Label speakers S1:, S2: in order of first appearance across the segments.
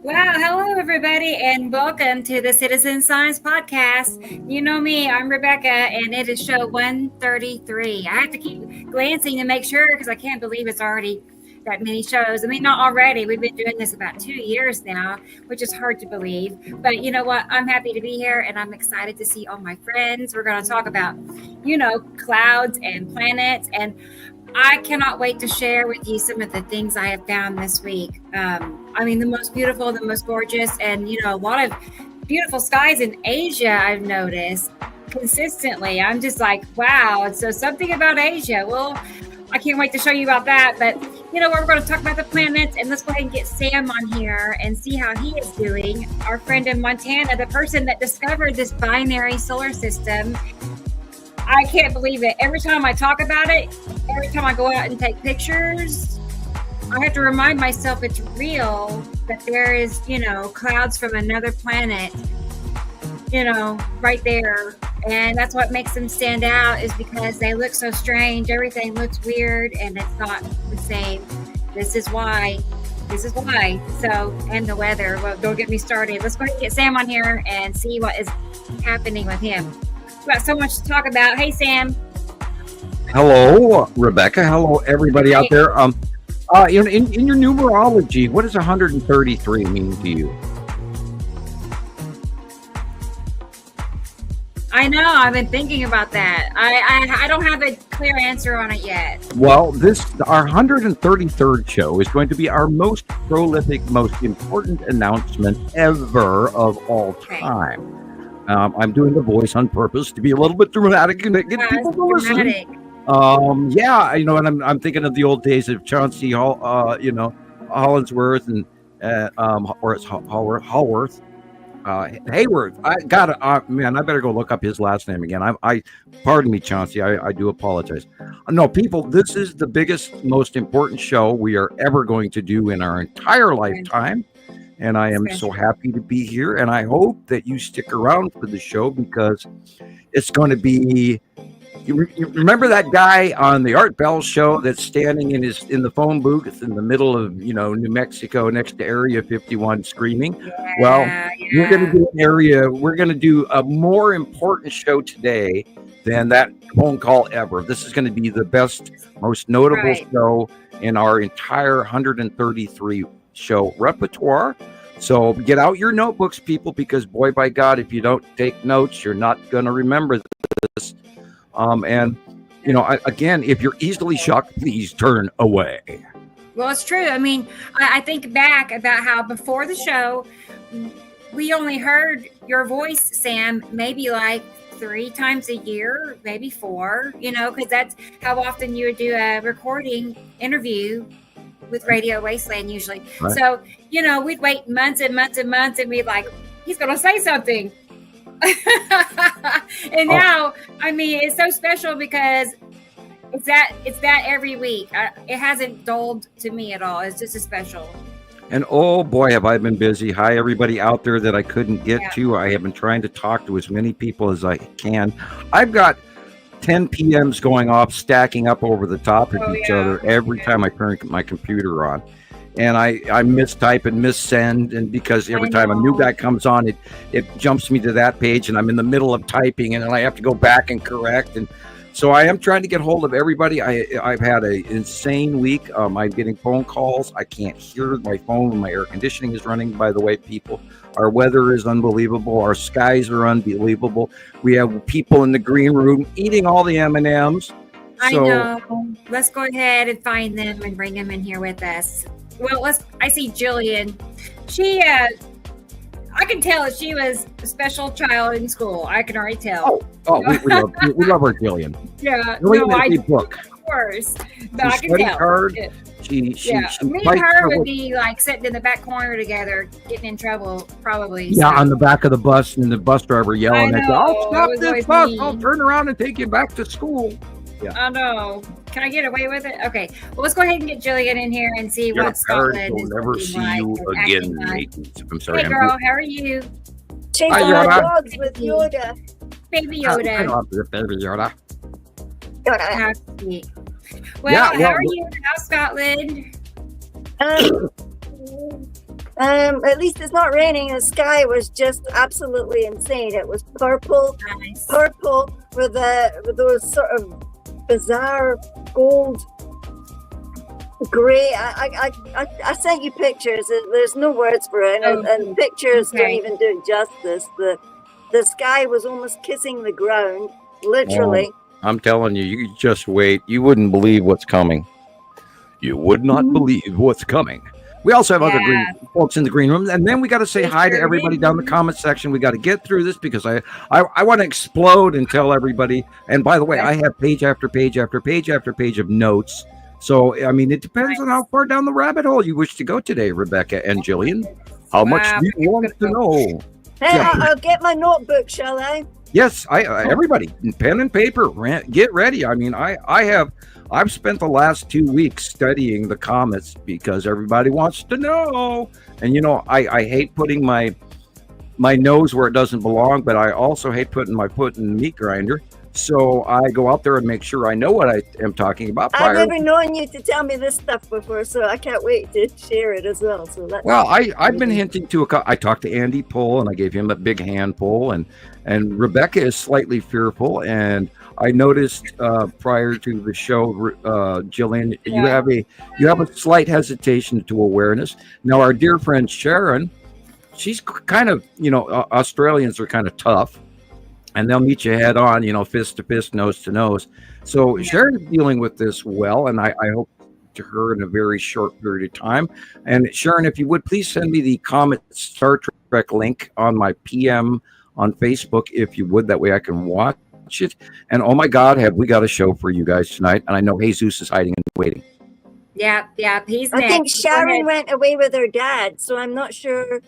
S1: Wow, hello everybody, and welcome to the Citizen Science Podcast. You know me, I'm Rebecca, and it is show 133. I have to keep glancing to make sure because I can't believe it's already that many shows. I mean, not already. We've been doing this about 2 years now, which is hard to believe. But you know what? I'm happy to be here, and I'm excited to see all my friends. We're going to talk about, clouds and planets, and I cannot wait to share with you some of the things I have found this week. The most beautiful, the most gorgeous, and a lot of beautiful skies in Asia. I've noticed consistently. I'm just like, wow. So something about Asia. Well, I can't wait to show you about that. But we're going to talk about the planets, and let's go ahead and get Sam on here and see how he is doing. Our friend in Montana, the person that discovered this binary solar system. I can't believe it. Every time I talk about it, every time I go out and take pictures, I have to remind myself it's real, that there is, clouds from another planet, right there. And that's what makes them stand out, is because they look so strange. Everything looks weird and it's not the same. This is why. So, and the weather. Well, don't get me started. Let's go ahead and get Sam on here and see what is happening with him. We've got so much to talk about. Hey, Sam.
S2: Hello, Rebecca. Hello, everybody out there. In your numerology, what does 133 mean to you?
S1: I know. I've been thinking about that. I don't have a clear answer on it yet.
S2: Well, our 133rd show is going to be our most prolific, most important announcement ever of all time. I'm doing the voice on purpose to be a little bit dramatic and get people to listen. And I'm thinking of the old days of Chauncey Hall, Hollingsworth and or it's Hallworth, Hayworth. I better go look up his last name again. Pardon me, Chauncey. I do apologize. No, people, this is the biggest, most important show we are ever going to do in our entire lifetime. And I am so happy to be here, and I hope that you stick around for the show, because it's going to be. You remember that guy on the Art Bell show that's standing in the phone booth in the middle of New Mexico next to Area 51 screaming? We're going to do a more important show today than that phone call ever. This is going to be the best, most notable show in our entire 133 show repertoire. So get out your notebooks, people, because boy, by God, if you don't take notes, you're not going to remember this. Again, if you're easily shocked, please turn away.
S1: Well, it's true. I mean, I think back about how before the show, we only heard your voice, Sam, maybe like 3 times a year, maybe 4, because that's how often you would do a recording interview with Radio Wasteland usually. Right. So, we'd wait months and months and months and be like, he's going to say something. And now, it's so special because it's that every week. It hasn't dulled to me at all. It's just as special.
S2: And oh boy, have I been busy. Hi, everybody out there that I couldn't get to. I have been trying to talk to as many people as I can. I've got 10 PMs going off, stacking up over the top of each other every time I turn my computer on. And I mistype and missend, and because every time a new guy comes on, it jumps me to that page, and I'm in the middle of typing, and then I have to go back and correct. And so I am trying to get hold of everybody. I've had an insane week. I'm getting phone calls. I can't hear my phone when my air conditioning is running, by the way, people. Our weather is unbelievable. Our skies are unbelievable. We have people in the green room eating all the M&Ms.
S1: I know. Let's go ahead and find them and bring them in here with us. Well, I see Jillian. She, I can tell that she was a special child in school. I can already tell.
S2: We love her, Jillian.
S1: Yeah.
S2: Book.
S1: Of course. But I can tell.
S2: Hard.
S1: She me and her would be like sitting in the back corner together, getting in trouble, probably.
S2: Yeah, so. On the back of the bus, and the bus driver yelling at you, "I'll stop this bus! I'll turn around and take you back to school."
S1: Yeah. I know. Can I get away with it? Okay. Well, let's go ahead and get Jillian in here and see what Scotland is
S2: never see like you again, mate.
S1: I'm sorry. Hey, girl. How are you?
S3: Chasing my dogs with Yoda.
S1: Baby Yoda.
S2: I love your baby Yoda.
S1: How sweet. Well, how are you? How's Scotland?
S3: At least it's not raining. The sky was just absolutely insane. It was purple
S1: Nice.
S3: with those sort of bizarre gold gray. I sent you pictures. There's no words for it, and pictures don't even do it justice. The sky was almost kissing the ground, literally.
S2: I'm telling you, you just wait. You wouldn't believe what's coming. You would not believe what's coming. We also have other green folks in the green room, and then we got to say hi to everybody down the comment section. We got to get through this because I want to explode and tell everybody. And by the way, I have page after page after page after page of notes. So I mean, it depends on how far down the rabbit hole you wish to go today, Rebecca and Jillian. How much do you want to know?
S3: Hey, I'll get my notebook, shall I?
S2: Yes, everybody, pen and paper, get ready. I mean, I've spent the last 2 weeks studying the comets because everybody wants to know. And, you know, I hate putting my nose where it doesn't belong, but I also hate putting my foot in the meat grinder. So I go out there and make sure I know what I am talking about.
S3: I've never known you to tell me this stuff before, so I can't wait to share it as well. So
S2: I've been hinting to I talked to Andy Pohl and I gave him a big hand pull, and Rebecca is slightly fearful, and I noticed prior to the show, Jillian, you have a slight hesitation to awareness. Now, our dear friend Sharon, she's kind of, you know, Australians are kind of tough, and they'll meet you head on, you know, fist to fist, nose to nose. So Sharon's dealing with this well, and I hope to her in a very short period of time. And Sharon, if you would please send me the Comet Star Trek link on my PM on Facebook, if you would, that way I can watch it. And oh my God, have we got a show for you guys tonight? And I know Jesus is hiding and waiting.
S1: Yeah, he's
S3: I think Sharon went away with her dad, so I'm not sure.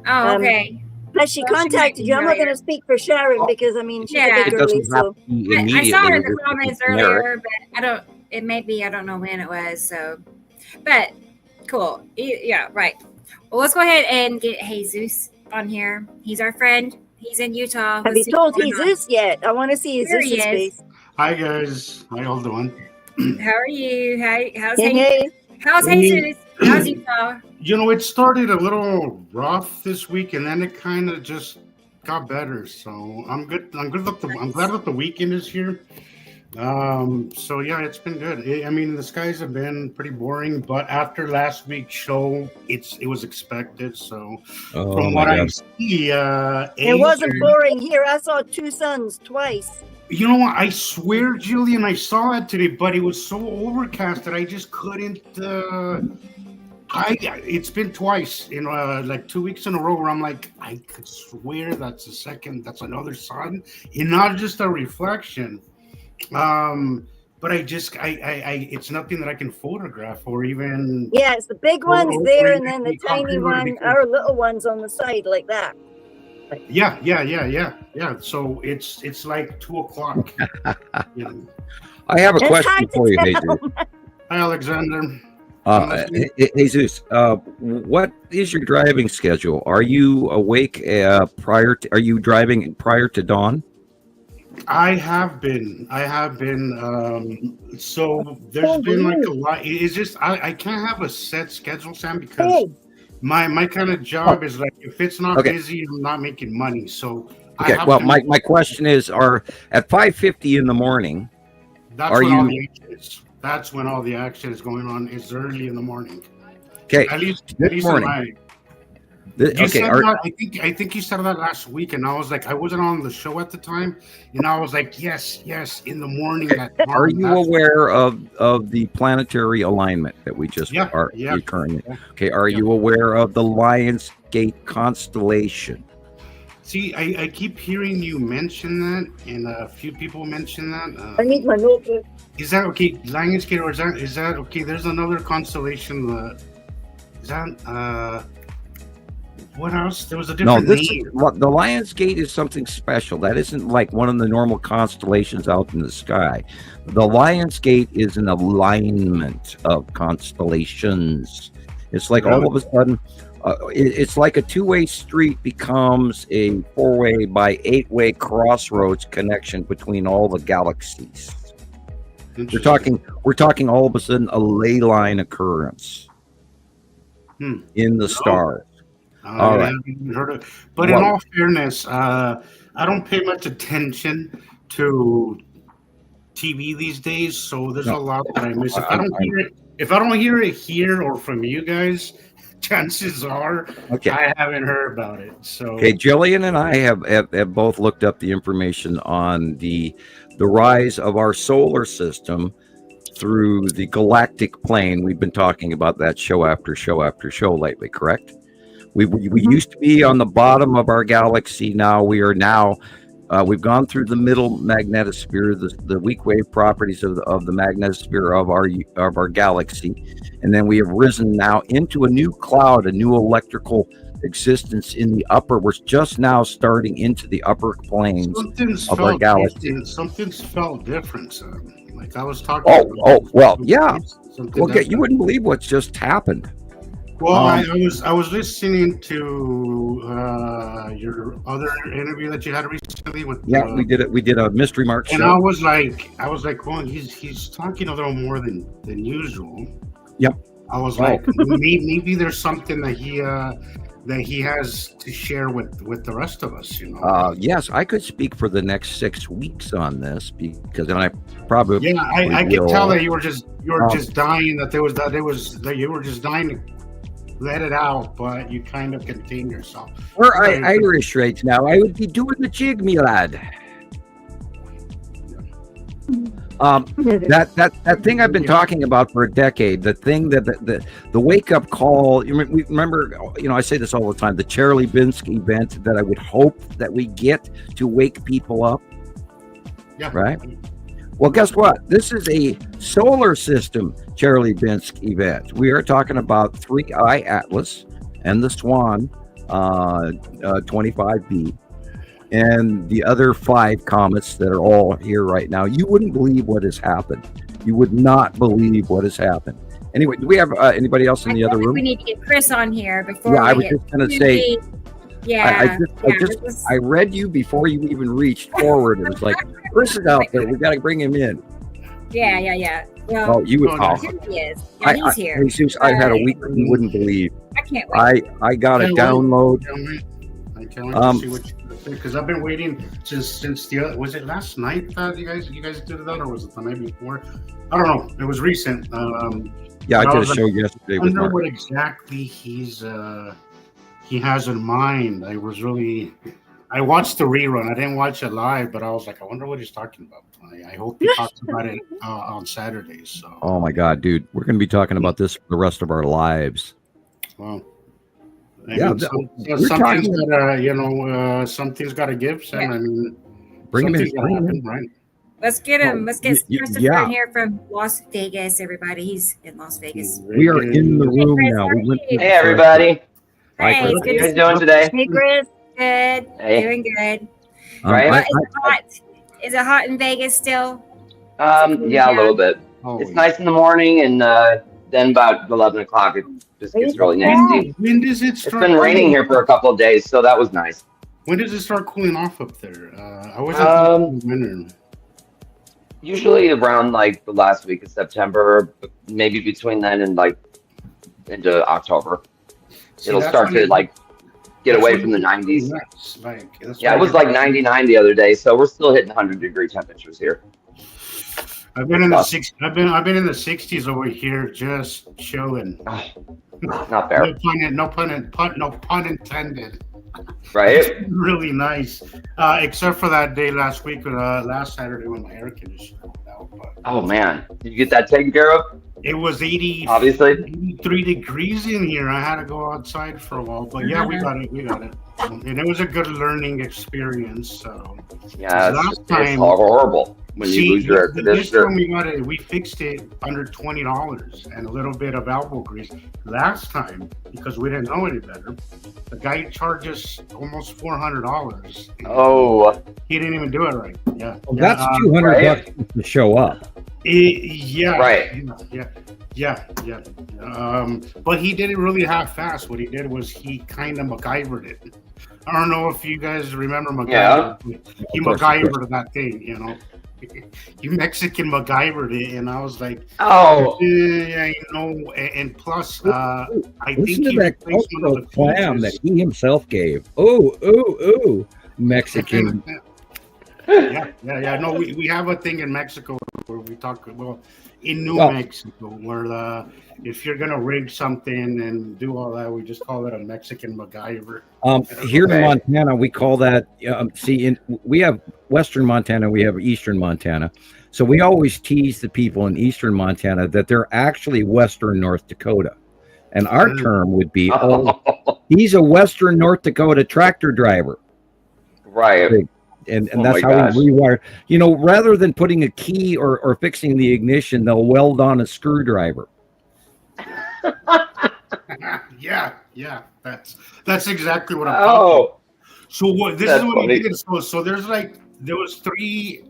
S1: Oh, okay.
S3: Has she contacted you? I'm not going to speak for Sharon because I mean she's a big girly. So
S1: I saw her in the comments earlier, but I don't know when it was. So, but cool. Yeah, right. Well, let's go ahead and get Jesus on here. He's our friend. He's in Utah.
S3: Have you told Jesus yet? I want to see Jesus' face.
S4: Hi guys, how y'all doing?
S1: How are you? How's
S3: hey.
S1: How's Jesus? How's Utah?
S4: You know, it started a little rough this week, and then it kind of just got better. So I'm good. I'm glad that the weekend is here. So yeah, it's been good. I mean, the skies have been pretty boring, but after last week's show, it was expected. So from what I see,
S3: it wasn't boring here. I saw two suns twice.
S4: You know what? I swear, Jillian, I saw it today, but it was so overcast that I just couldn't. It's been twice in like 2 weeks in a row where I'm like, I could swear that's another sun, and not just a reflection. But it's nothing that I can photograph or even.
S3: Yeah, it's the big ones there, and then the tiny one, our little ones on the side like that.
S4: Yeah. So it's like 2:00. You know.
S2: I have a question for you, Jesus.
S4: Hi, Alexander.
S2: Jesus, what is your driving schedule? Are you awake are you driving prior to dawn?
S4: I have been. So there's been like a lot. It's just I can't have a set schedule, Sam, because my kind of job is like if it's not busy, I'm not making money. So
S2: my question is, at 5:50 in the morning,
S4: that's when all the action is going on. It's early in the morning.
S2: Okay,
S4: at least
S2: morning.
S4: I think you said that last week, and I was like, I wasn't on the show at the time, and I was like, yes, in the morning.
S2: Are you aware of the planetary alignment that we just are currently? Okay, are you aware of the Lionsgate constellation?
S4: See, I keep hearing you mention that, and a few people mention that.
S3: I need my notebook.
S4: Is that okay, Lionsgate, or is that okay? There's another constellation. Is that what else? There was a different name.
S2: The Lionsgate is something special. That isn't like one of the normal constellations out in the sky. The Lionsgate is an alignment of constellations. It's like all of a sudden, it's like a two-way street becomes a four-way by eight-way crossroads connection between all the galaxies. We're talking all of a sudden a ley line occurrence. in the stars.
S4: All right. Heard of, but in all fairness, I don't pay much attention to TV these days, so there's a lot that I miss. If I don't hear it here or from you guys, chances are I haven't heard about it. So
S2: Jillian and I have both looked up the information on the rise of our solar system through the galactic plane. We've been talking about that show after show after show lately, correct? We used to be on the bottom of our galaxy. Now we are we've gone through the middle magnetosphere, the weak wave properties of the magnetosphere of our galaxy, and then we have risen now into a new cloud, a new electrical existence in the upper. We're just now starting into the upper planes of our galaxy.
S4: Something's felt different, sir. Like I was talking.
S2: Well, yeah. You wouldn't believe what's just happened.
S4: Well, I was listening to your other interview that you had recently with.
S2: We did it. We did a Mystery Mark show.
S4: And I was like, well, he's talking a little more than usual.
S2: Yep.
S4: I was like, maybe there's something that he has to share with the rest of us, you know.
S2: Yes, I could speak for the next 6 weeks on this because then I probably
S4: I could tell that you were just dying, that you were just dying to let it out, but you kind of contain yourself.
S2: We're Irish right now. I would be doing the jig, me lad. That thing I've been talking about for a decade, the thing that the wake up call. Remember, I say this all the time. The Chelyabinsk event that I would hope that we get to wake people up.
S4: Yeah.
S2: Right. Well, guess what? This is a solar system Chelyabinsk event. We are talking about 3I Atlas and the Swan 25B and the other 5 comets that are all here right now. You wouldn't believe what has happened. You would not believe what has happened. Anyway, do we have anybody else in the other room?
S1: We need to get Chris on here before.
S2: Yeah, I was just going to say.
S1: Yeah,
S2: I read you before you even reached forward. It was like, Chris is out there. We got to bring him in.
S1: Yeah. Well,
S2: you would.
S1: Here he is. Yeah, he's here.
S2: Jesus, I had a week you wouldn't believe.
S1: I can't wait.
S2: I got a download.
S4: I can't wait to see what you think, because I've been waiting since was it last night that you guys did that, or was it the night before? I don't know. It was recent.
S2: I did a show yesterday. I wonder
S4: what exactly he has in mind. I watched the rerun. I didn't watch it live, but I was like, I wonder what he's talking about. I hope he talks about it on Saturdays. So.
S2: Oh my God, dude, we're going to be talking about this for the rest of our lives.
S4: Well, something's got to give. Sam. Yeah. I mean,
S2: bring him in,
S4: right?
S1: Let's get him. Let's get Christopher in here from Las Vegas. Everybody, he's in Las Vegas.
S2: We are in the room now.
S5: Hey, everybody.
S1: Hey,
S5: what are you guys doing today?
S1: Hey, Chris. Good.
S5: Hey.
S1: Doing good.
S5: Right?
S1: Is it hot in Vegas still?
S5: Yeah, a little bit. It's nice in the morning, and then about 11 o'clock, it just gets really nasty.
S4: When does it start?
S5: It's been raining here for a couple of days, so that was nice.
S4: When does it start cooling off up there? I wasn't winter.
S5: Usually around like the last week of September, maybe between then and like into October. It'll start to get away from the 90s. It was like 99 the other day, so we're still hitting 100-degree temperatures here.
S4: I've been in the 60s. I've been in the 60s over here, just chilling.
S5: Not fair.
S4: No pun intended.
S5: Right.
S4: It's really nice, except for that day last week, last Saturday when my air conditioner went out.
S5: Oh man, did you get that taken care of?
S4: It was 83 degrees in here. I had to go outside for a while, but yeah, we got it. And it was a good learning experience. So
S5: yeah, it's horrible when you lose your air conditioner.
S4: We fixed it under $20 and a little bit of elbow grease. Last time, because we didn't know any better, the guy charged us almost $400.
S5: Oh,
S4: he didn't even do it right. Yeah,
S2: well, that's $200 to show up.
S5: Right.
S4: Yeah. But he didn't really half-ass. What he did was he kind of MacGyvered it. I don't know if you guys remember MacGyver.
S5: Yeah.
S4: He MacGyvered that thing, You Mexican MacGyvered it, and I was like,
S5: Oh,
S4: yeah, you know. And plus, I think
S2: Listen to
S4: he
S2: that
S4: replaced one of
S2: cultural
S4: the
S2: clam that
S4: filters.
S2: he himself gave. Ooh, Mexican.
S4: Yeah. No, we have a thing in Mexico where we talk, well, in New
S2: Well,
S4: Mexico, where if you're gonna rig something and do all that, we just call it a Mexican MacGyver.
S2: Here in
S5: Okay.
S2: Montana, we call that. We have Western Montana, we have Eastern Montana. So we always tease the people in Eastern Montana that they're actually Western North Dakota, and our term would be, "Oh, he's a Western North Dakota tractor driver."
S5: right.
S2: And
S5: Oh
S2: that's
S5: my
S2: how
S5: gosh.
S2: we rewire. Rather than putting a key or fixing the ignition, they'll weld on a screwdriver.
S4: Yeah. That's exactly what I'm talking about.
S5: Oh,
S4: So what? This
S5: that's
S4: is what
S5: funny.
S4: he did. So there was three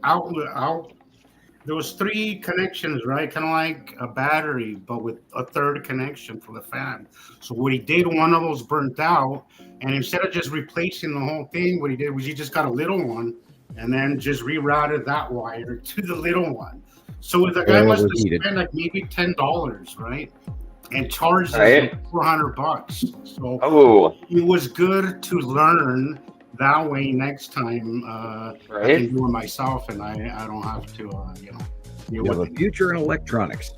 S4: there was three connections, right? Kind of like a battery, but with a third connection for the fan. So what he did, one of those burnt out, and instead of just replacing the whole thing, what he did was he just got a little one and then just rerouted that wire to the little one. So the guy must have
S2: Overheated.
S4: spent like maybe $10, right? And charged us
S5: Right.
S4: like $400. So
S5: Oh,
S4: it was good to learn that way. Next time, I
S5: right.
S4: can do it myself, and I don't have to, deal
S2: You have a
S4: with it.
S2: future in electronics.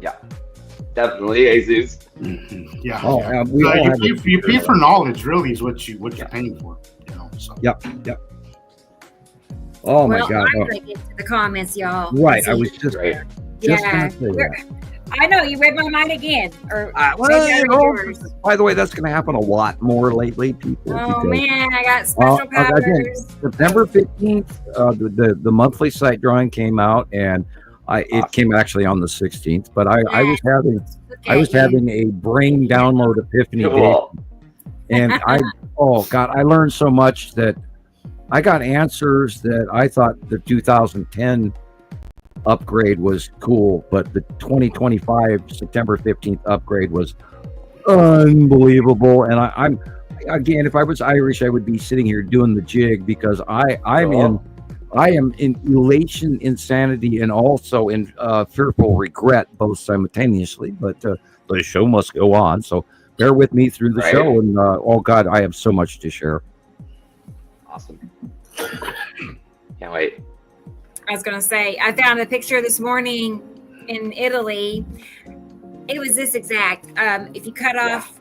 S5: Yeah, definitely, Jesus.
S4: Yeah.
S2: Oh,
S4: yeah.
S2: we all have
S4: You pay for knowledge, really, is what you're paying for. So.
S2: Yep. Oh my
S1: Well,
S2: God!
S1: I'm gonna get to the comments, y'all.
S2: Right, I
S1: See,
S2: was just
S5: Right.
S1: yeah.
S2: gonna say that.
S1: I know you read my mind again, or
S2: Well,
S1: maybe I read yours.
S2: by the way, that's going to happen a lot more lately, people.
S1: Oh
S2: because,
S1: man, I got special
S2: again,
S1: powers.
S2: September 15th, the monthly site drawing came out, and it came actually on the 16th. But I was having
S1: Look
S2: I was
S1: at you.
S2: having a brain download epiphany day,
S5: Cool.
S2: and oh God, I learned so much that I got answers that I thought the 2010 upgrade was cool, but the 2025 September 15th upgrade was unbelievable. And I'm again, if I was Irish, I would be sitting here doing the jig, because I am in elation, insanity, and also in fearful regret, both simultaneously. But the show must go on, so bear with me through the
S5: Right.
S2: show. And oh God, I have so much to share.
S5: Awesome. Can't wait.
S1: I was gonna say, I found a picture this morning in Italy. It was this exact. If you cut off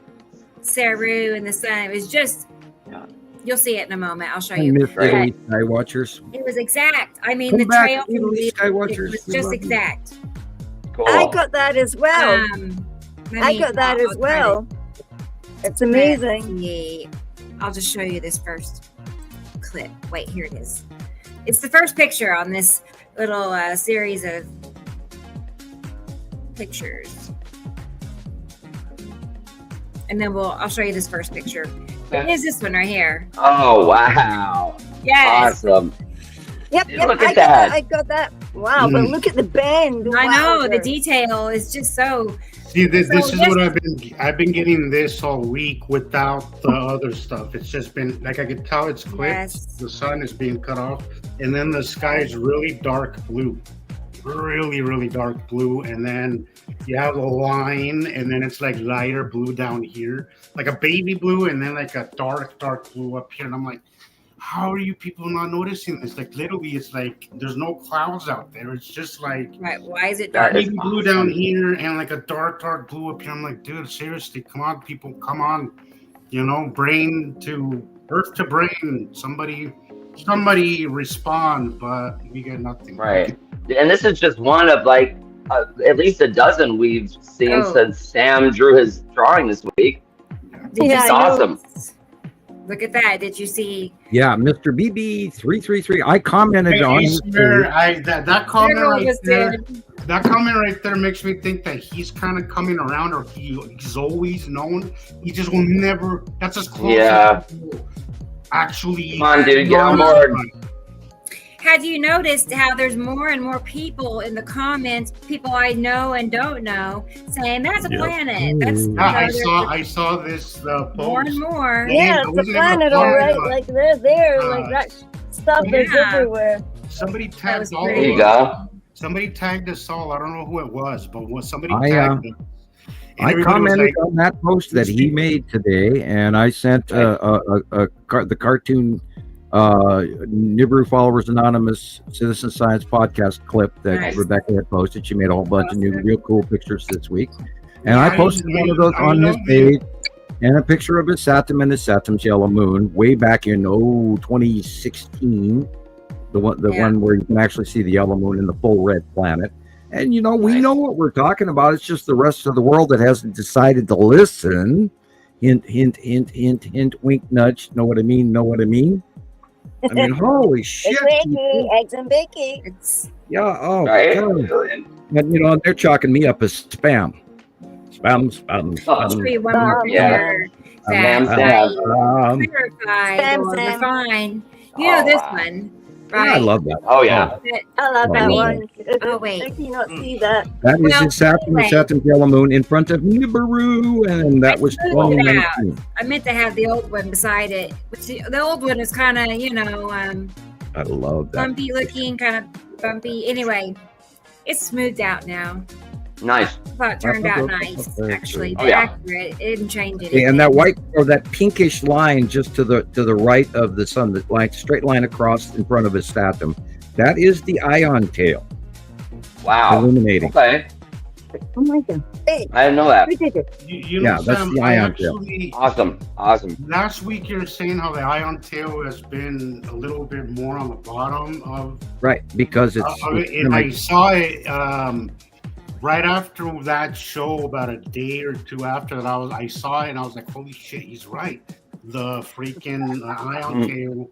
S1: Ceru in the sun, it was just.
S5: Yeah.
S1: You'll see it in a moment. I'll show
S2: I
S1: you.
S2: miss
S5: Right.
S2: Italy Skywatchers.
S1: It was exact. I mean,
S2: Come
S1: the
S2: back,
S1: trail from
S2: Italy
S1: the
S2: Skywatchers.
S1: it was
S2: We
S1: just
S2: love you.
S1: exact.
S5: Cool.
S3: I got that as well. I got that as well. It's amazing.
S1: I'll just show you this first clip. Wait, here it is. It's the first picture on this little series of pictures. And then I'll show you this first picture. It is this one right here.
S5: Oh, wow.
S1: Yes.
S5: Awesome.
S3: Yep.
S5: Look
S3: I
S5: at
S3: got
S5: that.
S3: I got that. Wow, but look at the bend.
S1: I know the
S3: Wowzer.
S1: detail is just so.
S4: See, this
S1: So
S4: is
S1: yes-
S4: what I've been getting this all week without the other stuff. It's just been like I could tell it's clipped.
S1: Yes.
S4: The sun is being cut off, and then the sky is really dark blue, really dark blue, and then you have a line, and then it's like lighter blue down here, like a baby blue, and then like a dark blue up here. And I'm like, how are you people not noticing this? Like literally, it's like there's no clouds out there. It's just like
S1: Right. Why is it
S5: That
S1: dark?
S5: is
S4: baby blue down here and like a dark blue up here. I'm like, dude, seriously, come on, people, come on. Brain to earth to brain. Somebody respond, but we get nothing.
S5: Right. And this is just one of like at least a dozen we've seen
S1: Oh.
S5: since Sam drew his drawing this week.
S1: Did you
S3: Yeah,
S1: see-
S3: I know.
S5: Awesome.
S1: Look at that. Did you see?
S2: Yeah, Mr. BB333. I commented
S4: Hey,
S2: on
S4: I
S2: him.
S4: swear, that comment
S1: Cyril
S4: right
S1: was
S4: there.
S1: good.
S4: That comment right there makes me think that he's kind of coming around, or he's always known. He just will never. That's as close.
S5: Yeah.
S4: As he will actually.
S5: Come on, dude, get on board.
S1: Have you noticed how there's more and more people in the comments, people I know and don't know, saying that's a
S2: Yep.
S1: planet. That's
S4: Yeah, I saw this post.
S1: more and more.
S3: Yeah, it's a
S4: wasn't even
S3: planet,
S4: a
S3: all
S4: planet,
S3: right.
S4: but-
S3: Like they're there. Like that stuff is
S1: Yeah.
S3: everywhere.
S4: somebody tagged all
S5: There
S4: of
S5: you
S4: us.
S5: go.
S4: Somebody tagged us all. I don't know who it was, but somebody
S2: I,
S4: tagged us. And
S2: I
S4: everybody was
S2: commented
S4: like,
S2: on that post that he made today, and I sent the cartoon Nibiru Followers Anonymous Citizen Science podcast clip that
S1: Nice.
S2: Rebecca had posted. She made a whole bunch of new, real cool pictures this week, and
S4: Yeah,
S2: I posted one of those
S4: I
S2: on his
S4: love it.
S2: page, and a picture of his Saturn and his Saturn's yellow moon way back in 2016. The one where you can actually see the yellow moon and the full red planet. And we
S5: Nice.
S2: know what we're talking about. It's just the rest of the world that hasn't decided to listen. Hint, hint, hint, hint, hint, wink, nudge. Know what I mean? Know what I mean? I mean, holy shit.
S3: It's Vicky,
S2: people.
S3: eggs and Vicky.
S1: It's
S2: Yeah, oh,
S5: Right?
S2: God. And, they're chalking me up as spam. Spam, spam,
S5: Oh.
S1: show
S2: spam.
S1: you one more
S5: Yeah.
S1: picture
S5: Spam,
S1: that
S5: spam.
S1: I clarified
S3: Spam,
S1: or
S3: spam.
S1: refined. You know
S5: Oh,
S1: this
S5: wow.
S1: one,
S2: Yeah, I
S1: right?
S2: love that.
S5: Oh, yeah.
S3: I love
S2: Oh,
S3: that
S2: yeah.
S3: one.
S1: Oh, wait.
S3: I cannot see that.
S2: That is
S1: Well,
S2: his Saturn and
S1: anyway.
S2: Saturn's yellow moon in front of Nibiru, and that was
S1: I smoothed it out.
S2: 2019.
S1: I meant to have the old one beside it, which the old one is kind of,
S2: I love that.
S1: bumpy looking, kind of bumpy. Anyway, it's smoothed out now.
S5: Nice.
S1: I thought it turned out nice, actually.
S5: Oh, yeah.
S1: Accurate. It didn't change it.
S2: Okay, and that white or that pinkish line just to the right of the sun, the line straight line across in front of his Saturn, that is the ion tail
S5: Wow.
S2: illuminating.
S5: Okay.
S3: Oh my God. Hey,
S5: I didn't know that.
S3: who did it?
S4: You
S2: Yeah,
S4: know,
S2: that's
S4: Sam,
S2: the
S4: I
S2: ion tail.
S4: actually,
S5: Awesome. Awesome.
S4: last week you were saying how the ion tail has been a little bit more on the bottom of
S2: Right, because it's,
S4: it, and I saw it right after that show, about a day or two after that. I saw it and I was like, holy shit, he's right. The freaking ion tail.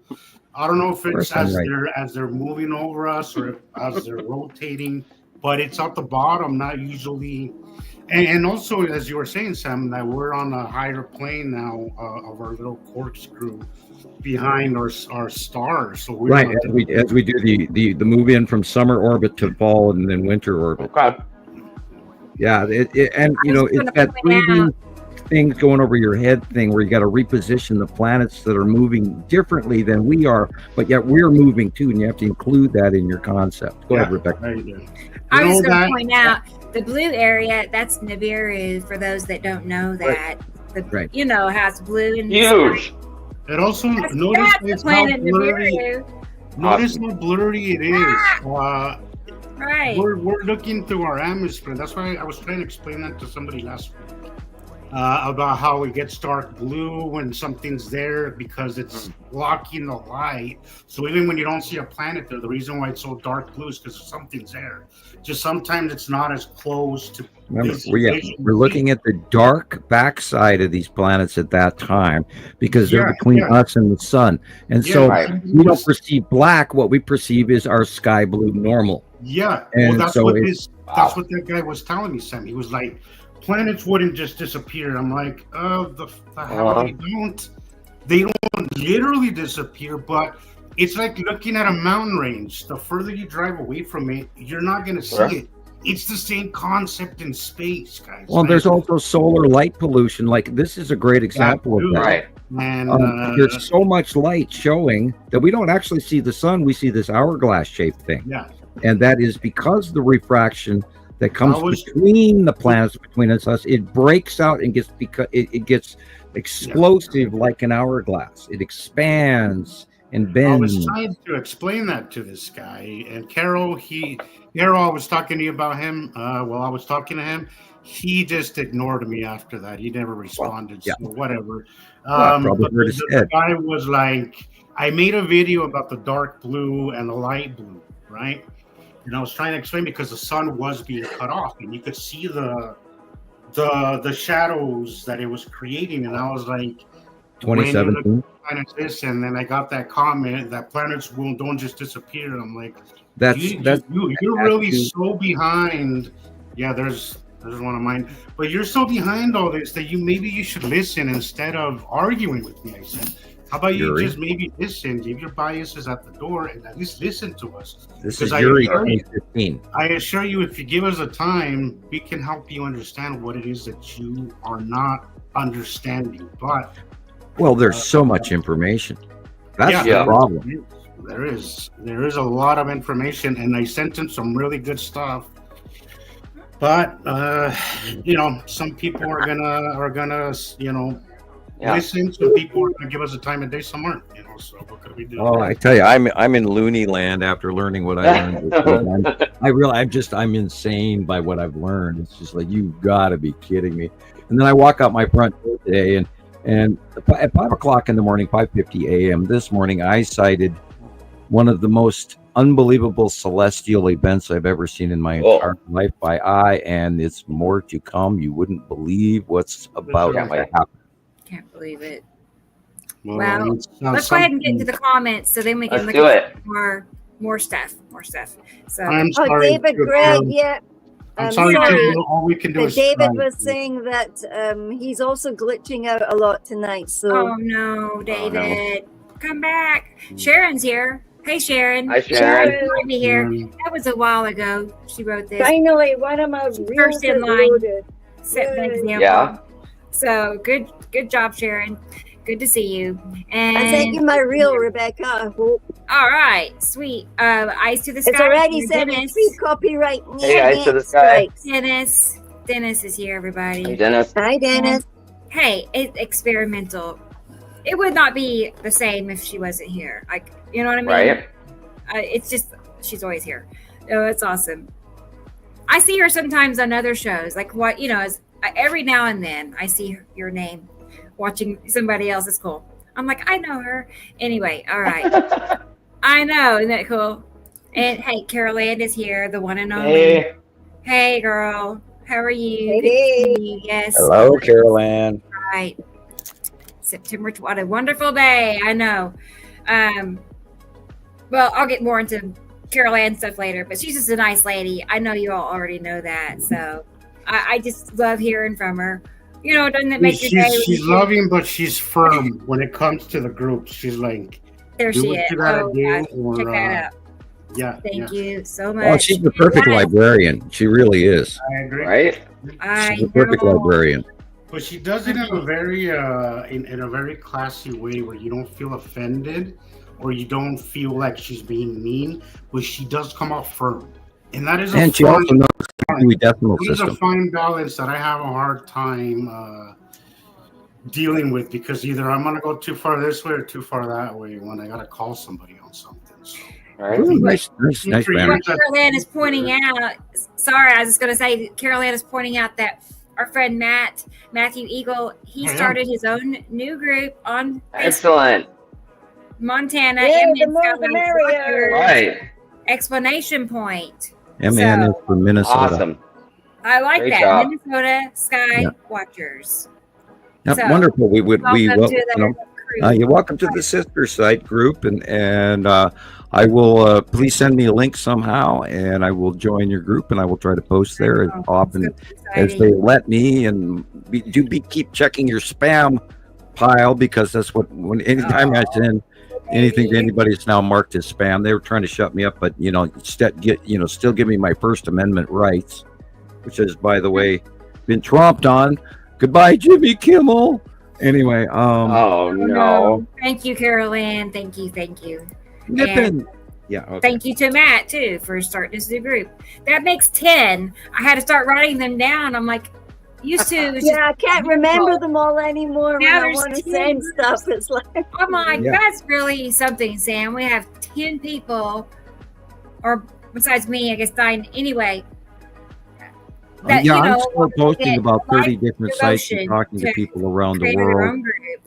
S4: I don't know if it's as they're moving over us or as they're rotating, but it's at the bottom, not usually. And also, as you were saying, Sam, that we're on a higher plane now of our little corkscrew behind our stars. So we're
S2: right as we do the move in from summer orbit to fall and then winter orbit.
S5: Okay.
S2: Yeah, and it's
S1: gonna
S2: that
S1: point
S2: 3D thing going over your head thing where you got to reposition the planets that are moving differently than we are, but yet we're moving too, and you have to include that in your concept. Go ahead, Rebecca.
S4: There you go.
S1: I was
S4: know
S1: going to
S4: that-
S1: point out the blue area, that's Nibiru, for those that don't know that.
S2: Right.
S1: How it's blue and
S5: Huge.
S4: And also
S1: That's
S4: notice
S1: the
S4: how
S1: planet
S4: blurry.
S1: Nibiru.
S4: Notice how blurry it is.
S1: Right.
S4: We're looking through our atmosphere. That's why I was trying to explain that to somebody last week about how it gets dark blue when something's there because it's blocking the light. So even when you don't see a planet there, the reason why it's so dark blue is because something's there. Just sometimes it's not as close to.
S2: Remember, we're looking at the dark backside of these planets at that time because they're between us and the sun, and so we don't perceive black. What we perceive is our sky blue normal.
S4: Yeah,
S2: and
S4: that's
S2: so
S4: what that's what that guy was telling me, Sam. He was like, planets wouldn't just disappear. I'm like, the hell they don't literally disappear, but it's like looking at a mountain range. The further you drive away from it, you're not going to see it. It's the same concept in space, guys.
S2: Well, there's also solar light pollution. Like this is a great example of that.
S5: Right.
S4: And
S2: there's so much light showing that we don't actually see the sun. We see this hourglass shaped thing.
S4: Yeah.
S2: And that is because the refraction that comes between the planets, between us, it breaks out and gets it gets explosive like an hourglass. It expands and bends.
S4: I was trying to explain that to this guy, and Carol, I was talking to you about him. While I was talking to him, he just ignored me after that. He never responded. So whatever. But the guy was like, I made a video about the dark blue and the light blue, right? And I was trying to explain because the sun was being cut off, and you could see the shadows that it was creating. And I was like,
S2: 2017.
S4: This, and then I got that comment that planets don't just disappear. And I'm like, you're really so behind. Yeah, there's one of mine, but you're so behind all this that maybe you should listen instead of arguing with me. I said, how about you just maybe listen, leave your biases at the door, and at least listen to us.
S2: This is Yuri 2015.
S4: I assure you, if you give us a time, we can help you understand what it is that you are not understanding. But
S2: well, there's so much information. That's the problem.
S4: There is a lot of information, and I sent him some really good stuff. But some people are gonna listen. Some people are gonna give us a time of day somewhere. So what could we do?
S2: Oh, I tell you, I'm in loony land after learning what I learned. I'm insane by what I've learned. It's just like, you've got to be kidding me. And then I walk out my front door today, and at 5:00 in the morning, 5:50 a.m. this morning, I sighted one of the most unbelievable celestial events I've ever seen in my entire life by eye, and it's more to come. You wouldn't believe what's about to happen.
S1: Can't believe it.
S4: Well,
S1: let's go ahead and get into the comments so then we can
S5: Let's
S1: look
S5: do
S1: at
S5: it.
S1: more stuff. So
S4: I'm sorry.
S3: David Gregg,
S4: I'm sorry. All we can do is
S3: David was saying that he's also glitching out a lot tonight. So
S1: oh no, David, come back. Sharon's here. Hey, Sharon.
S5: Hi, Sharon.
S1: Sharon be here. That was a while ago. She wrote this.
S3: Finally, one of my
S1: First in line. Set the example.
S5: Yeah.
S1: So good job, Sharon. Good to see you. And
S3: I sent you my reel, Rebecca. I hope.
S1: All right, sweet. Eyes to the sky.
S3: It's already
S1: Dennis.
S3: 73 copyright.
S5: Hey, Eyes to the sky.
S1: Dennis is here, everybody.
S5: Hey, Dennis.
S3: Hi, Dennis.
S1: Hey, it's experimental. It would not be the same if she wasn't here. Like, you know what I mean?
S5: Right.
S1: It's just, she's always here. Oh, it's awesome. I see her sometimes on other shows. Like what, every now and then I see your name watching somebody else. Is cool. I'm like, I know her. Anyway, all right. I know. Isn't that cool? And hey, Carol Ann is here, the one and only. Hey, girl. How are you?
S3: Hey.
S1: Yes.
S2: Hello, Carol Ann.
S1: Right. September, what a wonderful day. I know. Well, I'll get more into Carol Ann stuff later, but she's just a nice lady. I know you all already know that. So I just love hearing from her. Doesn't it make your day?
S4: She's loving, but she's firm when it comes to the group. She's like,
S1: there she is.
S4: Check
S1: that out.
S4: Yeah.
S1: Thank you so much.
S2: Oh, she's the perfect librarian. She really is.
S4: I agree.
S5: Right?
S2: She's the perfect librarian.
S4: But she does it in a very in a very classy way where you don't feel offended or you don't feel like she's being mean, but she does come off firm. And that is
S2: she also knows the decimal system.
S4: It's a fine balance that I have a hard time dealing with, because either I'm gonna go too far this way or too far that way when I gotta call somebody on something. So.
S5: Right.
S2: Ooh, nice
S1: what Carol Ann is pointing out, sorry, I was just going to say, Carol Ann is pointing out that our friend Matthew Eagle, he started his own new group on Facebook.
S5: Excellent.
S1: Montana.
S3: The more the merrier.
S5: Right.
S1: Explanation point.
S2: MN is from Minnesota.
S5: Awesome.
S1: I like
S5: Great
S1: that.
S5: job.
S1: Minnesota Sky Watchers.
S2: Yep, wonderful. You're welcome to
S1: Right.
S2: the sister site group, and I will please send me a link somehow, and I will join your group, and I will try to post there as often as they let me. And keep checking your spam pile, because that's anytime I send anything to anybody, it's now marked as spam. They were trying to shut me up, but still give me my First Amendment rights, which has, by the way, been tromped on. Goodbye, Jimmy Kimmel. Anyway,
S5: oh no.
S1: Thank you, Carol Ann. Thank you.
S2: Nippin'. Yeah. Okay.
S1: Thank you to Matt too for starting this new group. That makes 10. I had to start writing them down. I'm like, used to.
S3: I can't remember them all anymore
S1: Now
S3: when I want to send stuff. It's like,
S1: I'm like, that's really something, Sam. We have 10 people, or besides me, I guess 9 anyway.
S2: I'm still posting about 30 different sites and talking to people around the world.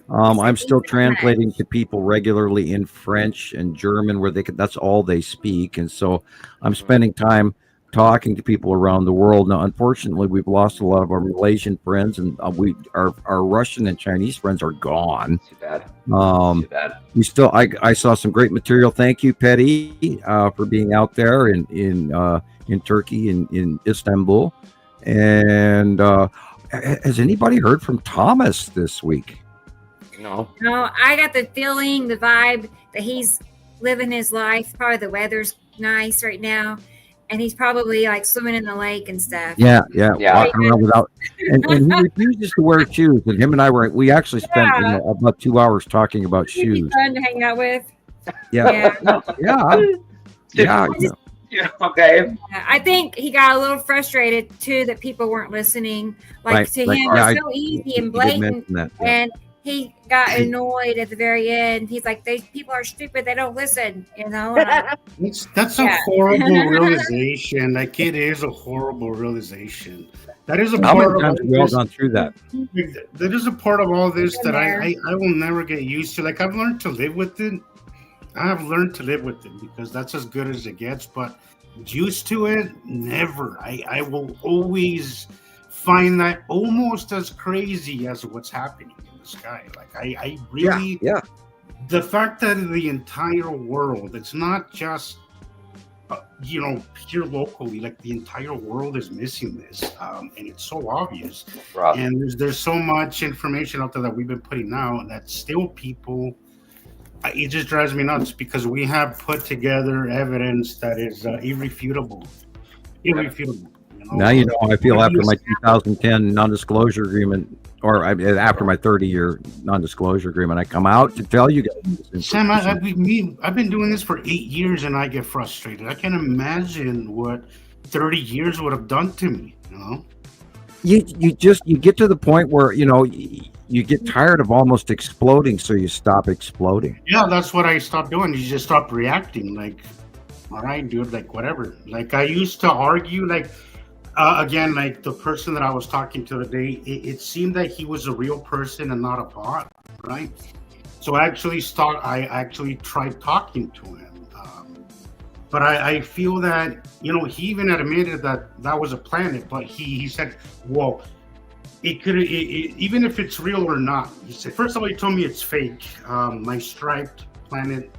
S2: I'm still translating to people regularly in French and German, where that's all they speak. And so I'm spending time talking to people around the world. Now, unfortunately, we've lost a lot of our Malaysian friends, and our Russian and Chinese friends are gone.
S5: Too bad.
S2: Too bad. I saw some great material. Thank you, Petty, for being out there in Turkey, in Istanbul. And has anybody heard from Thomas this week?
S5: No,
S1: I got the feeling, the vibe that he's living his life. Probably the weather's nice right now, and he's probably like swimming in the lake and stuff.
S2: Yeah. Walking around without, and he refuses to wear shoes. And him and I we actually spent about 2 hours talking about shoes.
S1: Fun to hang out with.
S2: Yeah. Yeah.
S5: Okay.
S1: I think he got a little frustrated too that people weren't listening. Like
S2: Right,
S1: to
S2: right.
S1: him,
S2: Yeah,
S1: it's so easy
S2: He
S1: and
S2: did
S1: blatant.
S2: mention that. Yeah.
S1: And he got annoyed at the very end. He's like, "These people are stupid. They don't listen." And
S4: That's a horrible realization. Like, it is a horrible realization. That is a
S2: How
S4: part
S2: many
S4: of
S2: times
S4: all
S2: have we all
S4: this.
S2: gone through that?
S4: That is a part of all this
S1: Been
S4: that
S1: there.
S4: I will never get used to. Like, I've learned to live with it. I have learned to live with it because that's as good as it gets. But used to it, never. I will always find that almost as crazy as what's happening in the sky. Like, I really,
S2: Yeah.
S4: the fact that the entire world, it's not just here locally, like the entire world is missing this, and it's so obvious.
S5: Rough.
S4: And there's so much information out there that we've been putting out that still people, it just drives me nuts because we have put together evidence that is irrefutable.
S2: Now you know how I feel after my 2010 non-disclosure agreement, or after my 30-year non-disclosure agreement. I come out to tell you guys.
S4: Sam, I've been doing this for 8 years and I get frustrated. I can't imagine what 30 years would have done to me.
S2: You get to the point where you get tired of almost exploding, so you stop exploding.
S4: Yeah, that's what I stopped doing. You just stop reacting. Like, all right, dude, like whatever. Like, I used to argue, like, again, like the person that I was talking to today, it seemed that he was a real person and not a bot, right? So I actually tried talking to him. But I feel that, he even admitted that was a planet, but he said, well, it could, even if it's real or not, he said, first of all, he told me it's fake. My striped planet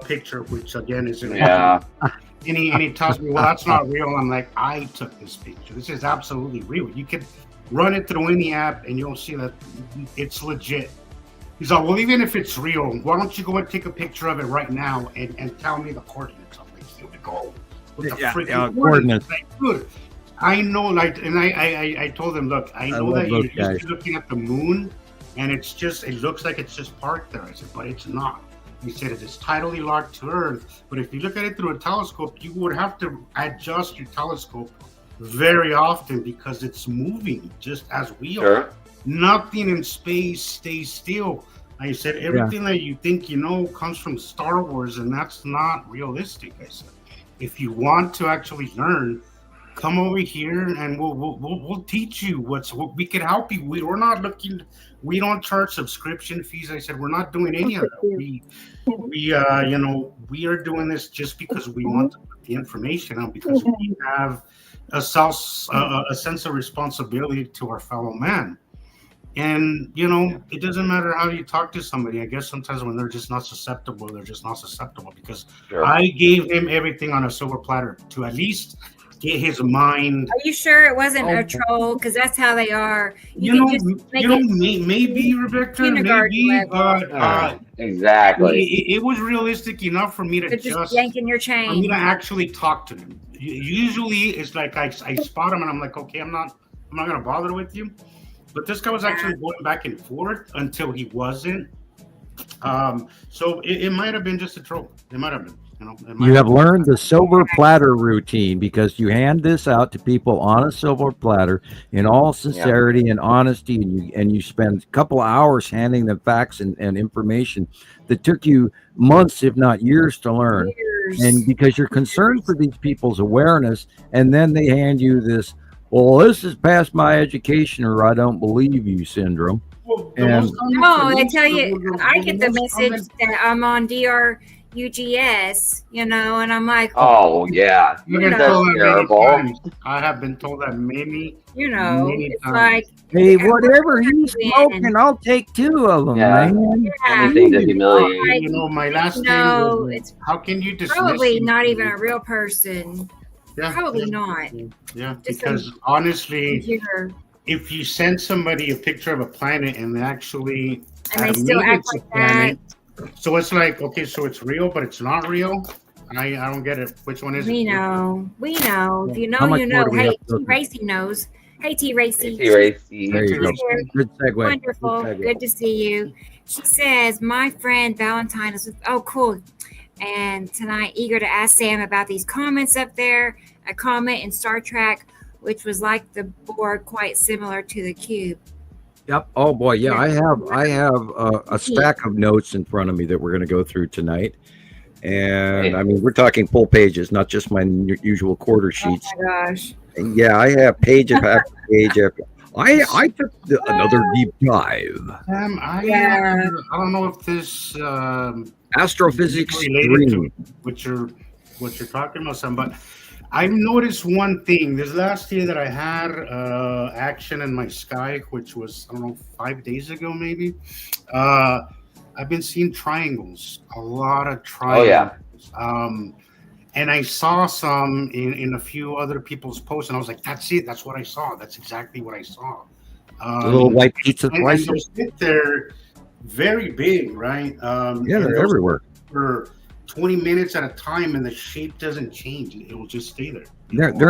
S4: picture, which again isn't real. And he tells me, well, that's not real. I'm like, I took this picture. This is absolutely real. You could run it through any app and you'll see that it's legit. He's like, well, even if it's real, why don't you go and take a picture of it right now and tell me the coordinates? I'm like, here we go. With the freaking coordinates. Like, dude, I know, like, and I told him, look, I know that you're used to looking at the moon and it looks like it's just parked there. I said, but it's not. He said it is tidally locked to Earth, but if you look at it through a telescope, you would have to adjust your telescope very often because it's moving just as we are. Nothing in space stays still. I said everything that you think comes from Star Wars, and that's not realistic. I said, if you want to actually learn, come over here and we'll teach you what we can help you. We're not looking. We don't charge subscription fees. I said we're not doing any of that. We are doing this just because we want to put the information out because we have a sense of responsibility to our fellow man. And it doesn't matter how you talk to somebody. I guess sometimes when they're just not susceptible, because I gave him everything on a silver platter to at least get his mind.
S1: Are you sure it wasn't a troll? Because that's how they are.
S4: Maybe Rebecca, maybe, but
S5: exactly.
S4: It was realistic enough for me to
S1: just yanking your chain.
S4: For me to actually talk to him. Usually, it's like I spot him and I'm like, okay, I'm not gonna bother with you. But this guy was actually going back and forth until he wasn't. So it might have been just a troll. It might have been.
S2: You have learned the silver platter routine because you hand this out to people on a silver platter in all sincerity and honesty, and you spend a couple of hours handing them facts and information that took you months, if not years, to learn. And because you're concerned for these people's awareness, and then they hand you this, well, this is past my education, or I don't believe you syndrome.
S1: Well, I tell you, I get the message that I'm on DRUGS, and I'm like,
S5: oh yeah, that's terrible.
S4: I have been told that many
S1: it's
S4: times.
S1: like,
S2: hey, whatever he's smoking, I'll take 2 of them, man.
S5: Anything to humiliate.
S4: My last thing is, how can you dismiss
S1: probably not even a real person.
S4: Yeah,
S1: probably not.
S4: Yeah, because honestly, if you send somebody a picture of a planet and they actually
S1: they still act like that,
S4: so it's like, okay, so it's real, but it's not real. I don't get it. Which one is it?
S1: We know. If you know, you know. Hey, Tracy knows. Hey, T. Racy.
S5: Hey, Racy.
S2: There you go. Good segue.
S1: Wonderful.
S2: Good segue.
S1: Good to see you. She says, my friend Valentine is, oh, cool. And tonight, eager to ask Sam about these comments up there. A comment in Star Trek, which was like the board, quite similar to the cube.
S2: Yep. Oh boy, yeah. I have a stack of notes in front of me that we're going to go through tonight, and I mean we're talking full pages, not just my usual quarter sheets.
S1: Oh my gosh.
S2: Yeah, I have page after page after. I took another deep dive.
S4: I don't know if this
S2: Astrophysics
S4: related to what you're talking about, Sam, but I've noticed one thing. This last year that I had action in my sky, which was, I don't know, 5 days ago maybe, I've been seeing triangles, a lot of triangles.
S5: Oh, yeah.
S4: And I saw some in a few other people's posts, and I was like, that's it. That's what I saw. That's exactly what I saw.
S2: The little white pizza slices.
S4: They're very big, right?
S2: Yeah, they're everywhere.
S4: For 20 minutes at a time, and the shape doesn't change. It will just stay there.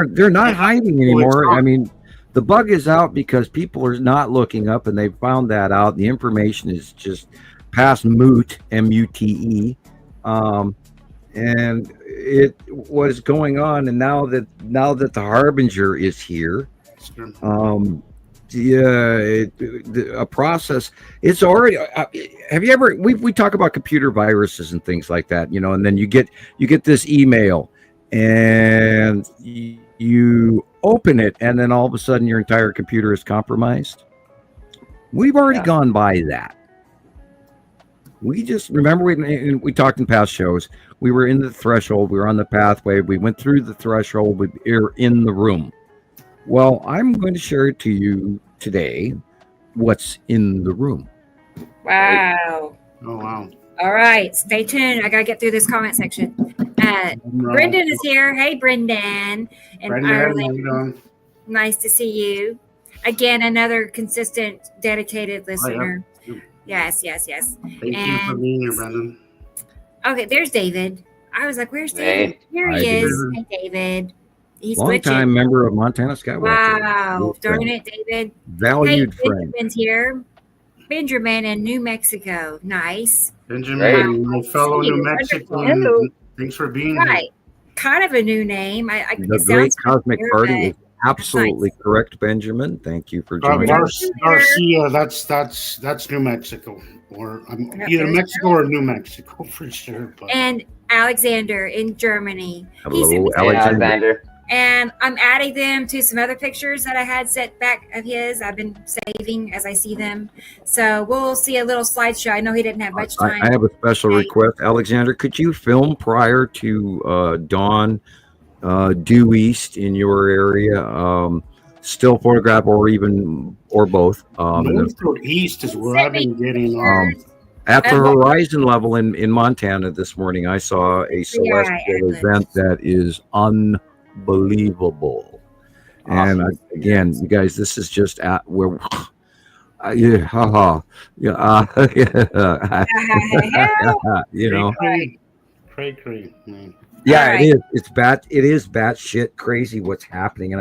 S2: They're not hiding anymore. I mean, the bug is out because people are not looking up, and they found that out. The information is just past moot, M-U-T-E. And it was going on, and now that the Harbinger is here, a process. It's already. Have you ever? We talk about computer viruses and things like that, you know, and then you get this email, and you open it, and then all of a sudden your entire computer is compromised. We've already gone by that. We just remember we talked in past shows. We were in the threshold. We were on the pathway. We went through the threshold. We're in the room. Well, I'm going to share to you today what's in the room.
S1: Wow.
S4: Oh, wow.
S1: All right. Stay tuned. I got to get through this comment section. Brendan is here. Hey, Brendan. And Ireland. Nice to see you. Again, another consistent, dedicated listener.
S4: Oh,
S1: yeah. Yes.
S4: Thank you for being here, Brendan.
S1: Okay, there's David. I was like, where's David? Here he is. Hey, David. He's
S2: long-time member of Montana Skywatcher.
S1: Wow. Darn it, David.
S2: Valued friend.
S1: Benjamin's here. Benjamin in New Mexico. Nice.
S4: Benjamin, my fellow New Mexican.
S3: Hello.
S4: Thanks for being here.
S1: Kind of a new name.
S2: The Great Cosmic Party is absolutely correct, Benjamin. Thank you for joining us.
S4: Garcia, that's New Mexico. Or either Mexico or New Mexico for sure. But.
S1: And Alexander in Germany.
S2: Hello, Alexander.
S1: And I'm adding them to some other pictures that I had set back of his. I've been saving as I see them. So we'll see a little slideshow. I know he didn't have much time.
S2: I have a special request. Alexander, could you film prior to dawn due east in your area? Still photograph or both.
S4: North or east is where I've been getting
S2: at the horizon level in Montana this morning. I saw a celestial event that is unbelievable. Awesome. And again, you guys, this is just at where you know,
S4: cray, man.
S2: Yeah, right. It is batshit crazy what's happening, and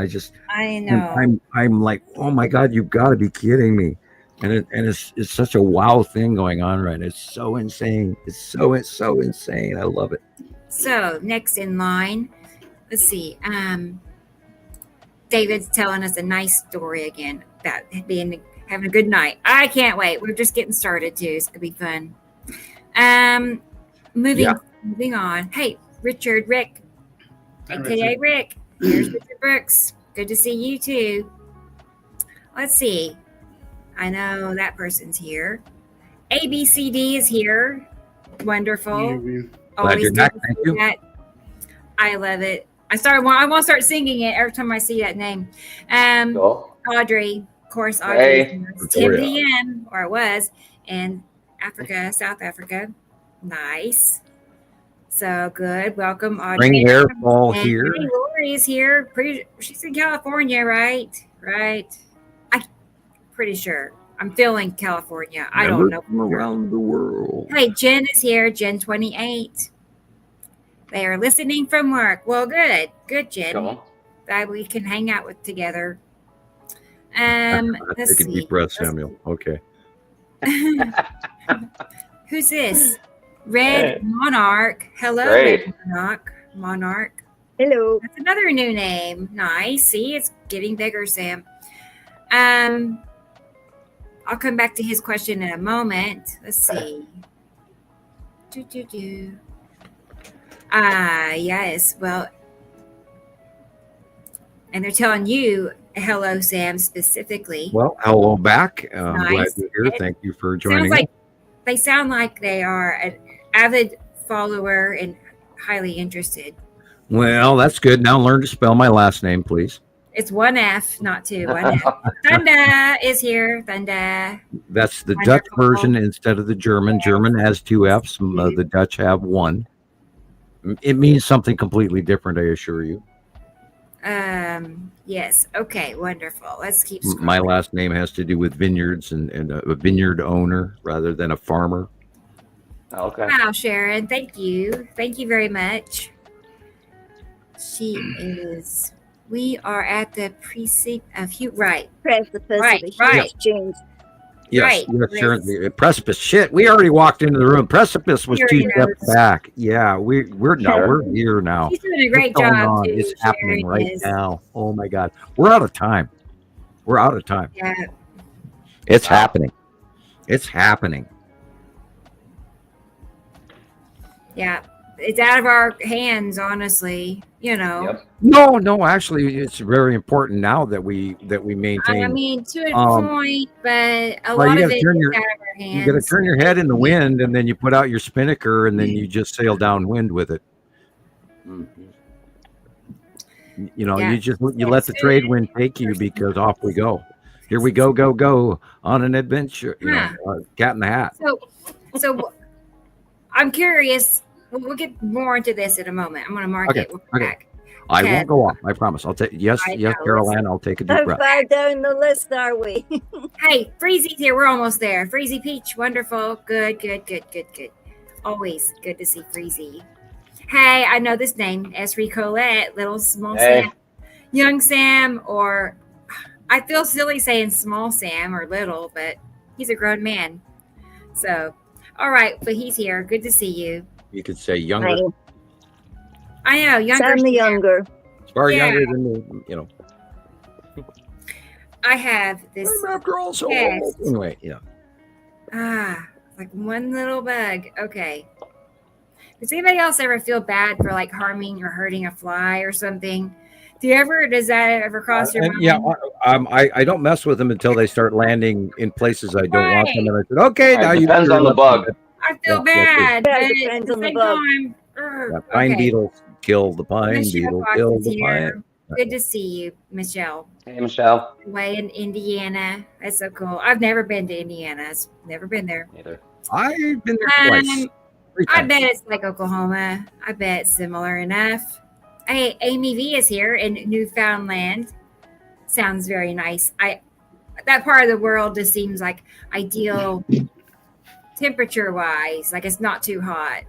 S2: I know. I'm like, oh my god, you've got to be kidding me, and it's such a wow thing going on right now. It's so insane. It's so insane. I love it.
S1: So next in line, let's see. David's telling us a nice story again about having a good night. I can't wait. We're just getting started too. It's gonna be fun. Moving on. Hey. Rick, aka Rick. Here's Richard Brooks. Good to see you too. Let's see. I know that person's here. ABCD is here. Wonderful.
S2: Glad you're back. Thank you.
S1: That. I love it. I want to start singing it every time I see that name. Audrey, of course, Audrey. 10 p.m. or it was in Africa, South Africa. Nice. So good. Welcome, Audrey.
S2: Spring hair fall here.
S1: Lori's here. She's in California, right? I'm pretty sure. I'm feeling California. I don't know.
S2: From around the world.
S1: Hey, Jen is here. Jen 28. They are listening from work. Well, good, Jen. Glad we can hang out together. Let's
S2: Take a
S1: see.
S2: deep breath, Samuel. Okay.
S1: Who's this? Red Monarch. Hello,
S5: Great.
S1: Red Monarch.
S3: Hello.
S1: That's another new name. Nice. See, it's getting bigger, Sam. I'll come back to his question in a moment. Let's see. Yes. Well, and they're telling you hello, Sam, specifically.
S2: Well, hello back. I'm glad
S1: Nice.
S2: you're here. Thank you for joining
S1: Sounds
S2: us.
S1: like they sound like they are an avid follower and highly interested.
S2: Well, that's good. Now learn to spell my last name, please.
S1: It's one F, not two. One F. Thunda is here. Thunda.
S2: That's the
S1: Wonderful.
S2: Dutch version instead of the German. German has two F's. The Dutch have one. It means something completely different, I assure you.
S1: Yes. Okay. Wonderful. Let's keep scrolling.
S2: My last name has to do with vineyards and a vineyard owner rather than a farmer.
S5: Okay.
S1: Wow, Sharon. Thank you. Thank you very much. She is. We are at the precipice of
S3: Precipice of
S1: Right,
S3: a huge
S1: right.
S3: change.
S2: Yes,
S1: Right.
S2: yes, sure. The precipice. Shit, we already walked into the room. Precipice was
S1: He already
S2: 2 steps
S1: knows.
S2: back. Yeah, we're here now.
S1: She's doing a great
S2: What's going
S1: job
S2: on?
S1: too.
S2: It's happening
S1: Sharon
S2: right
S1: is.
S2: now. Oh my God, we're out of time. We're out of time.
S1: Yeah.
S2: It's happening. It's happening.
S1: Yeah. It's out of our hands, honestly. You know.
S5: Yep.
S2: No, actually, it's very important now that we maintain.
S1: I mean, to a
S2: Um,
S1: point, but a
S2: well,
S1: lot
S2: you
S1: of
S2: gotta
S1: it
S2: turn
S1: is
S2: your-
S1: out of our hands.
S2: You got to turn your head in the wind, and then you put out your spinnaker, and then you just sail downwind with it.
S5: Mhm.
S2: You know,
S1: Yeah.
S2: you let the trade wind take you because off we go. Here we go on an adventure. You know, cat in the hat.
S1: So I'm curious. We'll get more into this in a moment. I'm going to mark
S2: Okay,
S1: it. We'll come
S2: okay.
S1: back.
S2: I
S1: Okay.
S2: won't go off. I promise. I'll take yes,
S1: I
S2: yes,
S1: know.
S2: Carol Ann. I'll take a deep
S3: How
S2: breath.
S3: far down the list are we?
S1: Hey, Freezy's here. We're almost there. Freezy Peach, wonderful. Good. Always good to see Freezy. Hey, I know this name. Esri Colette, little small
S5: Hey.
S1: Sam, young Sam, or I feel silly saying small Sam or little, but he's a grown man. So, all right, but he's here. Good to see you.
S2: You could say younger,
S3: Right.
S1: I know, younger
S3: Sam the
S1: Sam.
S3: younger.
S2: far
S1: Yeah.
S2: younger than me. You know,
S1: I have this.
S2: I'm after all so
S1: Yes.
S2: old. Anyway,
S1: Like one little bug. Okay. Does anybody else ever feel bad for like harming or hurting a fly or something? Does that ever cross your mind?
S2: yeah. I don't mess with them until they start landing in places I don't want them, and I said, okay,
S5: All
S2: now
S5: right,
S2: you
S5: depends on the bug.
S1: I feel
S2: Yeah,
S1: bad,
S3: Yeah,
S1: but
S3: it
S1: at
S3: depends
S1: the
S3: on the
S1: same
S3: bug.
S1: time,
S2: Pine
S1: okay.
S2: beetles kill the pine
S1: Michelle
S2: beetle,
S1: Fox
S2: kill
S1: is
S2: the
S1: here.
S2: pine.
S1: Good to see you, Michelle.
S5: Hey, Michelle.
S1: Away in Indiana. That's so cool. I've never been to Indiana. I've never been there.
S5: Neither.
S2: I've been there twice. Three
S1: I
S2: times.
S1: bet it's like Oklahoma. I bet it's similar enough. Hey, Amy V is here in Newfoundland. Sounds very nice. That part of the world just seems like ideal temperature wise. Like it's not too hot.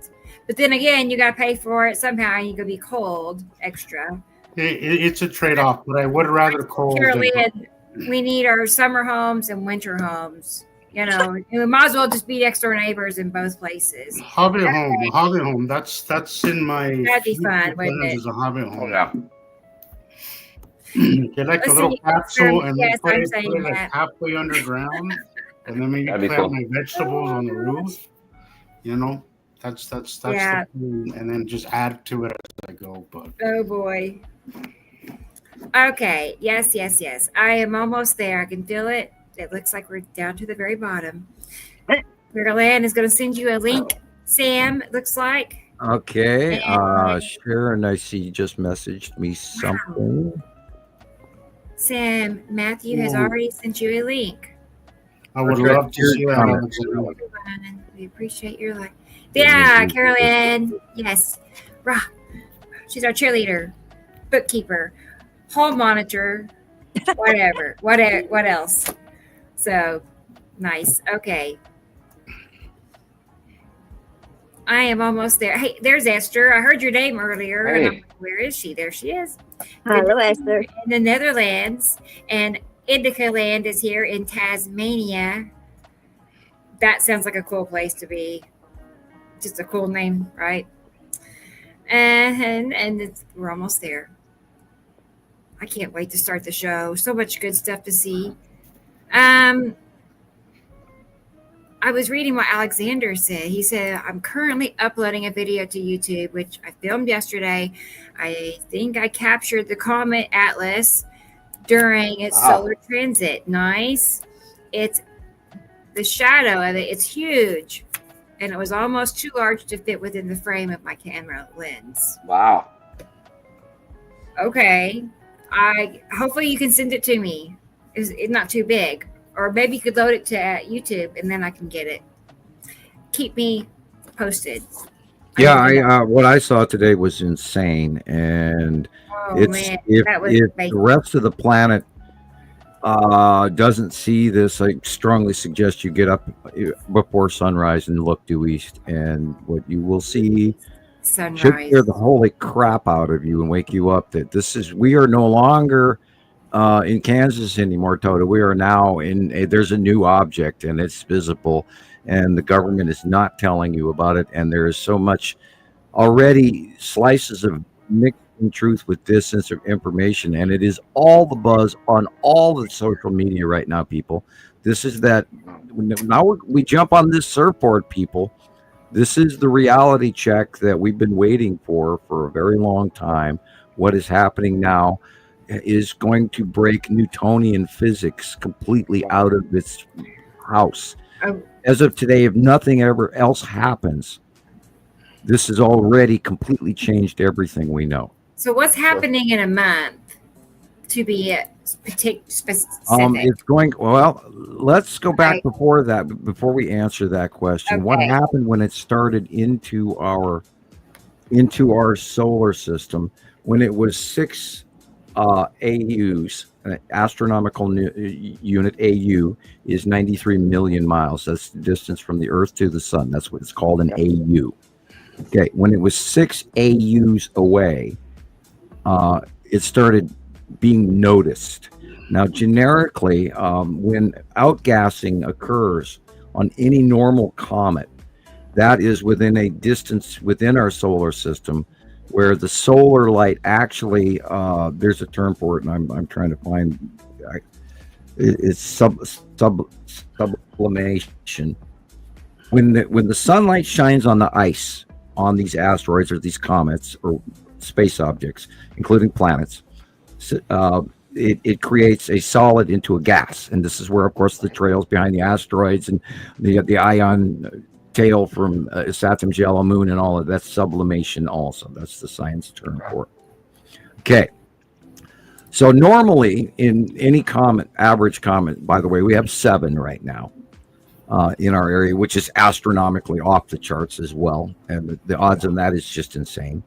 S1: But then again, you got to pay for it somehow. And you could be cold extra.
S4: It's a trade-off, but I would rather cold.
S1: Carolyn, we need our summer homes and winter homes. You know, we might as well just be next door neighbors in both places.
S4: Hobby home. That's in my.
S1: That'd be fun, wouldn't it?
S4: Is a hobby home.
S5: Oh, yeah.
S4: Get like a
S1: Listen,
S4: little capsule and
S1: yes,
S4: put
S1: I'm
S4: it
S1: saying
S4: like
S1: that.
S4: halfway underground, and then maybe
S5: That'd be
S4: plant
S5: cool.
S4: my vegetables on the roof. You know, that's
S1: Yeah.
S4: the plan, and then just add to it as I go. But
S1: Oh boy. Okay. Yes. I am almost there. I can feel it. It looks like we're down to the very bottom. Maryland is going to send you a link, Sam, it looks like.
S2: Okay. Sharon, I see you just messaged me something.
S1: Sam, Matthew has
S4: Ooh.
S1: already sent you a link.
S4: I would
S2: Okay.
S4: love to see that.
S2: Comments.
S1: Everyone, we appreciate your like. Yeah, Carolyn. Yes. Rah. She's our cheerleader, bookkeeper, hall monitor, whatever. What else? So nice. Okay. I am almost there. Hey, there's Esther. I heard your name earlier. And I'm
S5: Hey.
S1: like, where is she? There she is.
S3: Hello, Esther.
S1: In the Netherlands. And Indica Land is here in Tasmania. That sounds like a cool place to be. Just a cool name, right? And we're almost there. I can't wait to start the show. So much good stuff to see. I was reading what Alexander said. He said, I'm currently uploading a video to YouTube, which I filmed yesterday. I think I captured the Comet Atlas during its solar transit. Nice. It's the shadow of it. It's huge. And it was almost too large to fit within the frame of my camera lens.
S5: Wow.
S1: Okay. Hopefully you can send it to me. It's not too big. Or maybe you could load it to YouTube and then I can get it. Keep me posted.
S2: Yeah, what I saw today was insane, and if the rest of the planet doesn't see this, I strongly suggest you get up before sunrise and look due east, and what you will see should scare the holy crap out of you and wake you up that we are no longer in Kansas anymore, Toto. We are now there's a new object and it's visible, and the government is not telling you about it. And there is so much already slices of mixing truth with distance of information, and it is all the buzz on all the social media right now, people. This is that now we jump on this surfboard, people. This is the reality check that we've been waiting for a very long time. What is happening now is going to break Newtonian physics completely out of its house. As of today, if nothing ever else happens, this has already completely changed everything we know.
S1: So what's happening in a month, to be specific?
S2: It's going, well, let's go back before that, before we answer that question. Okay. What happened when it started into our solar system, when it was 6 AUs, astronomical unit AU is 93 million miles. That's the distance from the Earth to the sun. That's what it's called, an AU. Okay, when it was 6 AUs away, it started being noticed. Now, generically, when outgassing occurs on any normal comet, that is within a distance within our solar system where the solar light actually, there's a term for it, and I'm trying to find, it's sublimation. When the sunlight shines on the ice on these asteroids or these comets or space objects, including planets, it creates a solid into a gas. And this is where, of course, the trails behind the asteroids and the ion tail from Saturn's yellow moon and all of that's sublimation also. That's the science term for it. Okay. So normally in any comet, average comet, by the way, we have 7 right now in our area, which is astronomically off the charts as well. And the odds on that is just insane.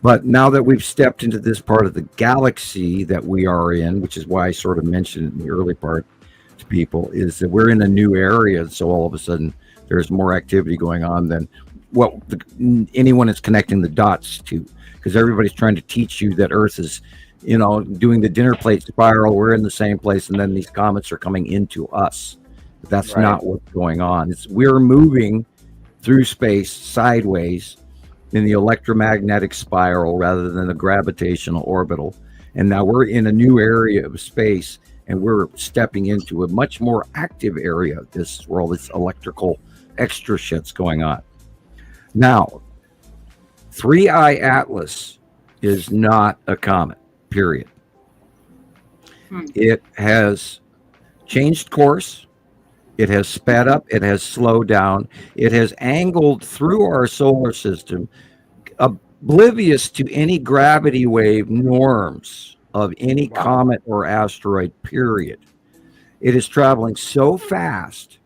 S2: But now that we've stepped into this part of the galaxy that we are in, which is why I sort of mentioned in the early part to people, is that we're in a new area. So all of a sudden, there's more activity going on than what anyone is connecting the dots to, because everybody's trying to teach you that Earth is, doing the dinner plate spiral. We're in the same place, and then these comets are coming into us. But that's not what's going on. We're moving through space sideways in the electromagnetic spiral rather than the gravitational orbital. And now we're in a new area of space, and we're stepping into a much more active area of this world. It's electrical extra shit's going on. Now, 3I Atlas is not a comet, period. It has changed course. It has sped up. It has slowed down. It has angled through our solar system, oblivious to any gravity wave norms of any comet or asteroid, period. It is traveling so fast.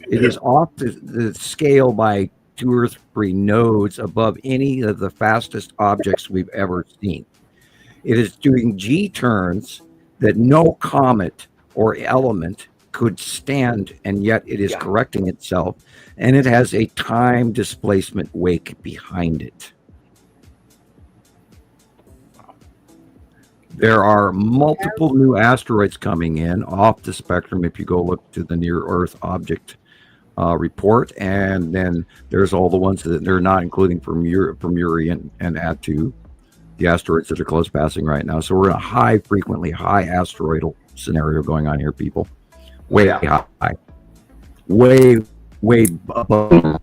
S2: It is off the scale by 2 or 3 nodes above any of the fastest objects we've ever seen. It is doing G-turns that no comet or element could stand, and yet it is correcting itself, and it has a time displacement wake behind it. There are multiple new asteroids coming in off the spectrum if you go look to the Near Earth Object report, and then there's all the ones that they're not including from Uri and Attu, the asteroids that are close passing right now. So we're in a frequently high asteroidal scenario going on here, people. Way high, way above.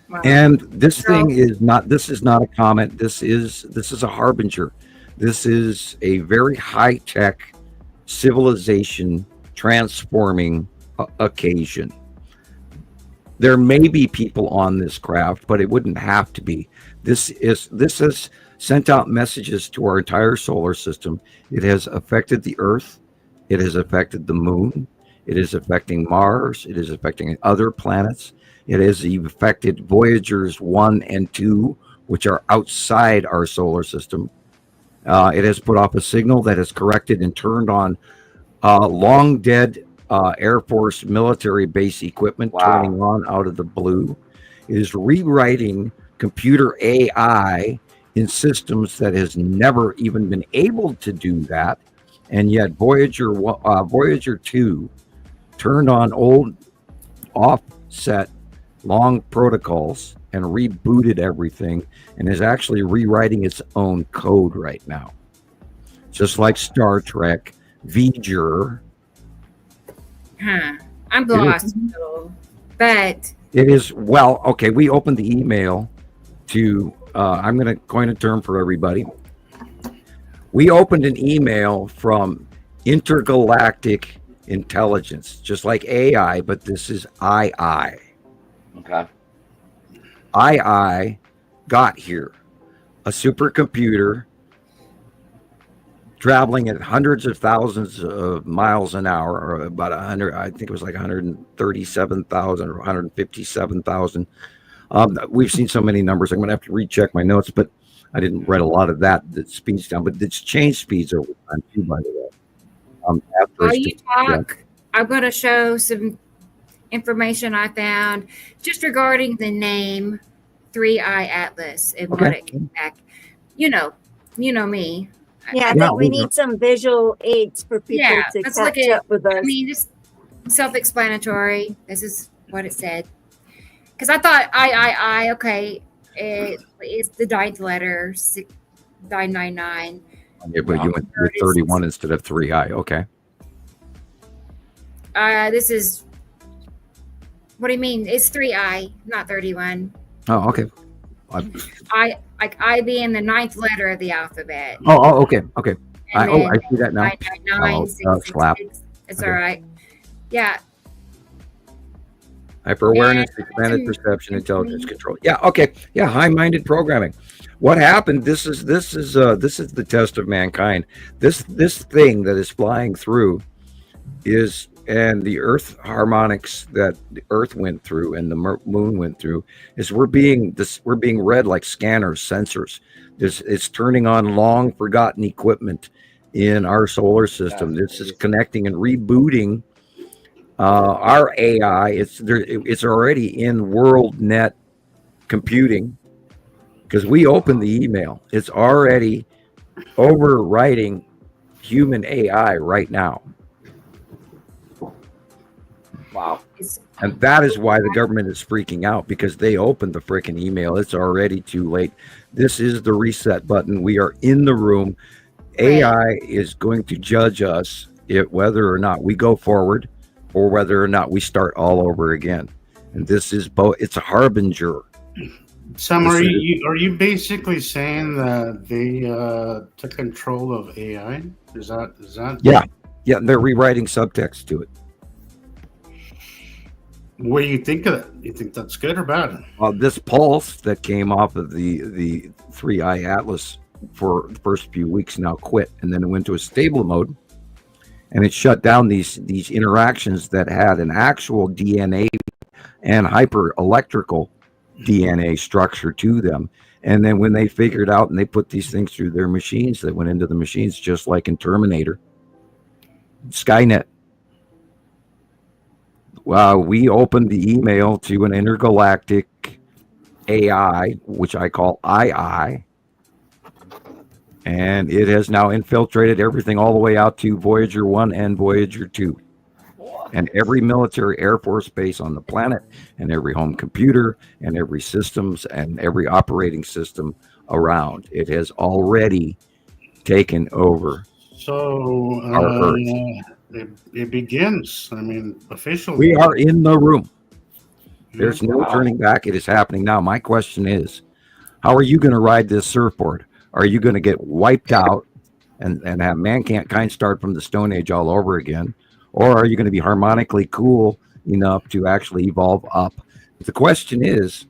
S1: Wow.
S2: And this thing is not. This is not a comet. This is a harbinger. This is a very high tech civilization transforming occasion. There may be people on this craft, but it wouldn't have to be. This has sent out messages to our entire solar system. It has affected the Earth. It has affected the Moon. It is affecting Mars. It is affecting other planets. It has affected Voyagers 1 and 2, which are outside our solar system. It has put off a signal that has corrected and turned on long dead Air Force military base equipment turning on out of the blue. It is rewriting computer AI in systems that has never even been able to do that. And yet Voyager 2 turned on old offset long protocols and rebooted everything and is actually rewriting its own code right now. Just like Star Trek, Voyager.
S1: I'm lost a little, but
S2: it is, well, okay, we opened the email to, I'm going to coin a term for everybody. We opened an email from intergalactic intelligence, just like AI, but this is II.
S5: Okay.
S2: II got here, a supercomputer traveling at hundreds of thousands of miles an hour, or about 100, I think it was like 137,000 or 157,000. We've seen so many numbers. I'm going to have to recheck my notes, but I didn't write a lot of that speeds down, but it's changed speeds over time too, by the way.
S1: While you talk, I'm going to show some information I found just regarding the name 3i Atlas and what it came back. You know me.
S3: Yeah, I think we need some visual aids for people to catch up with us.
S1: I mean, just self-explanatory. This is what it said. Because I thought I okay, it's the ninth letter, 999.
S2: Yeah, but you went with 31 instead of 3i. Okay.
S1: This is. What do you mean? It's 3i, not 31.
S2: Oh, okay.
S1: I being the ninth letter of the alphabet.
S2: Oh, okay. I see that now.
S1: 999, 666. It's all right. Yeah.
S2: Hyper-awareness, expanded perception, intelligence control. Yeah, okay. Yeah, high-minded programming. What happened? This is the test of mankind. This thing that is flying through is, and the Earth harmonics that the Earth went through and the Moon went through, is we're being read like scanners, sensors. It's turning on long forgotten equipment in our solar system. This is connecting and rebooting our AI. It's already in WorldNet computing because we opened the email. It's already overwriting human AI right now.
S5: Wow.
S2: And that is why the government is freaking out, because they opened the freaking email. It's already too late. This is the reset button. We are in the room. AI is going to judge us whether or not we go forward or whether or not we start all over again. And this is both. It's a harbinger.
S4: Sam, are you basically saying that they took control of AI? Is that?
S2: Yeah. They're rewriting subtext to it.
S4: What do you think of it? You think that's good or bad?
S2: This pulse that came off of the 3i Atlas for the first few weeks now quit, and then it went to a stable mode, and it shut down these interactions that had an actual DNA and hyper electrical DNA structure to them. And then when they figured out and they put these things through their machines, that went into the machines, just like in Terminator, Skynet. We opened the email to an intergalactic AI, which I call II, and it has now infiltrated everything all the way out to Voyager 1 and Voyager 2. And every military Air Force base on the planet, and every home computer, and every systems, and every operating system around. It has already taken over
S4: So
S2: our Earth.
S4: it begins. I mean, officially.
S2: We are in the room. There's no turning back. It is happening now. My question is, how are you going to ride this surfboard? Are you going to get wiped out and have mankind start from the Stone Age all over again? Or are you going to be harmonically cool enough to actually evolve up? The question is,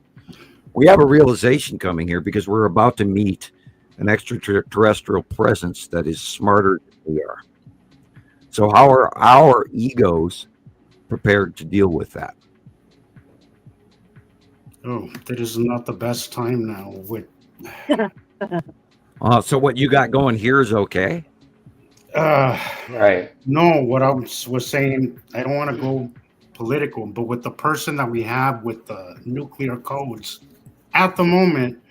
S2: we have a realization coming here because we're about to meet an extraterrestrial presence that is smarter than we are. So how are our egos prepared to deal with that?
S4: Oh, that is not the best time now.
S2: So what you got going here is okay?
S5: Right.
S4: No, what I was saying, I don't want to go political, but with the person that we have with the nuclear codes at the moment,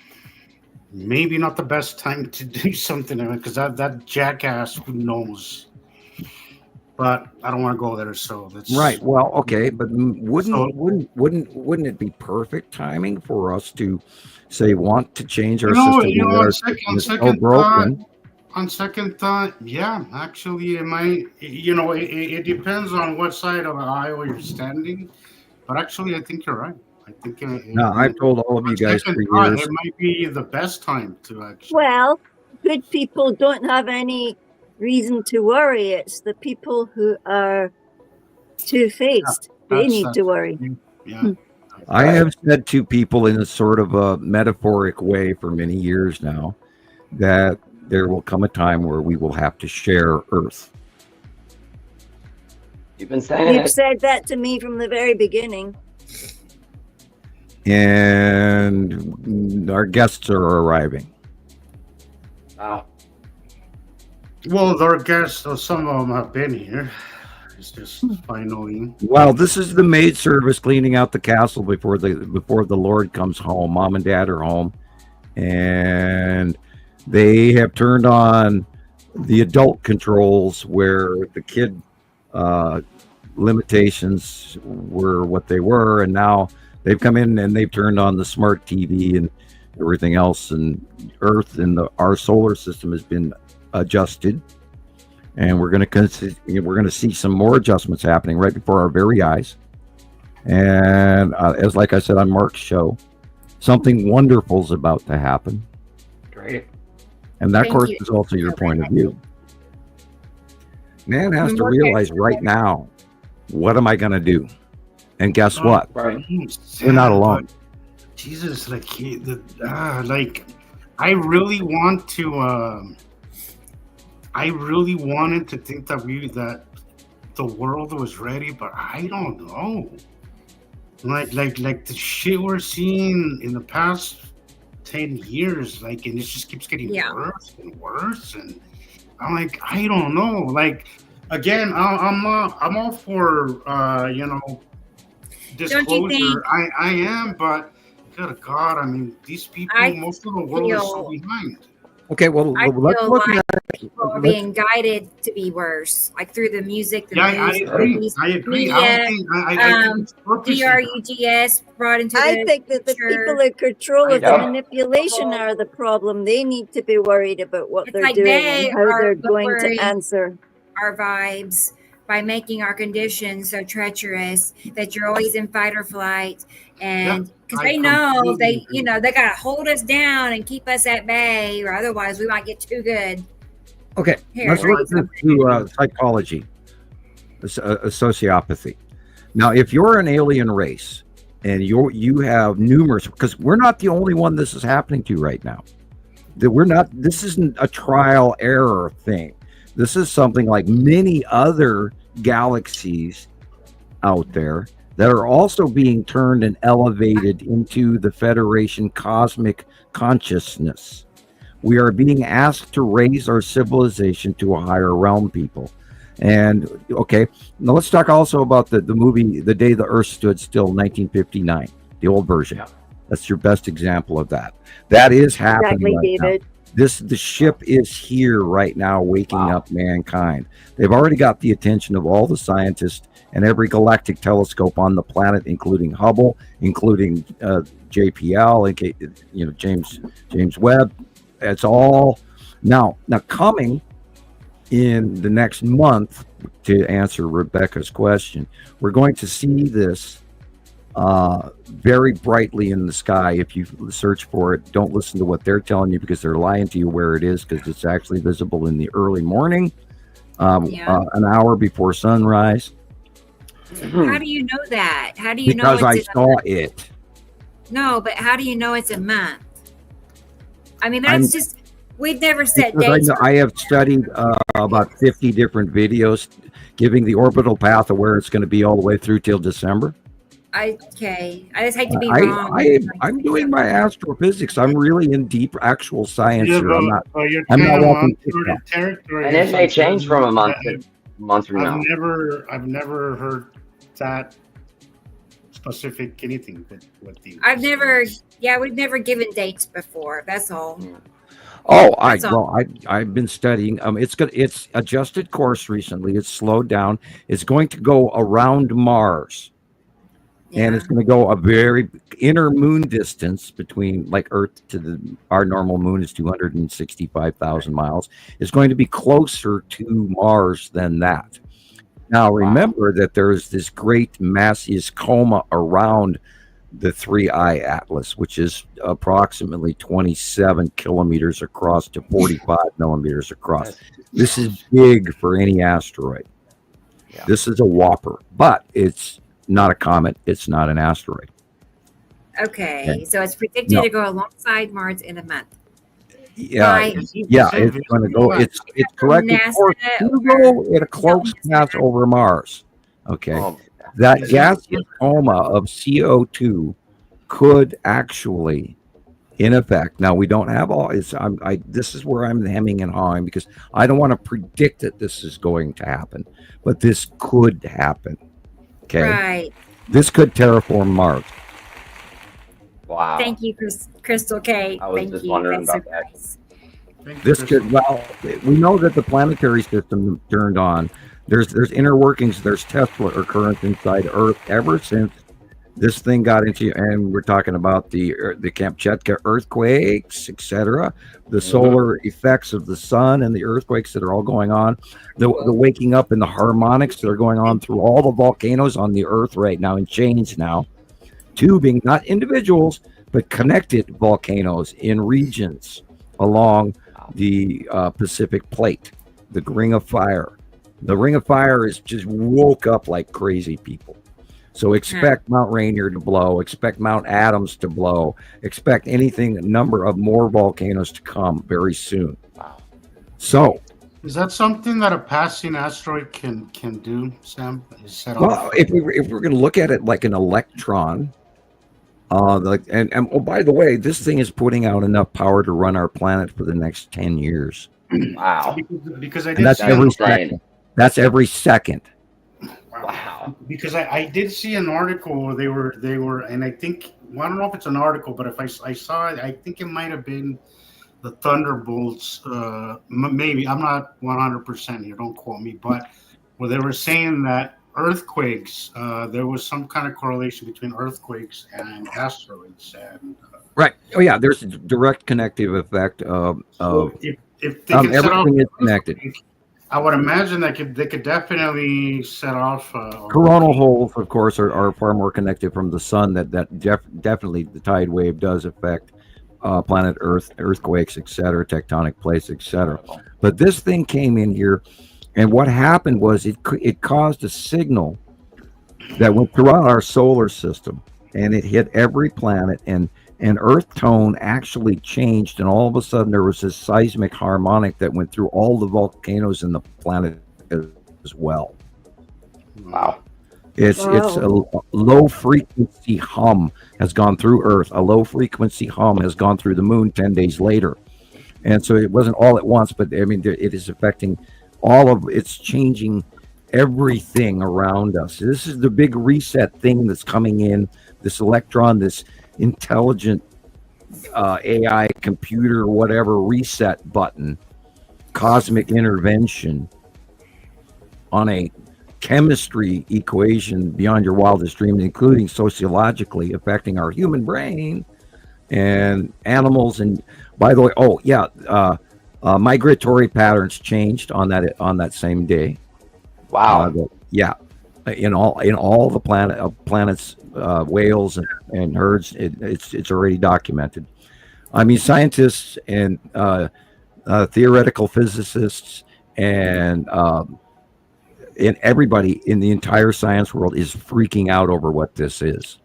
S4: maybe not the best time to do something because that jackass, who knows. But I don't want to go there, so that's
S2: right. Well, okay, but wouldn't it be perfect timing for us to say want to change our system?
S4: On second thought, yeah, actually, it might. It depends on what side of the aisle you're standing. But actually, I think you're right. I think.
S2: No, I've told all of you guys for years.
S4: It might be the best time to actually.
S3: Well, good people don't have any reason to worry. It's the people who are two-faced. They need to worry.
S4: Yeah.
S2: I have said to people in a sort of a metaphoric way for many years now that there will come a time where we will have to share Earth.
S5: You've been saying
S3: You've said that to me from the very beginning.
S2: And our guests are arriving.
S5: Wow.
S4: Well, our guests, some of them have been here. It's just finally.
S2: Well, this is the maid service cleaning out the castle before the Lord comes home. Mom and Dad are home, and they have turned on the adult controls where the kid limitations were what they were, and now they've come in and they've turned on the smart TV and everything else, and Earth and our solar system has been adjusted, and we're going to see some more adjustments happening right before our very eyes. And as like I said on Mark's show, something wonderful is about to happen.
S5: Great.
S2: And that, of course, is also your point of view. Man has to realize right now, what am I going to do? And guess what?
S5: Right.
S2: You're not alone.
S4: Jesus, I really want to. I really wanted to think that the world was ready, but I don't know. Like the shit we're seeing in the past 10 years, and it just keeps getting worse and worse, and I'm like, I don't know. Like, again, I'm all for disclosure. I am, but good God, I mean, these people, most of the world is so behind.
S2: Okay, well, let's look at
S1: people are being guided to be worse, like through the music, the
S4: news, I agree.
S1: Media, DRUGS brought into.
S3: I think that the people in control of the manipulation are the problem. They need to be worried about what they're doing and how they're going to answer
S1: our vibes by making our conditions so treacherous that you're always in fight or flight, and because they know they gotta hold us down and keep us at bay, or otherwise we might get too good.
S2: Okay, let's look into psychology, sociopathy. Now, if you're an alien race and you have numerous, because we're not the only one this is happening to right now. This isn't a trial error thing. This is something like many other galaxies out there that are also being turned and elevated into the Federation cosmic consciousness. We are being asked to raise our civilization to a higher realm, people. And okay, now let's talk also about the movie The Day the Earth Stood Still, 1959, the old version. That's your best example of that. That is happening right now. The ship is here right now, waking up mankind. They've already got the attention of all the scientists and every galactic telescope on the planet, including Hubble, including JPL, and James Webb. It's all now coming in the next month. To answer Rebecca's question, we're going to see this very brightly in the sky. If you search for it, don't listen to what they're telling you, because they're lying to you where it is, because it's actually visible in the early morning, an hour before sunrise.
S1: How do you know that? How do you know?
S2: Because I saw it.
S1: No, but how do you know it's a month? I mean, we've never set dates.
S2: I have studied about 50 different videos giving the orbital path of where it's going to be all the way through till December.
S1: Okay. I just hate to be wrong.
S2: I'm doing my astrophysics. I'm really in deep actual science here. I'm not
S4: walking
S5: territory. And it may change from a month from now.
S4: I've never heard that specific anything with the.
S1: We've never given dates before. That's all.
S2: Oh, I've been studying. It's adjusted course recently. It's slowed down. It's going to go around Mars, and it's going to go a very inner moon distance between, like, Earth to our normal moon is 265,000 miles. It's going to be closer to Mars than that. Now, remember that there's this great massive coma around the 3I Atlas, which is approximately 27 kilometers across to 45 millimeters across. This is big for any asteroid. Yeah. This is a whopper, but it's not a comet. It's not an asteroid.
S1: Okay. So it's predicted to go alongside Mars in a month.
S2: Yeah, it's going to go. It's correctly go at a close pass over Mars. Okay. That gaseous coma of CO2 could actually, in effect, now we don't have all. This is where I'm hemming and hawing, because I don't want to predict that this is going to happen, but this could happen. Okay,
S1: right?
S2: This could terraform Mars.
S5: Wow!
S1: Thank you, Crystal K.
S5: I was just wondering about that.
S2: This could. Well, we know that the planetary system turned on. There's inner workings, there's Tesla occurrence inside Earth ever since this thing got into, and we're talking about the Kamchatka earthquakes, etc., the solar effects of the sun and the earthquakes that are all going on, the waking up and the harmonics that are going on through all the volcanoes on the Earth right now, in chains now, two being not individuals, but connected volcanoes in regions along the Pacific plate, the Ring of Fire. The Ring of Fire is just woke up like crazy people. So expect Mount Rainier to blow, expect Mount Adams to blow, expect a number of more volcanoes to come very soon. Wow. So
S4: is that something that a passing asteroid can do, Sam?
S2: If we're going to look at it like an electron, and by the way, this thing is putting out enough power to run our planet for the next 10 years.
S5: Wow.
S4: Because
S2: that's every second. That's every second.
S5: Wow.
S4: Because I did see an article where they were, and I think, well, I don't know if it's an article, but if I saw it, I think it might have been the Thunderbolts. Maybe, I'm not 100% here, don't quote me, but where they were saying that earthquakes, there was some kind of correlation between earthquakes and asteroids. And
S2: right. Oh yeah, there's a direct connective effect of
S4: if they can
S2: everything is connected.
S4: I would imagine that they could definitely set off.
S2: Coronal holes, of course, are far more connected from the sun. Definitely the tide wave does affect planet Earth, earthquakes, etc., tectonic plates, etc. But this thing came in here, and what happened was it caused a signal that went throughout our solar system, and it hit every planet, and Earth tone actually changed, and all of a sudden there was this seismic harmonic that went through all the volcanoes in the planet as well.
S5: Wow.
S2: It's a low frequency hum has gone through Earth. A low frequency hum has gone through the moon 10 days later. And so it wasn't all at once, but I mean, it is affecting it's changing everything around us. This is the big reset thing that's coming in, this electron, this intelligent AI, computer, whatever reset button, cosmic intervention on a chemistry equation beyond your wildest dreams, including sociologically affecting our human brain and animals. And by the way, migratory patterns changed on that same day.
S5: Wow.
S2: In all the planets, whales and herds, it's already documented. I mean, scientists and theoretical physicists and everybody in the entire science world is freaking out over what this is.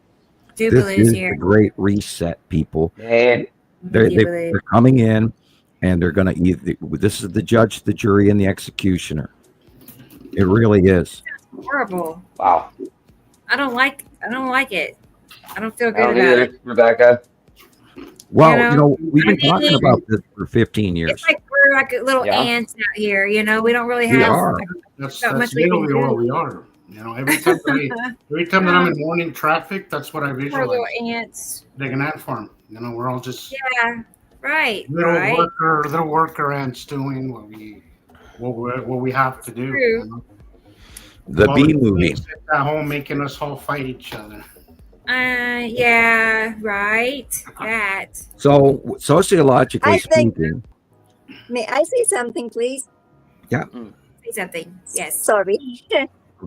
S2: This is the Great Reset, people.
S5: Man.
S2: They're coming in, and they're going to. This is the judge, the jury, and the executioner. It really is
S1: horrible.
S5: Wow.
S1: I don't like it. I don't feel good
S5: I don't
S1: about
S5: either,
S1: it.
S5: Rebecca.
S2: Well, we've been talking about this for 15 years.
S1: It's like we're like little ants out here. We don't really have.
S4: That's literally what we are. Every time that I'm in morning traffic, that's what I visualize.
S1: Little ants.
S4: Like an ant farm. We're all just
S1: right.
S4: Little worker ants doing what we have to do.
S1: True.
S2: The bee movie.
S4: At home making us all fight each other.
S1: Yeah, right. That.
S2: So sociologically speaking.
S3: May I say something, please?
S2: Yeah.
S1: Say something. Yes.
S3: Sorry.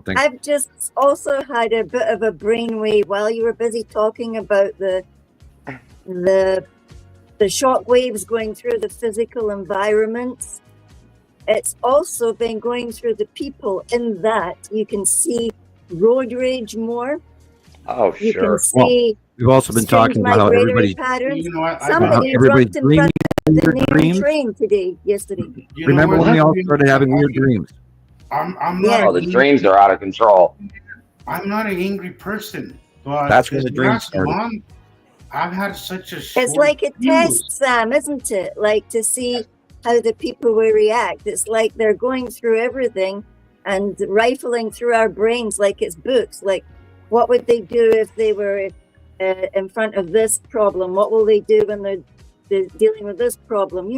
S3: I've just also had a bit of a brainwave while you were busy talking about the shock waves going through the physical environments. It's also been going through the people in that you can see road rage more.
S5: Oh,
S3: you
S5: sure.
S3: can see
S2: we've also been talking about how everybody's
S3: patterns.
S2: Somebody dropped in front of the
S3: near train yesterday.
S2: Remember when we all started having weird dreams?
S4: I'm not.
S5: Oh, the dreams are out of control.
S4: I'm not an angry person, but
S2: that's when the dreams started.
S4: I've had such a.
S3: It's like a test, Sam, isn't it? Like to see how the people will react. It's like they're going through everything and rifling through our brains like it's books. Like, what would they do if they were in front of this problem? What will they do when they're dealing with this problem?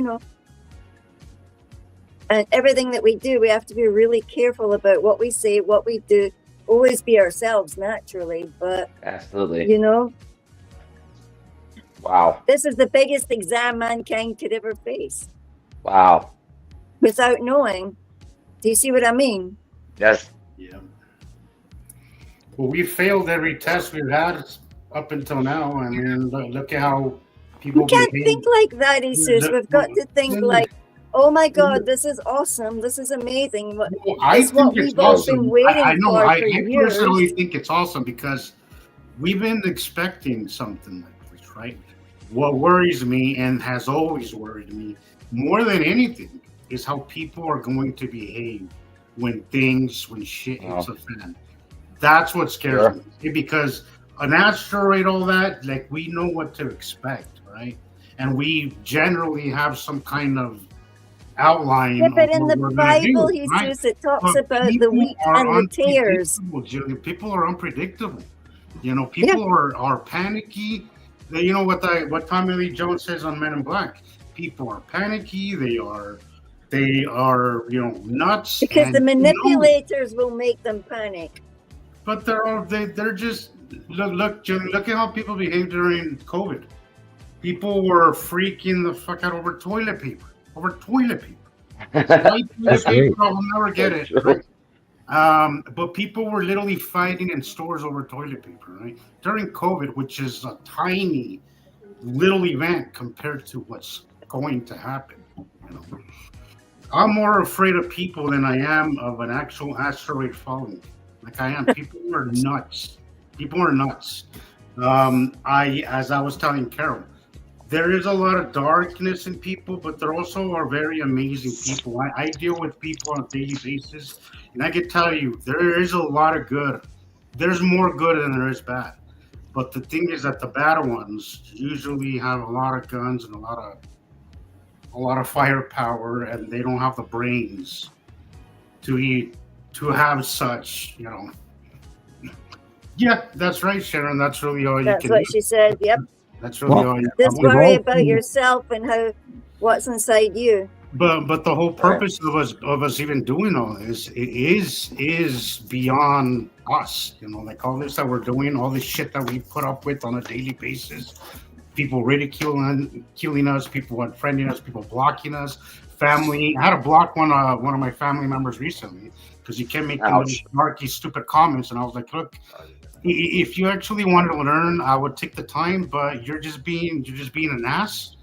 S3: And everything that we do, we have to be really careful about what we say, what we do. Always be ourselves naturally, but
S5: absolutely, wow.
S3: This is the biggest exam mankind could ever face.
S5: Wow.
S3: Without knowing. Do you see what I mean?
S5: Yes.
S4: Yeah. Well, we failed every test we've had up until now. I mean, look at how people.
S3: We can't think like that, Jesus. We've got to think like, oh my God, this is awesome. This is amazing.
S4: It's what we've all been waiting for
S3: I
S4: personally think it's awesome because we've been expecting something like this, right? What worries me and has always worried me more than anything is how people are going to behave when shit hits a fan. That's what scares me because an asteroid, all that, like we know what to expect, right? And we generally have some kind of outline.
S3: Yeah, but in the Bible, it talks about the wheat and the tares.
S4: People are unpredictable. People are panicky. What Tommy Lee Jones says on Men in Black. People are panicky. They are nuts.
S3: Because the manipulators will make them panic.
S4: But they're just look at how people behaved during COVID. People were freaking the fuck out over toilet paper.
S2: That's great.
S4: I'll never get it. Right? But people were literally fighting in stores over toilet paper, right? During COVID, which is a tiny little event compared to what's going to happen. I'm more afraid of people than I am of an actual asteroid falling. Like I am. People are nuts. As I was telling Carol, there is a lot of darkness in people, but there also are very amazing people. I deal with people on a daily basis, and I can tell you, there is a lot of good. There's more good than there is bad. But the thing is that the bad ones usually have a lot of guns and a lot of firepower, and they don't have the brains to have such, Yeah, that's right, Sharon. That's really all you can do.
S3: That's what she said. Yep.
S4: That's really
S2: Well,
S4: all.
S3: Just
S2: we've
S3: worry
S2: all
S3: about
S2: seen-
S3: yourself and how what's inside you.
S4: But the whole purpose of us even doing all this is beyond us. You know, like all this that we're doing, all this shit that we put up with on a daily basis. People ridiculing us, people unfriending us, people blocking us. Family. I had to block one of my family members recently because he kept making those snarky, stupid comments, and I was like, look. If you actually wanted to learn, I would take the time, but you're just being an ass.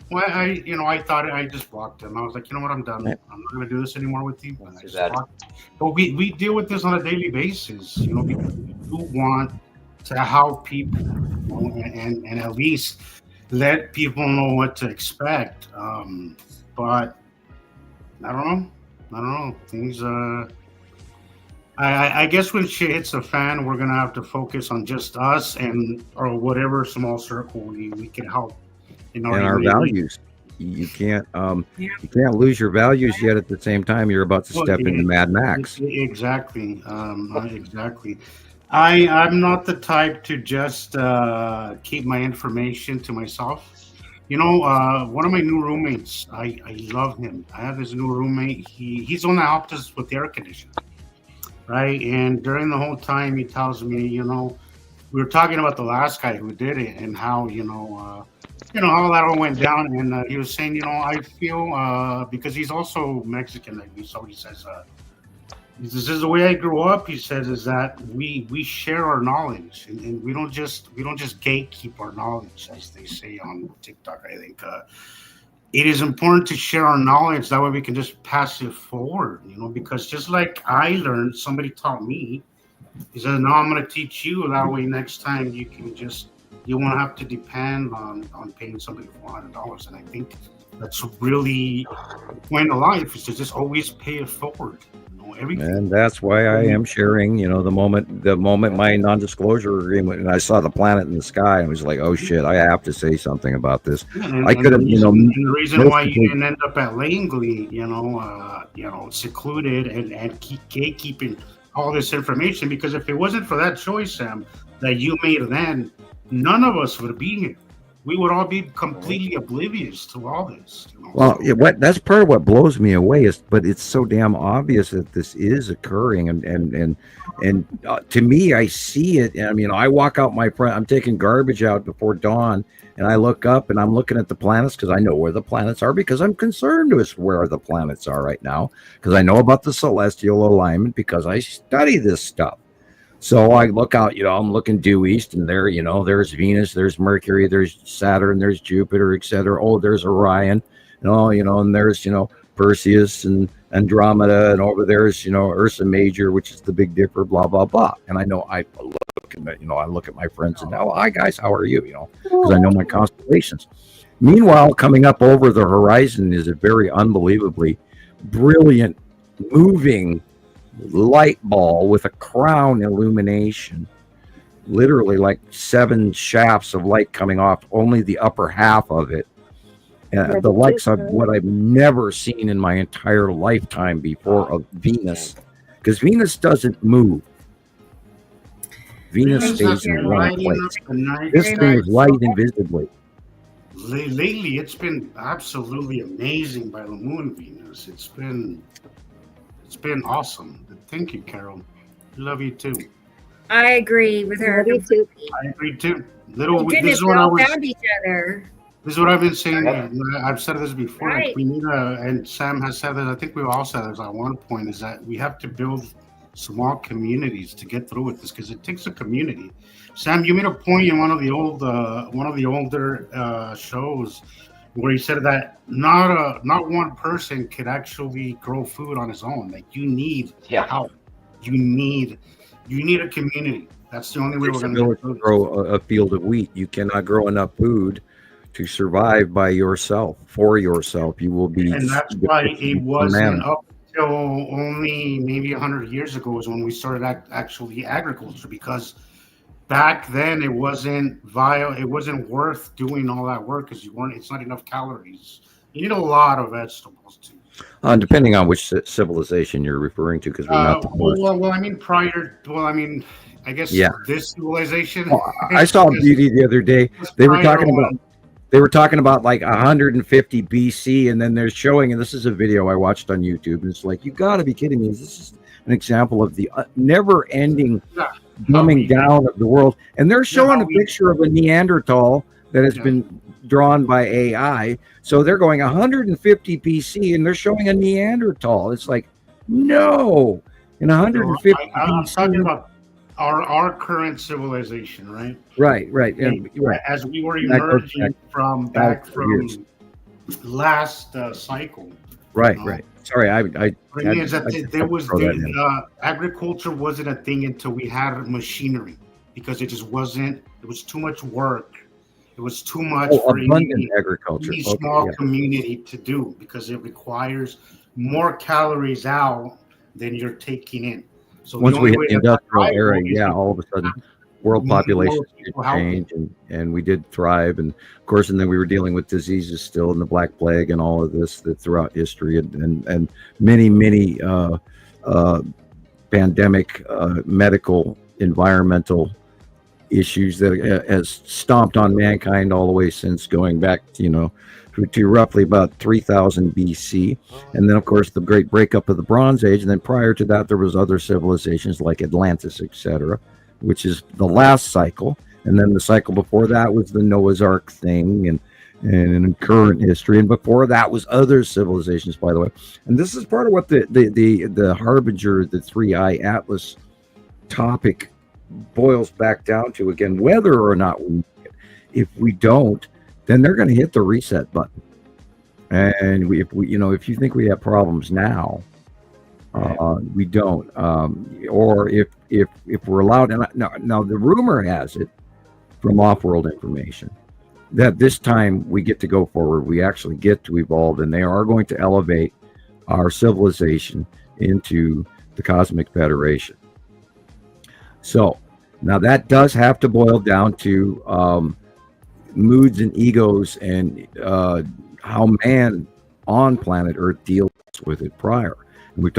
S4: Well, I thought I just blocked him. I was like, you know what, I'm done. I'm not going to do this anymore with you. And I just blocked him. But we deal with this on a daily basis, you know, because we do want to help people, you know, and at least let people know what to expect. But I don't know. Things. I guess when shit hits the fan, we're gonna have to focus on just us or whatever small circle we can help in
S2: our values. You can't lose your values yet. At the same time, you're about to step into Mad Max.
S4: Exactly. Exactly. I'm not the type to just keep my information to myself. You know, one of my new roommates, I love him. I have this new roommate. He's the one that helped us with the air conditioning. Right, and during the whole time, he tells me, you know, we were talking about the last guy who did it and how, how that all went down. And he was saying, you know, I feel because he's also Mexican, like me, so he says, this is the way I grew up. He says is that we share our knowledge, and we don't just gatekeep our knowledge, as they say on TikTok. I think. It is important to share our knowledge. That way we can just pass it forward, you know, because just like I learned, somebody taught me. He said, no, I'm going to teach you. That way next time you won't have to depend on paying somebody $400. And I think that's really the point of life is to just always pay it forward. Everything.
S2: And that's why I am sharing, you know, the moment my non-disclosure agreement, and I saw the planet in the sky, I was like, oh shit, I have to say something about this. I could have,
S4: and the reason why you didn't end up at Langley, secluded and keep gatekeeping all this information, because if it wasn't for that choice, Sam, that you made then, none of us would be here. We would all be completely oblivious to all this. You know?
S2: Well, that's part of what blows me away but it's so damn obvious that this is occurring, and to me, I see it. I mean, I walk out my front. I'm taking garbage out before dawn, and I look up and I'm looking at the planets because I know where the planets are, because I'm concerned with where the planets are right now, because I know about the celestial alignment, because I study this stuff. So I look out, I'm looking due east, and there, there's Venus, there's Mercury, there's Saturn, there's Jupiter, etc. Oh, there's Orion, and there's, Perseus and Andromeda, and over there's, Ursa Major, which is the Big Dipper, blah, blah, blah. And I know I look at my friends and now, hi guys, how are you? Because I know my constellations. Meanwhile, coming up over the horizon is a very unbelievably brilliant, moving light ball with a crown illumination, literally like 7 shafts of light coming off only the upper half of it. The likes of what I've never seen in my entire lifetime before of Venus, because Venus doesn't move. Venus stays in one place. This thing is light invisibly.
S4: Lately, it's been absolutely amazing by the moon, Venus. It's been awesome. Thank you, Carol. Love you too.
S1: I agree with her.
S3: Love you too.
S4: I agree too.
S1: Goodness, we all found each other.
S4: This is what I've been saying. I've said this before.
S1: Right.
S4: Like we need and Sam has said this. I think we've all said this at one point. Is that we have to build small communities to get through with this, because it takes a community. Sam, you made a point in one of the older shows where he said that not one person could actually grow food on his own. Like you need help. You need a community. That's the only way we're going to
S2: grow a field of wheat. You cannot grow enough food to survive by yourself. For yourself, you will be.
S4: And that's why it wasn't up till only maybe 100 years ago is when we started actually agriculture, because back then it wasn't worth doing all that work, because it's not enough calories. You need a lot of vegetables
S2: Depending on which civilization you're referring to, because we're not the most.
S4: Well, I mean, I guess this civilization.
S2: Oh, I saw a beauty the other day. They were talking about like 150 BC, and then they're showing, and this is a video I watched on YouTube, and it's like, you got to be kidding me! This is an example of the never-ending dumbing down of the world, and they're showing a picture of a Neanderthal that has been drawn by AI. So they're going 150 BC, and they're showing a Neanderthal. It's like, no, in 150 BC.
S4: I'm talking about our current civilization, right?
S2: Right.
S4: As we were emerging from last cycle.
S2: Right. Sorry,
S4: agriculture wasn't a thing until we had machinery, because it just wasn't. It was too much work. It was too much for
S2: abundant agriculture.
S4: Any small community to do, because it requires more calories out than you're taking in. So
S2: once we hit the industrial era, all of a sudden, world population did change, and we did thrive. And of course, and then we were dealing with diseases still, and the Black Plague, and all of this that throughout history, and many pandemic, medical, environmental issues that has stomped on mankind all the way since going back to roughly about 3000 BC. And then of course the great breakup of the Bronze Age, and then prior to that there was other civilizations like Atlantis, etc., which is the last cycle. And then the cycle before that was the Noah's Ark thing, and in current history, and before that was other civilizations, by the way. And this is part of what the harbinger, the 3i Atlas topic boils back down to again, whether or not if we don't, then they're going to hit the reset button. And if you think we have problems now, we don't. Or if we're allowed, and now the rumor has it from off-world information that this time we get to go forward, we actually get to evolve, and they are going to elevate our civilization into the Cosmic Federation. So now that does have to boil down to moods and egos, and how man on planet Earth deals with it prior. And we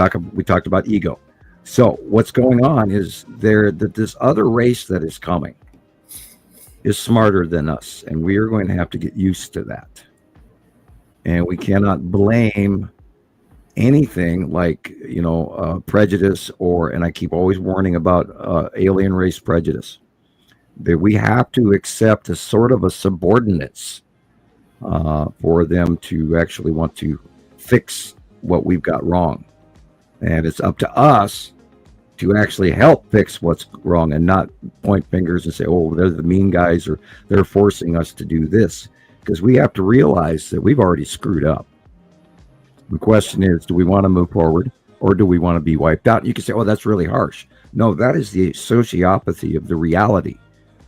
S2: talked about ego. So what's going on is that this other race that is coming is smarter than us, and we are going to have to get used to that. And we cannot blame anything like prejudice, and I keep always warning about alien race prejudice, that we have to accept a sort of a subordinates for them to actually want to fix what we've got wrong. And it's up to us to actually help fix what's wrong, and not point fingers and say, oh, they're the mean guys, or they're forcing us to do this, because we have to realize that we've already screwed up. The question is, do we want to move forward, or do we want to be wiped out? You can say, oh, that's really harsh. No, that is the sociopathy of the reality.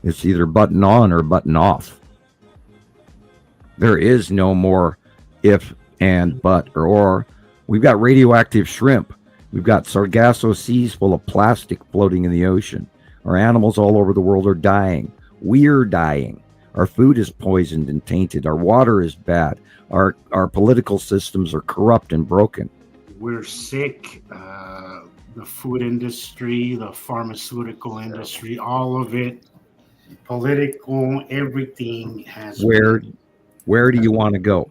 S2: It's either button on or button off. There is no more if, and, but, or. We've got radioactive shrimp. We've got Sargasso seas full of plastic floating in the ocean. Our animals all over the world are dying. We're dying. Our food is poisoned and tainted. Our water is bad. Our political systems are corrupt and broken.
S4: We're sick. The food industry, the pharmaceutical industry, all of it, political, everything has.
S2: Where do you want to go?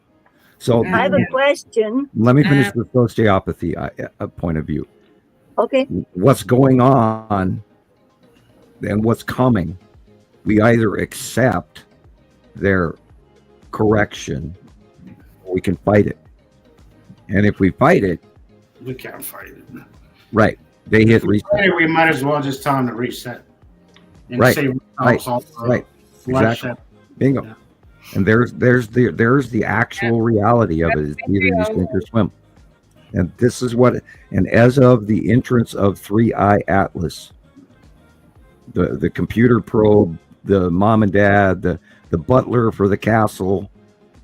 S2: So
S3: I have a question.
S2: Let me finish the sociopathy point of view.
S3: Okay.
S2: What's going on and what's coming, we either accept their correction or we can fight it. And if we fight it,
S4: we can't fight it.
S2: Right. They hit reset.
S4: We might as well just tell them to reset. And
S2: right.
S4: Say
S2: right. Exactly. Bingo. Yeah. And there's the actual reality of it. It's either you sink or swim. And this is what, and as of the entrance of 3i Atlas, the computer probe, the mom and dad, the butler for the castle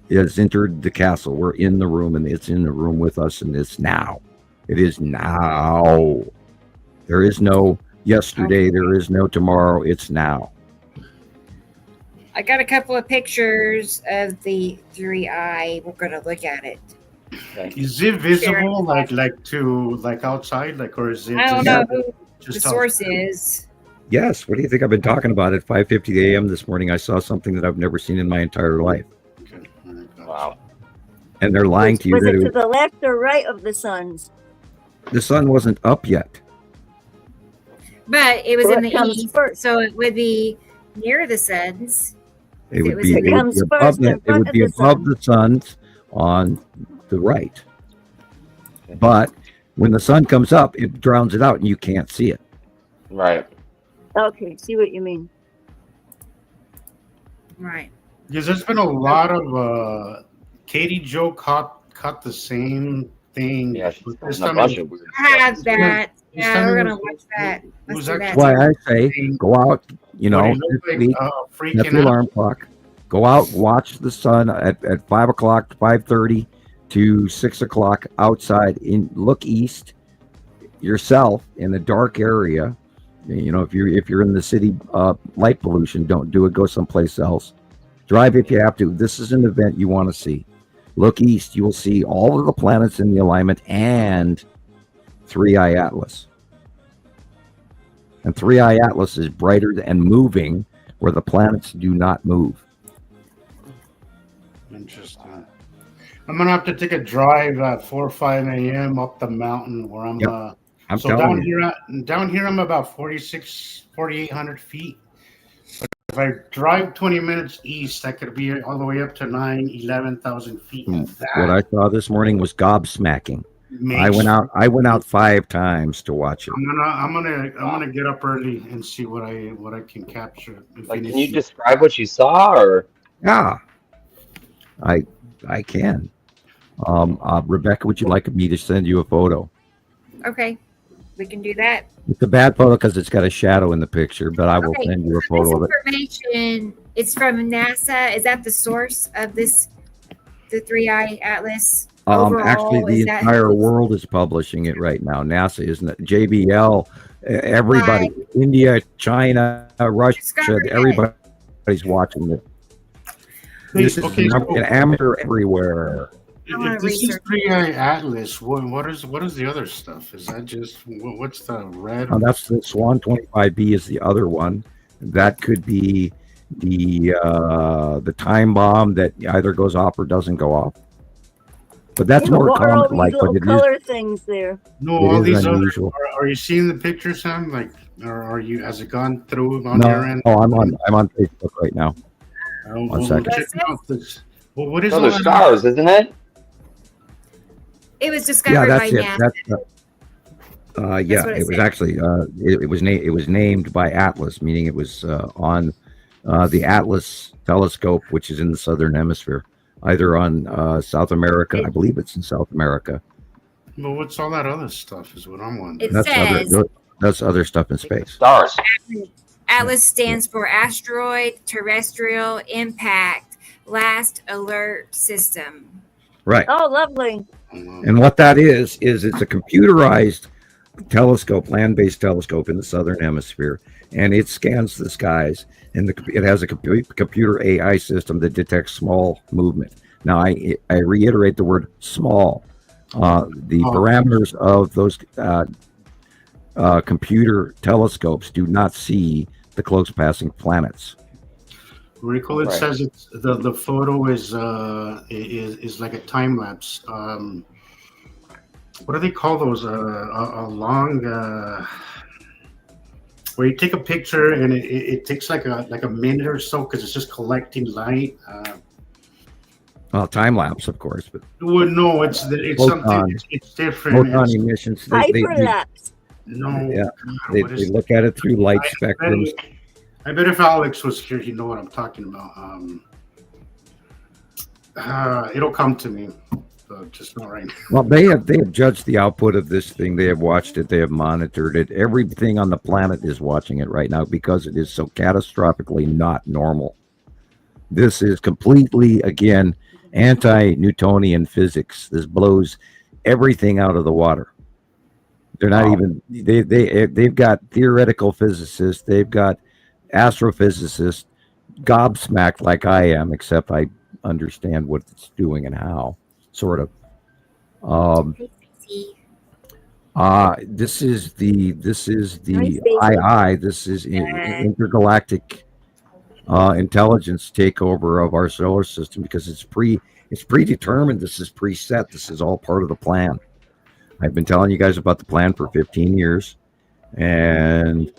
S2: has entered the castle. We're in the room, and it's in the room with us, and it's now. It is now. There is no yesterday. There is no tomorrow. It's now.
S1: I got a couple of pictures of the 3i. We're going to look at it.
S5: Okay.
S4: Is it visible like outside, or is it
S1: I don't
S4: just
S1: know who the
S4: just
S1: source
S4: outside?
S1: is.
S2: Yes. What do you think I've been talking about at 5:50 a.m. this morning? I saw something that I've never seen in my entire life.
S4: Okay. All right, gotcha.
S5: Wow.
S2: And they're lying to you
S3: Was
S2: that
S3: it to the left or right of the suns?
S2: the sun wasn't up yet.
S1: But it was
S3: What
S1: in the
S3: comes
S1: east,
S3: first?
S1: so it would be near the suns.
S2: It
S1: If
S2: would
S1: was
S2: be,
S1: in
S3: It
S1: the
S3: comes
S2: above
S3: first in
S2: that. It
S3: front
S2: would
S3: of
S2: be
S3: the
S2: above
S3: sun.
S2: the suns on the right.
S5: Okay.
S2: But when the sun comes up, it drowns it out and you can't see it.
S5: Right.
S3: Okay, see what you mean.
S1: Right.
S4: Because there's been a lot of Katie Joe caught the same thing.
S5: Yeah, she's
S4: but this
S5: got a
S4: time
S5: bunch
S4: it-
S5: of weird
S1: I
S5: stuff.
S1: have that.
S4: this
S1: Yeah,
S4: time
S1: we're
S4: it
S1: gonna
S4: was-
S1: watch that.
S4: it
S1: Let's
S4: was
S1: do that.
S2: That's why I say
S4: Saying-
S2: go out, you
S4: but
S2: know,
S4: it looked like
S2: set the
S4: freaking out.
S2: alarm clock. Go out, watch the sun at 5 o'clock, 5:30 to 6 o'clock outside. Look east yourself in a dark area. You know, if you're in the city, light pollution, don't do it. Go someplace else. Drive if you have to. This is an event you want to see. Look east. You will see all of the planets in the alignment and 3i Atlas. And 3i Atlas is brighter and moving where the planets do not move.
S4: Interesting. I'm gonna have to take a drive at 4 or 5 a.m. up the mountain where I'm.
S2: Yep. I'm
S4: So
S2: telling you.
S4: down here, I'm about 4,800 feet. But if I drive 20 minutes east, I could be all the way up to 11,000 feet. And
S2: What I saw this morning was gobsmacking. I went out 5 times to watch it.
S4: I'm gonna get up early and see what I can capture. if
S5: Like, can you
S4: anything.
S5: describe what you saw, or
S2: Yeah, I can. Rebecca, would you like me to send you a photo?
S1: Okay, we can do that.
S2: It's a bad photo because it's got a shadow in the picture, but I will
S1: Okay.
S2: send you a
S1: This
S2: photo of it.
S1: information, it's from NASA. Is that the source of this, the 3i Atlas? Overall,
S2: Actually, the
S1: is that-
S2: entire world is publishing it right now. NASA isn't it? JBL, everybody, India, China, Russia,
S1: Discovered it.
S2: everybody's watching it. This is
S4: Okay, so-
S2: an amateur everywhere.
S1: I wanna
S4: If this is
S1: research
S4: 3i Atlas, what is the other stuff? Is that just what's the red?
S2: That's the Swan 25B is the other one. That could be the time bomb that either goes off or doesn't go off. But that's
S3: Yeah,
S2: more
S3: what are all
S2: common, like,
S3: these
S2: but
S3: little
S2: it is,
S3: color things there?
S4: No,
S2: it
S4: all
S2: is
S4: these other.
S2: unusual.
S4: Are you seeing the picture, Sam? Like, or are you? Has it gone through on your
S2: No,
S4: end?
S2: oh, I'm on Facebook right now. One second.
S4: Check out this. Well, what is
S5: no,
S4: all
S5: they're
S4: that?
S5: stars, isn't it?
S1: It was
S2: Yeah,
S1: discovered by
S2: that's it.
S1: NASA.
S2: Yeah,
S1: what it
S2: it was
S1: said.
S2: actually it was named by Atlas, meaning it was on the Atlas telescope, which is in the southern hemisphere, either on South America. I believe it's in South America.
S4: Well, what's all that other stuff? Is what I'm wondering.
S1: It says
S2: That's other stuff in space.
S5: Stars.
S1: Atlas stands for Asteroid Terrestrial Impact Last Alert System.
S2: Right.
S3: Oh, lovely.
S2: And what that is it's a computerized telescope, land-based telescope in the southern hemisphere, and it scans the skies. And it has a computer AI system that detects small movement. Now, I reiterate the word small. The parameters of those computer telescopes do not see the close passing planets.
S4: Rico, it
S5: Right.
S4: says it's the photo is like a time lapse. What do they call those? A long where you take a picture and it takes like a minute or so because it's just collecting light.
S2: Well, time lapse, of course, but
S4: Well, no, it's something.
S2: Photon.
S4: It's different.
S2: photon
S4: It's-
S2: emissions.
S3: Hyperlapse.
S4: no,
S2: Yeah,
S4: God,
S2: they
S4: what is
S2: look at it through light
S4: I
S2: spectrums.
S4: bet if Alex was here, he'd know what I'm talking about. It'll come to me, but just not right now.
S2: Well, they have judged the output of this thing. They have watched it. They have monitored it. Everything on the planet is watching it right now because it is so catastrophically not normal. This is completely, again, anti-Newtonian physics. This blows everything out of the water. They're not even they've got theoretical physicists. They've got astrophysicists gobsmacked like I am, except I understand what it's doing and how, sort of. Um,
S1: Hey, Stacy.
S2: this is the
S3: Nice, Daisy.
S2: II. This is intergalactic intelligence takeover of our solar system because it's predetermined. This is preset. This is all part of the plan. I've been telling you guys about the plan for 15 years, and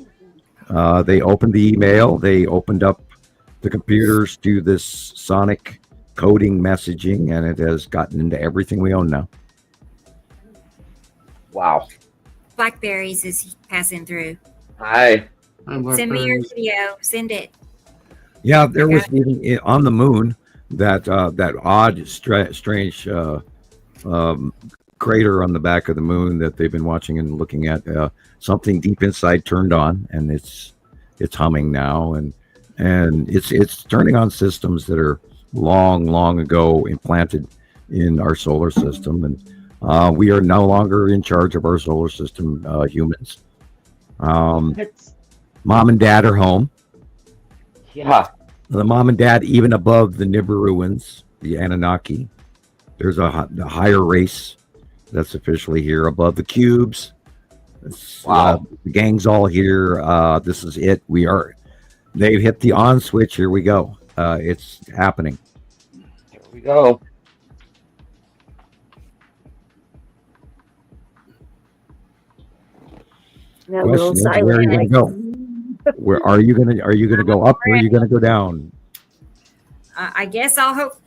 S2: they opened the email. They opened up the computers to this sonic coding messaging, and it has gotten into everything we own now.
S5: Wow.
S1: Blackberries is passing through.
S5: Hi.
S1: Send me your video. Send it.
S2: Yeah, there was even on the moon that odd, strange crater on the back of the moon that they've been watching and looking at. Something deep inside turned on, and it's humming now, and it's turning on systems that are long ago implanted in our solar system, and we are no longer in charge of our solar system, humans. Mom and Dad are home.
S5: Yeah.
S2: The mom and dad, even above the Nibiruans, the Anunnaki. There's a higher race that's officially here above the cubes.
S5: Wow.
S2: The gang's all here. This is it. They've hit the on switch. Here we go. It's happening.
S5: Here we go.
S3: That little
S2: Question is, where are you
S3: silent.
S2: going to go? Where are you going to? Are you going to go up or are you going to go down?
S1: I guess I'll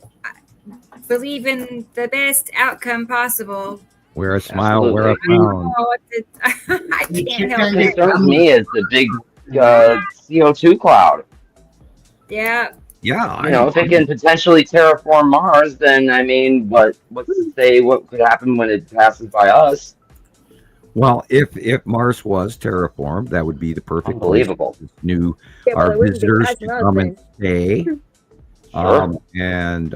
S1: believe in the best outcome possible.
S2: Wear a smile, wear a frown.
S1: I can't help
S5: What
S1: it.
S5: concerns me is the big CO2 cloud.
S1: Yeah.
S2: Yeah,
S5: You know, if it can potentially terraform Mars, then I mean, what's to say what could happen when it passes by us?
S2: Well, if Mars was terraformed, that would be the perfect place
S5: Unbelievable.
S2: for new
S3: Yeah, well,
S2: our
S3: it wouldn't be
S2: visitors
S3: passing
S2: to
S3: us
S2: come and
S3: then.
S2: stay.
S5: Sure.
S2: And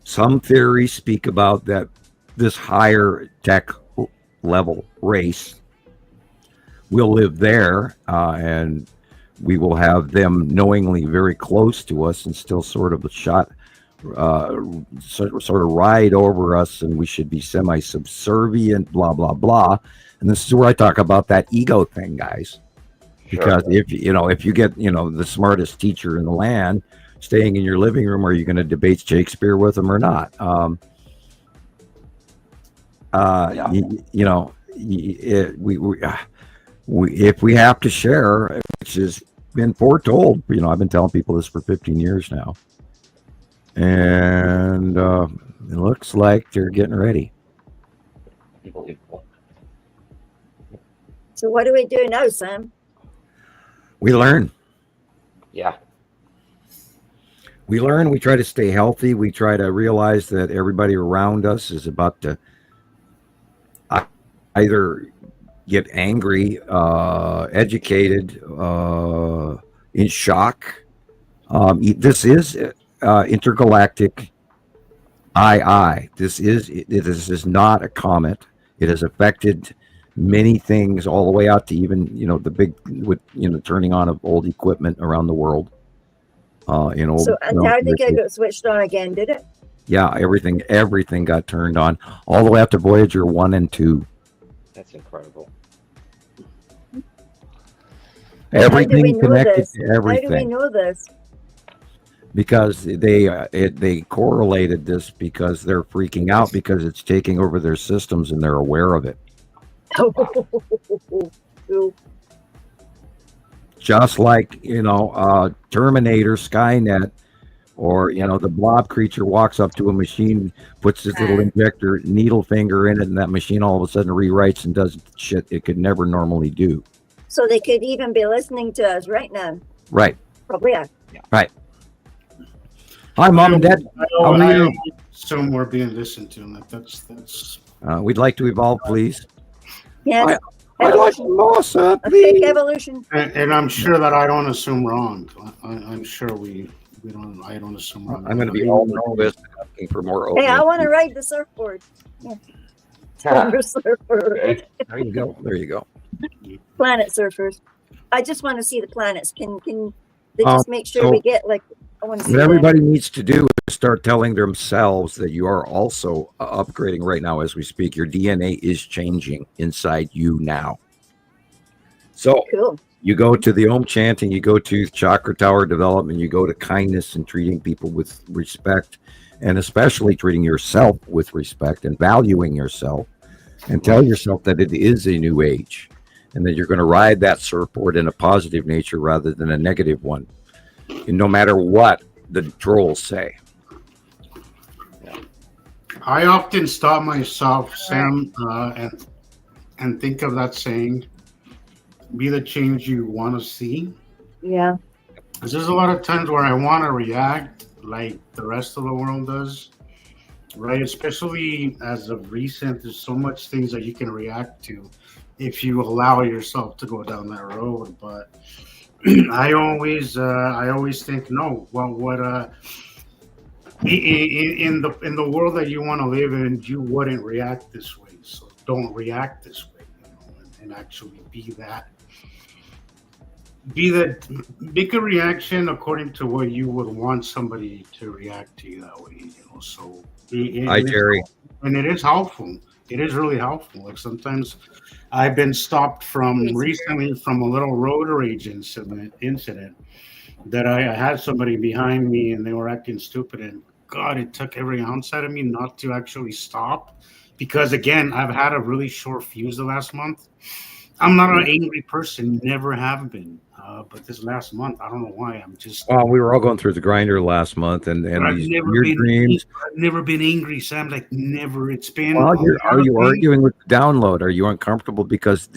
S2: some theories speak about that this higher tech level race will live there, and we will have them knowingly very close to us and still sort of sort of ride over us, and we should be semi-subservient, blah blah blah. And this is where I talk about that ego thing, guys. Because if you get the smartest teacher in the land staying in your living room, are you going to debate Shakespeare with them or not? If we have to share, which has been foretold, I've been telling people this for 15 years now, and it looks like they're getting ready.
S5: Unbelievable.
S3: So what do we do now, Sam?
S2: We learn.
S5: Yeah.
S2: We learn. We try to stay healthy. We try to realize that everybody around us is about to either get angry, educated, in shock. This is intergalactic II. This is not a comet. It has affected many things all the way out to even the big turning on of old equipment around the world.
S3: So Antarctica got switched on again, did it?
S2: Yeah, everything got turned on all the way up to Voyager 1 and 2.
S5: That's incredible.
S2: Everything connected to everything.
S3: How do we know this?
S2: Because they correlated this because they're freaking out because it's taking over their systems and they're aware of it. Just like Terminator, Skynet, or the blob creature walks up to a machine, puts his little injector needle finger in it, and that machine all of a sudden rewrites and does shit it could never normally do.
S3: So they could even be listening to us right now.
S2: Right.
S3: Probably are.
S5: Yeah.
S2: Right. Hi, Mom and Dad. How are you?
S4: Some more being listened to. That's.
S2: We'd like to evolve, please.
S3: Yes.
S2: I'd like more, sir,
S3: A
S2: please.
S3: fake evolution.
S4: And I'm sure that I don't assume wrong. I'm sure we don't. I don't assume wrong.
S2: I'm going to be all nervous asking for more.
S3: Hey, I want to ride the surfboard. Yeah. Surfboard.
S2: There you go. There you go.
S3: Planet surfers. I just want to see the planets. Can they just make sure we get like I want to see
S2: What
S3: that.
S2: everybody needs to do is start telling themselves that you are also upgrading right now as we speak. Your DNA is changing inside you now. So
S3: Cool.
S2: you go to the Om chanting, you go to chakra tower development, you go to kindness and treating people with respect, and especially treating yourself with respect and valuing yourself, and tell yourself that it is a new age and that you're going to ride that surfboard in a positive nature rather than a negative one. And no matter what the trolls say.
S4: I often stop myself, Sam, and think of that saying, be the change you want to see.
S3: Yeah.
S4: Because there's a lot of times where I want to react like the rest of the world does, right? Especially as of recent, there's so much things that you can react to if you allow yourself to go down that road. But I always think, no, well, in the world that you want to live in, you wouldn't react this way. So don't react this way, and actually make a reaction according to what you would want somebody to react to you that way. So
S2: Hi, Jerry.
S4: And it is helpful. It is really helpful. Like sometimes I've been stopped recently from a little road rage incident that I had somebody behind me and they were acting stupid, and God, it took every ounce out of me not to actually stop, because again, I've had a really short fuse the last month. I'm not an angry person, never have been. But this last month, I don't know why. I'm just.
S2: Well, we were all going through the grinder last month, and these weird dreams.
S4: I've never been angry, Sam. Like never. It's been.
S2: Well, are you arguing with the download? Are you uncomfortable because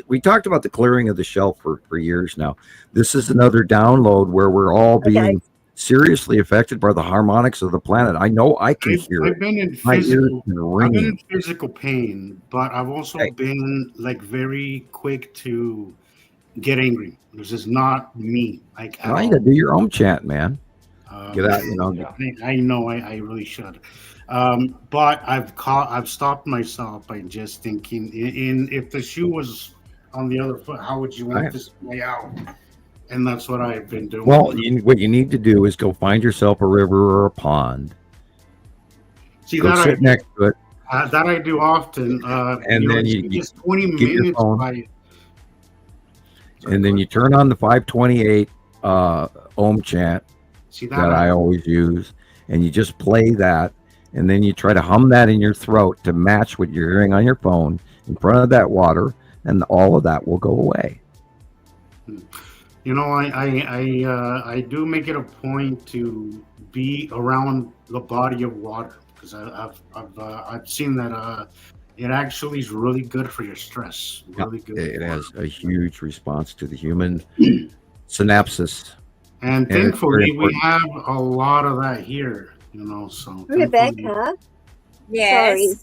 S2: we talked about the clearing of the shelf for years now. This is another download where we're all being seriously affected by the harmonics of the planet. I know I can hear it.
S4: I've been in physical pain, but I've also been like very quick to get angry. This is not me. Like
S2: you gotta do your own chant, man.
S4: Get out, I know I really should. But I've stopped myself by just thinking, if the shoe was on the other foot, how would you want this to play out? And that's what I've been doing.
S2: Well, what you need to do is go find yourself a river or a pond.
S4: Go
S2: sit next to it.
S4: That I do often.
S2: And then you
S4: just 20 minutes.
S2: And then you turn on the 528 Om chant that I always use, and you just play that, and then you try to hum that in your throat to match what you're hearing on your phone in front of that water, and all of that will go away.
S4: I do make it a point to be around the body of water, because I've seen that it actually is really good for your stress. Really good.
S2: It has a huge response to the human synapses.
S4: And thankfully, we have a lot of that here, so.
S3: Rebecca?
S1: Yes.
S3: Sorry.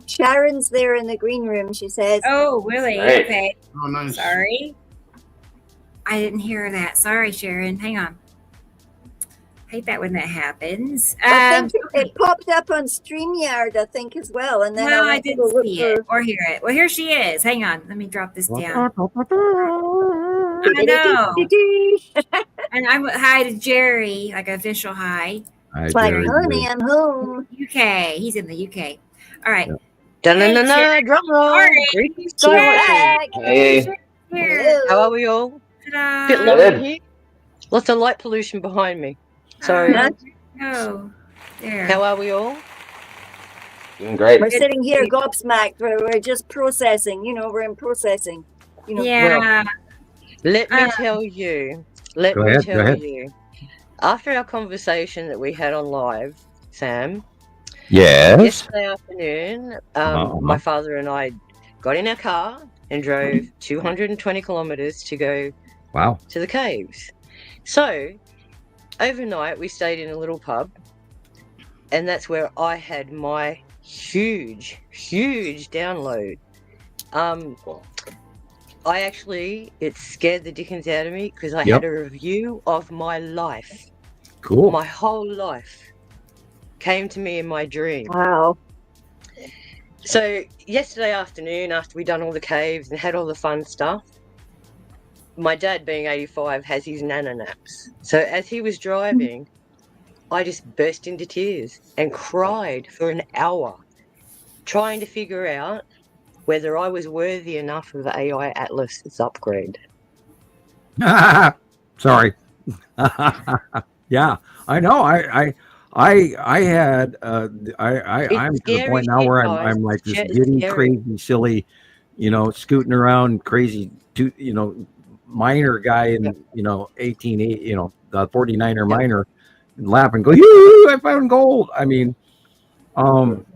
S3: Sharon's there in the green room, she says.
S1: Oh, really? Right. Okay.
S4: Oh, nice.
S1: Sorry. I didn't hear that. Sorry, Sharon. Hang on. Hate that when that happens.
S3: I think it popped up on StreamYard, I think, as well. And then
S1: I didn't see it or hear it. Well, here she is. Hang on. Let me drop this down. I know. And hi to Jerry, like an official hi.
S2: Hi,
S3: Jerry. Honey, I'm home.
S1: UK. He's in the UK. All right.
S6: Hey, drum roll.
S3: Greetings,
S5: Hey.
S6: How are we all?
S1: Ta-da.
S6: Bit low in here. Lots of light pollution behind me. Sorry.
S1: Oh, there.
S6: How are we all?
S5: Doing great.
S3: We're sitting here gobsmacked. We're just processing. We're in processing.
S1: Yeah.
S6: Well, let me tell you. Go ahead. After our conversation that we had on live, Sam.
S2: Yes.
S6: Yesterday afternoon, my father and I got in our car and drove 220 kilometers to go to the caves. So overnight we stayed in a little pub, and that's where I had my huge download. It scared the dickens out of me, because I had a review of my life.
S2: Cool.
S6: My whole life came to me in my dream.
S3: Wow.
S6: So yesterday afternoon, after we'd done all the caves and had all the fun stuff, my dad, being 85, has his nana naps. So as he was driving, I just burst into tears and cried for an hour, trying to figure out whether I was worthy enough of the AI Atlas's upgrade.
S2: Sorry. Yeah, I know. I'm to the point now where I'm like this giddy, crazy, silly, scooting around, crazy, minor guy in 1880, the 49er minor, and laughing, go, "Yoo, I found gold." I mean,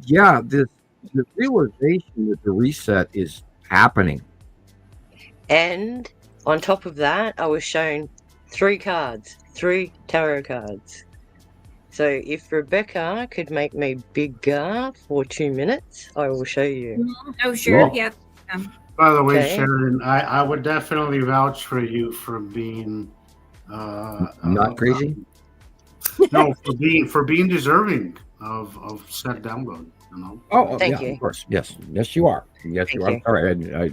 S2: yeah, the realization that the reset is happening.
S6: And on top of that, I was shown 3 tarot cards. So if Rebecca could make me bigger for 2 minutes, I will show you.
S1: Oh, sure. Yeah.
S4: By the way, Sharon, I would definitely vouch for you for being
S2: not crazy.
S4: No, for being deserving of said download.
S2: Oh,
S6: thank
S2: yeah,
S6: you.
S2: Of course, yes, you are. Yes, you are. I'm sorry, I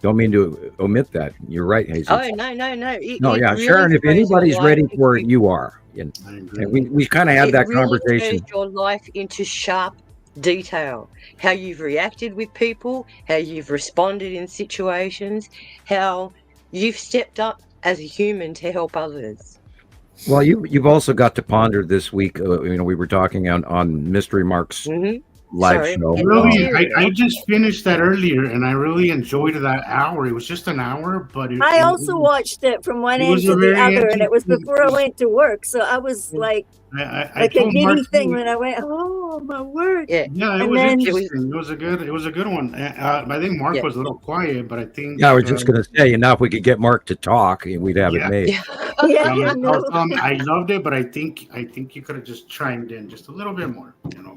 S2: don't mean to omit that. You're right, Jesus.
S6: Oh no.
S2: No, yeah, really Sharon. If anybody's ready for it, you are. And we kind of had that conversation.
S6: It really shows your life into sharp detail. How you've reacted with people, how you've responded in situations, how you've stepped up as a human to help others.
S2: Well, you've also got to ponder this week. We were talking on Mystery Mark's live show.
S4: Really, I just finished that earlier, and I really enjoyed that hour. It was just an hour, but
S3: I also watched it from one end to the other, and it was before I went to work, so I was like a giddy thing when I went. Oh my word!
S4: Yeah, it was interesting. It was a good one. I think Mark was a little quiet, but I think.
S2: Yeah, I was just going to say, if we could get Mark to talk, we'd have it made.
S4: I loved it, but I think you could have just chimed in just a little bit more.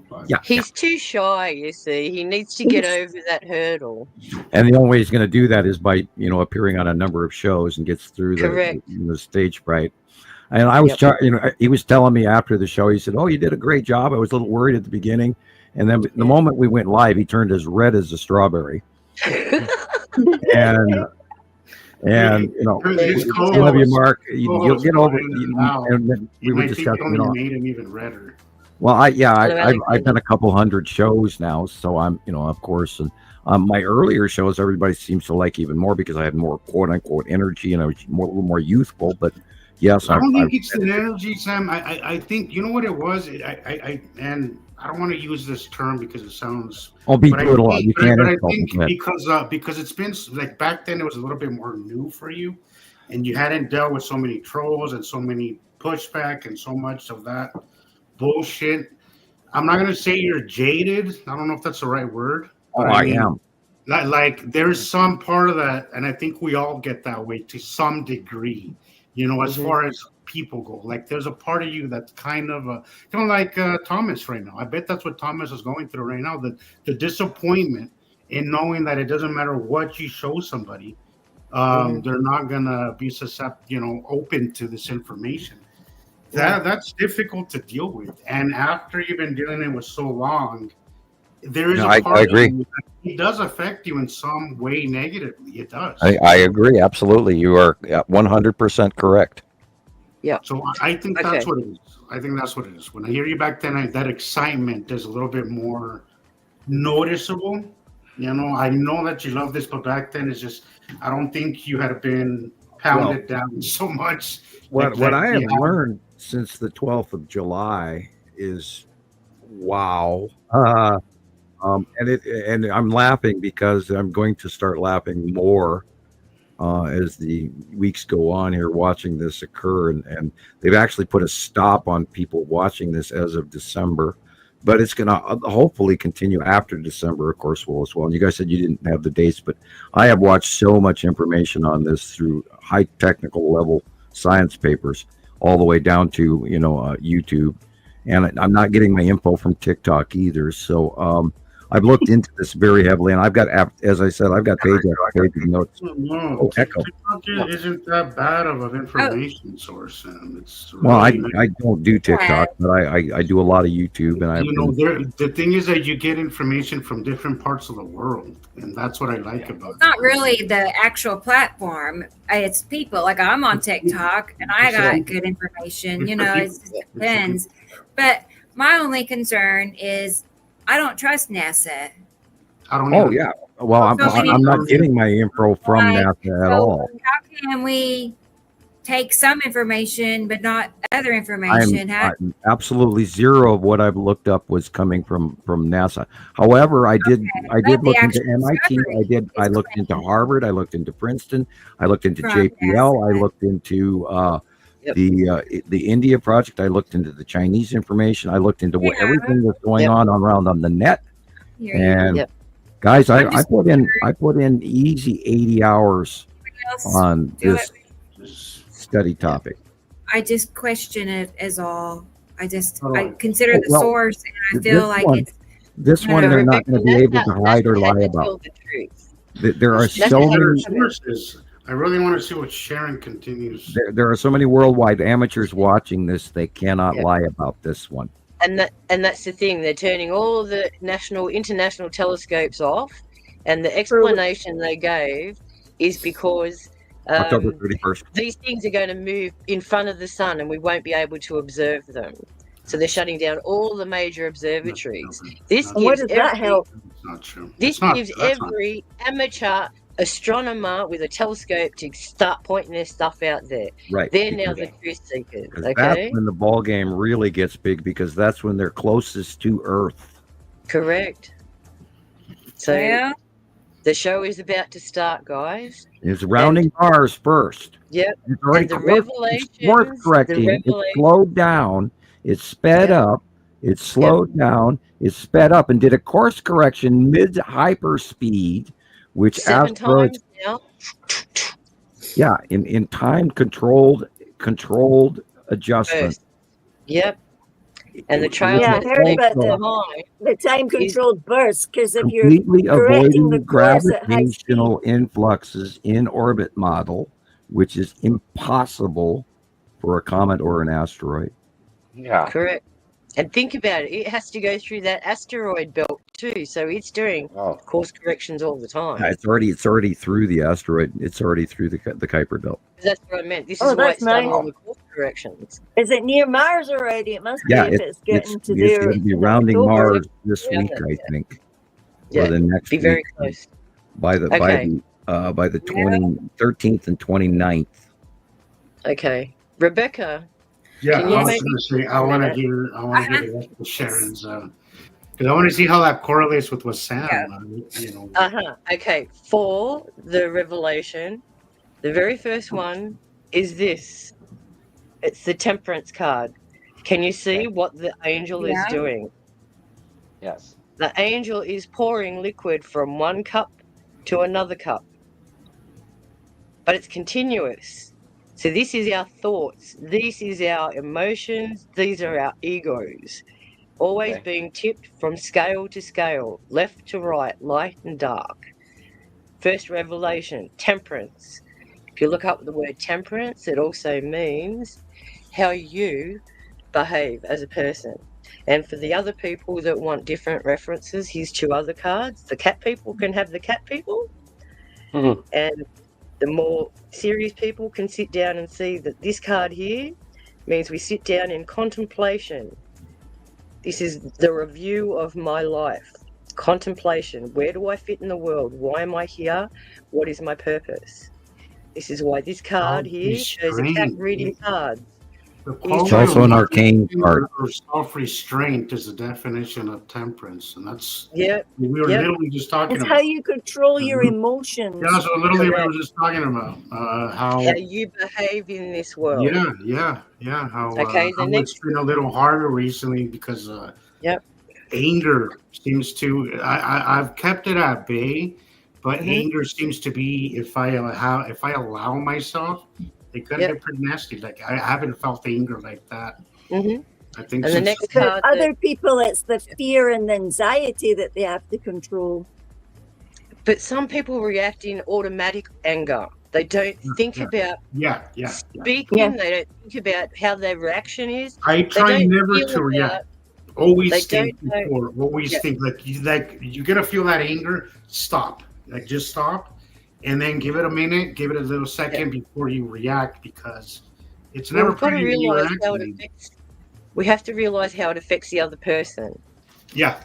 S4: But,
S6: he's too shy. You see, he needs to get over that hurdle.
S2: And the only way he's going to do that is by appearing on a number of shows and gets through the stage fright. And I was, he was telling me after the show, he said, "Oh, you did a great job. I was a little worried at the beginning, and then the moment we went live, he turned as red as a strawberry." and love you, Mark. You'll get over it. And we were discussing.
S4: Made him even redder.
S2: Well, I've done a couple hundred shows now, so I'm, of course, and my earlier shows, everybody seems to like even more because I had more quote unquote energy and I was a little more youthful. But yes,
S4: I don't think it's the energy, Sam. I think you know what it was. And I don't want to use this term because it sounds.
S2: Oh, be brutal. You can't.
S4: But I think because it's been like back then, it was a little bit more new for you, and you hadn't dealt with so many trolls and so many pushback and so much of that bullshit. I'm not gonna say you're jaded. I don't know if that's the right word.
S2: Oh, I am.
S4: Like there's some part of that, and I think we all get that way to some degree. As far as people go, like there's a part of you that's kind of like Thomas right now. I bet that's what Thomas is going through right now. The disappointment in knowing that it doesn't matter what you show somebody, they're not gonna be open to this information. That's difficult to deal with, and after you've been dealing it with so long, there is a part I agree. Of you that it does affect you in some way negatively. It does.
S2: I agree. Absolutely. You are 100% correct.
S6: Yeah.
S4: So I think that's what it is. I think that's what it is. When I hear you back then, that excitement is a little bit more noticeable. I know that you love this, but back then it's just, I don't think you had been pounded down so much.
S2: What I have learned since the 12th of July is, wow. And I'm laughing because I'm going to start laughing more as the weeks go on here watching this occur. And they've actually put a stop on people watching this as of December. But it's going to hopefully continue after December, of course, will as well. And you guys said you didn't have the dates, but I have watched so much information on this through high technical level science papers all the way down to, YouTube. And I'm not getting my info from TikTok either. So I've looked into this very heavily, and I've got, as I said, I've got page after page of notes.
S4: No,
S2: Echo.
S4: TikTok isn't that bad of an information source. It's
S2: Well, I
S4: really
S2: don't do TikTok, but I do a lot of YouTube, and
S4: the thing is that you get information from different parts of the world, and that's what I like about it.
S1: It's not really the actual platform; it's people. Like I'm on TikTok, and I got good information. You know, it depends. But my only concern is I don't trust NASA.
S4: I don't.
S2: Oh yeah. Well, I'm not getting my info from NASA at all.
S1: How can we take some information but not other information?
S2: I'm absolutely zero of what I've looked up was coming from NASA. However, I did look into MIT. I looked into Harvard. I looked into Princeton. I looked into JPL. I looked into the India project. I looked into the Chinese information. I looked into everything that's going on around on the net. And guys, I put in easy 80 hours on this study topic.
S1: I just question it as all. I consider the source, and I feel like it's
S2: this one. They're not going to be able to hide or lie about. There are so many
S4: sources. I really want to see what Sharon continues.
S2: There are so many worldwide amateurs watching this. They cannot lie about this one.
S6: And that's the thing. They're turning all of the international telescopes off, and the explanation they gave is because
S2: October 31st.
S6: These things are going to move in front of the sun, and we won't be able to observe them. So they're shutting down all the major observatories. This gives every amateur astronomer with a telescope to start pointing their stuff out there.
S2: Right.
S6: They're now the truth seekers. Okay.
S2: That's when the ball game really gets big, because that's when they're closest to Earth.
S6: Correct. So the show is about to start, guys.
S2: It's rounding bars first.
S6: Yep.
S2: It's already course correcting. It's slowed down. It's sped up. It's slowed down. It's sped up and did a course correction mid hyperspeed, which
S6: 7 times now.
S2: Yeah, in time controlled adjustment.
S6: Yep. And the trail
S3: I heard about the time controlled burst, because if you're
S2: completely avoiding
S3: the
S2: gravitational influxes in orbit model, which is impossible for a comet or an asteroid.
S5: Yeah.
S6: Correct. And think about it. It has to go through that asteroid belt too, so it's doing course corrections all the time.
S2: Yeah, it's already through the asteroid. It's already through the Kuiper belt.
S6: That's what I meant. This is why it's done all the course corrections.
S3: Is it near Mars already? It must be if it's getting to there.
S2: It's going to be rounding Mars this week, I think.
S6: Yeah,
S2: or the next
S6: be very close.
S2: By the 13th and 29th.
S6: Okay. Rebecca.
S4: Yeah, I was going to say, I want to hear the rest of Sharon's, because I want to see how that correlates with what Sam,
S6: Okay, for the revelation, the very first one is this. It's the Temperance card. Can you see what the angel is doing?
S5: Yes.
S6: The angel is pouring liquid from one cup to another cup, but it's continuous. So this is our thoughts, this is our emotions, these are our egos, always being tipped from scale to scale, left to right, light and dark. First revelation, temperance. If you look up the word temperance, it also means how you behave as a person. And for the other people that want different references, here's 2 other cards. The cat people can have the cat people.
S5: Mm-hmm.
S6: And the more serious people can sit down and see that this card here means we sit down in contemplation. This is the review of my life. Contemplation. Where do I fit in the world? Why am I here? What is my purpose? This is why this card here shows a cat reading cards.
S2: It's also an arcane card.
S4: Self-restraint is the definition of temperance, and that's we were literally just talking about.
S3: It's how you control your emotions.
S4: Yeah, so literally we were just talking about how
S6: you behave in this world.
S4: Yeah. How it's been a little harder recently because anger seems to. I've kept it at bay, but anger seems to be if I allow myself. It could get pretty nasty. Like I haven't felt anger like that I think.
S6: And the next
S3: But
S6: card.
S3: other people, it's the fear and the anxiety that they have to control.
S6: But some people react in automatic anger. They don't think about speaking. They don't think about how their reaction is.
S4: I try never to react. Always think before. Always think like you're gonna feel that anger. Stop. Like just stop, and then give it a minute. Give it a little second before you react, because it's never pretty to realize how it affects.
S6: We have to realize how it affects the other person.
S4: Yeah.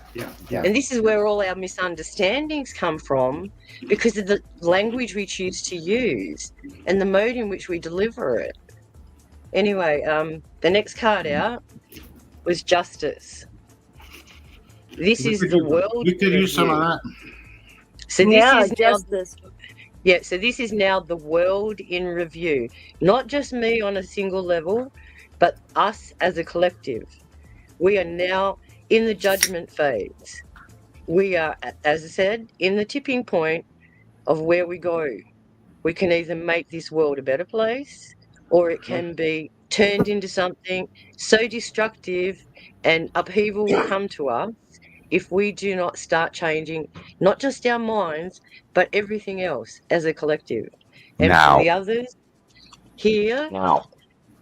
S6: And this is where all our misunderstandings come from, because of the language we choose to use and the mode in which we deliver it. Anyway, the next card out was Justice. This is the world.
S4: You could use some of that.
S6: So this is Justice. So this is now the world in review. Not just me on a single level, but us as a collective. We are now in the judgment phase. We are, as I said, in the tipping point of where we go. We can either make this world a better place, or it can be turned into something so destructive, and upheaval will come to us if we do not start changing not just our minds, but everything else as a collective. And for the others, here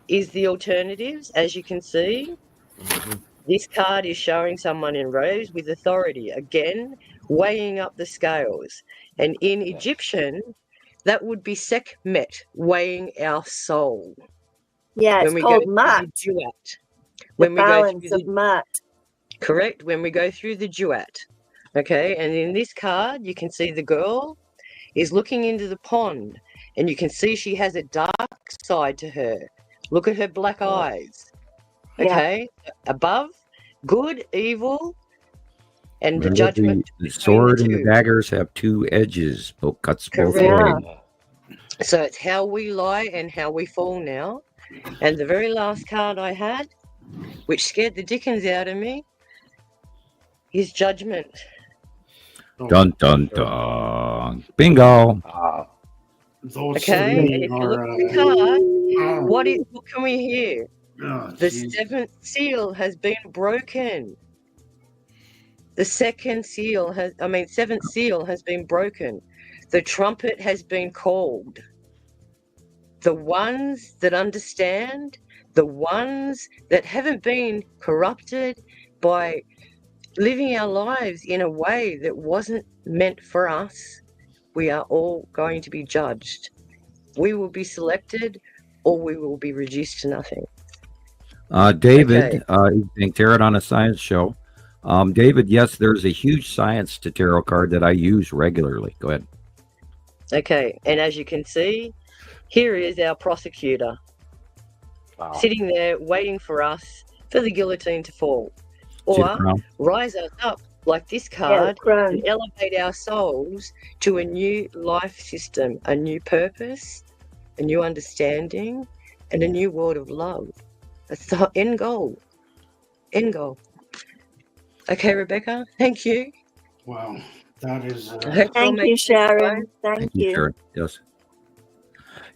S6: is the alternatives, as you can see. This card is showing someone in rose with authority, again, weighing up the scales. And in Egyptian, that would be Sekhmet, weighing our soul.
S3: Yeah, it's called Mat.
S6: When we go through
S3: the Mat.
S6: Correct, when we go through the duat. Okay, and in this card, you can see the girl is looking into the pond, and you can see she has a dark side to her. Look at her black eyes. Okay, above, good, evil, and the judgment.
S2: The sword and the daggers have two edges, both cuts both ways.
S6: So it's how we lie and how we fall now. And the very last card I had, which scared the dickens out of me, is Judgment.
S2: Dun dun dun. Bingo.
S6: Okay, and if you look at the card, what can we hear? The seventh seal has been broken. The seventh seal has been broken. The trumpet has been called. The ones that understand, the ones that haven't been corrupted by living our lives in a way that wasn't meant for us, we are all going to be judged. We will be selected, or we will be reduced to nothing.
S2: David, being Tarot on a Science Show. David, yes, there's a huge science to tarot card that I use regularly. Go ahead.
S6: Okay, and as you can see, here is our prosecutor sitting there waiting for us for the guillotine to fall, or rise us up like this card and elevate our souls to a new life system, a new purpose, a new understanding, and a new world of love. That's the end goal. End goal. Okay, Rebecca, thank you.
S4: Wow, that is...
S3: Thank you, Sharon. Thank you.
S2: Sharon. Yes.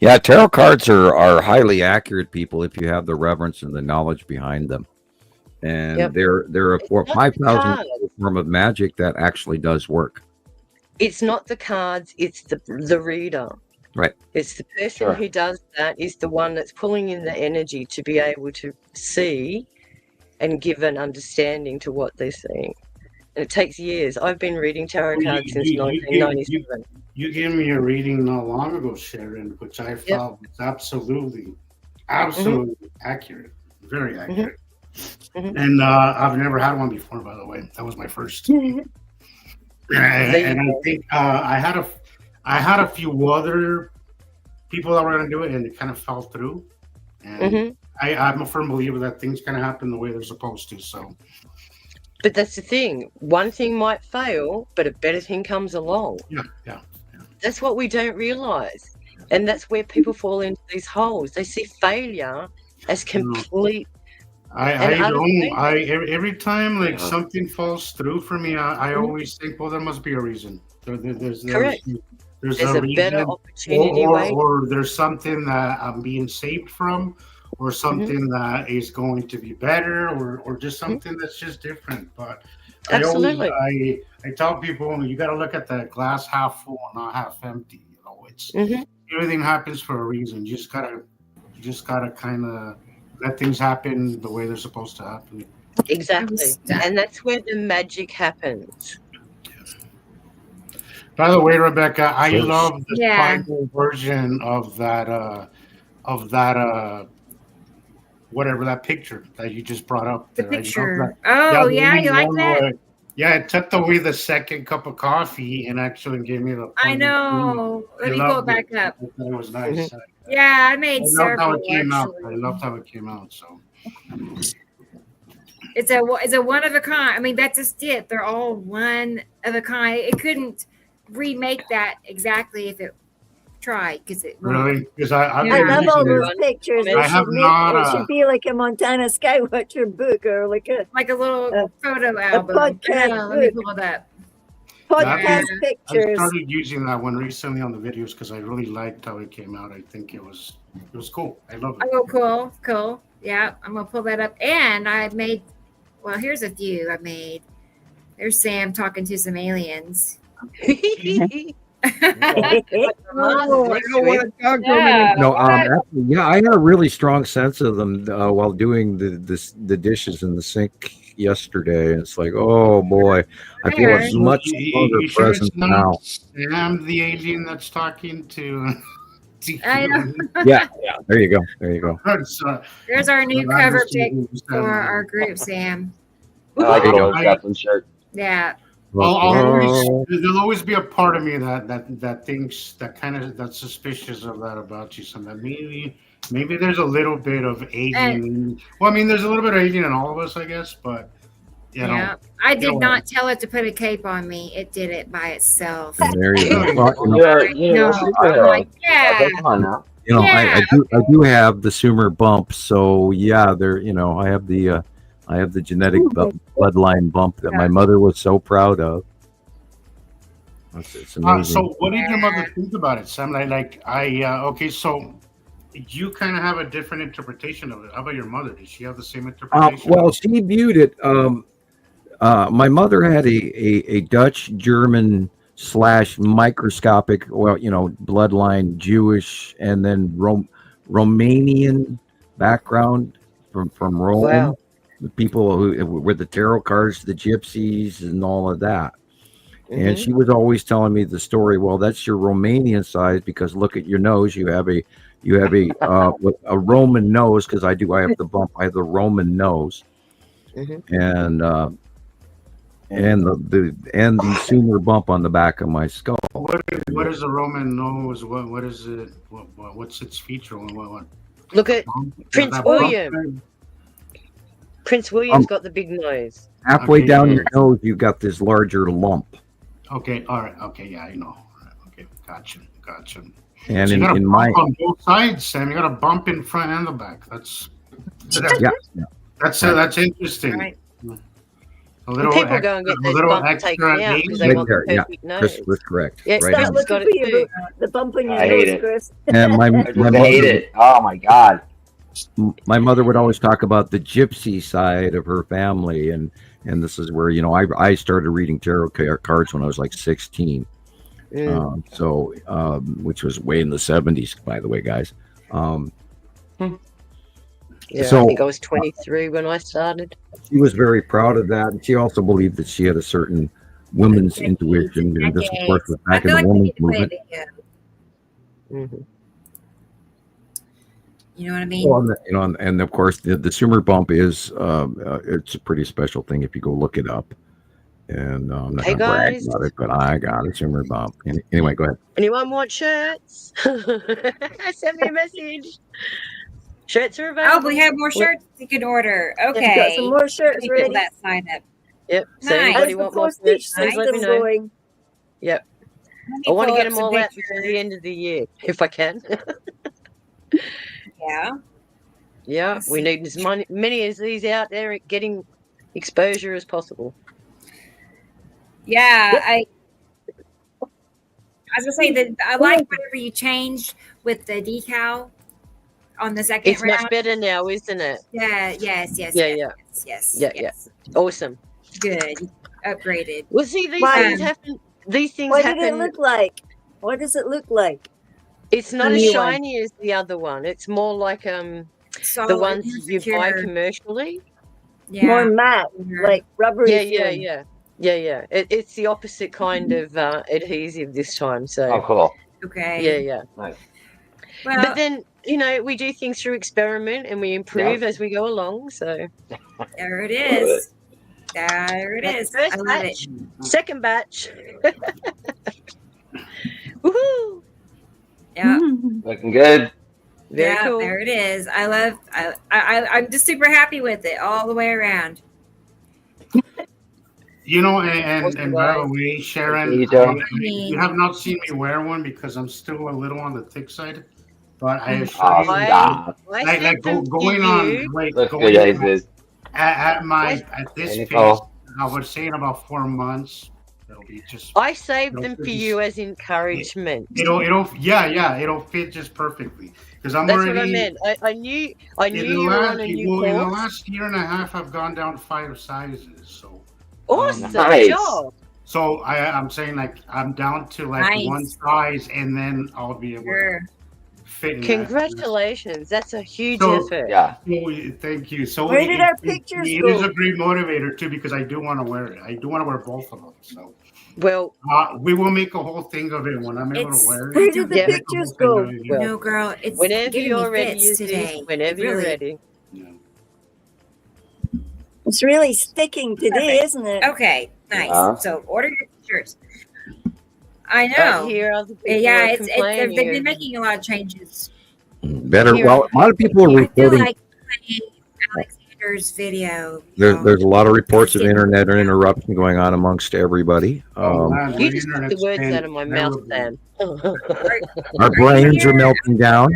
S2: Yeah, tarot cards are highly accurate, people, if you have the reverence and the knowledge behind them. And they're a 5,000 form of magic that actually does work.
S6: It's not the cards, it's the reader.
S2: Right.
S6: It's the person who does that is the one that's pulling in the energy to be able to see and give an understanding to what they're seeing. And it takes years. I've been reading tarot cards since 1997.
S4: You gave me a reading not long ago, Sharon, which I felt was absolutely accurate. Very accurate. And I've never had one before, by the way. That was my first. And I think I had a few other people that were going to do it, and it kind of fell through. And I'm a firm believer that things kind of happen the way they're supposed to. So,
S6: but that's the thing. One thing might fail, but a better thing comes along.
S4: Yeah.
S6: That's what we don't realize, and that's where people fall into these holes. They see failure as complete.
S4: Every time something falls through for me, I always think, well, there must be a reason. There's
S6: a better opportunity,
S4: or there's something that I'm being saved from, or something that is going to be better, or just something that's just different. But
S6: Absolutely.
S4: I tell people, you got to look at the glass half full, not half empty. It's everything happens for a reason. You just gotta kind of let things happen the way they're supposed to happen.
S6: Exactly, and that's where the magic happens.
S4: By the way, Rebecca, I love the final version of that whatever that picture that you just brought up there.
S1: The picture. Oh yeah, you like that?
S4: Yeah, it took away the second cup of coffee and actually gave me the.
S1: I know. Let me pull it back up.
S4: It was nice.
S1: Yeah, I made several.
S4: I loved how it came out. So
S1: it's a one of a kind. I mean, that's just it. They're all one of a kind. It couldn't remake that exactly if it tried, because it
S4: really, because
S3: I love all those pictures. It should be like a Montana Skywatcher book, or like a
S1: little photo album.
S3: Podcast
S1: let me pull it up.
S3: Podcast pictures.
S4: I started using that one recently on the videos because I really liked how it came out. I think it was cool. I love it.
S1: Oh, cool. Yeah, I'm gonna pull that up. And I made. Well, here's a few I made. There's Sam talking to some aliens.
S2: Actually, I had a really strong sense of them while doing the dishes in the sink yesterday. It's like, oh boy, I feel a much stronger presence now.
S4: I'm the alien that's talking to.
S1: I know.
S2: Yeah. There you go.
S1: There's our new cover pic for our group, Sam.
S5: I like Joe's Zeppelin shirt.
S1: Yeah.
S4: There'll always be a part of me that thinks that's suspicious of that about you. Sometimes maybe there's a little bit of alien. Well, I mean, there's a little bit of alien in all of us, I guess. But
S1: I did not tell it to put a cape on me. It did it by itself.
S2: And there you go.
S5: Come on now.
S2: I do have the Sumer bump, so yeah, I have the genetic bloodline bump that my mother was so proud of. It's amazing.
S4: So what did your mother think about it, Sam? Okay, so you kind of have a different interpretation of it. How about your mother? Did she have the same interpretation?
S2: Well, she viewed it. My mother had a Dutch German / microscopic, bloodline, Jewish, and then Romanian background from Rome.
S6: Wow.
S2: The people who were the tarot cards, the gypsies, and all of that. And she was always telling me the story. Well, that's your Romanian side, because look at your nose. You have a Roman nose, because I have the bump. I have the Roman nose, and the Sumer bump on the back of my skull.
S4: What is a Roman nose? What is it? What's its feature? What?
S6: Look at Prince William. Prince William's got the big nose.
S2: Halfway down your nose, you've got this larger lump.
S4: Okay, all right. Okay, yeah, I know. Okay, gotcha.
S2: And
S4: so
S2: in my
S4: on both sides, Sam, you got a bump in front and the back. That's interesting.
S6: Right. People go and get those bumps taken out because they want the perfect nose.
S2: Chris was correct.
S6: Yeah,
S3: start looking for the bump on your nose, Chris.
S2: And
S5: I hate it. Oh my God.
S2: My mother would always talk about the gypsy side of her family, and this is where I started reading tarot cards when I was like 16. Which was way in the 70s, by the way, guys.
S6: I think I was 23 when I started.
S2: She was very proud of that, and she also believed that she had a certain woman's intuition, and this, of course, was back in the women's movement.
S1: You know what I mean?
S2: Well, and of course, the Sumer bump is it's a pretty special thing if you go look it up. And I'm not going to brag about it, but I got a Sumer bump. Anyway, go ahead.
S6: Anyone want shirts? Send me a message. Shirts are available.
S1: Oh, we have more shirts you can order. Okay.
S3: We've got some more shirts ready.
S1: That sign up.
S6: Yep. So anybody want more shirts, let me know.
S3: Going.
S6: Yep. I want to get them all out before the end of the year, if I can. Yeah, we need as many as these out there getting exposure as possible.
S1: Yeah, I was gonna say that I like whatever you changed with the decal on the second
S6: It's
S1: round.
S6: much better now, isn't it?
S1: Yeah. Yes.
S6: Awesome.
S1: Good. Upgraded.
S6: Well, see, these
S3: Why-
S6: things happen. These things
S3: What
S6: happen.
S3: did it look like? What does it look like?
S6: It's not
S3: The
S6: as
S3: new one?
S6: shiny as the other one. It's more like the
S1: Solid,
S6: ones you buy
S1: secure.
S6: commercially.
S1: Yeah.
S3: More matte, like rubbery.
S6: Yeah. It's the opposite kind of adhesive this time. So
S5: Oh, cool.
S1: Okay.
S6: yeah.
S5: Nice.
S1: Well,
S6: But then we do things through experiment and we improve as we go along. So
S1: there it is. There it is.
S6: First
S1: I love
S6: batch,
S1: it.
S6: second batch. Woohoo!
S1: Yeah.
S5: Looking good.
S6: Very
S1: Yeah,
S6: cool.
S1: there it is. I'm just super happy with it all the way around.
S4: And by the way, Sharon, you have not seen me wear one because I'm still a little on the thick side. But I assure you, going at this pace, I would say in about 4 months, it'll be just.
S6: I saved them for you as encouragement.
S4: It'll fit just perfectly because I'm
S6: That's
S4: already.
S6: what I meant. I knew you were on a new course.
S4: In the last year and a half, I've gone down 5 sizes. So.
S6: Awesome job.
S4: So I'm saying I'm down to one size, and then I'll be able to fit in.
S6: Congratulations! That's a huge effort.
S5: Yeah.
S4: Thank you. So
S3: where did our pictures go?
S4: It is a great motivator too because I do want to wear it. I do want to wear both of them. So.
S6: Well,
S4: we will make a whole thing of it when I'm able to wear it.
S3: Where did the pictures go?
S1: No, girl. It's
S6: whenever you're ready,
S1: today.
S6: Whenever you're ready.
S4: Yeah.
S3: It's really sticking today, isn't it?
S1: Okay, nice. So order your shirts. I know. They've been making a lot of changes.
S2: Better. Well, a lot of people are reporting.
S1: I feel like Alexander's video.
S2: There's a lot of reports of internet interruption going on amongst everybody.
S6: You just took the words out of my mouth, Sam.
S2: Our brains are melting down.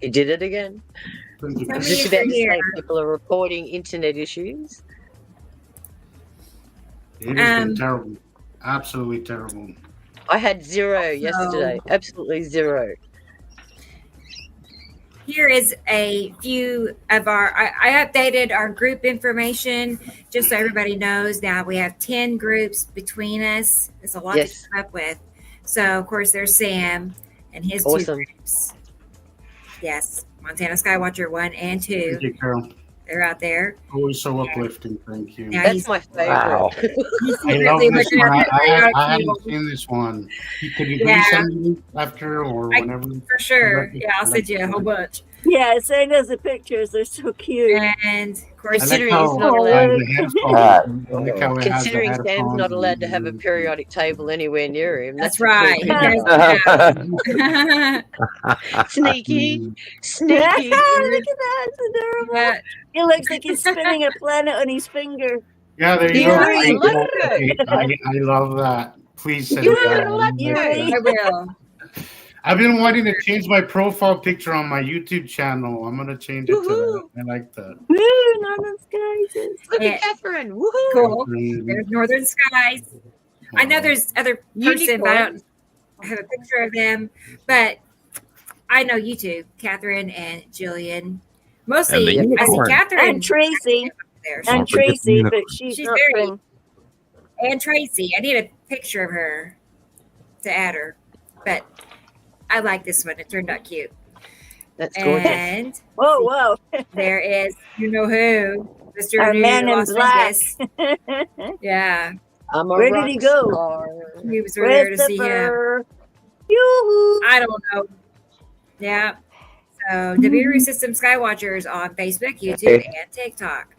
S6: You did it again. I was just about to say people are reporting internet issues.
S4: It has been terrible. Absolutely terrible.
S6: I had 0 yesterday. Absolutely 0.
S1: Here is a few of I updated our group information just so everybody knows. Now we have 10 groups between us. It's a lot to keep up with. So, of course, there's Sam and his 2 groups. Yes. Montana Skywatcher 1 and 2.
S4: Thank you, Carol.
S1: They're out there.
S4: Always so uplifting. Thank you.
S1: Now
S6: That's my favorite.
S5: Wow.
S4: I love this one. I haven't seen this one. Could you please send me after or whenever?
S1: For sure. Yeah, I'll send you a whole bunch.
S3: Yeah, send us the pictures. They're so cute.
S1: And of course,
S6: considering Sam's not allowed to have a periodic table anywhere near him.
S1: That's right.
S6: Sneaky.
S3: Look at that. It's adorable. It looks like he's spinning a planet on his finger.
S4: Yeah, there you go. I love that. Please send that.
S1: I will.
S4: I've been wanting to change my profile picture on my YouTube channel. I'm gonna change it to that. I like that.
S3: Woo, Northern Skies.
S6: Look at Catherine. Woohoo.
S1: Cool. There's Northern Skies. I know there's other person, but I don't have a picture of them. But I know you two, Catherine and Jillian. Mostly, I see Catherine
S3: and Tracy. And Tracy, but she's not
S1: very. And Tracy, I need a picture of her to add her, but I like this one. It turned out cute.
S6: That's gorgeous.
S1: And
S3: whoa,
S1: there is who, Mr.
S3: Our man in black.
S1: Yeah.
S3: Where did he go?
S1: We was there to see him.
S3: Yoo-hoo.
S1: I don't know. Yeah. So Nibiru System Skywatchers on Facebook, YouTube, and TikTok.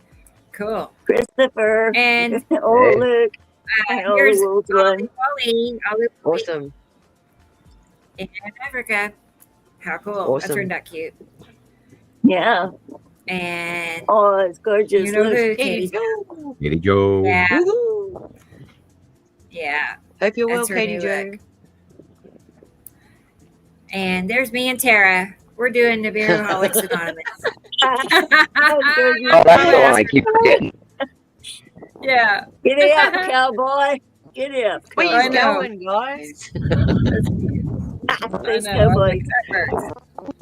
S1: Cool.
S3: Christopher.
S1: And
S3: look.
S1: Here's Ollie.
S6: Awesome.
S1: In Africa. How cool.
S6: Awesome.
S1: That turned out cute.
S3: Yeah.
S1: And
S3: it's gorgeous.
S1: You know who?
S6: Katie Joe.
S2: Katie Joe.
S1: Yeah.
S6: Woo-hoo.
S1: Yeah.
S6: Hope you're well,
S1: That's her
S6: Katie
S1: new
S6: Joe.
S1: look. And there's me and Tara. We're doing Nibiruholics Anonymous.
S5: Oh, that's the one I keep forgetting.
S1: Yeah.
S3: Giddy up, cowboy. Giddy up.
S6: Where you going, guys?
S3: Thanks, cowboy.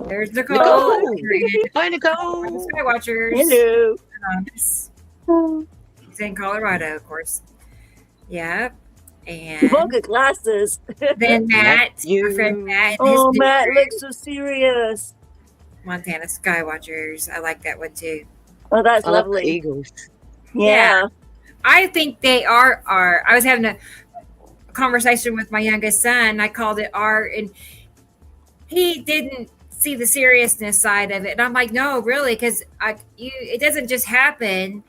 S1: There's Nicole.
S6: Nicole. Hi, Nicole.
S1: Skywatchers.
S3: Hello.
S1: Anonymous. He's in Colorado, of course. Yep. And
S3: You've all got glasses.
S1: then Matt, our friend Matt.
S3: Oh, Matt looks so serious.
S1: Montana Skywatchers. I like that one too.
S3: Oh, that's
S6: I love the
S3: lovely.
S6: Eagles.
S3: Yeah.
S1: I think they are art. I was having a conversation with my youngest son. I called it art, and he didn't see the seriousness side of it. And I'm like, no, really, because it doesn't just happen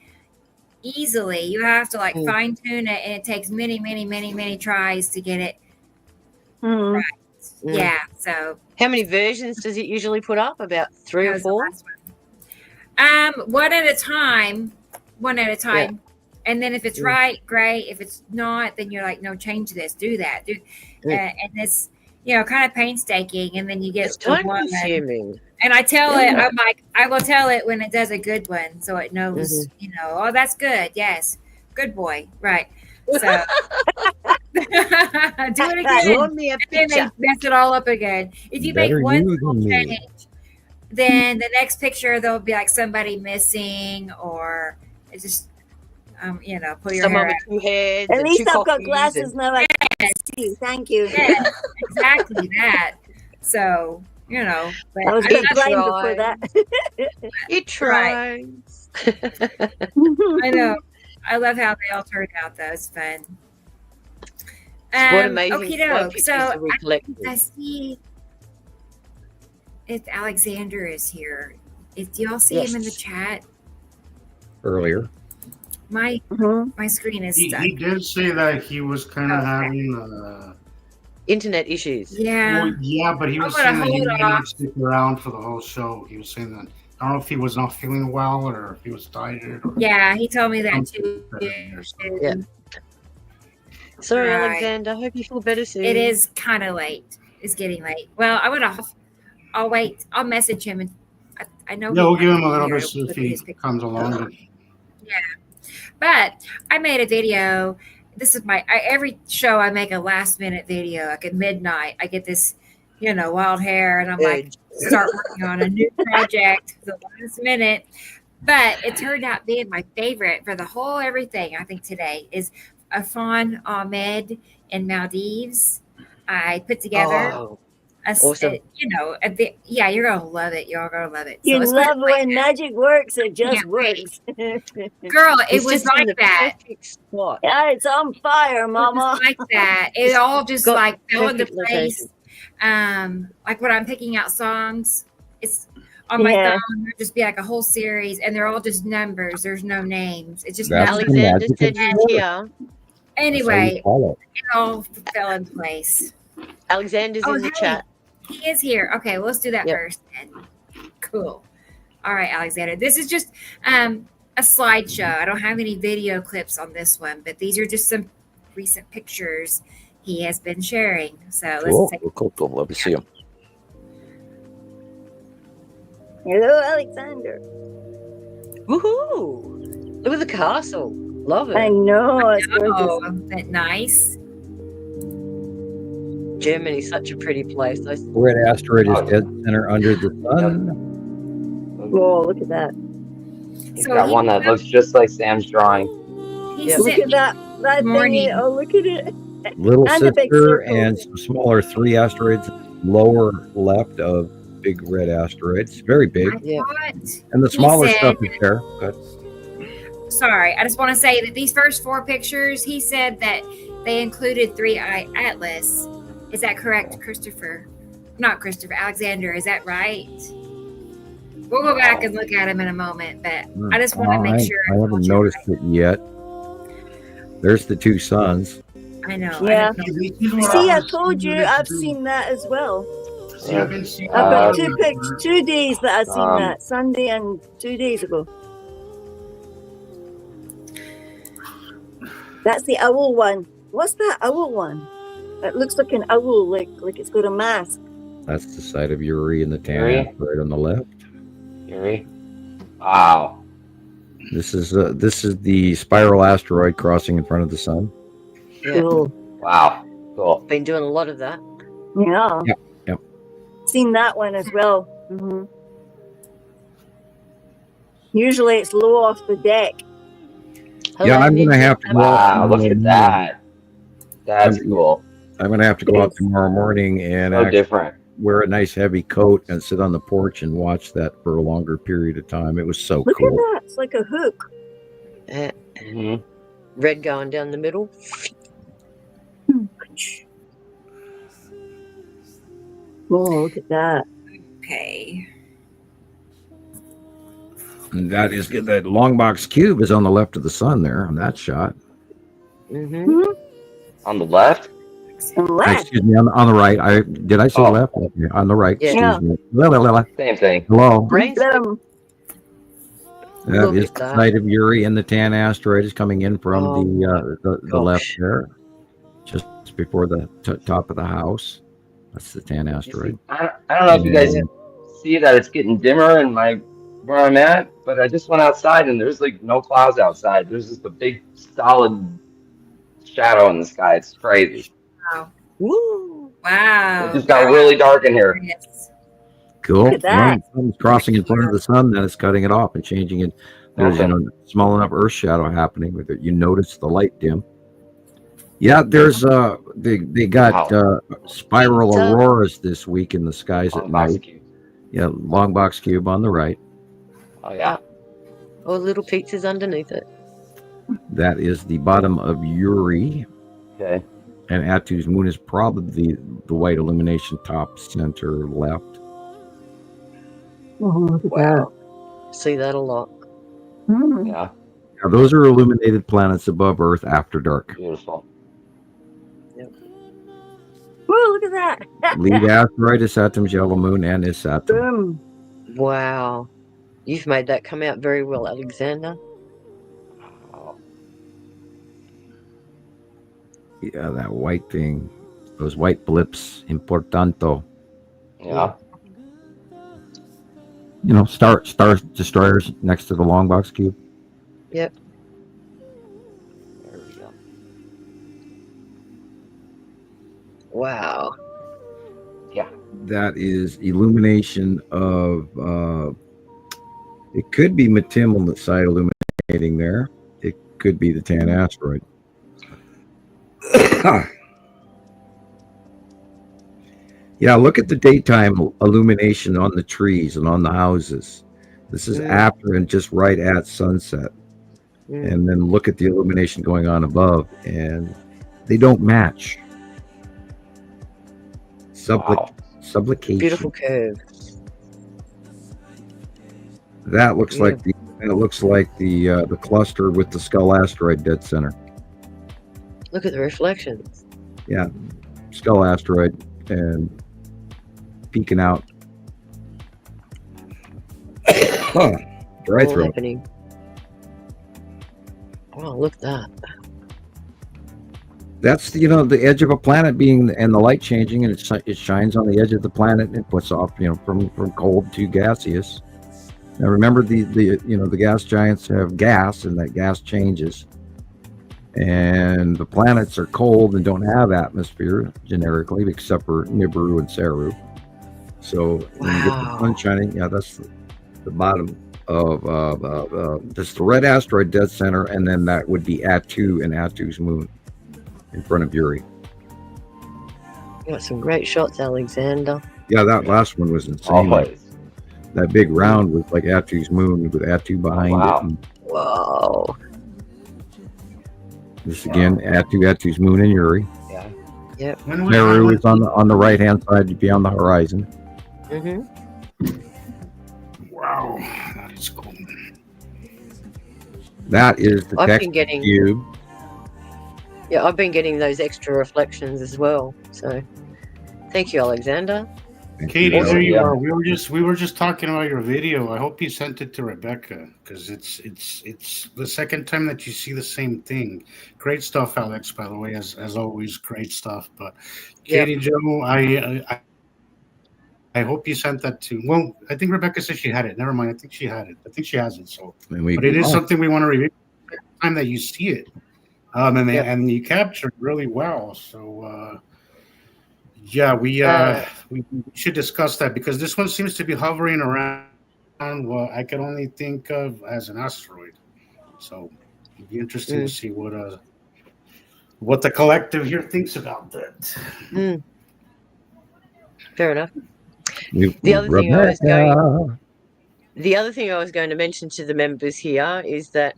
S1: easily. You have to like fine tune it, and it takes many, many, many, many tries to get it right. Yeah. So,
S6: how many versions does it usually put up? About 3 or 4?
S1: One at a time. Yeah. And then if it's right, great. If it's not, then you're like, no, change this, do that, and it's kind of painstaking. And then you get
S6: time consuming.
S1: And I tell it, I'm like, I will tell it when it does a good one, so it knows, oh, that's good. Yes, good boy, right? So do it again. And then they mess it all up again. If you make one little change, then the next picture there'll be like somebody missing, or it's just pull your hair out.
S6: With 2 heads.
S3: At least I've got glasses now. I can see. Thank you.
S1: Yeah, exactly that. So, but
S3: I was blind before that.
S6: You try.
S1: I know. I love how they all turned out, though. It's fun.
S6: What amazing
S1: okey-doke. So I see if Alexander is here. Do y'all see him in the chat?
S2: Earlier.
S1: My screen is stuck.
S4: He did say that he was kind of having
S6: internet issues.
S1: Yeah.
S4: Well, yeah, but he was saying that he might not stick around for the whole show. He was saying that I don't know if he was not feeling well or if he was tired.
S1: Yeah, he told me that too.
S6: Yeah. Sorry, Alexander. I hope you feel better soon.
S1: It is kind of late. It's getting late. Well, I'll wait. I'll message him, and I know.
S4: Yeah, we'll give him a little bit see if he comes along.
S1: Yeah, but I made a video. This is every show I make a last minute video. Like at midnight, I get this, wild hair, and I'm like, start working on a new project the last minute. But it turned out being my favorite for the whole everything. I think today is Afan Ahmed in Maldives. I put together
S6: awesome.
S1: You're gonna love it. You're gonna love it.
S3: You love when magic works. It just works.
S1: Girl, it was like that.
S3: Yeah, it's on fire, Mama.
S1: It was like that. It all just like fell into place. Like when I'm picking out songs, it's on my phone. There'll just be like a whole series, and they're all just numbers. There's no names. It's just
S6: Alexander said you're here.
S1: Anyway, it all fell in place.
S6: Alexander's in the chat.
S1: He is here. Okay, let's do that first then. Cool. All right, Alexander. This is just a slideshow. I don't have any video clips on this one, but these are just some recent pictures he has been sharing. So let's take
S2: cool. Let me see him.
S3: Hello, Alexander.
S6: Woohoo! Look at the castle. Love it.
S3: I know. It's gorgeous.
S1: Isn't that nice?
S6: Germany's such a pretty place.
S2: Red asteroid is dead center under the sun.
S3: Whoa, look at that.
S5: He's got one that looks just like Sam's drawing.
S3: Look at that thing. Oh, look at it.
S2: Little Sister and some smaller 3 asteroids lower left of big red asteroids. Very big. And the smaller stuff is there. But
S1: sorry, I just want to say that these first 4 pictures, he said that they included 3-eye atlas. Is that correct, Christopher? Not Christopher, Alexander. Is that right? We'll go back and look at him in a moment, but I just want to make sure.
S2: I haven't noticed it yet. There's the 2 suns.
S1: I know.
S3: Yeah. See, I told you I've seen that as well. I've got 2 days that I've seen that. Sunday and 2 days ago. That's the owl one. What's that owl one? It looks like an owl, like it's got a mask.
S2: That's the side of Uri and the Tan right on the left.
S5: Uri. Wow.
S2: This is the spiral asteroid crossing in front of the sun.
S3: Yeah. Cool.
S5: Wow. Cool.
S6: Been doing a lot of that.
S3: Yeah.
S2: Yep.
S3: seen that one as well. Mm-hmm. Usually it's low off the deck.
S2: Yeah, I'm going to have to go out.
S5: Wow, look at that. That's cool.
S2: I'm going to have to go out tomorrow morning and
S5: different.
S2: Wear a nice heavy coat and sit on the porch and watch that for a longer period of time. It was so
S3: Look
S2: cool.
S3: at that. It's like a hook.
S6: Red going down the middle.
S3: Oh, look at that.
S1: Okay.
S2: And that is good. That long box cube is on the left of the sun there on that shot.
S5: On the left?
S2: Excuse me, on the right. Did I say left? Okay, on the right.
S6: Yeah.
S2: Excuse me.
S5: Same thing.
S2: Hello. That is the site of Uri, and the tan asteroid is coming in from the left there, just before the top of the house. That's the tan asteroid.
S5: I don't know if you guys see that it's getting dimmer in where I'm at, but I just went outside and there's like no clouds outside. There's just a big solid shadow in the sky. It's crazy.
S1: Wow.
S6: Woo.
S1: Wow.
S5: It just got really dark in here.
S2: Cool.
S3: Look at that.
S2: Sun's crossing in front of the sun, then it's cutting it off and changing it. There's small enough Earth shadow happening with it. You notice the light dim. Yeah, there's they got spiral auroras this week in the skies at night.
S5: Cube.
S2: Yeah, long box cube on the right.
S5: Oh yeah.
S6: Or little pizzas underneath it.
S2: That is the bottom of Uri.
S5: Okay.
S2: And Atu's moon is probably the white illumination top center left.
S6: Wow. See that a lot.
S5: Yeah.
S2: Now, those are illuminated planets above Earth after dark.
S5: Beautiful.
S3: Whoa, look at that.
S2: Lead asteroid is Saturn's yellow moon and is Saturn.
S3: Boom.
S6: Wow. You've made that come out very well, Alexander.
S2: Yeah, that white thing. Those white blips. Importanto.
S5: Yeah.
S2: You know, star destroyers next to the long box cube.
S6: Yep.
S5: There we go.
S6: Wow.
S5: Yeah.
S2: That is illumination of it could be Matim on the side illuminating there. It could be the tan asteroid. Yeah, look at the daytime illumination on the trees and on the houses. This is after and just right at sunset. And then look at the illumination going on above, and they don't match. Sublocation.
S6: Beautiful curve.
S2: That looks like the cluster with the Skull asteroid dead center.
S6: Look at the reflections.
S2: Yeah, Skull asteroid and peeking out. Dry throat.
S6: Happening. Oh, look at that.
S2: That's the edge of a planet being and the light changing, and it shines on the edge of the planet and it puts off from cold to gaseous. Now remember the gas giants have gas, and that gas changes. And the planets are cold and don't have atmosphere generically, except for Nibiru and Saru. So when you get the sun shining, that's the bottom of this the red asteroid dead center, and then that would be Atu and Atu's moon in front of Uri.
S6: You got some great shots, Alexander.
S2: Yeah, that last one was insane. That big round was like Atu's moon with Atu behind it. And
S6: whoa.
S2: This again, Atu's moon and Uri.
S5: Yeah.
S6: Yep.
S2: Saru is on the right hand side beyond the horizon.
S4: Wow, that is cool.
S2: That is the text cube.
S6: Yeah, I've been getting those extra reflections as well. So, thank you, Alexander.
S4: Katie, there you are. We were just talking about your video. I hope you sent it to Rebecca, because it's the second time that you see the same thing. Great stuff, Alex. By the way, as always, great stuff. But Katie Joe, I hope you sent that to. Well, I think Rebecca said she had it. Never mind. I think she had it. I think she has it. So, but it is something we want to review the time that you see it, and you captured really well. So. Yeah, we should discuss that because this one seems to be hovering around what I can only think of as an asteroid. So it'd be interesting to see what the collective here thinks about that.
S6: Fair enough. The other thing I was going to mention to the members here is that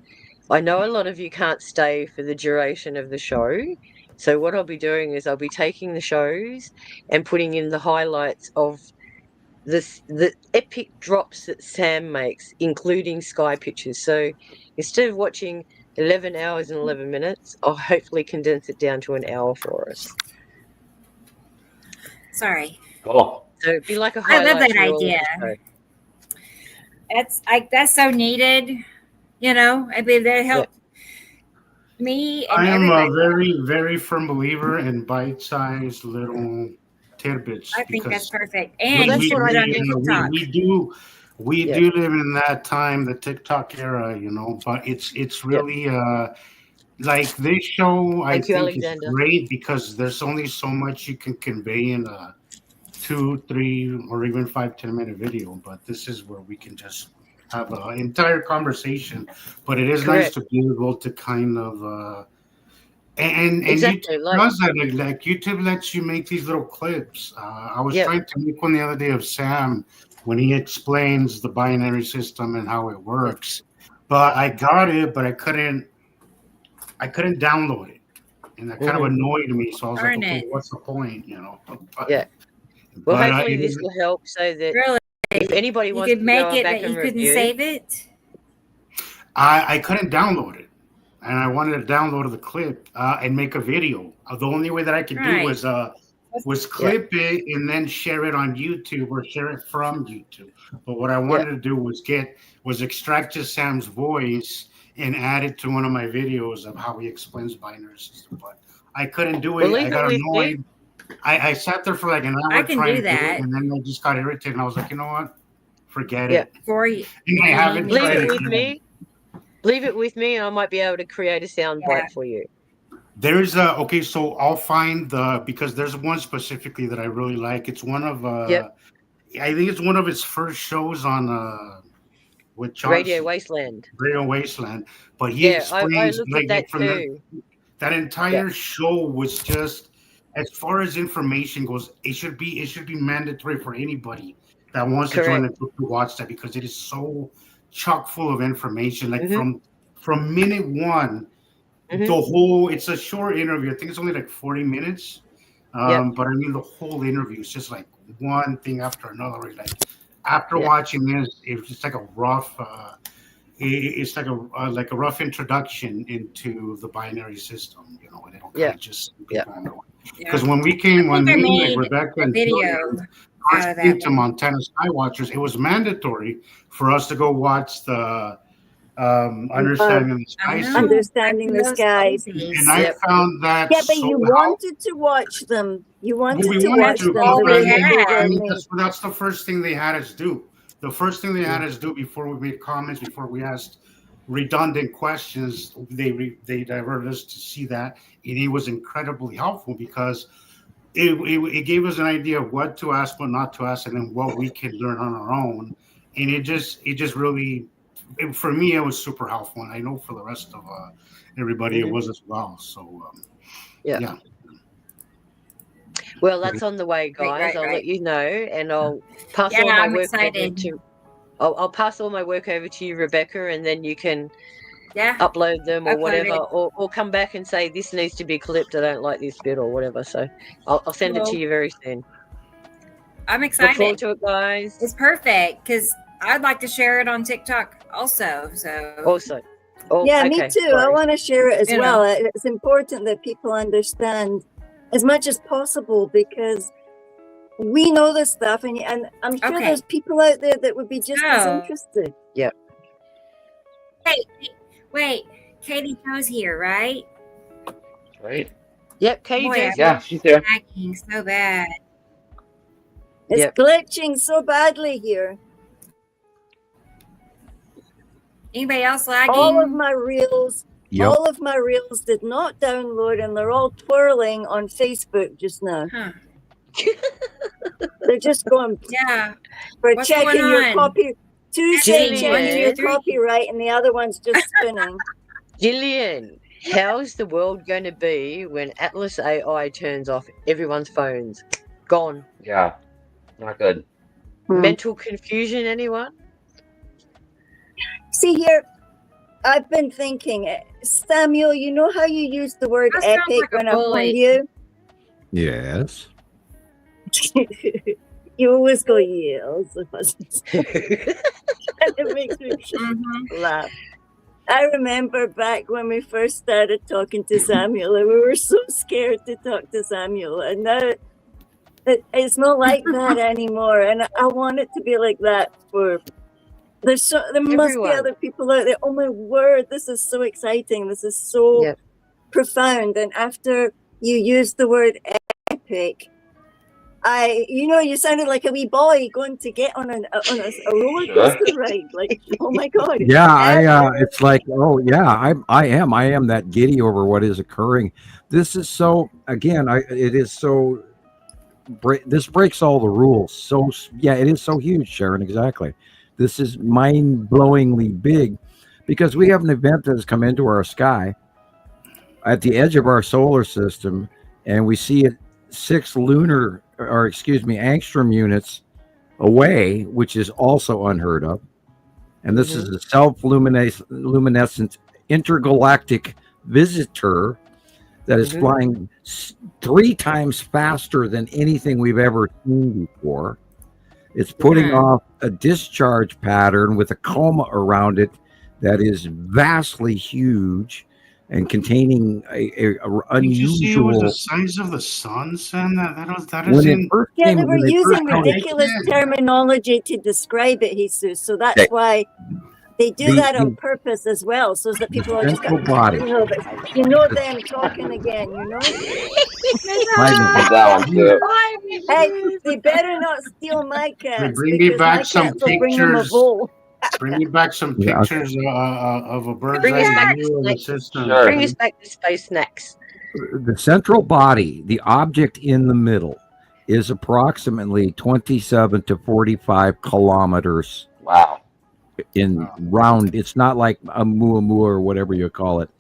S6: I know a lot of you can't stay for the duration of the show. So what I'll be doing is I'll be taking the shows and putting in the highlights of the epic drops that Sam makes, including sky pictures. So instead of watching 11 hours and 11 minutes, I'll hopefully condense it down to an hour for us.
S1: Sorry.
S5: Cool.
S6: So it'd be like a highlight.
S1: I love that idea. That's so needed. You know, I mean, that helped me. And
S4: I am a very, very firm believer in bite-sized little tidbits.
S1: I think that's perfect. And
S6: that's what I do.
S4: We do live in that time, the TikTok era, you know. But it's really like this show. I think is great because there's only so much you can convey in a 2, 3, or even 5, 10-minute video. But this is where we can just have an entire conversation. But it is nice to be able to kind of and
S6: exactly,
S4: YouTube does that. Like YouTube lets you make these little clips. I was trying to make one the other day of Sam when he explains the binary system and how it works. But I got it, but I couldn't download it, and that kind of annoyed me. So I was like, okay, what's the point, you know? But,
S6: well, hopefully this will help so that if anybody wants to make it that you couldn't
S1: save it.
S4: I couldn't download it, and I wanted to download the clip and make a video. The only way that I could do was clip it and then share it on YouTube or share it from YouTube. But what I wanted to do was extract just Sam's voice and add it to one of my videos of how he explains binary system. But I couldn't do it. I got annoyed. I sat there for like an hour trying to do it, and then I just got irritated. And I was like, you know what? Forget it.
S1: For you.
S4: And I haven't
S6: Leave it with me. Leave it with me, and I might be able to create a sound bite for you.
S4: There's so I'll find because there's one specifically that I really like. It's one of I think it's one of his first shows on with Johnson,
S6: Radio Wasteland.
S4: But he explains
S6: I looked at that too.
S4: That entire show was just, as far as information goes, it should be mandatory for anybody that wants to join the group to watch that, because it is so chock full of information. Like from minute one. The whole, it's a short interview. I think it's only like 40 minutes. But I mean, the whole interview is just like one thing after another. Like after watching this, it's just like a rough, it's like a rough introduction into the binary system, you know, and it'll kind of just because when me and Rebecca and first came to Montana Skywatchers, it was mandatory for us to go watch the Understanding the Skies.
S3: Understanding the Skies.
S4: And I found that
S3: but you wanted to watch them. You wanted to watch them.
S4: That's the first thing they had us do. The first thing they had us do before we made comments, before we asked redundant questions, they diverted us to see that, and it was incredibly helpful because it gave us an idea of what to ask, what not to ask, and then what we can learn on our own. And it just really, for me, it was super helpful, and I know for the rest of everybody it was as well. So yeah.
S6: Well, that's on the way, guys. I'll let you know, and I'll pass all my work over to. I'll pass all my work over to you, Rebecca, and then you can upload them or whatever, or come back and say this needs to be clipped. I don't like this bit or whatever. So I'll send it to you very soon.
S1: I'm excited.
S6: Look forward to it, guys.
S1: It's perfect because I'd like to share it on TikTok also.
S3: Me too. Sorry. I want to share it as well. It's important that people understand as much as possible because we know this stuff, and I'm sure there's people out there that would be just as interested.
S6: Yeah.
S1: Wait, Katie Joe's here, right?
S5: Right.
S6: Yep, Katie Joe's.
S5: Yeah, she's there.
S1: Lagging so bad.
S3: It's glitching so badly here.
S1: Anybody else lagging?
S3: All of my reels did not download, and they're all twirling on Facebook just now. They're just going.
S1: Yeah.
S3: We're
S1: What's
S3: checking
S1: going
S3: your
S1: on?
S3: copy. Two say
S6: Jillian.
S3: checking your
S1: 1, 2, 3.
S3: copyright, and the other one's just spinning.
S6: Gillian, how's the world going to be when Atlas AI turns off everyone's phones? Gone.
S5: Yeah, not good.
S6: Mental confusion, anyone?
S3: See here, I've been thinking, Samuel, you know how you use the word
S1: That sounds
S3: epic
S1: like a
S3: when I phoned
S1: bully.
S3: you?
S2: Yes.
S3: You always go, yes. And it makes me laugh. I remember back when we first started talking to Samuel, and we were so scared to talk to Samuel. And now it's not like that anymore. And I want it to be like that for... there must be other people out there. Oh my word, this is so exciting. This is so profound. And after you use the word epic, you sounded like a wee boy going to get on a roller coaster ride. Like, oh my God.
S2: Yeah, it's like, oh yeah, I am that giddy over what is occurring. This is so, again, it is so, this breaks all the rules. So yeah, it is so huge, Sharon, exactly. This is mind-blowingly big because we have an event that has come into our sky at the edge of our solar system, and we see it 6 angstrom units away, which is also unheard of. And this is a self-luminescent intergalactic visitor that is flying 3 times faster than anything we've ever seen before. It's putting off a discharge pattern with a coma around it that is vastly huge and containing a unusual.
S4: Did you see it was the size of the sun, Sam? That
S2: When
S4: is
S2: it first
S3: Yeah,
S2: came,
S3: they were
S2: when they
S3: using
S2: first
S3: ridiculous terminology to describe it, Jesus. So that's why they do that on purpose as well, so that people are just
S2: central body.
S3: You know them talking again, you know?
S5: That one too.
S3: Hey, they better not steal my cats.
S4: Bring me
S3: because
S4: back
S3: my
S4: some
S3: cats will bring them a
S4: pictures.
S3: bowl.
S4: Bring me back some
S2: Yeah, okay.
S4: pictures of a bird's
S6: Bring us
S4: eye
S6: back
S4: view of the
S6: next.
S4: system.
S5: Sure.
S6: Bring us back to space next.
S2: The central body, the object in the middle, is approximately 27 to 45 kilometers.
S5: Wow.
S2: In round. It's not like a muamua or whatever you call it.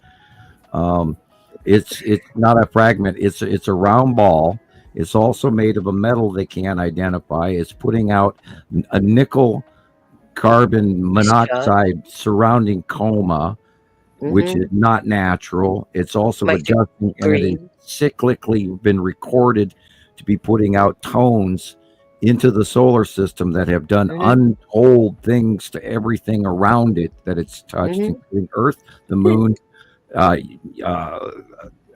S2: It's not a fragment. It's a round ball. It's also made of a metal they can't identify. It's putting out a nickel carbon monoxide surrounding coma, which is not natural. It's also adjusting, and it is cyclically been recorded to be putting out tones into the solar system that have done untold things to everything around it that it's touched, including Earth, the moon.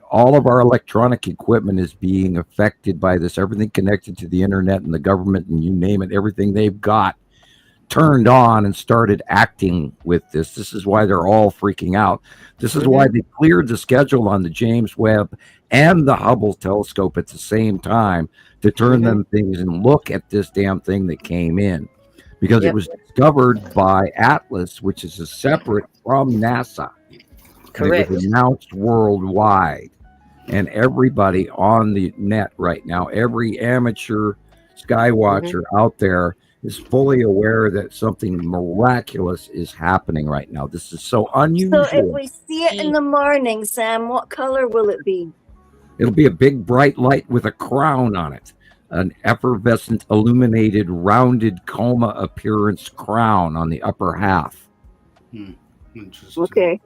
S2: All of our electronic equipment is being affected by this. Everything connected to the internet and the government and you name it, everything they've got turned on and started acting with this. This is why they're all freaking out. This is why they cleared the schedule on the James Webb and the Hubble telescope at the same time to turn them things and look at this damn thing that came in, because it was discovered by Atlas, which is a separate from NASA.
S6: Correct.
S2: It was announced worldwide, and everybody on the net right now, every amateur sky watcher out there is fully aware that something miraculous is happening right now. This is so unusual.
S3: So if we see it in the morning, Sam, what color will it be?
S2: It'll be a big bright light with a crown on it, an effervescent, illuminated, rounded coma appearance crown on the upper half.
S4: Interesting.
S3: Okay.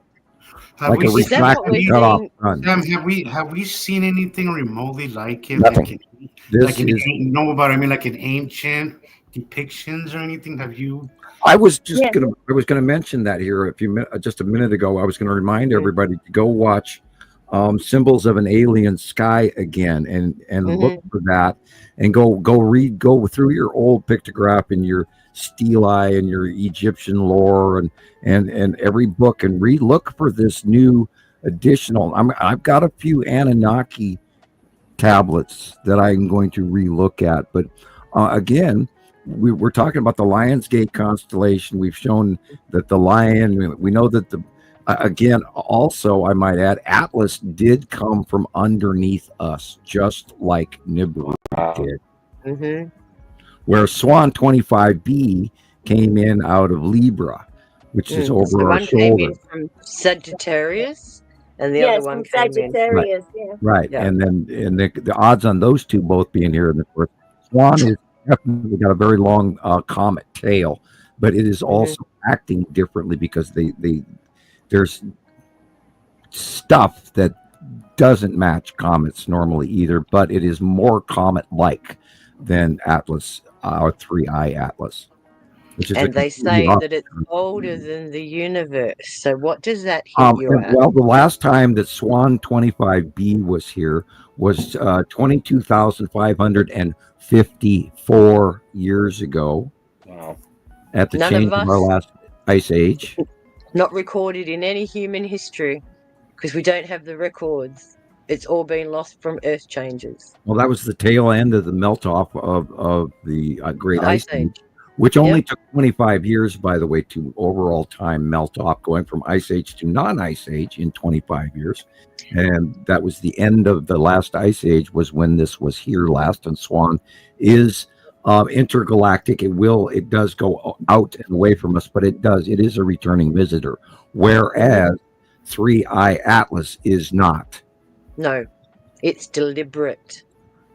S2: Like a refracted cutoff sun.
S4: Sam, have we seen anything remotely like it?
S2: Nothing.
S4: Like an ancient depictions or anything? Have you?
S2: I was gonna mention that here just a minute ago. I was gonna remind everybody to go watch Symbols of an Alien Sky again and look for that, and go through your old pictograph and your stelae and your Egyptian lore and every book and look for this new additional. I've got a few Anunnaki tablets that I'm going to relook at, but again, we're talking about the Lionsgate constellation. We've shown that the lion, we know that Again, also, I might add, Atlas did come from underneath us, just like Nibiru did.
S6: Mm-hmm.
S2: Where Swan 25b came in out of Libra, which is over
S6: so
S2: our
S6: one
S2: shoulder.
S6: came in from Sagittarius, and the other one came
S3: Sagittarius,
S6: in.
S2: Right.
S6: Yeah.
S2: And then the odds on those two both being here in the first. Swan is definitely got a very long comet tail, but it is also acting differently because there's stuff that doesn't match comets normally either, but it is more comet-like than Atlas, or 3i Atlas. Which is
S6: and they say that it's older than the universe. So what does that hit you at?
S2: Well, the last time that Swan 25b was here was 22,554 years ago.
S5: Wow.
S2: At the change of our last ice age.
S6: Not recorded in any human history because we don't have the records. It's all been lost from Earth changes.
S2: Well, that was the tail end of the melt off of the Great Ice Age, which only took 25 years, by the way, to overall time melt off, going from Ice Age to non-Ice Age in 25 years. And that was the end of the last Ice Age, was when this was here last. And Swan is intergalactic. It does go out and away from us, but it is a returning visitor. Whereas 3i Atlas is not.
S6: No, it's deliberate.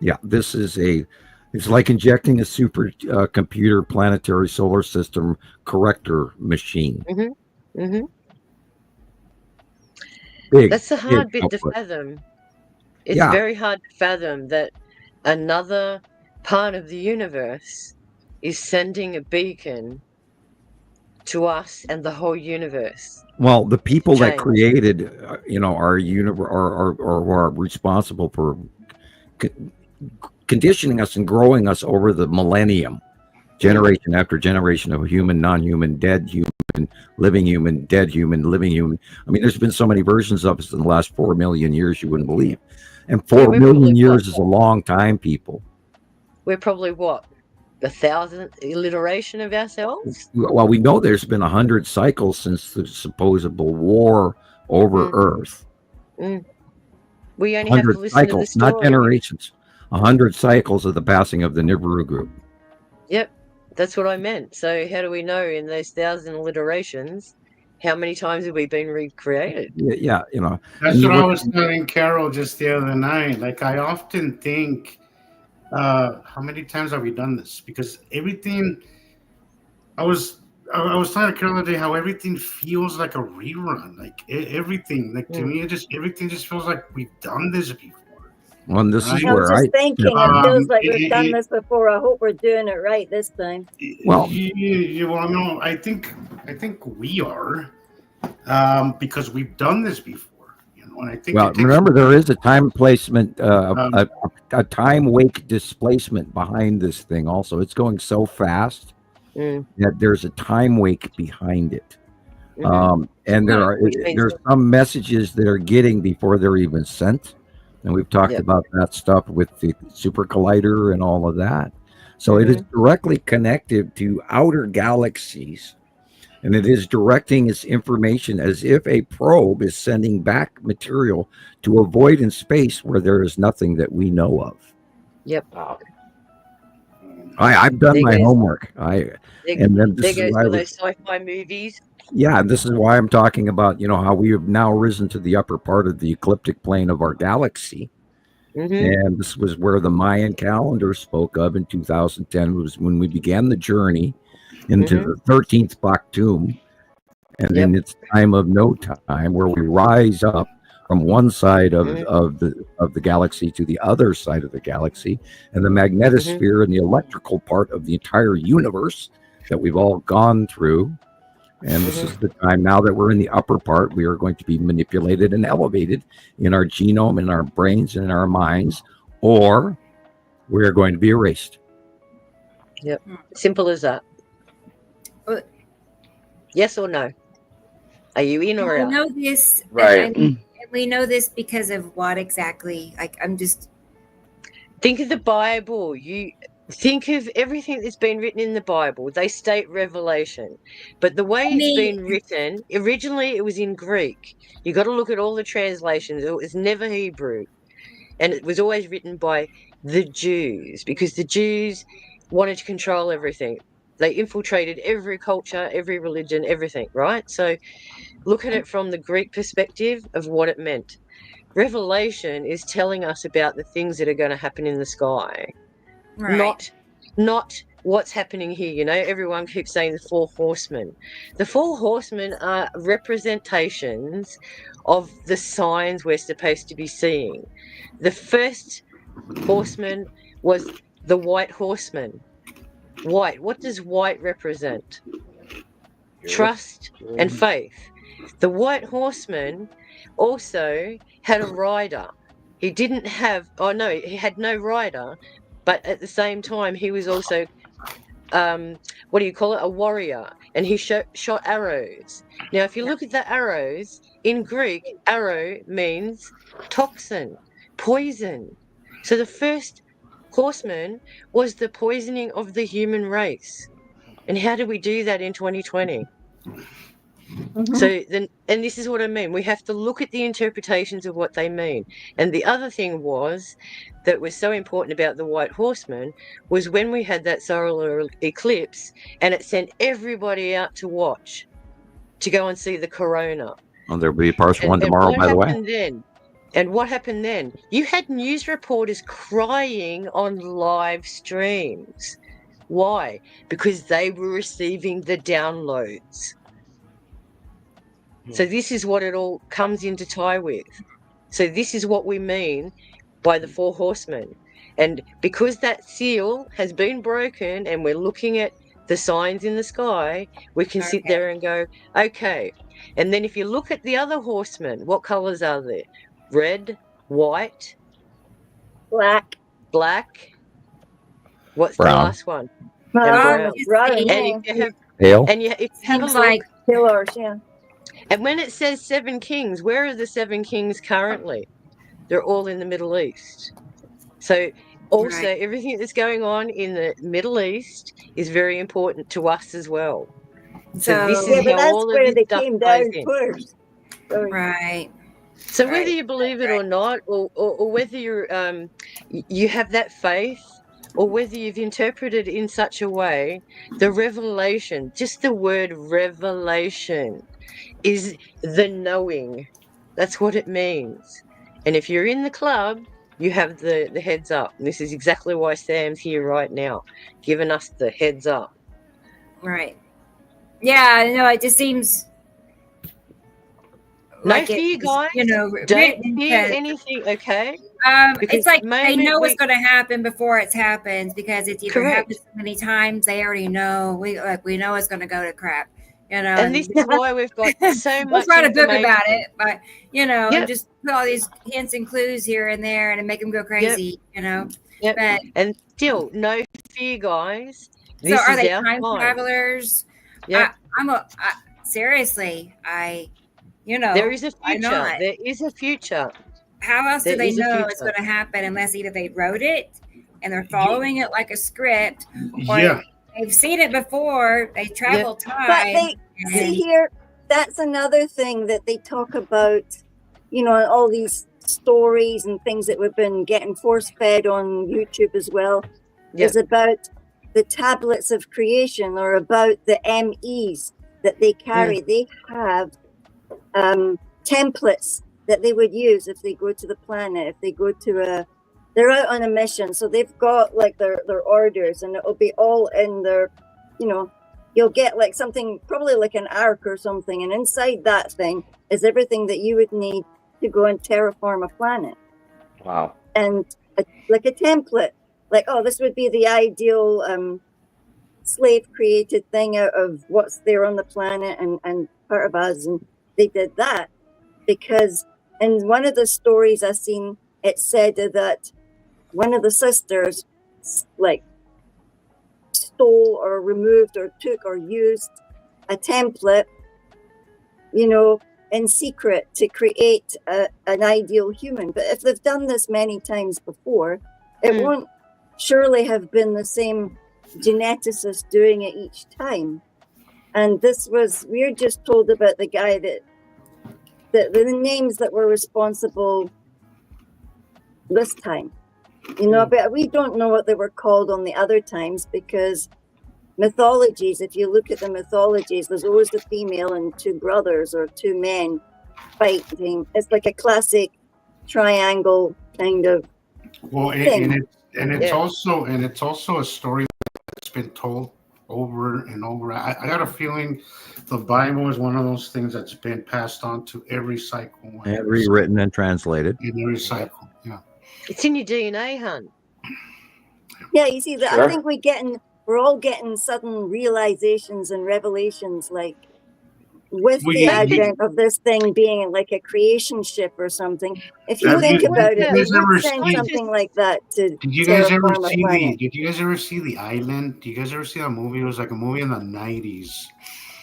S2: Yeah, it's like injecting a super computer planetary solar system corrector machine.
S6: Mm-hmm. Mm-hmm. That's the hard bit to fathom. It's very hard to fathom that another part of the universe is sending a beacon to us and the whole universe.
S2: Well, the people that created, our universe are responsible for conditioning us and growing us over the millennium, generation after generation of human, non-human, dead human, living human, dead human, living human. I mean, there's been so many versions of us in the last 4 million years you wouldn't believe. And 4 million years is a long time, people.
S6: We're probably what? 1,000th iteration of ourselves?
S2: Well, we know there's been 100 cycles since the supposed war over Earth.
S6: We only have to listen
S2: cycles,
S6: to the story.
S2: Not generations. 100 cycles of the passing of the Nibiru group.
S6: Yep, that's what I meant. So how do we know in those 1,000 iterations how many times have we been recreated?
S2: Yeah,
S4: That's what I was telling Carol just the other night. Like, I often think, how many times have we done this? Because everything, I was telling Carol the other day how everything feels like a rerun. Like everything, like to me, everything just feels like we've done this before.
S2: Well, this is
S3: I
S2: where
S3: was just thinking, it feels like we've done this before. I hope we're doing it right this time.
S2: Well,
S4: no, I think we are, because we've done this before. And I think
S2: remember, there is a time placement, a time wake displacement behind this thing. Also, it's going so fast that there's a time wake behind it, and there's some messages that are getting before they're even sent. And we've talked about that stuff with the super collider and all of that. So it is directly connected to outer galaxies, and it is directing its information as if a probe is sending back material to a void in space where there is nothing that we know of.
S6: Yep.
S2: I've done my homework.
S6: There goes those sci-fi movies.
S2: Yeah, this is why I'm talking about, how we have now risen to the upper part of the ecliptic plane of our galaxy. And this was where the Mayan calendar spoke of in 2010, was when we began the journey into the 13th Baktum. And then it's time of no time, where we rise up from one side of the galaxy to the other side of the galaxy, and the magnetosphere and the electrical part of the entire universe that we've all gone through. And this is the time, now that we're in the upper part, we are going to be manipulated and elevated in our genome, in our brains, and in our minds, or we're going to be erased.
S6: Yep. Simple as that. Yes or no? Are you in or out?
S1: We know this,
S5: right?
S1: And we know this because of what exactly? Like, I'm just
S6: think of the Bible. think of everything that's been written in the Bible. They state revelation, but the way it's been written, originally it was in Greek. You got to look at all the translations. It was never Hebrew, and it was always written by the Jews, because the Jews wanted to control everything. They infiltrated every culture, every religion, everything, right? So look at it from the Greek perspective of what it meant. Revelation is telling us about the things that are going to happen in the sky.
S1: Right.
S6: Not what's happening here. You know, everyone keeps saying the 4 horsemen. The 4 horsemen are representations of the signs we're supposed to be seeing. The first horseman was the white horseman. White. What does white represent? Trust and faith. The white horseman also had a rider. He didn't have, he had no rider, but at the same time, he was also, what do you call it? A warrior. And he shot arrows. Now, if you look at the arrows, in Greek, arrow means toxin, poison. So the first horseman was the poisoning of the human race. And how do we do that in 2020? So then, and this is what I mean. We have to look at the interpretations of what they mean. And the other thing that was so important about the white horseman was when we had that solar eclipse, and it sent everybody out to watch, to go and see the corona.
S2: Well, there'll be a partial one tomorrow, by the way.
S6: And what happened then? You had news reporters crying on live streams. Why? Because they were receiving the downloads. So this is what it all comes into tie with. So this is what we mean by the 4 horsemen. And because that seal has been broken and we're looking at the signs in the sky, we can sit there and go, okay. And then if you look at the other horsemen, what colors are there? Red, white, black. What's
S2: brown.
S6: The last one?
S3: Brown.
S6: And if you have,
S2: Pale.
S6: And if you have a look,
S1: like
S3: pillars, yeah.
S6: And when it says 7 kings, where are the 7 kings currently? They're all in the Middle East. So also everything that's going on in the Middle East is very important to us as well. So this is how all of this stuff goes in.
S3: First.
S1: Right.
S6: So whether you believe it or not, or whether you have that faith, or whether you've interpreted it in such a way, the revelation, just the word revelation, is the knowing. That's what it means. And if you're in the club, you have the heads up. And this is exactly why Sam's here right now, giving us the heads up.
S1: Right. Yeah, no, it just seems
S6: like fear, guys. Don't fear anything, okay?
S1: It's like they know what's going to happen before it happens, because it's either happened so many times they already know. We know it's going to go to crap.
S6: And this is why we've got so much.
S1: Let's write a book about it, but and just put all these hints and clues here and there, and make them go crazy. But
S6: and still, no fear, guys.
S1: So are they time travelers? Yeah, seriously.
S6: There is a future. There is a future.
S1: How else do they know it's going to happen unless either they wrote it and they're following it like a script, or they've seen it before, they travel time.
S3: But see here, that's another thing that they talk about, all these stories and things that we've been getting force-fed on YouTube as well, is about the tablets of creation, or about the MEs that they carry. They have templates that they would use if they go to the planet, if they go to they're out on a mission, so they've got like their orders, and it'll be all in their, you'll get like something, probably like an ark or something, and inside that thing is everything that you would need to go and terraform a planet.
S5: Wow.
S3: And like a template, like, this would be the ideal slave created thing out of what's there on the planet and part of us. And they did that because in one of the stories I seen, it said that one of the sisters like stole or removed or took or used a template, in secret to create an ideal human. But if they've done this many times before, it won't surely have been the same geneticist doing it each time. And we're just told about the guy that the names that were responsible this time, but we don't know what they were called on the other times, because mythologies, if you look at the mythologies, there's always the female and two brothers or two men fighting. It's like a classic triangle kind of thing.
S4: And it's also a story that's been told over and over. I got a feeling the Bible is one of those things that's been passed on to every cycle.
S2: And rewritten and translated.
S4: In every cycle, yeah.
S6: It's in your DNA, hon.
S3: Yeah, you see that. Sure. I think we're all getting sudden realizations and revelations, like with the advent of this thing being like a creation ship or something. If you think about it, we would send something like that to.
S4: Did you guys ever see The Island? Did you guys ever see that movie? It was like a movie in the 90s.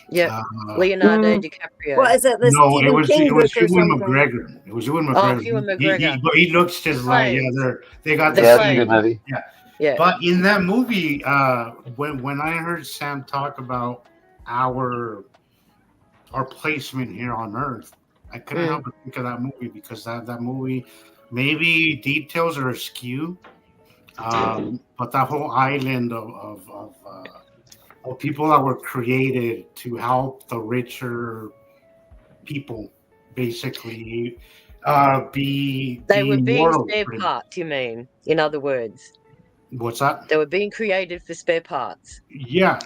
S6: Yeah, Leonardo DiCaprio.
S3: What is it?
S4: No, it was Ewan McGregor. It was Ewan McGregor.
S6: Oh, Ewan McGregor.
S4: He looks just like they got the
S5: good movie.
S4: Yeah. But in that movie, when I heard Sam talk about our placement here on Earth, I couldn't help but think of that movie, because that movie, maybe details are askew, but that whole island of people that were created to help the richer people, basically,
S6: they were being spare parts. You mean, in other words?
S4: What's that?
S6: They were being created for spare parts.
S4: Yeah.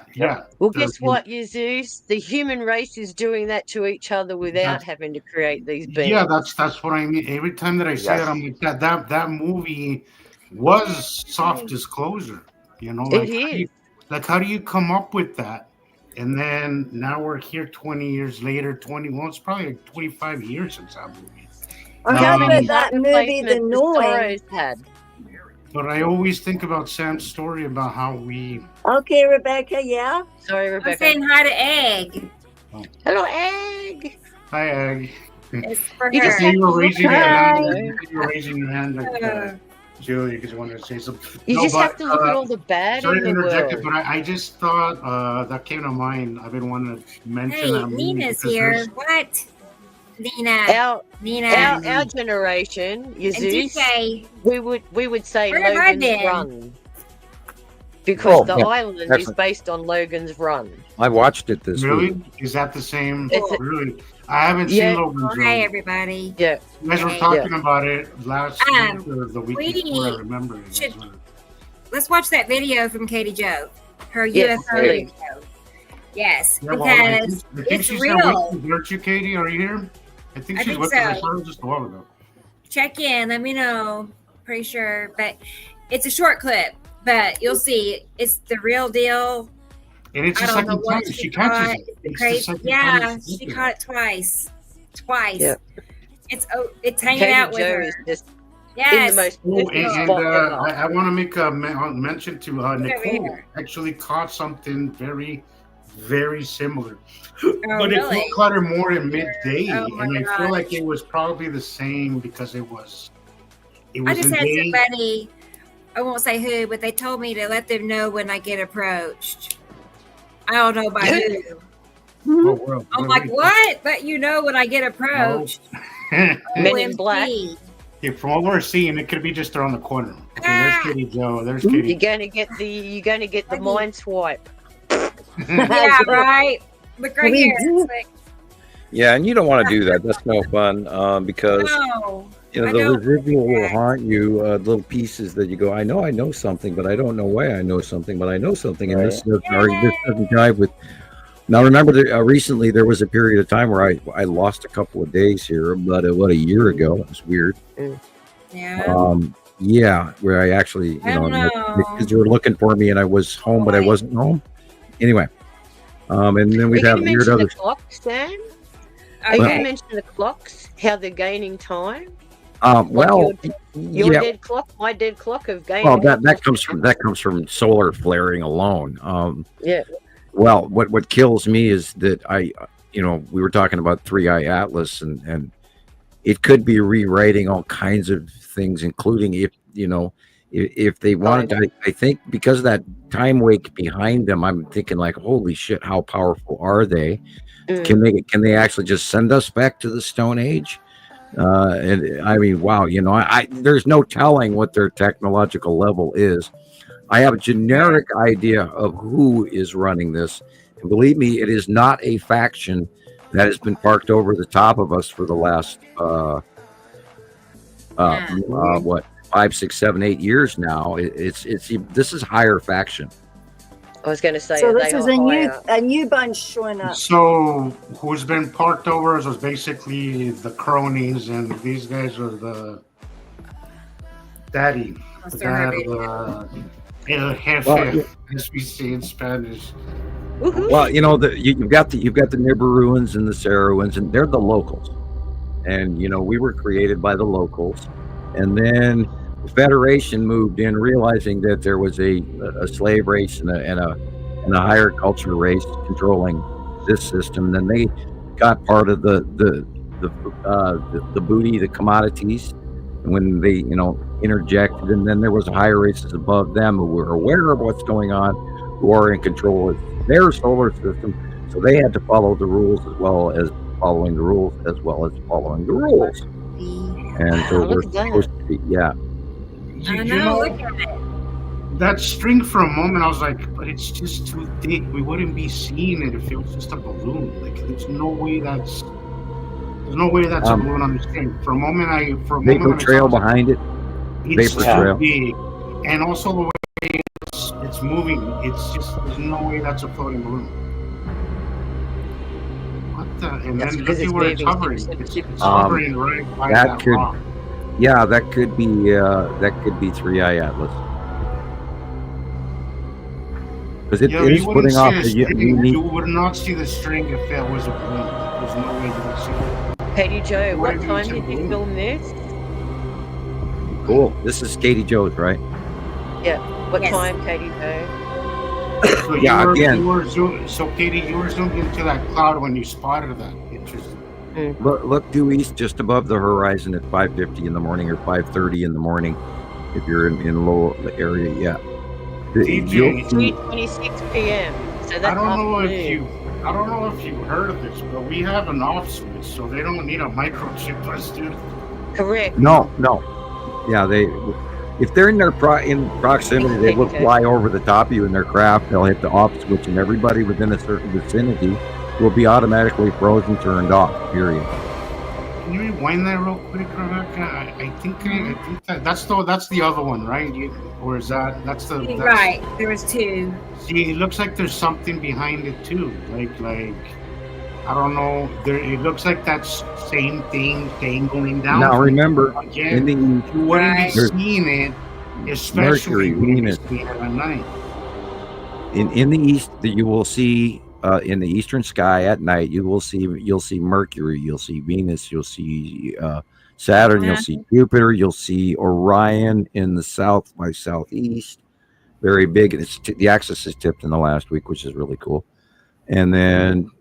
S6: Well, guess what, Zeus? The human race is doing that to each other without having to create these beings.
S4: Yeah, that's what I mean. Every time that I say it, I'm like, that movie was soft disclosure.
S6: It is.
S4: How do you come up with that? And then now we're here 20 years later. It's probably like 25 years since that movie.
S3: How about that movie, The Knowing?
S4: But I always think about Sam's story about how we.
S3: Okay, Rebecca. Yeah.
S6: Sorry, Rebecca.
S1: I'm saying hi to Egg.
S6: Oh. Hello, Egg.
S4: Hi, Egg.
S1: It's for
S4: you
S1: her.
S4: You were raising your hand. You were raising your hand like Julie, because you wanted to say something.
S6: You just have to look at all the bad in the world.
S4: But I just thought that came to mind. I've been wanting to mention that movie.
S1: Nina's here. What? Nina.
S6: Our generation, Zeus, we would say Logan's Run, because the island is based on Logan's Run.
S2: I watched it this week.
S4: Is that the same? Really? I haven't seen Logan's Run.
S1: Hi, everybody.
S6: Yeah.
S4: You guys were talking about it last week or the week before. I remember it.
S1: Let's watch that video from Katie Jo. Her UFO video. Yes, because it's real.
S4: Aren't you, Katie? Are you here? I think she's with us. I saw her just a while ago.
S1: Check in. Let me know. Pretty sure, but it's a short clip. But you'll see, it's the real deal.
S4: And it's the second time she catches it.
S1: Crazy. Yeah, she caught it twice. Yeah. It's hanging out with her. Yes.
S4: I want to make a mention to Nicole. Actually caught something very, very similar. But
S1: really?
S4: It caught her more in midday, and I feel like it was probably the same because it was.
S1: I just had somebody, I won't say who, but they told me to let them know when I get approached. I don't know by who. I'm like, what? But when I get approached.
S6: Men in Black.
S4: Yeah, from what we're seeing, it could be just around the corner. Okay, there's Katie Jo. There's Katie.
S6: You're gonna get the mind swipe.
S1: Yeah, right. Look right here.
S2: Yeah, and you don't want to do that. That's no fun because the residual will haunt you. Little pieces that you go, I know something, but I don't know why I know something, but I know something, and this doesn't jive with. Now, remember that recently there was a period of time where I lost a couple of days here, about a year ago. It was weird.
S1: Yeah.
S2: Where I actually, the kids were looking for me, and I was home, but I wasn't home. Anyway, and then we'd have weird other.
S6: Clocks, Sam? Are you going to mention the clocks? How they're gaining time?
S2: Your
S6: dead clock, my dead clock of gaining.
S2: Well, that comes from solar flaring alone. Well, what kills me is that we were talking about 3-Eye Atlas, and it could be rewriting all kinds of things, including if they wanted to, I think because of that time wake behind them, I'm thinking like, holy shit, how powerful are they? Can they actually just send us back to the Stone Age? And I mean, wow, I there's no telling what their technological level is. I have a generic idea of who is running this, and believe me, it is not a faction that has been parked over the top of us for the last what 5, 6, 7, 8 years now. It's this is higher faction.
S6: I was going to say,
S3: so this is a new bunch showing up.
S4: So who's been parked over was basically the cronies, and these guys are the daddy. El jefe, as we say in Spanish.
S2: Well, you've got the Nibiruans and the Saruans, and they're the locals. And we were created by the locals, and then the Federation moved in, realizing that there was a slave race and a higher culture race controlling this system. Then they got part of the booty, the commodities, when they interjected, and then there was higher races above them who were aware of what's going on, who are in control of their solar system. So they had to follow the rules as well as following the rules And so we're supposed to be,
S1: look at it.
S4: That string for a moment, I was like, but it's just too thick. We wouldn't be seeing it if it was just a balloon. Like, there's no way that's a balloon on the string. For a moment,
S2: vapor trail behind it.
S4: It's vapor trail. Big. And also the way it's moving, it's just, there's no way that's a floating balloon. What the? And then look at where it's hovering. It's hovering right by that rock.
S2: Yeah, that could be 3i Atlas. Because it is putting off
S4: you would not see the string if it was a balloon. There's no way you would see it.
S6: Katie Joe, what time did you film this?
S2: Cool. This is Katie Joe's, right?
S6: Yeah. What time, Katie Joe?
S4: So Katie, you were zoomed into that cloud when you spotted that. Interesting.
S2: Look due east, just above the horizon at 5:50 in the morning or 5:30 in the morning, if you're in low area. Yeah.
S6: 3:26 p.m. So that's
S4: I don't know if you heard of this, but we have an off switch, so they don't need a microchip us, dude.
S6: Correct.
S2: No. Yeah, if they're in proximity, they will fly over the top of you in their craft. They'll hit the off switch, and everybody within a certain vicinity will be automatically frozen, turned off. Period.
S4: Can you rewind that real quick, Rebecca? I think that's the other one, right? Or is that's
S1: right? There was two.
S4: See, it looks like there's something behind it too. Like I don't know. It looks like that same thing dangling down.
S2: Now remember,
S4: again, you wouldn't be seeing it, especially Venus at night.
S2: In the east, that you will see. In the eastern sky at night, you'll see Mercury, you'll see Venus, you'll see Saturn, you'll see Jupiter, you'll see Orion in the south by southeast, very big. The axis is tipped in the last week, which is really cool. And then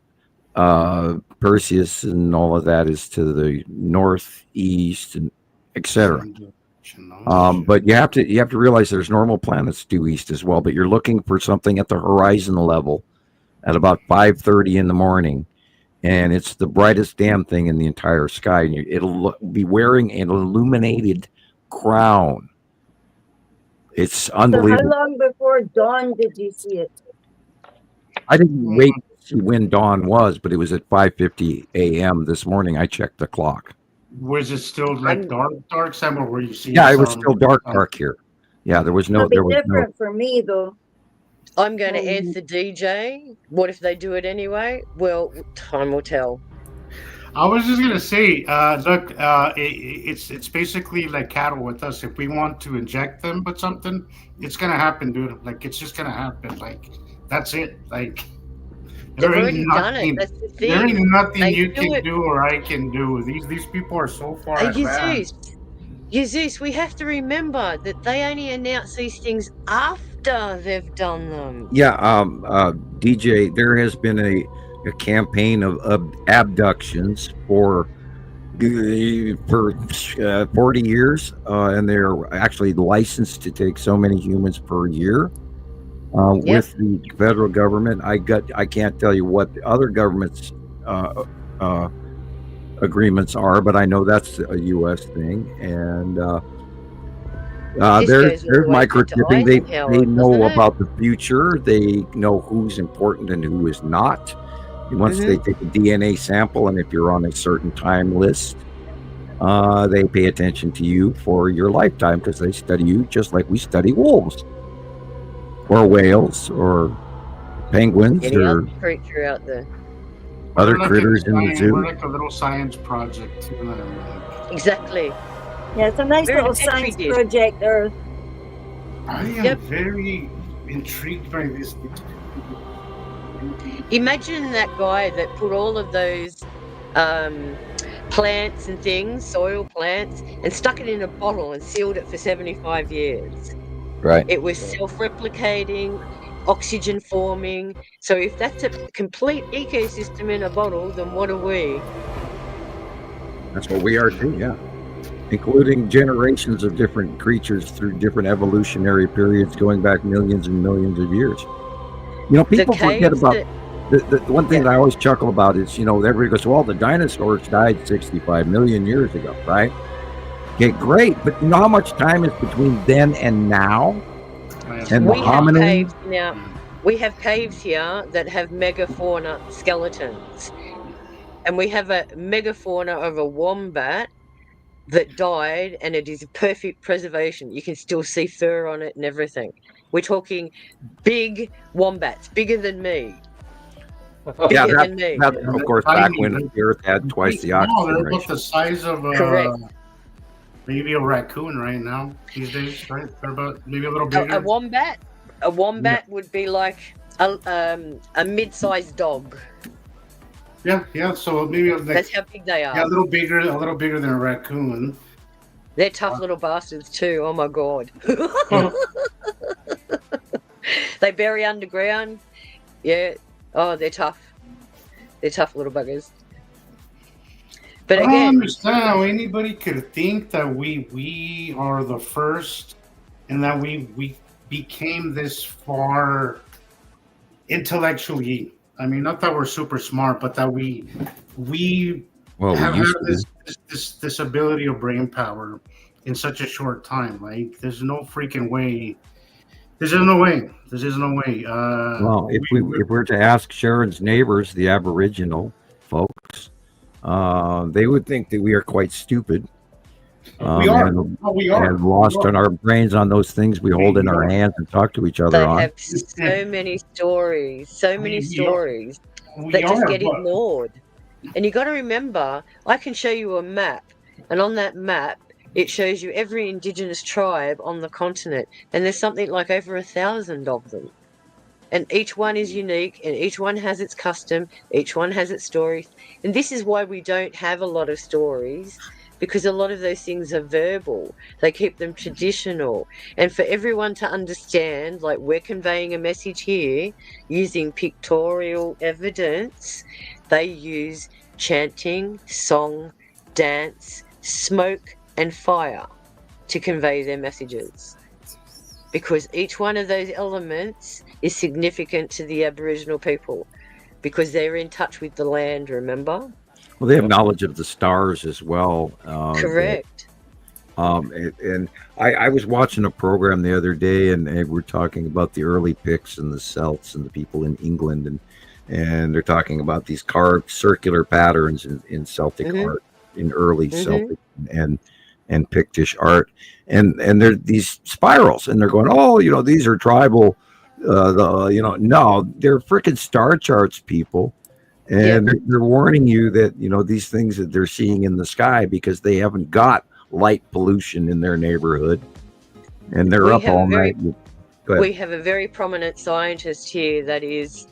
S2: Perseus and all of that is to the northeast, and etc. But you have to realize there's normal planets due east as well. But you're looking for something at the horizon level at about 5:30 in the morning, and it's the brightest damn thing in the entire sky. And it'll be wearing an illuminated crown. It's unbelievable.
S3: So how long before dawn did you see it?
S2: I didn't wait to see when dawn was, but it was at 5:50 a.m. this morning. I checked the clock.
S4: Was it still like dark summer where you see?
S2: Yeah, it was still dark here. Yeah, there was no.
S3: It'll be different for me though.
S6: I'm going to answer DJ. What if they do it anyway? Well, time will tell.
S4: I was just gonna say, look, it's basically like cattle with us. If we want to inject them with something, it's gonna happen, dude. Like it's just gonna happen. Like that's it. Like
S6: they've already done it. That's the thing.
S4: There ain't nothing you can do or I can do. These people are so far advanced.
S6: Jesus, we have to remember that they only announce these things after they've done them.
S2: Yeah, DJ, there has been a campaign of abductions for for 40 years, and they're actually licensed to take so many humans per year. With the federal government, I can't tell you what the other governments agreements are, but I know that's a U.S. thing. And there's microchipping. They know about the future. They know who's important and who is not. Once they take a DNA sample, and if you're on a certain time list, they pay attention to you for your lifetime because they study you just like we study wolves or whales or penguins or
S6: other creature out there.
S2: Other critters in the zoo.
S4: We're like a little science project.
S6: Exactly.
S3: Yeah, it's a nice little science project, Earth.
S4: I am very intrigued by this.
S6: Imagine that guy that put all of those plants and things, soil plants, and stuck it in a bottle and sealed it for 75 years.
S2: Right.
S6: It was self-replicating, oxygen forming. So if that's a complete ecosystem in a bottle, then what are we?
S2: That's what we are too, yeah. Including generations of different creatures through different evolutionary periods going back millions and millions of years. You know, people forget about the one thing that I always chuckle about is, everybody goes, well, the dinosaurs died 65 million years ago, right? Okay, great. But you know how much time is between then and now? And
S6: we have caves here that have megafauna skeletons. And we have a megafauna of a wombat that died, and it is perfect preservation. You can still see fur on it and everything. We're talking big wombats, bigger than me.
S2: That, of course, back when the Earth had twice the oxygen.
S4: They're about the size of maybe a raccoon right now these days, right? They're about maybe a little bigger.
S6: A wombat would be like a mid-sized dog.
S4: Yeah. So maybe
S6: that's how big they are.
S4: Yeah, a little bigger than a raccoon.
S6: They're tough little bastards too. Oh my god. They bury underground. Yeah. Oh, they're tough. They're tough little buggers. But again,
S4: I don't understand how anybody could think that we are the first, and that we became this far intellectually. I mean, not that we're super smart, but that we have had this ability of brain power in such a short time. Like, there's no freaking way. There's no way.
S2: Well, if we were to ask Sharon's neighbors, the Aboriginal folks, they would think that we are quite stupid.
S4: We are.
S2: And lost on our brains on those things we hold in our hands and talk to each other on.
S6: They have so many stories that just get ignored. And you got to remember, I can show you a map, and on that map, it shows you every indigenous tribe on the continent, and there's something like over 1,000 of them. And each one is unique, and each one has its custom, each one has its story. And this is why we don't have a lot of stories, because a lot of those things are verbal. They keep them traditional. And for everyone to understand, like we're conveying a message here using pictorial evidence, they use chanting, song, dance, smoke, and fire to convey their messages. Because each one of those elements is significant to the Aboriginal people, because they're in touch with the land, remember?
S2: Well, they have knowledge of the stars as well.
S6: Correct.
S2: And I was watching a program the other day, and they were talking about the early Picts and the Celts and the people in England, and they're talking about these carved circular patterns in Celtic art, in early Celtic and Pictish art, and they're these spirals, and they're going, oh, these are tribal, no, they're freaking star charts, people. And they're warning you that, these things that they're seeing in the sky, because they haven't got light pollution in their neighborhood, and they're up all night.
S6: We have a very prominent scientist here that is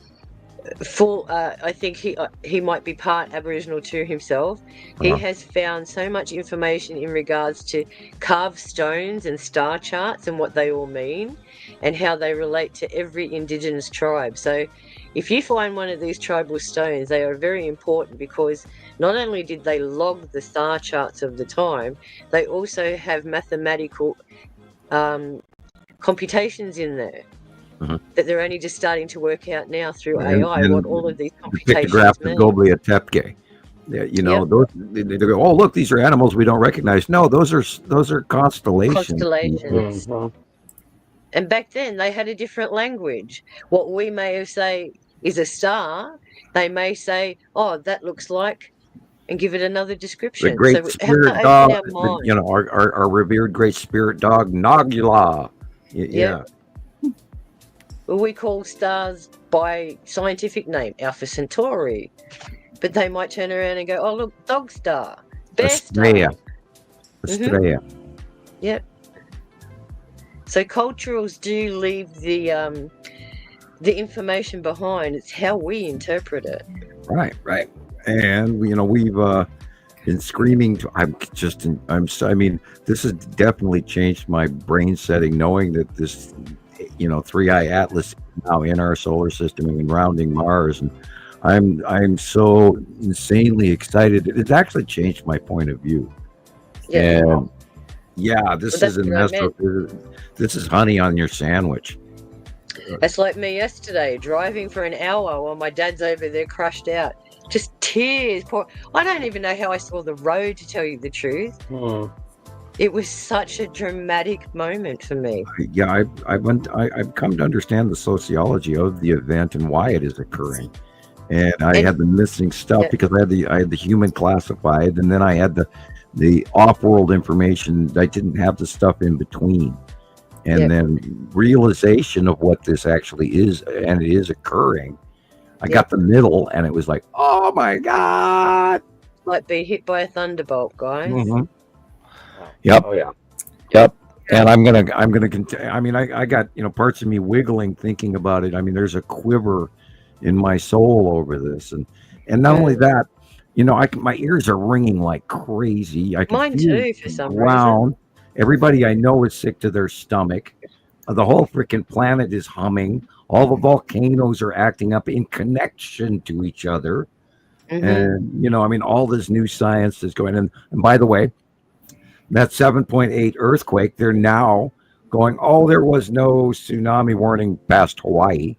S6: full. I think he might be part Aboriginal too himself. He has found so much information in regards to carved stones and star charts and what they all mean and how they relate to every indigenous tribe. So if you find one of these tribal stones, they are very important because not only did they log the star charts of the time, they also have mathematical computations in there that they're only just starting to work out now through AI what all of these computations mean.
S2: Gobli Atepke. You know, those they go, oh look, these are animals we don't recognize. No, those are constellations.
S6: And back then they had a different language. What we may have say is a star, they may say, oh, that looks like, and give it another description.
S2: The great spirit dog, you know, our revered great spirit dog, Nogula. Yeah.
S6: Well, we call stars by scientific name, Alpha Centauri. But they might turn around and go, oh, look, dog star, bear
S2: Estrella.
S6: star.
S2: Estrella.
S6: Yep. So culturals do leave the information behind. It's how we interpret it.
S2: Right. And you know, we've been screaming. I mean, this has definitely changed my brain setting, knowing that this, you know, 3i Atlas is now in our solar system and rounding Mars, and I'm so insanely excited. It's actually changed my point of view. Yeah. And yeah, this is this is honey on your sandwich.
S6: It's like me yesterday, driving for an hour while my dad's over there crushed out. Just tears. I don't even know how I saw the road, to tell you the truth. It was such a dramatic moment for me.
S2: Yeah, I've come to understand the sociology of the event and why it is occurring. And I had the missing stuff because I had the human classified, and then I had the off-world information. I didn't have the stuff in between. And then realization of what this actually is, and it is occurring. I got the middle, and it was like, oh my God.
S6: Like being hit by a thunderbolt, guys.
S2: Yep. Oh yeah. Yep. And I'm gonna continue. I mean, I got, you know, parts of me wiggling thinking about it. I mean, there's a quiver in my soul over this, and not only that, you know, my ears are ringing like crazy. I can
S6: Mine
S2: feel
S6: too, for some reason.
S2: Everybody I know is sick to their stomach. The whole freaking planet is humming. All the volcanoes are acting up in connection to each other. And, you know, I mean, all this new science is going in. And by the way, that 7.8 earthquake, they're now going, oh, there was no tsunami warning past Hawaii.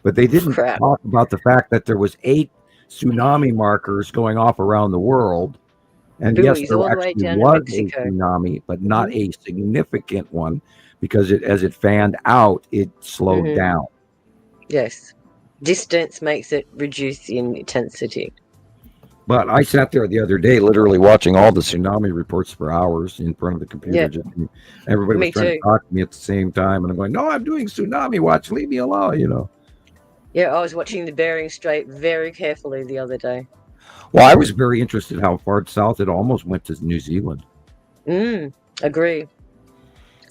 S2: But they didn't talk about the fact that there was 8 tsunami markers going off around the world. And yes, there actually was a tsunami, but not a significant one, because as it fanned out, it slowed down.
S6: Yes. Distance makes it reduce in intensity.
S2: But I sat there the other day, literally watching all the tsunami reports for hours in front of the computer. Everybody was trying to talk to me at the same time. And I'm going, no, I'm doing tsunami watch. Leave me alone, you know. Yeah,
S6: I was watching the Bering Strait very carefully the other day.
S2: Well, I was very interested how far south it almost went to New Zealand.
S6: Agree.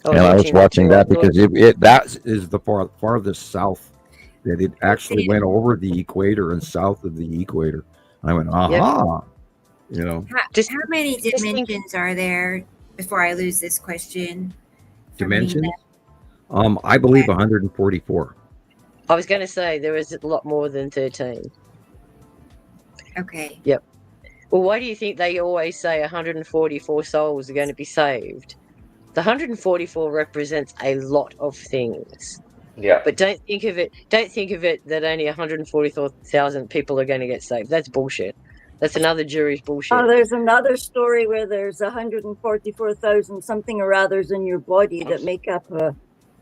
S2: I was watching that because that is the farthest south that it actually went over the equator and south of the equator. I went, you know.
S1: How many dimensions are there, before I lose this question?
S2: Dimensions? I believe 144.
S6: I was going to say there is a lot more than 13.
S1: Okay.
S6: Yep. Well, why do you think they always say 144 souls are going to be saved? The 144 represents a lot of things.
S5: Yeah.
S6: But don't think of it that only 144,000 people are going to get saved. That's bullshit. That's another jury's bullshit.
S3: Oh, there's another story where there's 144,000 something or others in your body that make up a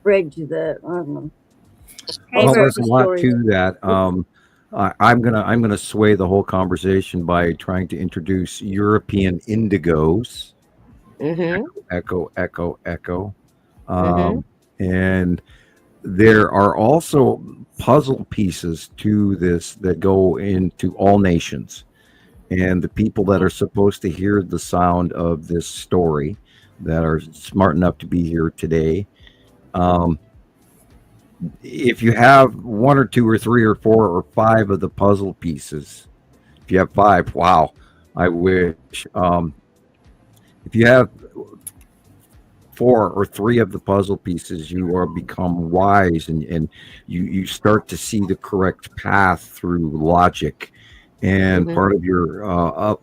S3: bridge that, I don't know.
S2: Well, there's a lot to that. I'm gonna sway the whole conversation by trying to introduce European indigos. Echo. And there are also puzzle pieces to this that go into all nations, and the people that are supposed to hear the sound of this story, that are smart enough to be here today. If you have 1 or 2 or 3 or 4 or 5 of the puzzle pieces, if you have 5, wow, I wish. If you have 4 or 3 of the puzzle pieces, you are become wise, and you start to see the correct path through logic. And part of your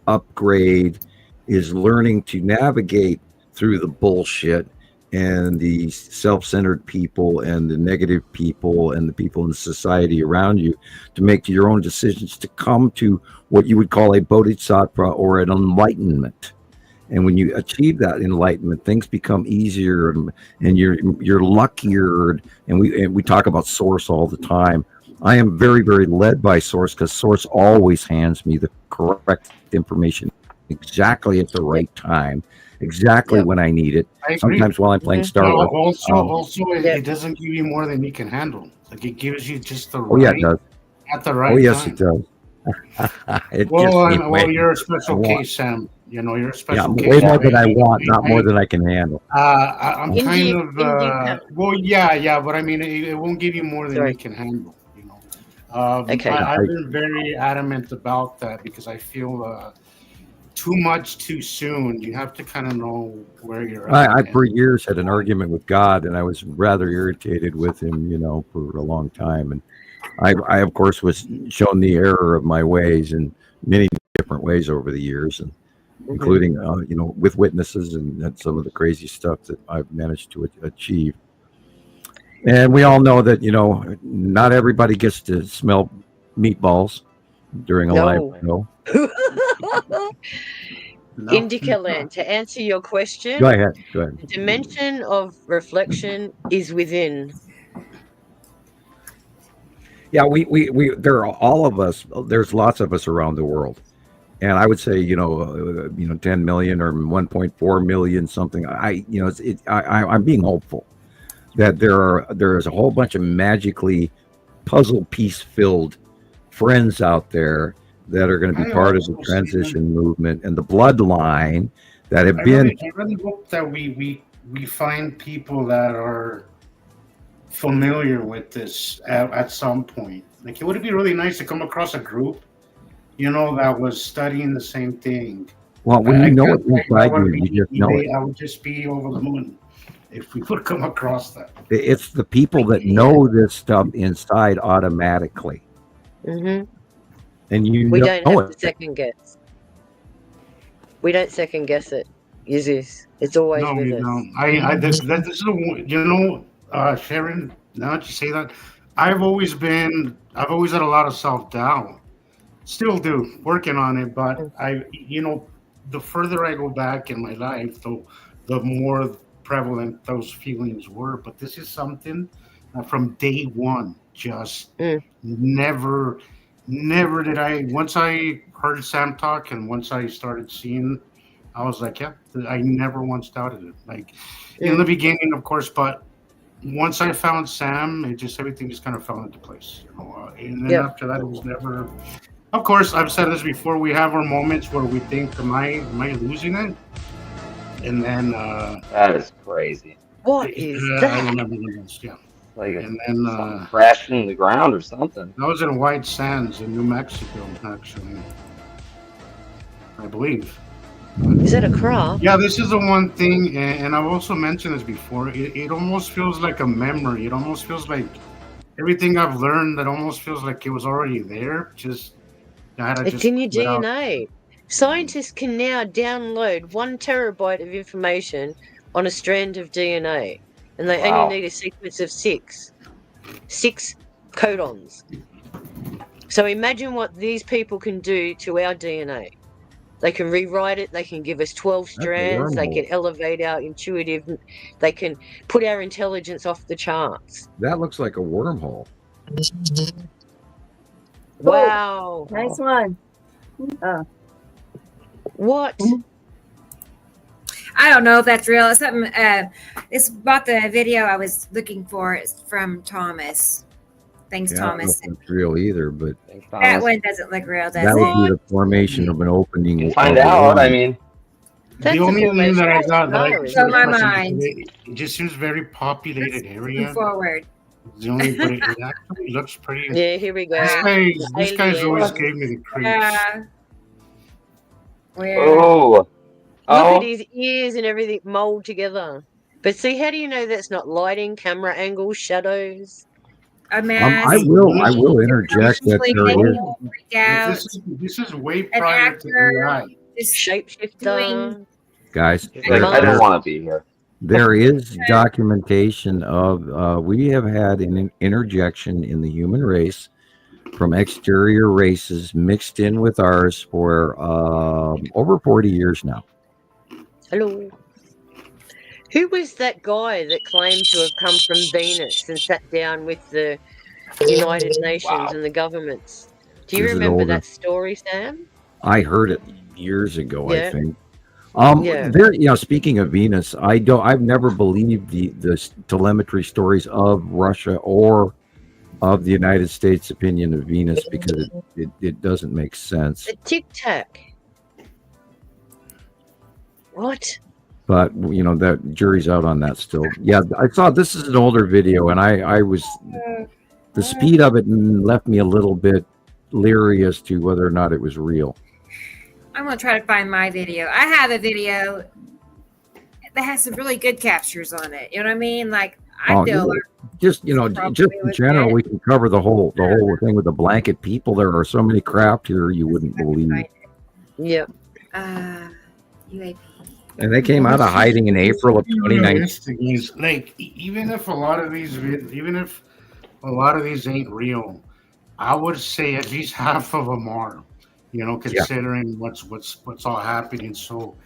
S2: upgrade is learning to navigate through the bullshit and the self-centered people and the negative people and the people in society around you, to make your own decisions to come to what you would call a bodhisattva or an enlightenment. And when you achieve that enlightenment, things become easier, and you're luckier. And we talk about Source all the time. I am very, very led by Source, because Source always hands me the correct information exactly at the right time, exactly when I need it. Sometimes while I'm playing Star Wars.
S4: Also, it doesn't give you more than you can handle. Like, it gives you just the
S2: right. Oh yeah, it does.
S4: At the right time.
S2: Oh yes, it does.
S4: You're a special case, Sam. You know, you're a special case.
S2: Way more than I want, not more than I can handle.
S4: I'm kind of well, yeah, but I mean, it won't give you more than you can handle. You know, I've been very adamant about that, because I feel too much too soon. You have to kind of know where you're at.
S2: I for years had an argument with God, and I was rather irritated with him, you know, for a long time. And I of course was shown the error of my ways in many different ways over the years, and including you know, with witnesses and some of the crazy stuff that I've managed to achieve. And we all know that, you know, not everybody gets to smell meatballs during a live show.
S6: Indica Land, to answer your question,
S2: go ahead.
S6: The dimension of reflection is within.
S2: Yeah, we there are all of us. There's lots of us around the world, and I would say, you know, 10 million or 1.4 million something. I'm being hopeful that there is a whole bunch of magically puzzle piece filled friends out there that are going to be part of the transition movement and the bloodline that have been.
S4: I really hope that we find people that are familiar with this at some point. Like, it would be really nice to come across a group, you know, that was studying the same thing.
S2: Well, when you know it inside you just know it.
S4: I would just be over the moon if we would come across that.
S2: It's the people that know this stuff inside automatically.
S6: Mm-hmm.
S2: And
S6: we don't have to second guess. We don't second guess it. It's always with us.
S4: No, this is you know, Sharon. Now that you say that, I've always had a lot of self-doubt. Still do, working on it. But the further I go back in my life, the more prevalent those feelings were. But this is something from day one, just never did I. Once I heard Sam talk, and once I started seeing, I was like, yeah, I never once doubted it. Like, in the beginning, of course, but once I found Sam, everything just kind of fell into place. You know, and then after that, it was never. Of course, I've said this before. We have our moments where we think, am I losing it? And then
S5: that is crazy.
S6: What is that?
S4: I remember this. Yeah.
S5: Like,
S4: and then
S5: crashed in the ground or something.
S4: That was in White Sands in New Mexico, actually. I believe.
S6: Is that a craft?
S4: Yeah, this is the one thing, and I've also mentioned this before. It almost feels like a memory. It almost feels like everything I've learned. That almost feels like it was already there.
S6: It's in your DNA. Scientists can now download 1 terabyte of information on a strand of DNA. And they only need a sequence of 6 codons. So imagine what these people can do to our DNA. They can rewrite it. They can give us 12 strands. They can elevate our intuitive. They can put our intelligence off the charts.
S2: That looks like a wormhole.
S6: Wow.
S3: Nice one.
S6: What?
S1: I don't know if that's real. It's something. It's about the video I was looking for. It's from Thomas. Thanks, Thomas.
S2: I don't know if it's real either, but
S1: that one doesn't look real. Does
S2: that would be the formation of an opening.
S5: You find out. I mean,
S4: the only thing that I got
S1: in my mind,
S4: it just seems very populated area.
S1: Forward.
S4: The only, but it actually looks pretty.
S6: Yeah, here we go.
S4: This guy's always gave me the creeps.
S1: Yeah.
S6: Look at his ears and everything mold together. But see, how do you know that's not lighting, camera angles, shadows?
S1: A mask.
S2: I will interject that there is.
S4: This is way
S1: an
S4: prior to AI.
S6: Shapeshifter.
S2: Guys,
S5: I don't want to be here.
S2: There is documentation of we have had an interjection in the human race from exterior races mixed in with ours for over 40 years now.
S6: Hello. Who was that guy that claimed to have come from Venus and sat down with the United Nations and the governments? Do you remember that story, Sam?
S2: I heard it years ago, I think. There, speaking of Venus, I've never believed the telemetry stories of Russia or of the United States' opinion of Venus because it doesn't make sense.
S6: The Tic Tac. What?
S2: But that jury's out on that still. Yeah, I saw this is an older video, and I was the speed of it left me a little bit leery as to whether or not it was real.
S1: I'm going to try to find my video. I have a video that has some really good captures on it. You know what I mean? Like, I feel
S2: just in general, we can cover the whole thing with the blanket. People, there are so many craft here you wouldn't believe.
S6: Yep.
S1: UAP.
S2: And they came out of hiding in April of 2019.
S4: Like, even if a lot of these ain't real, I would say at least half of them are. Considering what's all happening. So,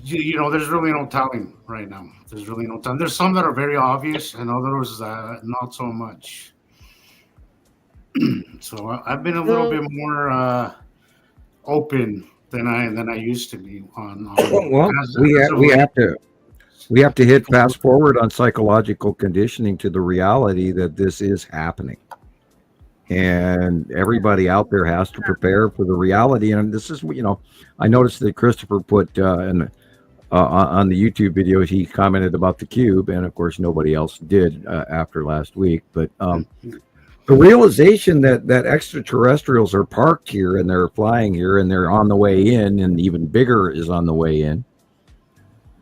S4: there's really no telling right now. There's really no telling. There's some that are very obvious, and others not so much. So I've been a little bit more open than I used to be on.
S2: Well, we have to hit fast forward on psychological conditioning to the reality that this is happening. And everybody out there has to prepare for the reality. And this is, I noticed that Christopher put on the YouTube video, he commented about the cube. And of course, nobody else did after last week. But the realization that extraterrestrials are parked here and they're flying here and they're on the way in, and even bigger is on the way in,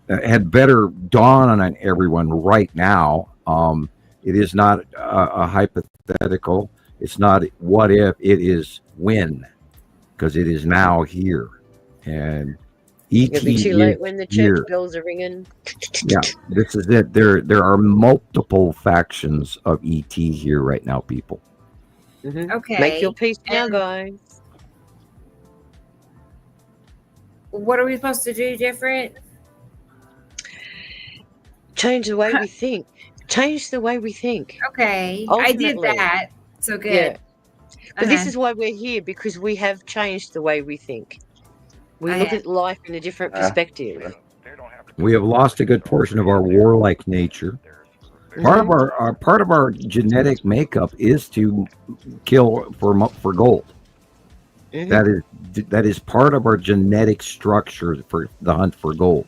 S2: had better dawn on everyone right now. It is not a hypothetical. It's not what if, it is when, because it is now here. And
S6: it'll be too late when the church bells are ringing.
S2: Yeah, this is it. There are multiple factions of ET here right now, people.
S6: Mm-hmm. Okay. Make your peace now, guys.
S1: What are we supposed to do different?
S6: Change the way we think. Change the way we think.
S1: Okay. Ultimately. I did that. So good. Yeah.
S6: But this is why we're here, because we have changed the way we think. We look at life in a different perspective.
S2: We have lost a good portion of our warlike nature. Part of our genetic makeup is to kill for gold. Mm-hmm. That is part of our genetic structure for the hunt for gold.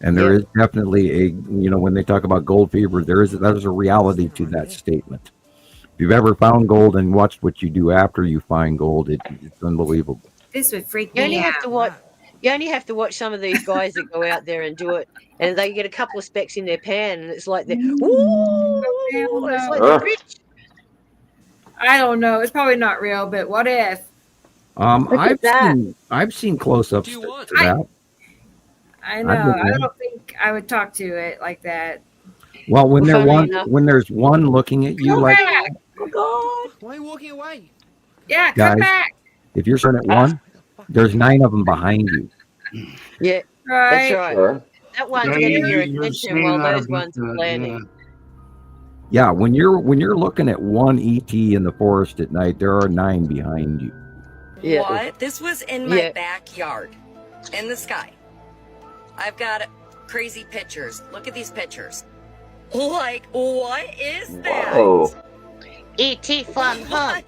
S2: And there is definitely when they talk about gold fever, that is a reality to that statement. If you've ever found gold and watched what you do after you find gold, it's unbelievable.
S1: This would freak me out.
S6: You only have to watch some of these guys that go out there and do it, and they get a couple of specks in their pan, and it's like it's like they're rich.
S1: I don't know. It's probably not real, but what if?
S2: I've seen close-ups to that.
S1: I know. I don't think I would talk to it like that.
S2: Well, when there's one looking at you like,
S1: oh God,
S7: why are you walking away?
S1: Yeah, come back.
S2: If you're starting at one, there's 9 of them behind you.
S6: Yeah,
S1: right.
S6: That's right. Sure. That one's getting your attention while those ones are planning.
S2: Yeah, when you're looking at one ET in the forest at night, there are 9 behind you.
S8: Yeah. What? This was in my backyard, in the sky. I've got crazy pictures. Look at these pictures. Like, what is that?
S5: Whoa.
S6: E.T. from home.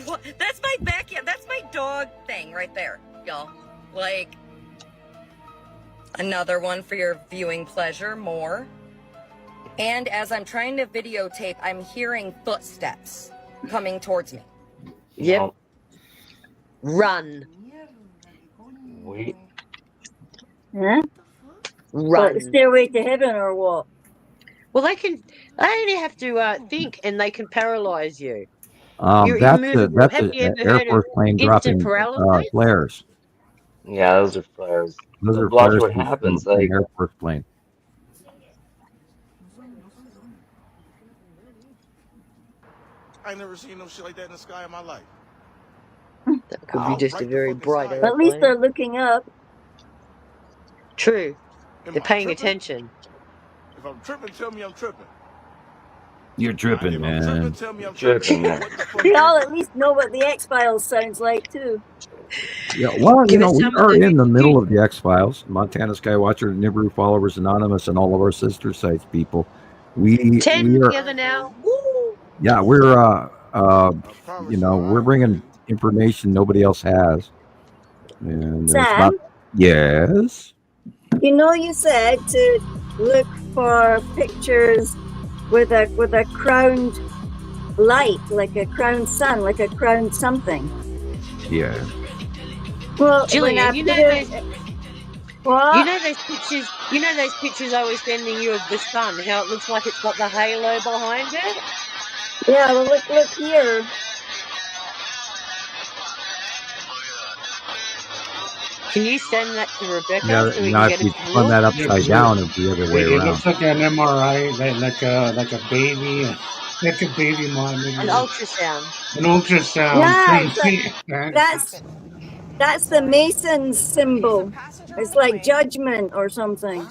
S8: What? That's my backyard. That's my dog thing right there, y'all. Like, another one for your viewing pleasure, more. And as I'm trying to videotape, I'm hearing footsteps coming towards me.
S6: Yep. Run.
S5: Wait.
S3: Huh? What, Stairway to Heaven or what?
S6: Well, they only have to think, and they can paralyze you. You're
S2: That's
S6: immovable. Have you
S2: an
S6: ever
S2: Air
S6: heard of
S2: Force plane
S6: instant
S2: dropping
S6: paralysis?
S2: flares.
S5: Yeah, those are flares.
S2: Those are
S5: Watch
S2: flares
S5: what
S2: from
S5: happens.
S2: an
S5: Like,
S2: Air Force plane.
S7: I ain't never seen no shit like that in the sky in my life.
S6: That could be just a very bright aeroplane.
S3: At least they're looking up.
S6: True. They're paying attention.
S7: If I'm tripping, tell me I'm tripping.
S2: You're tripping, man.
S7: Tripping, tell me I'm tripping.
S3: We all at least know what the X-Files sounds like, too.
S2: Yeah, well, we are in the middle of the X-Files. Montana Skywatcher, Nibiru Followers Anonymous, and all of our sister sites, people. We are
S6: together now. Woo!
S2: Yeah, we're we're bringing information nobody else has. And
S3: Sam?
S2: Yes.
S3: You said to look for pictures with a crowned light, like a crowned sun, like a crowned something.
S2: Yeah.
S3: Well,
S6: Jillian, you know
S3: what?
S6: those pictures. You know those pictures I was sending you of the sun. How it looks like it's got the halo behind it.
S3: Yeah. Well, look here.
S6: Can you send that to Rebecca
S2: Yeah,
S6: so we can get
S2: if you
S6: it?
S2: spun that upside down, it'd be the other way
S4: It
S2: around.
S4: looks like an MRI, like a baby, like a baby monitor.
S6: An ultrasound.
S4: An ultrasound.
S3: Yeah, that's the Mason's symbol. It's like judgment or something.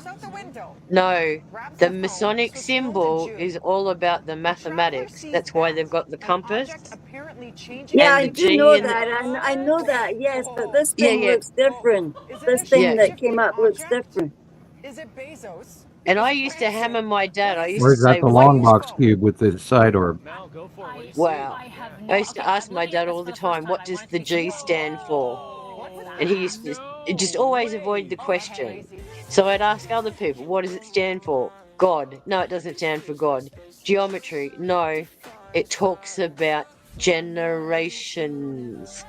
S6: No, the Masonic symbol is all about the mathematics. That's why they've got the compass.
S3: Yeah, I do know that. I know that, yes, but this thing looks different. This thing that came up looks different.
S8: Is it Bezos?
S6: And I used to hammer my dad. I used
S2: Where's
S6: to say,
S2: that the long box cube with the side orb?
S6: Wow. I used to ask my dad all the time, what does the G stand for? And he used to just always avoid the question. So I'd ask other people, what does it stand for? God. No, it doesn't stand for God. Geometry. No, it talks about generations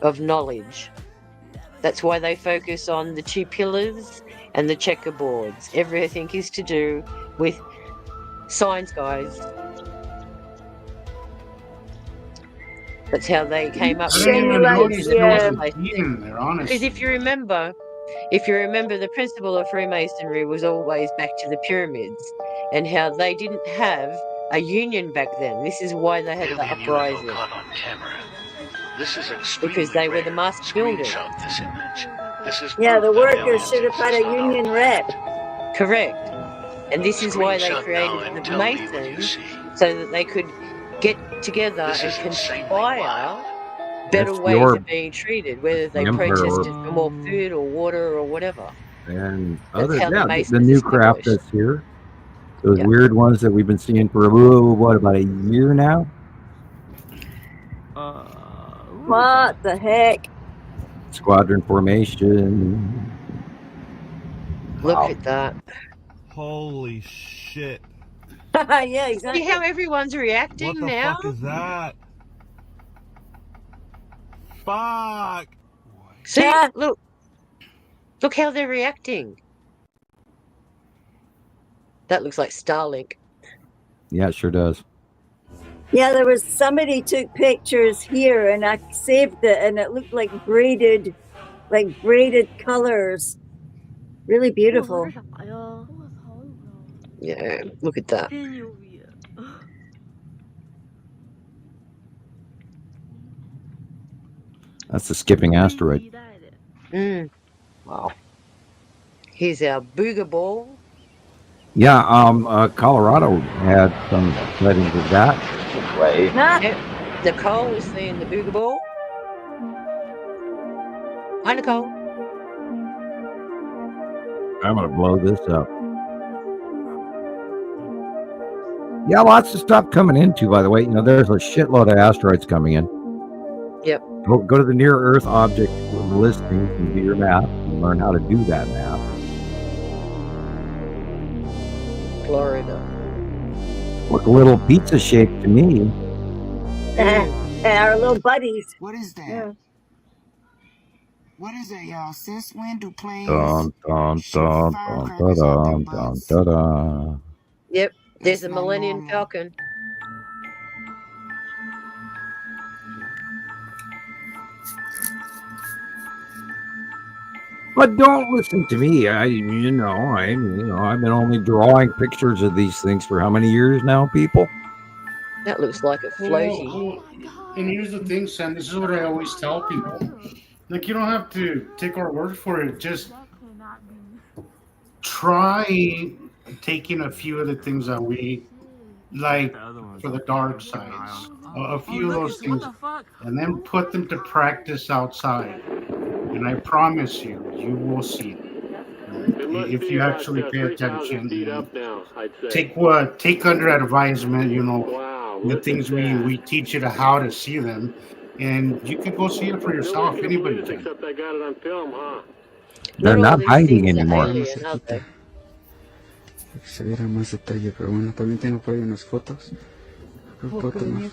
S6: of knowledge. That's why they focus on the two pillars and the checkerboards. Everything is to do with science, guys. That's how they came up with because if you remember, the principle of Freemasonry was always back to the pyramids and how they didn't have a union back then. This is why they had the uprising. Because they were the master builders.
S3: Yeah, the workers should have had a union rep.
S6: Correct. And this is why they created the Masons, so that they could get together and conspire better ways of being treated, whether they protested for more food or water or whatever.
S2: And the new crap that's here, those weird ones that we've been seeing for about a year now.
S3: What the heck?
S2: Squadron formation.
S6: Look at that.
S7: Holy shit.
S3: Yeah, exactly.
S6: See how everyone's reacting
S7: what the
S6: now?
S7: fuck is that? Fuck.
S6: See, look how they're reacting. That looks like Starlink.
S2: Yeah, it sure does.
S3: Yeah, there was somebody took pictures here and I saved it and it looked like braided colors. Really beautiful.
S6: Yeah, look at that.
S2: That's the skipping asteroid.
S6: Wow. Here's our booger ball.
S2: Yeah, Colorado had some sightings of that.
S5: Right.
S6: Yep. Nicole was seeing the booger ball. Hi, Nicole.
S2: I'm gonna blow this up. Yeah, lots of stuff coming into, by the way. There's a shitload of asteroids coming in.
S6: Yep.
S2: Go to the near Earth object listing and do your math and learn how to do that math.
S6: Florida.
S2: Look a little pizza shaped to me.
S3: Our little buddies.
S9: What is that?
S3: Yeah.
S9: What is it, y'all? Since when do planes
S2: shoot
S9: firecrackers out their butts?
S6: Yep, there's
S9: That's
S6: a
S9: not
S6: Millennium
S9: normal.
S6: Falcon.
S2: But don't listen to me. I've been only drawing pictures of these things for how many years now, people?
S6: That looks like a floaty.
S4: And here's the thing, Sam. This is what I always tell people. Like, you don't have to take our word for it. Just try taking a few of the things that we like for the dark sides, a few of those things, and then put them to practice outside. And I promise you, you will see it. If you actually pay attention, take under advisement, the things we teach you to how to see them, and you can go see it for yourself. Anybody can.
S7: Except I got it on film, huh?
S2: They're not hiding anymore.
S9: Se viera más detalle, pero bueno, también tengo por ahí unas fotos.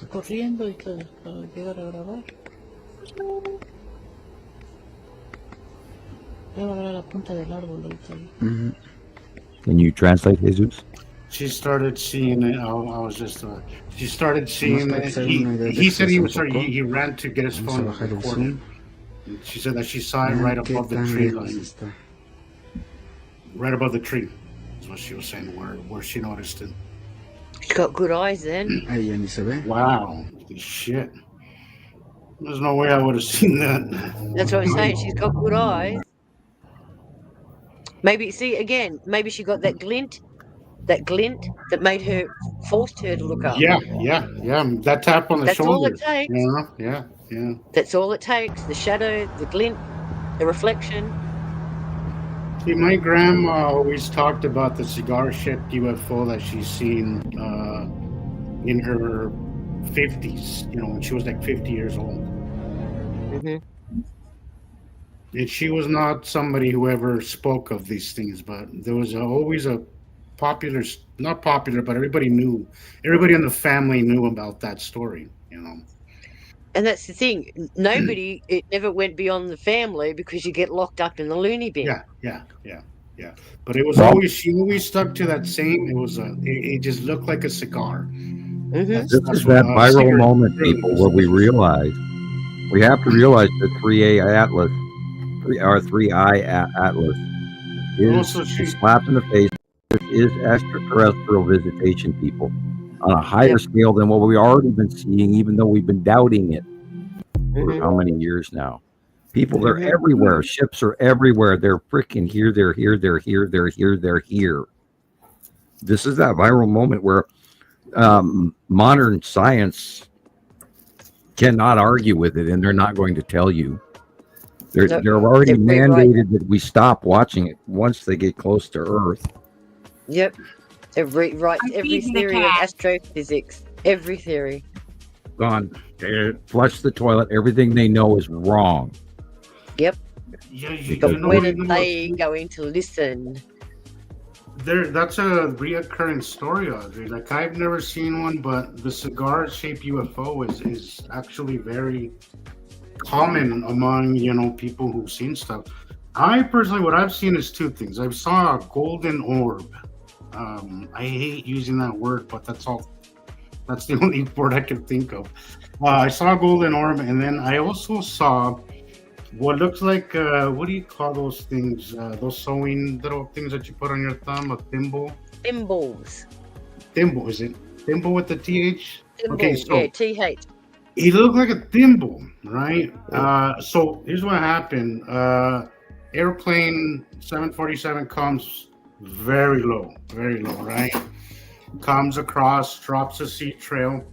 S10: Corriendo y para llegar a grabar. Voy a agarrar la punta del árbol ahorita.
S2: Can you translate, Jesus?
S4: She started seeing it. She started seeing it. He said he ran to get his phone and record it. She said that she saw it right above the tree line. Right above the tree. That's what she was saying, where she noticed it.
S6: She's got good eyes then.
S4: Wow. Shit. There's no way I would have seen that.
S6: That's what I'm saying. She's got good eyes. Maybe she got that glint that made her, forced her to look up.
S4: Yeah. That tap on the shoulder.
S6: That's all it takes.
S4: Yeah.
S6: That's all it takes. The shadow, the glint, the reflection.
S4: See, my grandma always talked about the cigar-shaped UFO that she's seen in her 50s, when she was like 50 years old. And she was not somebody who ever spoke of these things, but there was always a popular, not popular, but everybody in the family knew about that story,
S6: And that's the thing. It never went beyond the family because you get locked up in the loony bin.
S4: Yeah. But it was she always stuck to that same, it just looked like a cigar.
S2: This is that viral moment, people, where we have to realize the 3A Atlas, or 3I Atlas, is a slap in the face. Is extraterrestrial visitation, people, on a higher scale than what we've already been seeing, even though we've been doubting it for how many years now. People, they're everywhere. Ships are everywhere. They're freaking here. They're here. They're here. They're here. They're here. This is that viral moment where modern science cannot argue with it, and they're not going to tell you. They're already mandated that we stop watching it once they get close to Earth.
S6: Yep. Every theory of astrophysics. Every theory.
S2: Gone. Flush the toilet. Everything they know is wrong.
S6: Yep. But when are they going to listen?
S4: That's a reoccurring story, Audrey. Like, I've never seen one, but the cigar-shaped UFO is actually very common among people who've seen stuff. I personally, what I've seen is two things. I saw a golden orb. I hate using that word, but that's the only word I can think of. I saw a golden orb, and then I also saw what looks like what do you call those things? Those sewing little things that you put on your thumb, a thimble.
S6: Thimbles.
S4: Thimble, is it? Thimble with the TH?
S6: Thimble,
S4: okay, so
S6: TH.
S4: It looked like a thimble, right? So here's what happened. Airplane 747 comes very low, right? Comes across, drops a sea trail.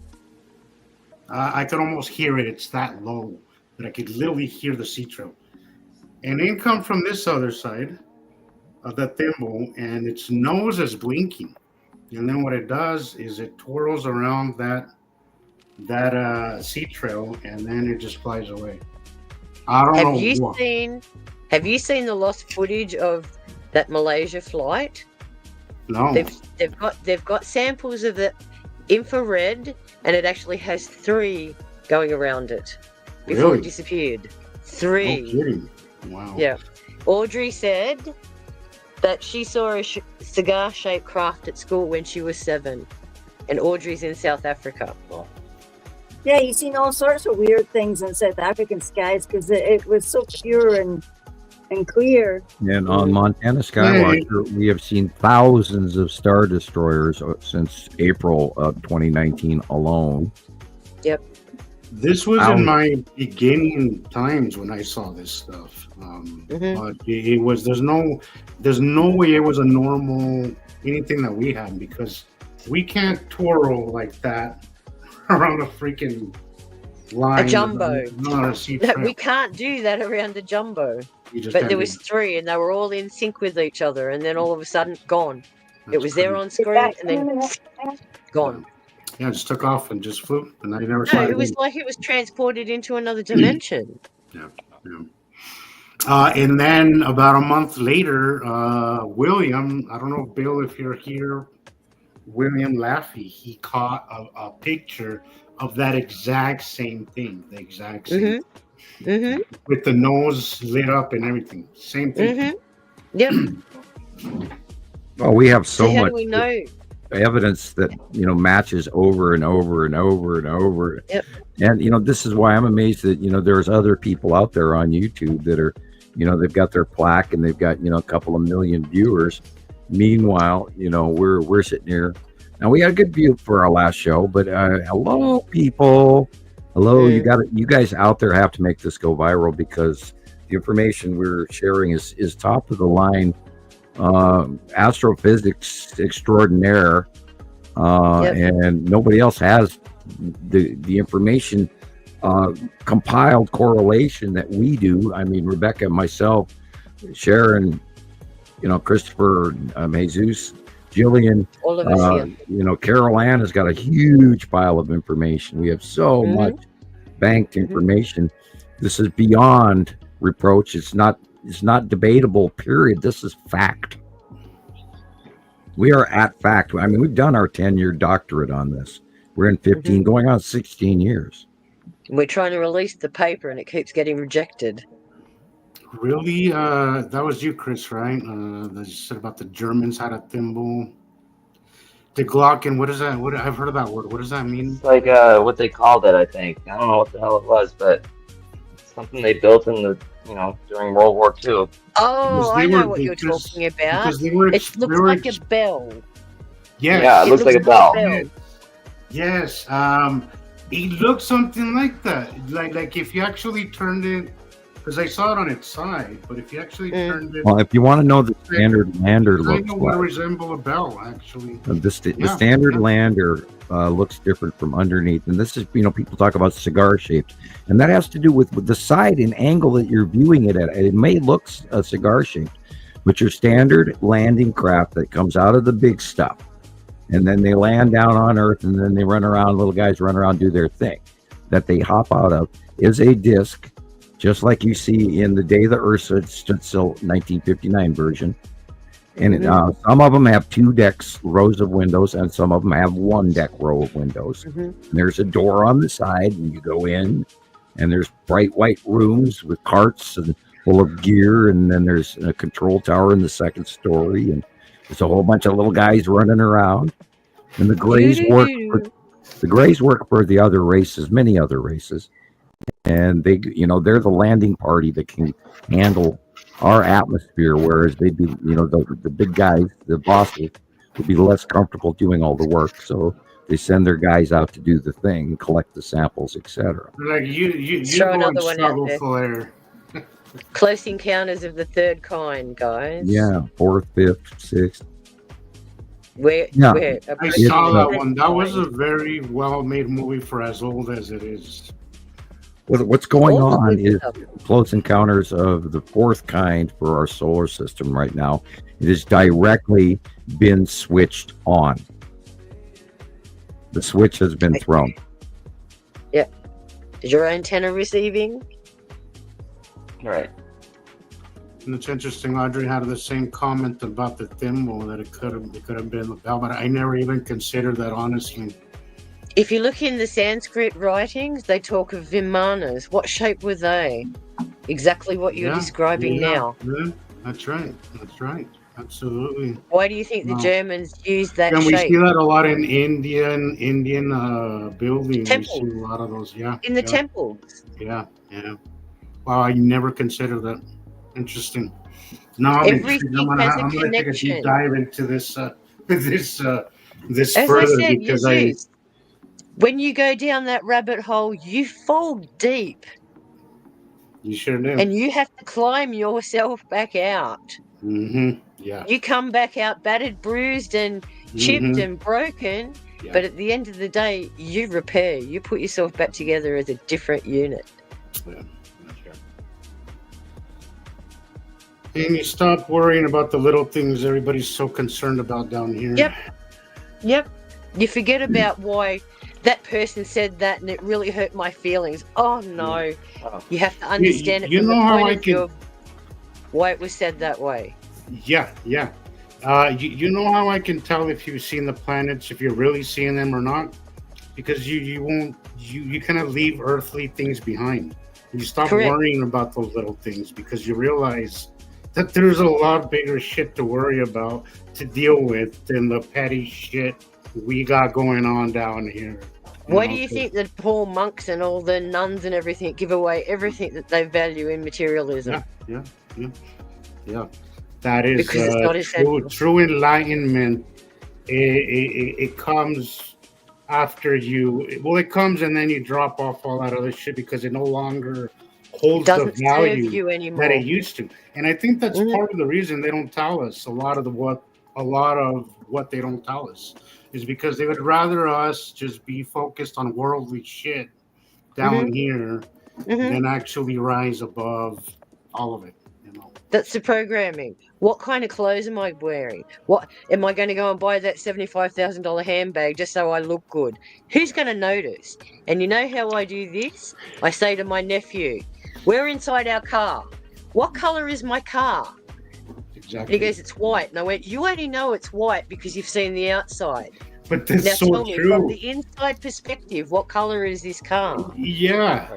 S4: I could almost hear it. It's that low that I could literally hear the sea trail. And in come from this other side of the thimble, and its nose is blinking. And then what it does is it twirls around that sea trail, and then it just flies away. I don't know.
S6: Have you seen the lost footage of that Malaysia flight?
S4: No.
S6: They've got samples of the infrared, and it actually has 3 going around it before it disappeared. 3.
S4: No kidding. Wow.
S6: Yeah. Audrey said that she saw a cigar-shaped craft at school when she was 7. And Audrey's in South Africa.
S3: Yeah, you've seen all sorts of weird things in South African skies because it was so pure and clear.
S2: And on Montana Skywatcher, we have seen thousands of star destroyers since April of 2019 alone.
S6: Yep.
S4: This was in my beginning times when I saw this stuff. But it was there's no way it was a normal anything that we had, because we can't twirl like that around a freaking line.
S6: A jumbo.
S4: No,
S6: we can't do that around a jumbo. But there was 3 and they were all in sync with each other, and then all of a sudden gone. It was there on screen and then gone.
S4: Yeah, it just took off and just flew, and I never saw it.
S6: No, it was like it was transported into another dimension.
S4: Yeah. And then about a month later, William, I don't know, Bill, if you're here, William Laffey, he caught a picture of that exact same thing, the exact same thing, with the nose lit up and everything. Same thing.
S6: Yep.
S2: Well, we have so
S6: how
S2: much
S6: do we know?
S2: evidence that matches over and over and over and over.
S6: Yep.
S2: And this is why I'm amazed that there's other people out there on YouTube that are they've got their plaque and they've got a couple of million viewers. Meanwhile, we're sitting here. Now we had a good view for our last show, but hello people, hello, you guys out there have to make this go viral, because the information we're sharing is top of the line. Astrophysics extraordinaire, and nobody else has the information compiled correlation that we do. I mean, Rebecca, myself, Sharon, Christopher, Jesus, Jillian,
S6: all of us,
S2: Carol Ann has got a huge pile of information. We have so much banked information. This is beyond reproach. It's not debatable, period. This is fact. We are at fact. I mean, we've done our 10-year doctorate on this. We're in 15, going on 16 years.
S6: We're trying to release the paper and it keeps getting rejected.
S4: Really? That was you, Chris, right? That you said about the Germans had a thimble. The Glocken, what is that? I've heard of that word. What does that mean?
S5: It's like what they called it, I think. I don't know what the hell it was, but it's something they built in the during World War II.
S6: Oh, I know what you're talking about. It looks like a bell.
S4: Yes.
S5: Yeah, it looks like a bell.
S4: Yes. It looks something like that. Like if you actually turned it, because I saw it on its side, but if you actually turned it,
S2: well, if you want to know the standard lander looks
S4: like, resemble a bell, actually.
S2: The standard lander looks different from underneath, and this is people talk about cigar shaped, and that has to do with the side and angle that you're viewing it at. It may look cigar shaped, but your standard landing craft that comes out of the big stuff, and then they land down on Earth, and then they run around. Little guys run around, do their thing. That they hop out of is a disc. Just like you see in The Day the Earth Stood Still 1959 version. And some of them have 2 decks, rows of windows, and some of them have 1 deck row of windows. And there's a door on the side, and you go in, and there's bright white rooms with carts and full of gear, and then there's a control tower in the 2nd story, and there's a whole bunch of little guys running around. And the Greys work for the other races, many other races. And they, they're the landing party that can handle our atmosphere, whereas they'd be, the big guys, the bosses, would be less comfortable doing all the work. So they send their guys out to do the thing, collect the samples, etc.
S4: Like you
S6: throw another one out there. Close Encounters of the Third Kind, guys.
S2: Yeah, 4th, 5th, 6th.
S4: I saw that one. That was a very well-made movie for as old as it is.
S2: What's going on is Close Encounters of the 4th Kind for our solar system right now. It has directly been switched on. The switch has been thrown.
S6: Yeah. Is your antenna receiving?
S5: Right.
S4: And it's interesting. Audrey had the same comment about the thimble, that it could have been the bell, but I never even considered that, honestly.
S6: If you look in the Sanskrit writings, they talk of vimanas. What shape were they? exactly what you're describing now.
S4: Yeah, that's right. That's right. Absolutely.
S6: Why do you think the Germans use that
S4: And
S6: shape?
S4: we see that a lot in Indian buildings.
S6: Temples.
S4: We see a lot of those. Yeah.
S6: In the temples.
S4: Yeah. Yeah. Wow, I never considered that. Interesting. Now I'm intrigued. I'm gonna take a deep dive into this this
S6: As
S4: further,
S6: I said,
S4: because
S6: when you go down that rabbit hole, you fall deep.
S4: You sure do.
S6: And you have to climb yourself back out.
S4: Mm-hmm. Yeah.
S6: You come back out battered, bruised, and chipped and broken. Yeah. But at the end of the day, you repair. You put yourself back together as a different unit.
S4: Yeah. And you stop worrying about the little things everybody's so concerned about down here.
S6: Yep. You forget about why that person said that and it really hurt my feelings. Oh, no. You have to understand it from the point of view of why it was said that way.
S4: Yeah. You know how I can tell if you've seen the planets, if you're really seeing them or not? Because you kind of leave earthly things behind. You stop worrying about those little things because you realize that there's a lot bigger shit to worry about, to deal with, than the petty shit we got going on down here.
S6: Why do you think the poor monks and all the nuns and everything give away everything that they value in materialism?
S4: Yeah. That is true enlightenment. It comes after you. Well, it comes and then you drop off all that other shit because it no longer holds the value that it used to. And I think that's part of the reason they don't tell us a lot of what they don't tell us is because they would rather us just be focused on worldly shit down here than actually rise above all of it.
S6: That's the programming. What kind of clothes am I wearing? What am I going to go and buy that $75,000 handbag just so I look good? Who's going to notice? And you know how I do this? I say to my nephew, "We're inside our car. What color is my car?"
S4: Exactly.
S6: And he goes, "It's white." And I went, "You only know it's white because you've seen the outside."
S4: But that's
S6: now
S4: so
S6: tell me,
S4: true.
S6: From the inside perspective, what color is this car?
S4: Yeah.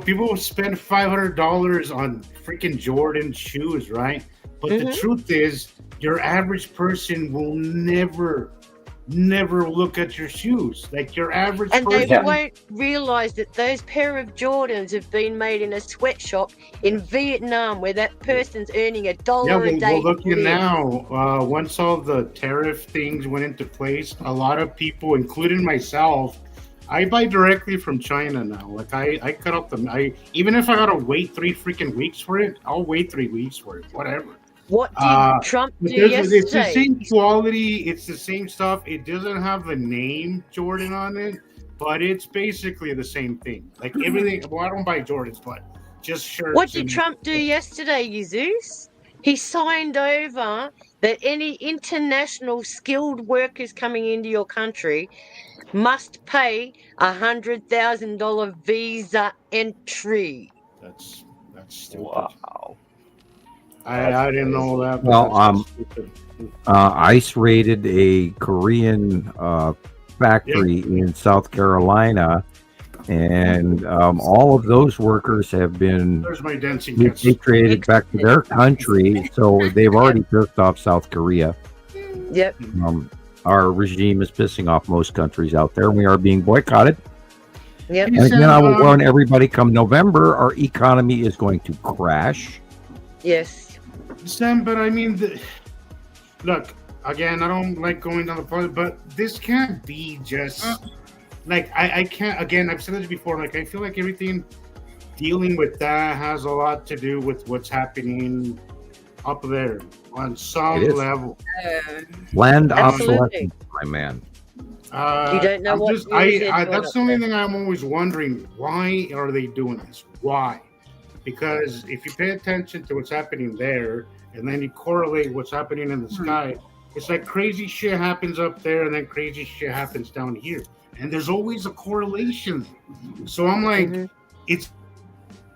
S4: People spend $500 on freaking Jordan shoes, right? But the truth is, your average person will never look at your shoes. Like your average person.
S6: And they won't realize that those pair of Jordans have been made in a sweatshop in Vietnam where that person's earning $1 a day.
S4: Well, look at now. Once all the tariff things went into place, a lot of people, including myself, I buy directly from China now. Like I cut up even if I gotta wait 3 freaking weeks for it, I'll wait 3 weeks for it. Whatever.
S6: What did Trump do yesterday?
S4: It's the same quality. It's the same stuff. It doesn't have the name Jordan on it, but it's basically the same thing. Like everything. Well, I don't buy Jordans, but just shirts.
S6: What did Trump do yesterday, Jesus? He signed over that any international skilled workers coming into your country must pay $100,000 visa entry.
S4: That's stupid.
S5: Wow.
S4: I didn't know that.
S2: Well, ICE raided a Korean factory in South Carolina, and all of those workers have been repatriated back to their country. So they've already pissed off South Korea.
S6: Yep.
S2: Our regime is pissing off most countries out there, and we are being boycotted.
S6: Yep.
S2: And again, I will warn everybody: come November, our economy is going to crash.
S6: Yes.
S4: Sam, but I mean, look, again, I don't like going down the point, but this can't be just like I can't. Again, I've said this before. Like I feel like everything dealing with that has a lot to do with what's happening up there on some level.
S2: Land obsolescence, my man.
S6: You don't know what.
S4: That's the only thing I'm always wondering. Why are they doing this? Why? Because if you pay attention to what's happening there, and then you correlate what's happening in the sky, it's like crazy shit happens up there, and then crazy shit happens down here. And there's always a correlation. So I'm like, it's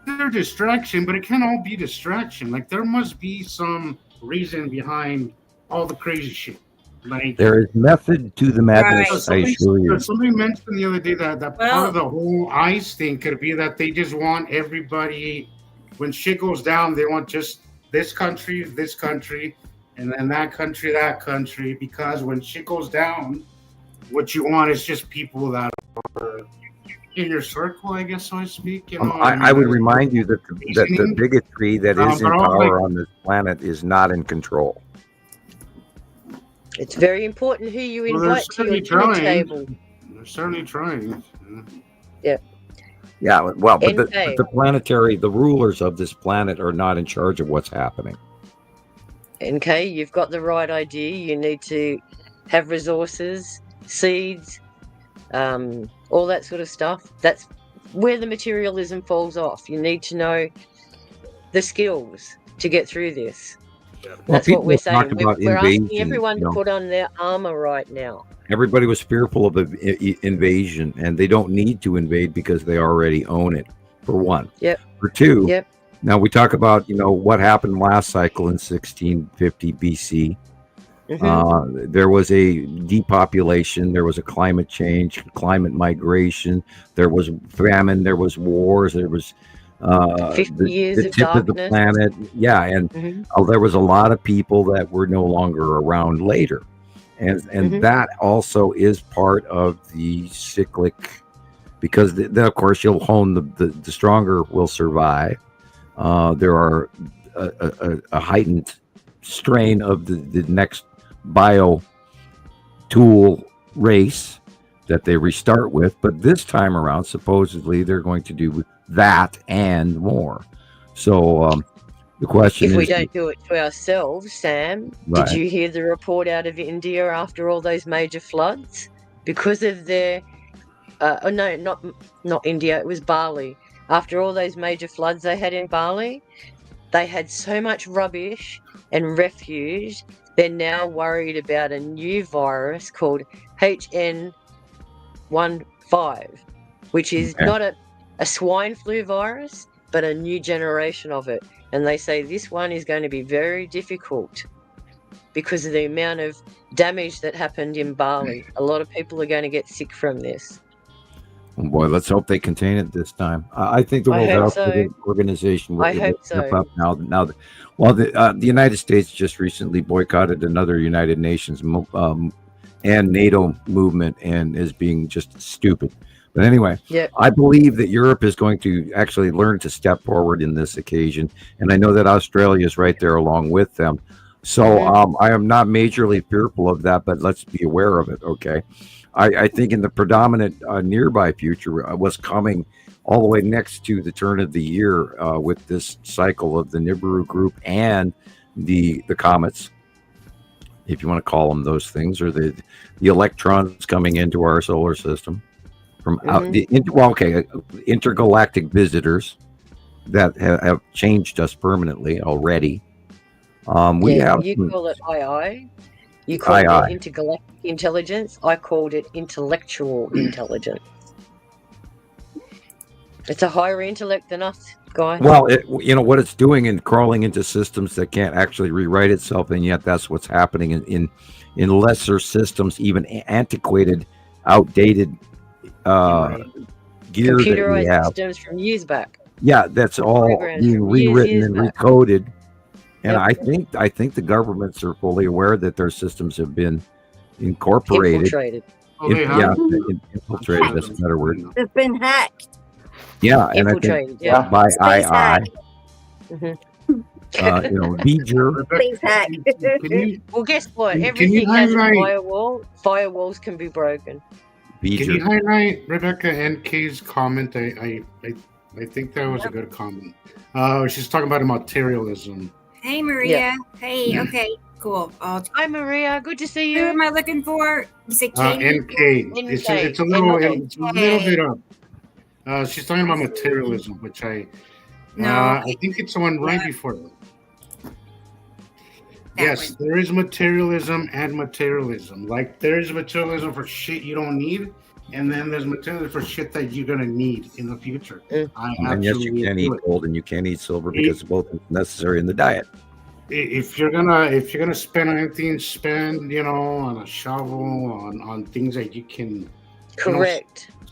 S4: their distraction, but it can't all be distraction. Like there must be some reason behind all the crazy shit. Like
S2: there is method to the madness, I assure you.
S4: Somebody mentioned the other day that part of the whole ICE thing could be that they just want everybody when shit goes down, they want just this country, and then that country, because when shit goes down, what you want is just people that are in your circle, I guess, so to speak. You know,
S2: I would remind you that the bigotry that is in power on this planet is not in control.
S6: It's very important who you invite to your dinner table.
S4: They're certainly trying.
S6: Yeah.
S2: Yeah, well, but the rulers of this planet are not in charge of what's happening.
S6: Okay, you've got the right idea. You need to have resources, seeds, all that sort of stuff. That's where the materialism falls off. You need to know the skills to get through this. That's what we're saying. We're asking everyone to put on their armor right now.
S2: Everybody was fearful of invasion, and they don't need to invade because they already own it, for one.
S6: Yep.
S2: For two, now we talk about, what happened last cycle in 1650 BC. Mm-hmm. There was a depopulation, there was a climate change, climate migration, there was famine, there was wars, there was
S6: 50 years
S2: the
S6: of
S2: tip
S6: darkness.
S2: of the planet. Yeah, and there was a lot of people that were no longer around later. And that also is part of the cyclic, because then of course you'll hone the stronger will survive. There are a heightened strain of the next bio tool race that they restart with, but this time around supposedly they're going to do that and more. So the question is,
S6: if we don't do it to ourselves, Sam,
S2: right.
S6: Did you hear the report out of India after all those major floods? Because of their not India, it was Bali. After all those major floods they had in Bali, they had so much rubbish and refuse. They're now worried about a new virus called HN15, which is not a swine flu virus, but a new generation of it. And they say this one is going to be very difficult because of the amount of damage that happened in Bali. A lot of people are going to get sick from this.
S2: Oh boy, let's hope they contain it this time. I think the World Health Organization will step up now. The United States just recently boycotted another United Nations and NATO movement, and is being just stupid. But anyway, I believe that Europe is going to actually learn to step forward in this occasion, and I know that Australia is right there along with them. So I am not majorly fearful of that, but let's be aware of it. Okay. I think in the predominant nearby future, what's coming all the way next to the turn of the year with this cycle of the Nibiru group and the comets, if you want to call them those things, or the electrons coming into our solar system from intergalactic visitors that have changed us permanently already. We have.
S6: You call it II. You called it intergalactic intelligence. I called it intellectual intelligence. It's a higher intellect than us, guys.
S2: Well, what it's doing and crawling into systems that can't actually rewrite itself, and yet that's what's happening in lesser systems, even antiquated, outdated gear that we have.
S6: Systems from years back.
S2: Yeah, that's all being rewritten and recoded. And I think the governments are fully aware that their systems have been incorporated. Infiltrated. Infiltrated. That's a better word.
S3: They've been hacked.
S2: Yeah, and I think by II. Beeger.
S3: Space hack.
S6: Well, guess what? Everything has a firewall. Firewalls can be broken.
S2: Beeger.
S4: Can you highlight Rebecca NK's comment? I think that was a good comment. She's talking about materialism.
S1: Hey, Maria. Hey, okay, cool.
S6: Hi, Maria. Good to see you.
S1: Who am I looking for? You say Katie?
S4: NK. It's a little bit up. She's talking about materialism, which I think it's the one right before that. Yes, there is materialism and materialism. Like, there is materialism for shit you don't need, and then there's materialism for shit that you're gonna need in the future.
S2: And yes, you can't eat gold and you can't eat silver because both are necessary in the diet.
S4: If you're gonna spend anything, spend on a shovel, on things that you can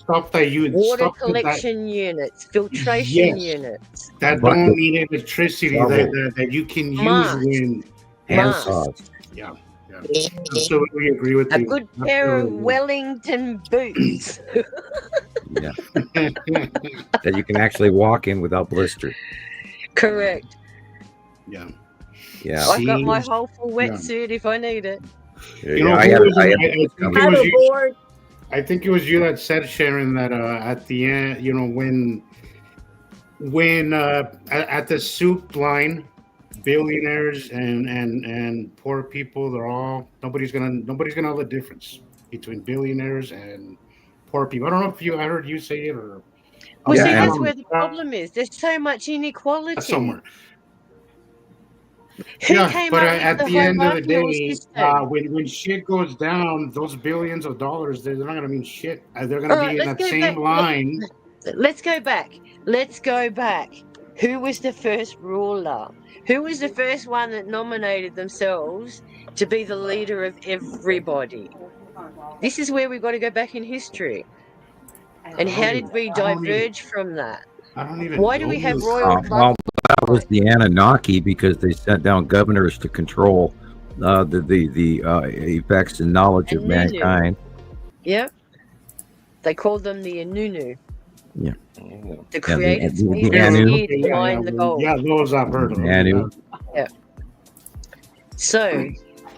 S4: stuff that you
S6: water
S4: stuff
S6: collection units, filtration
S4: yes,
S6: units,
S4: that don't need electricity that you can use when
S2: hand saws.
S4: Yeah, absolutely agree with
S6: a
S4: you.
S6: good pair of Wellington boots.
S2: Yeah, that you can actually walk in without blisters.
S6: Correct.
S4: Yeah.
S6: I've got my whole full wetsuit if I need it.
S4: You know, I think it was you that said, Sharon, that at the end, you know, when at the soup line, billionaires and poor people, nobody's gonna know the difference between billionaires and poor people. I don't know if I heard you say it or.
S6: Well, see, that's where the problem is. There's so much inequality.
S4: Somewhere.
S6: Who came
S4: but
S6: up
S4: at
S6: with
S4: the end of the day, when shit goes down, those billions of dollars, they're not going to mean shit. They're going to be in that same line.
S6: Let's go back. Who was the first ruler? Who was the first one that nominated themselves to be the leader of everybody? This is where we've got to go back in history. And how did we diverge from that?
S4: I don't even.
S6: Why do we have royal?
S2: Well, that was the Anunnaki because they sent down governors to control the effects and knowledge of mankind.
S6: Yep. They called them the Inunu.
S2: Yeah.
S6: The creative behind the gold.
S4: Yeah, those I've heard of.
S2: Anu.
S6: Yeah. So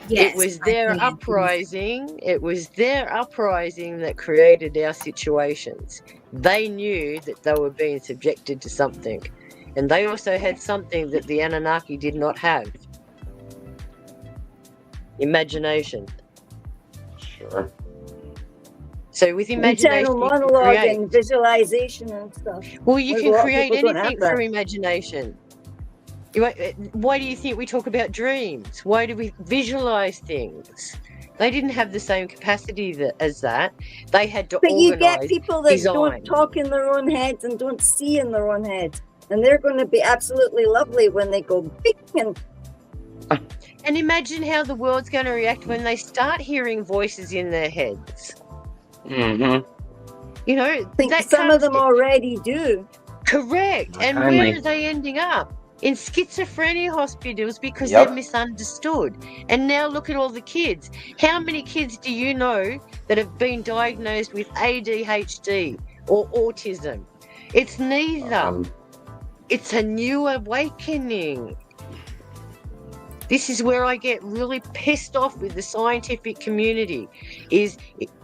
S6: it was their uprising. It was their uprising that created our situations. They knew that they were being subjected to something. And they also had something that the Anunnaki did not have. Imagination.
S5: Sure.
S6: So with imagination,
S3: internal monologuing, visualization and stuff.
S6: Well, you can create anything from imagination. Why do you think we talk about dreams? Why do we visualize things? They didn't have the same capacity as that. They had to organize. But you get people that don't talk in their own heads and don't see in their own heads. And they're going to be absolutely lovely when they go big and imagine how the world's going to react when they start hearing voices in their heads.
S5: Mm-hmm.
S6: You know,
S3: I think some of them already do.
S6: Correct. And where are they ending up? In schizophrenia hospitals because they're misunderstood. And now look at all the kids. How many kids do you know that have been diagnosed with ADHD or autism? It's neither. It's a new awakening. This is where I get really pissed off with the scientific community, is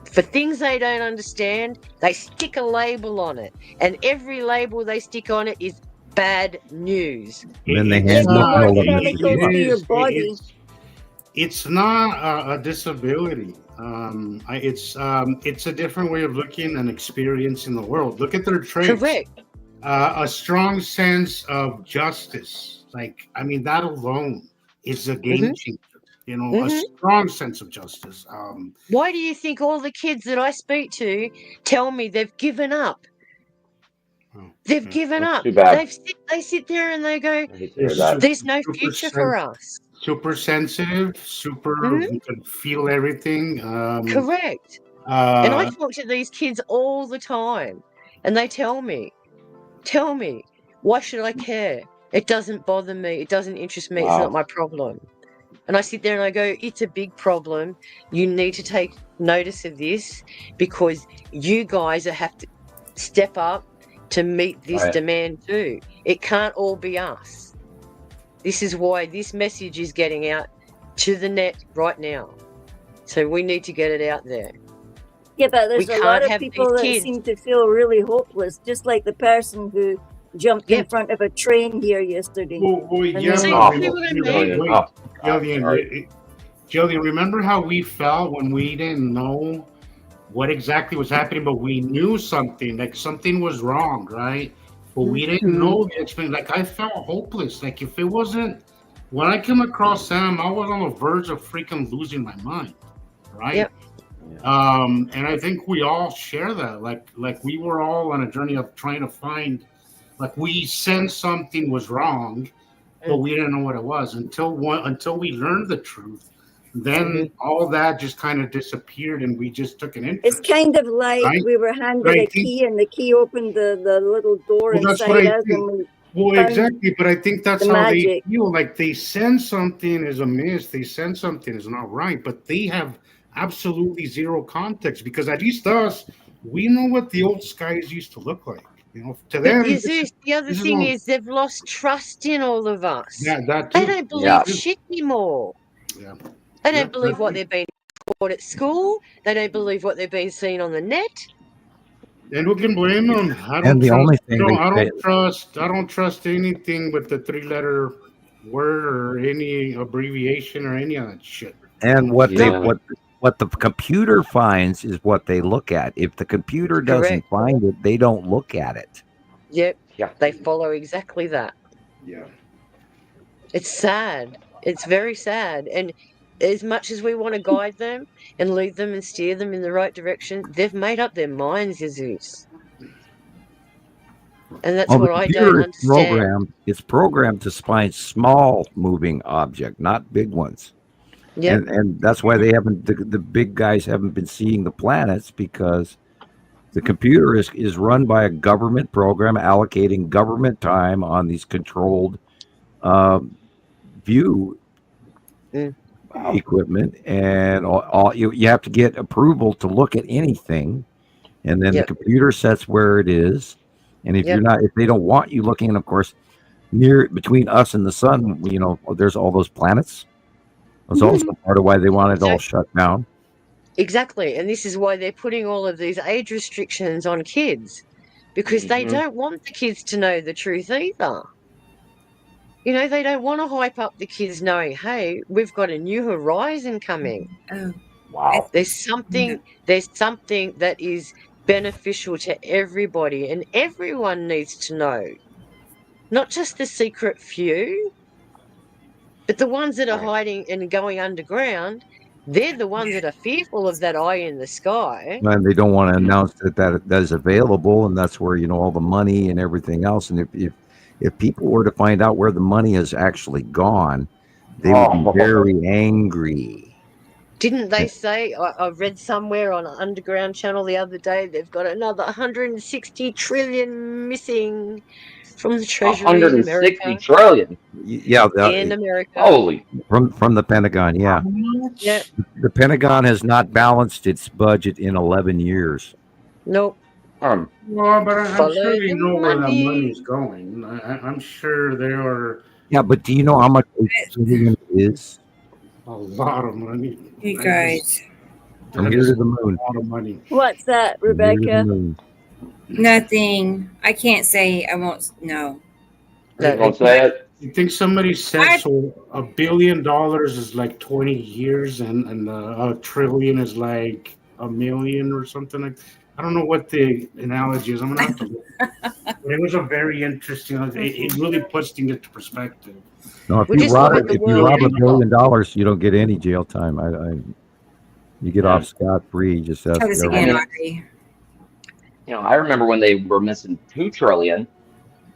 S6: for things they don't understand, they stick a label on it. And every label they stick on it is bad news.
S2: Then they
S4: it's
S2: not
S4: a disability. It's a different way of looking and experiencing the world. Look at their traits.
S6: Correct.
S4: A strong sense of justice. Like, I mean, that alone is a game changer. You know, a strong sense of justice.
S6: Why do you think all the kids that I speak to tell me they've given up? They've given up.
S5: Too bad.
S6: They sit there and they go, there's no future for us.
S4: Super sensitive, you can feel everything.
S6: Correct. And I talk to these kids all the time and they tell me, why should I care? It doesn't bother me. It doesn't interest me. It's not my problem. And I sit there and I go, it's a big problem. You need to take notice of this because you guys have to step up to meet this demand too. It can't all be us. This is why this message is getting out to the net right now. So we need to get it out there.
S3: Yeah, but there's a lot of people that seem to feel really hopeless, just like the person who jumped in front of a train here yesterday.
S4: Jillian, remember how we felt when we didn't know what exactly was happening, but we knew something, like something was wrong, right? But we didn't know the explanation. Like, I felt hopeless. Like, if it wasn't, when I came across Sam, I was on the verge of freaking losing my mind, right?
S6: Yep.
S4: And I think we all share that. Like we were all on a journey of trying to find, like, we sensed something was wrong, but we didn't know what it was until we learned the truth. then all that just kind of disappeared, and we just took an interest.
S3: It's kind of like
S4: right?
S3: we were handed a key, and the key opened the little door
S4: That's what
S3: inside
S4: I
S3: us,
S4: think.
S3: and we
S4: Well,
S3: found
S4: exactly, but I think that's
S3: the
S4: how
S3: magic.
S4: they feel. Like they sense something is amiss, they sense something is not right, but they have absolutely zero context because at least us, we know what the old skies used to look like. You know, to
S6: But
S4: them,
S6: Jesus, the other
S4: this is
S6: thing
S4: all,
S6: is they've lost trust in all of us.
S4: yeah, that
S6: They
S4: too.
S6: don't
S5: Yeah.
S6: believe shit anymore.
S4: Yeah,
S6: They
S4: yeah,
S6: don't believe what they've been taught at school. They don't believe what they've been seeing on the net.
S4: and who can blame them?
S2: And the only thing
S4: I don't trust anything with the three-letter word or any abbreviation or any of that shit.
S2: And what
S5: Yeah.
S2: what the computer finds is what they look at. If the computer doesn't
S6: Correct.
S2: find it, they don't look at it.
S6: Yep.
S5: Yeah.
S6: They follow exactly that.
S4: Yeah.
S6: It's sad. It's very sad. And as much as we want to guide them and lead them and steer them in the right direction, they've made up their minds, Jesus. And that's
S2: Well,
S6: what
S2: the
S6: I
S2: computer
S6: don't
S2: is
S6: understand.
S2: programmed to find small moving object, not big ones.
S6: Yep.
S2: And that's why they haven't the big guys haven't been seeing the planets, because the computer is run by a government program allocating government time on these controlled view equipment, and all you have to get approval to look at anything, and then the computer sets where it is. And if if they don't want you looking, and of course, between us and the sun, there's all those planets. That's also part of why they want it all shut down.
S6: Exactly. And this is why they're putting all of these age restrictions on kids, because they don't want the kids to know the truth either. You know, they don't want to hype up the kids knowing, hey, we've got a new horizon coming.
S1: Oh,
S5: wow.
S6: There's something that is beneficial to everybody, and everyone needs to know. Not just the secret few, but the ones that are hiding and going underground. They're the ones that are fearful of that eye in the sky.
S2: And they don't want to announce that is available, and that's where all the money and everything else. And if people were to find out where the money has actually gone, they would be very angry.
S6: Didn't they say, I read somewhere on an underground channel the other day, they've got another 160 trillion missing from the Treasury in America.
S5: 160 trillion?
S2: Yeah.
S6: In America.
S5: Holy.
S2: From the Pentagon, yeah.
S6: Yeah.
S2: The Pentagon has not balanced its budget in 11 years.
S6: Nope.
S4: Well, but I'm sure they know where that
S6: money.
S4: money's going. I'm sure they are.
S2: Yeah, but do you know how much it is?
S4: A lot of money.
S1: You guys.
S2: From here to the moon.
S4: A lot of money.
S3: What's that, Rebecca?
S1: Nothing. I can't say. I won't. No.
S5: Don't say it.
S4: You think somebody said so? $1 billion is like 20 years, and a trillion is like a million or something like. I don't know what the analogy is. I'm gonna have to look. But it was a very interesting. It really puts things into perspective.
S2: No, if you rob $1 billion, you don't get any jail time. You get off scot-free. Just ask the government.
S5: I remember when they were missing 2 trillion,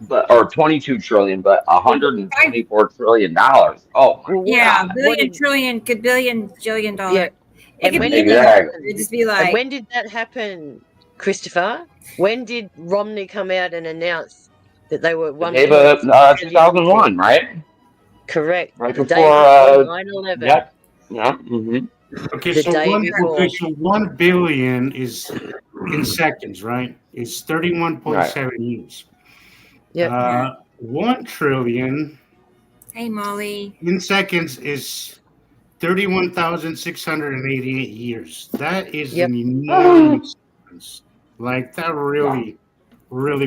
S5: or 22 trillion, but 124 trillion dollars. Oh my
S1: yeah,
S5: God.
S1: billion, trillion, jillion dollars.
S6: Yeah.
S1: It could be
S6: It'd
S1: just be like.
S6: And when did that happen, Christopher? When did Romney come out and announce that they were
S5: 2001, right?
S6: Correct.
S5: Right
S6: the
S5: before
S6: day before 9/11.
S5: Yeah. Yeah. Mm-hmm.
S4: Okay,
S6: The
S4: so
S6: day
S4: 1 billion is in seconds, right? It's 31.7 years.
S6: Yeah.
S4: 1 trillion.
S1: Hey, Molly.
S4: In seconds is 31,688 years. That is an enormous difference. Like that really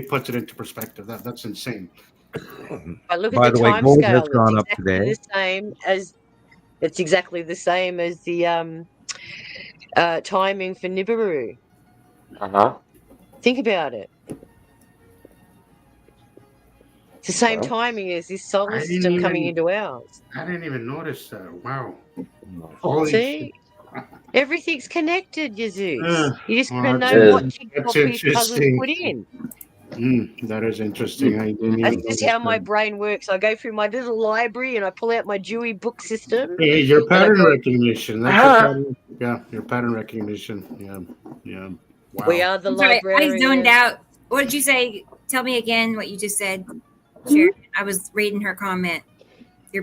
S4: puts it into perspective. That's insane.
S6: But look
S2: By
S6: at
S2: the
S6: the
S2: way,
S6: time
S2: gold
S6: scale.
S2: has gone up today.
S6: It's exactly the same as the timing for Nibiru. Think about it. It's the same timing as this solar system coming into ours.
S4: I didn't even notice that. Wow.
S6: See? Everything's connected, Jesus. You just gotta
S4: well,
S6: know what
S4: that's
S6: TikTok these puzzles
S4: interesting.
S6: put in.
S4: That is interesting. I didn't
S6: That's
S4: even
S6: just
S4: notice
S6: how my
S4: that.
S6: brain works. I go through my little library and I pull out my Dewey book system.
S4: Hey, your
S6: and I
S4: pattern
S6: go,
S4: recognition. That's your pattern. Yeah, your pattern recognition. Yeah.
S6: we
S4: Wow.
S6: are the
S1: I'm sorry, I zoned
S6: librarians.
S1: out. What did you say? Tell me again what you just said, Sharon. I was reading her comment.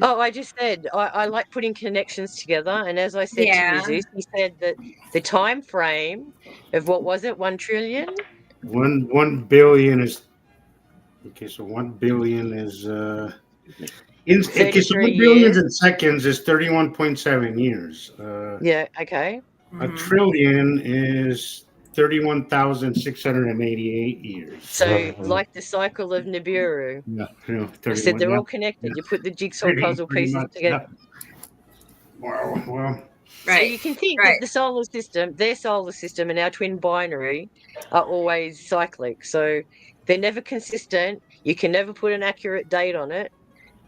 S6: Oh, I just said I like putting connections together, and as I said
S1: Yeah.
S6: to Jesus, he said that the time frame of what was it, 1 trillion?
S4: 1 billion is okay. So 1 billion is okay. So
S6: 33
S4: 1 billion
S6: years.
S4: in seconds is 31.7 years.
S6: Yeah. Okay.
S4: A trillion is 31,688 years.
S6: So, like the cycle of Nibiru,
S4: Yeah,
S6: I said
S4: 31.
S6: they're
S4: Yeah,
S6: all connected.
S4: yeah.
S6: You put the jigsaw puzzle
S4: Pretty
S6: pieces
S4: much.
S6: together.
S4: Yeah. Wow. Well.
S6: So you can think that the solar system, their solar system, and our twin binary are always cyclic. So they're never consistent. You can never put an accurate date on it,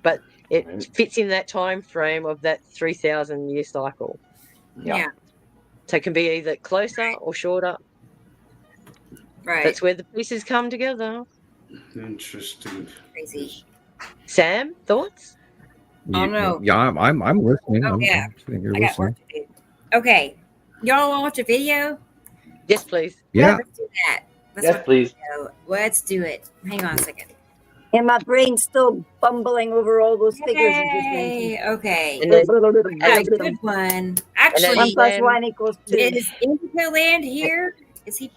S6: but it fits in that time frame of that 3,000 year cycle.
S1: Yeah.
S6: So it can be either closer or shorter.
S1: Right.
S6: That's where the pieces come together.
S4: Interesting.
S1: Crazy.
S6: Sam, thoughts?
S1: Oh no.
S2: Yeah, I'm listening.
S1: Oh, yeah.
S2: I'm sitting here
S1: I got work
S2: listening.
S1: to do. Okay. Y'all want to watch a video?
S6: Yes, please.
S2: Yeah.
S1: Let's do that.
S5: Yes, please.
S1: Let's do it. Hang on a second.
S3: And my brain's still bumbling over all those figures you just mentioned.
S1: Yay. Okay.
S6: And then,
S1: I got a good one. Actually,
S3: 1 + 1 = 2.
S1: is Indigo Land here? Is he?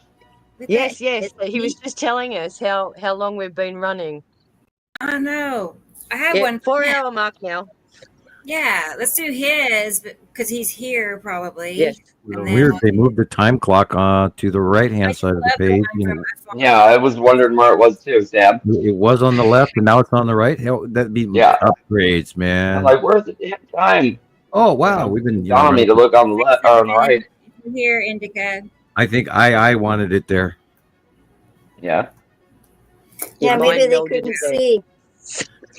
S1: with
S6: yes,
S1: that?
S6: yes. He was just telling us how long we've been running.
S1: I know. I have
S6: Yeah,
S1: one.
S6: 4-hour mark now.
S1: Yeah, let's do his because he's here probably.
S6: Yes.
S1: And then
S2: Weird. They moved the time clock to the right hand side of the
S1: love
S2: page.
S1: going from my phone.
S5: Yeah, I was wondering where it was too, Sam.
S2: It was on the left, and now it's on the right. Hell, that'd be upgrades, man.
S5: I'm like, where's the damn time?
S2: Oh wow, we've been
S5: telling me to look on the left or on the right.
S1: Here, Indica.
S2: I think I wanted it there.
S5: Yeah.
S3: Yeah,
S6: Mine
S3: maybe they
S6: melded
S3: couldn't
S6: there.
S3: see.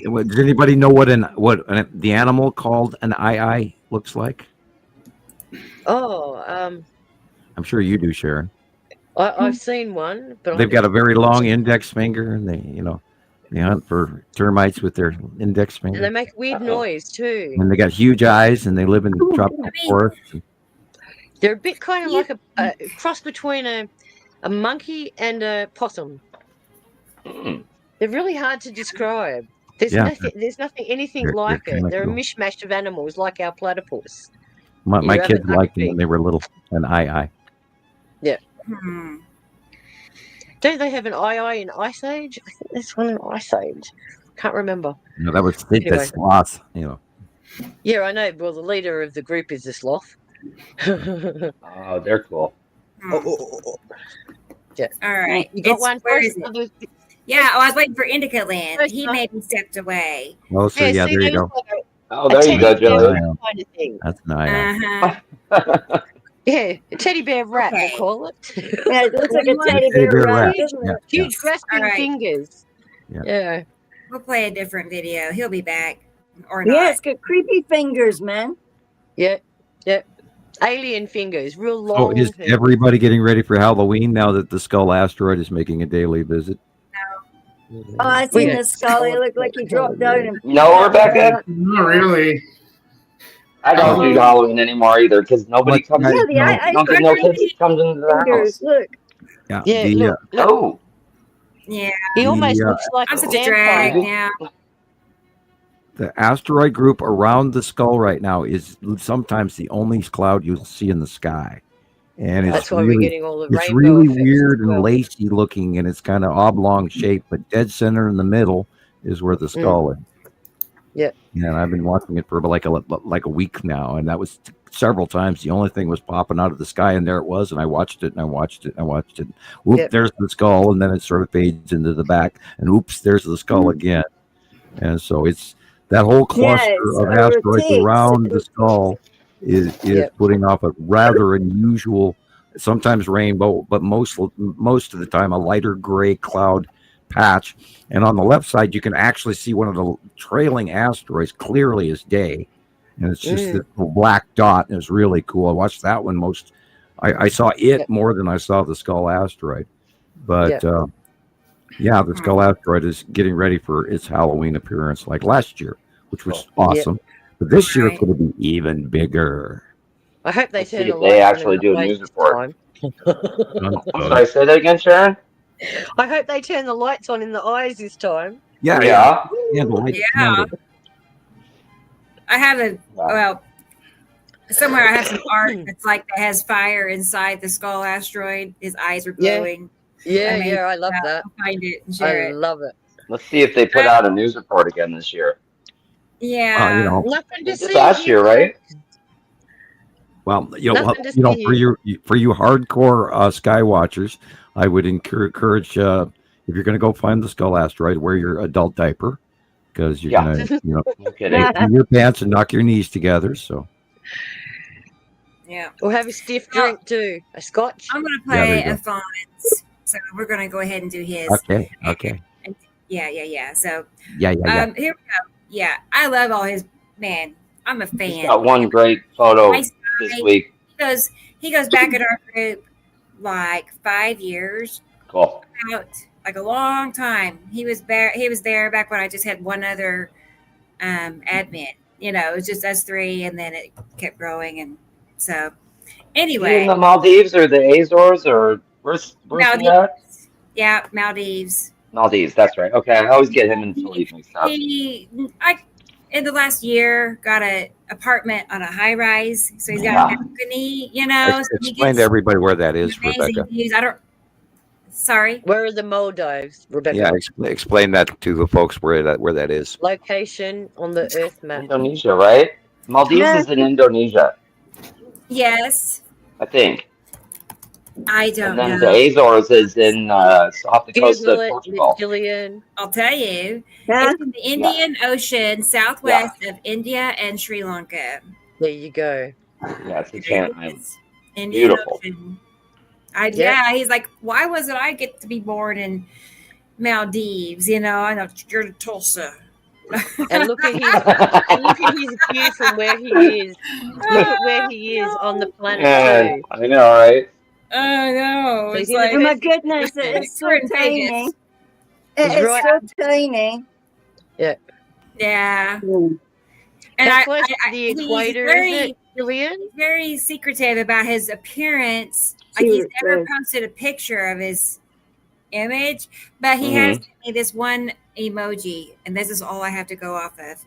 S2: Does anybody know what the animal called an eye looks like?
S6: Oh,
S2: I'm sure you do, Sharon.
S6: I've seen one, but
S2: They've got a very long index finger, and they hunt for termites with their index
S6: and they
S2: finger.
S6: make weird noise too.
S2: And they got huge eyes, and they live in tropical forests.
S6: They're a bit kind of like a cross between a monkey and a possum. They're really hard to describe. There's nothing anything
S2: They're
S6: like it.
S2: kinda
S6: They're
S2: cool.
S6: a mishmash of animals, like our platypus.
S2: My
S6: You have
S2: kids
S6: an
S2: liked them
S6: ugly-
S2: when they were little. An eye.
S6: Yeah.
S1: Hmm.
S6: Don't they have an eye in Ice Age? I think there's one in Ice Age. Can't remember.
S2: No, that was
S6: Anyway.
S2: the sloth.
S6: Yeah, I know. Well, the leader of the group is the sloth.
S5: Oh, they're cool.
S6: Yeah.
S1: All right.
S6: You got
S1: It's-
S6: one
S1: where
S6: first?
S1: is it? Yeah, I was waiting for Indica Land.
S6: First
S1: He
S6: one.
S1: maybe stepped away.
S2: Oh, so
S6: Yeah, see,
S2: there you
S6: there
S2: go.
S6: was like
S5: Oh, there you go,
S6: teddy bear
S5: Joey.
S6: rat kind of thing.
S2: That's an eye.
S1: Uh-huh.
S6: Yeah, a teddy bear rat,
S1: Okay.
S6: we'll call it.
S3: Yeah, it looks like a
S1: One
S3: teddy
S2: Teddy
S3: bear
S2: bear
S3: rat,
S2: rat.
S3: doesn't it?
S2: Yeah.
S6: Huge grasping
S1: All right.
S6: fingers.
S2: Yeah.
S6: Yeah.
S1: We'll play a different video. He'll be back or not.
S3: Yeah, it's got creepy fingers, man.
S6: Yeah. Alien fingers, real
S2: So
S6: long.
S2: is
S6: fingers.
S2: everybody getting ready for Halloween now that the Skull asteroid is making a daily visit?
S3: Oh, I seen
S6: Yeah.
S3: the skull. It looked like he dropped down and
S5: No, Rebecca.
S4: Not really.
S5: I don't do Halloween anymore either because nobody
S2: What
S5: comes.
S2: guys
S3: Yeah, the
S2: know-
S3: eye-
S5: Don't get no kids comes into the
S3: fingers.
S5: house.
S3: Look.
S2: Yeah,
S6: Yeah,
S2: the,
S6: look, look.
S5: Oh,
S1: Yeah.
S6: He almost
S2: the,
S6: looks like
S1: I'm
S6: a
S1: such a drag
S6: vampire.
S1: now.
S2: the asteroid group around the skull right now is sometimes the only cloud you'll see in the sky, and it's
S6: That's why
S2: really,
S6: we're getting all the
S2: it's
S6: rainbow
S2: really
S6: effects
S2: weird
S6: as well.
S2: and lacy looking, and it's kind of oblong shape, but dead center in the middle is where the skull is.
S6: Yeah.
S2: And I've been watching it for like a week now, and that was several times. The only thing was popping out of the sky, and there it was, and I watched it, and I watched it, and I watched it. Whoop,
S6: Yep.
S2: there's the skull, and then it sort of fades into the back, and oops, there's the skull again. And so it's that whole cluster
S3: it's-
S2: of
S3: it
S2: asteroids
S3: rotates.
S2: around the skull is
S6: Yep.
S2: putting off a rather unusual, sometimes rainbow, but most of the time a lighter gray cloud patch. And on the left side, you can actually see one of the trailing asteroids clearly as day. And it's just this black dot, and it's really cool. I watched that one I saw it more than I saw the skull asteroid. But Yeah, the skull asteroid is getting ready for its Halloween appearance, like last year, which was awesome. But this year it's going to be even bigger.
S6: I hope they turn the
S5: They
S6: lights
S5: actually
S6: on
S5: do
S6: in
S5: a
S6: the
S5: news
S6: eyes
S5: report.
S6: this
S5: I'm sorry, say that again, Sharon.
S6: I hope they turn the lights on in the eyes this time.
S2: Yeah.
S1: Yeah. I have somewhere I have some art that's like that has fire inside the skull asteroid. His eyes are glowing.
S6: I love that.
S1: I'll find it and share it.
S6: Love it.
S5: Let's see if they put out a news report again this year.
S1: Yeah.
S6: Nothing to
S5: This
S6: see
S5: last year, right?
S2: Well, for you hardcore Sky Watchers, I would encourage if you're going to go find the skull asteroid, wear your adult diaper because you're going to make your pants and knock your knees together. So.
S1: Yeah.
S6: Or have a stiff drink too, a scotch.
S1: I'm going to play a Fonz, so we're going to go ahead and do his.
S2: Okay.
S1: Yeah. So.
S2: Yeah.
S1: Here we go. Yeah, I love all his. Man, I'm a fan.
S5: He's got one great photo this week.
S1: He goes back in our group like 5 years.
S5: Cool.
S1: Like a long time. He was there back when I just had one other admin. It was just us three, and then it kept growing, and so anyway.
S5: In the Maldives or the Azores or where's he at?
S1: Yeah, Maldives.
S5: Maldives, that's right. Okay, I always get him and Philippe mixed up.
S1: In the last year, got an apartment on a high rise, so he's got a balcony.
S2: Explain to everybody where that is, Rebecca.
S1: Views. Sorry.
S6: Where are the Maldives, Rebecca?
S2: Yeah, explain that to the folks where that is.
S6: Location on the Earth map.
S5: Indonesia, right? Maldives is in Indonesia.
S1: Yes.
S5: I think.
S1: I don't know.
S5: And then the Azores is in off the coast of Portugal.
S1: I'll tell you. It's in the Indian Ocean, southwest of India and Sri Lanka.
S6: There you go.
S5: Yeah, it's a giant island.
S1: Beautiful. Ocean. He's like, why wasn't I get to be born in Maldives? I know you're in Tulsa.
S6: And look at his view from where he is. Look at where he is on the planet.
S5: Yeah, I know, right?
S1: Oh no!
S3: It's like, oh my goodness, it's so tiny. It's so tiny.
S6: Yeah.
S1: Yeah.
S3: Mm.
S1: And
S6: How close to the equator is it, Julian?
S1: He's very secretive about his appearance. Like he's never posted a picture of his image, but he has sent me this one emoji, and this is all I have to go off of.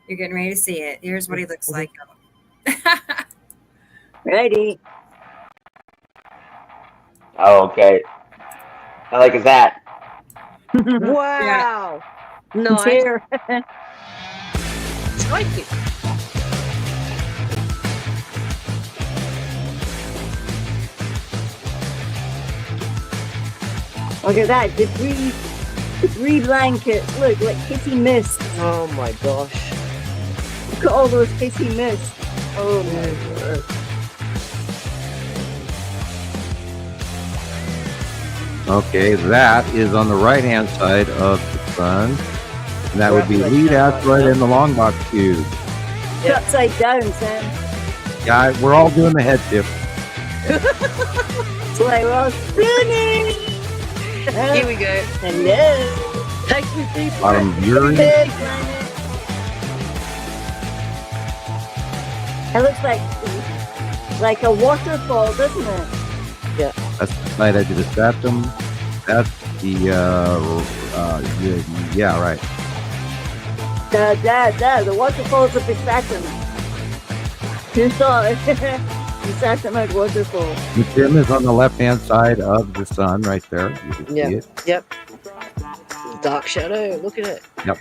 S1: You're getting ready to see it. Here's what he looks like.
S3: Ready.
S5: Oh, okay. How like is that?
S6: Wow. Nice.
S3: Here.
S6: Spiky.
S3: Look at that. Debris blankets. Look, like kissy mist.
S6: Oh my gosh.
S3: Look at all those kissy mists. Oh my god.
S2: Okay, that is on the right-hand side of the sun. And that would be lead asteroid in the long box cube.
S3: It's upside down, Sam.
S2: Yeah, we're all doing the head tip.
S3: It's like we're all spinning.
S6: Here we go.
S3: Hello.
S6: Take me deep.
S2: Bottom urine.
S3: Big planet. It looks like a waterfall, doesn't it?
S6: Yeah.
S2: That's the side edge of the stratum. That's the yeah, right.
S3: The waterfalls of the Saturn. You saw it. The Saturn waterfall.
S2: The gym is on the left-hand side of the sun, right there. You can see it.
S6: Yep. Dark shadow. Look at it.
S2: Yep.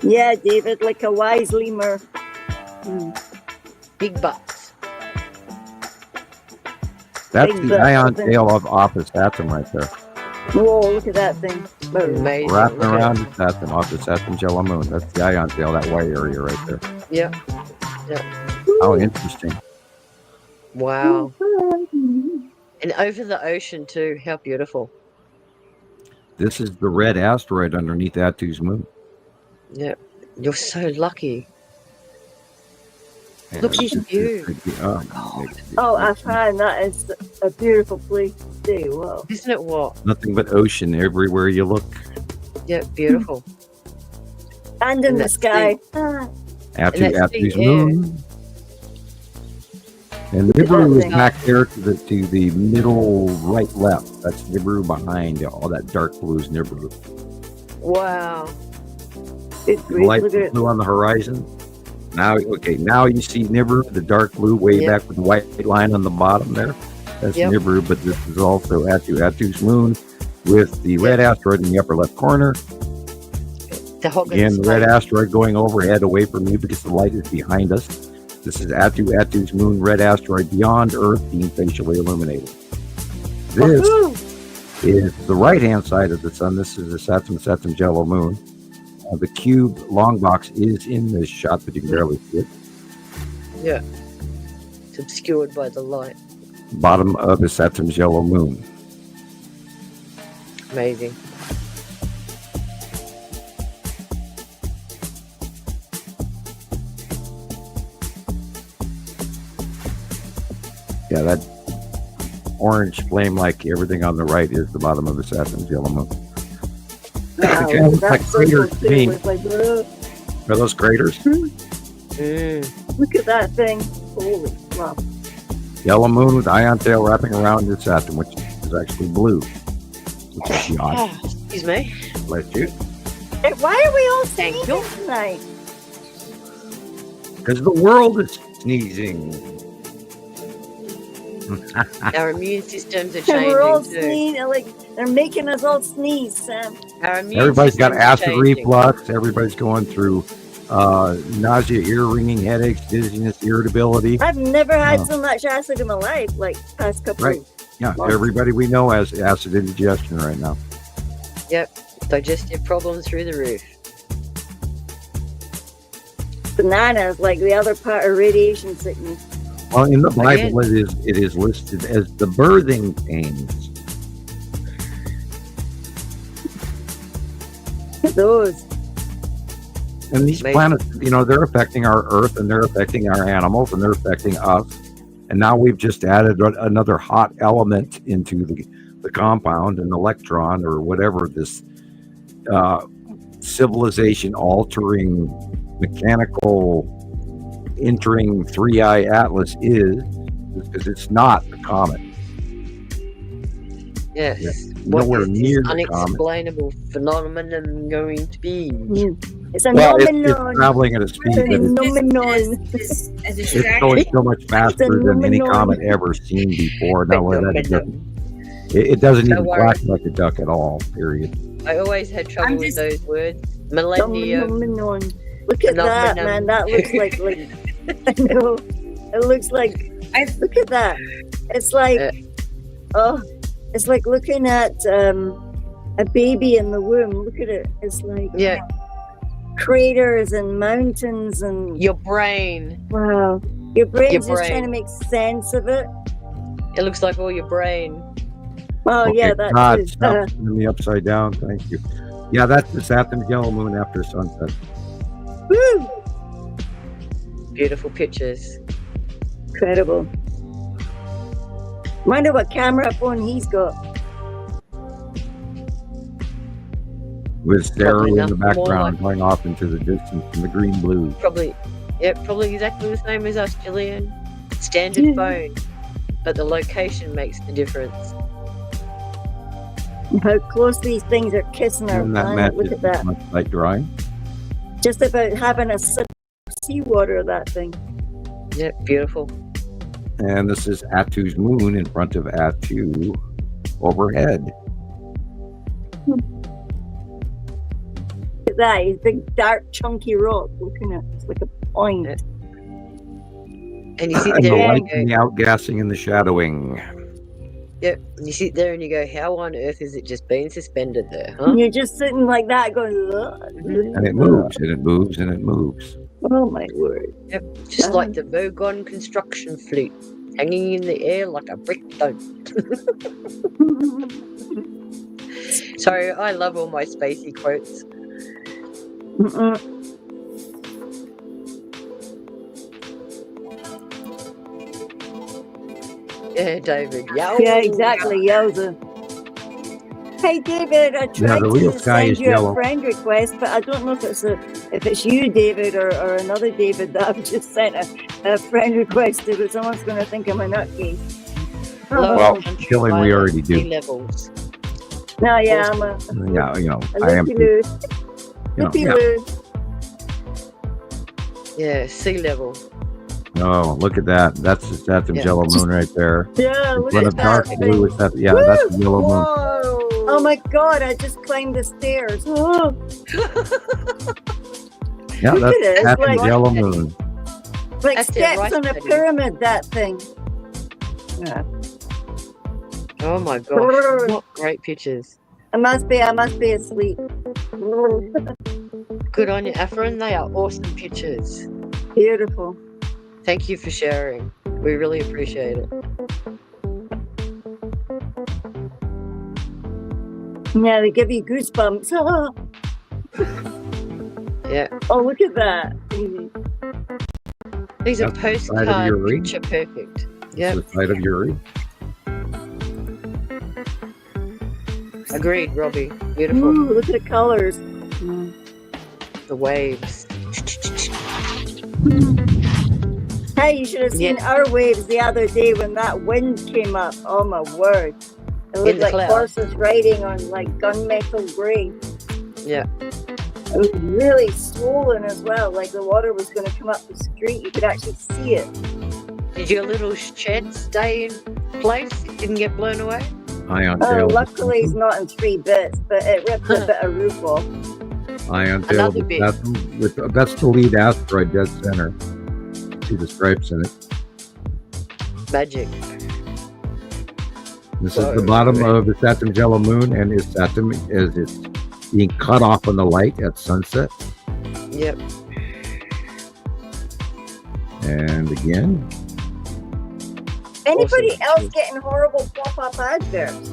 S3: Yeah, David, like a wise lemur.
S6: Big butts.
S2: That's
S3: Big
S2: the
S3: butt,
S2: ion
S3: isn't it?
S2: tail of Opus Saturn right there.
S3: Whoa, look at that thing.
S6: Amazing.
S2: Wrapping around the Saturn, Opus Saturn, Jello Moon. That's the ion tail, that white area right there.
S6: Yep. Yep.
S2: Oh, interesting.
S6: Wow. And over the ocean too. How beautiful.
S2: This is the red asteroid underneath Atu's moon.
S6: Yep. You're so lucky. Look at this view.
S3: I find that is a beautiful place to stay. Wow.
S6: Isn't it what?
S2: Nothing but ocean everywhere you look.
S6: Yeah, beautiful.
S3: And in the sky.
S2: Atu's moon. And Nibiru is back there to the middle right left. That's Nibiru behind all that dark blue is Nibiru.
S3: Wow.
S2: The light blue on the horizon. Now you see Nibiru, the dark blue way back with the white line on the bottom there. That's Nibiru, but this is also Atu's moon with the red asteroid in the upper left corner. Again, the red asteroid going overhead away from you because the light is behind us. This is Atu's moon, red asteroid beyond Earth being facially illuminated. This is the right-hand side of the sun. This is the Saturn yellow moon. The cube long box is in this shot, but you can barely see it.
S6: Yeah. It's obscured by the light.
S2: Bottom of the Saturn's yellow moon.
S6: Amazing.
S2: Yeah, that orange flame, like everything on the right, is the bottom of the Saturn's yellow moon.
S3: Wow,
S2: like craters to me.
S3: Like,
S2: Are those craters?
S3: Look at that thing. Holy wow.
S2: Yellow moon with ion tail wrapping around your Saturn, which is actually blue. Which is odd.
S6: Excuse me.
S2: Bless you.
S3: Hey, why are we all sneezing tonight?
S2: Because the world is sneezing.
S6: Our immune systems are changing.
S3: We're all sneezing. Like they're making us all sneeze, Sam.
S2: Everybody's got acid reflux. Everybody's going through nausea, ear ringing, headaches, dizziness, irritability.
S3: I've never had so much acid in my life, like past couple.
S2: Right. Yeah. Months. Everybody we know has acid indigestion right now.
S6: Yep. Digestive problems through the roof.
S3: Bananas, like the other part of radiation sickness.
S2: Well, in the Bible, it is listed as the birthing pains.
S3: Those.
S2: And these planets, they're affecting our Earth, and they're affecting our animals, and they're affecting us. And now we've just added another hot element into the compound, an electron or whatever this civilization-altering mechanical entering 3-eye atlas is, because it's not a comet.
S6: Yes.
S2: Nowhere near the comet.
S6: Unexplainable phenomenon going to be.
S3: It's a phenomenon.
S2: It's traveling at a speed that it's going so much faster than any comet ever seen before. It doesn't even quack like a duck at all, period.
S6: I always had trouble with those words. Millennium.
S3: Look at that, man. That looks like I know. It looks like. Look at that. It's like, it's like looking at a baby in the womb. Look at it. It's like craters and mountains and
S6: your brain.
S3: Wow, your brain's just trying to make sense of it.
S6: It looks like all your brain.
S3: Oh yeah, that's
S2: me upside down. Thank you. Yeah, that's the Saturn's yellow moon after sunset.
S3: Woo!
S6: Beautiful pictures.
S3: Incredible. Wonder what camera phone he's got.
S2: With stereo in the background going off into the distance in the green blue.
S6: Probably exactly the same as us, Gillian. Standard phone. But the location makes the difference.
S3: How close these things are kissing our planet. Look at that.
S2: Like drawing.
S3: Just about having a sip of seawater, that thing.
S6: Yep, beautiful.
S2: And this is Atu's moon in front of Atu overhead.
S3: Look at that. He's big, dark, chunky rock. Looking at it's like a point.
S6: And you sit there and
S2: the outgassing and the shadowing.
S6: Yep, and you sit there and you go, how on earth is it just being suspended there, huh?
S3: And you're just sitting like that going,
S2: and it moves, and it moves, and it moves.
S3: Oh my word.
S6: Yep, just like the Vogon construction fleet, hanging in the air like a brick boat. Sorry, I love all my spacey quotes. Yeah, David. Yo.
S3: Yeah, exactly. Yowza. Hey, David, I
S2: Yeah,
S3: tried
S2: the real
S3: to
S2: sky
S3: send
S2: is
S3: you a
S2: yellow.
S3: friend request, but I don't know if it's you, David, or another David that I've just sent a friend request to, but someone's going to think I'm a nutcase.
S2: Well, Dylan, we already do.
S6: Sea levels.
S3: No, yeah, I'm a
S2: Yeah, you know,
S3: a
S2: I am.
S3: loopy-loo.
S2: You know,
S3: Loopy-loo.
S6: Yeah, sea level.
S2: Oh, look at that. That's the yellow moon right there.
S3: Yeah, look
S2: What a
S3: at
S2: dark
S3: that
S2: blue
S3: thing.
S2: with that. Yeah, that's the yellow moon.
S3: Oh my God, I just climbed the stairs. Oh.
S2: Yeah,
S3: Look at it.
S2: that's
S3: It's
S2: the
S3: like,
S2: yellow moon.
S3: like
S6: That's it,
S3: steps
S6: right,
S3: on a
S6: Betty.
S3: pyramid, that thing. Yeah.
S6: Oh my gosh. What great pictures.
S3: I must be asleep.
S6: Good on you, Afrin. They are awesome pictures.
S3: Beautiful.
S6: Thank you for sharing. We really appreciate it.
S3: Yeah, they give you goosebumps.
S6: Yeah.
S3: Oh, look at that.
S6: These are
S2: That's the side of
S6: postcard
S2: Uri.
S6: picture perfect.
S2: Yeah.
S6: Yep.
S2: The side of Uri.
S6: Agreed, Robbie. Beautiful.
S3: Ooh, look at the colors.
S6: The waves.
S3: Hey, you should have seen our waves the other day when that wind came up. Oh my word. It
S6: In
S3: looked
S6: the
S3: like
S6: cloud.
S3: horses riding on like gunmetal gray.
S6: Yeah.
S3: It was really swollen as well, like the water was going to come up the street. You could actually see it.
S6: Did your little shed stay in place? It didn't get blown away?
S2: Ion
S3: Oh,
S2: tail.
S3: luckily it's not in 3 bits, but it ripped a bit of roof off.
S2: Ion tail.
S6: Another bit.
S2: That's the lead asteroid, dead center. See the stripes in it.
S6: Magic.
S2: This is the bottom of the Saturn yellow moon, and its Saturn is it's being cut off on the light at sunset.
S6: Yep.
S2: And again,
S3: Anybody
S6: Awesome.
S3: else getting horrible pop-up adverts?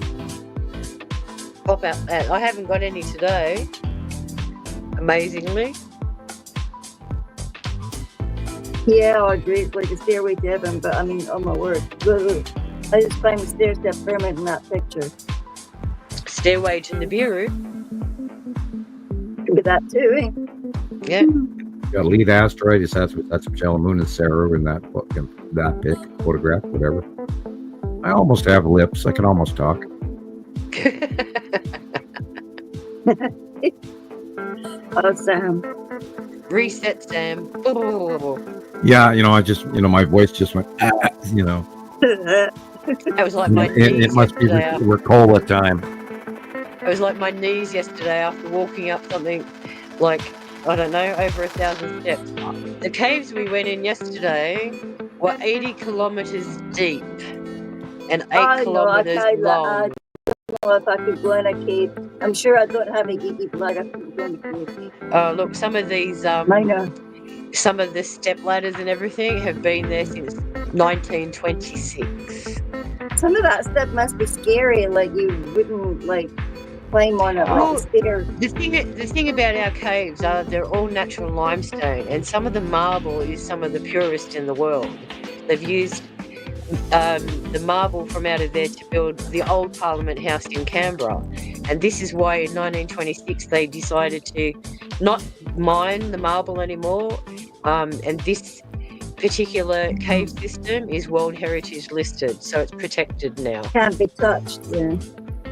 S6: Pop out. I haven't got any today. Amazingly.
S3: Yeah, or great, like the stairway to heaven, but I mean, oh my word. I just climbed the stairs to a pyramid in that picture.
S6: Stairway to Nibiru.
S3: Could be that too, eh?
S6: Yeah.
S2: got a lead asteroid. That's yellow moon and Saru in that pic, photograph, whatever. I almost have lips. I can almost talk.
S3: Oh, Sam.
S6: Reset, Sam.
S2: Yeah, I just, my voice just went,
S6: That was like my knees.
S2: It must be the Ricola time.
S6: It was like my knees yesterday after walking up something like, I don't know, over 1,000 steps. The caves we went in yesterday were 80 kilometers deep and 8 kilometers long.
S3: I don't know if I could go in a cave. I'm sure I don't have a geeky blood. I could go in a cave.
S6: Oh, look, some of these, some of the step ladders and everything have been there since 1926.
S3: Some of that stuff must be scary. Like you wouldn't climb on it.
S6: Well,
S3: stairs.
S6: The thing about our caves are they're all natural limestone, and some of the marble is some of the purest in the world. They've used the marble from out of there to build the old Parliament House in Canberra, and this is why in 1926 they decided to not mine the marble anymore, and this particular cave system is World Heritage listed, so it's protected now.
S3: Can't be touched. Yeah.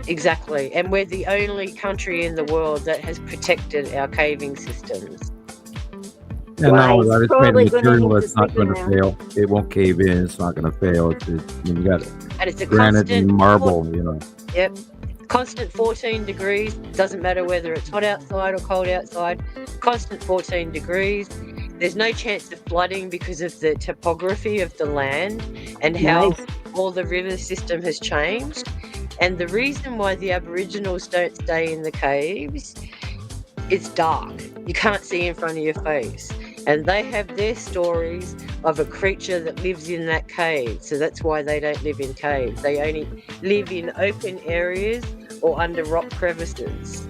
S6: Exactly, and we're the only country in the world that has protected our caving systems.
S2: And not only that, it's made of material
S3: need
S2: that's
S3: to
S2: not
S3: stick in
S2: going to fail. It won't cave in. It's not going to fail. You got it.
S6: And it's a
S2: granite
S6: constant
S2: and marble.
S6: Yep. Constant 14 degrees. Doesn't matter whether it's hot outside or cold outside. Constant 14 degrees. There's no chance of flooding because of the topography of the land and how all the river system has changed. And the reason why the Aboriginals don't stay in the caves, it's dark. You can't see in front of your face. And they have their stories of a creature that lives in that cave. So that's why they don't live in caves. They only live in open areas or under rock crevices.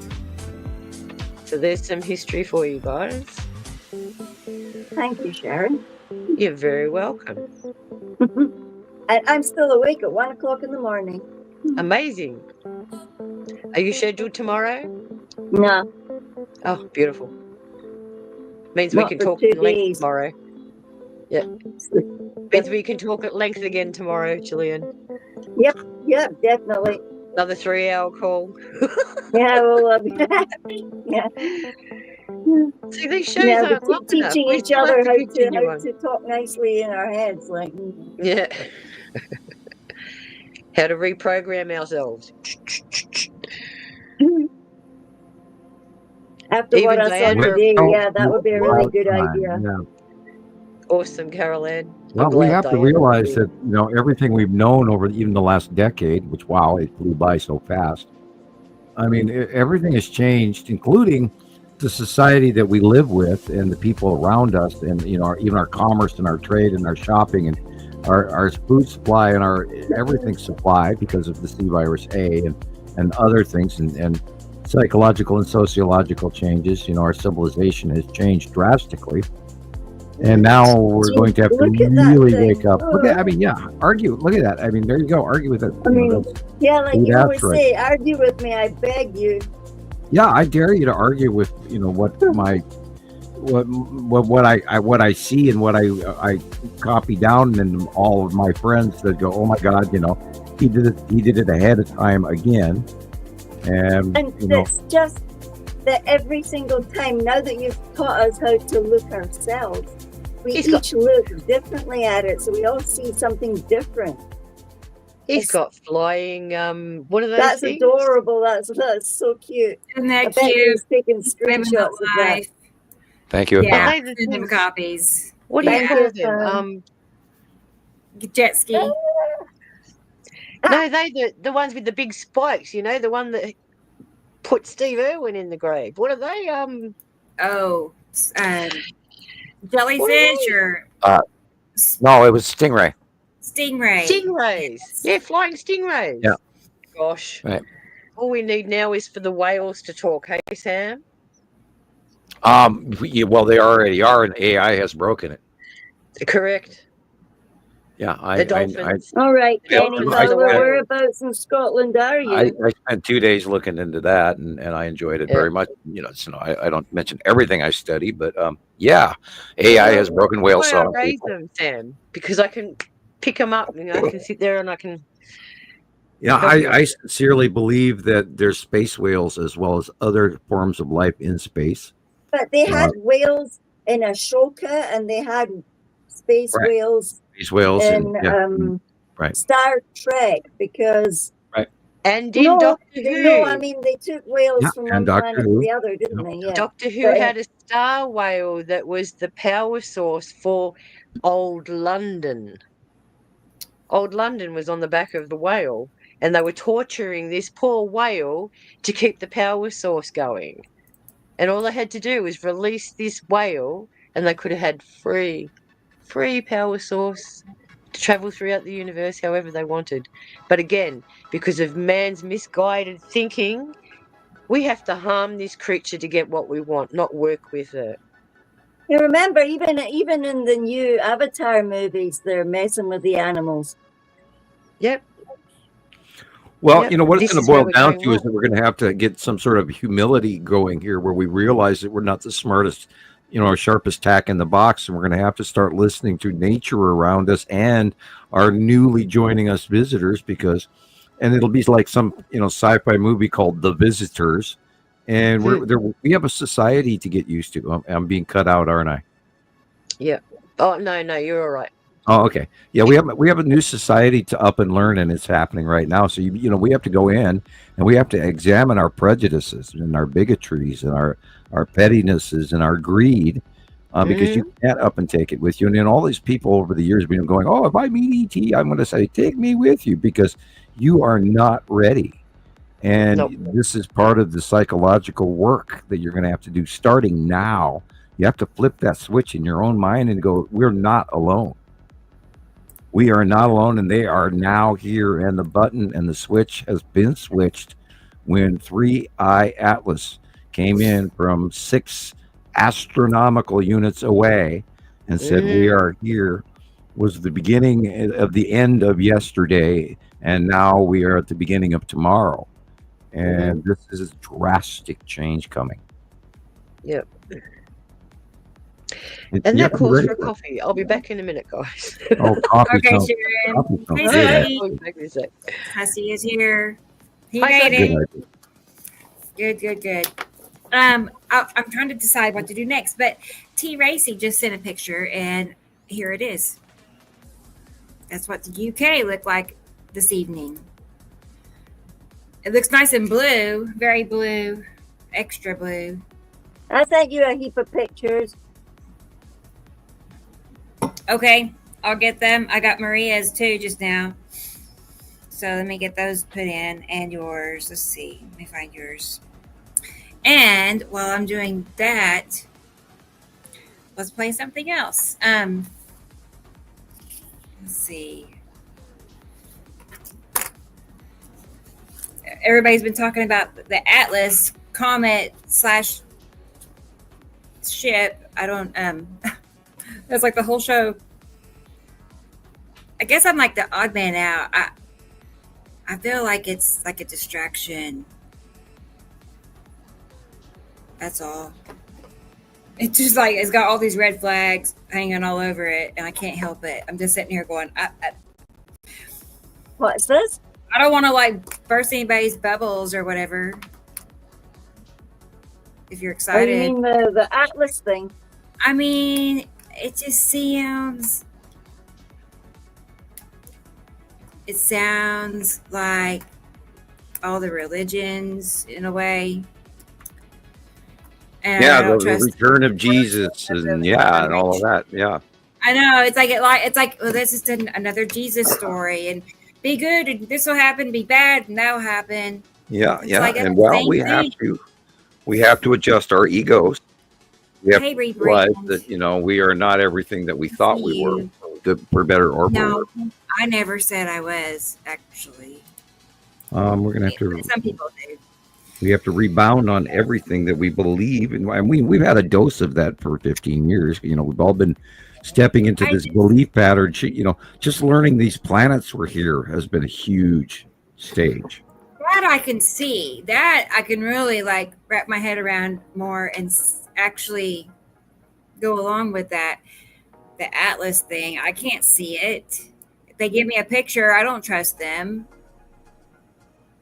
S6: So there's some history for you guys.
S3: Thank you, Sharon.
S6: You're very welcome.
S3: I'm still awake at 1 o'clock in the morning.
S6: Amazing. Are you scheduled tomorrow?
S3: No.
S6: Oh, beautiful. Means
S3: Not
S6: we can
S3: for
S6: talk
S3: 2
S6: at length
S3: days.
S6: tomorrow. Yeah. Means we can talk at length again tomorrow, Gillian.
S3: Yep, definitely.
S6: Another 3-hour call.
S3: Yeah, well, yeah.
S6: See, these shows
S3: Yeah,
S6: aren't long enough.
S3: teaching
S6: We
S3: each
S6: still have
S3: other
S6: to
S3: how
S6: continue
S3: to talk nicely in our heads, like.
S6: Yeah. How to reprogram ourselves.
S3: After
S6: Even
S3: what I saw
S6: Diana.
S3: today, yeah, that would be a really good idea.
S2: Yeah.
S6: Awesome, Carol Ann.
S2: Well, we have to realize that, everything we've known over even the last decade, which, wow, it flew by so fast. I mean, everything has changed, including the society that we live with and the people around us, and even our commerce and our trade and our shopping and our food supply and our everything supply because of the C virus A and other things and psychological and sociological changes. Our civilization has changed drastically. And now we're going to have to really wake up. Look at, argue. Look at that. I mean, there you go. Argue with it.
S3: I mean, like you always say, argue with me, I beg you.
S2: Yeah, I dare you to argue with, what what I see and what I copy down, and all of my friends that go, oh my God, he did it ahead of time again. And
S3: it's just that every single time, now that you've taught us how to look ourselves, we each look differently at it, so we all see something different.
S6: He's got flying, what are those
S3: That's
S6: things?
S3: Adorable. That's so cute.
S1: Isn't that
S3: I bet
S1: cute?
S3: he's taking screenshots of that.
S2: Thank you.
S1: Yeah, send them copies.
S6: What do you call them?
S1: Jet ski.
S6: No, the ones with the big spikes, the one that put Steve Irwin in the grave. What are they?
S1: Jellyfish or
S2: no, it was stingray.
S6: Stingrays. Yeah, flying stingrays.
S2: Yeah.
S6: Gosh.
S2: Right.
S6: All we need now is for the whales to talk, hey Sam?
S2: Well, they already are, and AI has broken it.
S6: Correct.
S2: Yeah,
S6: the dolphins.
S3: All right, Kenny Fowler,
S6: I
S3: whereabouts in Scotland are you?
S2: I spent 2 days looking into that, and I enjoyed it very much. So I don't mention everything I study, but AI has broken whale
S6: Why I
S2: saw.
S6: raise them, Sam, because I can pick them up. I can sit there and I can.
S2: Yeah, I sincerely believe that there's space whales as well as other forms of life in space.
S3: But they had whales in Ashoka, and they had space whales.
S2: Space whales
S3: in Star Trek, because
S6: and in Doctor Who.
S3: No, I mean they took whales from one planet to the other, didn't they? Yeah.
S6: Doctor Who had a star whale that was the power source for Old London. Old London was on the back of the whale, and they were torturing this poor whale to keep the power source going. And all they had to do was release this whale, and they could have had free power source to travel throughout the universe however they wanted. But again, because of man's misguided thinking, we have to harm this creature to get what we want, not work with it.
S3: You remember, even in the new Avatar movies, they're messing with the animals.
S6: Yep.
S2: Well, what it's going to boil down to is that we're going to have to get some sort of humility going here, where we realize that we're not the smartest, our sharpest tack in the box, and we're going to have to start listening to nature around us and our newly joining us visitors, and it'll be like some sci-fi movie called The Visitors, and we have a society to get used to. I'm being cut out, aren't I?
S6: Yeah. Oh no, you're all right.
S2: Oh, okay. Yeah, we have a new society to up and learn, and it's happening right now. So we have to go in and we have to examine our prejudices and our bigotries and our pettinesses and our greed, because you can't up and take it with you. And then all these people over the years have been going, oh, if I meet ET, I'm going to say, take me with you, because you are not ready. And this is part of the psychological work that you're going to have to do starting now. You have to flip that switch in your own mind and go, we're not alone. We are not alone, and they are now here. And the button and the switch has been switched when 3I Atlas came in from 6 astronomical units away and said, we are here. was the beginning of the end of yesterday, and now we are at the beginning of tomorrow. And this is a drastic change coming.
S6: Yep. And that calls for coffee. I'll be back in a minute, guys.
S2: Oh, coffee.
S1: Okay, Sharon. Hey, Steve. Hussy is here. He made it. Good. I'm trying to decide what to do next, but T. Racy just sent a picture, and here it is. That's what the UK looked like this evening. It looks nice and blue, very blue, extra blue.
S3: I sent you a heap of pictures.
S1: Okay, I'll get them. I got Maria's too just now. So let me get those put in, and yours. Let's see. Let me find yours. And while I'm doing that, let's play something else. Let's see. Everybody's been talking about the Atlas comet / ship. I don't that's like the whole show. I guess I'm like the odd man out. I feel like it's like a distraction. That's all. It's just like it's got all these red flags hanging all over it, and I can't help it. I'm just sitting here going,
S3: What's this?
S1: I don't want to like burst anybody's bubbles or whatever. If you're excited.
S3: Oh, you mean the Atlas thing?
S1: I mean, it just sounds. It sounds like all the religions in a way. And
S2: the return of Jesus, and and all of that. Yeah,
S1: I know. It's like well, this is another Jesus story, and be good, and this will happen. Be bad, and that'll happen.
S2: Yeah, like and we have to adjust our egos. We have to realize that we are not everything that we thought we were, for better or worse.
S1: No, I never said I was actually.
S2: We're gonna have to.
S1: Some people do.
S2: We have to rebound on everything that we believe, and we've had a dose of that for 15 years. We've all been stepping into this belief pattern. Just learning these planets were here has been a huge stage.
S1: That I can see. That I can really like wrap my head around more and actually go along with that. The Atlas thing, I can't see it. If they give me a picture, I don't trust them.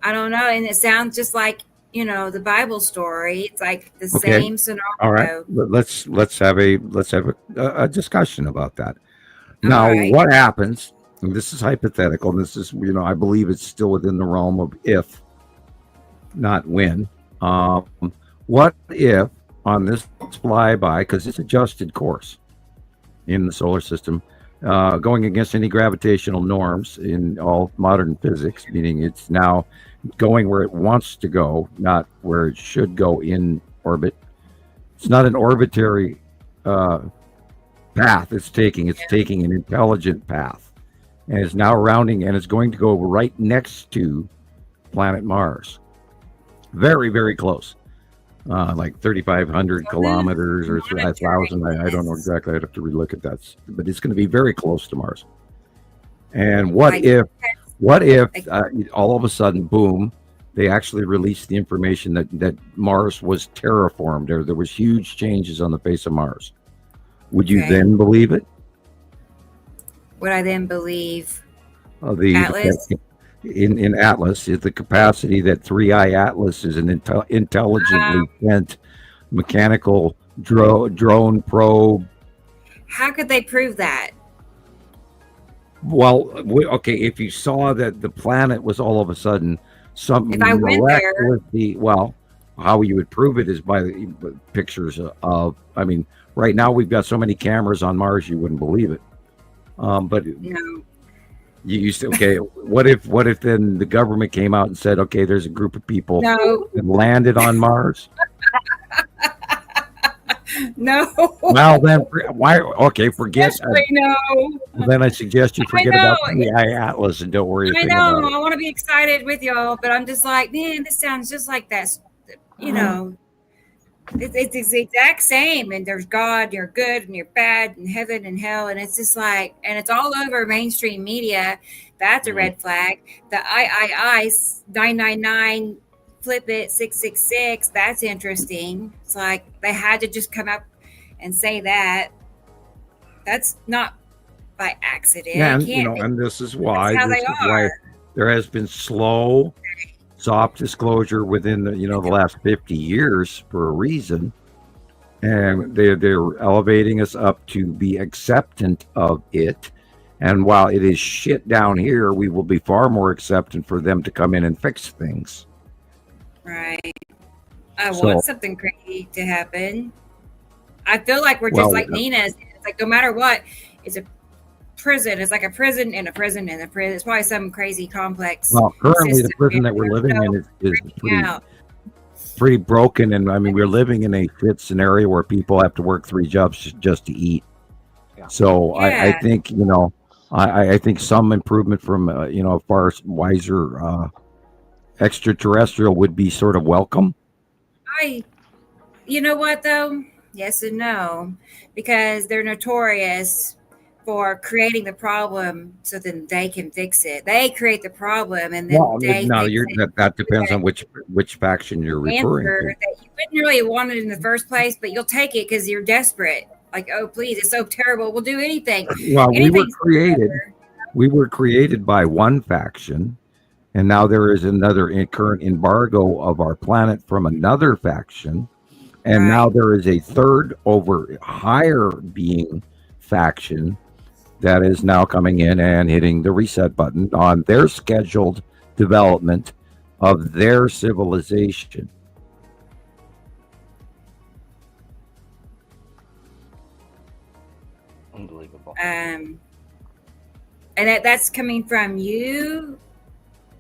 S1: I don't know, and it sounds just like the Bible story. It's like the same scenario.
S2: All right, let's have a discussion about that. Now, what happens? And this is hypothetical. And this is I believe it's still within the realm of if, not when. What if on this flyby, because it's adjusted course in the solar system, going against any gravitational norms in all modern physics, meaning it's now going where it wants to go, not where it should go in orbit. It's not an orbitary path it's taking. It's taking an intelligent path, and it's now rounding, and it's going to go right next to planet Mars. Very, very close. Like 3,500 kilometers or 1,000. I don't know exactly. I'd have to relook at that. But it's going to be very close to Mars. And what if all of a sudden, boom, they actually released the information that Mars was terraformed, or there was huge changes on the face of Mars? Would you then believe it?
S1: Would I then believe
S2: Atlas? In Atlas, is the capacity that 3i Atlas is an intelligently sent mechanical drone probe.
S1: How could they prove that?
S2: Well, if you saw that the planet was all of a sudden something
S1: if I went there,
S2: how you would prove it is by the pictures of. I mean, right now we've got so many cameras on Mars you wouldn't believe it. But
S1: no.
S2: You used to, what if then the government came out and said, okay, there's a group of people that landed on Mars?
S1: No.
S2: Well, then why? Okay, forget.
S1: No.
S2: Then I suggest you forget about the Atlas and don't worry.
S1: I know. I want to be excited with y'all, but I'm just like, man, this sounds just like that. It's the exact same. And there's God, you're good, and you're bad, and heaven and hell. And it's just like, and it's all over mainstream media. That's a red flag. The I 999 flip it 666. That's interesting. It's like they had to just come up and say that. That's not by accident.
S2: Yeah,
S1: It
S2: and
S1: can't be.
S2: and this is
S1: That's how they are.
S2: there has been slow, soft disclosure within the the last 50 years for a reason, and they're elevating us up to be acceptant of it. And while it is shit down here, we will be far more acceptant for them to come in and fix things.
S1: Right. I want something crazy to happen. I feel like we're just like Nina's. It's like no matter what, it's a prison. It's like a prison and a prison and a prison. It's probably some crazy complex.
S2: Well, currently
S1: system.
S2: the prison that we're living in is pretty broken, and I mean we're living in a fit scenario where people have to work 3 jobs just to eat. Yeah. So I think I think some improvement from far wiser extraterrestrial would be sort of welcome.
S1: You know what though? Yes and no, because they're notorious for creating the problem so then they can fix it. They create the problem and then
S2: that depends on which faction you're referring to.
S1: That you wouldn't really want it in the first place, but you'll take it because you're desperate. Like, oh please, it's so terrible. We'll do anything.
S2: Well, we were created by one faction, and now there is another current embargo of our planet from another faction. And now there is a third over higher being faction that is now coming in and hitting the reset button on their scheduled development of their civilization.
S5: Unbelievable.
S1: And that's coming from you.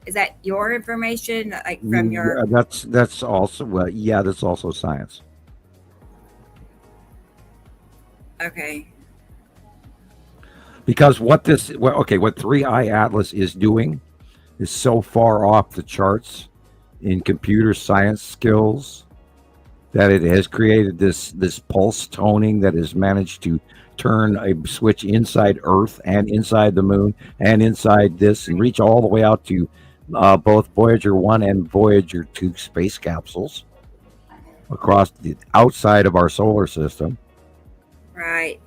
S1: Is that your information? Like from your?
S2: That's also that's also science.
S1: Okay.
S2: Because what 3i Atlas is doing is so far off the charts in computer science skills that it has created this pulse toning that has managed to turn a switch inside Earth and inside the moon and inside this and reach all the way out to both Voyager 1 and Voyager 2 space capsules across the outside of our solar system.
S1: Right.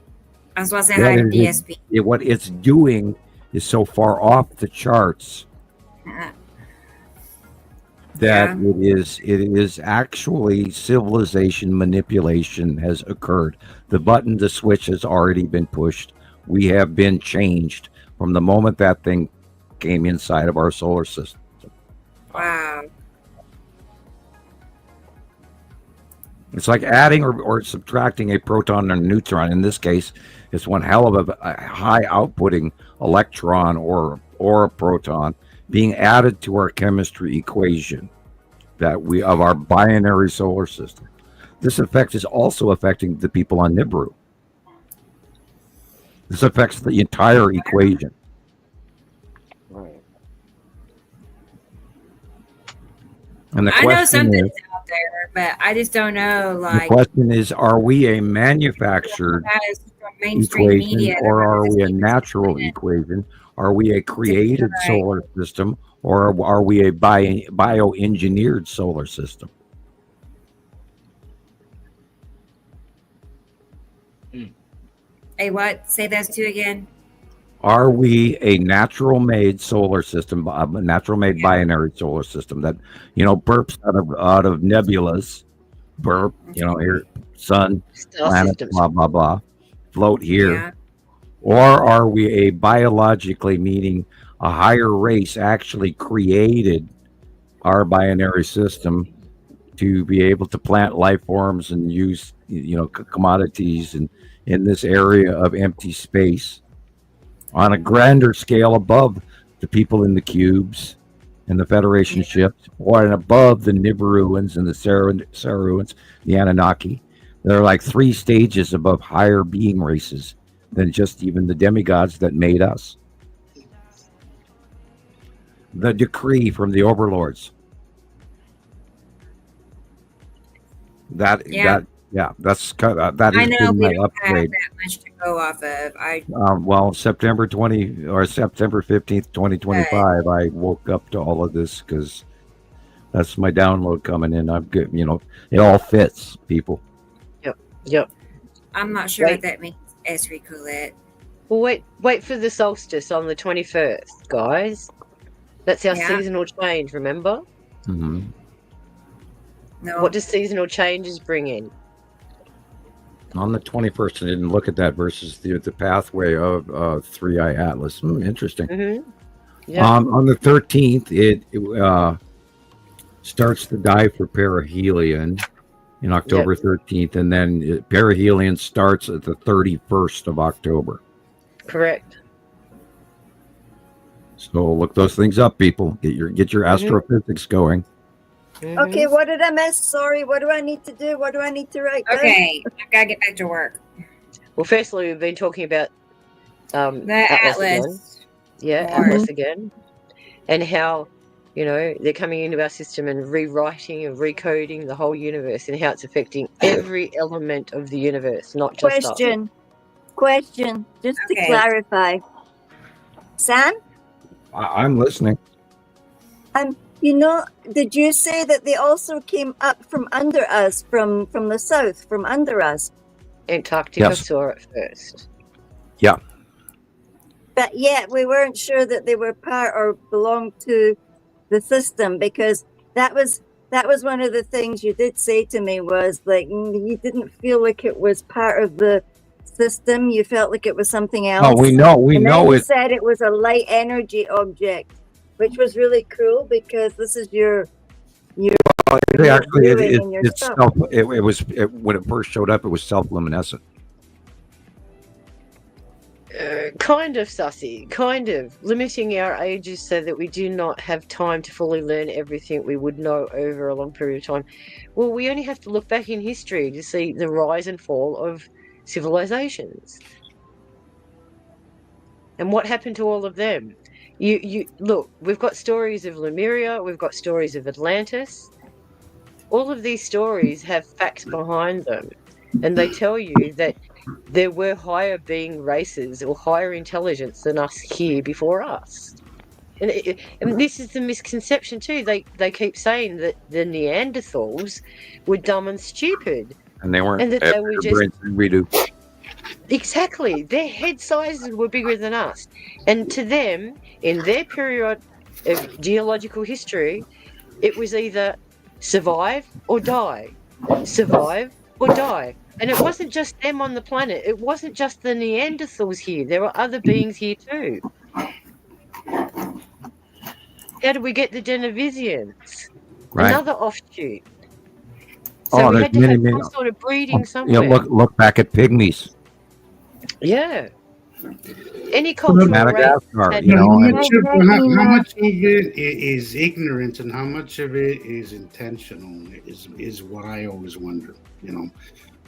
S1: I was about to say hi to DSP.
S2: What it's doing is so far off the charts that it is actually civilization manipulation has occurred. The switch has already been pushed. We have been changed from the moment that thing came inside of our solar system.
S1: Wow.
S2: It's like adding or subtracting a proton and a neutron. In this case, it's one hell of a high outputting electron or a proton being added to our chemistry equation of our binary solar system. This effect is also affecting the people on Nibiru. This affects the entire equation.
S5: Right.
S2: And the
S1: I know
S2: question
S1: something's
S2: is,
S1: out there, but I just don't know.
S2: the question is, are we a manufactured equation or are we a natural equation? Are we a created solar system or are we a bioengineered solar system?
S1: Hey, what? Say those two again.
S2: Are we a natural-made solar system, a natural-made binary solar system that, burps out of nebulas, here, sun, planet, blah, blah, blah, float here? Yeah. Or are we a biologically, meaning a higher race actually created our binary system to be able to plant life forms and use, commodities and in this area of empty space on a grander scale above the people in the cubes and the Federation ships, or above the Nibiruans and the Saruans, the Anunnaki. There are like 3 stages above higher being races than just even the demigods that made us. The decree from the overlords. That that's kind of, that
S1: I
S2: has
S1: know
S2: been
S1: we
S2: my
S1: don't have
S2: upgrade.
S1: that much to go off of.
S2: Well, September 15th, 2025, I woke up to all of this because that's my download coming in. I'm good. It all fits, people.
S6: Yep.
S1: I'm not sure what that means, Esri Colette.
S6: Well, wait for the solstice on the 21st, guys. That's our seasonal change, remember?
S2: Mm-hmm.
S1: No.
S6: What does seasonal changes bring in?
S2: On the 21st, I didn't look at that versus the pathway of Three-Eye Atlas. Interesting.
S6: Mm-hmm. Yeah.
S2: On the 13th, it starts to die for perihelion in October 13th, and then perihelion starts at the 31st of October.
S6: Correct.
S2: So look those things up, people. Get your astrophysics going.
S6: Mm-hmm.
S3: Okay, what did I miss? Sorry, what do I need to do? What do I need to write down?
S1: Okay, I've got to get back to work.
S6: Well, firstly, we've been talking about
S1: the Atlas.
S6: Again. Atlas again. And how, they're coming into our system and rewriting and recoding the whole universe and how it's affecting every element of the universe, not just us.
S3: Question, just to clarify. Sam?
S2: I'm listening.
S3: Did you say that they also came up from under us, from the south, from under us?
S6: Antarctica saw it first.
S2: Yeah.
S3: But yet we weren't sure that they were part or belonged to the system, because that was one of the things you did say to me, was like you didn't feel like it was part of the system. You felt like it was something else.
S2: Oh, we know
S3: You
S2: it.
S3: said it was a light energy object, which was really cool, because this is your
S2: Actually,
S3: it's
S2: self. It was when it first showed up. It was self-luminescent.
S6: Kind of, Sussy. Kind of. Limiting our ages so that we do not have time to fully learn everything we would know over a long period of time. Well, we only have to look back in history to see the rise and fall of civilizations. And what happened to all of them? You look, we've got stories of Lemuria, we've got stories of Atlantis. All of these stories have facts behind them, and they tell you that there were higher being races or higher intelligence than us here before us. And this is the misconception too. They keep saying that the Neanderthals were dumb and stupid,
S2: and they weren't.
S6: And that they were just
S2: we do.
S6: Exactly. Their head sizes were bigger than us. And to them, in their period of geological history, it was either survive or die. Survive or die. And it wasn't just them on the planet. It wasn't just the Neanderthals here. There were other beings here too. How did we get the Denisovans?
S2: Right.
S6: Another offshoot. So we had to have some sort of breeding somewhere.
S2: Look back at pygmies.
S6: Yeah. Any cultural
S2: Madagascar,
S6: race.
S4: How much of it is ignorance and how much of it is intentional is what I always wonder.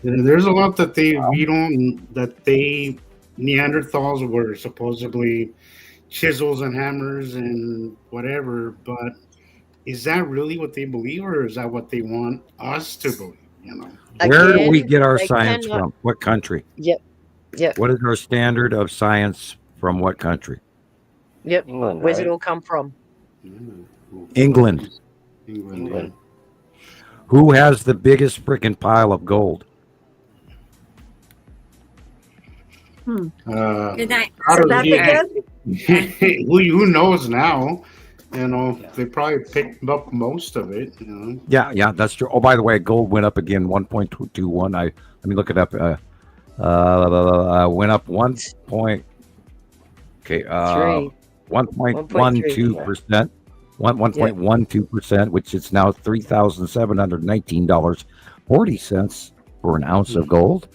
S4: There's a lot that Neanderthals were supposedly chisels and hammers and whatever, but is that really what they believe, or is that what they want us to believe?
S2: Where do we get our science from? What country?
S6: Yep.
S2: What is our standard of science from what country?
S6: Yep. Where's it all come from?
S2: England.
S4: England.
S2: Who has the biggest freaking pile of gold?
S1: Good night.
S4: Who knows now? They probably picked up most of it.
S2: Yeah, that's true. Oh, by the way, gold went up again, 1.21. Let me look it up. Went up 1.12%, 1.12%, which is now $3,719.40 for an ounce of gold.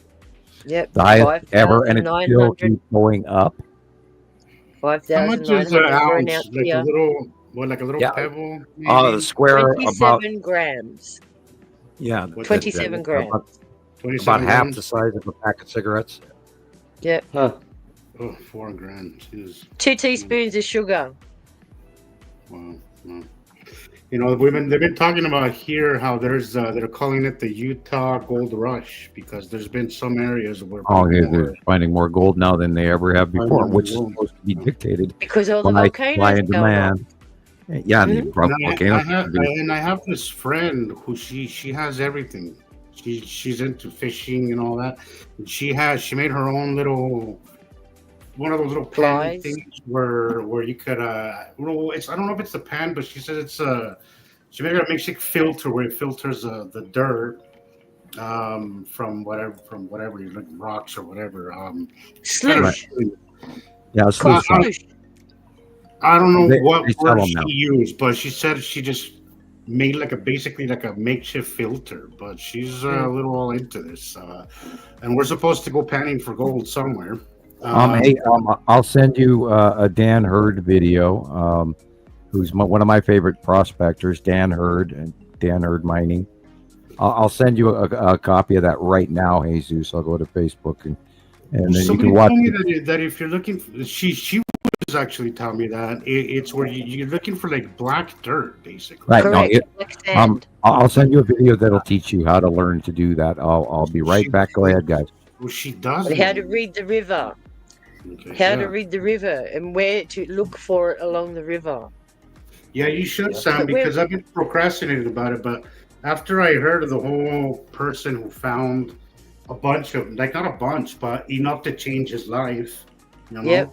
S6: Yep.
S2: The highest ever, and it still keeps going up.
S6: 5,900.
S4: How much is an ounce? Like a little pebble?
S2: The square
S6: 27 grams.
S2: Yeah.
S6: 27 grams.
S2: About half the size of a pack of cigarettes.
S6: Yep.
S4: Oh, 4 grams. Jeez.
S6: 2 teaspoons of sugar.
S4: Wow. You know, they've been talking about here how they're calling it the Utah Gold Rush because there's been some areas where
S2: They're finding more gold now than they ever have before, which is supposed to be dictated
S6: because all the
S2: by
S6: volcanoes
S2: supply and demand. Yeah, the volcanoes.
S4: And I have this friend who she has everything. She's into fishing and all that. And she made her own little one of those little pan things where you could it's I don't know if it's the pan, but she says it's she made a makeshift filter where it filters the dirt from whatever like rocks or whatever
S6: slush.
S2: Yeah, slush.
S4: I don't know what word she used, but she said she just made basically like a makeshift filter. But she's a little all into this, and we're supposed to go panning for gold somewhere.
S2: Hey, I'll send you a Dan Hurd video. Who's one of my favorite prospectors, Dan Hurd and Dan Hurd Mining. I'll send you a copy of that right now, Jesus. I'll go to Facebook and then you can watch.
S4: Somebody told me that if you're looking, she was actually telling me that it's where you're looking for like black dirt, basically.
S2: Right. No, I'll send you a video that'll teach you how to learn to do that. I'll be right back. Go ahead, guys.
S4: Well, she does.
S6: How to read the river.
S4: Okay,
S6: how to read the river and where to look for it along the river.
S4: Yeah, you should, Sam, because I've been procrastinating about it. But after I heard of the whole person who found a bunch of, not a bunch, but enough to change his life. You know?
S6: Yep.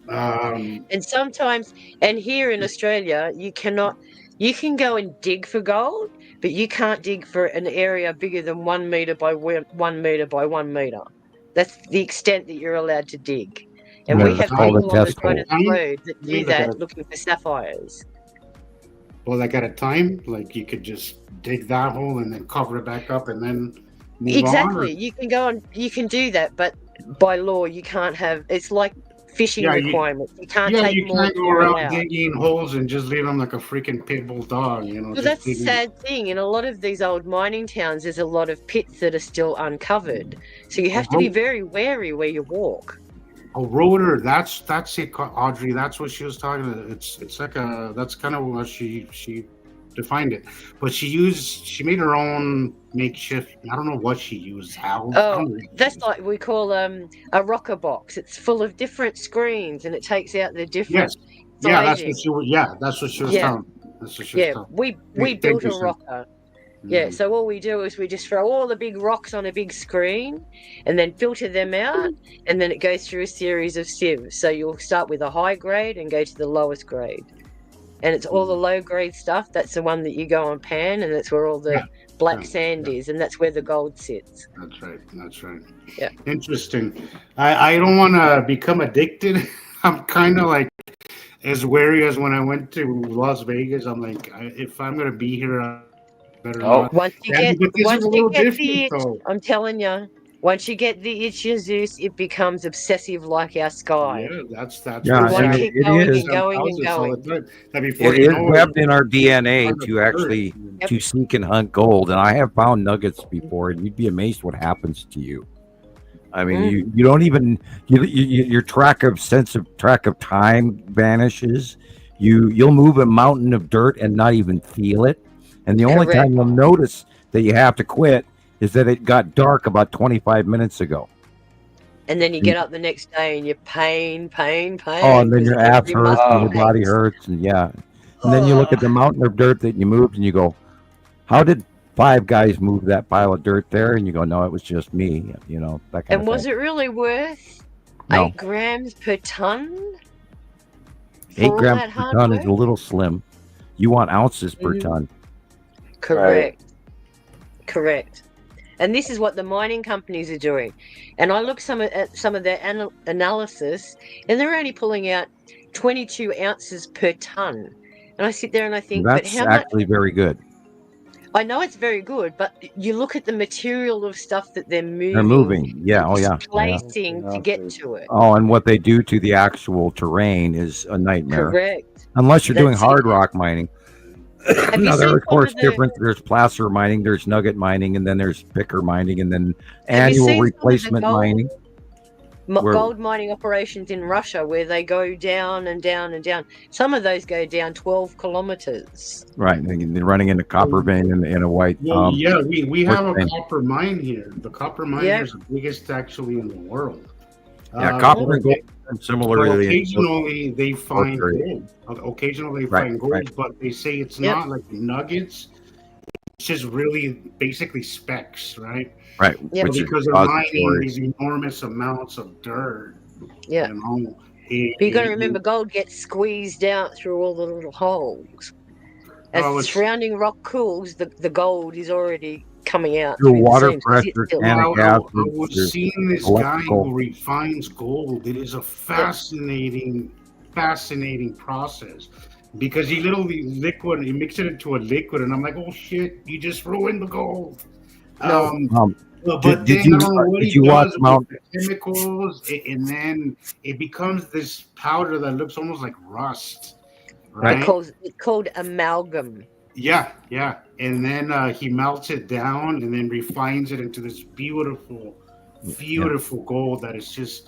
S6: And sometimes, and here in Australia, you can go and dig for gold, but you can't dig for an area bigger than 1 meter by 1 meter by 1 meter. That's the extent that you're allowed to dig. And we have people on the side of the road that do that looking for sapphires.
S4: Well, like at a time, like you could just dig that hole and then cover it back up and then move on.
S6: Exactly. You can go on, you can do that, but by law you can't have, it's like fishing requirements. You can't take more.
S4: You can't go around digging holes and just leave them like a freaking pit bull dog, you know.
S6: Well, that's the sad thing. In a lot of these old mining towns, there's a lot of pits that are still uncovered. So you have to be very wary where you walk.
S4: A rotor, that's it, Audrey. That's what she was talking about. It's like that's kind of what she defined it. But she made her own makeshift. I don't know what she used. How?
S6: Oh, that's like we call a rocker box. It's full of different screens, and it takes out the different.
S4: Yes. That's what she was telling. That's what she was telling.
S6: We built a rocker. Yeah, so all we do is we just throw all the big rocks on a big screen and then filter them out, and then it goes through a series of sieves. So you'll start with a high grade and go to the lowest grade. And it's all the low grade stuff. That's the one that you go on pan, and that's where all the black sand is, and that's where the gold sits.
S4: That's right.
S6: Yeah.
S4: Interesting. I don't want to become addicted. I'm kind of like as wary as when I went to Las Vegas. I'm like, if I'm going to be here,
S6: once you get the itch, I'm telling you, once you get the itch, Jesus, it becomes obsessive like our sky.
S4: Yeah, that's
S6: we want to keep going and going and going.
S2: It is webbed in our DNA to actually to seek and hunt gold, and I have found nuggets before, and you'd be amazed what happens to you. I mean, you don't even your track of time vanishes. You'll move a mountain of dirt and not even feel it. And the only time you'll notice that you have to quit is that it got dark about 25 minutes ago.
S6: And then you get up the next day and you're pain.
S2: Oh, and then your ass hurts and your body hurts. And and then you look at the mountain of dirt that you moved and you go, how did 5 guys move that pile of dirt there? And you go, no, it was just me. You know, that kind of thing.
S6: And was it really worth 8 grams per ton?
S2: 8 grams per ton is a little slim. You want ounces per ton.
S6: Correct. And this is what the mining companies are doing. And I look at some of their analysis, and they're only pulling out 22 ounces per ton. And I sit there and I think,
S2: that's actually very good.
S6: I know it's very good, but you look at the material of stuff that they're moving.
S2: They're moving,
S6: placing to get to it.
S2: Oh, and what they do to the actual terrain is a nightmare.
S6: Correct.
S2: Unless you're doing hard rock mining. Now, there are, of course, different. There's placer mining, there's nugget mining, and then there's picker mining, and then annual replacement mining.
S6: gold mining operations in Russia where they go down and down and down. Some of those go down 12 kilometers.
S2: Right, and they're running in a copper vein in a white.
S4: Well, yeah, we have a copper mine here. The copper mine here is the biggest actually in the world.
S2: Yeah, copper and gold are similar.
S4: So occasionally they find gold. Occasionally they find gold, but they say it's not like nuggets. It's just really basically specks, right?
S2: Right.
S6: Yeah.
S4: Because they're mining these enormous amounts of dirt.
S6: Yeah.
S4: You know,
S6: but you got to remember, gold gets squeezed out through all the little holes. As the surrounding rock cools, the gold is already coming out.
S2: Through water pressure,
S4: I was seeing this guy who refines gold. It is a fascinating process. Because he literally he mixed it into a liquid, and I'm like, oh shit, you just ruined the gold. But
S2: did you watch Mount
S4: chemicals, and then it becomes this powder that looks almost like rust. Right?
S6: It's called amalgam.
S4: Yeah. And then he melts it down and then refines it into this beautiful gold that is just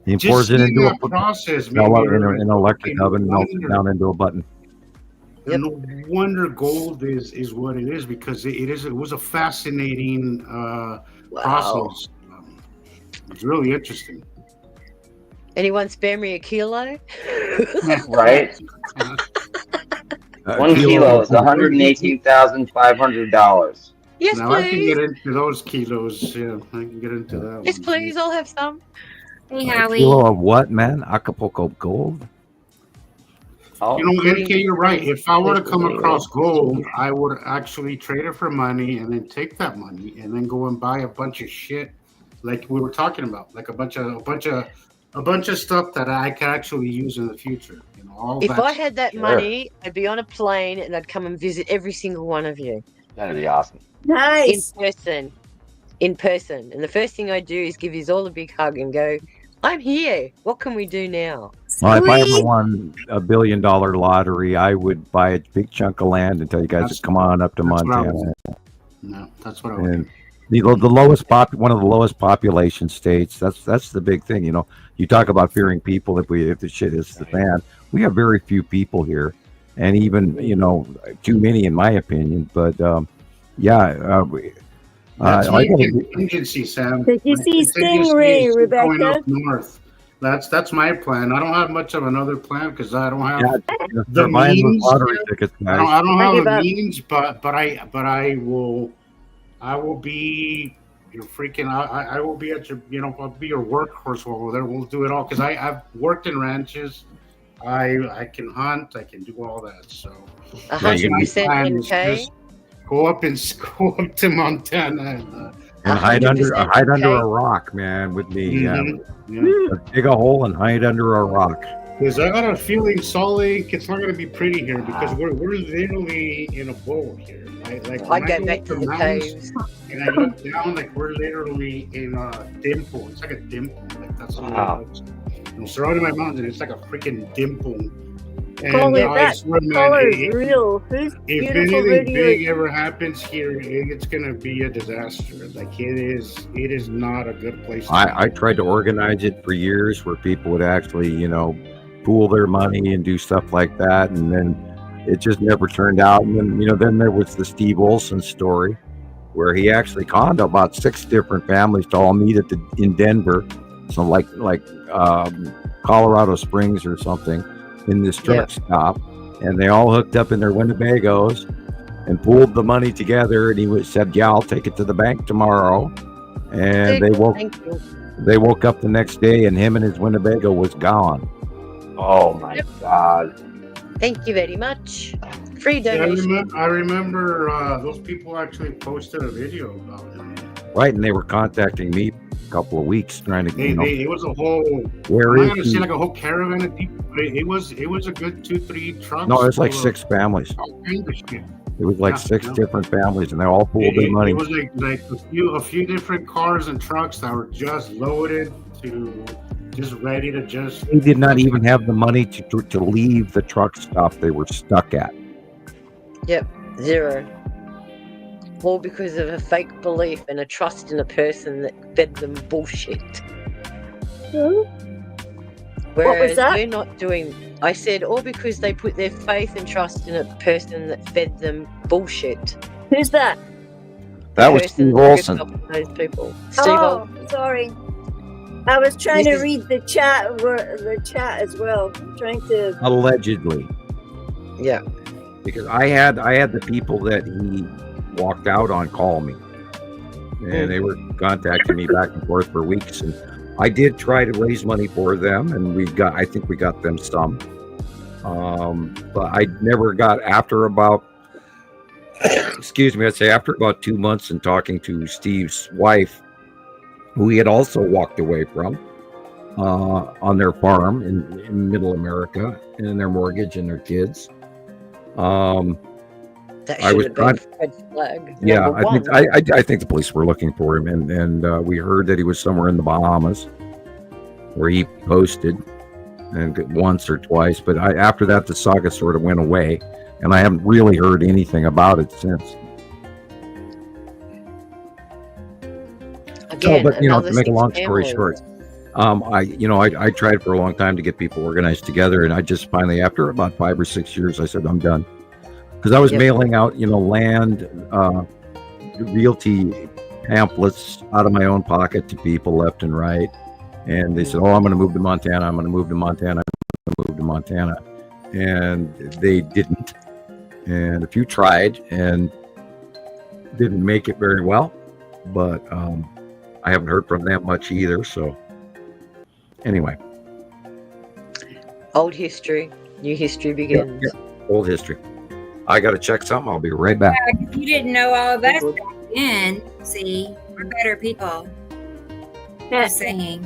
S2: He pours it into a
S4: process,
S2: in an electric oven, melts it down into a button.
S4: Yep. No wonder gold is what it is, because it was a fascinating process. It's really interesting.
S6: Anyone spare me a kilo?
S5: Right. 1 kilo is $118,500.
S6: Yes,
S4: now
S6: please.
S4: I can get into those kilos. Yeah, I can get into that.
S6: Yes, please. I'll have some.
S1: Hey, Howie.
S2: A kilo of what, man? Acapulco gold?
S4: You know, NK, you're right. If I were to come across gold, I would actually trade it for money and then take that money and then go and buy a bunch of shit, like we were talking about, like a bunch of stuff that I could actually use in the future. You know,
S6: if I had that money, I'd be on a plane and I'd come and visit every single one of you.
S5: That'd be awesome.
S3: Nice.
S6: In person. And the first thing I do is give you all a big hug and go, I'm here. What can we do now?
S2: Well, if I ever won $1 billion lottery, I would buy a big chunk of land and tell you guys to come on up to Montana.
S4: That's what I would.
S2: The lowest one of the lowest population states. That's the big thing. You know, you talk about fearing people. If the shit is the fan, we have very few people here, and even too many in my opinion. But
S4: that's my contingency, Sam.
S3: Did you see Stingray, Rebecca?
S4: North. That's my plan. I don't have much of another plan because I don't have the means. I don't have the means, but I will be your freaking. I will be at your. I'll be your workhorse over there. We'll do it all because I've worked in ranches. I can hunt. I can do all that. So
S6: 100% NK.
S4: Go up to Montana
S2: and hide under a rock, man. With me, dig a hole and hide under a rock.
S4: Because I got a feeling Salt Lake, it's not going to be pretty here because we're literally in a bowl here. Right? Like
S6: I go back to the caves
S4: and I look down, like we're literally in a dimple. It's like a dimple. Like that's what it looks. I'm surrounded by mountains. It's like a freaking dimple. And
S3: that color is real.
S4: If anything big ever happens here, it's gonna be a disaster. Like it is not a good place.
S2: I tried to organize it for years, where people would actually, pool their money and do stuff like that, and then it just never turned out. And then, then there was the Steve Olson story, where he actually conned about 6 different families to all meet in Denver, so like Colorado Springs or something, in this truck stop, and they all hooked up in their Winnebagos and pooled the money together, and he said, yeah, I'll take it to the bank tomorrow. And they woke up the next day and him and his Winnebago was gone.
S5: Oh my God.
S6: Thank you very much. Free donation.
S4: I remember those people actually posted a video about him.
S2: Right, and they were contacting me a couple of weeks trying to
S4: it was a whole like a whole caravan of people. It was a good 2-3 trucks.
S2: No, it was like 6 families. It was like 6 different families, and they all pooled their money.
S4: It was like a few different cars and trucks that were just loaded to just ready to just.
S2: They did not even have the money to leave the truck stop they were stuck at.
S6: Yep, 0. All because of a fake belief and a trust in a person that fed them bullshit. Whereas
S3: that?
S6: we're not doing. I said all because they put their faith and trust in a person that fed them bullshit.
S3: Who's that?
S2: That was Steve Olson.
S6: Those people. Steve Olson.
S3: Sorry. I was trying to read the chat as well. I'm trying to.
S2: Allegedly.
S6: Yeah.
S2: Because I had the people that he walked out on call me, and they were contacting me back and forth for weeks, and I did try to raise money for them, and I think we got them some, but I never got after about excuse me, I'd say after about 2 months and talking to Steve's wife, who he had also walked away from on their farm in middle America, and their mortgage and their kids.
S6: That should have been red flag.
S2: Yeah, I think the police were looking for him, and we heard that he was somewhere in the Bahamas, where he posted, and once or twice. But after that, the saga sort of went away, and I haven't really heard anything about it since.
S6: Again,
S2: but to make a long story short, I tried for a long time to get people organized together, and I just finally, after about 5 or 6 years, I said I'm done, because I was mailing out, land, realty pamphlets out of my own pocket to people left and right, and they said, "Oh, I'm going to move to Montana. I'm going to move to Montana. I'm going to move to Montana," and they didn't. And a few tried and didn't make it very well, but I haven't heard from them much either. So anyway,
S6: old history, new history begins.
S2: Yeah, old history. I got to check something. I'll be right back.
S1: If you didn't know all of us back then, see, we're better people. Just saying.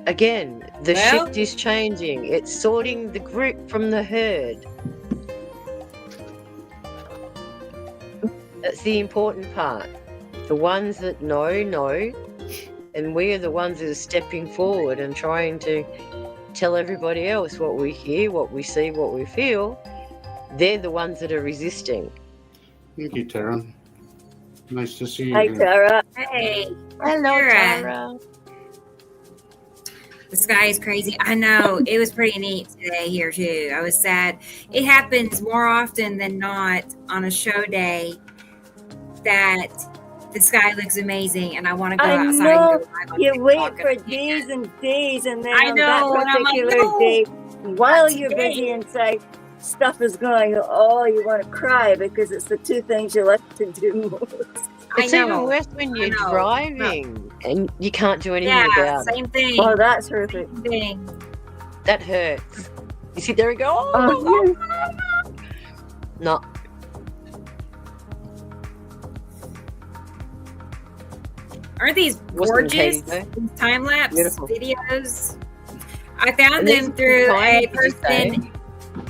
S6: Again, the shift is changing. It's sorting the group from the herd. That's the important part. The ones that know, and we are the ones that are stepping forward and trying to tell everybody else what we hear, what we see, what we feel. They're the ones that are resisting.
S4: Thank you, Tara. Nice to see you.
S3: Hi, Tara.
S1: Hey.
S6: Hello, Tara.
S1: The sky is crazy. I know. It was pretty neat today here, too. I was sad. It happens more often than not on a show day that the sky looks amazing, and I want to go outside. And go
S3: you wait for days and days, and then on that particular day, while you're busy inside, stuff is going. Oh, you want to cry because it's the two things you like to do most.
S6: It's even worse when you're driving and you can't do anything about it.
S1: Same thing.
S3: Oh, that's horrific.
S6: That hurts. You sit there and go, oh. No.
S1: Aren't these gorgeous time-lapse videos? I found them through a person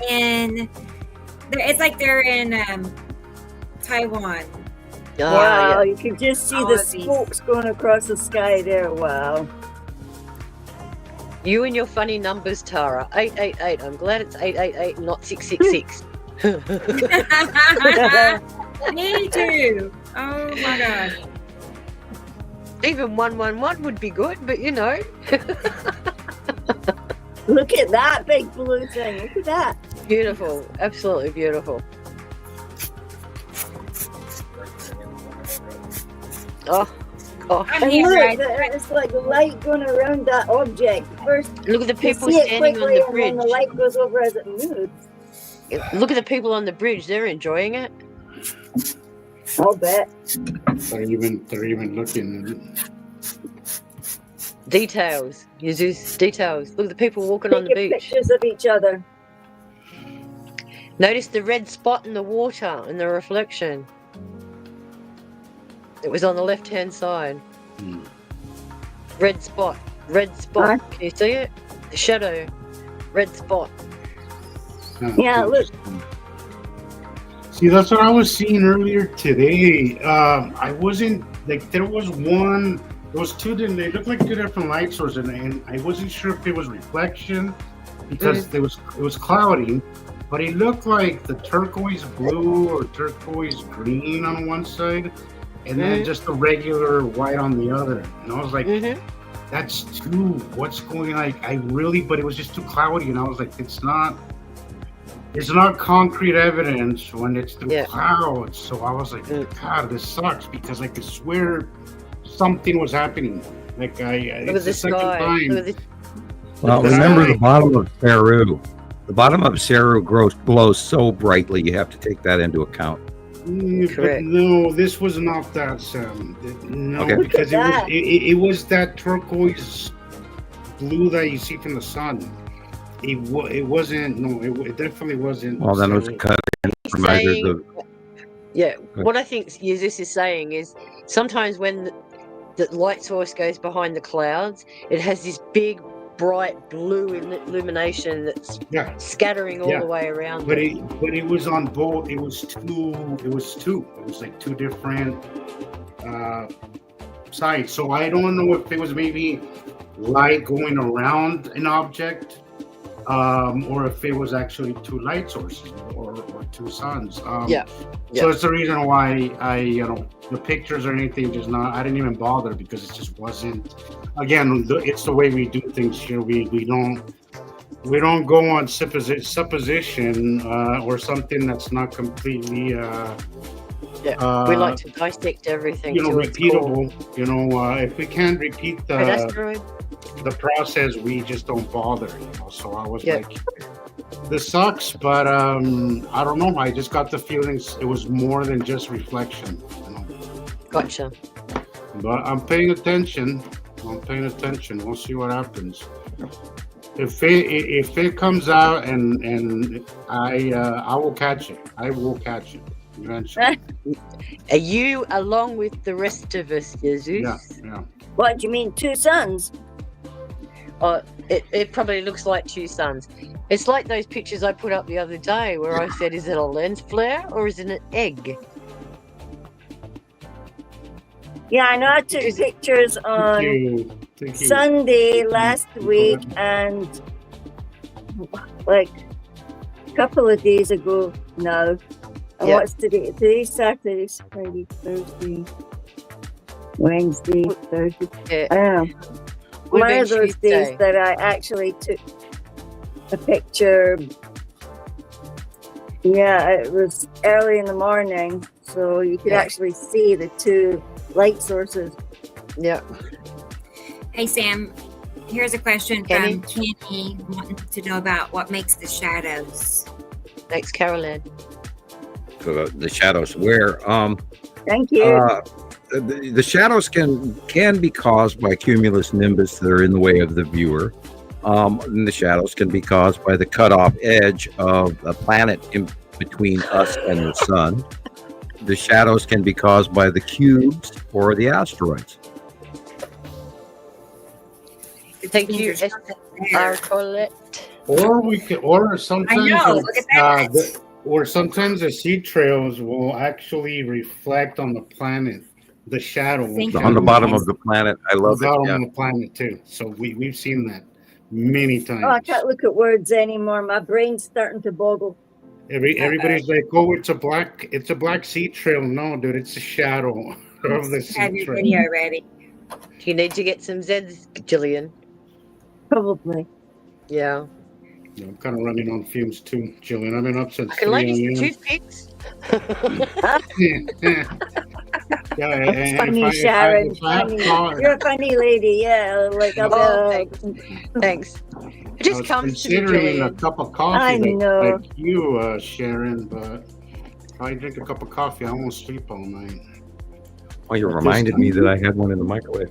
S1: it's like they're in Taiwan.
S3: Wow, you can just see the spokes going across the sky there. Wow.
S6: You and your funny numbers, Tara. 888. I'm glad it's 888, not 666.
S1: Me too. Oh my gosh.
S6: Even 111 would be good, but
S3: Look at that big blue thing. Look at that.
S6: Beautiful. Absolutely beautiful. Oh.
S3: And look, it's like the light going around that object. First,
S6: look at the people standing on the bridge.
S3: And then the light goes over as it moves.
S6: Look at the people on the bridge. They're enjoying it.
S3: I'll bet.
S4: They're even looking.
S6: Details. Details. Look at the people walking on the beach.
S3: Pictures of each other.
S6: Notice the red spot in the water and the reflection. It was on the left-hand side. Red spot. Red spot. Can you see it? The shadow. Red spot.
S3: Yeah, look.
S4: See, that's what I was seeing earlier today. I wasn't like there was two. They looked like two different light sources, and I wasn't sure if it was reflection because it was cloudy, but it looked like the turquoise blue or turquoise green on one side, and then just the regular white on the other. And I was like, that's too, what's going, like, but it was just too cloudy, and I was like, it's not concrete evidence when it's the clouds. So I was like, God, this sucks, because I could swear something was happening. Like, it's the second time.
S2: Well, remember the bottom of Peru. The bottom of Ceru glows so brightly, you have to take that into account.
S4: But no, this was not that, Sam. No, okay. Because it was that turquoise blue that you see from the sun. It wasn't. No, it definitely wasn't.
S2: Well, then it was cut from either
S6: what I think this is saying is sometimes when the light source goes behind the clouds, it has this big, bright blue illumination that's scattering all the way around.
S4: But it was on both. It was two. It was like two different sides. So I don't know if it was maybe light going around an object, or if it was actually two light sources or two suns. So it's the reason why the pictures or anything I didn't even bother, because it just wasn't. Again, it's the way we do things here. We don't go on supposition or something that's not completely.
S6: We like to dissect everything.
S4: Repeatable. If we can't repeat the process, we just don't bother. So I was like, this sucks, but I don't know. I just got the feelings it was more than just reflection.
S6: Gotcha.
S4: But I'm paying attention. We'll see what happens. If it comes out and I will catch it. I will catch it eventually.
S6: Are you along with the rest of us, Jesus?
S4: Yeah.
S3: What do you mean, two suns?
S6: It probably looks like two suns. It's like those pictures I put up the other day where I said, is it a lens flare or is it an egg?
S3: Yeah, I know I took pictures on Sunday last week and like a couple of days ago now. And what's today? Today's Saturday, Friday, Thursday, Wednesday, Thursday. I don't know. One of those days that I actually took a picture. Yeah, it was early in the morning, so you could actually see the two light sources.
S6: Yeah.
S1: Hey, Sam, here's a question from Kenny wanting to know about what makes the shadows.
S6: Thanks, Carolyn.
S2: The shadows where
S3: thank you.
S2: The shadows can be caused by cumulus nimbus that are in the way of the viewer. And the shadows can be caused by the cutoff edge of a planet in between us and the sun. The shadows can be caused by the cubes or the asteroids.
S6: Thank you, Colette.
S4: Or sometimes, or sometimes the sea trails will actually reflect on the planet, the shadow
S2: on the bottom of the planet. I love it.
S4: On the planet too. So we've seen that many times.
S3: Oh, I can't look at words anymore. My brain's starting to boggle.
S4: Everybody's like, "Oh, it's a black sea trail." No, dude, it's a shadow of the sea trail.
S1: Have your video ready.
S6: You need to get some Zeds, Jillian.
S3: Probably.
S6: Yeah.
S4: I'm kind of running on fumes too, Jillian. I've been up since 3
S6: a.m. Toothpicks.
S3: That's funny, Sharon. You're a funny lady. Yeah, like
S6: thanks. It just comes to me,
S4: considering a cup of coffee.
S3: I know.
S4: Like you, Sharon, but if I drink a cup of coffee, I won't sleep all night.
S2: Well, you reminded me that I had one in the microwave.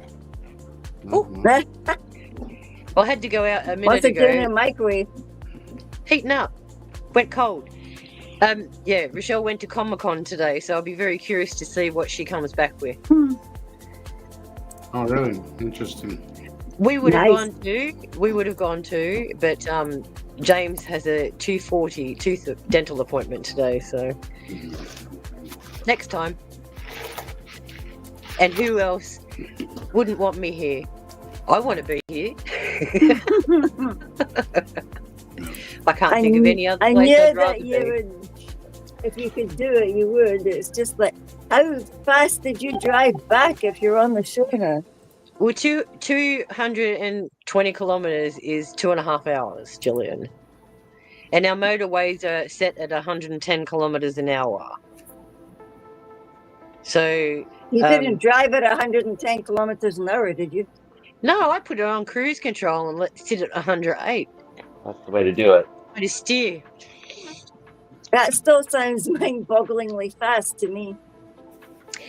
S6: I had to go out a minute
S3: What's it
S6: ago.
S3: doing in the microwave?
S6: Heating up. Went cold. Rochelle went to Comic-Con today, so I'll be very curious to see what she comes back with.
S4: Oh, really? Interesting.
S6: We would have gone to, but James has a 2:40 tooth dental appointment today, so next time. And who else wouldn't want me here? I want to be here. I can't think of any other place
S3: I knew
S6: I'd rather
S3: that you
S6: be.
S3: would. If you could do it, you would. It's just like, how fast did you drive back if you're on the show now?
S6: Well, 220 kilometers is 2.5 hours, Gillian. And our motorways are set at 110 kilometers an hour. So
S3: you didn't drive at 110 kilometers an hour, did you?
S6: No, I put it on cruise control and let it sit at 108.
S5: That's the way to do it.
S6: I just steer.
S3: That still sounds mind-bogglingly fast to me.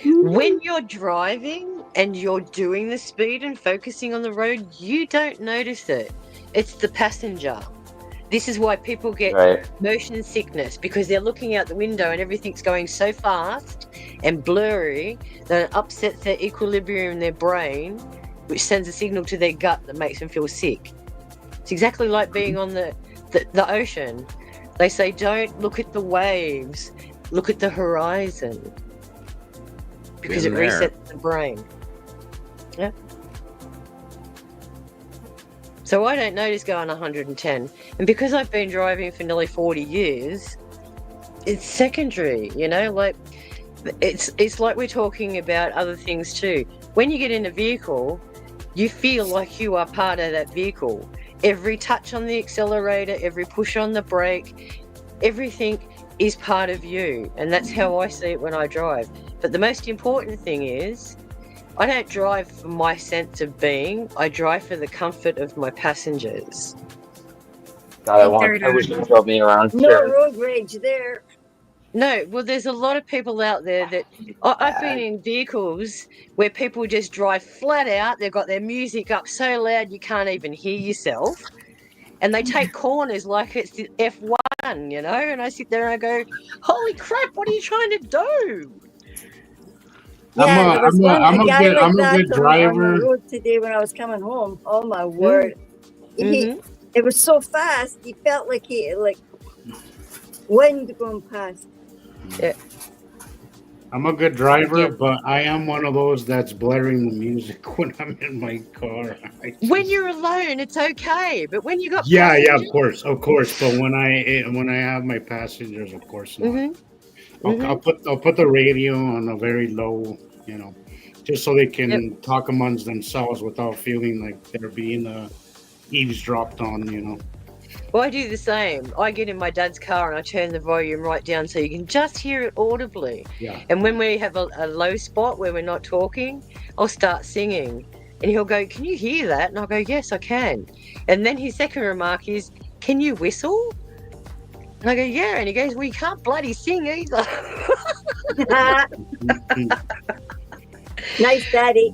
S6: When you're driving and you're doing the speed and focusing on the road, you don't notice it. It's the passenger. This is why people get motion sickness, because they're looking out the window and everything's going so fast and blurry that it upsets their equilibrium in their brain, which sends a signal to their gut that makes them feel sick. It's exactly like being on the ocean. They say, don't look at the waves, look at the horizon. Because it resets the brain. Yeah. So I don't notice going 110. And because I've been driving for nearly 40 years, it's secondary, you know, like it's like we're talking about other things too. When you get in a vehicle, you feel like you are part of that vehicle. Every touch on the accelerator, every push on the brake, everything is part of you. And that's how I see it when I drive. But the most important thing is, I don't drive for my sense of being. I drive for the comfort of my passengers.
S5: God, I wish you drove me around.
S3: No road rage there.
S6: No, well, there's a lot of people out there that I've been in vehicles where people just drive flat out. They've got their music up so loud you can't even hear yourself. And they take corners like it's the F1, you know? And I sit there and I go, holy crap, what are you trying to do?
S3: Yeah,
S4: I'm a good driver.
S3: On the road today when I was coming home. Oh my word! It was so fast. You felt like wind going past.
S6: Yeah.
S4: I'm a good driver, but I am one of those that's blaring the music when I'm in my car.
S6: When you're alone, it's okay, but when you got
S4: of course. But when I have my passengers, of course not. I'll put the radio on a very low, you know, just so they can talk amongst themselves without feeling like they're being eavesdropped on, you know.
S6: Well, I do the same. I get in my dad's car and I turn the volume right down so you can just hear it audibly.
S4: Yeah.
S6: And when we have a low spot where we're not talking, I'll start singing. And he'll go, can you hear that? And I'll go, yes, I can. And then his second remark is, can you whistle? And I go, yeah. And he goes, well, you can't bloody sing either.
S3: Nice daddy.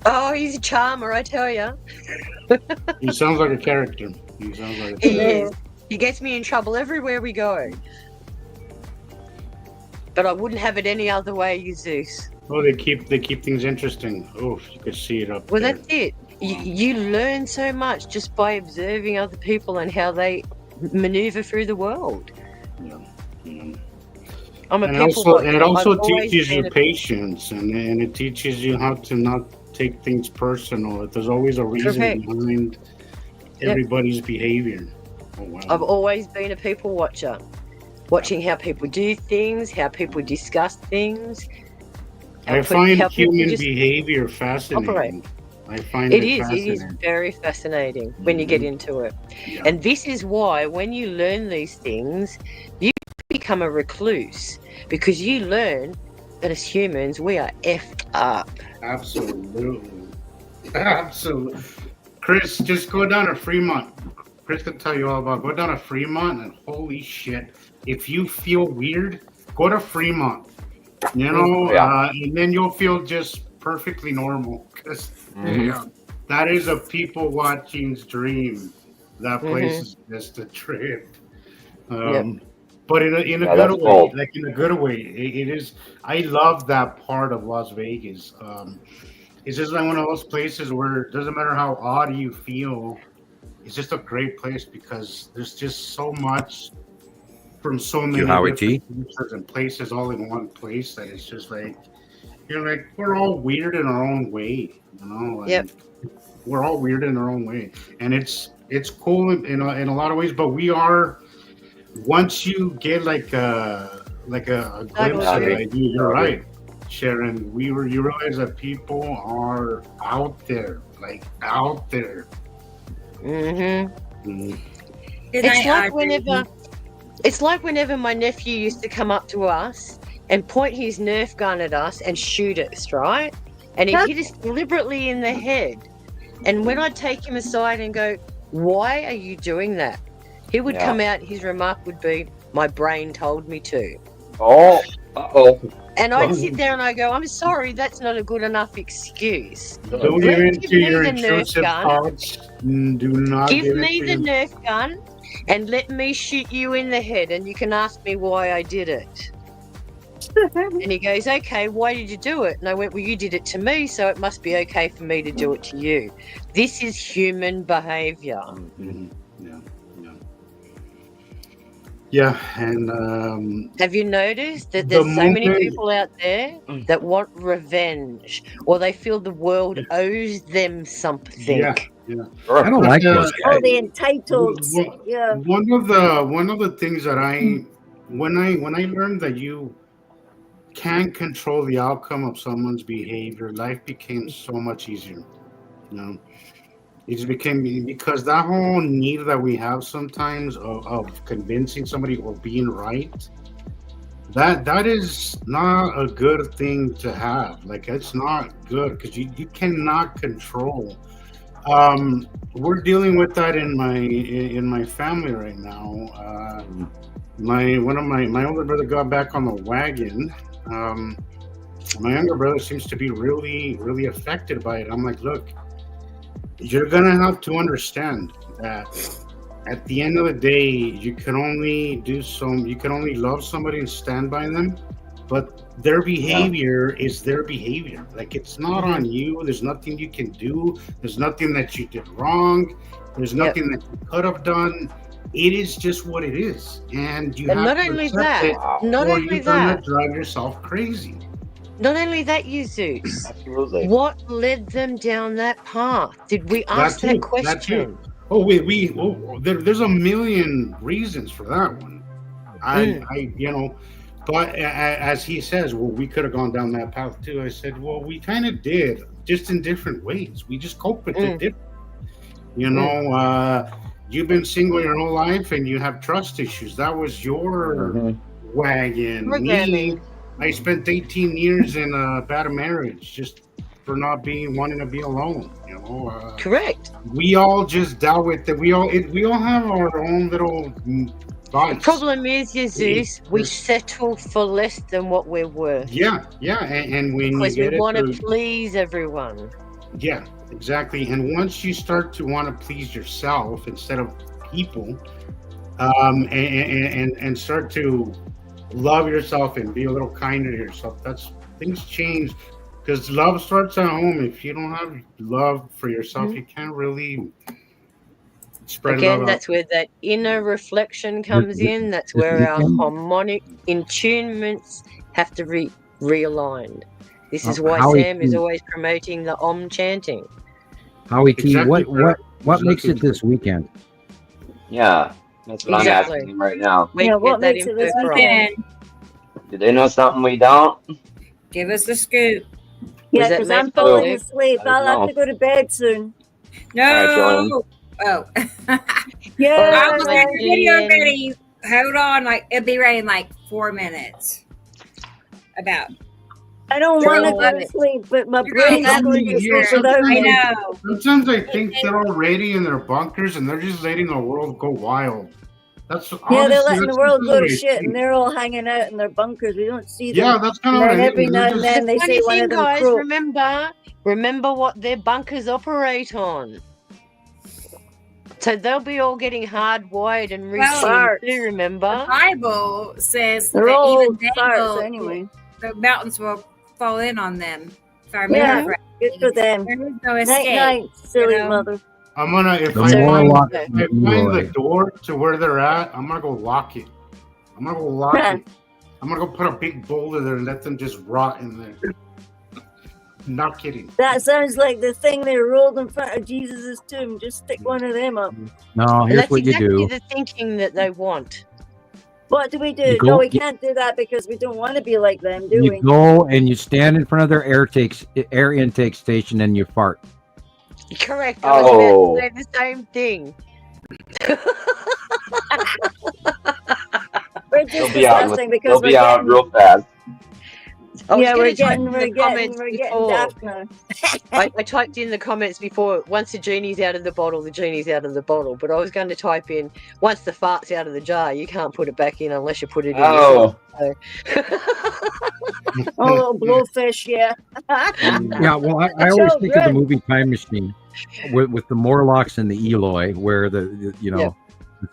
S6: Oh, he's a charmer, I tell you.
S4: He sounds like a character.
S6: He is. He gets me in trouble everywhere we go. But I wouldn't have it any other way, Zeus.
S4: Oh, they keep things interesting. Oh, you could see it up
S6: there.
S4: Well,
S6: that's it. You learn so much just by observing other people and how they maneuver through the world.
S4: Yeah.
S6: I'm a
S4: it also teaches you patience, and it teaches you how to not take things personal. There's always a reason behind everybody's behavior. Oh, wow.
S6: I've always been a people watcher, watching how people do things, how people discuss things.
S4: I find human behavior fascinating.
S6: Operate.
S4: I find
S6: it is very fascinating when you get into it.
S4: Yeah.
S6: And this is why when you learn these things, you become a recluse, because you learn that as humans we are effed up.
S4: Absolutely. Chris, just go down to Fremont. Chris can tell you all about it. Go down to Fremont and holy shit, if you feel weird, go to Fremont. You know, and then you'll feel just perfectly normal. Because that is a people watching's dream. That place is just a trip. But in a good way, like in a good way, it is. I love that part of Las Vegas. It's just like one of those places where it doesn't matter how odd you feel. It's just a great place because there's just so much from so many different places all in one place that it's just like, you're like, we're all weird in our own way, you know? And we're all weird in our own way. And it's cool in a lot of ways, but we are, once you get like a glimpse of it, you're right. Sharon, you realize that people are out there, like out there.
S6: Mm-hmm. It's like whenever my nephew used to come up to us and point his Nerf gun at us and shoot us, right? And he'd hit us deliberately in the head. And when I'd take him aside and go, "Why are you doing that?" He would come out, his remark would be, "My brain told me to."
S5: Oh, uh-oh.
S6: And I'd sit there and I go, "I'm sorry, that's not a good enough excuse.
S4: Don't give in to your intrusive thoughts. Do not
S6: give me the Nerf gun and let me shoot you in the head, and you can ask me why I did it." And he goes, "Okay, why did you do it?" And I went, "Well, you did it to me, so it must be okay for me to do it to you." This is human behavior.
S4: Yeah, and
S6: have you noticed that there's so many people out there that want revenge, or they feel the world owes them something?
S4: Yeah.
S2: I don't like those guys.
S3: Oh, the entitled.
S4: One of the things that when I learned that you can't control the outcome of someone's behavior, life became so much easier. You know, it just became, because that whole need that we have sometimes of convincing somebody or being right, that is not a good thing to have. Like, it's not good, because you cannot control. We're dealing with that in my family right now. My older brother got back on the wagon. My younger brother seems to be really, really affected by it. I'm like, look, you're gonna have to understand that at the end of the day, you can only love somebody and stand by them, but their behavior is their behavior. Like, it's not on you. There's nothing you can do. There's nothing that you did wrong. There's nothing that you could have done. It is just what it is, and you have
S6: not
S4: to
S6: only
S4: accept
S6: that,
S4: it,
S6: not
S4: or
S6: only
S4: you're gonna
S6: that,
S4: drive yourself crazy.
S6: not only that, you Zeus.
S5: Absolutely.
S6: What led them down that path? Did we ask that question?
S4: Oh, there's a million reasons for that one. But as he says, well, we could have gone down that path too. I said, well, we kind of did, just in different ways. We just coped with it differently. You've been single your whole life and you have trust issues. That was your wagon. Me, I spent 18 years in a bad marriage just for not wanting to be alone.
S6: Correct.
S4: We all just dealt with it. We all have our own little vice.
S6: The problem is, Jesus, we settle for less than what we're worth.
S4: Yeah, and when
S6: because
S4: you get
S6: we want to please everyone.
S4: Yeah, exactly. And once you start to want to please yourself instead of people, and start to love yourself and be a little kinder to yourself, things change. Because love starts at home. If you don't have love for yourself, you can't really spread love out.
S6: That's where that inner reflection comes in. That's where our harmonic intunements have to realign. This is why Sam is always promoting the Om chanting.
S2: Howie T, what makes it this weekend?
S5: Yeah, that's what I'm asking him right now.
S3: What makes it this weekend?
S5: Do they know something we don't?
S1: Give us the scoop.
S3: Yeah, because I'm falling asleep. I'll have to go to bed soon.
S1: No. Oh.
S3: Yeah.
S1: I was like, video ready. Hold on. It'll be ready in 4 minutes. About.
S3: I don't want to go to sleep, but my brain's going to sleep without me.
S1: I know.
S4: Sometimes I think they're already in their bunkers and they're just letting the world go wild.
S3: They're letting the world go to shit, and they're all hanging out in their bunkers. We don't see them.
S4: Yeah, that's kind of what I mean.
S3: Every now and then they say one of them
S6: guys, remember what their bunkers operate on. So they'll be all getting hardwired and reset too, remember?
S1: The Bible says
S3: they're
S1: that
S3: all
S1: even
S3: farts anyway.
S1: The mountains will fall in on them. If I remember correctly.
S3: Good for them.
S1: There is no escape.
S3: Night, silly mother.
S4: I'm gonna if I find the door to where they're at, I'm gonna go lock it. I'm gonna go put a big boulder there and let them just rot in there. Not kidding.
S3: That sounds like the thing they rolled in front of Jesus' tomb. Just stick one of them up.
S2: No, here's what you do.
S6: That's exactly the thinking that they want.
S3: What do we do?
S2: You
S3: No,
S2: go-
S3: we can't do that because we don't want to be like them, do
S2: You
S3: we?
S2: go and you stand in front of their air intake station and you fart.
S6: Correct. I was about
S5: Oh.
S6: to say the same thing.
S3: We're
S5: They'll
S3: just
S5: be out.
S3: disgusting because
S5: They'll
S3: we're
S5: be out
S3: getting,
S5: real fast.
S6: I was
S3: yeah,
S6: gonna
S3: we're
S6: type
S3: getting,
S6: in
S3: we're
S6: the
S3: getting,
S6: comments
S3: we're getting
S6: before.
S3: daft now.
S6: I typed in the comments before, once the genie's out of the bottle, the genie's out of the bottle. But I was going to type in, once the fart's out of the jar, you can't put it back in unless you put it in yourself. So.
S3: Oh, little blowfish, yeah.
S2: Yeah, well, I always think of the movie Time Machine with the Morlocks and the Eloi, where the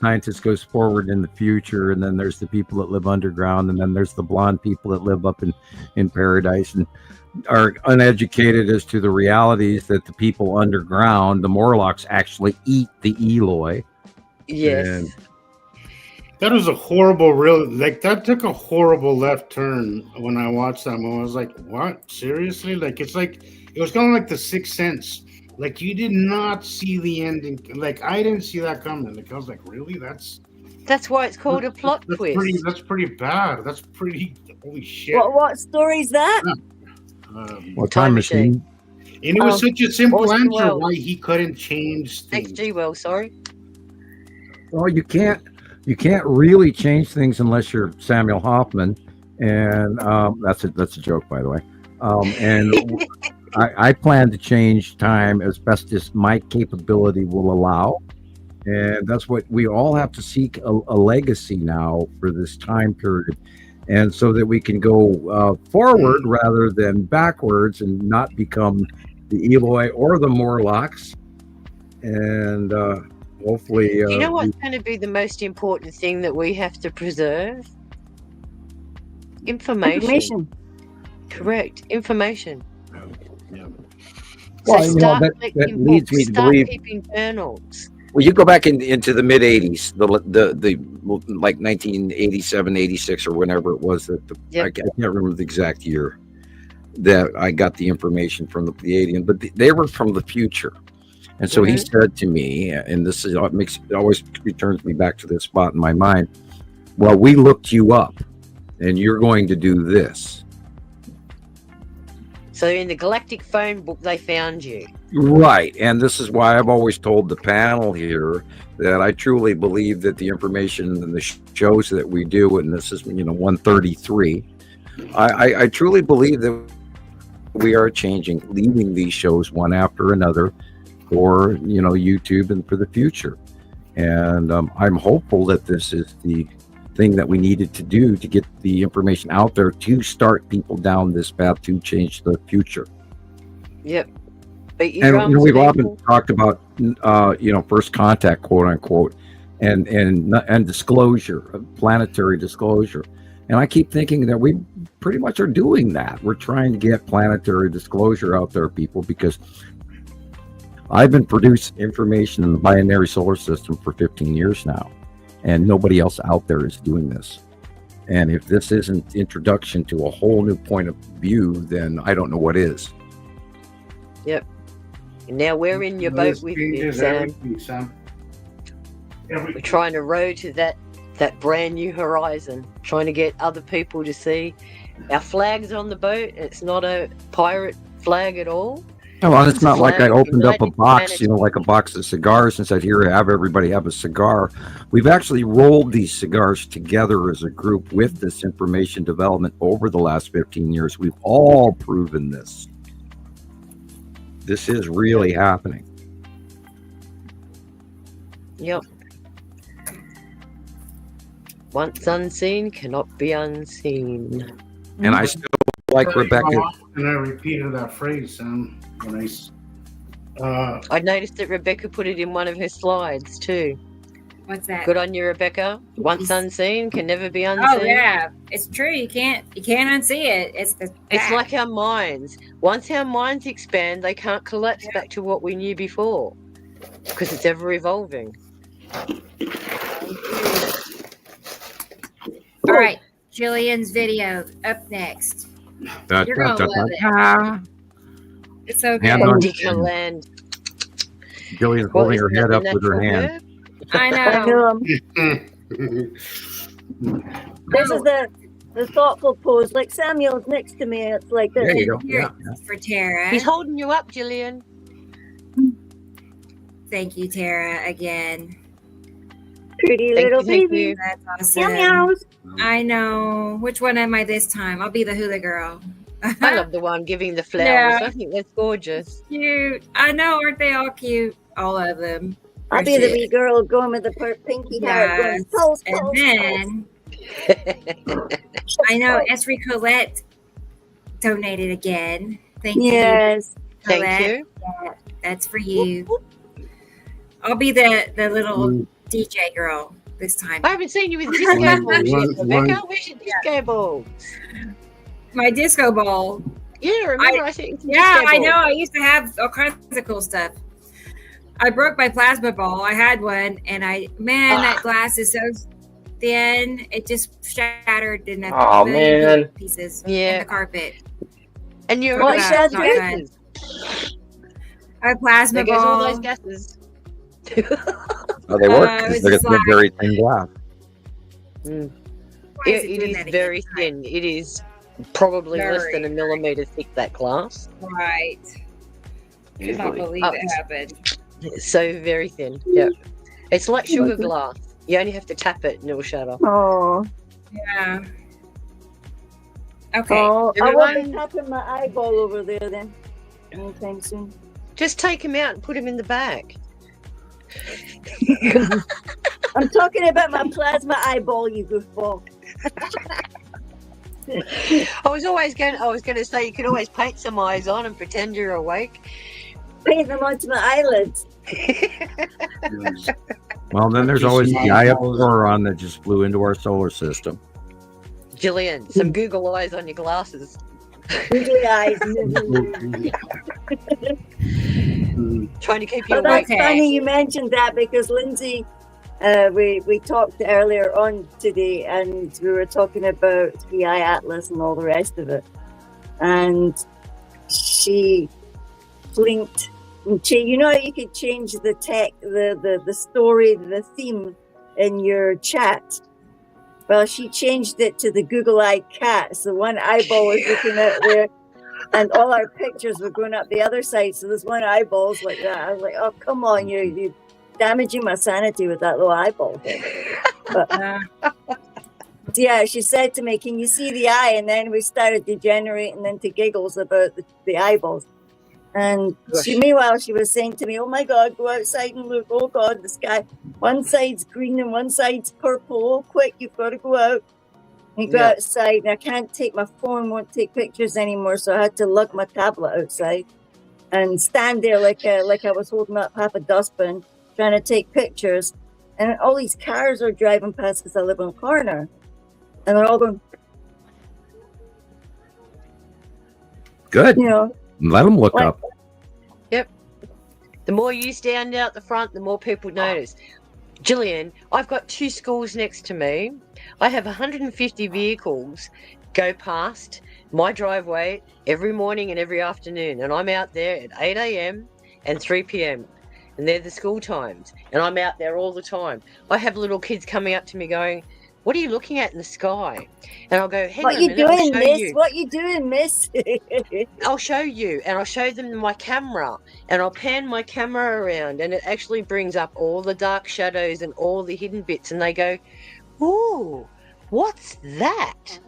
S2: scientist goes forward in the future, and then there's the people that live underground, and then there's the blonde people that live up in paradise and are uneducated as to the realities that the people underground, the Morlocks, actually eat the Eloi.
S6: Yes.
S2: And
S4: that was a that took a horrible left turn when I watched that movie. I was like, what? Seriously? Like, it was kind of like The Sixth Sense. Like, you did not see the ending. Like, I didn't see that coming. Like, I was like, really? That's
S6: why it's called a plot twist.
S4: That's pretty bad. That's pretty, holy shit.
S3: What story is that?
S2: Time Machine.
S4: And it was such a simple
S6: Orson
S4: answer
S6: Welles.
S4: why he couldn't change things.
S6: H.G. Wells, sorry.
S2: Well, you can't really change things unless you're Samuel Hoffman, and that's a joke, by the way. And I plan to change time as best as my capability will allow, and that's what we all have to seek a legacy now for this time period, and so that we can go forward rather than backwards and not become the Eloi or the Morlocks, and hopefully.
S6: Do you know what's going to be the most important thing that we have to preserve? Information. Correct. Information.
S4: Yeah.
S6: So
S2: Well,
S6: start
S2: that leads me to believe.
S6: keeping journals.
S2: Well, you go back into the mid '80s, the like 1987, 86, or whenever it was that I can't remember the exact year that I got the information from the alien, but they were from the future, and so he said to me, and this is it always returns me back to this spot in my mind. Well, we looked you up, and you're going to do this.
S6: So in the Galactic Phone book, they found you.
S2: Right, and this is why I've always told the panel here that I truly believe that the information and the shows that we do, and this is 133, I truly believe that we are leaving these shows one after another for YouTube and for the future, and I'm hopeful that this is the thing that we needed to do to get the information out there to start people down this path to change the future.
S6: Yep.
S2: And we've often talked about first contact, quote unquote, and disclosure, planetary disclosure. And I keep thinking that we pretty much are doing that. We're trying to get planetary disclosure out there, people, because I've been producing information in the binary solar system for 15 years now, and nobody else out there is doing this. And if this isn't introduction to a whole new point of view, then I don't know what is.
S6: Yep. And now we're in your boat with you, Sam. We're trying to row to that brand new horizon, trying to get other people to see our flag's on the boat. It's not a pirate flag at all.
S2: Well, it's not like I opened up a box, like a box of cigars and said, here, everybody have a cigar. We've actually rolled these cigars together as a group with this information development over the last 15 years. We've all proven this. This is really happening.
S6: Yep. Once unseen cannot be unseen.
S2: And I still like Rebecca.
S4: And I repeated that phrase, Sam.
S6: I noticed that Rebecca put it in one of her slides too.
S1: What's that?
S6: Good on you, Rebecca. Once unseen can never be unseen.
S1: Oh yeah, it's true. You can't unsee it. It's
S6: like our minds. Once our minds expand, they can't collapse back to what we knew before, because it's ever evolving.
S1: All right, Jillian's video up next. You're gonna love it. It's so good.
S6: Land.
S2: Jillian's holding her head up with her hand.
S1: I know.
S3: This is the thoughtful pose. Like Samuel's next to me. It's like this.
S2: There you go.
S1: Here,
S2: Yeah.
S1: for Tara.
S6: He's holding you up, Jillian.
S1: Thank you, Tara, again.
S3: Pretty little baby.
S1: That's
S3: Meow
S1: awesome.
S3: meows.
S1: I know. Which one am I this time? I'll be the hula girl.
S6: I love the one giving the flowers.
S1: Yeah.
S6: I think that's gorgeous.
S1: Cute. I know. Aren't they all cute? All of them.
S3: I'll be the wee girl going with the pinky hair. Going, pulse,
S1: And
S3: pulse,
S1: then I know Esri Colette donated again. Thank
S3: Yes.
S1: you.
S6: Thank
S1: Colette.
S6: you.
S1: Yeah, that's for you. I'll be the little DJ girl this time.
S6: I haven't seen you with disco balls yet, Rebecca. Where's your disco balls?
S1: My disco ball.
S6: Yeah, remember I sent you some
S1: Yeah,
S6: disco
S1: I know.
S6: balls.
S1: I used to have all kinds of cool stuff. I broke my plasma ball. I had one, and that glass is so thin. It just shattered in
S5: Oh, man.
S1: pieces
S6: Yeah.
S1: in the carpet.
S6: And you're
S3: What
S6: right.
S3: shattered?
S1: Not fun. A plasma
S6: There goes all
S1: ball.
S6: those gases.
S2: Oh, they work.
S1: it was
S2: They're
S1: just like-
S2: very thin glass.
S1: Why is
S6: It
S1: doing
S6: is
S1: that again?
S6: very thin. It is probably less
S1: Very.
S6: than a millimeter thick, that glass.
S1: Right. Could not
S5: Easily.
S1: believe it happened.
S6: It's so very thin. Yep. It's like sugar glass. You only have to tap it and it will shut off.
S3: Oh.
S1: Yeah. Okay.
S3: Oh, I won't be
S6: Everyone-
S3: tapping my eyeball over there then. Anytime soon.
S6: Just take him out and put him in the bag.
S3: I'm talking about my plasma eyeball, you goofball.
S6: I was going to say you could always paint some eyes on and pretend you're awake.
S3: Paint them onto my eyelids.
S2: Well, then there's always the eye of Sauron that just flew into our solar system.
S6: Jillian, some Google eyes on your glasses.
S3: Googly eyes.
S6: Trying to keep you
S3: Oh, that's
S6: awake.
S3: funny you mentioned that because Lindsay, we talked earlier on today and we were talking about the Eye Atlas and all the rest of it. And she blinked. You know, you could change the the story, the theme in your chat. Well, she changed it to the Google-eyed cat. So one eyeball was looking out there, and all our pictures were going up the other side. So there's one eyeball's like that. I was like, "Oh, come on, you're damaging my sanity with that little eyeball thing." But, yeah, she said to me, "Can you see the eye?" And then we started degenerating into giggles about the eyeballs. And meanwhile, she was saying to me, "Oh my God, go outside and look. Oh God, the sky. One side's green and one side's purple. Oh, quick, you've got to go out." And go outside. And I can't take my phone, won't take pictures anymore. So I had to lug my tablet outside and stand there like I was holding up half a dustbin, trying to take pictures. And all these cars are driving past because I live on a corner. And they're all going,
S2: Good.
S3: you know,
S2: Let them look
S3: like,
S2: up.
S6: Yep. The more you stand out the front, the more people notice. Jillian, I've got 2 schools next to me. I have 150 vehicles go past my driveway every morning and every afternoon. And I'm out there at 8 a.m. and 3 p.m. And they're the school times. And I'm out there all the time. I have little kids coming up to me going, "What are you looking at in the sky?" And I'll go, "Hang
S3: what
S6: on a
S3: you
S6: minute, I'll
S3: doing,
S6: show
S3: miss?
S6: you."
S3: What you doing, miss?
S6: I'll show you, and I'll show them my camera, and I'll pan my camera around, and it actually brings up all the dark shadows and all the hidden bits, and they go, "Ooh, what's that?"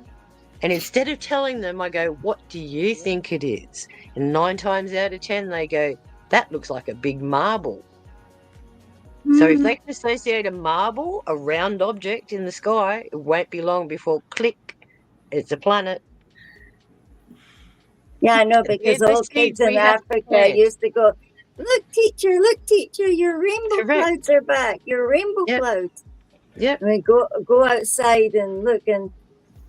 S6: And instead of telling them, I go, "What do you think it is?" And 9 times out of 10, they go, "That looks like a big marble." So if they can associate a marble, a round object in the sky, it won't be long before click, it's a planet.
S3: Yeah, I know, because
S6: Those
S3: all kids
S6: kids
S3: in
S6: we have
S3: Africa
S6: planned.
S3: used to go, look, teacher, your rainbow
S6: Correct.
S3: clouds are back. Your rainbow
S6: Yep.
S3: clouds."
S6: Yep.
S3: And we go outside and look, and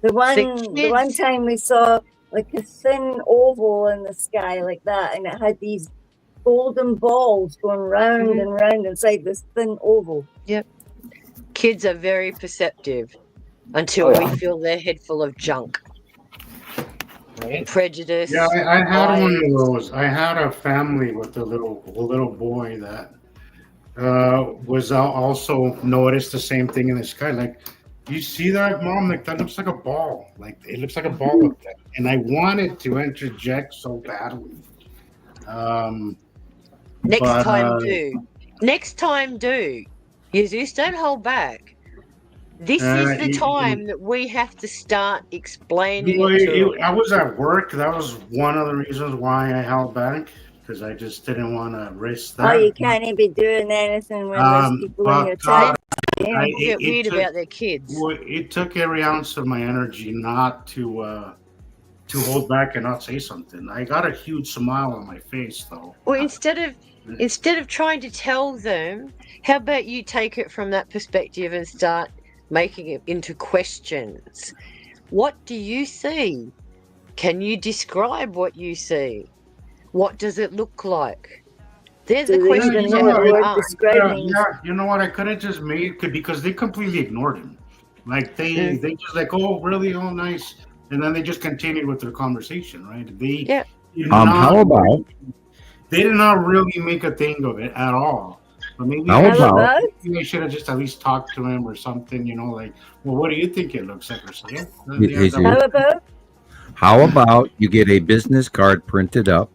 S3: the one
S6: kids-
S3: time we saw like a thin oval in the sky like that, and it had these golden balls going round and round inside this thin oval.
S6: Yep. Kids are very perceptive until we fill their head full of junk. Prejudice.
S4: Yeah, I had one
S6: bias.
S4: of those. I had a family with a little boy that was also noticed the same thing in the sky. Like You see that, Mom? Like that looks like a ball. Like it looks like a ball up there. And I wanted to interject so badly.
S6: Next time, do. Jesus, don't hold back. This is the time that we have to start explaining
S4: I was at work. That was one of the reasons why I held back, because I just didn't want to risk that.
S3: Oh, you can't even be doing anything when there's people in your town.
S6: Get weird about their kids.
S4: It took every ounce of my energy not to hold back and not say something. I got a huge smile on my face, though.
S6: Well, instead of trying to tell them, how about you take it from that perspective and start making it into questions? What do you see? Can you describe what you see? What does it look like? There's the question.
S4: You know what? I could have just made it because they completely ignored him. Like they just like, oh, really? Oh, nice. And then they just continued with their conversation, right?
S2: How about?
S4: They did not really make a thing of it at all. But maybe I should have just at least talked to him or something, like, well, what do you think it looks like? Or something.
S2: How about you get a business card printed up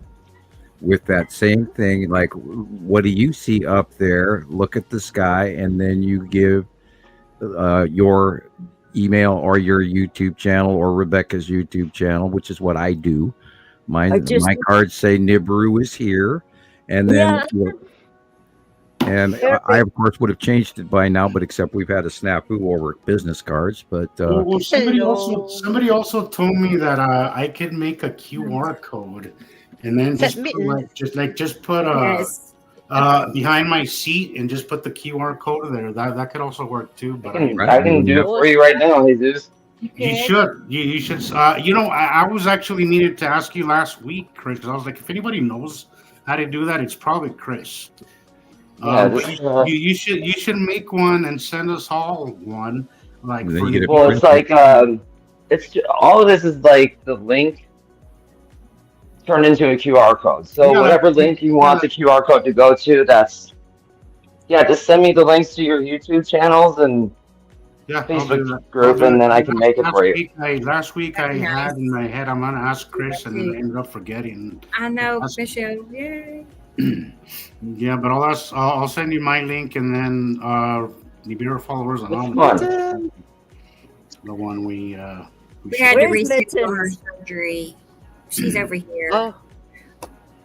S2: with that same thing, like, what do you see up there? Look at the sky, and then you give your email or your YouTube channel or Rebecca's YouTube channel, which is what I do. My cards say Nibiru is here, and then I of course would have changed it by now, but except we've had a snafu over business cards. But
S4: somebody also told me that I could make a QR code, and then just put behind my seat and just put the QR code there. That could also work too. But
S5: I can do it for you right now, Jesus.
S4: You should. You should. I was actually needed to ask you last week, Chris, because I was like, if anybody knows how to do that, it's probably Chris. You should make one and send us all one. Like,
S5: it's like all of this is like the link turned into a QR code. So whatever link you want the QR code to go to, just send me the links to your YouTube channels and Facebook group, and then I can make it for you.
S4: Last week I had in my head, I'm gonna ask Chris, and then I ended up forgetting.
S1: I know, Michelle. Yay.
S4: Yeah, but I'll send you my link, and then Nibiru followers on the one we
S1: had to reschedule her surgery. She's over here. Oh.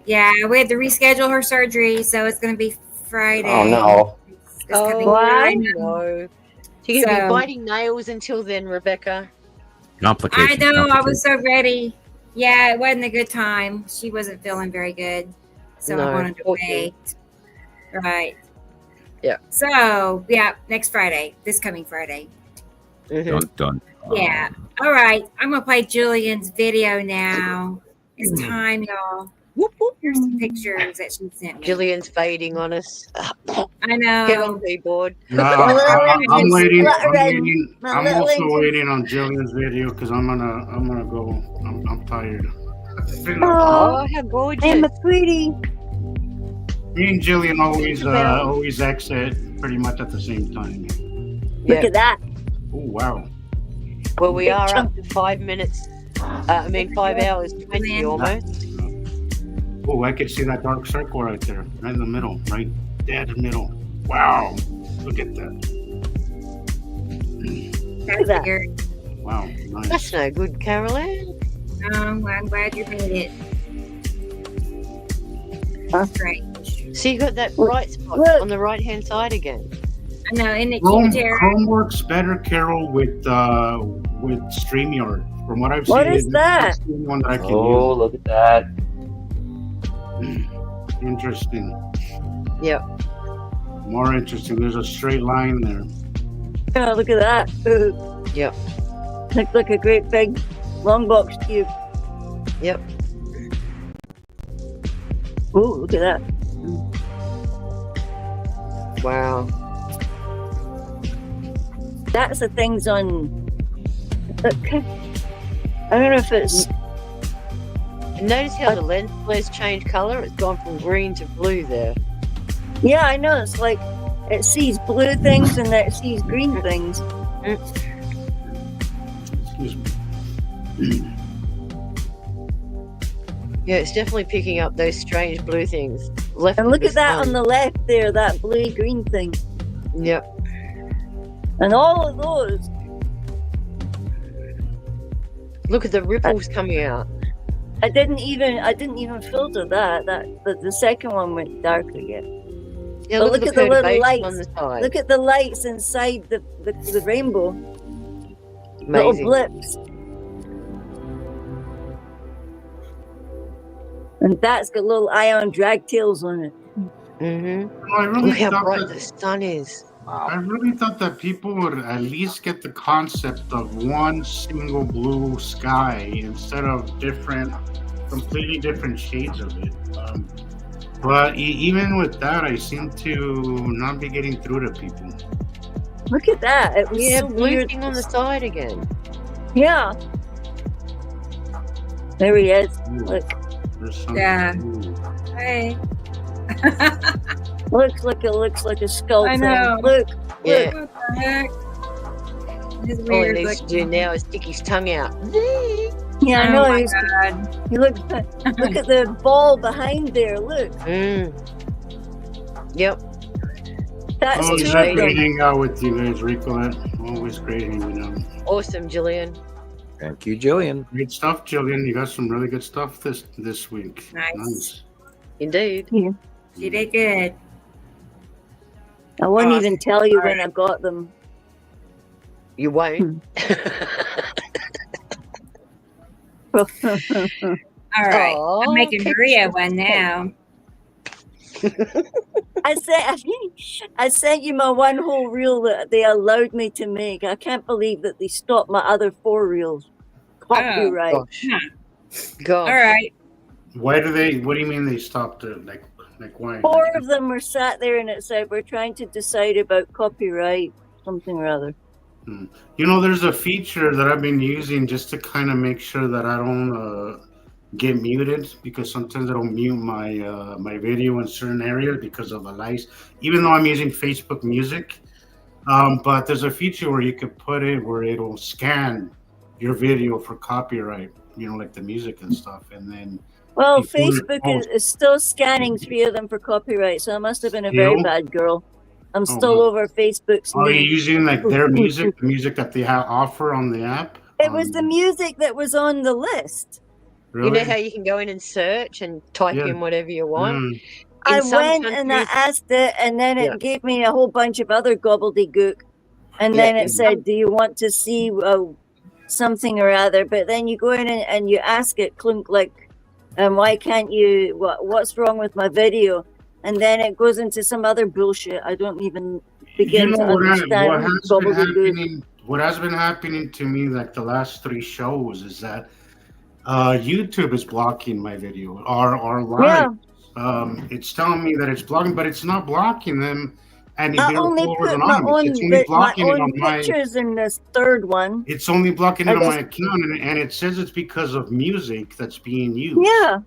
S1: Yeah, we had to reschedule her surgery, so it's going to be Friday.
S5: Oh no!
S6: Why? No. You're going to be biting nails until then, Rebecca.
S2: Complications.
S1: I know. I was so ready. Yeah, it wasn't a good time. She wasn't feeling very good, so I wanted to wait. Right.
S6: Yeah.
S1: So next Friday, this coming Friday.
S2: Done.
S1: Yeah. All right. I'm gonna play Julian's video now. It's time, y'all.
S6: Whoop, whoop.
S1: Here's some pictures that she sent me.
S6: Julian's fading on us.
S1: I know.
S6: Get on keyboard.
S4: I'm waiting. I'm also waiting on Julian's video because I'm gonna go. I'm tired.
S6: Oh, how gorgeous!
S3: I'm a sweetie.
S4: Me and Jillian always exit pretty much at the same time.
S3: Look at that.
S4: Oh wow.
S6: Well, we are up to 5 minutes. 5 hours 20 almost.
S4: Oh, I can see that dark circle right there, right in the middle, right dead in the middle. Wow, look at that.
S1: That's weird.
S4: Wow, nice.
S6: That's no good, Caroline.
S1: I'm glad you made it. That's strange.
S6: So you got that bright spot on the right-hand side again.
S1: I know, isn't it
S4: Chrome works better, Carol, with StreamYard. From what I've seen,
S3: is that?
S4: It's the one that I can use.
S5: Look at that.
S4: Interesting.
S6: Yep.
S4: More interesting. There's a straight line there.
S3: Oh, look at that.
S6: Yep.
S3: Looks like a great big long box cube.
S6: Yep.
S3: Oh, look at that.
S6: Wow.
S3: That's the things on. I don't know if it's.
S6: Notice how the lens flares change color? It's gone from green to blue there.
S3: Yeah, I know. It's like it sees blue things and then it sees green things.
S4: Excuse me.
S6: Yeah, it's definitely picking up those strange blue things. Left
S3: And
S6: of
S3: look
S6: the
S3: at that
S6: sun.
S3: on the left there, that blue green thing.
S6: Yep.
S3: And all of those.
S6: Look at the ripples coming out.
S3: I didn't even filter that. The second one went dark again.
S6: Yeah,
S3: But look at the little
S6: perturbation on
S3: lights.
S6: the side.
S3: Look at the lights inside the rainbow.
S6: Amazing.
S3: Little blips. And that's got little ion drag tails on it.
S6: Mm-hmm.
S4: I really
S6: Look how
S4: thought
S6: bright
S4: that,
S6: the sun is.
S4: I really thought that people would at least get the concept of one single blue sky instead of completely different shades of it. But even with that, I seem to not be getting through to people.
S3: Look at that. It was so
S6: blue
S3: weird.
S6: thing on the side again.
S3: Yeah. There he is. Look.
S4: There's some
S1: Yeah. Hey.
S3: Looks like a skull.
S1: I
S3: thing.
S1: know.
S3: Look.
S6: Yeah.
S1: What the heck? It's
S6: All he
S1: weird.
S6: needs to do now is stick his tongue out.
S3: Yeah, I
S1: Oh
S3: know.
S1: my
S3: He's,
S1: God.
S3: you look at the ball behind there. Look.
S6: Yep.
S3: That's
S4: always
S3: two
S4: great
S3: of
S4: to
S3: them.
S4: hang out with you guys, Rico. Always great hanging out.
S6: Awesome, Jillian.
S2: Thank you, Jillian.
S4: Great stuff, Jillian. You got some really good stuff this week.
S1: Nice.
S6: Indeed.
S3: Yeah.
S1: You did good.
S3: I won't
S1: Oh,
S3: even tell you
S1: sorry.
S3: when I got them.
S6: You won't.
S1: All right.
S6: Aw,
S1: I'm making
S6: pictures.
S1: Maria one now.
S3: I sent you my one whole reel that they allowed me to make. I can't believe that they stopped my other 4 reels. Copyright.
S6: Gosh.
S1: All right.
S4: What do you mean they stopped it? Like why?
S3: 4 of them were sat there and it said we're trying to decide about copyright, something or other.
S4: You know, there's a feature that I've been using just to kind of make sure that I don't get muted, because sometimes it'll mute my video in certain areas because of the lights, even though I'm using Facebook Music. But there's a feature where you could put it where it'll scan your video for copyright, you know, like the music and stuff, and then.
S3: Well,
S4: before it
S3: Facebook
S4: posts-
S3: is still scanning 3 of them for copyright, so I must have been a very
S4: Still?
S3: bad girl. I'm still
S4: no.
S3: over Facebook's
S4: Are you
S3: knee.
S4: using like their music, the music that they offer on the app?
S3: It was the music that was on the list.
S4: Really?
S6: You know how you can go in and search and type
S4: Yeah.
S6: in whatever you want?
S4: Mm.
S3: I
S6: some
S3: went and I
S6: countries-
S3: asked it, and then it
S6: Yeah.
S3: gave me a whole bunch of other gobbledygook. And
S6: Yeah,
S3: then
S6: in
S3: it said, do you want to see something or other? But then you go in and you ask it, clunk, like, why can't you, what's wrong with my video? And then it goes into some other bullshit. I don't even begin to understand gobbledygook.
S4: What has been happening to me like the last 3 shows is that YouTube is blocking my video or live. It's telling me that it's blocking, but it's not blocking them. And
S3: I only put my own,
S4: it's only blocking it on
S3: pictures in this third one.
S4: It's only blocking it
S3: I
S4: on my
S3: just-
S4: account, and it says it's because of music that's being used.
S3: Yeah.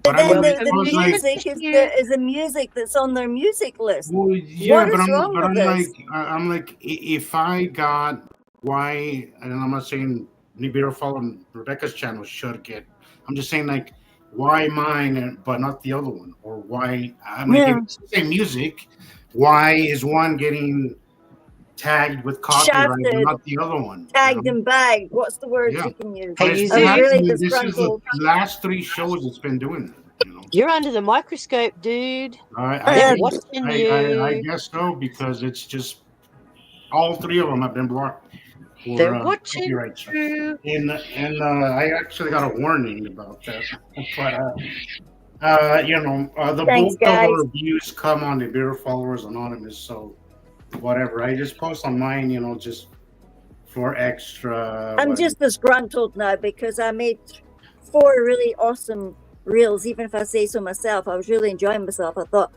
S3: But
S4: I
S3: then
S4: was
S3: the
S4: like,
S3: music is the music that's on their music list.
S4: well, yeah,
S3: What
S4: but
S3: is wrong with this?
S4: I'm like, if I got why, and I'm not saying Nibiru following Rebecca's channel should get. I'm just saying like, why mine but not the other one, or why? I'm like, if it's the same music, why is one getting tagged with copyright and
S3: Shafted.
S4: not the other one?
S3: Tagged and bagged. What's the word
S4: Yeah.
S3: you can use?
S4: But it's
S6: Hey,
S3: I'm really
S4: this is the
S3: disgruntled.
S4: last 3 shows it's been doing that. You know?
S6: You're under the microscope, dude.
S4: I
S6: They're
S4: think-
S6: watching
S4: I
S6: you.
S4: guess so, because it's just all 3 of them have been blocked. For,
S6: They're watching
S4: copyright stuff.
S6: you.
S4: And I actually got a warning about that. But the
S3: Thanks,
S4: bulk of
S3: guys.
S4: the reviews come on the Beer Followers Anonymous, so whatever. I just post on mine, just for extra.
S3: I'm just disgruntled now because I made 4 really awesome reels. Even if I say so myself, I was really enjoying myself. I thought,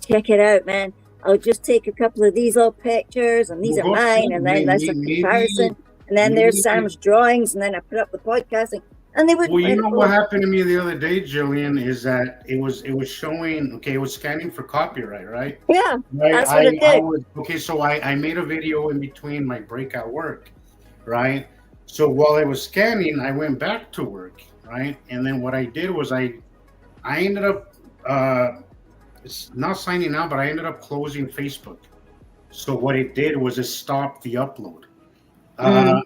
S3: check it out, man. I'll just take a couple of these old pictures, and these
S4: Well,
S3: are mine, and then there's a
S4: maybe-
S3: comparison, and then there's Sam's drawings, and then I put up the podcasting, and they would.
S4: Well, you know what happened to me the other day, Jillian, is that it was showing. Okay, it was scanning for copyright, right?
S3: Yeah,
S4: Right,
S3: that's what it did.
S4: so I made a video in between my breakout work, right? So while I was scanning, I went back to work, right? And then what I did was I ended up it's not signing out, but I ended up closing Facebook. So what it did was it stopped the upload. Uh,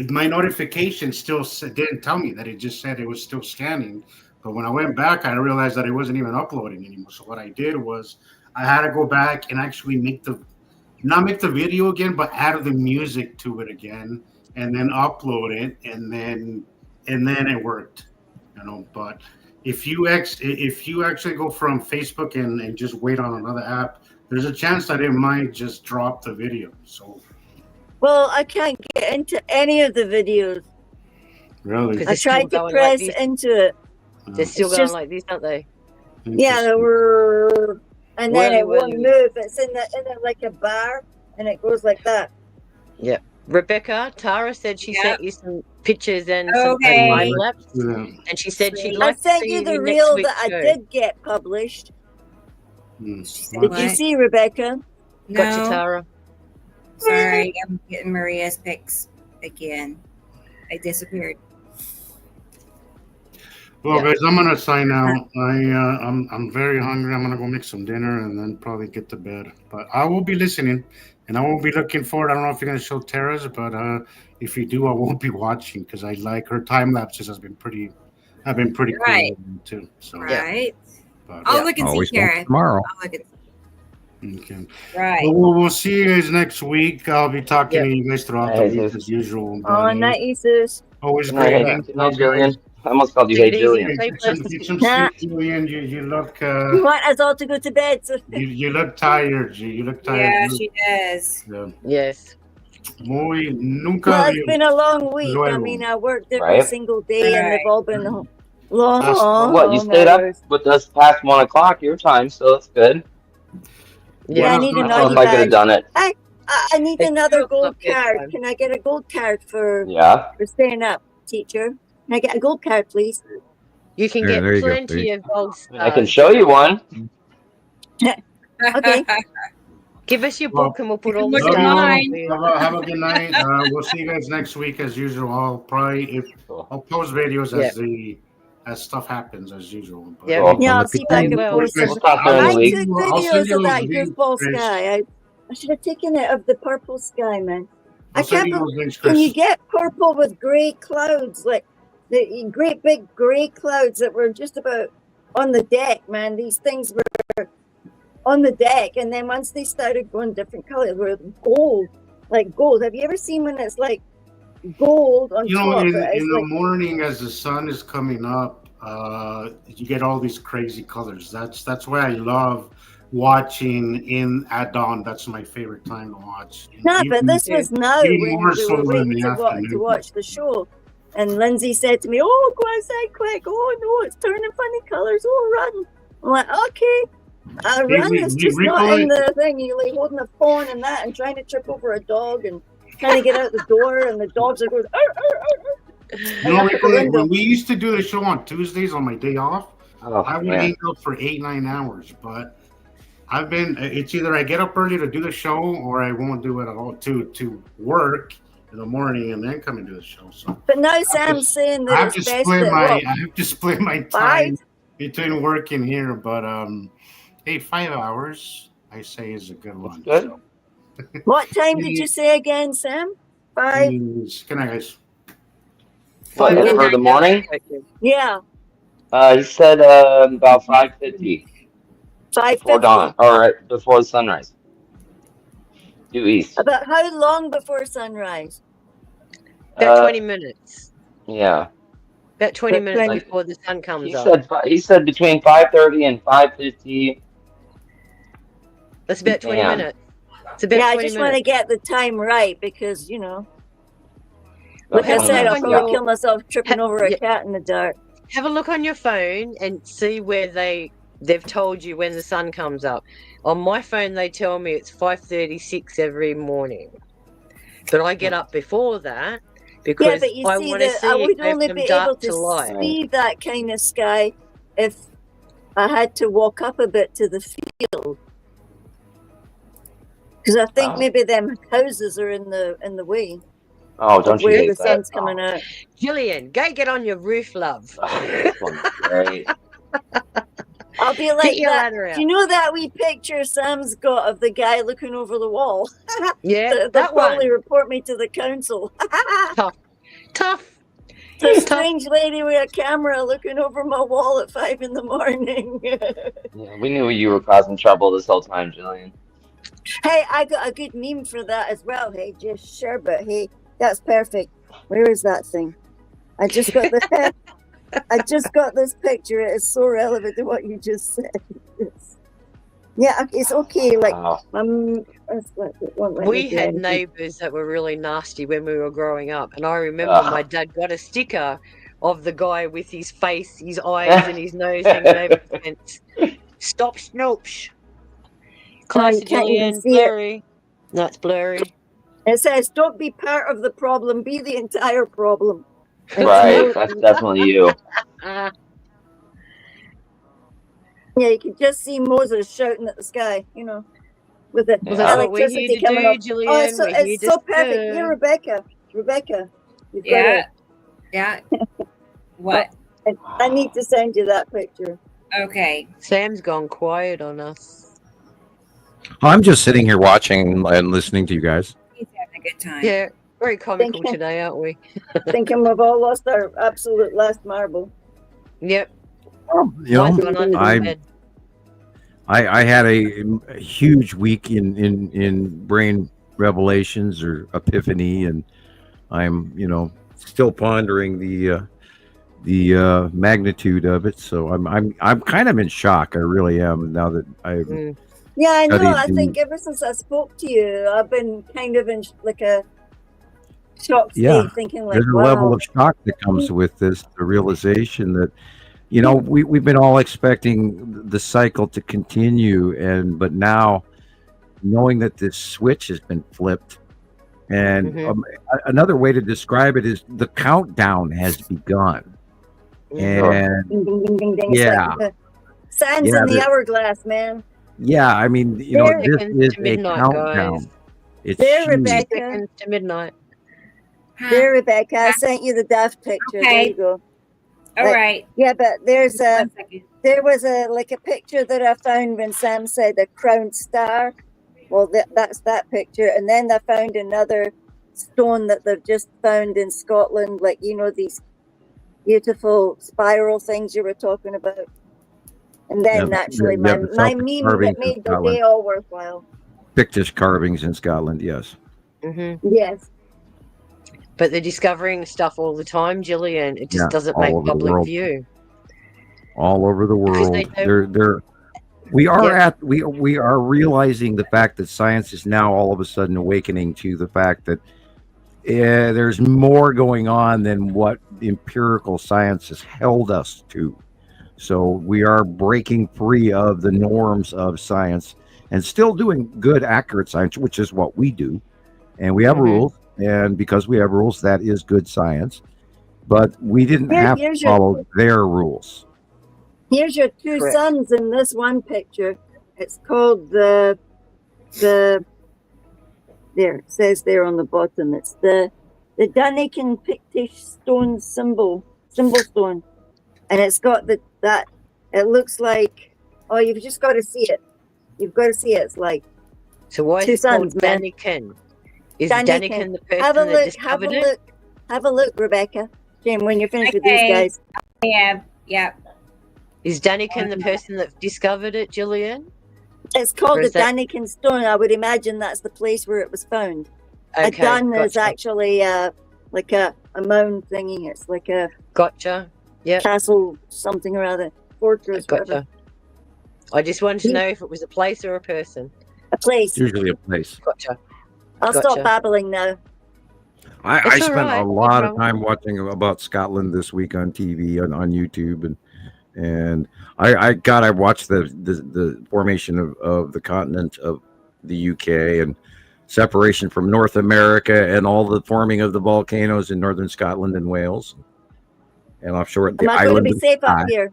S4: my notification still didn't tell me that. It just said it was still scanning. But when I went back, I realized that it wasn't even uploading anymore. So what I did was I had to go back and actually not make the video again, but add the music to it again, and then upload it, and then it worked. But if you actually go from Facebook and just wait on another app, there's a chance that it might just drop the video. So.
S3: Well, I can't get into any of the videos.
S4: Really?
S3: I tried to press into it.
S6: They're still going like this, aren't they?
S3: Yeah, they were, and then it won't move. It's in like a bar, and it goes like that.
S6: Yeah. Rebecca, Tara said she sent you some pictures and some time lapse, and she said she'd like to see
S3: I sent you the reel that I did get published. Did you see, Rebecca?
S1: No.
S6: Gotcha, Tara.
S1: Sorry, I'm getting Maria's pics again. I disappeared.
S4: Well, guys, I'm gonna sign out. I'm very hungry. I'm gonna go make some dinner and then probably get to bed. But I will be listening, and I will be looking forward. I don't know if you're gonna show Tara's, but if you do, I won't be watching because I like her time lapses. Have been pretty
S1: Right.
S4: cool too. So
S1: Right.
S4: But,
S1: I'll look and see, Karen.
S2: Tomorrow.
S1: I'll look at.
S4: Okay.
S1: Right.
S4: Well, we'll see you guys next week. I'll be talking to you guys throughout the week as usual.
S3: Oh, night, Jesus.
S4: Always
S5: Good night,
S4: great.
S5: Good night, Jillian. I almost called you Hey Jillian.
S4: Get some sleep, Julian. You look.
S3: You want us all to go to bed? So.
S4: You look tired. You look tired.
S1: Yeah, she does.
S4: Yeah.
S6: Yes.
S4: Nunca.
S3: Well, it's been a long week. I mean, I worked every single day, and they've all been long.
S5: What, you stayed up with us past 1 o'clock your time, so that's good.
S3: Yeah, I need an
S5: I could have done it.
S3: I need another gold card. Can I get a gold card for staying up, teacher? Can I get a gold card, please?
S6: You can get plenty of gold stars.
S5: I can show you one.
S3: Okay.
S6: Give us your book and we'll put all the
S4: Love
S6: stars
S4: you.
S6: on.
S4: Have a good night. We'll see you guys next week as usual. I'll post videos as stuff happens as usual. But,
S3: Yeah, I'll see if I can post some. I took videos of that goofball sky. I should have taken it of the purple sky, man. I can't believe. Can you get purple with gray clouds, like the great big gray clouds that were just about on the deck, man? These things were on the deck, and then once they started going different colors, were gold, like gold. Have you ever seen when it's like gold on top?
S4: In the morning as the sun is coming up, you get all these crazy colors. That's why I love watching at dawn. That's my favorite time to watch.
S3: No, but this was now when we were waiting to watch the show. And Lindsay said to me, "Oh, go outside quick. Oh, no, it's turning funny colors. Oh, run." I'm like, okay. Run is just not in the thing. You're like holding a phone and that and trying to trip over a dog and trying to get out the door and the dogs are going,
S4: when we used to do the show on Tuesdays on my day off, I would hang out for 8-9 hours, but it's either I get up early to do the show or I won't do it at all to work in the morning and then come and do the show. So,
S3: but now Sam's saying that
S4: I have to split my time between work and here. But 5 hours I say is a good one.
S5: Good.
S4: So.
S3: What time did you say again, Sam? 5.
S4: Good night, guys.
S5: What, for the morning?
S3: Yeah.
S5: He said about 5:50.
S3: 5:50.
S5: Before dawn, or before sunrise. Due east.
S3: About how long before sunrise?
S6: About 20 minutes.
S5: Yeah.
S6: About 20 minutes before the sun comes up.
S5: He said between 5:30 and 5:50.
S6: That's about 20 minutes. It's about 20
S3: I just want to get the time right because, like I said, I'll probably kill myself tripping over a cat in the dark.
S6: Have a look on your phone and see where they've told you when the sun comes up. On my phone, they tell me it's 5:36 every morning. But I get up before that because I want to see
S3: I would
S6: it go
S3: only
S6: from
S3: be
S6: dark
S3: able
S6: to
S3: to
S6: light.
S3: see that kind of sky if I had to walk up a bit to the field. Because I think maybe them houses are in the way.
S5: Oh, don't you
S3: where
S5: hate
S3: the
S5: that?
S3: sun's coming out.
S6: Gillian, go get on your roof, love.
S5: This one's great.
S3: I'll be like
S6: your
S3: that.
S6: ladder out.
S3: Do you know that wee picture Sam's got of the guy looking over the wall?
S6: Yeah,
S3: They'll
S6: that
S3: probably
S6: one.
S3: report me to the council.
S6: Tough.
S3: The strange lady with a camera looking over my wall at 5 in the morning.
S5: Yeah, we knew you were causing trouble this whole time, Jillian.
S3: Hey, I got a good meme for that as well. Hey, just sure, but hey, that's perfect. Where is that thing? I just got the I just got this picture. It is so relevant to what you just said. Yeah, it's okay. Like,
S6: we had neighbors that were really nasty when we were growing up, and I remember my dad got a sticker of the guy with his face, his eyes, and his nose hanging over the fence. Stop Snopes. Closer, Jillian. Blurry. No, it's blurry.
S3: It says, "Don't be part of the problem. Be the entire problem."
S5: Right, that's definitely you.
S3: Yeah, you can just see Moses shouting at the sky, with the electricity coming up.
S6: Jillian.
S3: Oh, it's so perfect. Here, Rebecca, you've got
S1: Yeah. What?
S3: I need to send you that picture.
S1: Okay.
S6: Sam's gone quiet on us.
S2: I'm just sitting here watching and listening to you guys.
S1: He's having a good time.
S6: Yeah, very comical today, aren't we?
S3: Thinking we've all lost our absolute last marble.
S6: Yep.
S2: I had a huge week in brain revelations or epiphany, and I'm still pondering the magnitude of it. So I'm kind of in shock. I really am now that I.
S3: Yeah, I know. I think ever since I spoke to you, I've been kind of in like a shock state, thinking like,
S2: there's a level of shock that comes with this, the realization that we've been all expecting the cycle to continue, but now knowing that this switch has been flipped, and another way to describe it is the countdown has begun. And
S3: ding, ding, ding, ding, ding.
S2: yeah,
S3: like sands in the hourglass, man.
S2: Yeah, I mean, this is a countdown.
S6: Guys.
S2: It's
S3: there,
S2: huge.
S3: Rebecca.
S6: To midnight.
S3: There, Rebecca. I sent you the Daft picture.
S1: Okay.
S3: There you go.
S1: All right.
S3: Yeah, but there was a picture that I found when Sam said a crowned star. Well, that's that picture, and then I found another stone that they've just found in Scotland, like these beautiful spiral things you were talking about. And then naturally, my meme that made the day all worthwhile.
S2: Pictish carvings in Scotland, yes.
S3: Yes.
S6: But they're discovering stuff all the time, Jillian. It just doesn't make public view.
S2: All over the world. We are realizing the fact that science is now all of a sudden awakening to the fact that there's more going on than what empirical science has held us to. So we are breaking free of the norms of science and still doing good, accurate science, which is what we do. And we have rules. And because we have rules, that is good science. But we didn't have to follow their rules.
S3: Here's your two sons in this one picture. It's called the there, it says there on the bottom. It's the Daniken Pictish stone symbol stone. And it's got that it looks like, you've just got to see it. You've got to see it. It's like
S6: so why
S3: two
S6: is it
S3: sons,
S6: called Daniken? Is Daniken the person that discovered it?
S3: Have a look, Rebecca. Jim, when you're finished with these guys.
S1: Yeah.
S6: Is Daniken the person that discovered it, Jillian?
S3: It's called the Daniken stone. I would imagine that's the place where it was found.
S6: Okay,
S3: a dun is actually like a mound thingy. It's like a castle something or other, fortress.
S6: Gotcha. I just wanted to know if it was a place or a person.
S3: A place.
S2: Usually a place.
S6: Gotcha.
S3: I'll stop babbling now.
S2: I spent a lot of time watching about Scotland this week on TV on YouTube, and I watched the formation of the continent of the UK and separation from North America and all the forming of the volcanoes in northern Scotland and Wales and offshore the island.
S3: Am I going to be safe up here?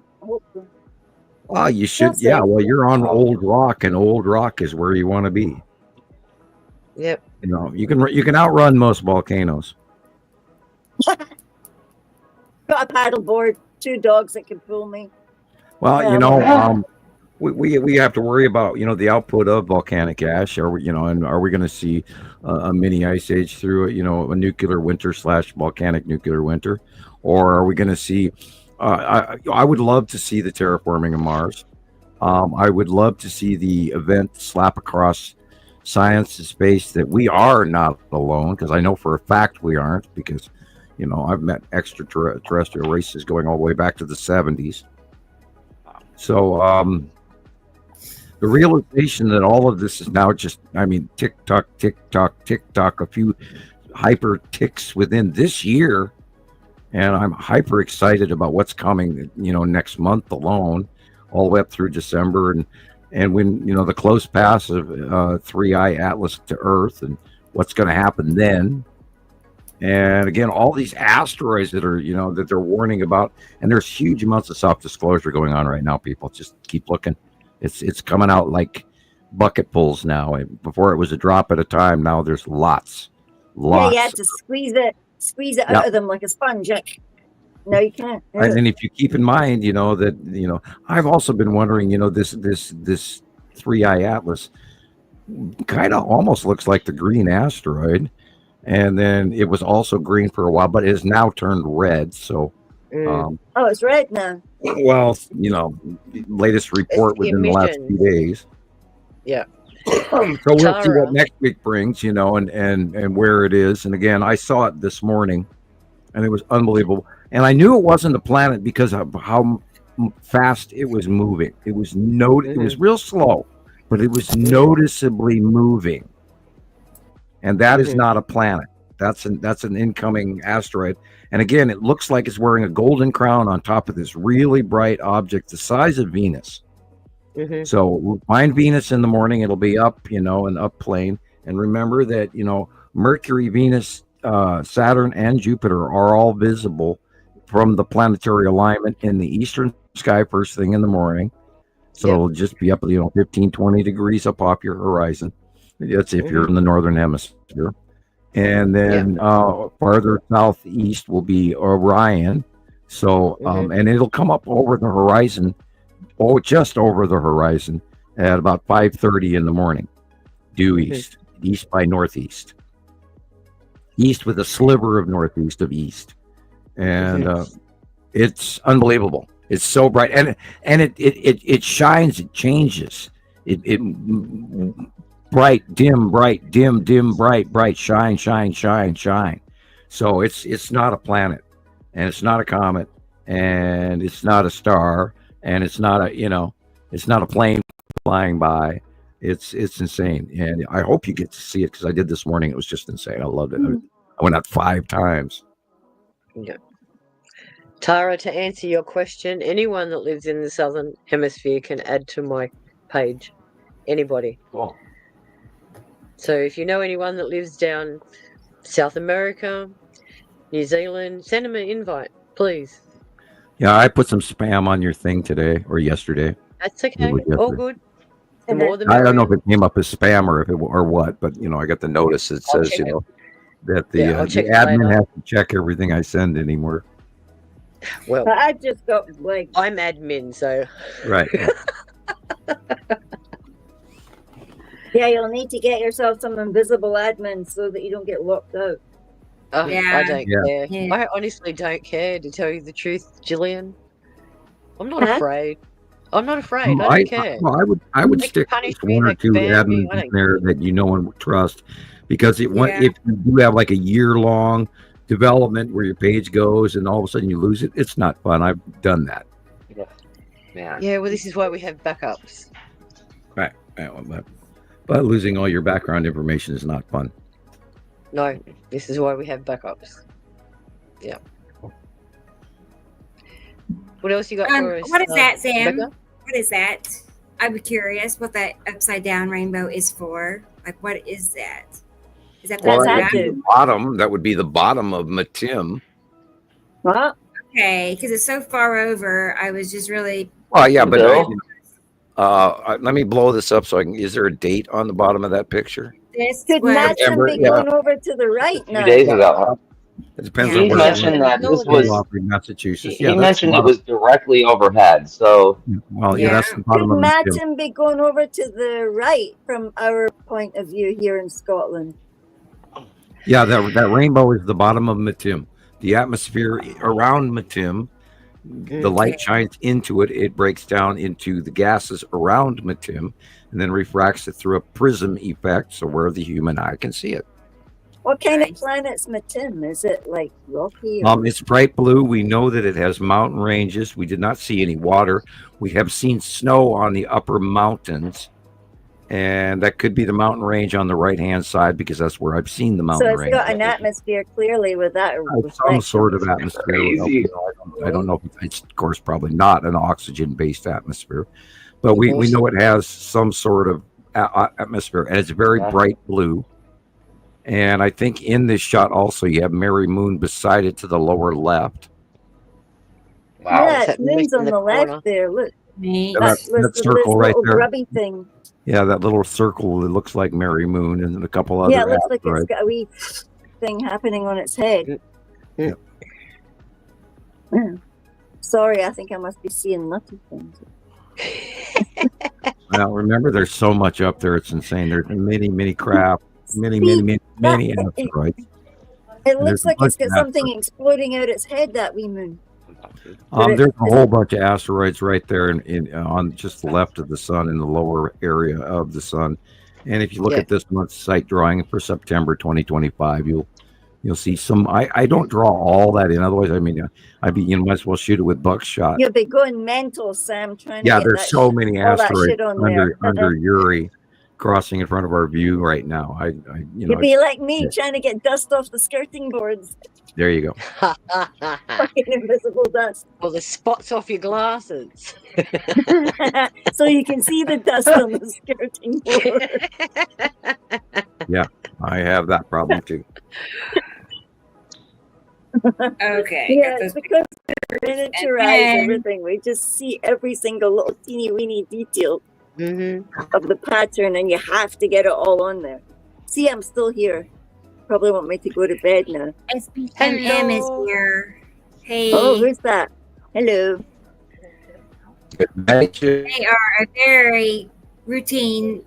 S2: Well, you should. Yeah. Well, you're on Old Rock, and Old Rock is where you want to be.
S6: Yep.
S2: You can outrun most volcanoes.
S3: Got a paddle board, 2 dogs that can pull me.
S2: Well,
S3: Yeah.
S2: we have to worry about the output of volcanic ash. Are we and are we going to see a mini ice age through a nuclear winter / volcanic nuclear winter, or are we going to see? I would love to see the terraforming of Mars. I would love to see the event slap across science's face that we are not alone, because I know for a fact we aren't, because I've met extraterrestrial races going all the way back to the 70s. So the realization that all of this is now just, tick tock, a few hyper ticks within this year, and I'm hyper excited about what's coming next month alone, all the way up through December, and when the close pass of 3I Atlas to Earth, and what's going to happen then. And again, all these asteroids that are that they're warning about, and there's huge amounts of self-disclosure going on right now. People just keep looking. It's coming out like bucketfuls now. Before it was a drop at a time. Now there's lots.
S3: Yeah, you have to squeeze it out of them like a sponge. No, you can't.
S2: And if you keep in mind, that I've also been wondering, this 3I Atlas kind of almost looks like the green asteroid, and then it was also green for a while, but it has now turned red. So,
S3: it's red now.
S2: Well, latest report within the last few days.
S6: Yeah.
S2: So we'll see what next week brings, and where it is. And again, I saw it this morning, and it was unbelievable. And I knew it wasn't a planet because of how fast it was moving. It was It was real slow, but it was noticeably moving. And that is not a planet. That's an incoming asteroid. And again, it looks like it's wearing a golden crown on top of this really bright object the size of Venus. So we'll find Venus in the morning. It'll be up, an up plane. And remember that, Mercury, Venus, Saturn, and Jupiter are all visible from the planetary alignment in the eastern sky first thing in the morning. So it'll just be up, 15, 20 degrees up off your horizon. That's if you're in the northern hemisphere. And then farther southeast will be Orion. So, and it'll come up over the horizon, just over the horizon at about 5:30 in the morning, due east, east by northeast, east with a sliver of northeast of east. And it's unbelievable. It's so bright, and it shines, it changes, it bright, dim, bright, shine. So it's not a planet, and it's not a comet, and it's not a star, and it's not a plane flying by. It's insane, and I hope you get to see it, because I did this morning. It was just insane. I loved it. I went out 5 times.
S6: Yeah. Tara, to answer your question, anyone that lives in the southern hemisphere can add to my page. Anybody.
S5: Cool.
S6: So if you know anyone that lives down South America, New Zealand, send them an invite, please.
S2: Yeah, I put some spam on your thing today or yesterday.
S6: That's okay. All good.
S2: I don't know if it came up as spam or what, but I got the notice that says that the admin has to check everything I send anymore.
S6: Well,
S3: I just got
S6: I'm admin, so
S2: right.
S3: Yeah, you'll need to get yourself some invisible admins so that you don't get locked out.
S6: I don't care. Yeah. I honestly don't care, to tell you the truth, Gillian. I'm not afraid. I don't care.
S2: I would stick with 1 or 2 admins in there that and trust, because if you do have like a year-long development where your page goes and all of a sudden you lose it, it's not fun. I've done that.
S6: Yeah, well, this is why we have backups.
S2: Right. But losing all your background information is not fun.
S6: No, this is why we have backups. Yeah. What else you got for us?
S1: What is that, Sam?
S6: Rebecca?
S1: What is that? I'm curious what that upside down rainbow is for. Like, what is that? Is that
S2: the bottom? That would be the bottom of Matim.
S3: What?
S1: Okay, because it's so far over. I was just really.
S2: Well, yeah, but let me blow this up so I can. Is there a date on the bottom of that picture?
S3: This could Madsen be going over to the right now.
S5: 2 days ago.
S2: It depends
S5: He
S2: on where
S5: mentioned that this was.
S2: Massachusetts.
S5: He mentioned it was directly overhead. So.
S2: Well, yeah, that's the bottom
S3: Could
S2: of the
S3: Matin be going over to the right from our point of view here in Scotland?
S2: Yeah, that rainbow is the bottom of Matim. The atmosphere around Matim, the light shines into it. It breaks down into the gases around Matim, and then refracts it through a prism effect, so where the human eye can see it.
S3: What kind of planet's Matim? Is it like rocky?
S2: It's bright blue. We know that it has mountain ranges. We did not see any water. We have seen snow on the upper mountains, and that could be the mountain range on the right-hand side because that's where I've seen the mountain range.
S3: So it's got an atmosphere clearly with that.
S2: Some sort of atmosphere. I don't know. It's, of course, probably not an oxygen-based atmosphere, but we know it has some sort of atmosphere, and it's very bright blue. And I think in this shot also you have Mary Moon beside it to the lower left.
S3: Wow. Yeah, Moon's on the left there. Look.
S2: That circle right there.
S3: Grubby thing.
S2: Yeah, that little circle that looks like Mary Moon and a couple other.
S3: Yeah, it looks like it's got a wee thing happening on its head.
S2: Yeah.
S3: Sorry, I think I must be seeing nutty things.
S2: Well, remember, there's so much up there; it's insane. There's many craft, many asteroids.
S3: It looks like it's got something exploding out its head. That wee moon.
S2: There's a whole bunch of asteroids right there on just the left of the sun in the lower area of the sun. And if you look at this month's site drawing for September 2025, you'll see some. I don't draw all that in, otherwise, I mean, you might as well shoot it with buckshot.
S3: You'll be going mental, Sam. Trying to get
S2: there's so many asteroids under
S3: there.
S2: Uri crossing in front of our view right now.
S3: You'd be like me trying to get dust off the skirting boards.
S2: There you go.
S3: Fucking invisible dust.
S6: Well, the spots off your glasses.
S3: So you can see the dust on the skirting board.
S2: Yeah, I have that problem too.
S1: Okay.
S3: Yeah, it's because we miniaturize everything. We just see every single little teeny weeny detail of the pattern, and you have to get it all on there. See, I'm still here. Probably want me to go to bed now.
S1: SBMM is here. Hey.
S3: Oh, who's that? Hello.
S1: They are a very routine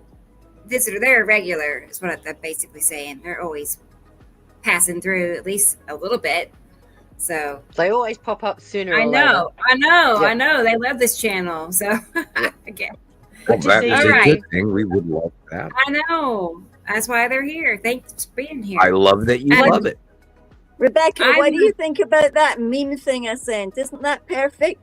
S1: visitor. They're a regular, is what I'm basically saying. They're always passing through at least a little bit. So
S6: they always pop up sooner or later.
S1: I know. They love this channel. So again.
S2: Well, that is a good thing. We would love that.
S1: I know. That's why they're here. Thanks for being here.
S2: I love that you love it.
S3: Rebecca, what do you think about that meme thing I sent? Isn't that perfect?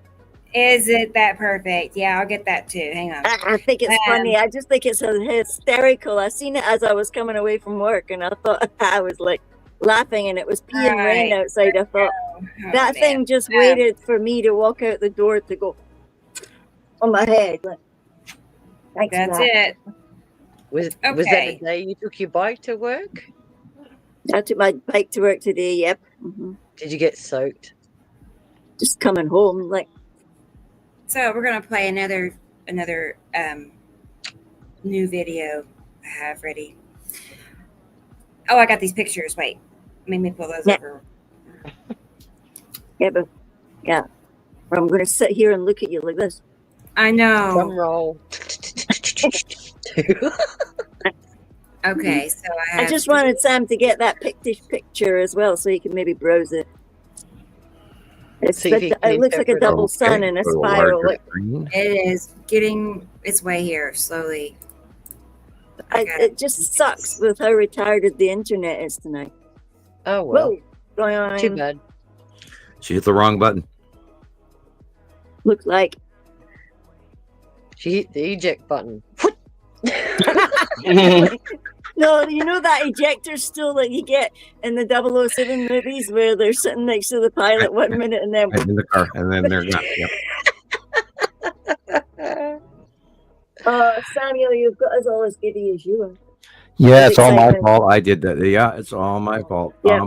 S1: Is it that perfect? Yeah, I'll get that too. Hang on.
S3: I think it's funny. I just think it's hysterical. I seen it as I was coming away from work, and I thought I was like laughing, and it was peeing rain outside. I thought that thing just waited for me to walk out the door to go on my head. Like, thanks.
S1: That's it.
S6: Was that the day you took your bike to work?
S3: I took my bike to work today. Yep.
S6: Did you get soaked?
S3: Just coming home, like.
S1: So we're gonna play another new video I have ready. Oh, I got these pictures. Wait, let me pull those over.
S3: Yeah. I'm gonna sit here and look at you like this.
S1: I know.
S6: Drum roll.
S1: Okay, so I
S3: just wanted Sam to get that picture as well, so he can maybe browse it. It looks like a double sun in a spiral.
S1: It is getting its way here slowly.
S3: It just sucks with how retarded the internet is tonight.
S6: Oh well.
S3: Whoa.
S6: Too bad.
S2: She hit the wrong button.
S3: Looks like.
S6: She hit the eject button.
S3: No, you know that ejector stool that you get in the 007 movies where they're sitting next to the pilot 1 minute and then
S2: in the car, and then they're not. Yep.
S3: Samuel, you've got us all as giddy as you are.
S2: Yeah, it's all my fault. I did that. Yeah, it's all my fault.
S3: Yeah.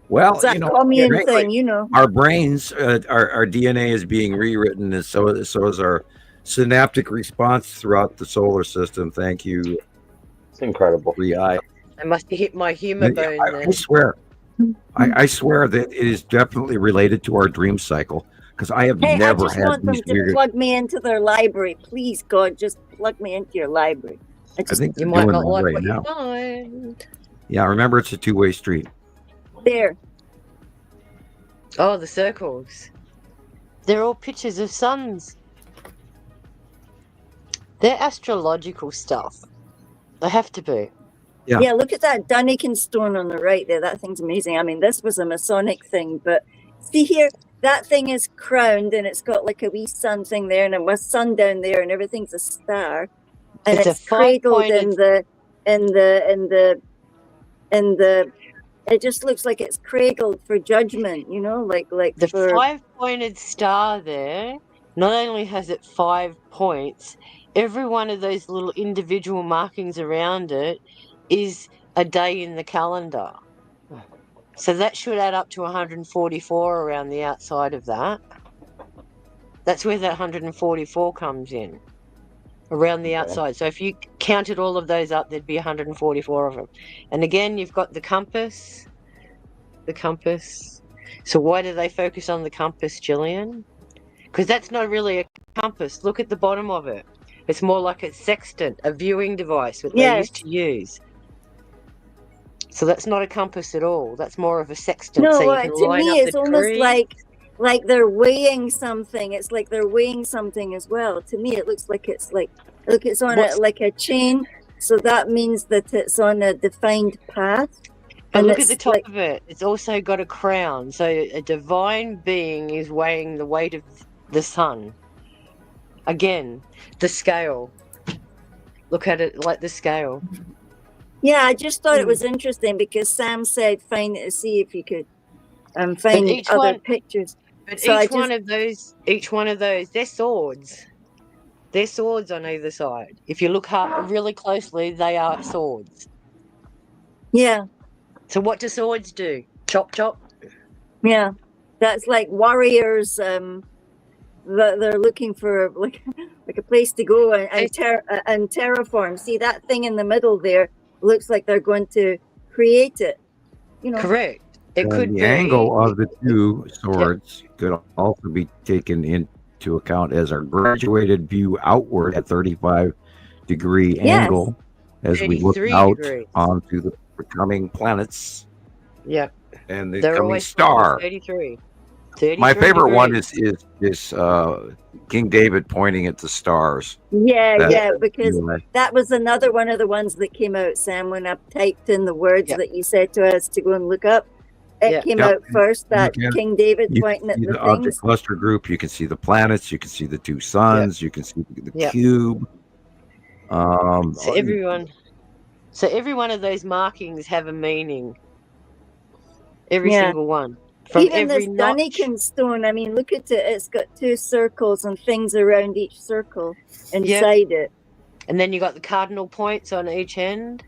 S2: Well,
S3: it's that commune thing, you know.
S2: Our brains, our DNA is being rewritten, and so is our synaptic response throughout the solar system. Thank you.
S5: It's incredible.
S6: I must have hit my humor bone.
S2: I swear, I swear that it is definitely related to our dream cycle because I have
S3: Hey,
S2: never
S3: I just
S2: had
S3: want them
S2: these
S3: to
S2: weird.
S3: plug me into their library. Please, God, just plug me into your library.
S2: I think
S6: You
S2: they're
S6: might
S2: doing
S6: not
S2: that
S6: like
S2: right
S6: what you
S2: now.
S6: find.
S2: Yeah, remember it's a two-way street.
S3: There.
S6: Oh, the circles. They're all pictures of suns. They're astrological stuff. They have to be.
S3: Yeah, look at that Dunnikin stone on the right there. That thing's amazing. I mean, this was a Masonic thing, but see here, that thing is crowned and it's got like a wee sun thing there and a sun down there and everything's a star. And it's cradled in the it just looks like it's cradled for judgment, you know, like
S6: the
S3: for
S6: 5-pointed star there. Not only has it 5 points, every one of those little individual markings around it is a day in the calendar. So that should add up to 144 around the outside of that. That's where that 144 comes in, around the outside. So if you counted all of those up, there'd be 144 of them. And again, you've got the compass. The compass. So why do they focus on the compass, Gillian? Because that's not really a compass. Look at the bottom of it. It's more like a sextant, a viewing device that they used to use. So that's not a compass at all. That's more of a sextant.
S3: No,
S6: so you can
S3: to
S6: line
S3: me,
S6: up
S3: it's
S6: the
S3: almost
S6: trees.
S3: like they're weighing something. It's like they're weighing something as well. To me, it looks like it's like, look, it's on like a chain. So that means that it's on a defined path.
S6: But look at the top of it. It's also got a crown. So a divine being is weighing the weight of the sun. Again, the scale. Look at it like the scale.
S3: Yeah, I just thought it was interesting because Sam said, find it to see if you could find other pictures.
S6: But
S3: so
S6: each one of those, they're swords. They're swords on either side. If you look really closely, they are swords.
S3: Yeah.
S6: So what do swords do? Chop, chop.
S3: Yeah, that's like warriors. They're looking for like a place to go and terraform. See that thing in the middle there? Looks like they're going to create it. You know.
S6: Correct. It could
S2: The
S6: be.
S2: angle of the two swords could also be taken into account as a graduated view outward at 35-degree angle as we look out onto the coming planets.
S6: Yeah.
S2: And the
S6: They're
S2: coming star.
S6: 33.
S2: My favorite one is King David pointing at the stars.
S3: Yeah, because that was another one of the ones that came out, Sam, when I typed in the words that you said to us to go and look up. It came out first, that King David pointing at the
S2: object
S3: things.
S2: cluster group. You can see the planets. You can see the two suns. You can see the cube.
S6: So every one of those markings have a meaning. Every single one. From
S3: Even
S6: every
S3: this Dunnikin stone, I mean, look at it. It's got 2 circles and things around each circle inside it.
S6: And then you got the cardinal points on each end.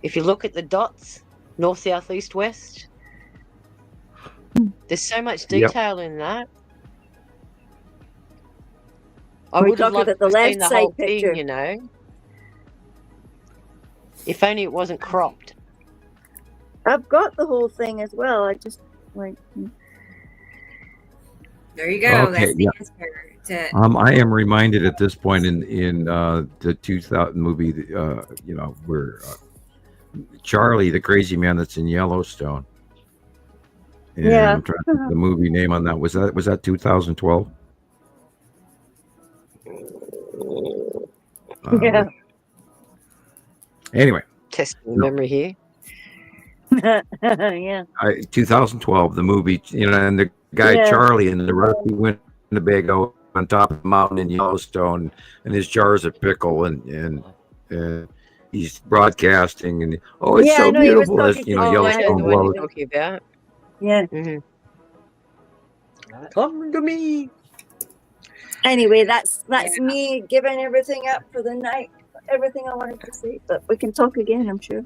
S6: If you look at the dots, north, south, east, west, there's so much detail in that. I would have loved to have seen the whole thing, you know. If only it wasn't cropped.
S3: I've got the whole thing as well. I just like.
S1: There you go.
S2: Okay,
S1: That's the answer to.
S2: I am reminded at this point in the 2000 movie, where Charlie, the crazy man that's in Yellowstone. And I'm trying to think the movie name on that. Was that 2012?
S3: Yeah.
S2: Anyway.
S6: Testing memory here.
S3: Yeah.
S2: 2012, the movie, and the guy Charlie in the rusty Winnebago on top of the mountain in Yellowstone, and his jars of pickle, and he's broadcasting, and it's so beautiful as Yellowstone blows.
S6: Talking about.
S3: Yeah.
S6: Come to me.
S3: Anyway, that's me giving everything up for the night. Everything I wanted to say, but we can talk again, I'm sure.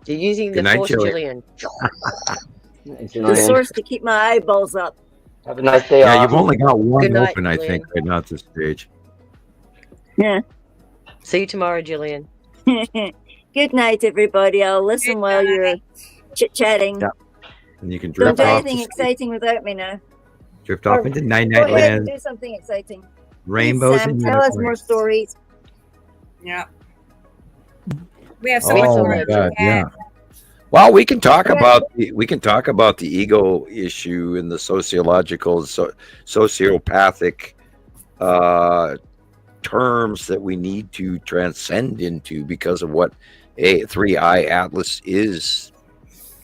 S6: You're using the force, Gillian.
S3: The source to keep my eyeballs up.
S5: Have a nice day.
S2: Yeah, you've only got one open, I think, right now at this stage.
S3: Yeah.
S6: See you tomorrow, Gillian.
S3: Good night, everybody. I'll listen while you're chit-chatting.
S2: Yeah. And you can
S3: Don't
S2: drift
S3: do
S2: off.
S3: anything exciting without me now.
S2: Drift off
S3: Or
S2: into
S3: go
S2: night-night
S3: ahead and
S2: land.
S3: do something exciting.
S2: Rainbows
S3: Sam,
S2: and
S3: tell us more
S2: unicorns.
S3: stories.
S1: Yeah. We have so
S2: Oh
S1: much
S2: my
S1: more
S2: God,
S1: to
S2: yeah.
S1: add.
S2: Well, we can talk about the ego issue and the sociological, sociopathic terms that we need to transcend into because of what a 3i Atlas is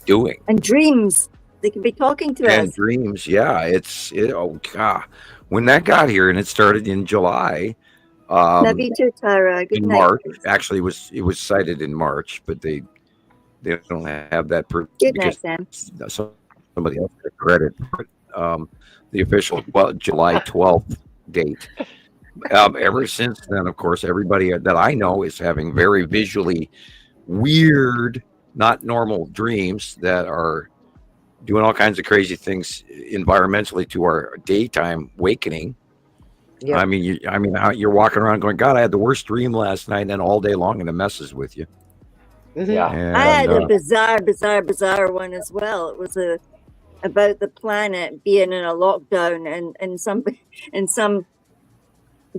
S2: doing.
S3: And dreams. They can be talking to
S2: And
S3: us.
S2: dreams, yeah. Oh God. When that got here, and it started in July.
S3: Love you too, Tara. Good
S2: In
S3: night.
S2: March. Actually, it was cited in March, but they don't have that proof
S3: Good
S2: because
S3: night, Sam.
S2: somebody else got credit for it. The official July 12th date. Ever since then, of course, everybody that I know is having very visually weird, not normal dreams that are doing all kinds of crazy things environmentally to our daytime wakening. Yep. I mean, you're walking around going, God, I had the worst dream last night, and then all day long, and it messes with you.
S3: Mm-hmm.
S5: Yeah,
S3: I had a bizarre one as well. It was about the planet being in a lockdown and in some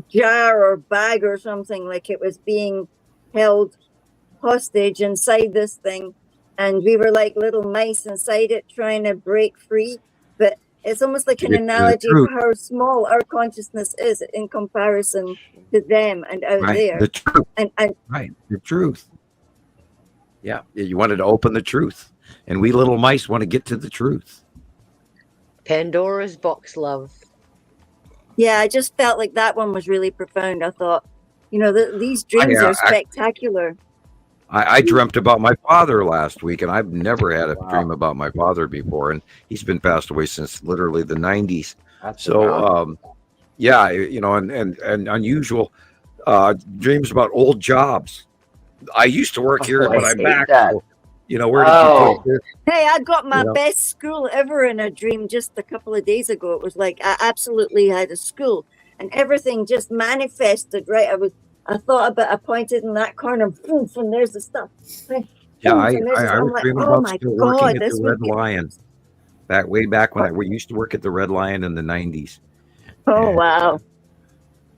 S3: jar or bag or something, like it was being held hostage inside this thing, and we were like little mice inside it trying to break free. But it's almost like an analogy for how small our consciousness is in comparison to them and out there.
S2: The truth.
S3: And
S2: right, the truth. Yeah, you wanted to open the truth, and we little mice want to get to the truth.
S6: Pandora's box, love.
S3: Yeah, I just felt like that one was really profound. I thought, these dreams are spectacular.
S2: I dreamt about my father last week, and I've never had a dream about my father before, and he's been passed away since literally the 90s. Yeah, and unusual dreams about old jobs. I used to work here, but I'm back. So, where did you take this?
S3: Hey, I got my best school ever in a dream just a couple of days ago. It was like I absolutely had a school, and everything just manifested. Right, I thought about I pointed in that corner, poof, and there's the stuff.
S2: Yeah, I was dreaming about still working at the Red Lion. Way back when we used to work at the Red Lion in the 90s.
S3: Oh, wow.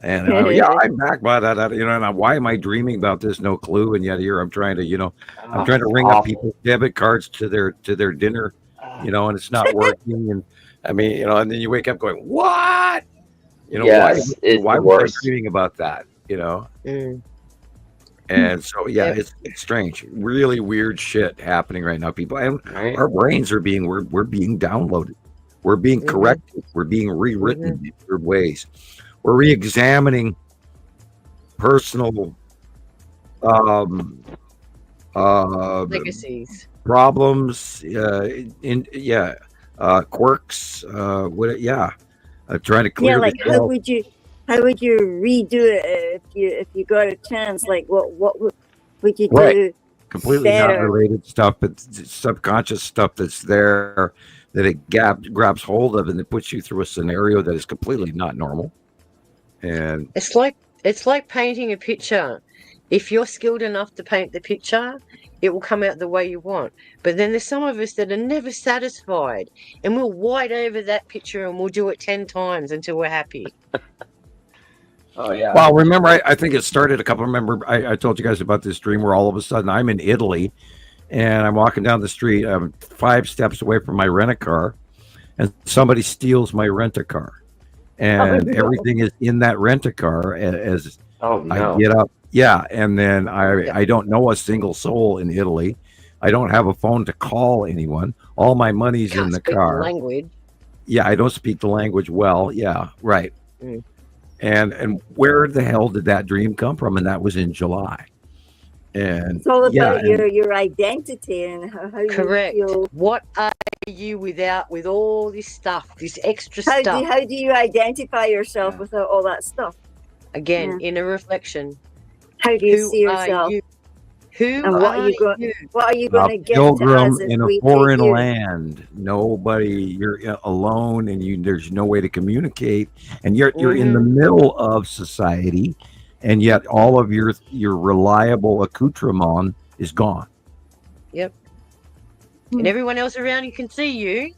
S2: And I'm back by that. And why am I dreaming about this? No clue. And yet here I'm trying to, I'm trying to ring up people's debit cards to their dinner, and it's not working. And I mean, and then you wake up going, what? Why was I dreaming about that? And so, it's strange, really weird shit happening right now, people. And our brains are we're being downloaded. We're being corrected. We're being rewritten in weird ways. We're re-examining personal
S6: legacies,
S2: problems, quirks. Trying to clear.
S3: Yeah, like how would you redo it if you got a chance? Like what would you do?
S2: Completely
S3: better?
S2: Not related stuff, but subconscious stuff that's there that it grabs hold of, and it puts you through a scenario that is completely not normal. And
S6: it's like painting a picture. If you're skilled enough to paint the picture, it will come out the way you want. But then there's some of us that are never satisfied, and we'll white over that picture and we'll do it 10 times until we're happy.
S5: Oh yeah.
S2: Well, remember, I think it started I told you guys about this dream where all of a sudden I'm in Italy and I'm walking down the street. I'm 5 steps away from my rent-a-car, and somebody steals my rent-a-car. And everything is in that rent-a-car as I get up. Yeah, and then I don't know a single soul in Italy. I don't have a phone to call anyone. All my money's in the car.
S6: Language.
S2: Yeah, I don't speak the language well. Yeah, right. And where the hell did that dream come from? And that was in July. And
S3: it's all about your identity and how
S6: correct.
S3: You feel.
S6: What are you with all this stuff, this extra stuff?
S3: How do you identify yourself without all that stuff?
S6: Again, inner reflection.
S3: How do you see yourself? What are you going to get
S2: pilgrim in a foreign land? Nobody. You're alone, and there's no way to communicate, and you're in the middle of society, and yet all of your reliable accoutrement is gone.
S6: Yep. and everyone else around you can see you,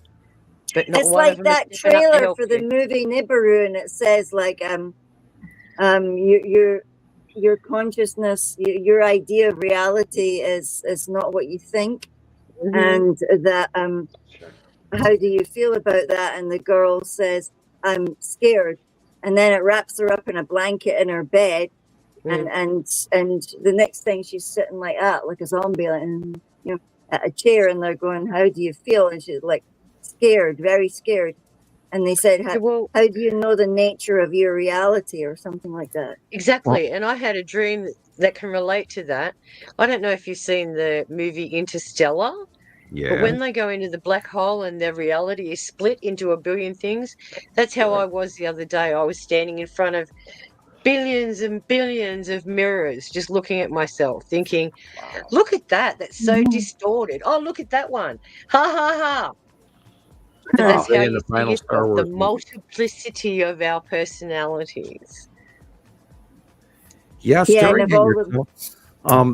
S6: but not
S3: It's
S6: one
S3: like
S6: of them is
S3: that
S6: stepping up to
S3: trailer
S6: help
S3: for the
S6: you.
S3: movie Nibiru, and it says like your consciousness, your idea of reality is not what you think, and that how do you feel about that? And the girl says, I'm scared, and then it wraps her up in a blanket in her bed, and the next thing she's sitting like that, like a zombie, like, at a chair, and they're going, how do you feel? And she's like, scared, very scared. And they said, how do you know the nature of your reality, or something like that?
S6: Exactly. And I had a dream that can relate to that. I don't know if you've seen the movie Interstellar, but when they go into the black hole and their reality is split into a billion things, that's how I was the other day. I was standing in front of billions and billions of mirrors, just looking at myself, thinking, look at that. That's so distorted. Oh, look at that one. Ha ha ha. But that's how
S2: in
S6: you
S2: the
S6: see
S2: final Star
S6: yourself,
S2: Wars
S6: the
S2: movie.
S6: multiplicity of our personalities.
S2: Yeah,
S3: Yeah,
S2: staring
S3: and
S2: at
S3: of all
S2: yourself.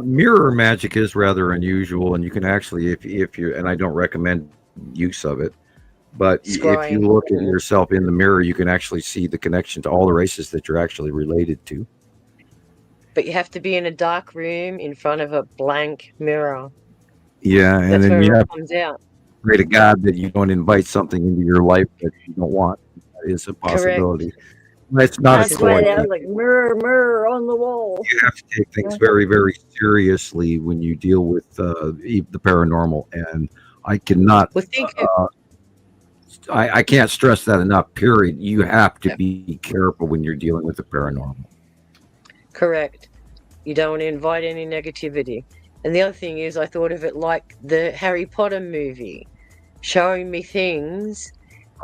S2: Mirror magic is rather unusual, and you can actually, if you, and I don't recommend use of it, but if you
S6: Scrying.
S2: look at yourself in the mirror, you can actually see the connection to all the races that you're actually related to.
S6: But you have to be in a dark room in front of a blank mirror.
S2: Yeah, and
S6: That's
S2: then
S6: where
S2: you
S6: it all
S2: have
S6: comes out.
S2: to pray to God that you don't invite something into your life that you don't want. That is a possibility. It's not
S3: That's
S2: a
S3: why
S2: toy.
S3: they have like mirror, mirror on the wall.
S2: You have to take things very, very seriously when you deal with the paranormal, and I cannot. I can't stress that enough. Period. You have to be careful when you're dealing with the paranormal.
S6: Correct. You don't want to invite any negativity. And the other thing is, I thought of it like the Harry Potter movie, showing me things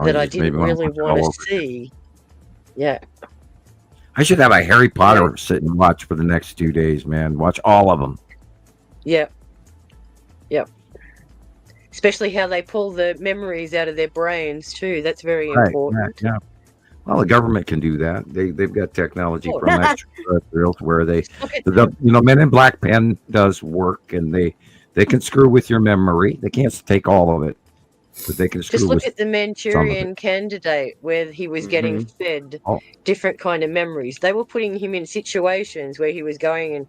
S6: that I didn't really want to see. Yeah.
S2: I should have a Harry Potter sit and watch for the next 2 days, man. Watch all of them.
S6: Yeah. Yep. Especially how they pull the memories out of their brains too. That's very important.
S2: Yeah. Well, the government can do that. They've got technology from extraterrestrials where Men in Black Pen does work, and they can screw with your memory. They can't take all of it, but they can screw
S6: Just look
S2: with
S6: at the Manchurian Candidate, where he was getting fed different kind of memories. They were putting him in situations where he was going and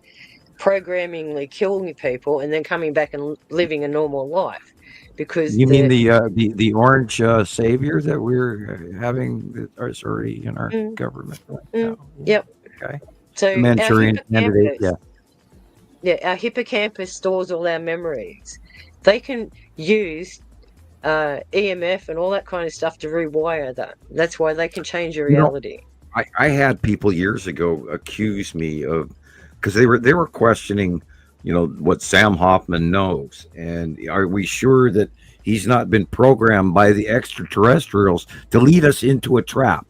S6: programmingly killing people, and then coming back and living a normal life. Because
S2: you mean the orange savior that we're having that is already in our government right now?
S6: Yep.
S2: Okay.
S6: So
S2: the Manchurian Candidate,
S6: our hippocampus stores all our memories. They can use EMF and all that kind of stuff to rewire that. That's why they can change your reality.
S2: I had people years ago accuse me of, because they were questioning, what Sam Hoffman knows, and are we sure that he's not been programmed by the extraterrestrials to lead us into a trap?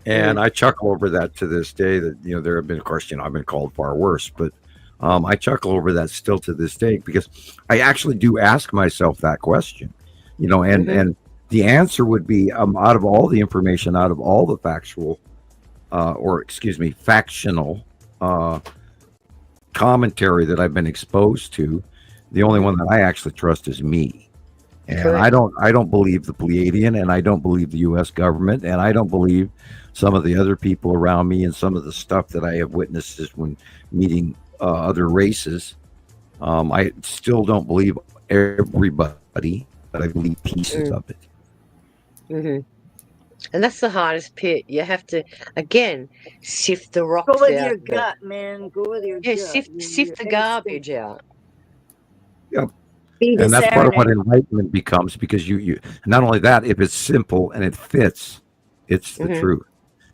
S2: And I chuckle over that to this day. That there have been, of course, I've been called far worse, but I chuckle over that still to this day, because I actually do ask myself that question, and the answer would be, out of all the information, out of all the factional commentary that I've been exposed to, the only one that I actually trust is me. And I don't believe the Pleiadian, and I don't believe the U.S. government, and I don't believe some of the other people around me, and some of the stuff that I have witnessed when meeting other races. I still don't believe everybody, but I believe pieces of it.
S6: Mm-hmm. And that's the hardest pit. You have to, again, sift the rocks out.
S3: Go with your gut, man. Go with your gut.
S6: Sift the garbage out.
S2: Yep. And that's part of what enlightenment becomes, because you not only that, if it's simple and it fits, it's the truth.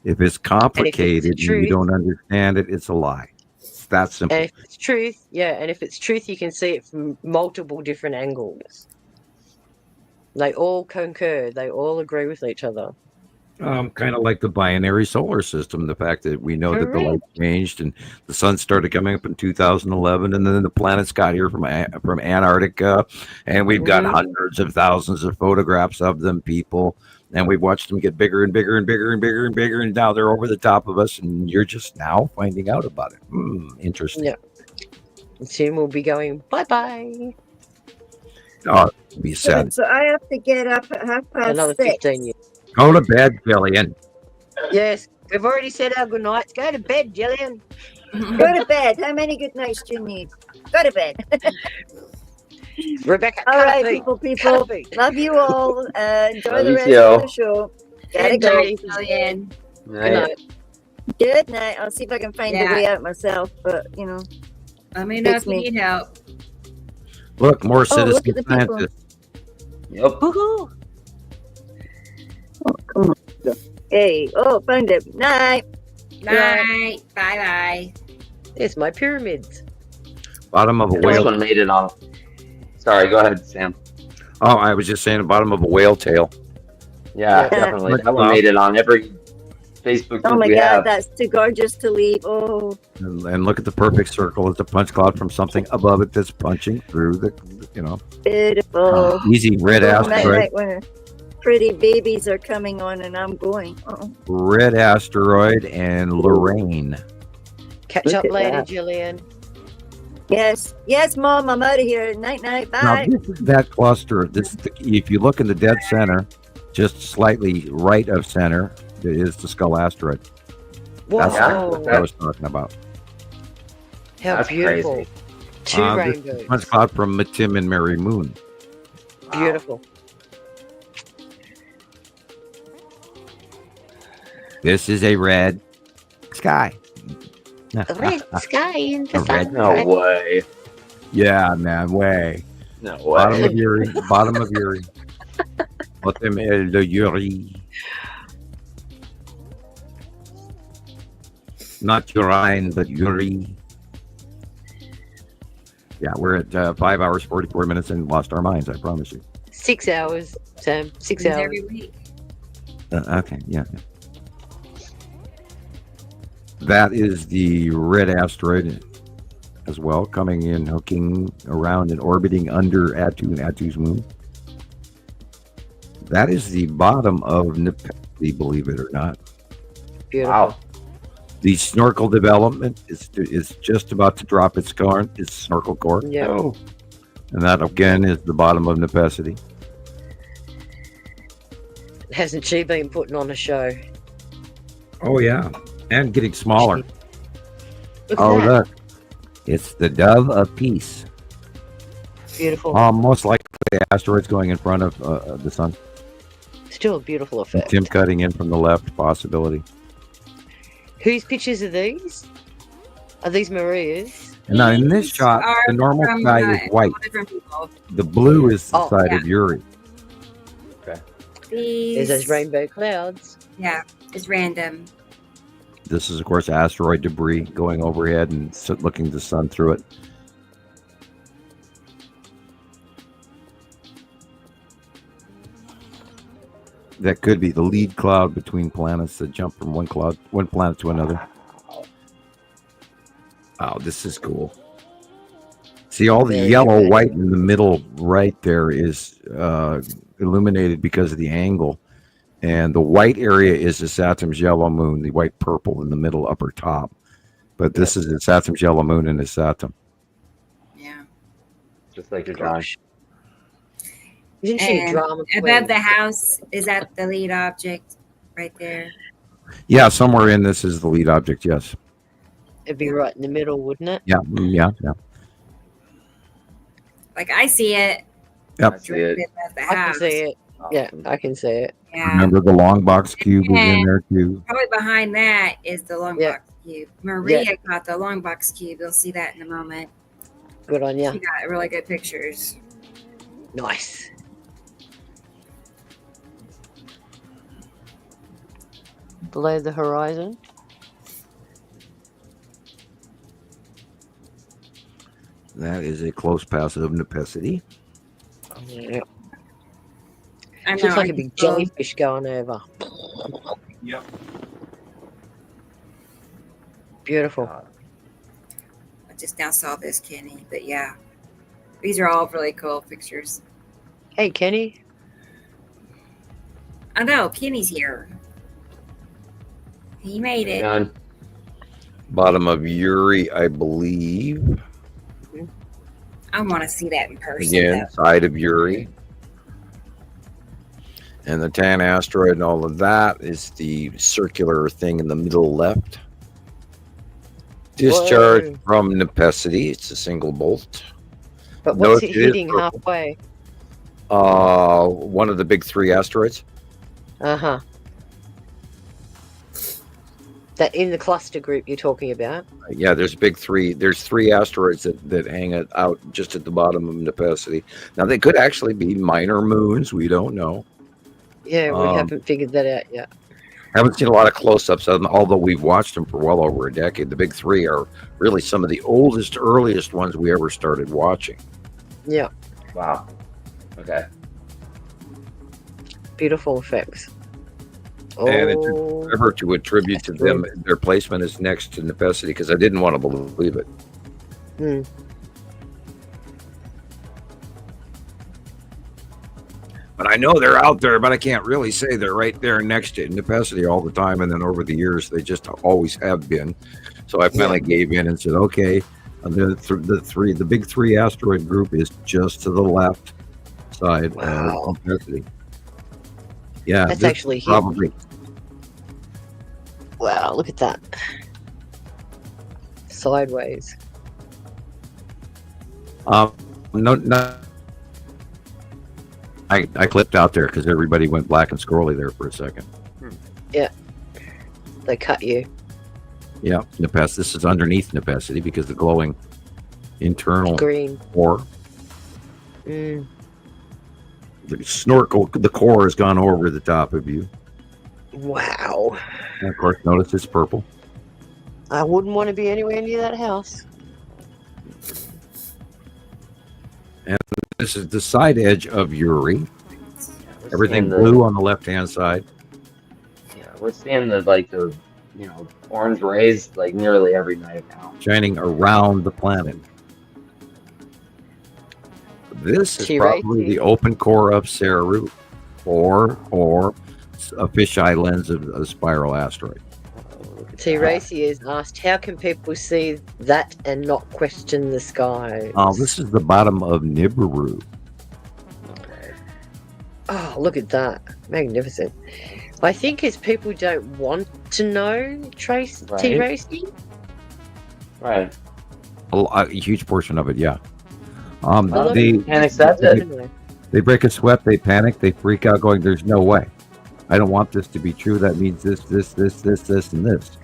S2: If it's complicated and you don't understand it, it's a lie. It's that simple.
S6: And if it's truth, and if it's truth, you can see it from multiple different angles. They all concur. They all agree with each other.
S2: Kind of like the binary solar system, the fact that we know that the light changed and the sun started coming up in 2011, and then the planets got here from Antarctica, and we've got hundreds of thousands of photographs of them, people, and we've watched them get bigger and bigger and bigger and bigger and bigger, and now they're over the top of us, and you're just now finding out about it. Interesting.
S6: Yeah. And soon we'll be going bye-bye.
S2: Oh, be sad.
S3: So I have to get up at 6:30.
S6: 15 years.
S2: Go to bed, Jillian.
S6: Yes, we've already said our good nights. Go to bed, Jillian.
S3: Go to bed. How many good nights do you need? Go to bed.
S6: Rebecca,
S3: all right, people. Love you all. Enjoy
S5: Love
S3: the
S5: you
S3: rest
S5: too.
S3: of the show. Gotta
S1: Good
S3: go.
S1: night, Jillian.
S5: Right.
S3: Good night. I'll see if I can find a
S1: Yeah.
S3: way out myself, but you know.
S1: Let me know
S3: It's
S1: if you
S3: me.
S1: need help.
S2: Look, more
S3: Oh,
S2: citizen
S3: look at the people.
S2: scientists.
S5: Yep.
S6: Woohoo!
S3: Oh, come on. Hey, found it. Night.
S1: Night. Bye-bye.
S6: There's my pyramids.
S2: Bottom of a
S5: This
S2: whale.
S5: one made it on. Sorry, go ahead, Sam.
S2: Oh, I was just saying the bottom of a whale tail.
S5: Yeah,
S6: Yeah.
S5: definitely. That one made it on every Facebook
S3: Oh
S5: group
S3: my
S5: we
S3: God,
S5: have.
S3: that's too gorgeous to leave. Oh,
S2: And look at the perfect circle. It's a punch cloud from something above it that's punching through the,
S3: beautiful.
S2: easy red
S3: Oh, night,
S2: asteroid.
S3: night, when pretty babies are coming on and I'm going. Oh,
S2: Red asteroid and Lorraine.
S6: Catch
S3: Look
S6: up
S3: at
S6: later,
S3: that.
S6: Jillian.
S3: yes, Mom, I'm out of here. Night, night,
S2: Now,
S3: bye.
S2: this is that cluster. If you look in the dead center, just slightly right of center, is the skull asteroid. That's
S6: Whoa!
S2: what I was talking about.
S6: How
S5: That's
S6: beautiful!
S5: crazy.
S6: Two
S2: This
S6: rainbows.
S2: is punch cloud from Tim and Mary Moon.
S6: Beautiful.
S2: This is a red sky.
S6: A red sky in the
S2: A red-
S6: sun.
S5: No way.
S2: Yeah, man, way.
S5: No
S2: Bottom
S5: way.
S2: of Yuri. Bottom of Yuri. Bottom of Yuri. Not urine, but Yuri. Yeah, we're at 5 hours, 44 minutes and lost our minds, I promise you.
S6: 6 hours, Sam. 6
S1: It's
S6: hours.
S1: every week.
S2: Okay, yeah. That is the red asteroid as well, coming in, hooking around and orbiting under Attu and Attu's moon. That is the bottom of Neptune, believe it or not.
S6: Beautiful.
S5: Wow.
S2: The snorkel development is just about to drop its snorkel core.
S6: Yeah.
S5: Oh.
S2: And that again is the bottom of Nepacity.
S6: Hasn't she been putting on a show?
S2: Oh yeah. And getting smaller.
S6: Look at
S2: Oh
S6: that.
S2: look. It's the dove of peace.
S6: Beautiful.
S2: Most likely the asteroid's going in front of the sun.
S6: Still a beautiful effect.
S2: Tim cutting in from the left, possibility.
S6: Whose pictures are these? Are these Maria's?
S2: And now in this
S1: These
S2: shot,
S1: are
S2: the normal
S1: from,
S2: sky is white.
S1: different people.
S2: The blue is the
S6: Oh,
S2: side
S1: yeah.
S2: of Yuri.
S6: There's those rainbow clouds.
S1: Yeah, it's random.
S2: This is, of course, asteroid debris going overhead and looking the sun through it. That could be the lead cloud between planets that jump from one planet to another. Oh, this is cool. See, all the
S6: Very
S2: yellow,
S6: good.
S2: white in the middle right there is illuminated because of the angle. And the white area is the Saturn's yellow moon, the white purple in the middle upper top. But this is the Saturn's yellow moon in the Saturn.
S1: Yeah.
S5: Just like your drawing.
S6: Gosh. Isn't she a
S1: And
S6: drama queen?
S1: above the house, is that the lead object right there?
S2: Yeah, somewhere in this is the lead object, yes.
S6: It'd be right in the middle, wouldn't it?
S2: Yeah, yeah.
S1: Like I see it.
S2: Yep.
S5: I see it.
S1: Above the
S6: I can
S1: house.
S6: see it. Yeah, I can see it.
S1: Yeah.
S2: Remember the long box cube was in there too.
S1: Probably behind that is the long
S6: Yeah.
S1: box cube. Maria got the long box cube. You'll see that in a moment.
S6: Good on
S1: She
S6: you.
S1: got really good pictures.
S6: Nice. Below the horizon.
S2: That is a close pass of Nepacity.
S6: Yeah.
S1: I
S6: Looks
S1: know.
S6: like a big jellyfish going over.
S2: Yep.
S6: Beautiful.
S1: I just now saw this, Kenny. But yeah, these are all really cool pictures.
S6: Hey, Kenny.
S1: I know Kenny's here. He made it. I want to see that in person.
S2: Again, side of Uri. And the tan asteroid and all of that is the circular thing in the middle left. Discharge from Nepesity. It's a single bolt.
S6: But what's it hitting halfway?
S2: One of the big 3 asteroids.
S6: Uh-huh. That in the cluster group you're talking about?
S2: Yeah, there's big 3. There's 3 asteroids that hang out just at the bottom of Nepesity. Now, they could actually be minor moons. We don't know.
S6: Yeah, we haven't figured that out yet.
S2: Haven't seen a lot of close-ups, although we've watched them for well over a decade. The big 3 are really some of the oldest, earliest ones we ever started watching.
S6: Yeah.
S5: Wow. Okay.
S6: Beautiful effects.
S2: And it took forever to attribute to them their placement is next to Nepesity because I didn't want to believe it. But I know they're out there, but I can't really say they're right there next to Nepesity all the time. And then over the years, they just always have been. So I finally gave in and said, okay, the big 3 asteroid group is just to the left side of Nepesity. Yeah,
S6: that's actually
S2: probably.
S6: Wow, look at that. Sideways.
S2: No. I clipped out there because everybody went black and scrolly there for a second.
S6: Yeah. They cut you.
S2: Yeah, Nepesity. This is underneath Nepesity because the glowing internal
S6: green
S2: core. The snorkel, the core has gone over the top of you.
S6: Wow.
S2: And of course, notice it's purple.
S6: I wouldn't want to be anywhere near that house.
S2: And this is the side edge of Uri. Everything blue on the left-hand side.
S5: Yeah, we're seeing the orange rays like nearly every night now.
S2: Shining around the planet. This is probably the open core of Saru, or a fisheye lens of a spiral asteroid.
S6: T. Racy has asked, how can people see that and not question the sky?
S2: This is the bottom of Nibiru.
S6: Oh, look at that. Magnificent. I think it's people don't want to know T. Racy.
S5: Right.
S2: A huge portion of it, yeah.
S5: They can't accept it.
S2: They break a sweat, they panic, they freak out going, there's no way. I don't want this to be true. That means this, and this.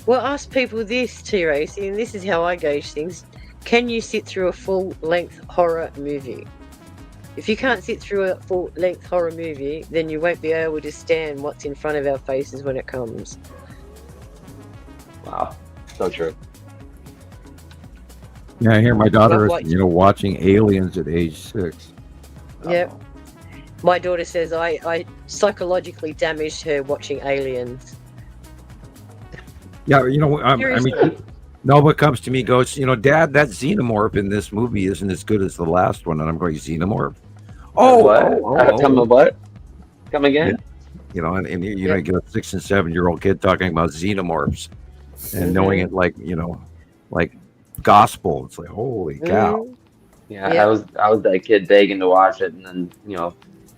S6: Well, ask people this, T. Racy, and this is how I gauge things. Can you sit through a full-length horror movie? If you can't sit through a full-length horror movie, then you won't be able to stand what's in front of our faces when it comes.
S5: Wow. So true.
S2: Yeah, I hear my daughter is, watching Aliens at age 6.
S6: Yep. My daughter says I psychologically damaged her watching Aliens.
S2: Yeah, I mean, Nova comes to me, goes, Dad, that xenomorph in this movie isn't as good as the last one, and I'm going, xenomorph.
S5: What? Come again?
S2: Yeah. And you get a 6 and 7 year old kid talking about xenomorphs, and knowing it like gospel. It's like, holy cow.
S5: Yeah, I was that kid begging to watch it, and then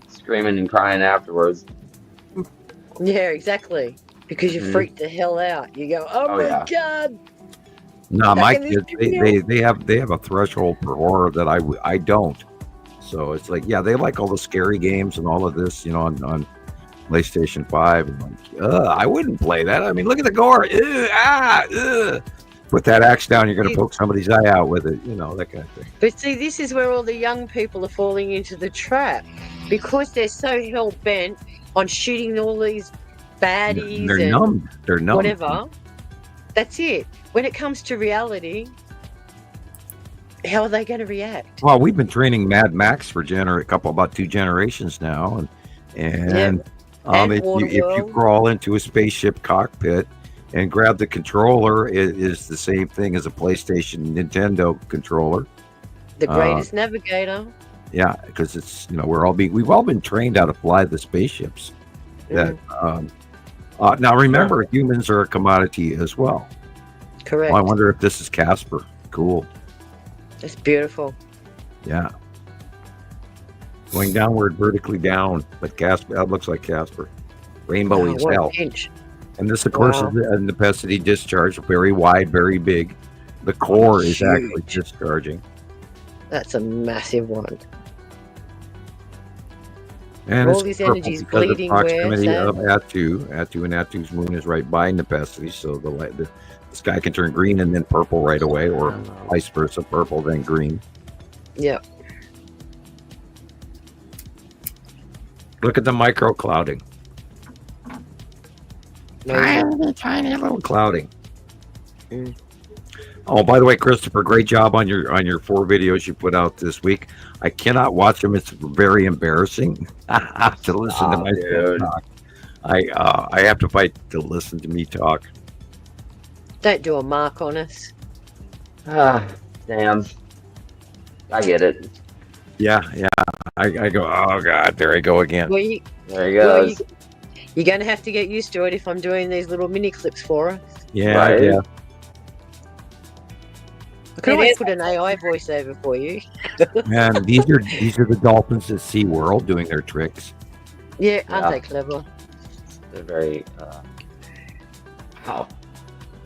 S5: screaming and crying afterwards.
S6: Yeah, exactly. Because you freak the hell out. You go, oh my God.
S2: No, my kids, they have a threshold for horror that I don't. So it's like, yeah, they like all the scary games and all of this, on PlayStation 5. And I wouldn't play that. I mean, look at the gore. Put that axe down, you're going to poke somebody's eye out with it, that kind of thing.
S6: But see, this is where all the young people are falling into the trap because they're so hell-bent on shooting all these baddies.
S2: They're numb.
S6: Whatever. That's it. When it comes to reality, how are they going to react?
S2: Well, we've been training Mad Max for about 2 generations now. And if you crawl into a spaceship cockpit and grab the controller, it is the same thing as a PlayStation Nintendo controller.
S6: The greatest navigator.
S2: Yeah, because it's we've all been trained how to fly the spaceships. That now remember, humans are a commodity as well.
S6: Correct.
S2: Well, I wonder if this is Casper. Cool.
S6: It's beautiful.
S2: Yeah. Going downward, vertically down, but Casper, that looks like Casper. Rainbow as hell. And this, of course, is a necessity discharge, very wide, very big. The core is actually discharging.
S6: That's a massive one.
S2: And
S6: all these energies bleeding
S2: where proximity of Atu and Atu's moon is right by Nepenthe, so the sky can turn green and then purple right away, or vice versa, purple then green.
S6: Yep.
S2: Look at the micro clouding. Tiny little clouding. Oh, by the way, Christopher, great job on your 4 videos you put out this week. I cannot watch them; it's very embarrassing to listen to myself talk. I have to fight to listen to me talk.
S6: Don't do a mark on us.
S5: Damn. I get it.
S2: Yeah. I go, oh God, there I go again.
S6: Well,
S5: there he goes.
S6: You're going to have to get used to it if I'm doing these little mini clips for us.
S2: Yeah, right. Yeah.
S6: I can always put an AI voiceover for you.
S2: Man, these are the dolphins at SeaWorld doing their tricks.
S6: Yeah, aren't they clever?
S5: They're very wow.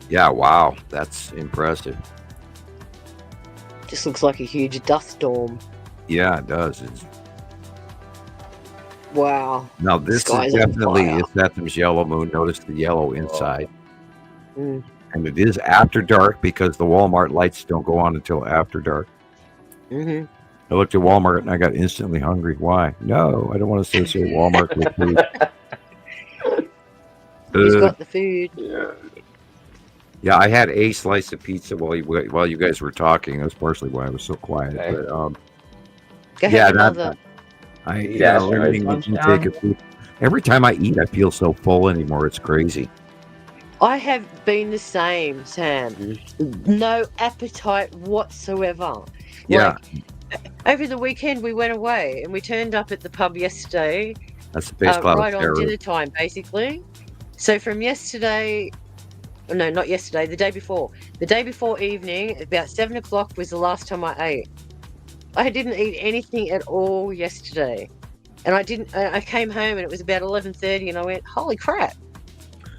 S2: Yeah, wow. That's impressive.
S6: Just looks like a huge dust storm.
S2: Yeah, it does.
S6: Wow.
S2: Now this is definitely Ethnum's yellow moon. Notice the yellow inside.
S6: Mm.
S2: And it is after dark because the Walmart lights don't go on until after dark.
S6: Mm-hmm.
S2: I looked at Walmart and I got instantly hungry. Why? No, I don't want to associate Walmart with food.
S6: He's got the food.
S2: Yeah, I had a slice of pizza while you guys were talking. That's partially why I was so quiet.
S5: Okay.
S2: But,
S6: Go ahead, another.
S2: Limiting the intake of food. Every time I eat, I feel so full anymore. It's crazy.
S6: I have been the same, Sam. No appetite whatsoever.
S2: Yeah.
S6: Over the weekend, we went away and we turned up at the pub yesterday.
S2: That's the base cloud
S6: right on dinner time, basically. So from yesterday, no, not yesterday, the day before. The day before evening, about 7 o'clock was the last time I ate. I didn't eat anything at all yesterday. And I came home and it was about 11:30 and I went, holy crap.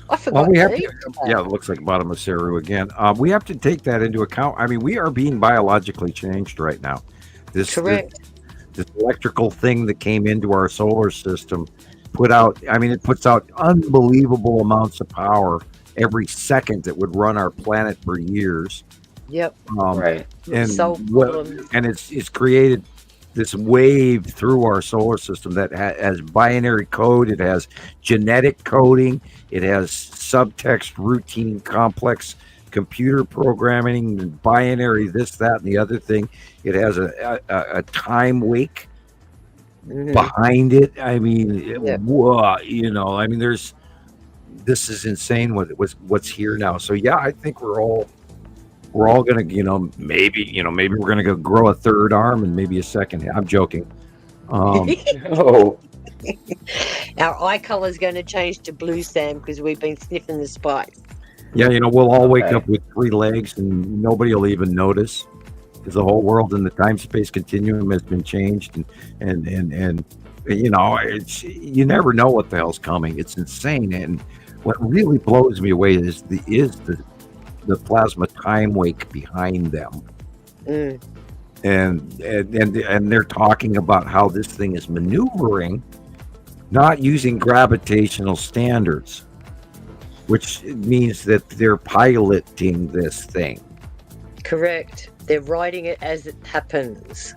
S6: I forgot to eat.
S2: Yeah, it looks like bottom of Saru again. We have to take that into account. I mean, we are being biologically changed right now. This electrical thing that came into our solar system it puts out unbelievable amounts of power every second that would run our planet for years.
S6: Yep.
S5: Right.
S2: And it's created this wave through our solar system that has binary code. It has genetic coding. It has subtext, routine, complex computer programming, and binary this, that, and the other thing. It has a time wake behind it. I mean, this is insane. What's here now? So yeah, I think we're all gonna, maybe we're gonna go grow a third arm and maybe a second. I'm joking.
S6: Our eye color is going to change to blue, Sam, because we've been sniffing the spice.
S2: Yeah, we'll all wake up with 3 legs and nobody will even notice because the whole world and the time-space continuum has been changed, and it's, you never know what the hell's coming. It's insane. And what really blows me away is the plasma time wake behind them. And they're talking about how this thing is maneuvering, not using gravitational standards, which means that they're piloting this thing.
S6: Correct. They're riding it as it happens.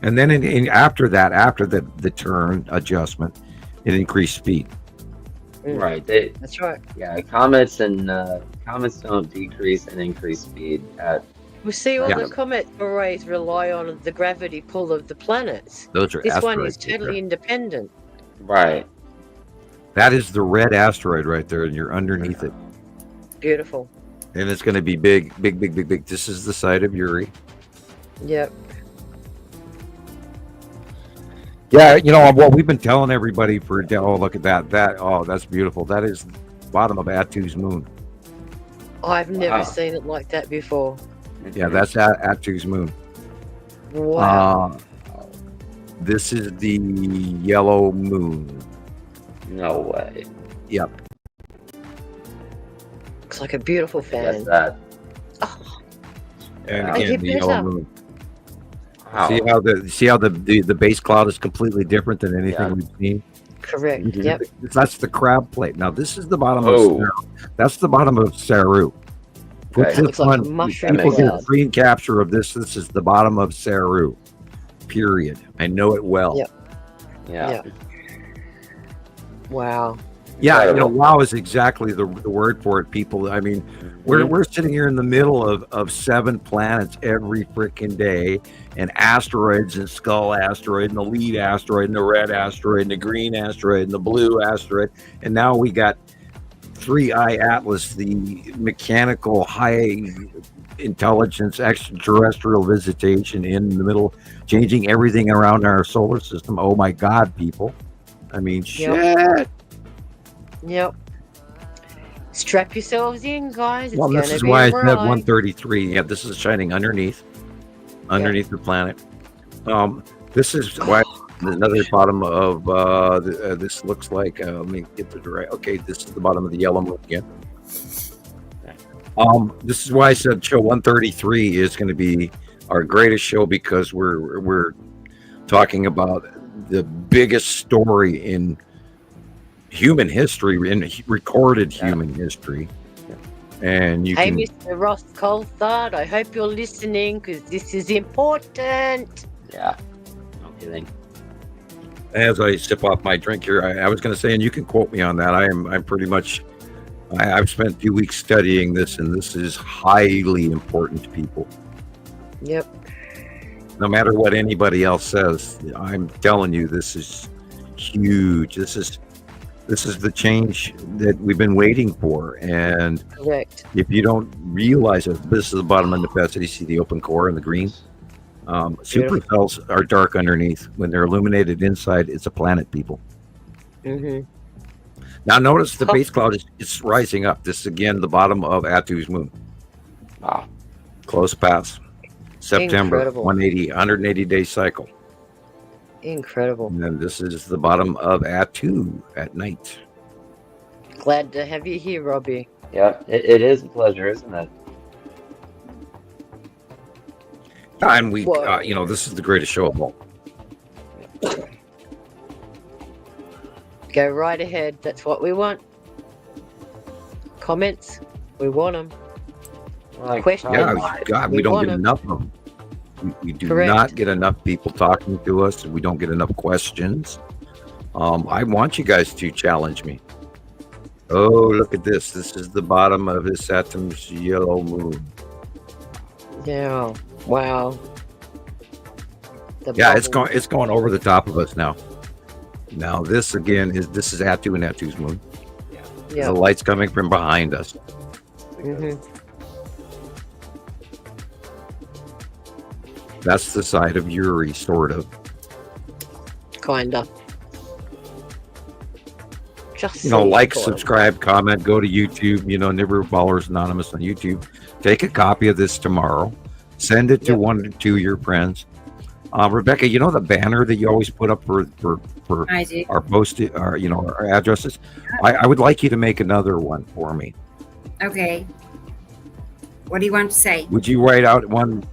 S2: And then after the turn adjustment, it increased speed.
S5: Right.
S6: That's right.
S5: Yeah, comets don't decrease and increase speed at.
S6: We see all the comet arrays rely on the gravity pull of the planets.
S2: Those are
S6: this one is totally independent.
S5: Right.
S2: That is the red asteroid right there, and you're underneath it.
S6: Beautiful.
S2: And it's going to be big, big, big, big, big. This is the site of Uri.
S6: Yep.
S2: Yeah, what we've been telling everybody look at that. That's beautiful. That is the bottom of Atu's moon.
S6: I've never seen it like that before.
S2: Yeah, that's Atu's moon.
S6: Wow.
S2: This is the yellow moon.
S5: No way.
S2: Yep.
S6: Looks like a beautiful
S5: That's
S6: fan.
S5: that.
S2: And
S6: Wow.
S2: again,
S6: Keep
S2: the
S6: it
S2: yellow
S6: up.
S2: moon.
S5: Wow.
S2: See how the base cloud is completely different than anything we've seen.
S6: Correct.
S5: Mhm.
S6: Yep.
S2: That's the crab plate. Now this is the bottom
S5: Oh.
S2: of Saru. That's the bottom of Saru. Put
S5: Okay.
S2: this
S6: Looks like a
S2: one.
S6: mushroom
S2: People get a
S6: cloud.
S2: screen capture of this. This is the bottom of Saru. Period. I know it well.
S6: Yep.
S5: Yeah.
S6: Yeah. Wow.
S2: Yeah,
S5: Incredible.
S2: wow is exactly the word for it, people. I mean, we're sitting here in the middle of 7 planets every freaking day, and asteroids and skull asteroid and the lead asteroid and the red asteroid and the green asteroid and the blue asteroid, and now we got 3I Atlas, the mechanical high intelligence extraterrestrial visitation in the middle, changing everything around our solar system. Oh my God, people! I mean, shit.
S6: Yep. Strap yourselves in, guys. It's
S2: Well, this
S6: gonna
S2: is
S6: be
S2: why I
S6: a
S2: said
S6: ride.
S2: 133. Yeah, this is shining underneath the planet. This is why another bottom of this looks like. Let me get the right. Okay, this is the bottom of the yellow moon again. This is why I said show 133 is going to be our greatest show, because we're talking about the biggest story in human history, in recorded human history. And you
S6: Hey,
S2: can
S6: Mr. Ross Coulthard, I hope you're listening because this is important.
S5: Yeah. No kidding.
S2: as I sip off my drink here, I was going to say, and you can quote me on that. I'm pretty much. I've spent a few weeks studying this, and this is highly important to people.
S6: Yep.
S2: No matter what anybody else says, I'm telling you, this is huge. This is the change that we've been waiting for. And
S6: Correct.
S2: if you don't realize it, this is the bottom of necessity. See the open core and the green. Supercells are dark underneath. When they're illuminated inside, it's a planet, people.
S6: Mm-hmm.
S2: Now notice the base cloud is rising up. This is again the bottom of Atu's moon.
S5: Wow.
S2: Close pass. September,
S6: Incredible.
S2: 180 day cycle.
S6: Incredible.
S2: And then this is the bottom of Atu at night.
S6: Glad to have you here, Robbie.
S5: Yeah, it is a pleasure, isn't it?
S2: And we, this is the greatest show of all.
S6: Go right ahead. That's what we want. Comments, we want them. Questions,
S2: Yeah, God, we don't
S6: want
S2: get
S6: 'em.
S2: enough of them. We do
S6: Correct.
S2: not get enough people talking to us. We don't get enough questions. I want you guys to challenge me. Oh, look at this. This is the bottom of his Saturn's yellow moon.
S6: Yeah. Wow. The
S2: Yeah, it's
S6: bubble.
S2: going over the top of us now. Now this again is Atu and Atu's moon.
S6: Yeah.
S2: The light's coming from behind us.
S6: Mm-hmm.
S2: That's the side of Uri, sort of.
S6: Kinda. Just
S2: Like,
S6: sort of.
S2: subscribe, comment, go to YouTube. Nibiru Followers Anonymous on YouTube. Take a copy of this tomorrow. Send it to 1 or 2 of your friends. Rebecca, the banner that you always put up for
S1: I do.
S2: our post, our addresses. I would like you to make another one for me.
S1: Okay. What do you want to say?
S2: Would you write out one?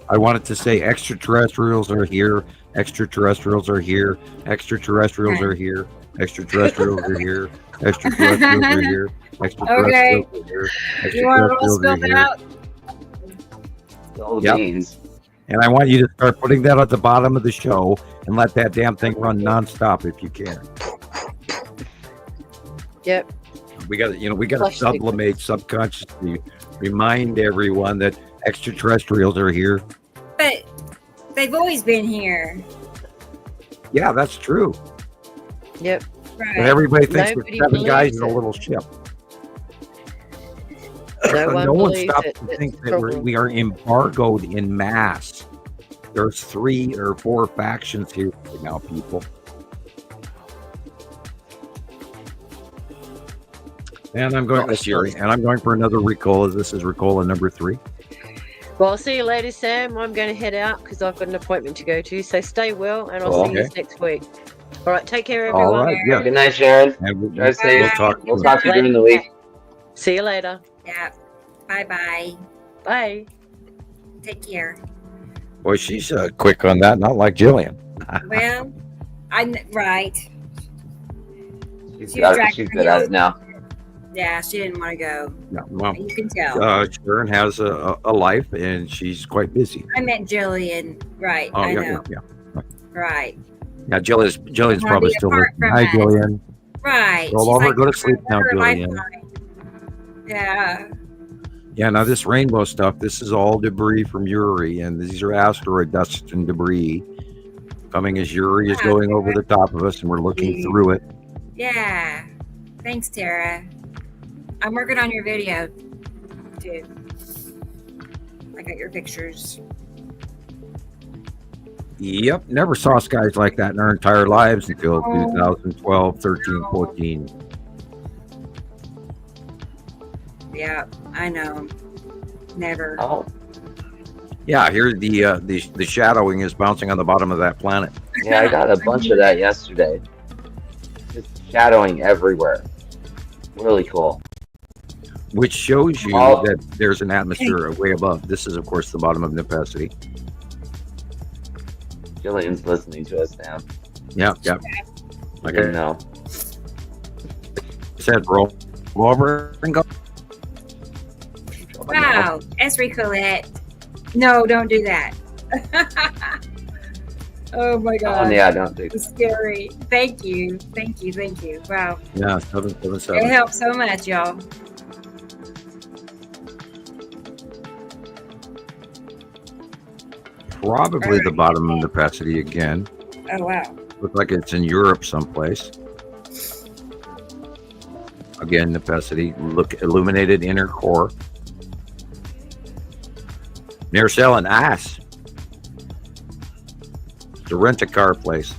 S2: I wanted to say extraterrestrials are here. Extraterrestrials are here. Extraterrestrials are here. Extraterrestrials are here. Extraterrestrials are here. Extraterrestrials are here.
S1: You want to
S2: Extraterrestrials
S1: spell
S2: are
S1: that
S2: here.
S1: out?
S5: All the
S2: Yep.
S5: beans.
S2: And I want you to start putting that at the bottom of the show and let that damn thing run nonstop if you can.
S6: Yep.
S2: We got to
S6: Flush the-
S2: sublimate subconsciously, remind everyone that extraterrestrials are here.
S1: But they've always been here.
S2: Yeah, that's true.
S6: Yep.
S1: Right.
S2: But everybody thinks
S6: Nobody
S2: we're 7 guys in
S6: believes
S2: a
S6: it.
S2: little ship.
S6: No one
S2: No one
S6: believes
S2: stops
S6: it.
S2: to
S6: That's
S2: think
S6: the
S2: that
S6: problem.
S2: we are embargoed in mass. There's 3 or 4 factions here right now, people. And I'm going this year, and I'm going for another Ricola. This is Ricola number 3.
S6: Well, I'll see you later, Sam. I'm going to head out because I've got an appointment to go to. So stay well, and I'll see you next week. All right, take care, everyone.
S2: All right, yeah.
S5: Good night, Sharon.
S2: Drive safe.
S5: We'll talk to you during the week.
S6: See you later.
S1: Yeah. Bye-bye.
S6: Bye.
S1: Take care.
S2: Boy, she's quick on that, not like Jillian.
S1: Well, right.
S5: She's good at it now.
S1: Yeah, she didn't want to go.
S2: No, well,
S1: you can tell.
S2: Sharon has a life, and she's quite busy.
S1: I meant Jillian. Right.
S2: Oh,
S1: I
S2: yeah,
S1: know.
S2: yeah.
S1: Right.
S2: Yeah, Jillian's probably still
S1: apart
S2: listening.
S1: from
S2: Hi,
S1: us.
S2: Jillian.
S1: Right.
S2: Roll
S1: She's
S2: over,
S1: like,
S2: go to sleep now,
S1: her
S2: Jillian.
S1: lifeline. Yeah.
S2: Yeah, now this rainbow stuff, this is all debris from Uri, and these are asteroid dust and debris coming as Uri is going over the top of us, and we're looking through it.
S1: Yeah. Thanks, Tara. I'm working on your video, too. I got your pictures.
S2: Yep, never saw skies like that in our entire lives until 2012, 13, 14.
S1: Yeah, I know. Never.
S5: Oh.
S2: Yeah, here the shadowing is bouncing on the bottom of that planet.
S5: Yeah, I got a bunch of that yesterday. Just shadowing everywhere. Really cool.
S2: Which shows you that there's an atmosphere way above. This is, of course, the bottom of Nepacity.
S5: Jillian's listening to us now.
S2: Yep.
S5: I didn't know.
S2: Said roll over and go.
S1: Wow, Esri Colette. No, don't do that. Oh my God.
S5: Oh, yeah, don't do that.
S1: It's scary. Thank you. Wow.
S2: Yeah, 777.
S1: It helps so much, y'all.
S2: Probably the bottom of Nepacity again.
S1: Oh, wow.
S2: Looks like it's in Europe someplace. Again, Nepacity. Look, illuminated inner core. Near selling ass. To rent a car place.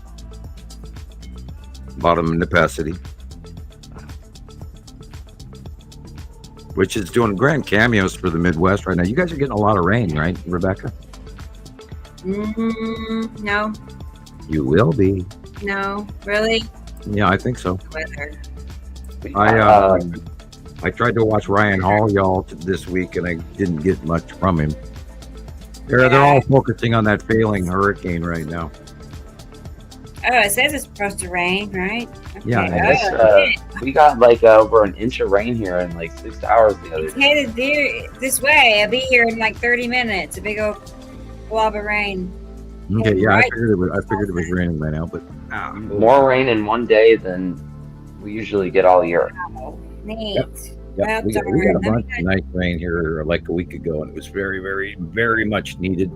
S2: Bottom of Nepacity. Which is doing grand cameos for the Midwest right now. You guys are getting a lot of rain, right, Rebecca?
S1: No.
S2: You will be.
S1: No. Really?
S2: Yeah, I think so.
S1: Weather.
S2: I tried to watch Ryan Hall, y'all, this week, and I didn't get much from him. They're all focusing on that failing hurricane right now.
S1: Oh, it says it's supposed to rain, right? Okay.
S2: Yeah.
S5: We got like over an inch of rain here in like 6 hours the other
S1: It's
S5: day.
S1: headed this way. I'll be here in like 30 minutes. A big old blob of rain.
S2: Okay, yeah, I figured it was raining by now, but
S5: More rain in one day than we usually get all year.
S1: Neat.
S2: Yep, we got a bunch of nice rain here like a week ago, and it was very, very, very much needed.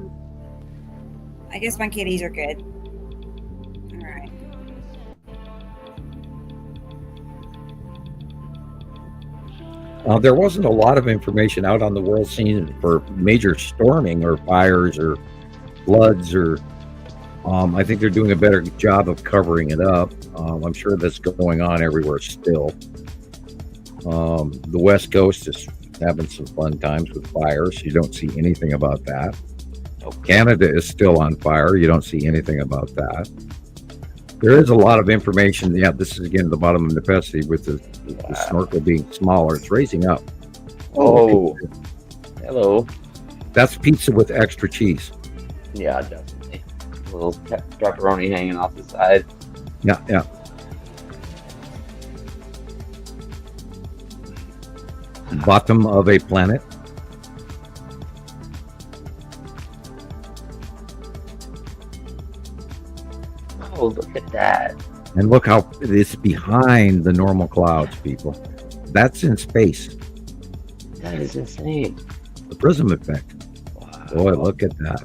S1: I guess my kitties are good. All right.
S2: There wasn't a lot of information out on the world scene for major storming or fires or floods or I think they're doing a better job of covering it up. I'm sure that's going on everywhere still. The West Coast is having some fun times with fires. You don't see anything about that. Canada is still on fire. You don't see anything about that. There is a lot of information. Yeah, this is again the bottom of Nepacity with the snorkel being smaller. It's raising up.
S5: Oh, hello.
S2: That's pizza with extra cheese.
S5: Yeah, definitely. A little pepperoni hanging off the side.
S2: Yeah. Bottom of a planet.
S5: Oh, look at that.
S2: And look how it's behind the normal clouds, people. That's in space.
S5: That is insane.
S2: The prism effect.
S5: Wow.
S2: Boy, look at that.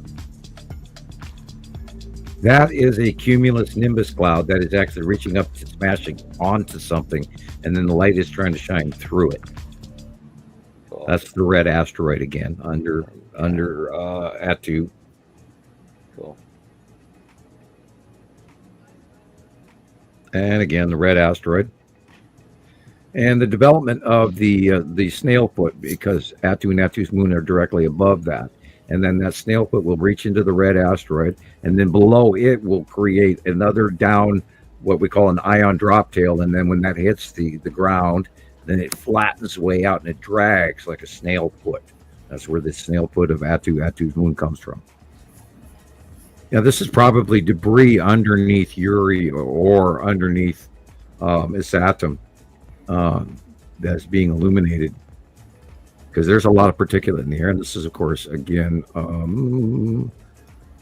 S2: That is a cumulus nimbus cloud that is actually reaching up to smashing onto something, and then the light is trying to shine through it. Cool. That's the red asteroid again under Atu.
S5: Cool.
S2: And again, the red asteroid. And the development of the snail foot, because Atu and Atu's moon are directly above that. and then that snail foot will reach into the red asteroid, and then below it will create another down, what we call an ion drop tail, and then when that hits the ground, then it flattens way out and it drags like a snail foot. That's where the snail foot of Atu's moon comes from. Yeah, this is probably debris underneath Uri or underneath Isatum that's being illuminated, because there's a lot of particulate in the air. And this is, of course, again,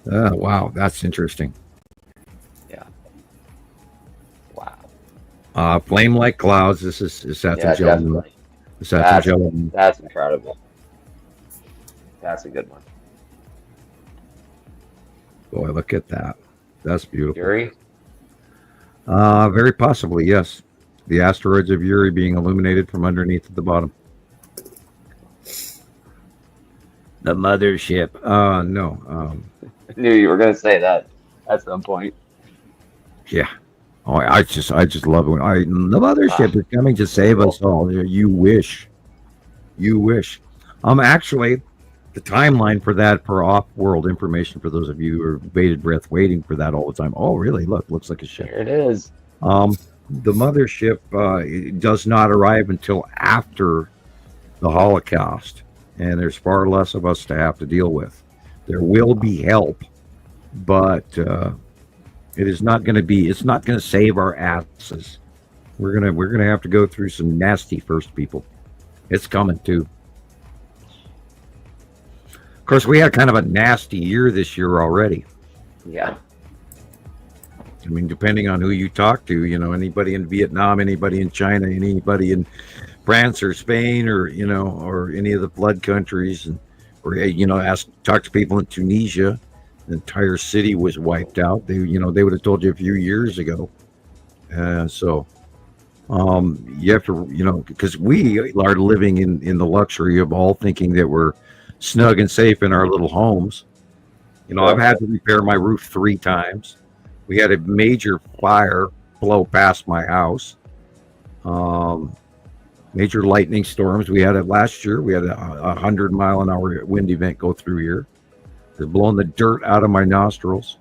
S2: wow, that's interesting.
S5: Yeah. Wow.
S2: Flame-like clouds. This is Isatum gelatin.
S5: Isatum gelatin. That's incredible. That's a good one.
S2: Boy, look at that. That's beautiful.
S5: Uri?
S2: Very possibly, yes. The asteroids of Uri being illuminated from underneath at the bottom. The mothership. No.
S5: I knew you were going to say that at some point.
S2: Yeah. Oh, I just love it. The mothership is coming to save us all. You wish. Actually, the timeline for that, for off-world information, for those of you who are bated breath waiting for that all the time. Oh, really? Look, looks like a ship.
S5: Here it is.
S2: The mothership does not arrive until after the Holocaust, and there's far less of us to have to deal with. There will be help, but it is not going to be. It's not going to save our asses. We're gonna have to go through some nasty first, people. It's coming too. Of course, we had kind of a nasty year this year already.
S5: Yeah.
S2: I mean, depending on who you talk to, anybody in Vietnam, anybody in China, anybody in France or Spain, or or any of the flood countries, or talk to people in Tunisia, the entire city was wiped out. They would have told you a few years ago. So you have to, because we are living in the luxury of all thinking that we're snug and safe in our little homes. I've had to repair my roof 3 times. We had a major fire blow past my house. Major lightning storms. We had it last year. We had a 100-mile-an-hour wind event go through here. It's blowing the dirt out of my nostrils.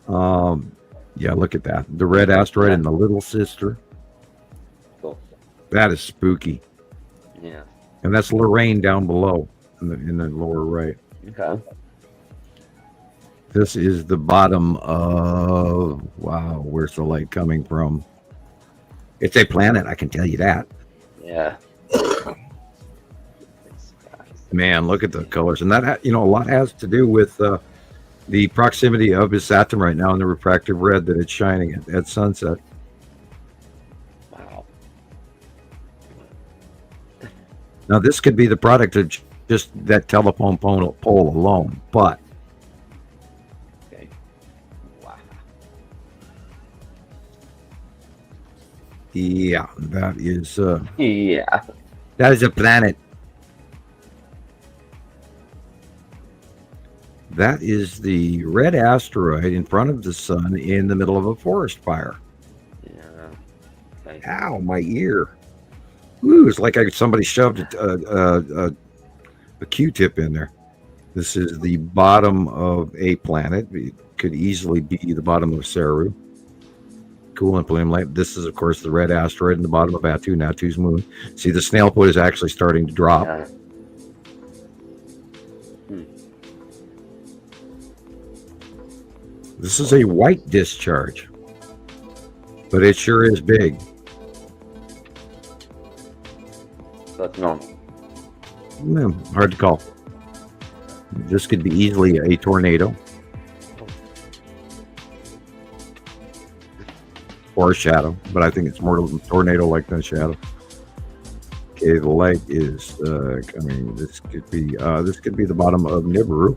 S2: Yeah, look at that. The red asteroid and the little sister.
S5: Cool.
S2: That is spooky.
S5: Yeah.
S2: And that's Lorraine down below in the lower right.
S5: Okay.
S2: This is the bottom of, wow, where's the light coming from? It's a planet, I can tell you that.
S5: Yeah.
S2: Man, look at the colors. And that, a lot has to do with the proximity of Isatum right now and the refractive red that it's shining at sunset.
S5: Wow.
S2: Now, this could be the product of just that telephone pole alone, but
S5: okay. Wow.
S2: Yeah, that is
S5: Yeah.
S2: That is a planet. That is the red asteroid in front of the sun in the middle of a forest fire.
S5: Yeah. Okay.
S2: Ow, my ear. Ooh, it's like somebody shoved a Q-tip in there. This is the bottom of a planet. It could easily be the bottom of Saru. Cool and flame light. This is, of course, the red asteroid in the bottom of Atu's moon. See, the snail foot is actually starting to drop.
S5: Yeah.
S2: This is a white discharge, but it sure is big.
S5: That's normal.
S2: Hard to call. This could be easily a tornado or a shadow, but I think it's more tornado-like than a shadow. Okay, the light is coming. This could be the bottom of Nibiru.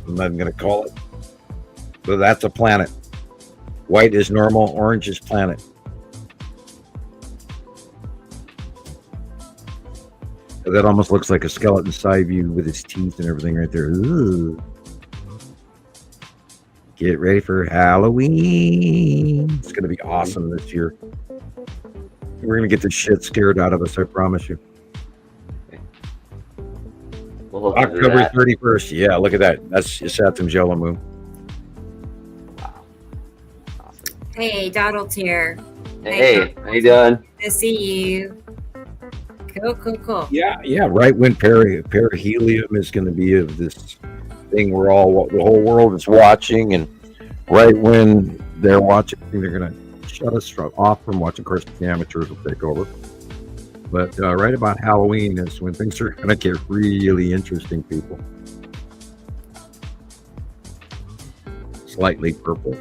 S2: I'm not going to call it. So that's a planet. White is normal, orange is planet. That almost looks like a skeleton side view with its teeth and everything right there. Ooh. Get ready for Halloween. It's going to be awesome this year. We're going to get the shit scared out of us, I promise you.
S5: We'll
S2: October 31st. Yeah, look at that. That's Saturn Jello Moon.
S1: Hey, Donald's here.
S5: Hey, how you doing?
S1: Good to see you. Cool.
S2: Yeah. Right when perihelion is going to be of this thing the whole world is watching, and right when they're watching, they're going to shut us off from watching. Of course, the amateurs will take over. But right about Halloween is when things are going to get really interesting, people. Slightly purple.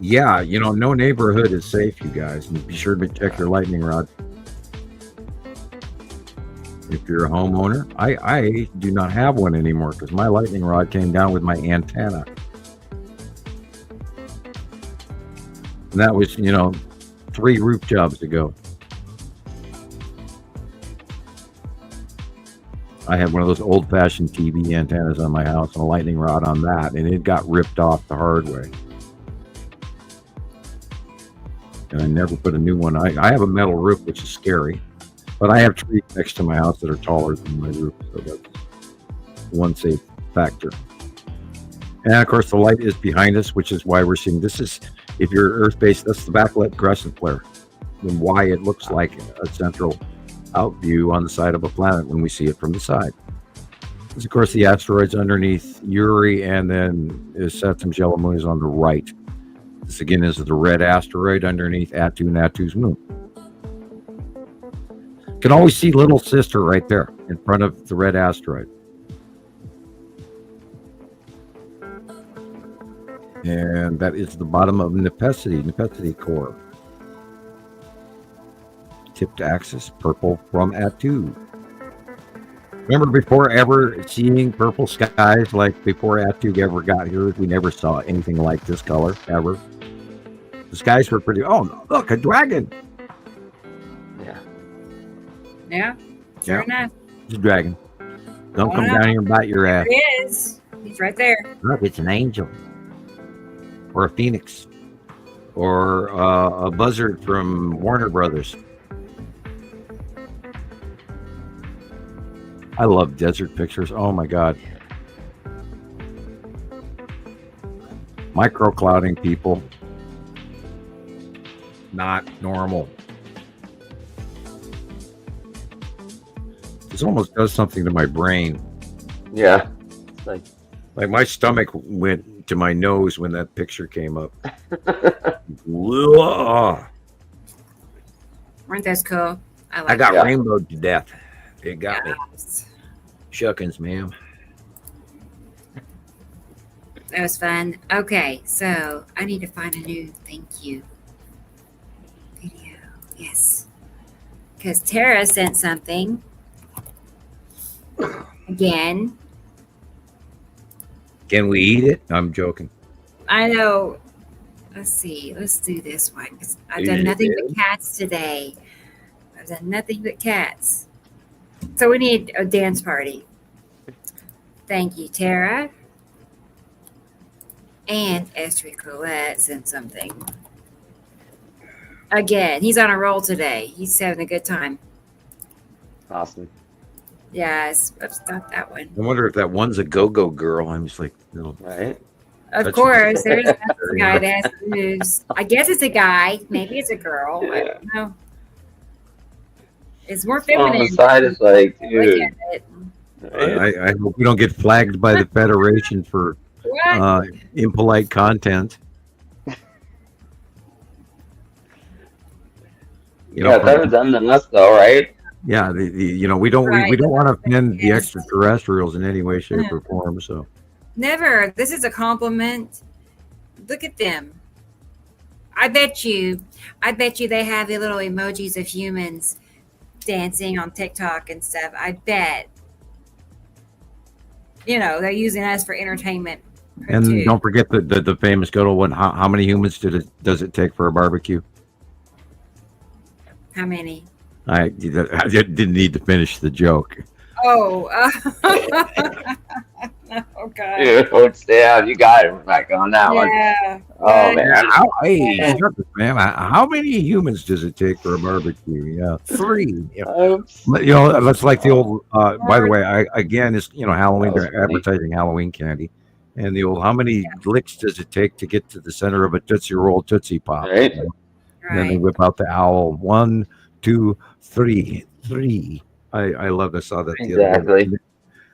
S2: Yeah, no neighborhood is safe, you guys. And be sure to check your lightning rod. If you're a homeowner, I do not have one anymore because my lightning rod came down with my antenna. And that was, 3 roof jobs ago. I had one of those old-fashioned TV antennas on my house and a lightning rod on that, and it got ripped off the hard way. And I never put a new one. I have a metal roof, which is scary, but I have trees next to my house that are taller than my roof, so that's one safe factor. And of course, the light is behind us, which is why we're seeing this. Is if you're Earth-based, that's the backlit crescent flare, and why it looks like a central out view on the side of a planet when we see it from the side. Because of course, the asteroid's underneath Uri, and then Saturn Jello Moon is on the right. This again is the red asteroid underneath Attu and Attu's moon. You can always see little sister right there in front of the red asteroid. And that is the bottom of Nepenthe core. Tipped axis, purple from Attu. Remember before ever seeing purple skies, like before Attu ever got here, we never saw anything like this color, ever. The skies were pretty, look, a dragon.
S1: Yeah, sure enough.
S2: It's a dragon. Don't come down here and bite your ass.
S1: There he is. He's right there.
S2: Look, it's an angel. Or a phoenix. Or a buzzard from Warner Brothers. I love desert pictures. Oh my God. Microclouding, people. Not normal. This almost does something to my brain.
S5: Yeah.
S2: Like my stomach went to my nose when that picture came up.
S1: Weren't those cool?
S2: I got rainbowed to death. It got me. Shuckins, ma'am.
S1: That was fun. Okay, so I need to find a new thank you video. Yes. Because Tara sent something. Again.
S2: Can we eat it? I'm joking.
S1: I know. Let's see. Let's do this one. I've done nothing but cats today. I've done nothing but cats. So we need a dance party. Thank you, Tara. And Esther Colette sent something. Again, he's on a roll today. He's having a good time.
S5: Awesome.
S1: Yes. Oops, not that one.
S2: I wonder if that one's a go-go girl. I'm just like,
S5: right.
S1: Of course, there's a guy that has moves. I guess it's a guy. Maybe it's a girl. I don't know. It's more feminine.
S5: On the side, it's like, dude.
S2: I hope we don't get flagged by the Federation for impolite content.
S5: Better done than us, though, right?
S2: Yeah, we don't we don't want to offend the extraterrestrials in any way, shape, or form. So
S1: never. This is a compliment. Look at them. I bet you they have the little emojis of humans dancing on TikTok and stuff. I bet. They're using us for entertainment.
S2: And too. Don't forget the famous good old one. How many humans does it take for a barbecue?
S1: How many?
S2: I didn't need to finish the joke.
S1: Oh, oh God.
S5: Yeah, you got it back on that one.
S1: Yeah.
S5: Oh man.
S2: Hey, man, how many humans does it take for a barbecue? Yeah, 3. That's like the old. By the way, it's Halloween. They're advertising Halloween candy, and the old. How many licks does it take to get to the center of a Tootsie Roll Tootsie Pop?
S5: Right.
S2: And then they whip out the owl. 1, 2, 3, 3. I love. I saw that the other day.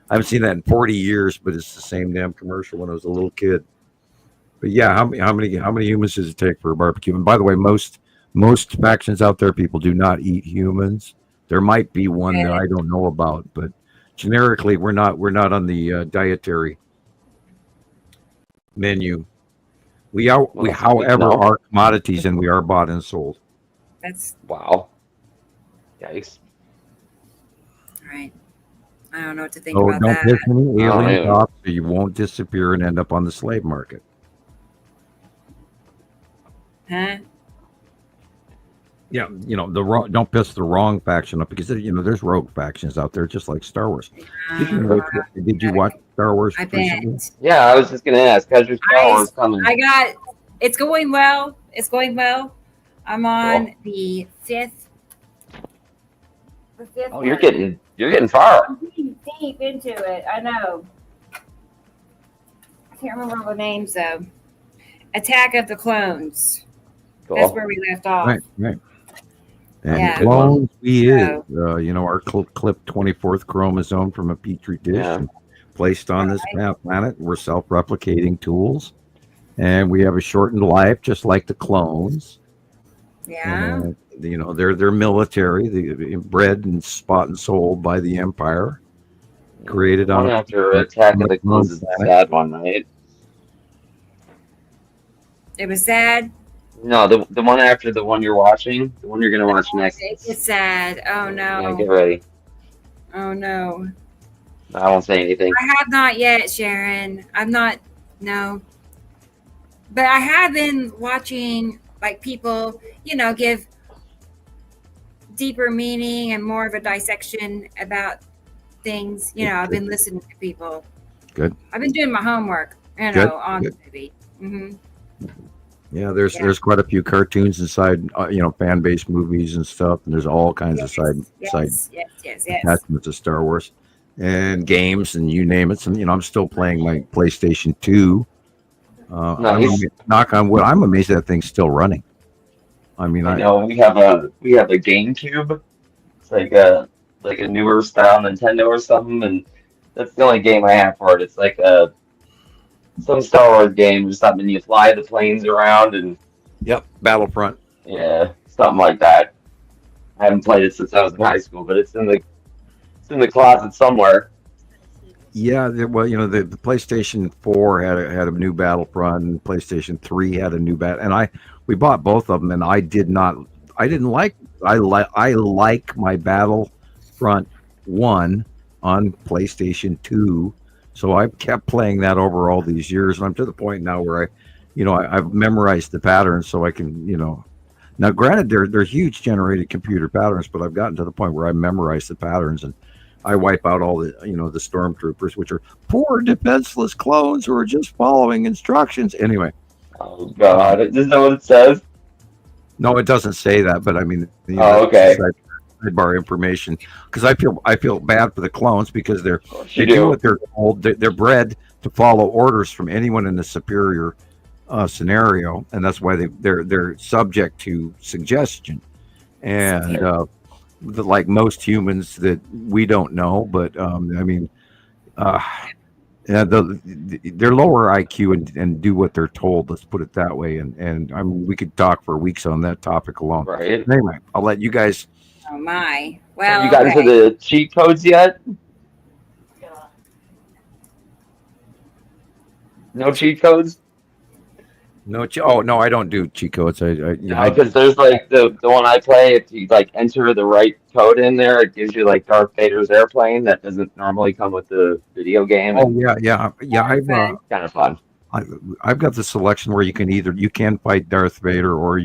S2: I haven't seen that in 40 years, but it's the same damn commercial when I was a little kid. But yeah, how many humans does it take for a barbecue? And by the way, most factions out there, people do not eat humans. There might be one that I don't know about, but generically, we're not on the dietary menu. However, are commodities, and we are bought and sold.
S1: That's
S5: wow. Yikes.
S1: Right. I don't know what to think about
S2: don't
S1: that.
S2: piss any aliens off, so you won't disappear and end up on the slave market.
S1: Huh?
S2: Yeah, don't piss the wrong faction up, because there's rogue factions out there, just like Star Wars. Did you watch Star Wars?
S1: I bet.
S5: Yeah, I was just gonna ask, how's your Star Wars coming?
S1: It's going well. It's going well. I'm on the 5th.
S5: Oh, you're getting far.
S1: I'm getting deep into it. I know. I can't remember all the names though. Attack of the Clones. Cool. That's where we left off.
S2: Right. And clones, our clipped 24th chromosome from a petri dish, and placed on this planet. We're self-replicating tools, and we have a shortened life, just like the clones.
S1: Yeah.
S2: And, they're military, bred and bought and sold by the Empire. Created on
S5: after Attack of the Clones is a sad one, right?
S1: It was sad.
S5: No, the one after the one you're watching, the one you're gonna watch next.
S1: It's sad. Oh no.
S5: Yeah, get ready.
S1: Oh no.
S5: I won't say anything.
S1: I have not yet, Sharon. I'm not. No. But I have been watching people, give deeper meaning and more of a dissection about things. I've been listening to people.
S2: Good.
S1: I've been doing my homework, on the movie. Mm-hmm.
S2: Yeah, there's quite a few cartoons inside, fan-based movies and stuff, and there's all kinds of side attachments to Star Wars, and games, and you name it. And I'm still playing my PlayStation 2.
S5: Nice.
S2: Knock on wood, I'm amazed that thing's still running. I
S5: know we have a GameCube. It's like a newer style Nintendo or something, and that's the only game I have for it. It's like some Star Wars game, just something you fly the planes around and.
S2: Yep, Battlefront.
S5: Yeah, something like that. I haven't played it since I was in high school, but it's in the closet somewhere.
S2: Yeah, the PlayStation 4 had a new Battlefront, and PlayStation 3 had a new and we bought both of them, and I like my Battlefront 1 on PlayStation 2. So I've kept playing that over all these years, and I'm to the point now where I've memorized the patterns, so I can, Now, granted, they're huge generated computer patterns, but I've gotten to the point where I memorize the patterns, and I wipe out all the, the stormtroopers, which are poor defenseless clones who are just following instructions. Anyway.
S5: Oh God! Isn't that what it says?
S2: No, it doesn't say that, but I mean.
S5: Okay.
S2: Sidebar information, because I feel bad for the clones, because they do what they're told. They're bred to follow orders from anyone in the superior scenario, and that's why they're subject to suggestion, and like most humans that we don't know, but they're lower IQ and do what they're told. Let's put it that way, and we could talk for weeks on that topic alone.
S5: Right.
S2: Anyway, I'll let you guys.
S1: Oh my! Well,
S5: have you gotten to the cheat codes yet? No cheat codes?
S2: No, no, I don't do cheat codes.
S5: Because there's the one I play. If you enter the right code in there, it gives you Darth Vader's airplane that doesn't normally come with the video game.
S2: Oh yeah. I've
S5: kind of fun.
S2: I've got the selection where you can fight Darth Vader or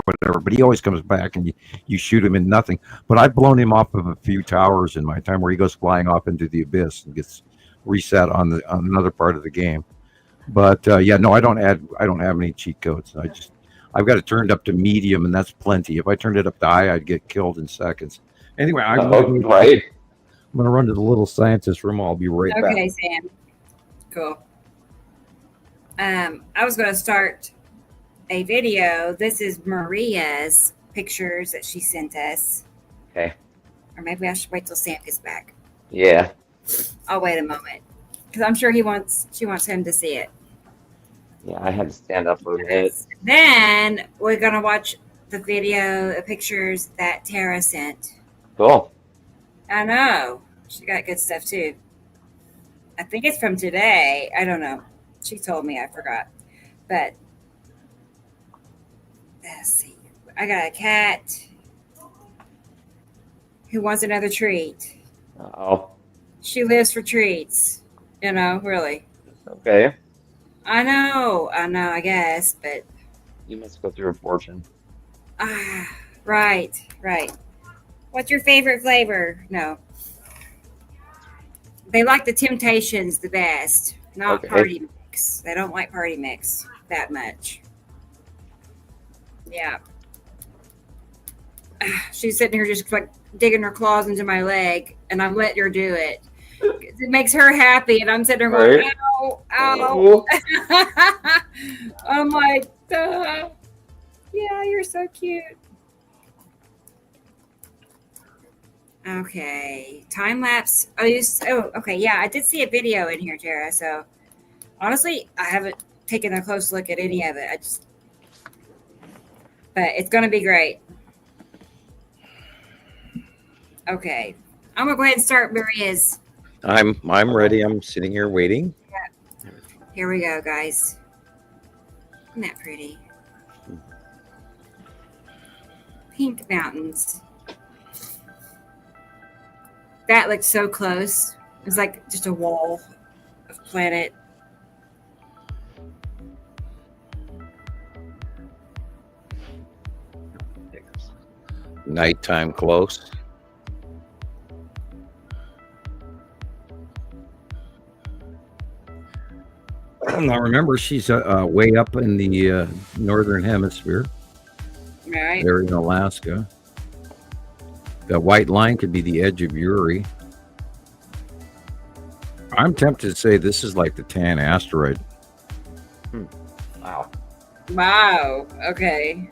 S2: whatever, but he always comes back and you shoot him in nothing. But I've blown him off of a few towers in my time where he goes flying off into the abyss and gets reset on another part of the game. But yeah, no, I don't have any cheat codes. I've got it turned up to medium, and that's plenty. If I turned it up to high, I'd get killed in seconds. Anyway, I'm
S5: right.
S2: I'm gonna run to the little scientist room. I'll be right back.
S1: Okay, Sam. Cool. I was going to start a video. This is Maria's pictures that she sent us.
S5: Okay.
S1: Or maybe I should wait till Sam gets back.
S5: Yeah.
S1: I'll wait a moment because I'm sure she wants him to see it.
S5: Yeah, I had to stand up for a minute.
S1: Then we're going to watch the pictures that Tara sent.
S5: Cool.
S1: I know. She got good stuff too. I think it's from today. I don't know. She told me. I forgot. But let's see. I got a cat who wants another treat.
S5: Oh.
S1: She lives for treats. Really.
S5: Okay.
S1: I know, I guess, but
S5: You must go through a fortune.
S1: Right. What's your favorite flavor? No. They like the Temptations the best, not Party Mix. They don't like Party Mix that much. Yeah. She's sitting here just like digging her claws into my leg, and I'm letting her do it. It makes her happy, and I'm sitting there going, ow, ow. I'm like, yeah, you're so cute. Okay, time lapse. Okay, yeah, I did see a video in here, Tara. So honestly, I haven't taken a close look at any of it. But it's gonna be great. Okay, I'm gonna go ahead and start Maria's.
S2: I'm ready. I'm sitting here waiting.
S1: Yeah. Here we go, guys. Isn't that pretty? Pink mountains. That looks so close. It's like just a wall of planet.
S2: Nighttime close. Now remember, she's way up in the northern hemisphere.
S1: Right.
S2: There in Alaska. The white line could be the edge of Uri. I'm tempted to say this is like the tan asteroid.
S1: Wow. Okay.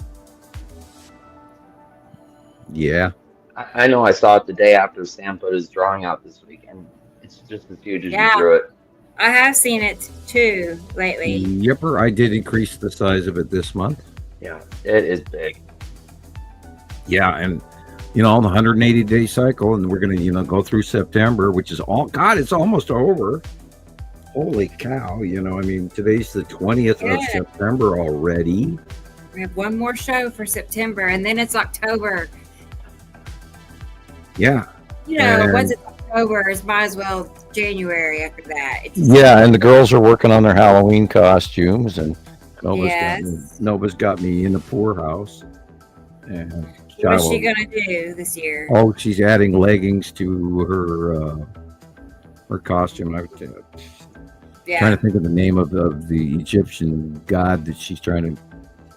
S2: Yeah.
S5: I know I saw it the day after Sam put his drawing out this week, and it's just as huge as you drew it.
S1: I have seen it too lately.
S2: Yipper, I did increase the size of it this month.
S5: Yeah, it is big.
S2: Yeah, and the 180-day cycle, and we're gonna go through September, which is it's almost over. Holy cow! Today's the 20th of September already.
S1: We have one more show for September, and then it's October.
S2: Yeah.
S1: Once it's October, it's might as well January after that.
S2: And the girls are working on their Halloween costumes, and Nova's got me in the poorhouse. And
S1: what's she gonna do this year?
S2: Oh, she's adding leggings to her costume. I'm trying to think of the name of the Egyptian god that she's trying to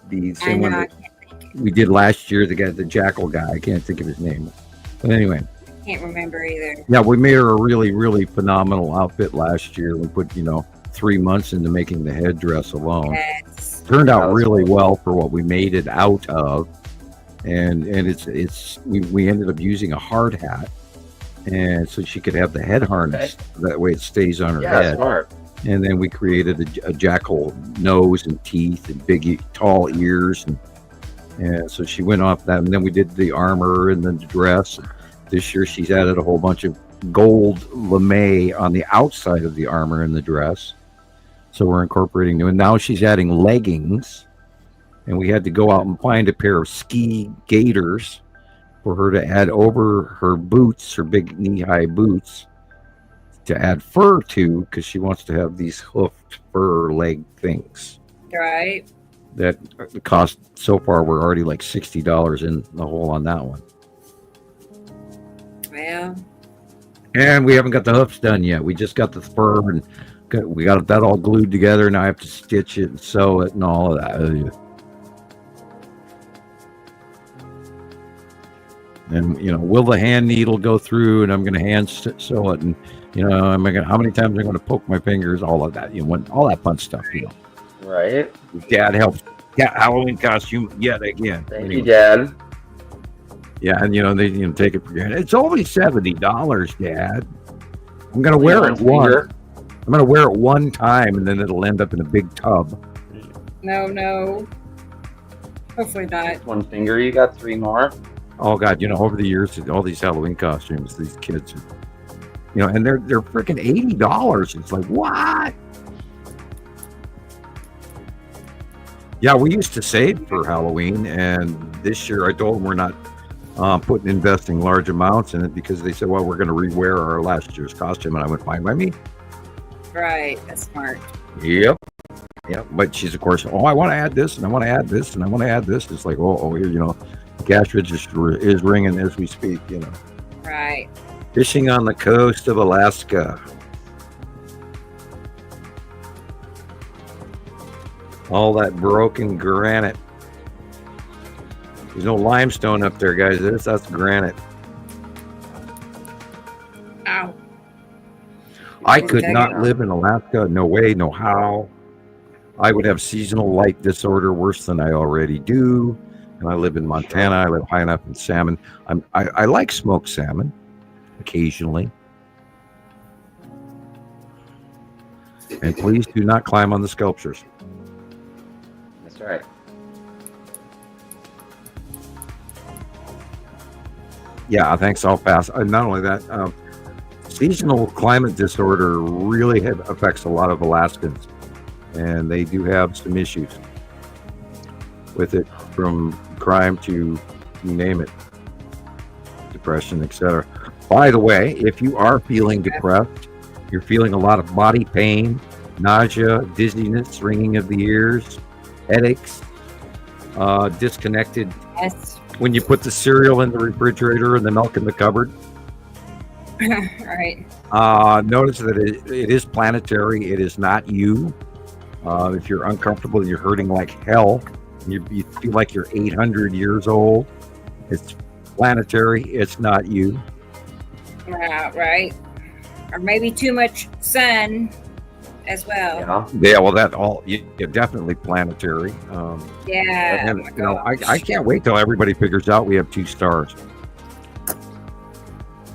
S2: be.
S1: I know, I can't think.
S2: We did last year. The jackal guy. I can't think of his name. But anyway.
S1: Can't remember either.
S2: Yeah, we made her a really, really phenomenal outfit last year. We put 3 months into making the headdress alone.
S1: Yes.
S2: Turned out really well for what we made it out of. And we ended up using a hard hat, and so she could have the head harness. That way it stays on her head.
S5: Smart.
S2: And then we created a jackal nose and teeth and big tall ears, and so she went off that. And then we did the armor and then the dress. This year she's added a whole bunch of gold lame on the outside of the armor and the dress. So we're incorporating new, and now she's adding leggings. And we had to go out and find a pair of ski gaiters for her to add over her boots, her big knee-high boots, to add fur to, because she wants to have these hoofed fur leg things.
S1: Right.
S2: that the cost so far, we're already like $60 in the hole on that one.
S1: Well,
S2: and we haven't got the hoofs done yet. We just got the spur, and we got that all glued together. Now I have to stitch it and sew it and all of that. And will the hand needle go through? And I'm going to hand sew it, and how many times I'm going to poke my fingers? All of that, all that fun stuff.
S5: Right.
S2: Dad helps. Yeah, Halloween costume yet again.
S5: Thank you, Dad.
S2: Yeah, and they take it for granted. It's only $70, Dad. I'm gonna wear it once. I'm gonna wear it one time, and then it'll end up in a big tub.
S1: No. Hopefully not.
S5: One finger. You got 3 more.
S2: Oh God, over the years, all these Halloween costumes, these kids are, and they're freaking $80. It's like, what? Yeah, we used to save for Halloween, and this year I told them we're not investing large amounts in it because they said, well, we're going to rewear our last year's costume, and I went, fine by me.
S1: Right, that's smart.
S2: Yep. But she's, of course, I want to add this, and I want to add this, and I want to add this. It's like, here, cash register is ringing as we speak.
S1: Right.
S2: Fishing on the coast of Alaska. All that broken granite. There's no limestone up there, guys. That's granite.
S1: Ow.
S2: I could not live in Alaska. No way, no how. I would have seasonal light disorder worse than I already do. And I live in Montana. I live high enough in salmon. I like smoked salmon occasionally. And please do not climb on the sculptures.
S5: That's right.
S2: Yeah, thanks. I'll pass. Not only that, seasonal climate disorder really affects a lot of Alaskans, and they do have some issues with it, from crime to you name it, depression, etc. By the way, if you are feeling depressed, you're feeling a lot of body pain, nausea, dizziness, ringing of the ears, headaches, disconnected.
S1: Yes.
S2: When you put the cereal in the refrigerator and the milk in the cupboard.
S1: Right.
S2: Notice that it is planetary. It is not you. If you're uncomfortable and you're hurting like hell, and you feel like you're 800 years old, it's planetary. It's not you.
S1: Right. Or maybe too much sun as well.
S2: Yeah. Well, definitely planetary.
S1: Yeah.
S2: And I can't wait till everybody figures out we have 2 stars.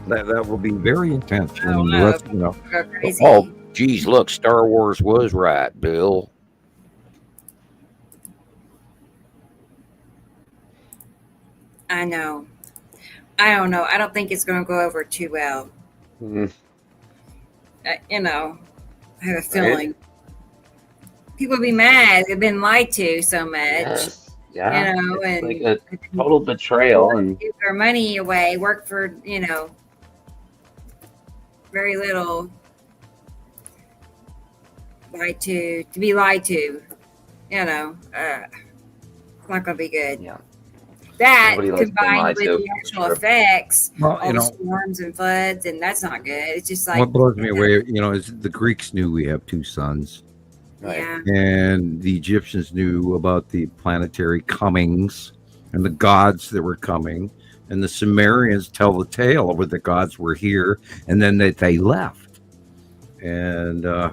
S2: That will be very intense.
S1: Go crazy.
S2: Oh, geez, look, Star Wars was right, Bill.
S1: I know. I don't know. I don't think it's going to go over too well. I have a feeling people be mad. They've been lied to so much.
S5: Yes. Yeah.
S1: And
S5: like a total betrayal, and
S1: give their money away, work for very little, to be lied to. It's not going to be good.
S5: Yeah.
S1: That
S5: Nobody likes being
S1: combined
S5: lied
S1: with
S5: to,
S1: the actual
S5: for sure.
S1: effects,
S2: Well,
S1: all the storms and floods, and that's not good. It's just like
S2: What blows me away, is the Greeks knew we have 2 suns.
S1: Yeah.
S2: And the Egyptians knew about the planetary comings and the gods that were coming. And the Sumerians tell the tale of where the gods were here and then they left. And the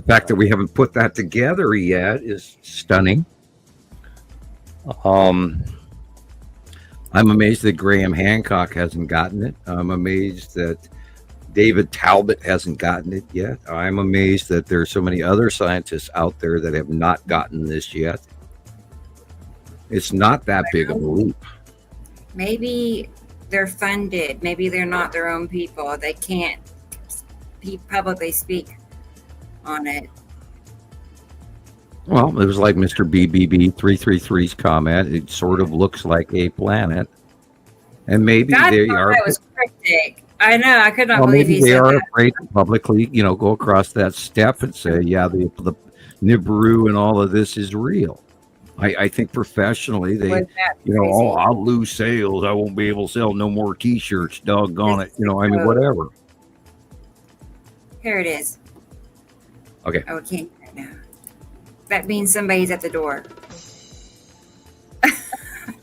S2: fact that we haven't put that together yet is stunning. I'm amazed that Graham Hancock hasn't gotten it. I'm amazed that David Talbot hasn't gotten it yet. I'm amazed that there are so many other scientists out there that have not gotten this yet. It's not that big of a leap.
S1: Maybe they're funded. Maybe they're not their own people. They can't publicly speak on it.
S2: Well, it was like Mr. BBB 333's comment. It sort of looks like a planet. And maybe they are.
S1: That was cryptic. I know. I could not
S2: Well,
S1: believe
S2: maybe
S1: he
S2: they
S1: said
S2: are
S1: that.
S2: afraid to publicly, go across that step and say, yeah, the Nibiru and all of this is real. I think professionally they, oh, I'll lose sales. I won't be able to sell no more T-shirts. Doggone it. Whatever.
S1: Here it is.
S2: Okay.
S1: Oh, it can't right now. That means somebody's at the door.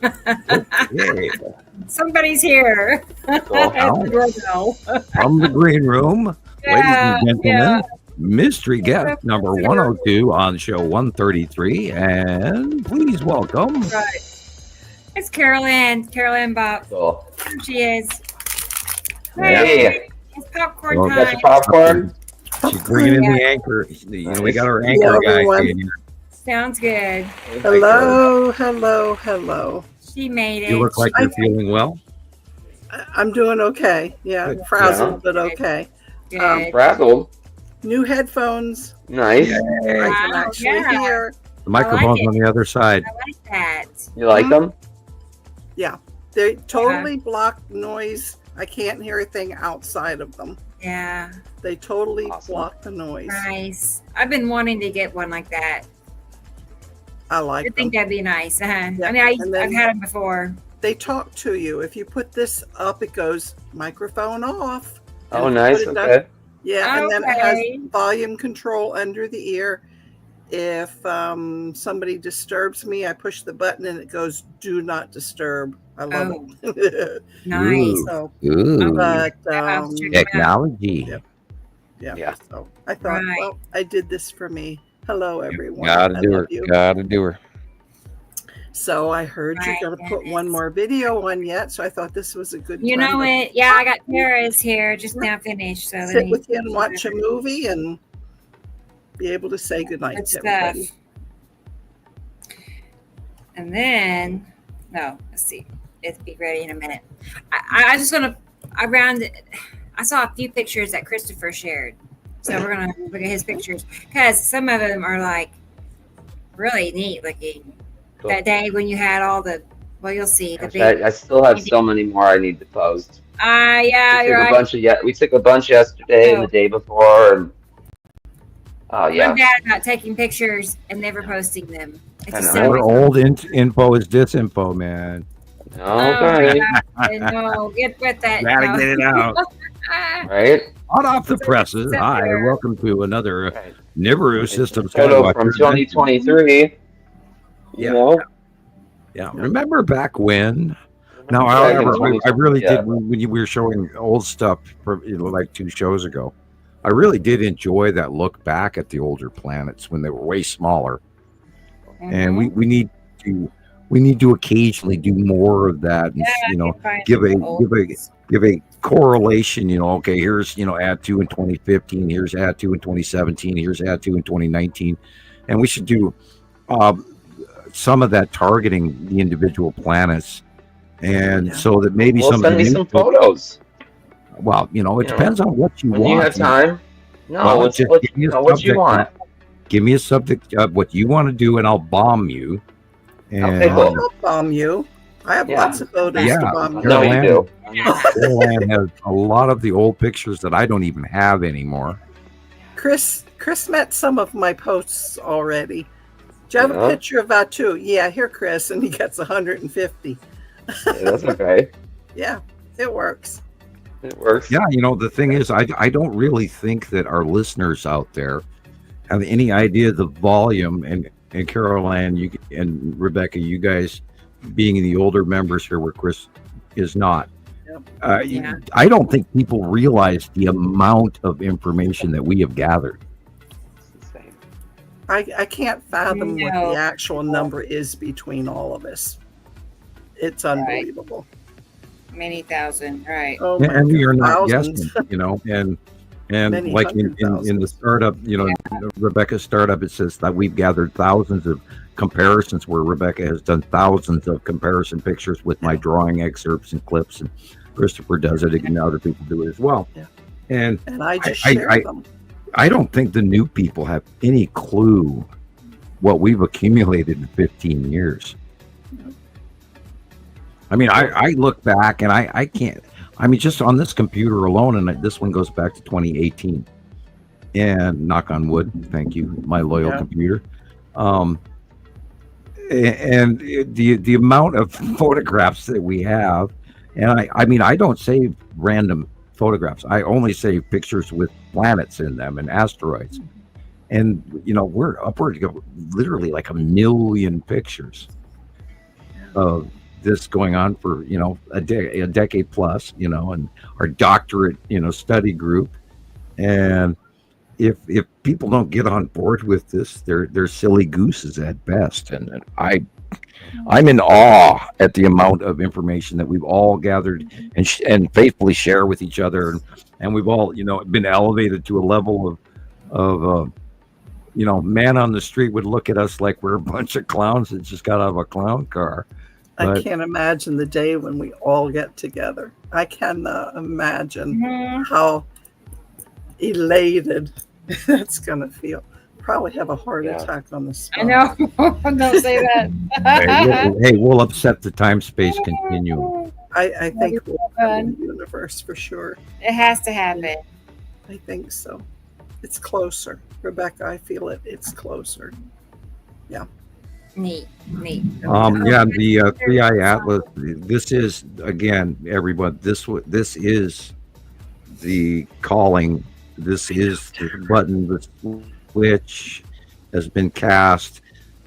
S2: Okay.
S1: Somebody's here.
S2: From the green room, ladies and gentlemen, mystery guest number 102 on show 133, and please welcome.
S1: Right. It's Carol-Ann Bob.
S5: Cool.
S1: Here she is.
S5: Hey.
S1: It's popcorn time.
S5: Got your popcorn?
S2: She's bringing in the anchor. We got our anchor guy in here.
S1: Sounds good.
S11: Hello.
S1: She made it.
S2: You look like you're feeling well.
S11: I'm doing okay. Yeah, frazzled, but okay.
S5: Frazzled.
S11: New headphones.
S5: Nice.
S11: I can actually hear.
S2: The microphone's on the other side.
S1: I like that.
S5: You like them?
S11: Yeah, they totally block noise. I can't hear a thing outside of them.
S1: Yeah.
S11: They totally block the noise.
S1: Nice. I've been wanting to get one like that.
S11: I like
S1: I think that'd be nice.
S11: Yeah.
S1: I mean, I've had them before.
S11: They talk to you. If you put this up, it goes microphone off.
S5: Oh, nice. Okay.
S11: Yeah, and then it has volume control under the ear. If somebody disturbs me, I push the button and it goes do not disturb. I love it.
S1: Nice.
S11: So,
S2: but
S11: technology. Yeah. So I thought, well, I did this for me. Hello, everyone.
S2: Gotta do her.
S11: So I heard you're going to put one more video on yet. So I thought this was a good.
S1: You know it. Yeah, I got Tara's here just now finished. So
S11: sit with you and watch a movie and be able to say goodnight to everybody.
S1: And then, let's see. It'll be ready in a minute. I just want to. I saw a few pictures that Christopher shared. So we're going to look at his pictures because some of them are like really neat looking. Cool. That day when you had all the, you'll see.
S5: I still have so many more I need to post.
S1: Yeah,
S5: you're right. We took a bunch yesterday and the day before. And,
S1: I'm bad about taking pictures and never posting them.
S2: Our old info is disinfo, man.
S5: Okay.
S1: No, get with that.
S2: Gotta get it out.
S5: Right?
S2: Hot off the presses. Hi, welcome to another Nibiru Systems
S5: photo from 2023.
S2: Yeah. Remember back when? Now, however, I really did when you were showing old stuff from like 2 shows ago. I really did enjoy that look back at the older planets when they were way smaller, and we need to occasionally do more of that, and give a correlation. Okay, here's add 2 in 2015, here's add 2 in 2017, here's add 2 in 2019, and we should do some of that targeting the individual planets, and so that maybe
S5: send me some photos.
S2: Well, it depends on what you want.
S5: You have time? No, what you want?
S2: Give me a subject of what you want to do, and I'll bomb you. And
S11: I'll bomb you. I have lots of photos to bomb you.
S5: No, you do.
S2: Carol-Ann has a lot of the old pictures that I don't even have anymore.
S11: Chris met some of my posts already. Do you have a picture of that too? Yeah, here, Chris, and he gets 150.
S5: That's okay.
S11: Yeah, it works.
S5: It works.
S2: Yeah, the thing is, I don't really think that our listeners out there have any idea the volume, and Carol-Ann, you and Rebecca, you guys being the older members here where Chris is not. I don't think people realize the amount of information that we have gathered.
S11: I can't fathom what the actual number is between all of us. It's unbelievable.
S1: Many thousand, right?
S11: Oh,
S2: and we are not guessing, and like in the startup, Rebecca's startup, it says that we've gathered thousands of comparisons where Rebecca has done thousands of comparison pictures with my drawing excerpts and clips, and Christopher does it, and other people do it as well.
S11: Yeah.
S2: And
S11: I just share them.
S2: I don't think the new people have any clue what we've accumulated in 15 years. I mean, I look back and I can't. I mean, just on this computer alone, and this one goes back to 2018. and knock on wood, thank you, my loyal computer. And the amount of photographs that we have, and I mean, I don't save random photographs. I only save pictures with planets in them and asteroids. And, we're upward of literally like 1 million pictures of this going on for, a decade plus, and our doctorate, study group. And if people don't get on board with this, they're silly gooses at best. And I'm in awe at the amount of information that we've all gathered and faithfully share with each other. And we've all, been elevated to a level of man on the street would look at us like we're a bunch of clowns that just got out of a clown car.
S11: I can't imagine the day when we all get together. I cannot imagine how elated that's going to feel. Probably have a heart attack on the spot.
S1: I know. Don't say that.
S2: We'll upset the time-space continuum.
S11: I think we'll in the universe for sure.
S1: It has to happen.
S11: I think so. It's closer. Rebecca, I feel it. It's closer. Yeah.
S1: Neat.
S2: The 3i Atlas. This is, again, everyone. This is the calling. This is the button. The switch has been cast.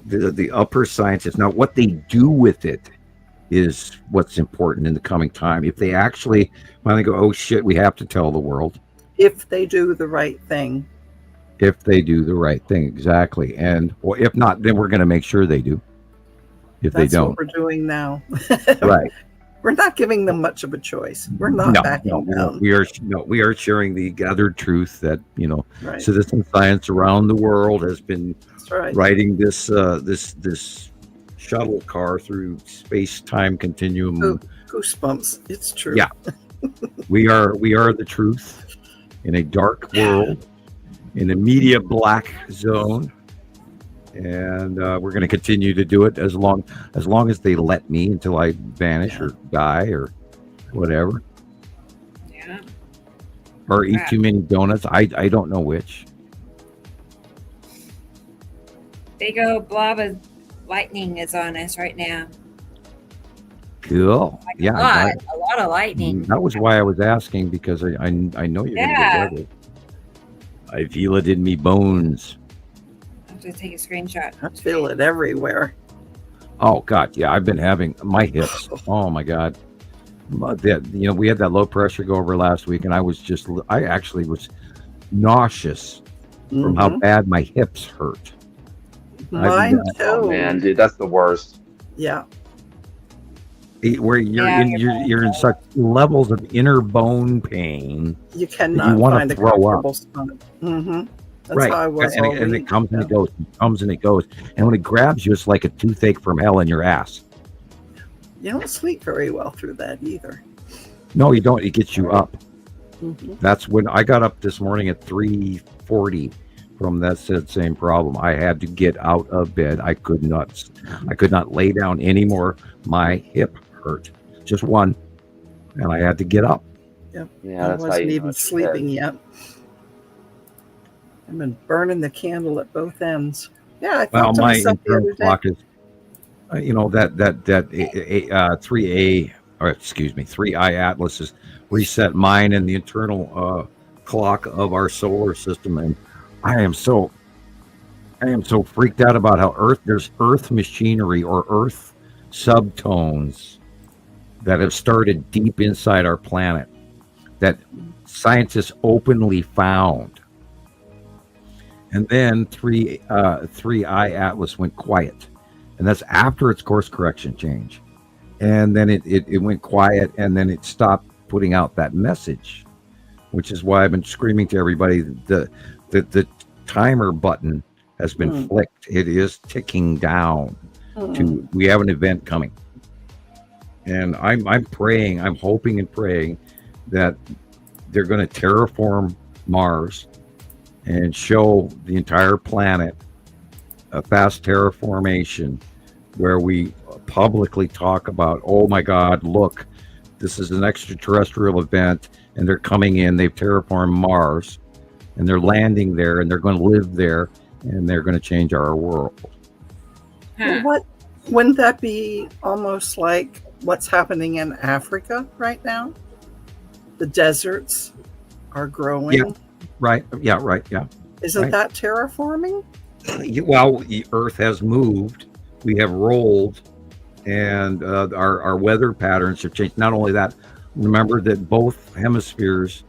S2: The upper scientists. Now, what they do with it is what's important in the coming time. If they actually finally go, oh shit, we have to tell the world.
S11: If they do the right thing.
S2: If they do the right thing, exactly. And or if not, then we're going to make sure they do. If
S11: That's
S2: they don't,
S11: what we're doing now.
S2: Right.
S11: We're not giving them much of a choice. We're not backing down.
S2: We are sharing the gathered truth that
S11: right.
S2: Citizen science around the world has been riding this this shuttle car through space-time continuum.
S11: Goosebumps. It's true.
S2: Yeah. we are the truth in a dark world, in a media black zone. And we're going to continue to do it as long as they let me, until I vanish or die or whatever.
S1: Yeah.
S2: Or eat too many donuts. I don't know which.
S1: Big old blob of lightning is on us right now.
S2: Cool.
S1: A lot of lightning.
S2: That was why I was asking, because I know you're going to get ready. I feel it in me bones.
S1: To take a screenshot.
S11: I feel it everywhere.
S2: Oh God, yeah, I've been having my hips. Oh my God, we had that low pressure go over last week, and I actually was nauseous from how bad my hips hurt.
S11: Mine too.
S5: Oh man, dude, that's the worst.
S11: Yeah.
S2: Where you're in such levels of inner bone pain.
S11: You cannot find a comfortable spot. That's how I was
S2: and it comes and it goes. It comes and it goes. And when it grabs you, it's like a toothache from hell in your ass.
S11: You don't sleep very well through that either.
S2: No, you don't. It gets you up. That's when I got up this morning at 3:40 from that same problem. I had to get out of bed. I could not lay down anymore. My hip hurt. Just one. And I had to get up.
S11: Yep.
S5: Yeah,
S11: I wasn't even sleeping yet. I've been burning the candle at both ends. Yeah, I thought
S2: my internal clock is, that 3i Atlas is reset mine and the internal clock of our solar system, and I am so freaked out about how there's Earth machinery or Earth subtones that have started deep inside our planet that scientists openly found. And then 3i Atlas went quiet, and that's after its course correction change. And then it went quiet, and then it stopped putting out that message, which is why I've been screaming to everybody. The timer button has been flicked. It is ticking down to, we have an event coming. And I'm praying, I'm hoping and praying that they're going to terraform Mars and show the entire planet a fast terraformation where we publicly talk about, oh my God, look, this is an extraterrestrial event and they're coming in, they've terraformed Mars. and they're landing there, and they're going to live there, and they're going to change our world.
S11: Well, wouldn't that be almost like what's happening in Africa right now? The deserts are growing.
S2: Yeah, right. Yeah, right. Yeah.
S11: Isn't that terraforming?
S2: Well, the Earth has moved. We have rolled, and our weather patterns have changed. Not only that, remember that both hemispheres,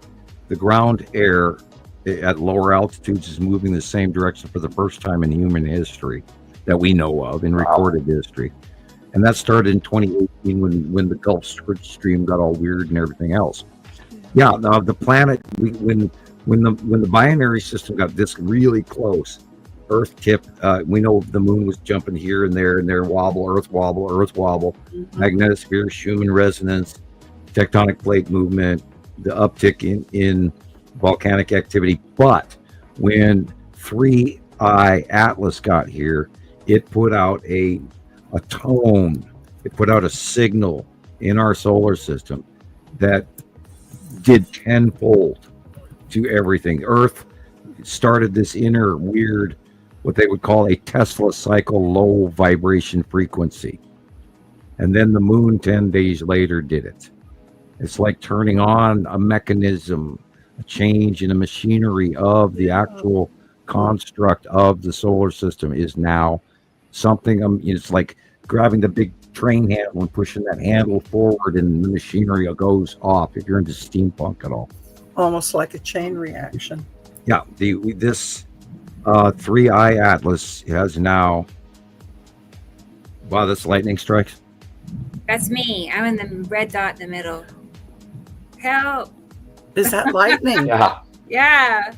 S2: the ground air at lower altitudes is moving the same direction for the first time in human history that we know of, in recorded history. And that started in 2018 when the Gulf Stream got all weird and everything else. Yeah, now the planet, when the binary system got this really close, Earth tipped. We know the moon was jumping here and there, wobble, Earth wobble, magnetosphere, Schumann resonance, tectonic plate movement, the uptick in volcanic activity. But when 3I Atlas got here, it put out a tone, it put out a signal in our solar system that did tenfold to everything. Earth started this inner weird, what they would call a Tesla cycle low vibration frequency. And then the moon 10 days later did it. It's like turning on a mechanism, a change in the machinery of the actual construct of the solar system is now something. It's like grabbing the big train handle and pushing that handle forward, and the machinery goes off, if you're into steampunk at all.
S11: Almost like a chain reaction.
S2: Yeah, this 3I Atlas has now. Wow, that's lightning strikes.
S1: That's me. I'm in the red dot in the middle. Help!
S11: Is that lightning?
S1: Yeah.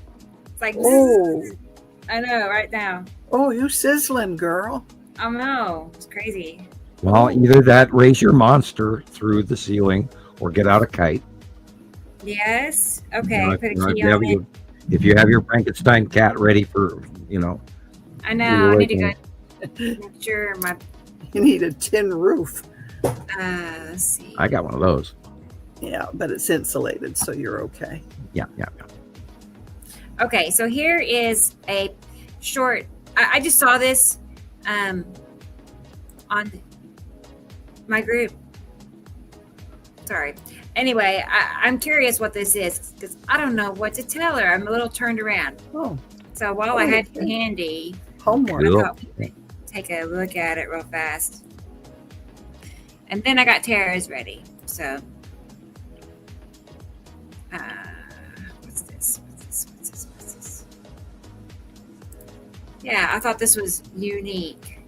S1: It's like.
S11: Oh.
S1: I know, right now.
S11: Oh, you sizzling, girl.
S1: I know. It's crazy.
S2: Well, either that, raise your monster through the ceiling, or get out a kite.
S1: Yes. Okay. Put a key
S2: if,
S1: on it.
S2: If you have your Frankenstein cat ready for,
S1: I know. I need to go make sure my.
S11: You need a tin roof.
S1: Let's see.
S2: I got one of those.
S11: Yeah, but it's insulated, so you're okay.
S2: Yeah.
S1: Okay, so here is a short. I just saw this on my group. Sorry. Anyway, I'm curious what this is because I don't know what to tell her. I'm a little turned around.
S11: Oh.
S1: So while I had you handy,
S11: homework,
S1: I thought we'd take a look at it real fast. And then I got Tara's ready. So, what's this? Yeah, I thought this was unique.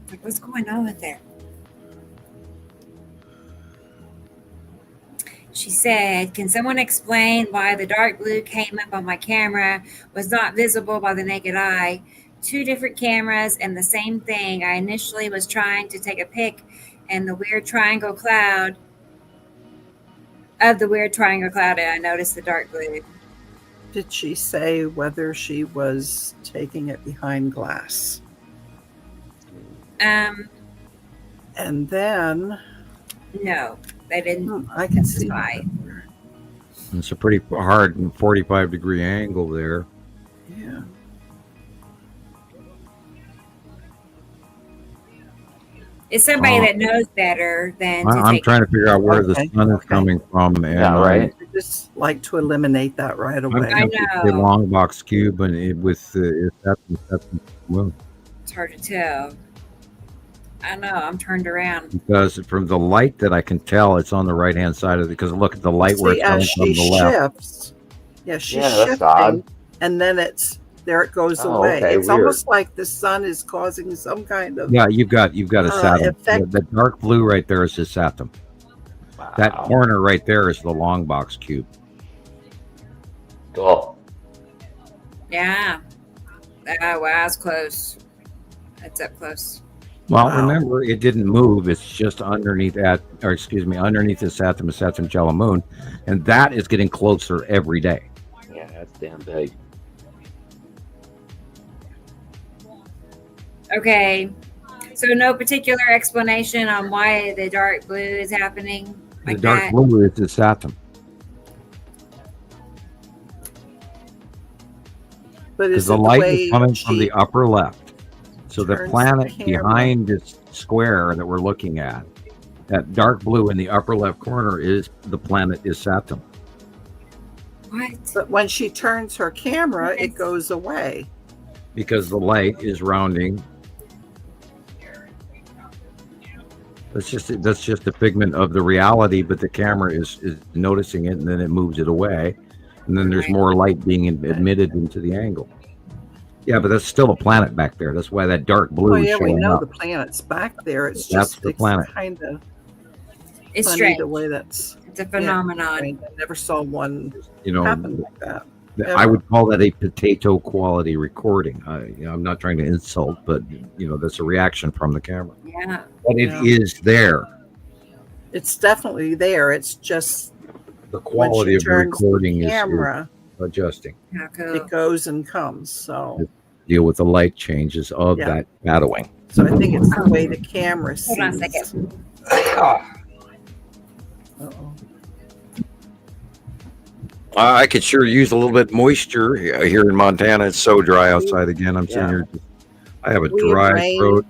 S1: Like, what's going on with there? She said, can someone explain why the dark blue came up on my camera was not visible by the naked eye? 2 different cameras and the same thing. I initially was trying to take a pic and the weird triangle cloud and I noticed the dark blue.
S11: Did she say whether she was taking it behind glass?
S1: And
S11: then
S1: no, they didn't.
S11: I can see.
S2: It's a pretty hard 45-degree angle there.
S11: Yeah.
S1: It's somebody that knows better than.
S2: I'm trying to figure out where the sun is coming from. And,
S11: I just like to eliminate that right away.
S1: I know.
S2: A long box cube and with that's moon.
S1: It's hard to tell. I know. I'm turned around.
S2: Because from the light that I can tell, it's on the right-hand side of it. Because look at the light where it's coming from the left.
S11: Shifts. Yeah, she's shifting, and then there it goes away.
S5: Okay,
S11: it's
S5: weird.
S11: almost like the sun is causing some kind of
S2: you've got a Saturn. The dark blue right there is his Saturn.
S5: Wow.
S2: That corner right there is the long box cube.
S5: Cool.
S1: Yeah. Wow, it's close. It's up close.
S2: Well, remember, it didn't move. It's just underneath underneath the Saturn Jello moon, and that is getting closer every day.
S5: Yeah, that's damn big.
S1: Okay. So no particular explanation on why the dark blue is happening like
S2: the dark
S1: that?
S2: blue is the Saturn. Because the light is coming from the upper left. So the planet behind this square that we're looking at, that dark blue in the upper left corner, is the planet is Saturn.
S1: What?
S11: But when she turns her camera, it goes away.
S2: Because the light is rounding. That's just a figment of the reality, but the camera is noticing it, and then it moves it away, and then there's more light being admitted into the angle. Yeah, but that's still a planet back there. That's why that dark blue is showing
S11: we know
S2: up.
S11: the planet's back there. It's
S2: That's
S11: just
S2: the planet.
S11: Kind of
S1: it's
S11: funny
S1: strange.
S11: the way that's.
S1: It's a phenomenon.
S11: I never saw one
S2: You
S11: happen like that.
S2: I would call that a potato quality recording. I'm not trying to insult, but that's a reaction from the camera.
S1: Yeah.
S2: But it is there.
S11: It's definitely there. It's just
S2: the quality of the recording is adjusting.
S1: How cool.
S11: It goes and comes. So
S2: deal with the light changes of that shadowing.
S11: So I think it's the way the camera sees.
S1: Hold on a second.
S11: Uh-oh.
S2: I could sure use a little bit moisture here in Montana. It's so dry outside again. I'm sitting here. I have a dry throat.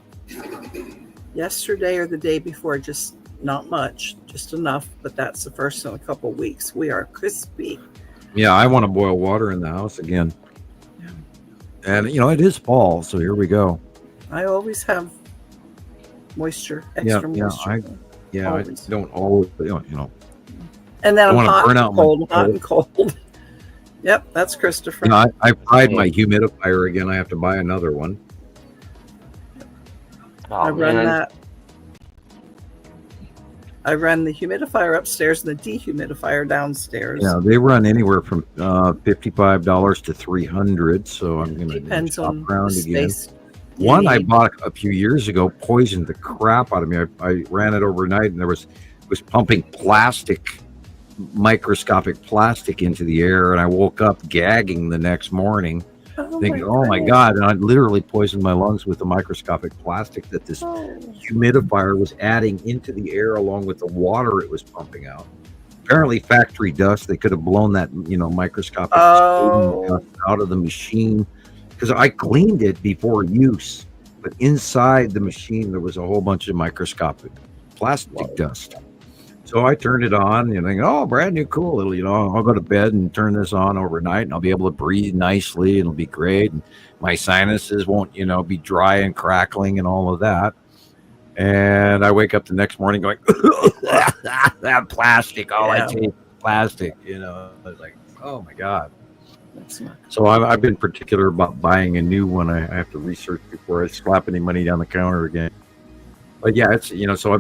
S11: Yesterday or the day before, just not much, just enough. But that's the first in a couple of weeks. We are crispy.
S2: Yeah, I want to boil water in the house again. Yeah. And it is fall, so here we go.
S11: I always have moisture, extra moisture.
S2: I don't always,
S11: And then I'm hot and cold. Yep, that's Christopher.
S2: I tried my humidifier again. I have to buy another one.
S11: I run the humidifier upstairs and the dehumidifier downstairs.
S2: Yeah, they run anywhere from $55 to $300. So I'm going to shop around again. One I bought a few years ago poisoned the crap out of me. I ran it overnight, and it was pumping microscopic plastic into the air, and I woke up gagging the next morning, thinking, "Oh my God!" And I literally poisoned my lungs with the microscopic plastic that this humidifier was adding into the air, along with the water it was pumping out. Apparently, factory dust. They could have blown that microscopic dust out of the machine, because I cleaned it before use, but inside the machine there was a whole bunch of microscopic plastic dust. So I turned it on and think, oh, brand new, cool. I'll go to bed and turn this on overnight, and I'll be able to breathe nicely, and it'll be great. And my sinuses won't, be dry and crackling and all of that. And I wake up the next morning going, that plastic, I taste plastic, I was like, oh my God. So I've been particular about buying a new one. I have to research before I slap any money down the counter again. But yeah, it's so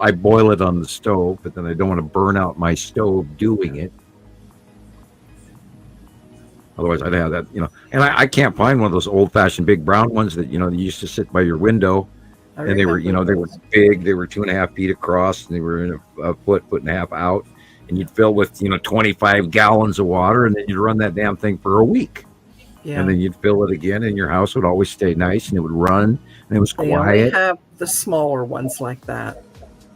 S2: I boil it on the stove, but then I don't want to burn out my stove doing it. Otherwise, I'd have that, And I can't find one of those old-fashioned big brown ones that they used to sit by your window, and they were they were big. They were 2.5 feet across, and they were in a foot and a half out, and you'd fill with 25 gallons of water, and then you'd run that damn thing for a week. Yeah. And then you'd fill it again, and your house would always stay nice, and it would run, and it was quiet.
S11: They only have the smaller ones like that.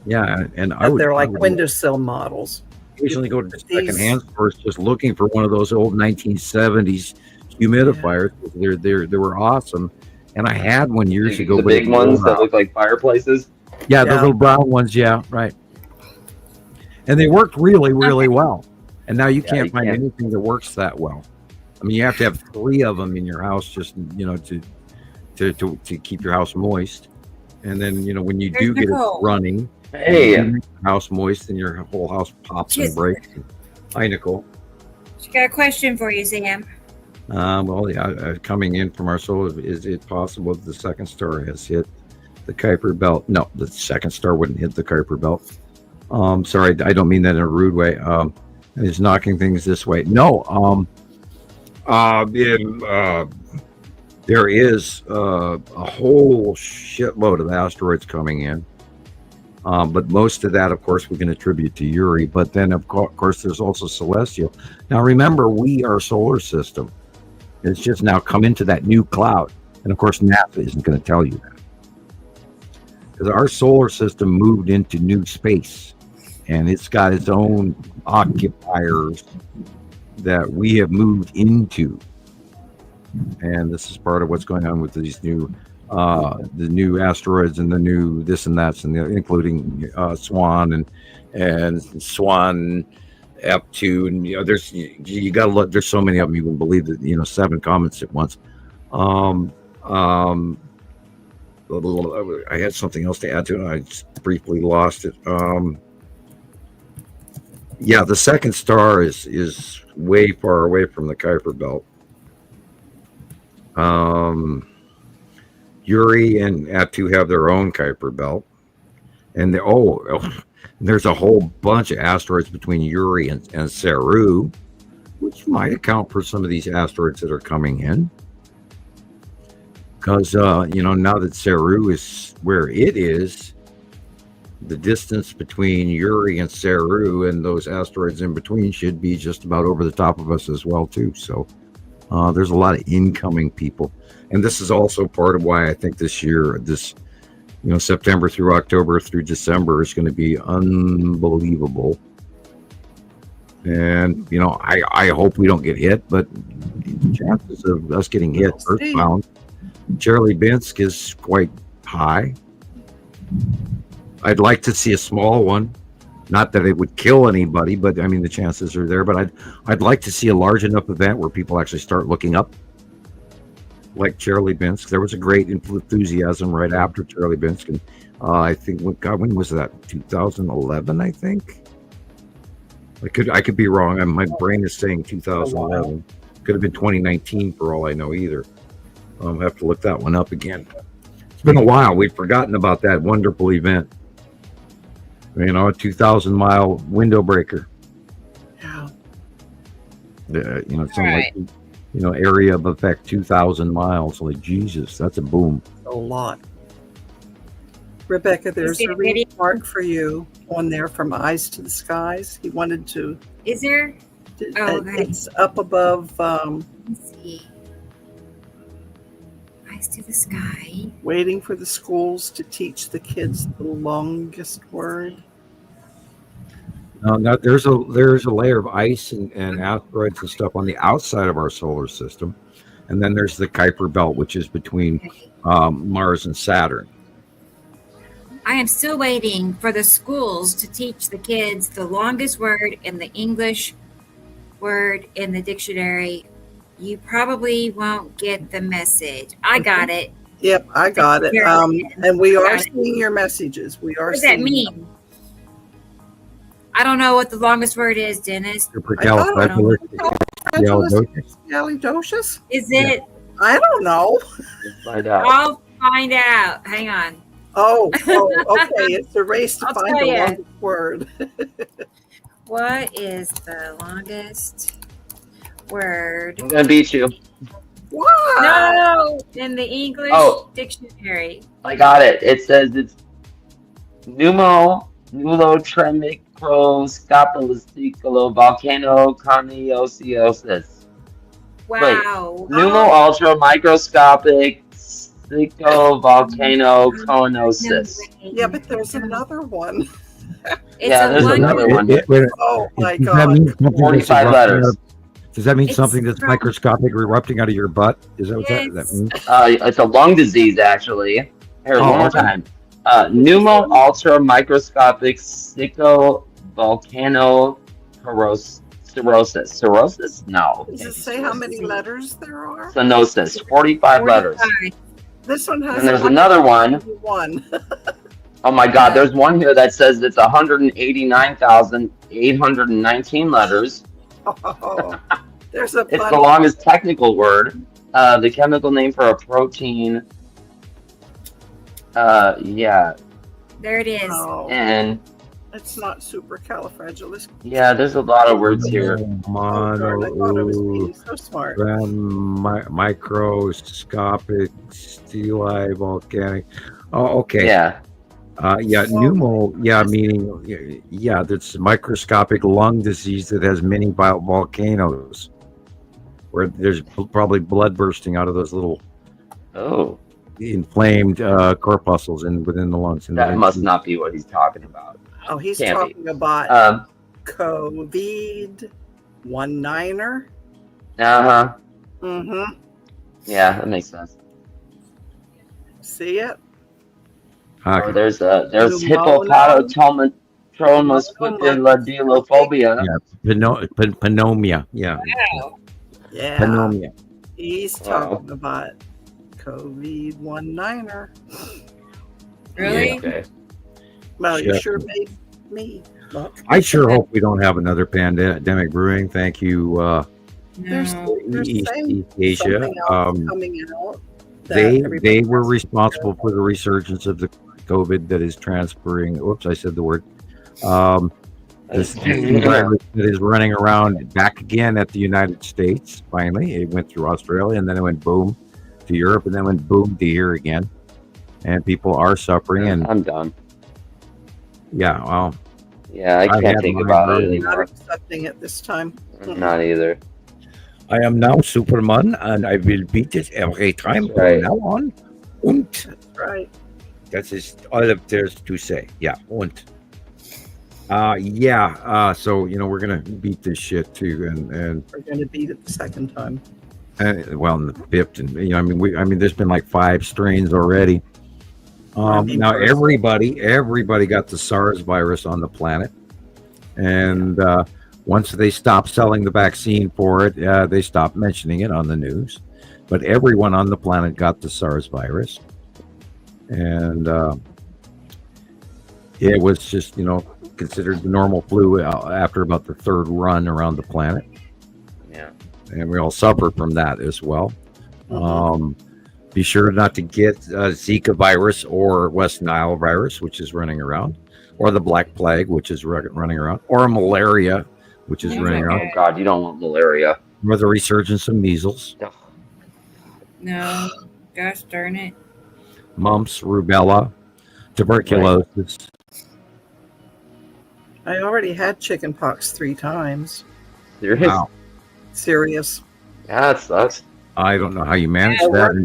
S2: Yeah, and
S11: they're like windowsill models.
S2: Occasionally go to the secondhand stores just looking for one of those old 1970s humidifiers. Yeah. They were awesome, and I had one years ago.
S5: The big ones that look like fireplaces.
S2: Yeah, the little brown ones. Yeah, right. And they worked really, really well. And now you can't find anything that works that well. I mean, you have to have 3 of them in your house, just to keep your house moist. And then when you do get it running, your house moist, and your whole house pops and breaks. Hi, Nicole.
S1: She got a question for you, Sam.
S2: Coming in from our soul, is it possible that the second star has hit the Kuiper belt? No, the second star wouldn't hit the Kuiper belt. Sorry, I don't mean that in a rude way. It's knocking things this way. No. There is a whole shitload of asteroids coming in, but most of that, of course, we can attribute to Uri. But then, of course, there's also celestial. Now, remember, we are solar system. It's just now come into that new cloud, and of course, NASA isn't going to tell you that. because our solar system moved into new space, and it's got its own occupiers that we have moved into. And this is part of what's going on with these new, the new asteroids and the new this and that's, and including Swan and Swan F2, and there's you got to look. There's so many of them. You wouldn't believe that. 7 comments at once. I had something else to add to it. I just briefly lost it. Yeah, the second star is way far away from the Kuiper Belt. Uri and Atu have their own Kuiper Belt, and there's a whole bunch of asteroids between Uri and Saru, which might account for some of these asteroids that are coming in. Because now that Saru is where it is, the distance between Uri and Saru and those asteroids in between should be just about over the top of us as well too. So there's a lot of incoming people, and this is also part of why I think this year, September through October through December is going to be unbelievable. And I hope we don't get hit, but the chances of us getting hit earthbound, Chelyabinsk is quite high. I'd like to see a small one, not that it would kill anybody, but I mean the chances are there. But I'd like to see a large enough event where people actually start looking up, like Chelyabinsk. There was a great enthusiasm right after Chelyabinsk, and I think when was that? 2011, I think. I could be wrong. My brain is saying 2011. Could have been 2019 for all I know either. I'll have to look that one up again. It's been a while. We've forgotten about that wonderful event. A 2,000-mile window breaker.
S11: Yeah.
S2: Something like, area of effect 2,000 miles. Like, Jesus, that's a boom.
S11: A lot. Rebecca, there's a remark for you on there from Eyes to the Skies. He wanted to.
S1: Is there?
S11: It's up above.
S1: Let's see. Eyes to the sky.
S11: Waiting for the schools to teach the kids the longest word.
S2: Now there's a layer of ice and asteroids and stuff on the outside of our solar system, and then there's the Kuiper Belt, which is between Mars and Saturn.
S1: I am still waiting for the schools to teach the kids the longest word in the English word in the dictionary. You probably won't get the message. I got it.
S11: Yep, I got it. And we are seeing your messages. We are.
S1: What does that mean? I don't know what the longest word is, Dennis.
S11: Supercalifragilisticexpialidocious?
S1: Is it?
S11: I don't know.
S5: Find out.
S1: I'll find out. Hang on.
S11: Oh, okay. It's a race to find the longest word.
S1: What is the longest word?
S5: I'm gonna beat you.
S11: What?
S1: No, in the English dictionary.
S5: I got it. It says it's pneumotremicroscopisticovolcanoconiosiosis.
S1: Wow.
S5: Pneumo-ultra-microscopic volcanoconosis.
S11: Yeah, but there's another one.
S5: There's another one.
S11: Oh my God.
S5: 45 letters.
S2: Does that mean something that's microscopic erupting out of your butt? Is that what that means?
S5: It's a lung disease, actually. Here, one more time. Pneumo-ultra-microscopic cirrhosis. Cirrhosis? No.
S11: Does it say how many letters there are?
S5: Stenosis. 45 letters.
S11: This one has.
S5: And there's another one. Oh my God, there's one here that says it's 189,819 letters.
S11: Oh, it's
S5: the longest technical word. The chemical name for a protein.
S1: There it is.
S11: Oh,
S5: and
S11: it's not supercalifragilistic.
S5: Yeah, there's a lot of words here.
S11: I thought I was being so smart.
S2: Microscopic, steli, volcanic. Oh, okay.
S5: Yeah.
S2: Pneumo. Yeah, meaning that's microscopic lung disease that has many volcanoes, where there's probably blood bursting out of those little.
S5: Oh.
S2: inflamed corpuscles within the lungs. And
S5: That must not be what he's talking about.
S11: Oh, he's
S5: Can't be.
S11: talking about COVID 19er.
S5: Mm-hmm. Yeah, that makes sense.
S11: See it?
S2: Okay.
S5: Or there's hippopotamotromas putilophobia.
S2: Yeah, pneumonia. Yeah.
S1: Wow.
S11: Yeah.
S2: Pneumonia.
S11: He's talking about COVID 19er.
S1: Really?
S5: Okay.
S11: Well, you
S2: Yeah.
S11: sure made me look.
S2: I sure hope we don't have another pandemic brewing. Thank you,
S11: They're
S2: East
S11: saying
S2: Asia.
S11: something else coming out. that
S2: They
S11: everybody
S2: were
S11: has to
S2: responsible for the resurgence of the COVID that is transferring. Oops, I said the word. This virus that is running around back again at the United States. Finally, it went through Australia, and then it went boom to Europe, and then went boom to here again. And people are suffering. And
S5: I'm done.
S2: Yeah, well.
S5: Yeah, I can't think about it
S11: I'm not
S5: anymore.
S11: accepting it this time.
S5: I'm not either.
S2: I am now Superman, and I will beat it every time
S5: That's right.
S2: from now on. Und.
S11: That's right.
S2: That is all of there's to say. Yeah, und. So we're gonna beat this shit too, and
S11: We're going to beat it the second time.
S2: well, in the fifth, and there's been like 5 strains already. Now everybody got the SARS virus on the planet, and once they stopped selling the vaccine for it, they stopped mentioning it on the news. But everyone on the planet got the SARS virus, and it was just considered the normal flu after about the 3rd run around the planet.
S5: Yeah,
S2: and we all suffer from that as well. Be sure not to get Zika virus or West Nile virus, which is running around, or the Black Plague, which is running around, or malaria, which is running around.
S5: Oh God, you don't want malaria.
S2: Or the resurgence of measles,
S1: No. Gosh darn it.
S2: mumps, rubella, tuberculosis.
S11: I already had chickenpox 3 times.
S5: Serious?
S2: Wow.
S11: Serious.
S5: Yeah, that sucks.
S2: I don't know how you managed
S11: I
S2: that.
S11: worked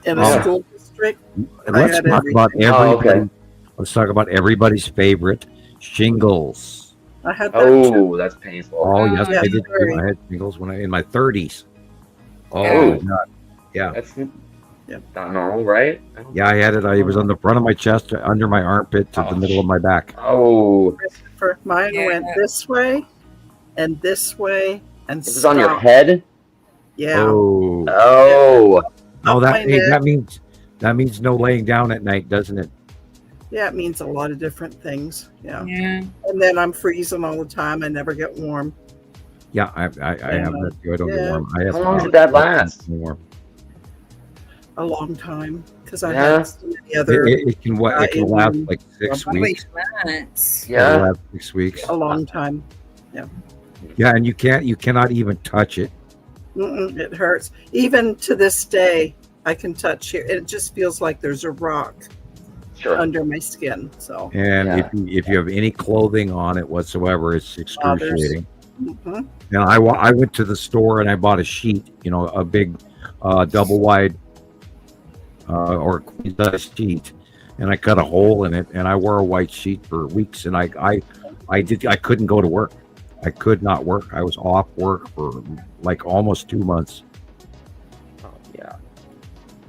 S11: in a school district. I
S2: Let's
S11: had
S2: talk about
S11: everything.
S2: everybody. Let's talk about everybody's favorite, shingles.
S11: I had that too.
S5: Oh, that's painful.
S2: Oh yes,
S11: Yeah,
S2: I did too.
S11: very.
S2: I had shingles when in my 30s. Oh
S5: Oh.
S2: my God. Yeah.
S5: That's not normal, right?
S2: Yeah, I had it. It was on the front of my chest, under my armpit, to the middle of my back.
S5: Oh,
S11: For mine went this way and this way and
S5: this is on your
S11: stopped.
S5: head.
S11: Yeah.
S2: Oh,
S5: Oh,
S2: oh,
S11: my neck.
S2: that means no laying down at night, doesn't it?
S11: Yeah, it means a lot of different things. Yeah.
S1: Yeah.
S11: And then I'm freezing all the time. I never get warm.
S2: Yeah, I have that too. I don't get
S11: Yeah.
S2: warm. I have
S5: How long did that last?
S2: warm.
S11: A long time because I
S5: Yeah.
S11: had so many other.
S2: It can last like 6
S11: Probably
S2: weeks.
S1: Months.
S2: It'll
S5: yeah.
S2: last 6 weeks.
S11: A long time.
S2: Yeah, and you cannot even touch it.
S11: It hurts. Even to this day, I can touch here. It just feels like there's a rock
S5: Sure.
S11: under my skin. So.
S2: And
S5: Yeah.
S2: if you have any clothing on it whatsoever, it's excruciating.
S11: Mhm.
S2: And I went to the store and I bought a sheet, a big double wide or queen size sheet, and I cut a hole in it, and I wore a white sheet for weeks, and I couldn't go to work. I could not work. I was off work for like almost 2 months.
S5: Oh, yeah.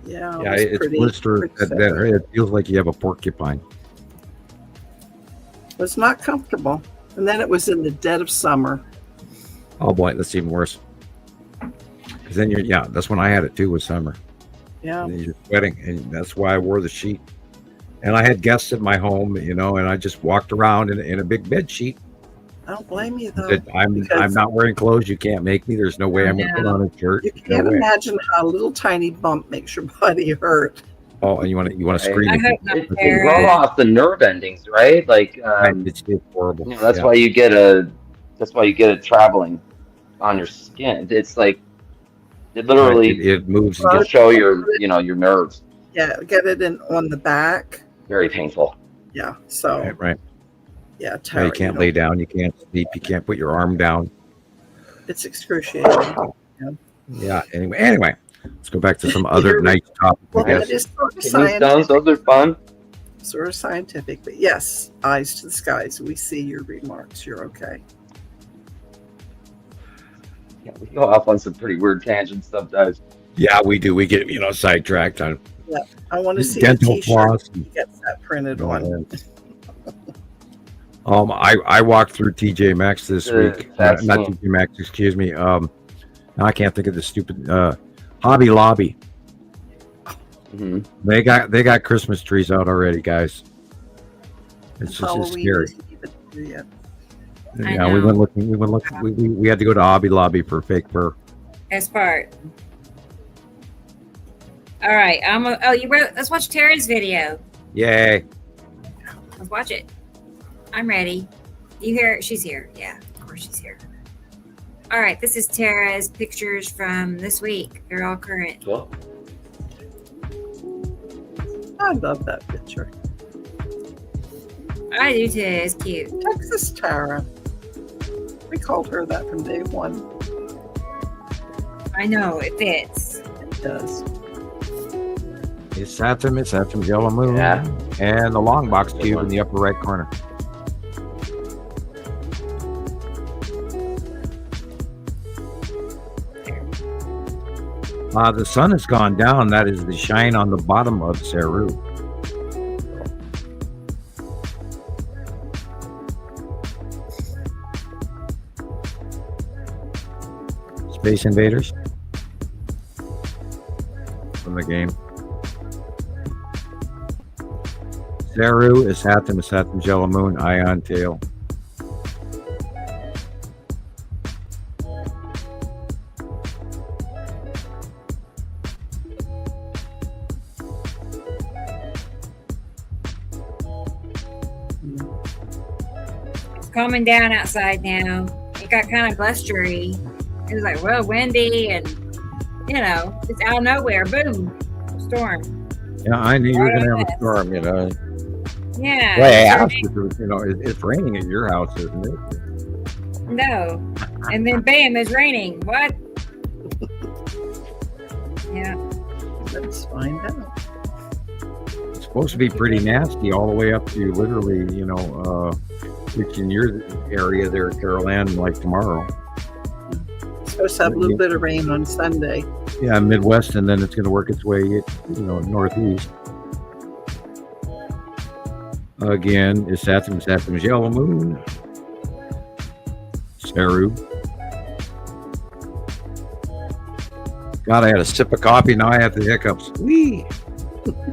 S11: Yeah.
S2: Yeah,
S11: was
S2: it's
S11: pretty-
S2: blister.
S11: pretty
S2: That
S11: severe.
S2: it feels like you have a porcupine.
S11: It was not comfortable. And then it was in the dead of summer.
S2: Oh boy, that's even worse. Because then that's when I had it too, was summer.
S11: Yeah.
S2: And then you're sweating, and that's why I wore the sheet. And I had guests at my home, and I just walked around in a big bed sheet.
S11: I don't blame you though.
S2: Said, I'm
S11: because
S2: not wearing clothes. You can't make me. There's no way I'm gonna put on a shirt.
S11: You
S2: No
S11: can't
S2: way.
S11: imagine how a little tiny bump makes your body hurt.
S2: Oh, and you want to scream?
S1: I
S2: at
S1: hope
S2: people.
S1: not.
S5: They grow off the nerve endings, right? Like,
S2: It's horrible.
S5: that's
S2: Yeah.
S5: why you get it traveling on your skin. It's like it literally
S2: It moves.
S5: will show your nerves.
S11: Yeah, get it in on the back.
S5: Very painful.
S11: Yeah. So
S2: Right.
S11: yeah,
S2: Yeah,
S11: Tara,
S2: you can't lay down. You can't sleep. You can't put your arm down.
S11: It's excruciating.
S2: Yeah. Anyway. Let's go back to some other nice topics.
S11: Well,
S2: I guess.
S11: it is sort of
S5: Kidney stones,
S11: scientific.
S5: those are fun.
S11: Sort of scientific, but yes, eyes to the skies. We see your remarks. You're okay.
S5: Yeah, we go off on some pretty weird tangents sometimes.
S2: Yeah, we do. We get sidetracked on.
S11: Yeah, I want to see
S2: dental
S11: a T-shirt.
S2: floss.
S11: He gets that printed on.
S2: I walked through TJ Maxx this week. Not
S5: vaccine.
S2: TJ Maxx, excuse me. Now I can't think of the stupid Hobby Lobby.
S5: Mm-hmm.
S2: They got Christmas trees out already, guys. It's just
S11: Halloween
S2: scary.
S11: isn't even here yet.
S2: Yeah, we went looking. We had to go to Hobby Lobby for fake fur.
S1: Best part. All right. Let's watch Tara's video.
S2: Yay!
S1: Let's watch it. I'm ready. You hear? She's here. Yeah, of course she's here. All right. This is Tara's pictures from this week. They're all current.
S5: Cool.
S11: I love that picture.
S1: I do too. It's cute.
S11: Texas Tara. We called her that from day one.
S1: I know it fits.
S11: It does.
S2: It's Saturn, Yellow Moon, and the long box cube in the upper right corner. The sun has gone down. That is the shine on the bottom of Saru. Space Invaders from the game. Saru is Saturn's Yellow Moon, Ion Tail.
S1: It's calming down outside now. It got kind of blustery. It was like, well, windy and, just out of nowhere, boom, storm.
S2: Yeah, I knew you were going to have a storm,
S1: Yeah.
S2: Well, it's raining at your house, isn't it?
S1: No. And then bam, it's raining. What? Yeah.
S11: Let's find out.
S2: It's supposed to be pretty nasty all the way up to literally, reaching your area there, Carol Ann, like tomorrow.
S11: It's supposed to have a little bit of rain on Sunday.
S2: Yeah, Midwest, and then it's going to work its way, northeast. Again, it's Saturn's Yellow Moon. Saru. God, I had a sip of coffee, now I have the hiccups. Whee!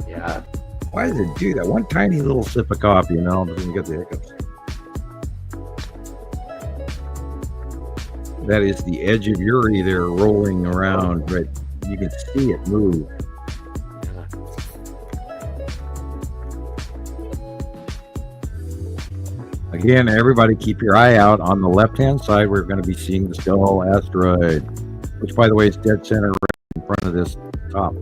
S5: Yeah.
S2: Why does it do that? One tiny little sip of coffee, and then all of a sudden you get the hiccups. That is the edge of Uri there rolling around, but you can see it move. Again, everybody keep your eye out on the left-hand side. We're going to be seeing the Skull asteroid, which, by the way, is dead center right in front of this top.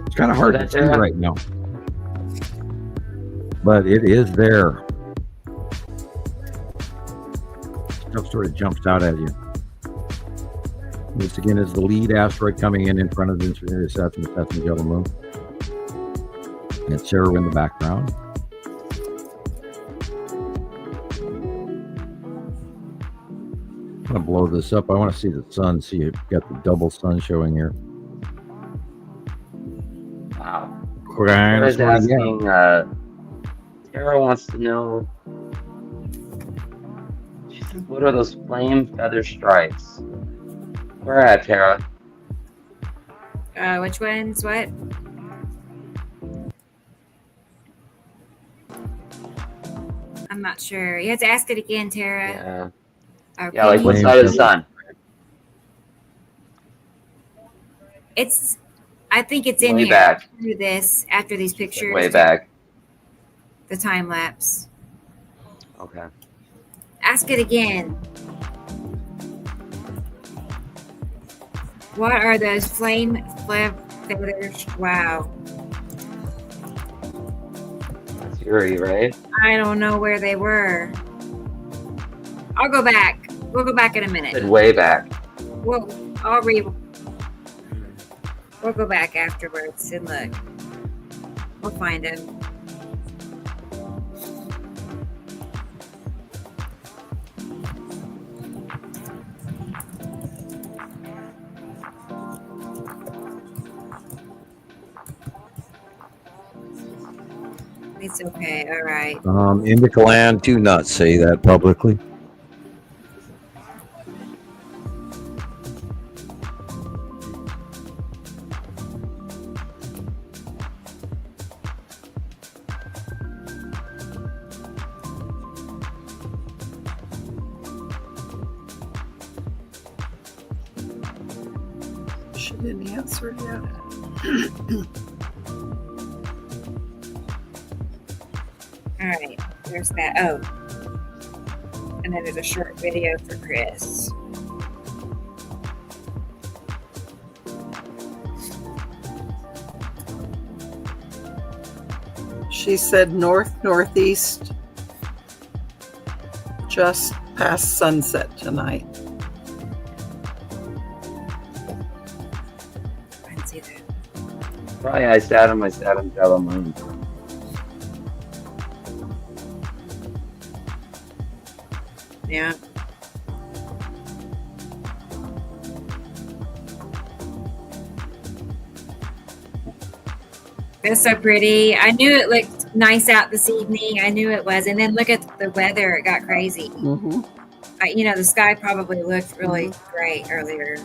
S2: It's kind of hard to see right now, but it is there. Stuff sort of jumps out at you. This again is the lead asteroid coming in front of the Saturn's Yellow Moon. And Saru in the background. I'm going to blow this up. I want to see the sun. See, you've got the double sun showing here.
S5: Wow.
S2: Tara's
S5: asking, Tara wants to know, she said, what are those flame feather stripes? Where at, Tara?
S1: Which ones? What? I'm not sure. You have to ask it again, Tara.
S5: Yeah.
S1: Okay.
S5: Yeah, like what side of the sun?
S1: I think it's in
S5: Way
S1: here.
S5: back.
S1: Do this after these pictures.
S5: Way back.
S1: The time lapse.
S5: Okay.
S1: Ask it again. What are those flame feathers? Wow.
S5: That's Uri, right?
S1: I don't know where they were. I'll go back. We'll go back in a minute.
S5: Said way back.
S1: Well, I'll read. We'll go back afterwards and look. We'll find him. It's okay. All right.
S2: Indica Land, do not say that publicly.
S11: She didn't answer yet.
S1: All right, there's that. Oh, and then there's a short video for Chris.
S11: She said northeast, just past sunset tonight.
S1: I can see that.
S5: Probably I sat him tell him.
S1: Yeah. It's so pretty. I knew it looked nice out this evening. I knew it was. And then look at the weather. It got crazy.
S11: Mm-hmm.
S1: The sky probably looked really great earlier.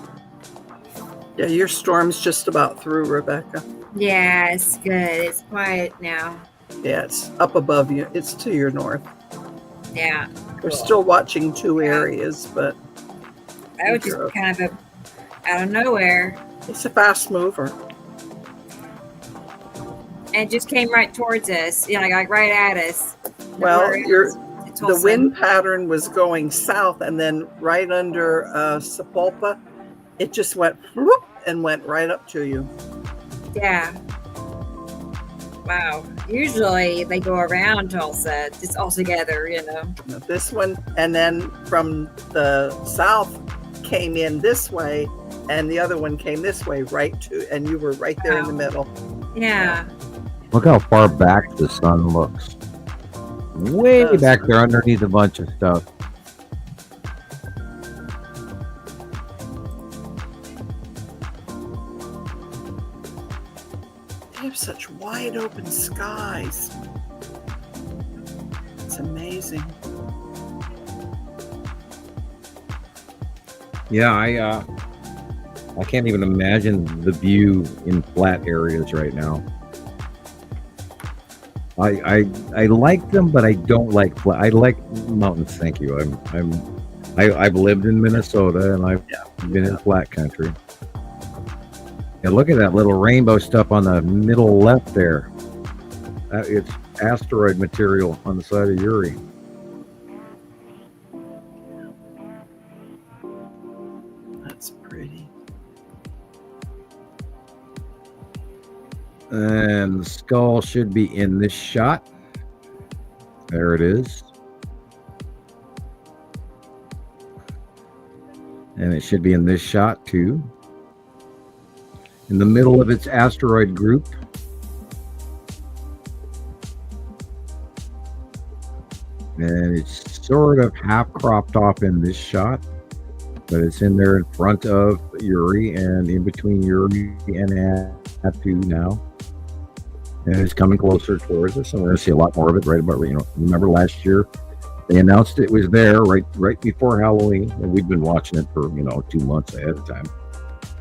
S11: Yeah, your storm's just about through, Rebecca.
S1: Yeah, it's good. It's quiet now.
S11: Yeah, it's up above you. It's to your north.
S1: Yeah.
S11: We're still watching two areas, but
S1: that was just kind of out of nowhere.
S11: It's a fast mover.
S1: And it just came right towards us, like right at us.
S11: Well, the wind pattern was going south, and then right under Sepulpa, it just went whoop, and went right up to you.
S1: Yeah. Wow. Usually they go around Tulsa, just all together,
S11: This one, and then from the south came in this way, and the other one came this way, and you were right there in the middle.
S1: Yeah.
S2: Look how far back the sun looks. Way back there underneath a bunch of stuff.
S11: They have such wide open skies. It's amazing.
S2: Yeah, I can't even imagine the view in flat areas right now. I like them, but I don't like flat. I like mountains. Thank you. I've lived in Minnesota and I've been in flat country. And look at that little rainbow stuff on the middle left there. It's asteroid material on the side of Uri.
S11: That's pretty.
S2: And the skull should be in this shot. There it is. And it should be in this shot too. In the middle of its asteroid group. And it's sort of half cropped off in this shot, but it's in there in front of Uri and in between Uri and Atu now. And it's coming closer towards us, and we're going to see a lot more of it right about, remember last year they announced it was there right before Halloween, and we'd been watching it for 2 months ahead of time.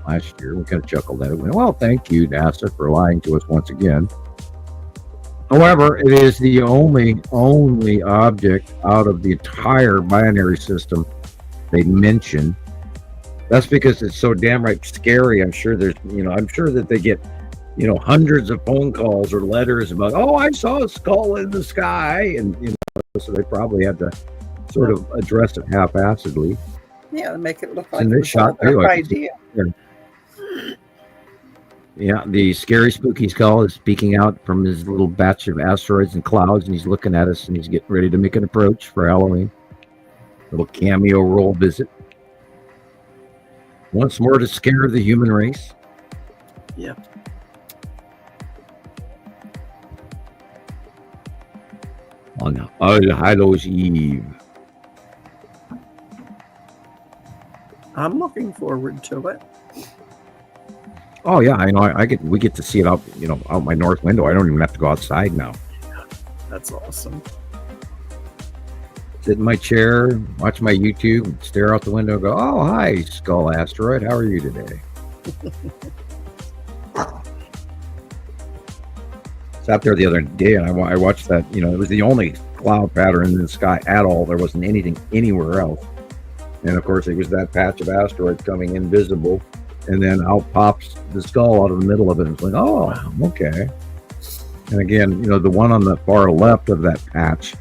S2: Last year we kind of chuckled at it. We went, well, thank you, NASA, for lying to us once again. However, it is the only object out of the entire binary system they mention. That's because it's so damn right scary. I'm sure there's, I'm sure that they get, hundreds of phone calls or letters about, oh, I saw a skull in the sky, and so they probably had to sort of address it half-assedly.
S11: Yeah, to make it look like
S2: in this shot,
S11: a rough idea.
S2: Yeah, the scary spooky skull is peeking out from his little batch of asteroids and clouds, and he's looking at us, and he's getting ready to make an approach for Halloween. Little cameo roll visit. Once more to scare the human race.
S11: Yeah.
S2: On All Hallows Eve.
S11: I'm looking forward to it.
S2: Oh yeah, I know. We get to see it out, out my north window. I don't even have to go outside now.
S11: That's awesome.
S2: Sit in my chair, watch my YouTube, stare out the window, and go, "Oh, hi, Skull Asteroid. How are you today?" Sat there the other day, and I watched that. It was the only cloud pattern in the sky at all. There wasn't anything anywhere else. And of course, it was that patch of asteroids coming invisible, and then out pops the skull out of the middle of it. And it's like, oh, okay. And again, the one on the far left of that patch,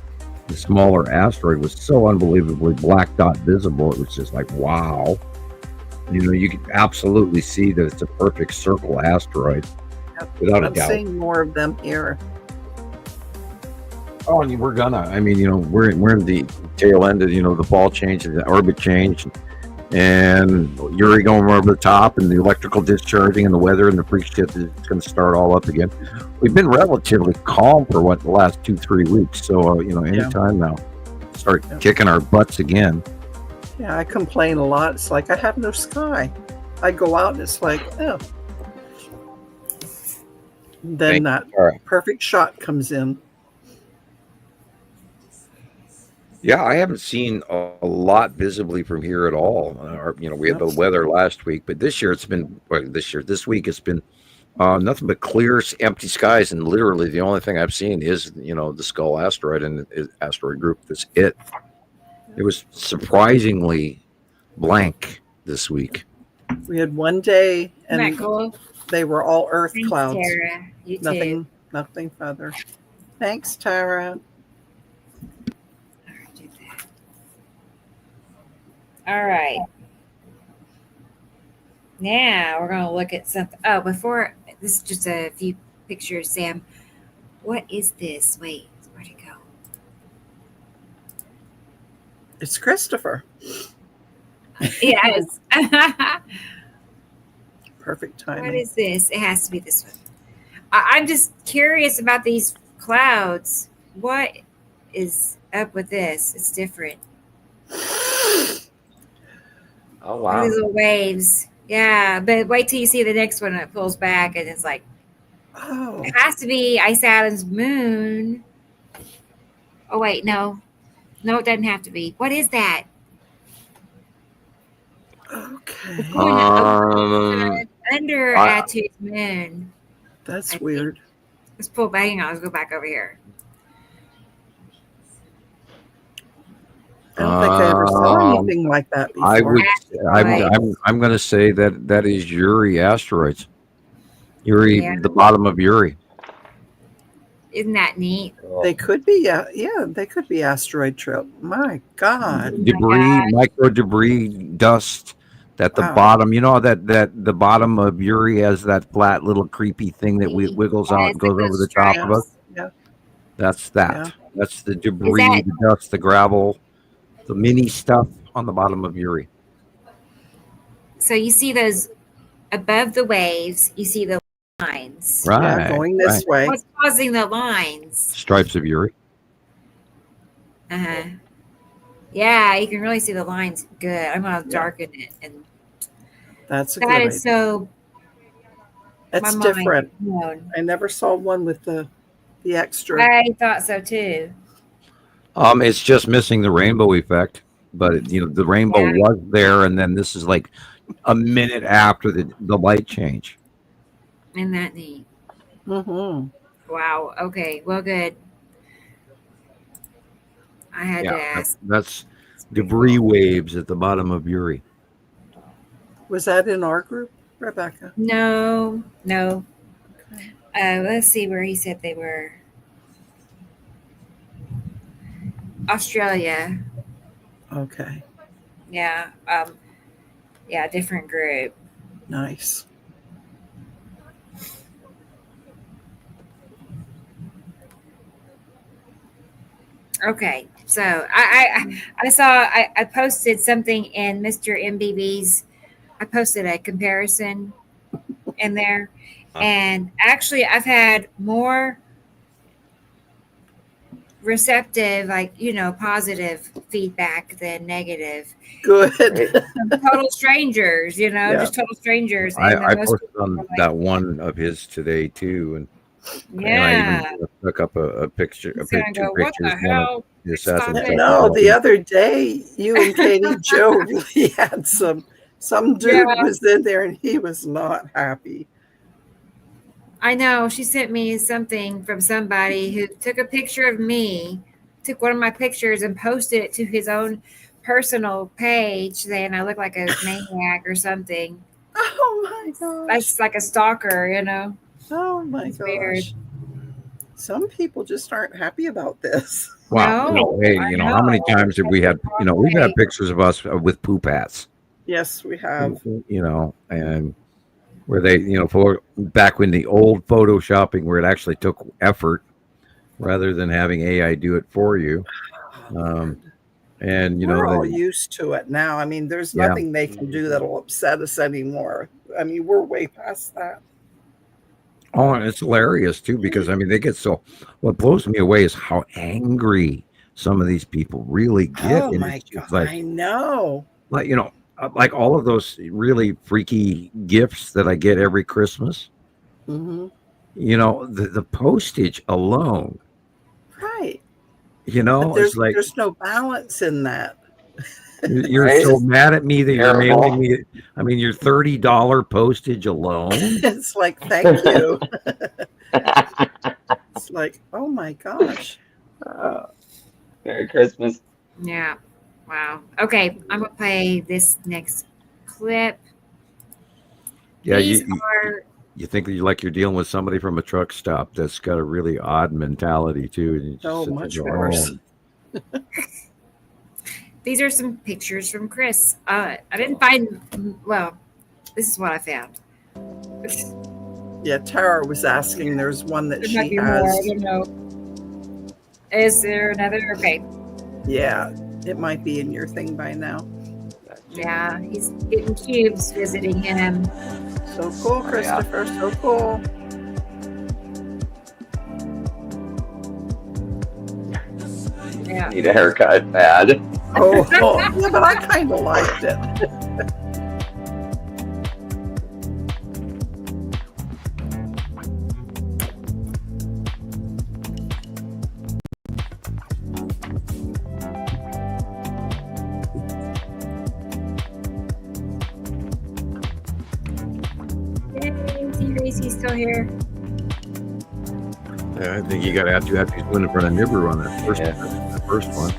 S2: the smaller asteroid, was so unbelievably black dot visible. It was just like, wow. You could absolutely see that it's a perfect circle asteroid, without a doubt.
S11: I'm seeing more of them here.
S2: Oh, and we're gonna. I mean, we're in the tail end of the fall change, the orbit change, and Yuri going over the top, and the electrical discharging, and the weather, and the freak shit is going to start all up again. We've been relatively calm for the last 2-3 weeks. So anytime now, start kicking our butts again.
S11: Yeah, I complain a lot. It's like I have no sky. I go out and it's like, oh. Then that perfect shot comes in.
S2: Yeah, I haven't seen a lot visibly from here at all. We had the weather last week, but this year it's been this week it's been nothing but clear, empty skies, and literally the only thing I've seen is the Skull asteroid and the asteroid group. That's it. It was surprisingly blank this week.
S11: We had one day, and
S1: Isn't that cool?
S11: They were all Earth
S1: Thanks,
S11: clouds.
S1: Tara. You too.
S11: Nothing other. Thanks, Tara.
S1: All right. Now we're going to look at something. Oh, before this is just a few pictures, Sam. What is this? Wait, where'd it go?
S11: It's Christopher.
S1: Yes.
S11: Perfect timing.
S1: What is this? It has to be this one. I'm just curious about these clouds. What is up with this? It's different.
S5: Oh, wow.
S1: These little waves. Yeah, but wait till you see the next one and it pulls back and it's like,
S11: oh,
S1: it has to be Ice Island's moon. Oh, wait, no. No, it doesn't have to be. What is that?
S11: Okay.
S1: Under Atu's moon.
S11: That's weird.
S1: Let's pull back. Hang on, let's go back over here.
S11: I don't think I ever saw anything like that before.
S2: I'm going to say that is Yuri asteroids. The bottom of Yuri.
S1: Isn't that neat?
S11: They could be, yeah, they could be asteroid trail. My God.
S2: Debris, micro debris, dust at the bottom. You know that the bottom of Yuri has that flat little creepy thing that wiggles out and goes over the top of us.
S11: Yeah.
S2: That's that. Yeah. That's the debris, the dust, the gravel, the mini stuff on the bottom of Yuri.
S1: So you see those above the waves, you see the lines.
S2: Right.
S11: Yeah, going this way.
S1: What's causing the lines?
S2: Stripes of Yuri.
S1: Uh-huh. Yeah, you can really see the lines good. I'm going to darken it. And
S11: that's a
S1: that
S11: good
S1: is
S11: idea.
S1: So
S11: it's different. I never saw one with the extra.
S1: I thought so too.
S2: It's just missing the rainbow effect, but the rainbow was there, and then this is like a minute after the light change.
S1: Isn't that neat?
S11: Mm-hmm.
S1: Wow. Okay. Well, good. I had to ask.
S2: That's debris waves at the bottom of Yuri.
S11: Was that in our group, Rebecca?
S1: No. Okay. Let's see where he said they were. Australia.
S11: Okay.
S1: Yeah. Different group.
S11: Nice.
S1: Okay, so I saw I posted something in Mr. MBB's I posted a comparison in there, and actually, I've had more receptive, like, positive feedback than negative.
S11: Good.
S1: Total strangers, just total strangers. And
S2: I
S1: most
S2: posted
S1: people
S2: on
S1: were like,
S2: that one of his today too, and I
S1: yeah.
S2: even took up a picture,
S1: He's gonna
S2: two
S1: go, what the
S2: pictures, one of
S1: hell?
S2: the
S1: Stop
S2: assassination.
S1: it.
S11: No, the other day, you and Katie Joe really had some dude was in there and he was not happy.
S1: I know. She sent me something from somebody who took a picture of me, took one of my pictures and posted it to his own personal page, saying I look like a maniac or something.
S11: Oh my gosh.
S1: That's like a stalker,
S11: Oh my
S1: It's
S11: gosh.
S1: weird.
S11: Some people just aren't happy about this.
S2: Wow.
S1: No,
S2: Hey,
S1: I
S2: how many
S1: know.
S2: times have we had, we've had pictures of us with poop hats,
S11: Yes, we have.
S2: and where they, for back when the old photoshopping where it actually took effort rather than having AI do it for you. And,
S11: we're all used to it now. I mean, there's nothing they can do that'll upset us anymore. I mean, we're way past that.
S2: Oh, and it's hilarious too, because they get what blows me away is how angry some of these people really get.
S11: Oh my God. I know.
S2: Like all of those really freaky gifts that I get every Christmas.
S11: Mm-hmm.
S2: The postage alone.
S11: Right.
S2: But
S11: there's
S2: it's like
S11: there's no balance in that.
S2: You're
S5: Right?
S2: so mad at me that you're
S5: Terrible.
S2: mailing me. Your $30 postage alone.
S11: It's like, thank you. It's like, oh my gosh.
S5: Merry Christmas.
S1: Yeah. Wow. Okay, I'm gonna play this next clip.
S2: Yeah,
S1: These
S2: you
S1: are
S2: you think you're dealing with somebody from a truck stop that's got a really odd mentality too. And you just
S11: So
S2: sit there
S11: much
S2: going,
S11: worse.
S1: these are some pictures from Chris. I didn't find. Well, this is what I found.
S11: Yeah, Tara was asking. There's one that
S1: There
S11: she
S1: might be
S11: has.
S1: more. I don't know. Is there another? Okay.
S11: Yeah, it might be in your thing by now.
S1: Yeah, he's getting cubes visiting him.
S11: So cool, Christopher. So cool.
S1: Yeah.
S5: Need a haircut bad.
S11: Oh, yeah, but I kind of liked it.
S1: He's still here.
S2: I think you got to have to win in front of Nibber on that first one.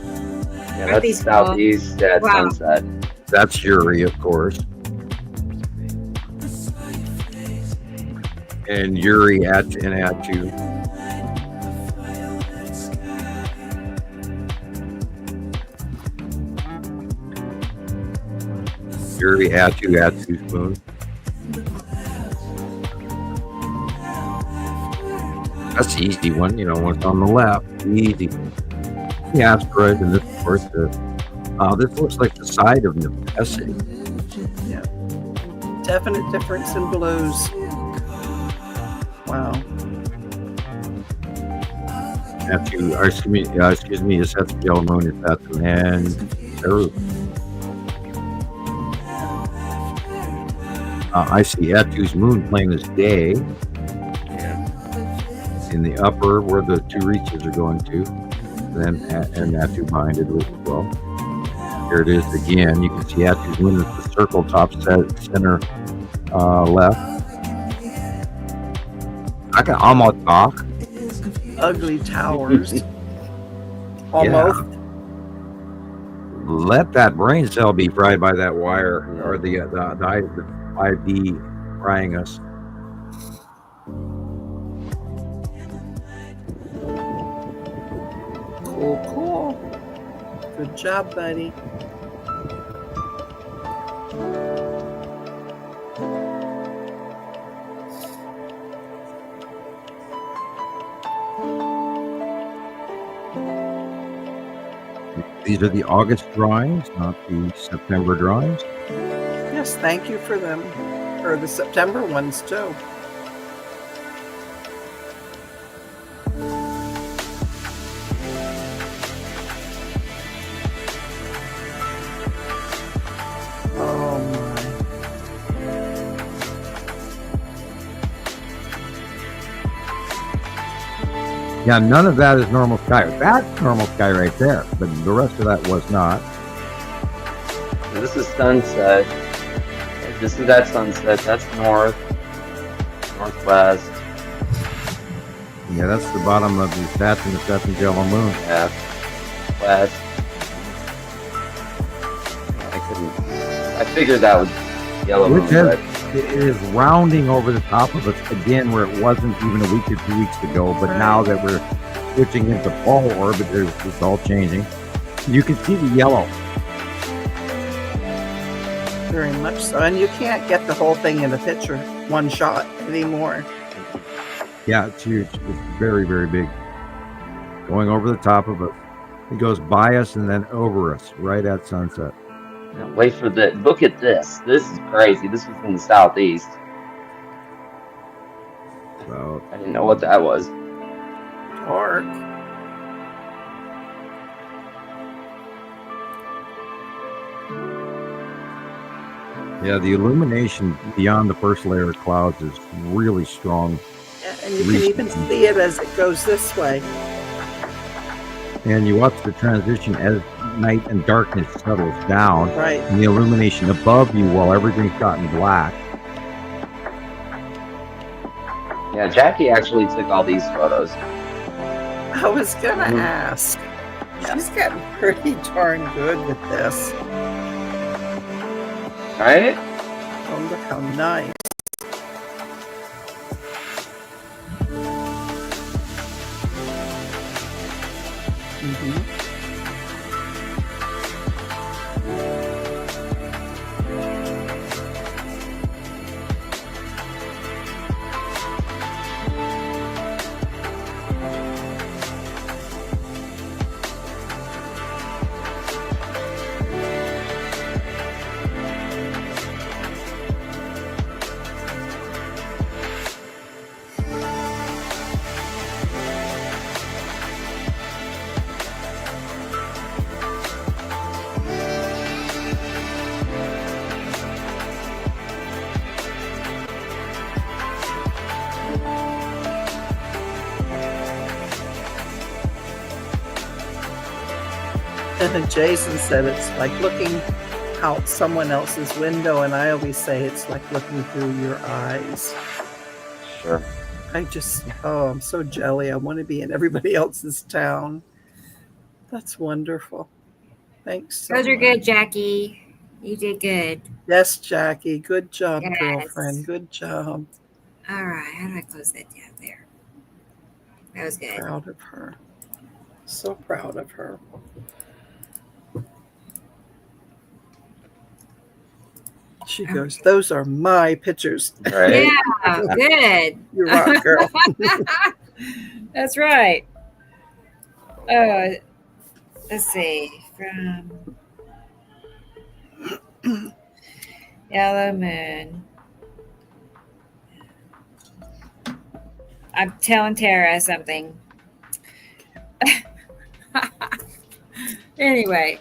S5: Yeah, that's southeast at sunset.
S2: That's Yuri, of course. And Yuri had to. Yuri had to spoon. That's the easy one, what's on the left. Easy. The asteroid, and this, of course, this looks like the side of necessity.
S11: Yeah. Definite difference in blues. Wow.
S2: Excuse me, is that the yellow moon? Is that the man? Peru. I see Atu's moon plane is day. In the upper, where the two reaches are going to, then and Atu behind it as well. Here it is again. You can see Atu's moon is the circle top center left. I can almost talk.
S11: Ugly towers. Almost.
S2: Yeah. Let that brain cell be fried by that wire, or the 5D frying us.
S11: Cool. Good job, buddy.
S2: These are the August drawings, not the September drawings.
S11: Yes, thank you for them. Or the September ones too. Oh my.
S2: Yeah, none of that is normal sky. That's normal sky right there, but the rest of that was not.
S5: This is sunset. This is that sunset. That's north, northwest.
S2: Yeah, that's the bottom of the Saturn yellow moon.
S5: Yeah, west. I figured that was yellow moon.
S2: It is rounding over the top of us again, where it wasn't even a week or 2 weeks ago. But now that we're switching into fall orbit, it's all changing. You can see the yellow.
S11: Very much so. And you can't get the whole thing in a picture, one shot anymore.
S2: Yeah, it's huge. It's very, very big. Going over the top of us. It goes by us and then over us, right at sunset.
S5: Now, wait for the. Look at this. This is crazy. This was in the southeast.
S2: So
S5: I didn't know what that was.
S11: Dark.
S2: yeah, the illumination beyond the first layer of clouds is really strong.
S11: Yeah, and you can even see it as it goes this way.
S2: And you watch the transition as night and darkness settles down.
S11: Right.
S2: And the illumination above you while everything's gotten black.
S5: Yeah, Jackie actually took all these photos.
S11: I was gonna ask. She's getting pretty darn good with this.
S5: Right?
S11: Oh, look how nice. And Jason said it's like looking out someone else's window, and I always say it's like looking through your eyes.
S5: Sure.
S11: I'm so jelly. I want to be in everybody else's town. That's wonderful. Thanks so
S1: Those are
S11: much.
S1: good, Jackie. You did good.
S11: Yes, Jackie. Good job,
S1: Yes.
S11: girlfriend. Good job.
S1: All right. How do I close that down there? That was good.
S11: Proud of her. So proud of her. She goes, those are my pictures.
S5: Right.
S1: Yeah, good.
S11: You rock, girl.
S1: That's right. Let's see. From Yellow Moon. I'm telling Tara something. Anyway,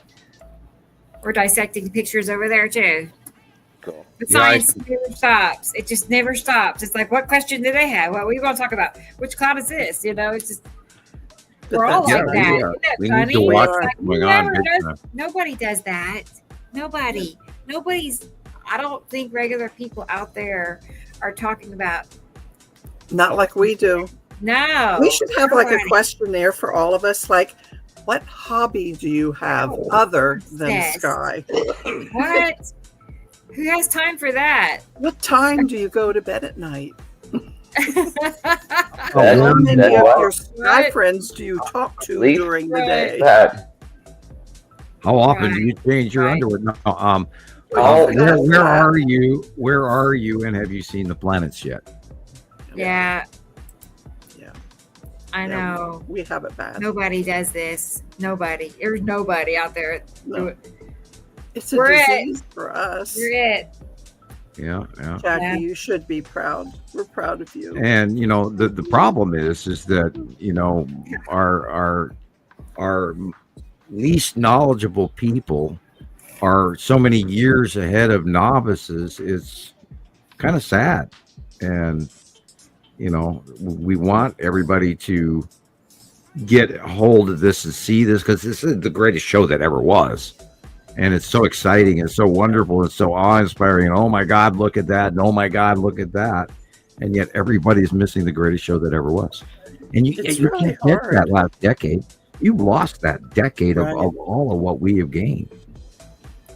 S1: we're dissecting the pictures over there too.
S5: Cool.
S1: The science never stops. It just never stops. It's like, what question do they have? What are we going to talk about? Which cloud is this? You know, it's just, we're all like that. Isn't that
S2: We
S1: funny?
S2: need to watch
S1: It's
S2: what's
S1: like,
S2: going on.
S1: nobody does that. Nobody's, I don't think regular people out there are talking about.
S11: Not like we do.
S1: No.
S11: We should have like a
S1: nobody.
S11: questionnaire for all of us. Like, what hobby do you have other than
S1: Yes.
S11: Sky?
S1: What? Who has time for that?
S11: What time do you go to bed at night?
S5: That-
S11: How many
S5: that
S11: of
S5: what?
S11: your Sky friends do you talk to
S5: Sleep?
S11: during the
S1: Right.
S11: day?
S5: That.
S2: How often do you change your
S1: Right.
S2: underwear? No,
S5: Oh,
S2: where are you? Where are you? And have you seen the planets yet?
S1: Yeah.
S11: Yeah.
S1: I know.
S11: We have it bad.
S1: Nobody does this. Nobody. There's nobody out there.
S11: No. It's a
S1: We're it.
S11: disease for us.
S1: You're it.
S2: Yeah.
S11: Jackie, you should be proud. We're proud of you.
S2: And the problem is that our least knowledgeable people are so many years ahead of novices. It's kind of sad. And we want everybody to get a hold of this and see this, because this is the greatest show that ever was. And it's so exciting and so wonderful and so awe-inspiring. And oh my God, look at that. And oh my God, look at that. And yet everybody's missing the greatest show that ever was. And you
S11: really
S2: can't get that last decade. You lost that decade of all of what we have gained.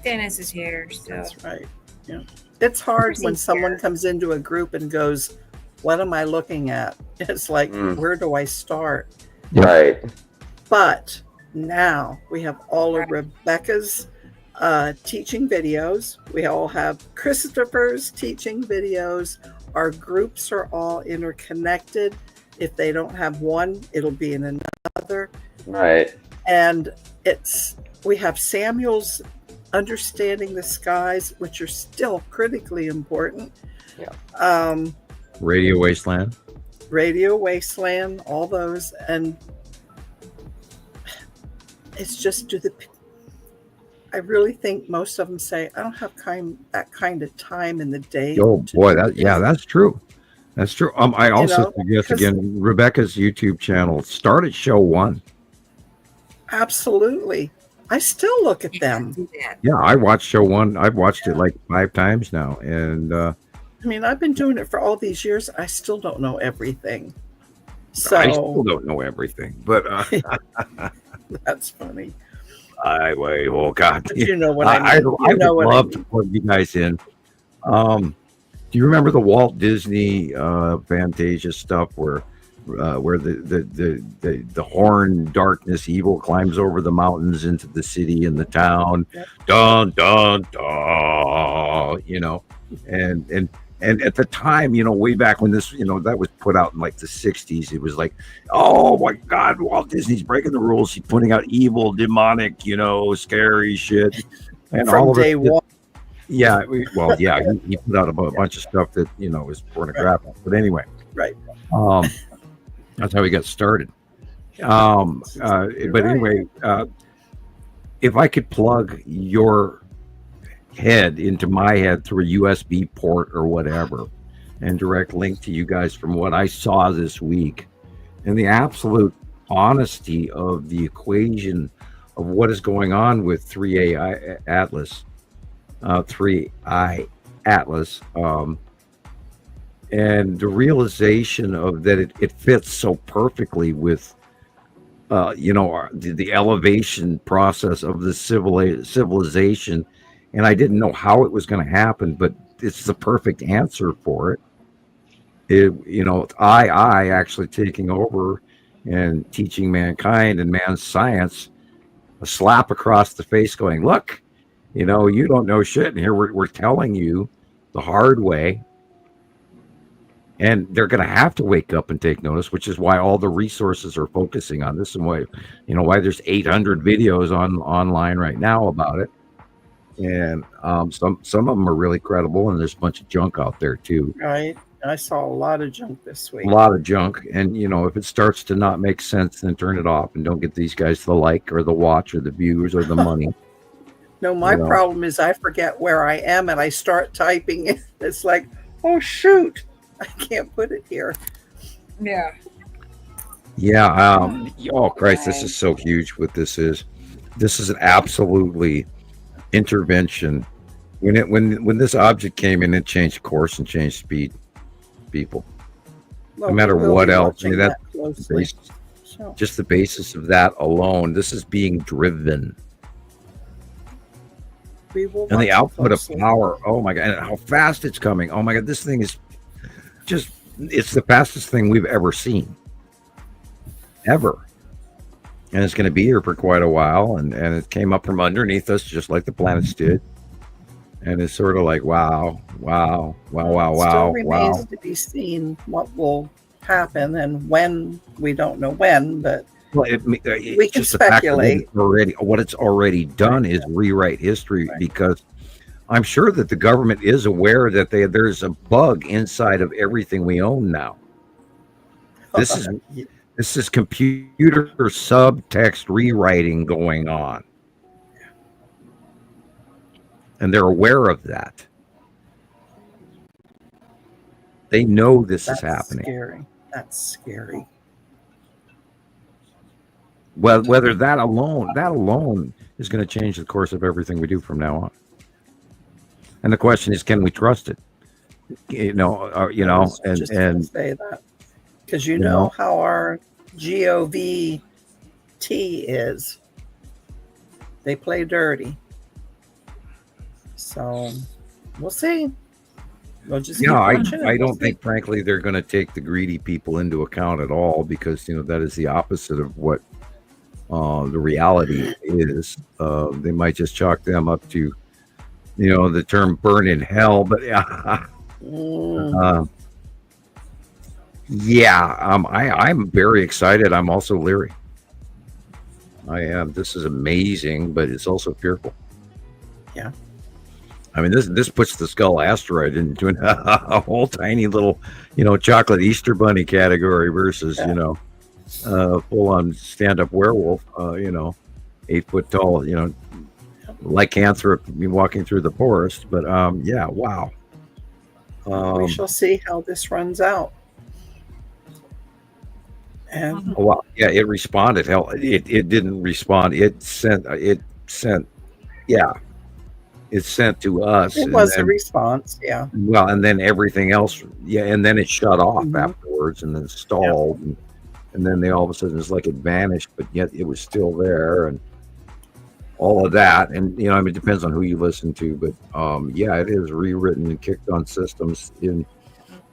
S1: Dennis is here. So.
S11: That's right. Yeah. It's hard when someone comes into a group and goes, what am I looking at? It's like, where do I start?
S5: Right.
S11: But now we have all of Rebecca's teaching videos. We all have Christopher's teaching videos. Our groups are all interconnected. If they don't have one, it'll be in another.
S5: Right.
S11: And we have Samuel's understanding the skies, which are still critically important.
S5: Yeah.
S2: Radio Wasteland,
S11: all those. And it's just, I really think most of them say, I don't have that kind of time in the day.
S2: Oh boy, that's true. That's true. I also suggest again, Rebecca's YouTube channel. Start at show 1.
S11: Absolutely. I still look at them.
S2: Yeah, I watched show 1. I've watched it like 5 times now. And I
S11: mean, I've been doing it for all these years. I still don't know everything. So
S2: I still don't know everything, but
S11: that's funny.
S2: Oh God!
S11: But you know what I mean.
S2: I would love to plug you guys in. Do you remember the Walt Disney Fantasia stuff where the horn darkness evil climbs over the mountains into the city and the town? Yep. Dun dun dun. And at the time, way back when this, that was put out in like the 60s, it was like, oh my God, Walt Disney's breaking the rules. He's putting out evil, demonic, scary shit. And
S11: from
S2: all
S11: day one.
S2: Yeah. Well, yeah, he put out a bunch of stuff that, was pornographic. Right. But anyway.
S11: Right.
S2: That's how he got started. But anyway, if I could plug your head into my head through a USB port or whatever, and direct link to you guys from what I saw this week, and the absolute honesty of the equation of what is going on with 3i Atlas, and the realization of that it fits so perfectly with the elevation process of the civilization. And I didn't know how it was going to happen, but it's the perfect answer for it. I actually taking over and teaching mankind and man's science a slap across the face going, look, you don't know shit. And here we're telling you the hard way. And they're going to have to wake up and take notice, which is why all the resources are focusing on this, and why there's 800 videos online right now about it. And some of them are really credible, and there's a bunch of junk out there too.
S11: Right. I saw a lot of junk this week.
S2: A lot of junk. And if it starts to not make sense, then turn it off and don't get these guys the like or the watch or the views or the money.
S11: No, my problem is I forget where I am and I start typing. It's like, oh shoot, I can't put it here.
S1: Yeah.
S2: Yeah. Oh Christ, this is so huge. What this is an absolutely intervention. When this object came in, it changed course and changed speed. People, no matter what else, just the basis of that alone. This is being driven, and the output of power. Oh my God! And how fast it's coming! Oh my God! This thing is it's the fastest thing we've ever seen, ever. And it's going to be here for quite a while. And it came up from underneath us, just like the planets did. And it's sort of like, wow.
S11: Still remains to be seen what will happen and when. We don't know when, but we can speculate.
S2: What it's already done is rewrite history, because I'm sure that the government is aware that there's a bug inside of everything we own now. This is computer subtext rewriting going on. And they're aware of that. They know this is happening.
S11: Scary. That's scary.
S2: Well, whether that alone is going to change the course of everything we do from now on. And the question is, can we trust it? And
S11: say that because you know how our GOVT is. They play dirty. So we'll see. We'll just
S2: I don't think, frankly, they're going to take the greedy people into account at all, because that is the opposite of what the reality is. They might just chalk them up to, the term "burn in hell." But I'm very excited. I'm also leery. I am. This is amazing, but it's also fearful.
S11: Yeah.
S2: I mean, this puts the Skull asteroid into a whole tiny little, chocolate Easter bunny category versus, full-on stand-up werewolf, 8 foot tall, lycanthrope walking through the forest. But wow.
S11: We shall see how this runs out. And
S2: it responded. Hell, it didn't respond. It sent. It's sent to us.
S11: It was a response, yeah.
S2: Well, and then everything else, and then it shut off afterwards, and then stalled, and then they all of a sudden, it's like it vanished, but yet it was still there, and all of that. And it depends on who you listen to, but it is rewritten and kicked on systems in,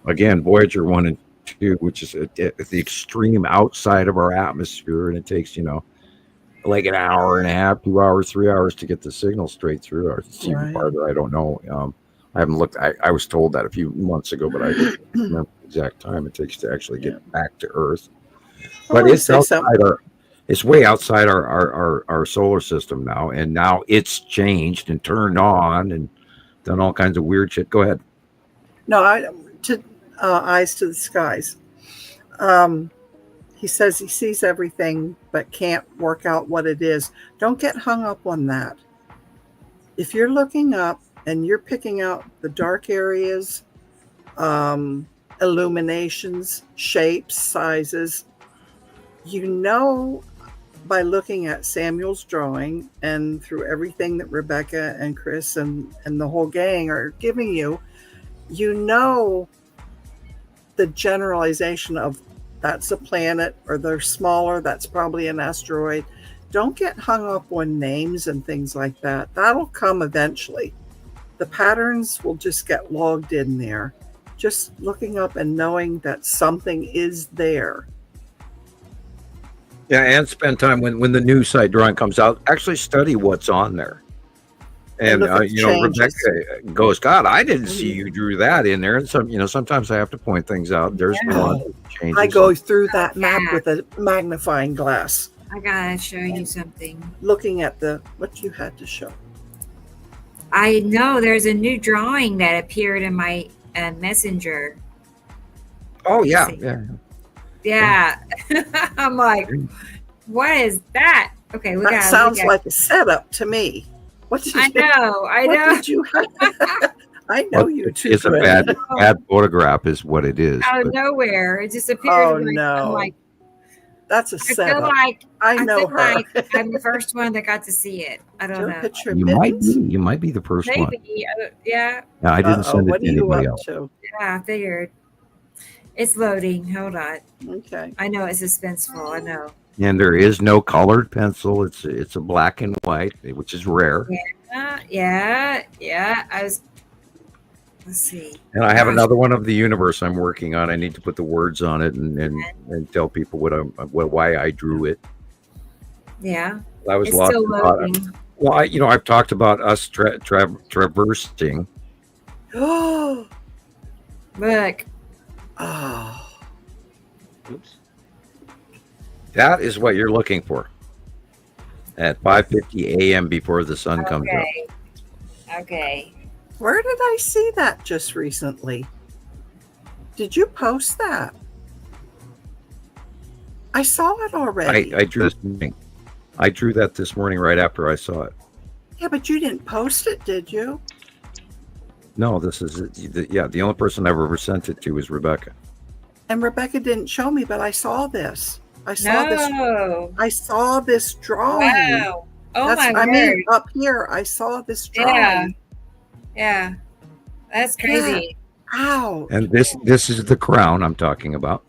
S2: again, Voyager 1 and 2, which is at the extreme outside of our atmosphere, and it takes like an hour and a half, 2 hours, 3 hours to get the signal straight through. Or even farther, I don't know. I haven't looked. I was told that a few months ago, but I don't remember the exact time it takes to actually get back to Earth. But it's outside it's way outside our solar system now, and now it's changed and turned on and done all kinds of weird shit. Go ahead.
S11: No, eyes to the skies. He says he sees everything but can't work out what it is. Don't get hung up on that. If you're looking up and you're picking out the dark areas, illuminations, shapes, sizes, by looking at Samuel's drawing and through everything that Rebecca and Chris and the whole gang are giving you, the generalization of that's a planet, or they're smaller, that's probably an asteroid. Don't get hung up on names and things like that. That'll come eventually. The patterns will just get logged in there. Just looking up and knowing that something is there.
S2: Yeah, and spend time when the new site drawing comes out. Actually study what's on there. And Rebecca goes, God, I didn't see you drew that in there. And sometimes I have to point things out. There's one changes.
S11: I go through that map with a magnifying glass.
S1: I gotta show you something.
S11: Looking at what you had to show.
S1: I know there's a new drawing that appeared in my messenger.
S2: Oh yeah.
S1: I'm like, what is that? Okay,
S11: that sounds like a setup to me.
S1: I know.
S11: Did you I know you too.
S2: It's a bad photograph, is what it is.
S1: Out of nowhere, it just appeared.
S11: Oh no!
S1: I'm like,
S11: that's a setup.
S1: I
S11: know
S1: feel
S11: her.
S1: like I'm the first one that got to see it. I don't know.
S2: You might be the first one.
S1: Yeah.
S2: No, I didn't send it to anybody else.
S1: Yeah, I figured. It's loading. Hold on.
S11: Okay.
S1: I know it's suspenseful. I know.
S2: And there is no colored pencil. It's a black and white, which is rare.
S1: Yeah. Let's see.
S2: And I have another one of the universe I'm working on. I need to put the words on it and tell people why I drew it.
S1: Yeah.
S2: I was
S1: still loading.
S2: Well, I've talked about us traversing.
S11: Oh,
S1: look.
S11: Oh.
S2: Oops. That is what you're looking for at 5:50 a.m. before the sun comes up.
S1: Okay.
S11: Where did I see that just recently? Did you post that? I saw it already.
S2: I drew this morning. I drew that this morning right after I saw it.
S11: Yeah, but you didn't post it, did you?
S2: No, this is the only person I've ever sent it to is Rebecca.
S11: And Rebecca didn't show me, but I saw this. I saw this drawing.
S1: Wow. Oh, my word.
S11: I mean, up here, I saw this drawing.
S1: Yeah. That's crazy.
S11: Ow.
S2: And this is the crown I'm talking about.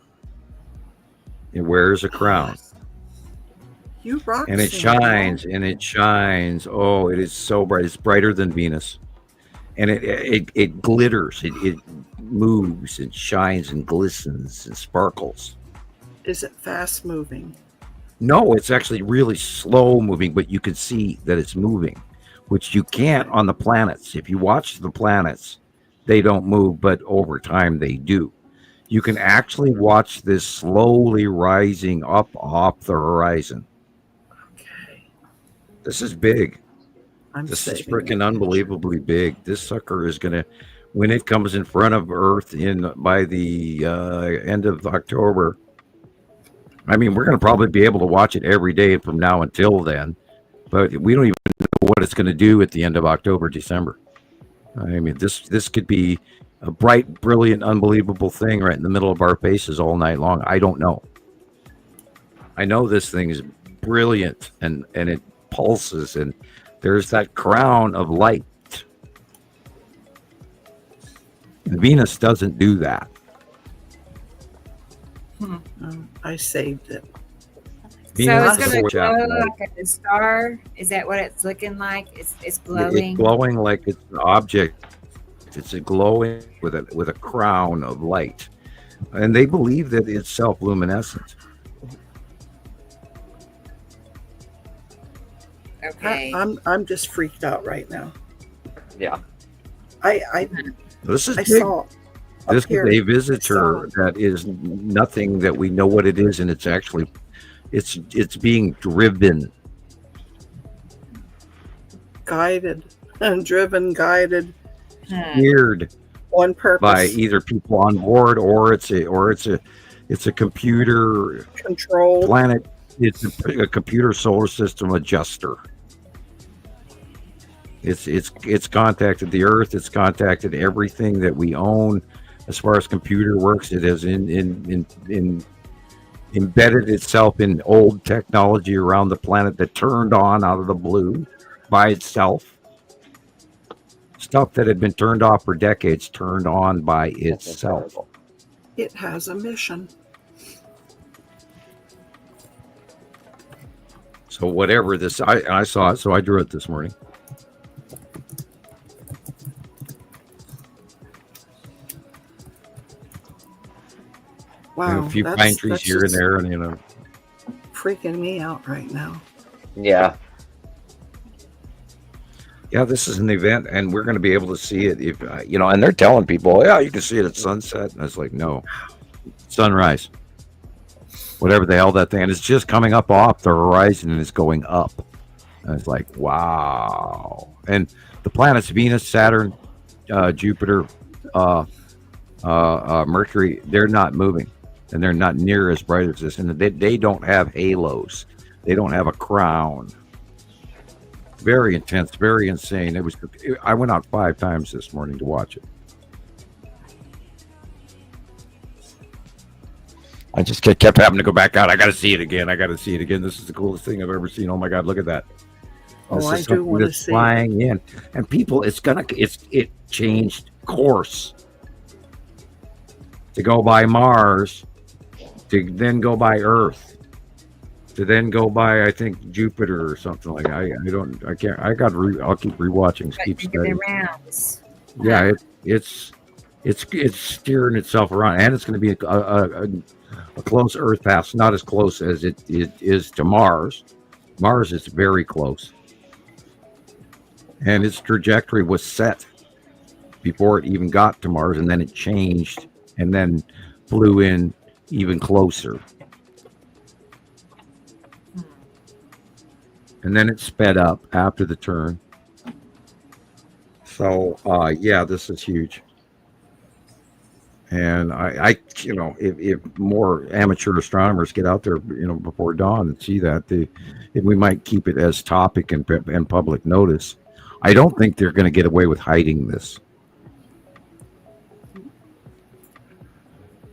S2: It wears a crown.
S11: You rock.
S2: And it shines, and it shines. Oh, it is so bright. It's brighter than Venus. And it glitters. It moves and shines and glistens and sparkles.
S11: Is it fast moving?
S2: No, it's actually really slow moving, but you can see that it's moving, which you can't on the planets. If you watch the planets, they don't move, but over time they do. You can actually watch this slowly rising up off the horizon.
S11: Okay.
S2: This is big.
S11: This
S2: is freaking unbelievably big. This sucker is going to, when it comes in front of Earth by the end of October, I mean, we're going to probably be able to watch it every day from now until then, but we don't even know what it's going to do at the end of October, December. I mean, this could be a bright, brilliant, unbelievable thing right in the middle of our faces all night long. I don't know. I know this thing is brilliant and it pulses, and there's that crown of light. And Venus doesn't do that.
S11: I saved it.
S1: So it's going to glow like a star? Is that what it's looking like? It's glowing?
S2: It's glowing like it's an object. It's a glowing with a crown of light. And they believe that it's self-luminescent.
S1: Okay.
S11: I'm just freaked out right now.
S5: Yeah.
S2: This is big.
S11: Saw
S2: this is a visitor that is nothing that we know what it is, and it's actually it's being driven,
S11: guided, driven, guided,
S2: steered
S11: on purpose
S2: by either people on board or it's a computer
S11: controlled
S2: planet. It's a computer solar system adjuster. It's contacted the Earth. It's contacted everything that we own as far as computer works. It has embedded itself in old technology around the planet that turned on out of the blue by itself. Stuff that had been turned off for decades turned on by itself.
S11: It has a mission.
S2: So whatever this, I saw it, so I drew it this morning.
S11: Wow,
S2: and a few pine trees here and there, and
S11: freaking me out right now.
S5: Yeah.
S2: Yeah, this is an event, and we're going to be able to see it if and they're telling people, yeah, you can see it at sunset, and it's like, no, sunrise, whatever the hell that thing, and it's just coming up off the horizon and it's going up, and it's like, wow. And the planets Venus, Saturn, Jupiter, Mercury, they're not moving, and they're not near as bright as this, and they don't have halos, they don't have a crown. Very intense, very insane. I went out 5 times this morning to watch it. I just kept having to go back out. I got to see it again. This is the coolest thing I've ever seen. Oh my God, look at that.
S11: I do want to see
S2: flying in. And people, it changed course to go by Mars, to then go by Earth, to then go by, I think, Jupiter or something like that. I'll keep rewatching, keep studying. Yeah, it's steering itself around, and it's going to be a close Earth path, not as close as it is to Mars. Mars is very close, and its trajectory was set before it even got to Mars, and then it changed, and then flew in even closer. And then it sped up after the turn. So yeah, this is huge. And I if more amateur astronomers get out there, before dawn and see that, we might keep it as topic and public notice. I don't think they're going to get away with hiding this.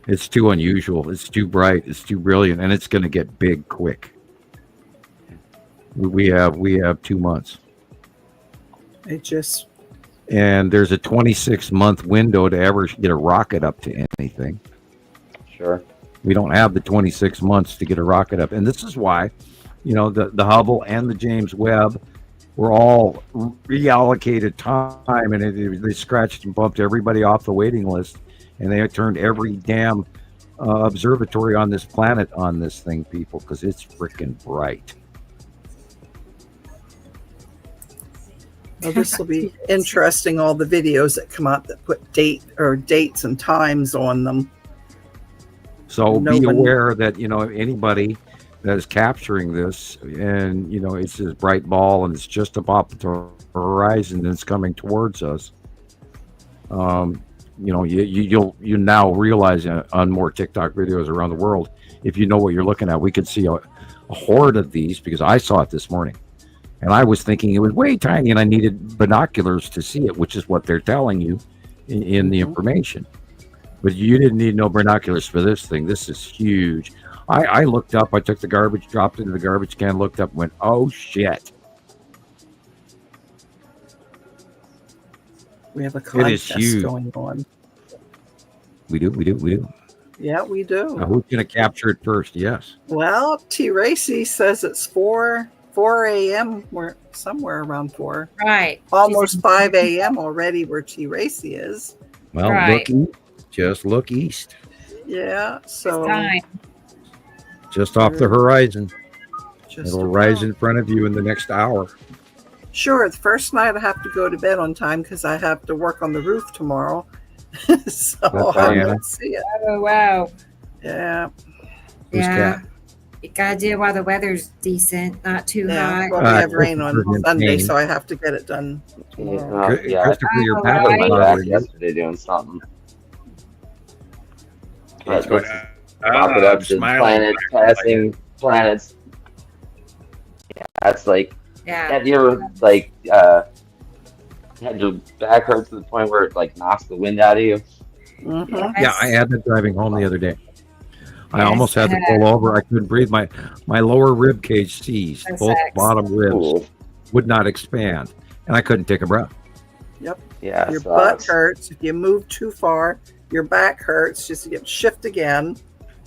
S2: It's too unusual. It's too bright. It's too brilliant, and it's going to get big quick. We have 2 months.
S11: It just.
S2: And there's a 26-month window to ever get a rocket up to anything.
S5: Sure.
S2: We don't have the 26 months to get a rocket up. And this is why, the Hubble and the James Webb were all reallocated time, and they scratched and bumped everybody off the waiting list. And they turned every damn observatory on this planet on this thing, people, because it's freaking bright.
S11: Well, this will be interesting. All the videos that come out that put dates and times on them.
S2: So be aware that anybody that is capturing this, and it's this bright ball, and it's just above the horizon, and it's coming towards us. You now realize on more TikTok videos around the world, if you know what you're looking at, we could see a horde of these, because I saw it this morning. And I was thinking it was way tiny, and I needed binoculars to see it, which is what they're telling you in the information. But you didn't need no binoculars for this thing. This is huge. I looked up. I took the garbage, dropped it into the garbage can, looked up, and went, oh, shit.
S11: We have a contest going on.
S2: We do.
S11: Yeah, we do.
S2: Now, who's going to capture it first? Yes.
S11: Well, T. Racy says it's 4 a.m. We're somewhere around 4.
S1: Right.
S11: Almost 5 a.m. already where T. Racy is.
S2: Well, right. Just look east.
S11: Yeah, so
S2: just off the horizon. It'll rise in front of you in the next hour.
S11: Sure, the first night I have to go to bed on time because I have to work on the roof tomorrow. So I don't see it.
S1: Oh, wow.
S11: Yeah.
S1: Yeah. You gotta do it while the weather's decent, not too hot.
S11: Well, we have rain on Sunday, so I have to get it done tomorrow.
S2: Christopher, your
S5: yesterday doing something. Talk it up to planets, passing planets. Yeah, that's like.
S1: Yeah.
S5: Have you ever had your back hurt to the point where it knocks the wind out of you?
S11: Mm-hmm.
S2: Yeah, I had that driving home the other day. I almost had to pull over. I couldn't breathe. My lower rib cage seized. Both bottom ribs would not expand, and I couldn't take a breath.
S11: Yep.
S5: Yeah.
S11: Your butt hurts. If you move too far, your back hurts. Just to shift again.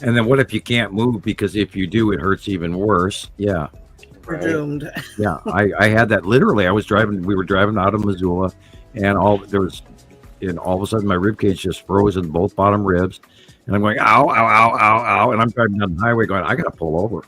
S2: And then what if you can't move? Because if you do, it hurts even worse. Yeah.
S11: We're doomed.
S2: Yeah, I had that literally. We were driving out of Missoula, and all of a sudden my rib cage just froze in both bottom ribs, and I'm going ow, ow, ow, ow, ow, and I'm driving down the highway going, I gotta pull over.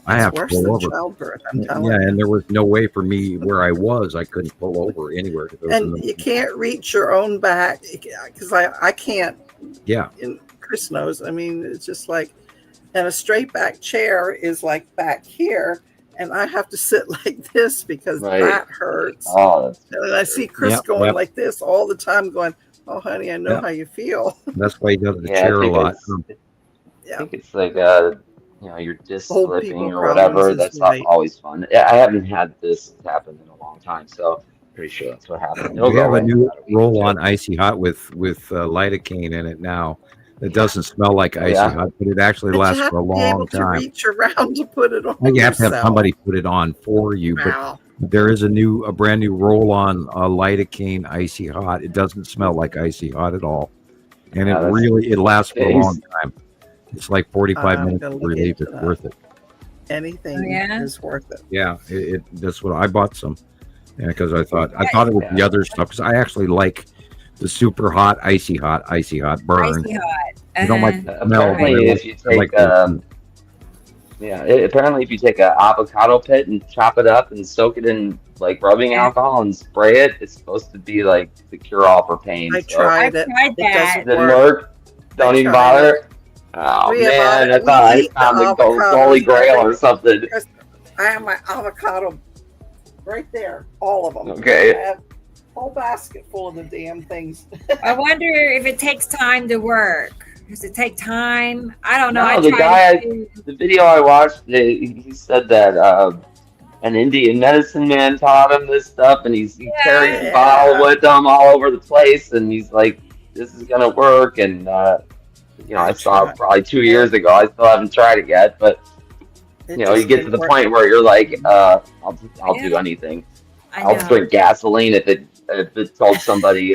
S2: I have to pull over.
S11: Childbirth, I'm telling you.
S2: And there was no way for me where I was. I couldn't pull over anywhere.
S11: And you can't reach your own back because I can't.
S2: Yeah.
S11: And Chris knows. I mean, it's just and a straight back chair is back here. And I have to sit like this because that hurts.
S5: Oh,
S11: and I see Chris going like this all the time, going, "Oh, honey, I know how you feel."
S2: That's why he does the chair a lot.
S5: I think it's you're disc slipping or whatever. That's not always fun. I haven't had this happen in a long time, so pretty sure that's what happened.
S2: We have a new roll-on icy hot with lidocaine in it now. It doesn't smell like icy hot, but it actually lasts for a long time.
S11: To reach around to put it on.
S2: You have to have somebody put it on for you. Wow. But there is a brand new roll-on lidocaine icy hot. It doesn't smell like icy hot at all, and it lasts for a long time. It's like 45 minutes of relief. It's worth it.
S11: Anything is worth it.
S2: Yeah, that's what I bought some, because I thought it was the other stuff, because I actually like the super hot, icy hot burn.
S1: Icy hot.
S2: You don't like the smell.
S5: Apparently, if you take apparently if you take an avocado pit and chop it up and soak it in rubbing alcohol and spray it, it's supposed to be the cure-all for pain.
S11: I tried it.
S1: That.
S5: It doesn't work. Don't even bother. Oh man, I thought I found the holy grail or something.
S11: I have my avocado right there, all of them.
S5: Okay.
S11: whole basket full of the damn things.
S1: I wonder if it takes time to work. Does it take time? I don't know.
S5: No,
S1: I
S5: the
S1: tried
S5: guy, the video I watched, he said that an Indian medicine man taught him this stuff, and he carries the bottle with him all over the place, and he's like, "This is gonna work." And I saw it probably 2 years ago. I still haven't tried it yet, but you get to the point where you're like, I'll do anything. I'll drink gasoline if it told somebody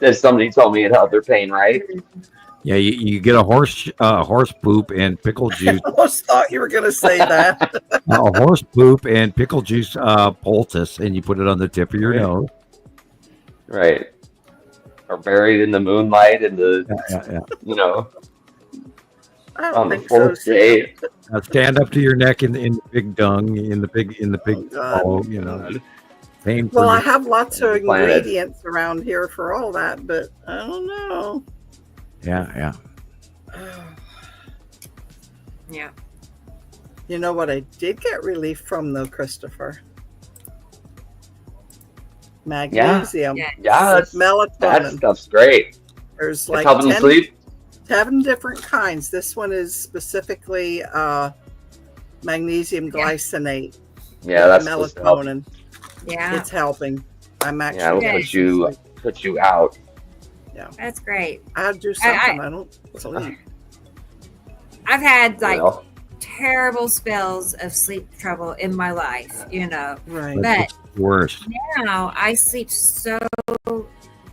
S5: if somebody told me it helped their pain, right?
S2: Yeah, you get a horse poop and pickle juice.
S11: I almost thought you were going to say that.
S2: A horse poop and pickle juice poultice, and you put it on the tip of your nose.
S5: Right. Or buried in the moonlight and the
S11: I don't think
S5: so. Day.
S2: Stand up to your neck in the big dung, in the big hollow,
S11: Well, I have lots of ingredients around here for all that, but I don't know.
S2: Yeah.
S1: Yeah.
S11: You know what I did get relief from though, Christopher? Magnesium.
S5: Yeah,
S11: melatonin.
S5: That stuff's great.
S11: There's like
S5: helping you sleep.
S11: 7 different kinds. This one is specifically magnesium glycinate.
S5: Yeah, that's
S11: melatonin.
S1: Yeah,
S11: it's helping. I'm actually
S5: it'll put you out.
S11: Yeah,
S1: that's great.
S11: I do something. I don't sleep.
S1: I've had terrible spells of sleep trouble in my life,
S11: Right.
S1: But
S2: worst.
S1: Now I sleep so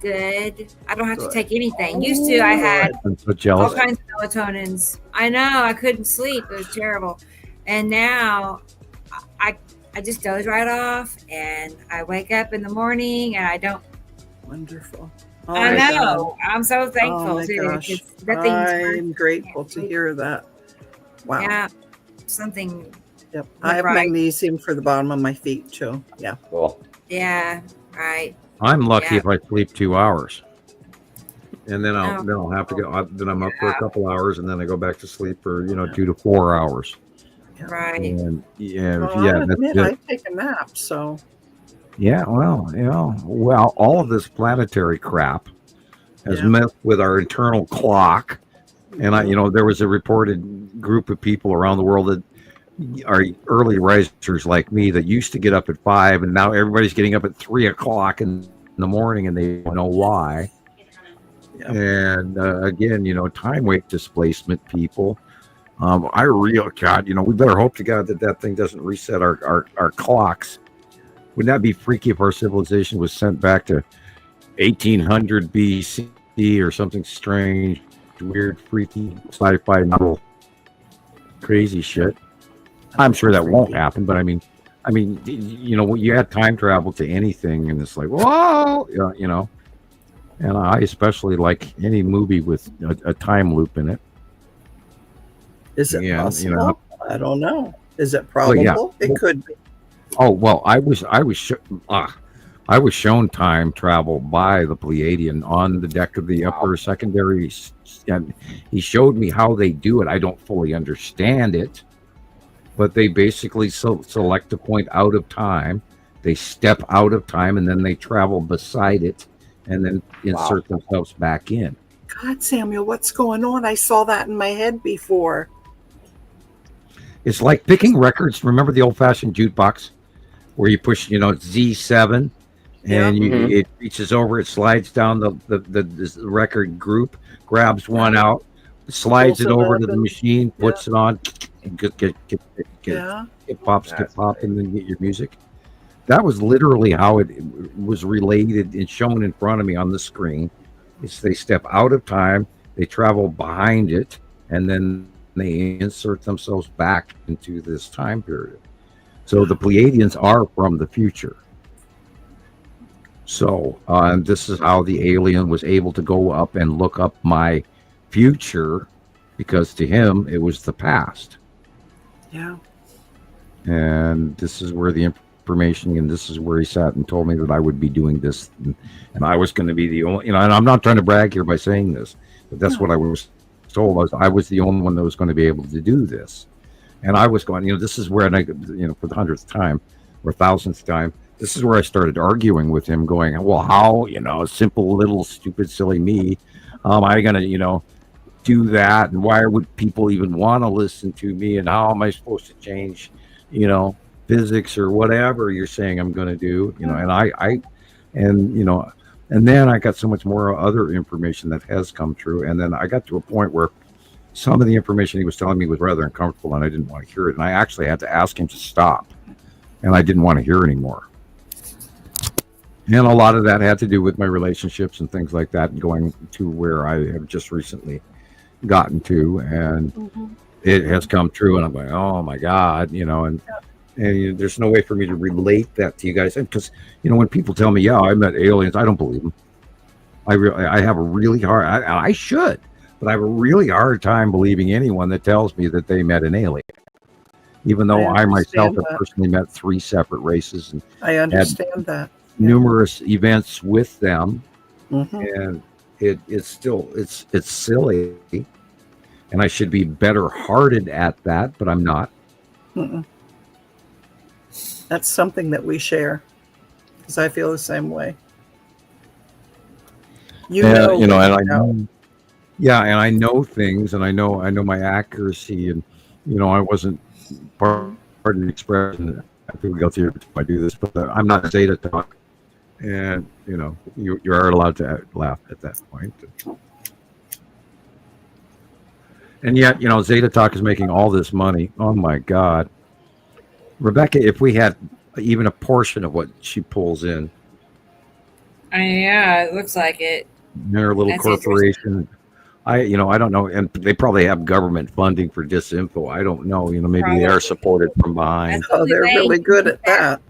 S1: good. I don't have to take anything. Used to, I had
S2: I'm so jealous.
S1: all kinds of melatonins. I know, I couldn't sleep. It was terrible. And now I just doze right off, and I wake up in the morning, and I don't.
S11: Wonderful.
S1: Oh, I know. God. I'm so thankful too.
S11: I'm grateful to hear that. Wow.
S1: Yeah. Something.
S11: Yep. I have magnesium for the bottom of my feet too. Yeah.
S5: Cool.
S1: Yeah. Right.
S2: I'm lucky if I sleep 2 hours, and then I'll have to go. Then I'm up for a couple hours, and then I go back to sleep for 2 to 4 hours.
S1: Right.
S2: And
S11: I admit I take a nap, so.
S2: Yeah, well, all of this planetary crap has messed with our internal clock, and there was a reported group of people around the world that are early risers like me that used to get up at 5, and now everybody's getting up at 3 o'clock in the morning, and they don't know why. Yeah. And again, time weight displacement people. God, we better hope to God that thing doesn't reset our clocks. Wouldn't that be freaky if our civilization was sent back to 1800 BC or something strange, weird, freaky, sci-fi novel, crazy shit? I'm sure that won't happen, but I mean, you add time travel to anything, and it's like, whoa, And I especially like any movie with a time loop in it.
S11: Is it possible? I don't know. Is it probable? It could be.
S2: Oh well, I was shown time travel by the Pleiadian on the deck of the upper secondary, and he showed me how they do it. I don't fully understand it, but they basically select a point out of time, they step out of time, and then they travel beside it, and then insert themselves back in.
S11: God, Samuel, what's going on? I saw that in my head before.
S2: It's like picking records. Remember the old-fashioned jukebox where you push, Z7, and it reaches over, it slides down the record group, grabs one out, slides it over to the machine, puts it on, and get pop, and then get your music. That was literally how it was related and shown in front of me on the screen. It's they step out of time, they travel behind it, and then they insert themselves back into this time period. So the Pleiadians are from the future. So this is how the alien was able to go up and look up my future, because to him it was the past.
S11: Yeah.
S2: And this is where the information, and this is where he sat and told me that I would be doing this, and I was going to be the only, and I'm not trying to brag here by saying this, but that's what I was told. I was the only one that was going to be able to do this. And I was going, this is where, and I, for the 100th time or 1000th time, this is where I started arguing with him, going, well, how, simple, little, stupid, silly me, am I going to, do that? And why would people even want to listen to me? And how am I supposed to change, physics or whatever you're saying I'm going to do? And then I got so much more other information that has come true. And then I got to a point where some of the information he was telling me was rather uncomfortable and I didn't want to hear it. And I actually had to ask him to stop. And I didn't want to hear anymore. And a lot of that had to do with my relationships and things like that, going to where I have just recently gotten to. And it has come true. And I'm like, oh my God, and there's no way for me to relate that to you guys. Because, when people tell me, yeah, I met aliens, I don't believe them. I have a really hard, I should, but I have a really hard time believing anyone that tells me that they met an alien. Even though I myself have personally met 3 separate races. And
S11: I understand that.
S2: Numerous events with them. And it's still, it's silly. And I should be better hearted at that, but I'm not.
S11: That's something that we share, because I feel the same way.
S2: And I know, yeah, and I know things, and I know my accuracy, and I wasn't pardon the expression. I think we go through if I do this, but I'm not Zeta talk, and you are allowed to laugh at that point. And yet, Zeta Talk is making all this money. Oh my God. Rebecca, if we had even a portion of what she pulls in.
S1: Yeah, it looks like it.
S2: Their little corporation. I don't know. And they probably have government funding for disinfo. I don't know. Maybe they are supported from behind.
S11: Oh, they're really good at that.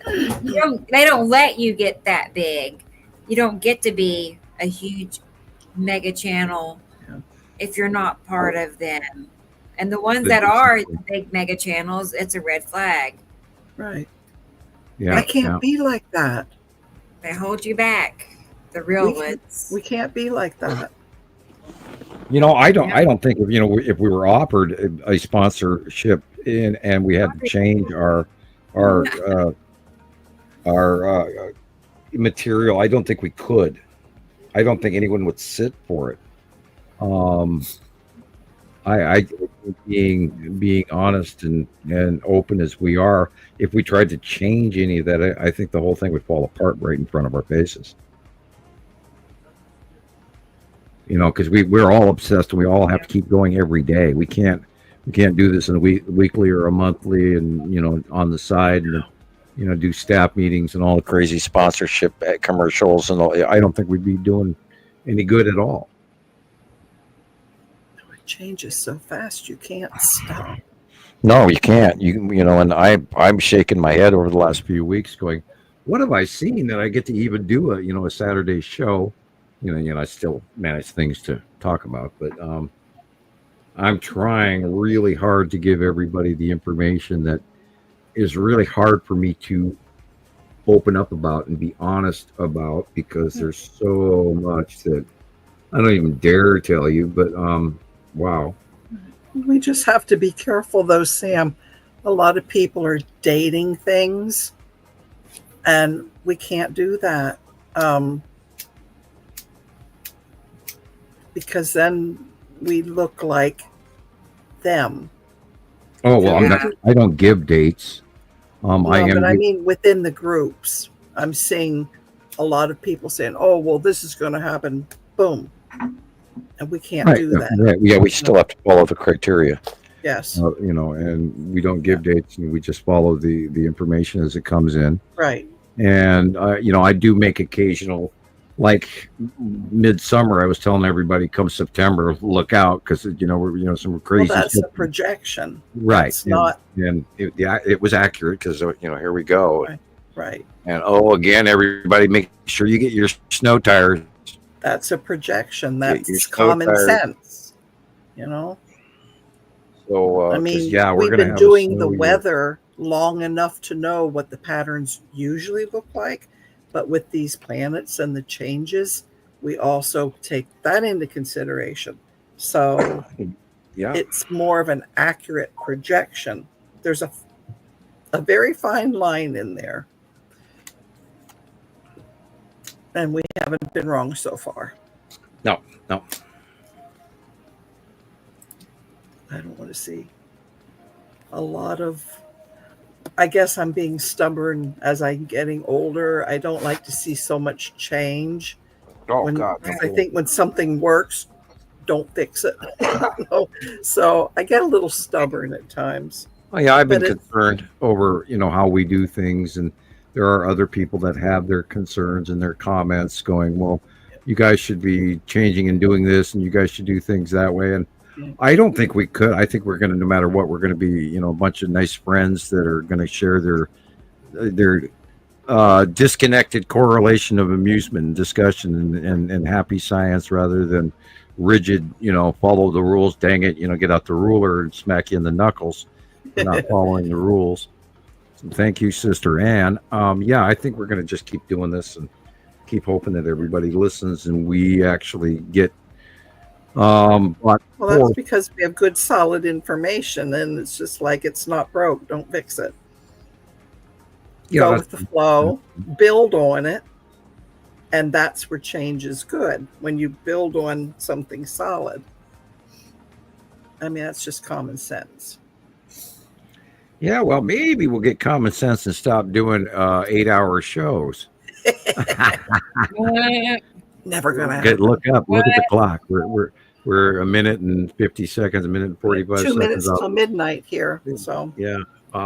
S1: They don't let you get that big. You don't get to be a huge mega channel if you're not part of them. And the ones that are big mega channels, it's a red flag.
S11: Right.
S2: Yeah.
S11: I can't be like that.
S1: They hold you back. The real ones.
S11: We can't be like that.
S2: I don't think if we were offered a sponsorship and we had to change our material, I don't think we could. I don't think anyone would sit for it. I being honest and open as we are, if we tried to change any of that, I think the whole thing would fall apart right in front of our faces. Because we're all obsessed and we all have to keep going every day. We can't do this in a weekly or a monthly and on the side and do staff meetings and all the crazy sponsorship commercials and all. I don't think we'd be doing any good at all.
S11: It changes so fast you can't stop.
S2: No, you can't. And I'm shaking my head over the last few weeks, going, "What have I seen that I get to even do a Saturday show?" I still manage things to talk about, but I'm trying really hard to give everybody the information that is really hard for me to open up about and be honest about, because there's so much that I don't even dare tell you, but wow.
S11: We just have to be careful though, Sam. A lot of people are dating things and we can't do that. Because then we look like them.
S2: Oh, well, I don't give dates.
S11: I mean, within the groups, I'm seeing a lot of people saying, oh, well, this is going to happen. Boom. And we can't do that.
S2: Right. Yeah, we still have to follow the criteria.
S11: Yes.
S2: And we don't give dates, and we just follow the information as it comes in.
S11: Right.
S2: And, I do make occasional, like midsummer, I was telling everybody, come September, look out, because we're some crazy.
S11: Well, that's a projection,
S2: right?
S11: It's not,
S2: and it was accurate because here we go.
S11: Right.
S2: And again, everybody, make sure you get your snow tires.
S11: That's a projection. That's common sense. So I mean, we've been doing the weather long enough to know what the patterns usually look like. But with these planets and the changes, we also take that into consideration. So it's more of an accurate projection. There's a very fine line in there. And we haven't been wrong so far.
S2: No.
S11: I don't want to see a lot of, I guess I'm being stubborn as I'm getting older. I don't like to see so much change.
S2: God.
S11: I think when something works, don't fix it. So I get a little stubborn at times.
S2: Oh, yeah, I've been concerned over, how we do things. And there are other people that have their concerns and their comments going, well, you guys should be changing and doing this, and you guys should do things that way. And I don't think we could. I think we're going to, no matter what, we're going to be, a bunch of nice friends that are going to share their disconnected correlation of amusement and discussion and happy science rather than rigid, follow the rules. Dang it, get out the ruler and smack you in the knuckles for not following the rules. So thank you, Sister Ann. I think we're going to just keep doing this and keep hoping that everybody listens and we actually get. Well,
S11: that's because we have good, solid information, and it's just like it's not broke. Don't fix it. Go with the flow, build on it, and that's where change is good. When you build on something solid. I mean, that's just common sense.
S2: Yeah, well, maybe we'll get common sense and stop doing 8-hour shows.
S11: Never gonna happen.
S2: Look at the clock. We're a minute and 50 seconds, a minute and 45 seconds.
S11: 2 minutes till midnight here. So
S2: yeah,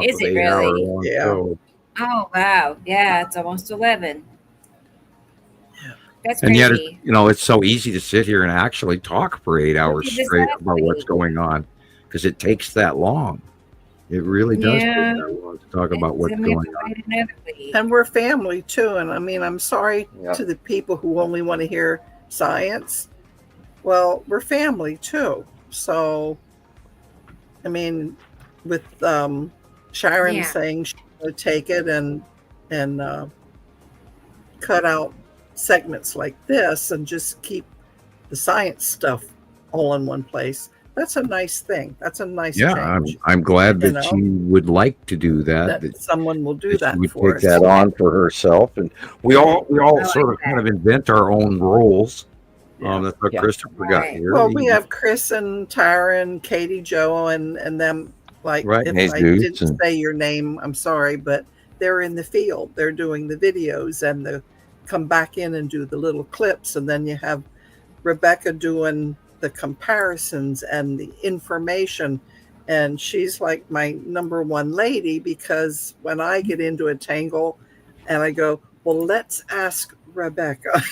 S1: is it really?
S11: Yeah.
S2: Show.
S1: Oh wow! Yeah, it's almost 11.
S11: Yeah.
S1: That's
S2: and
S1: crazy.
S2: yet, it's so easy to sit here and actually talk for 8 hours straight about what's going on because it takes that long. It really does take that long to talk about what's going on.
S11: And we're family too. And I mean, I'm sorry to the people who only want to hear science. Well, we're family too. So, I mean, with Sharon saying she's going to take it and cut out segments like this and just keep the science stuff all in one place. That's a nice thing. That's a nice change.
S2: I'm glad that she would like to do that.
S11: That someone will do that
S2: she would
S11: for
S2: take
S11: us.
S2: that on for herself, and we all sort of kind of invent our own roles. That's what Christopher got here.
S11: Well, we have Chris and Tara and Katie, Joe, and them. Like, if I didn't say your name, I'm sorry, but they're in the field. They're doing the videos and they come back in and do the little clips, and then you have Rebecca doing the comparisons and the information, and she's like my number one lady because when I get into a tangle and I go, well, let's ask Rebecca.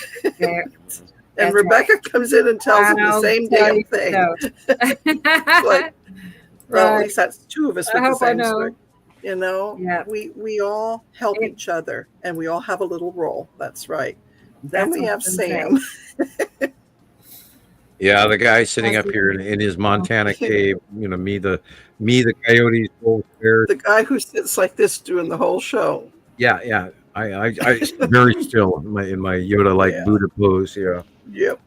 S11: And Rebecca comes in and tells them the same damn thing. Like, well, at least that's two of us with the same story. We all help each other, and we all have a little role. That's right. Then we have Sam.
S2: Yeah, the guy sitting up here in his Montana cave. Me, the coyotes, wolves, bears.
S11: The guy who sits like this doing the whole show.
S2: Yeah. I very still in my Yoda-like Buddha pose. Yeah.
S11: Yep.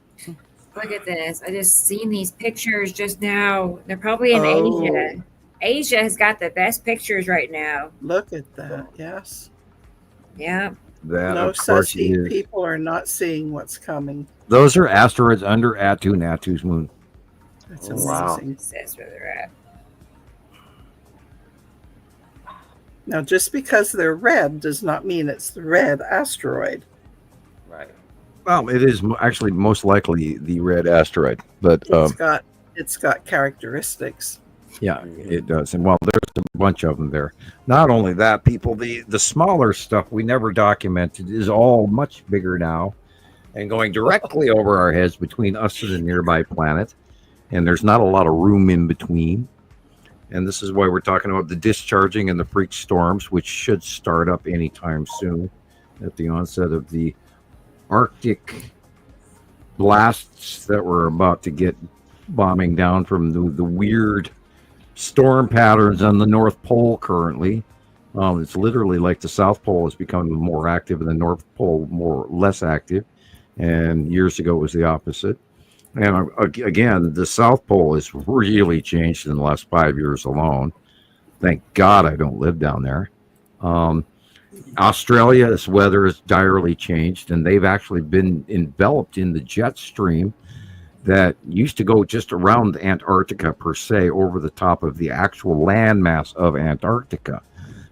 S1: Look at this. I just seen these pictures just now. They're probably in Asia. Asia has got the best pictures right now.
S11: Look at that. Yes.
S1: Yeah.
S11: No sussy people are not seeing what's coming.
S2: Those are asteroids under Natu's moon.
S11: That's amazing.
S1: Wow. That's where they're at.
S11: Now, just because they're red does not mean it's the red asteroid.
S5: Right.
S2: Well, it is actually most likely the red asteroid, but
S11: it's got characteristics.
S2: Yeah, it does. And there's a bunch of them there. Not only that, people, the smaller stuff we never documented is all much bigger now and going directly over our heads between us and the nearby planet. And there's not a lot of room in between. And this is why we're talking about the discharging and the freak storms, which should start up anytime soon at the onset of the Arctic blasts that we're about to get bombing down from the weird storm patterns on the North Pole currently. It's literally like the South Pole is becoming more active and the North Pole less active. And years ago it was the opposite. And again, the South Pole has really changed in the last 5 years alone. Thank God I don't live down there. Australia's weather has direly changed, and they've actually been enveloped in the jet stream that used to go just around Antarctica per se, over the top of the actual landmass of Antarctica.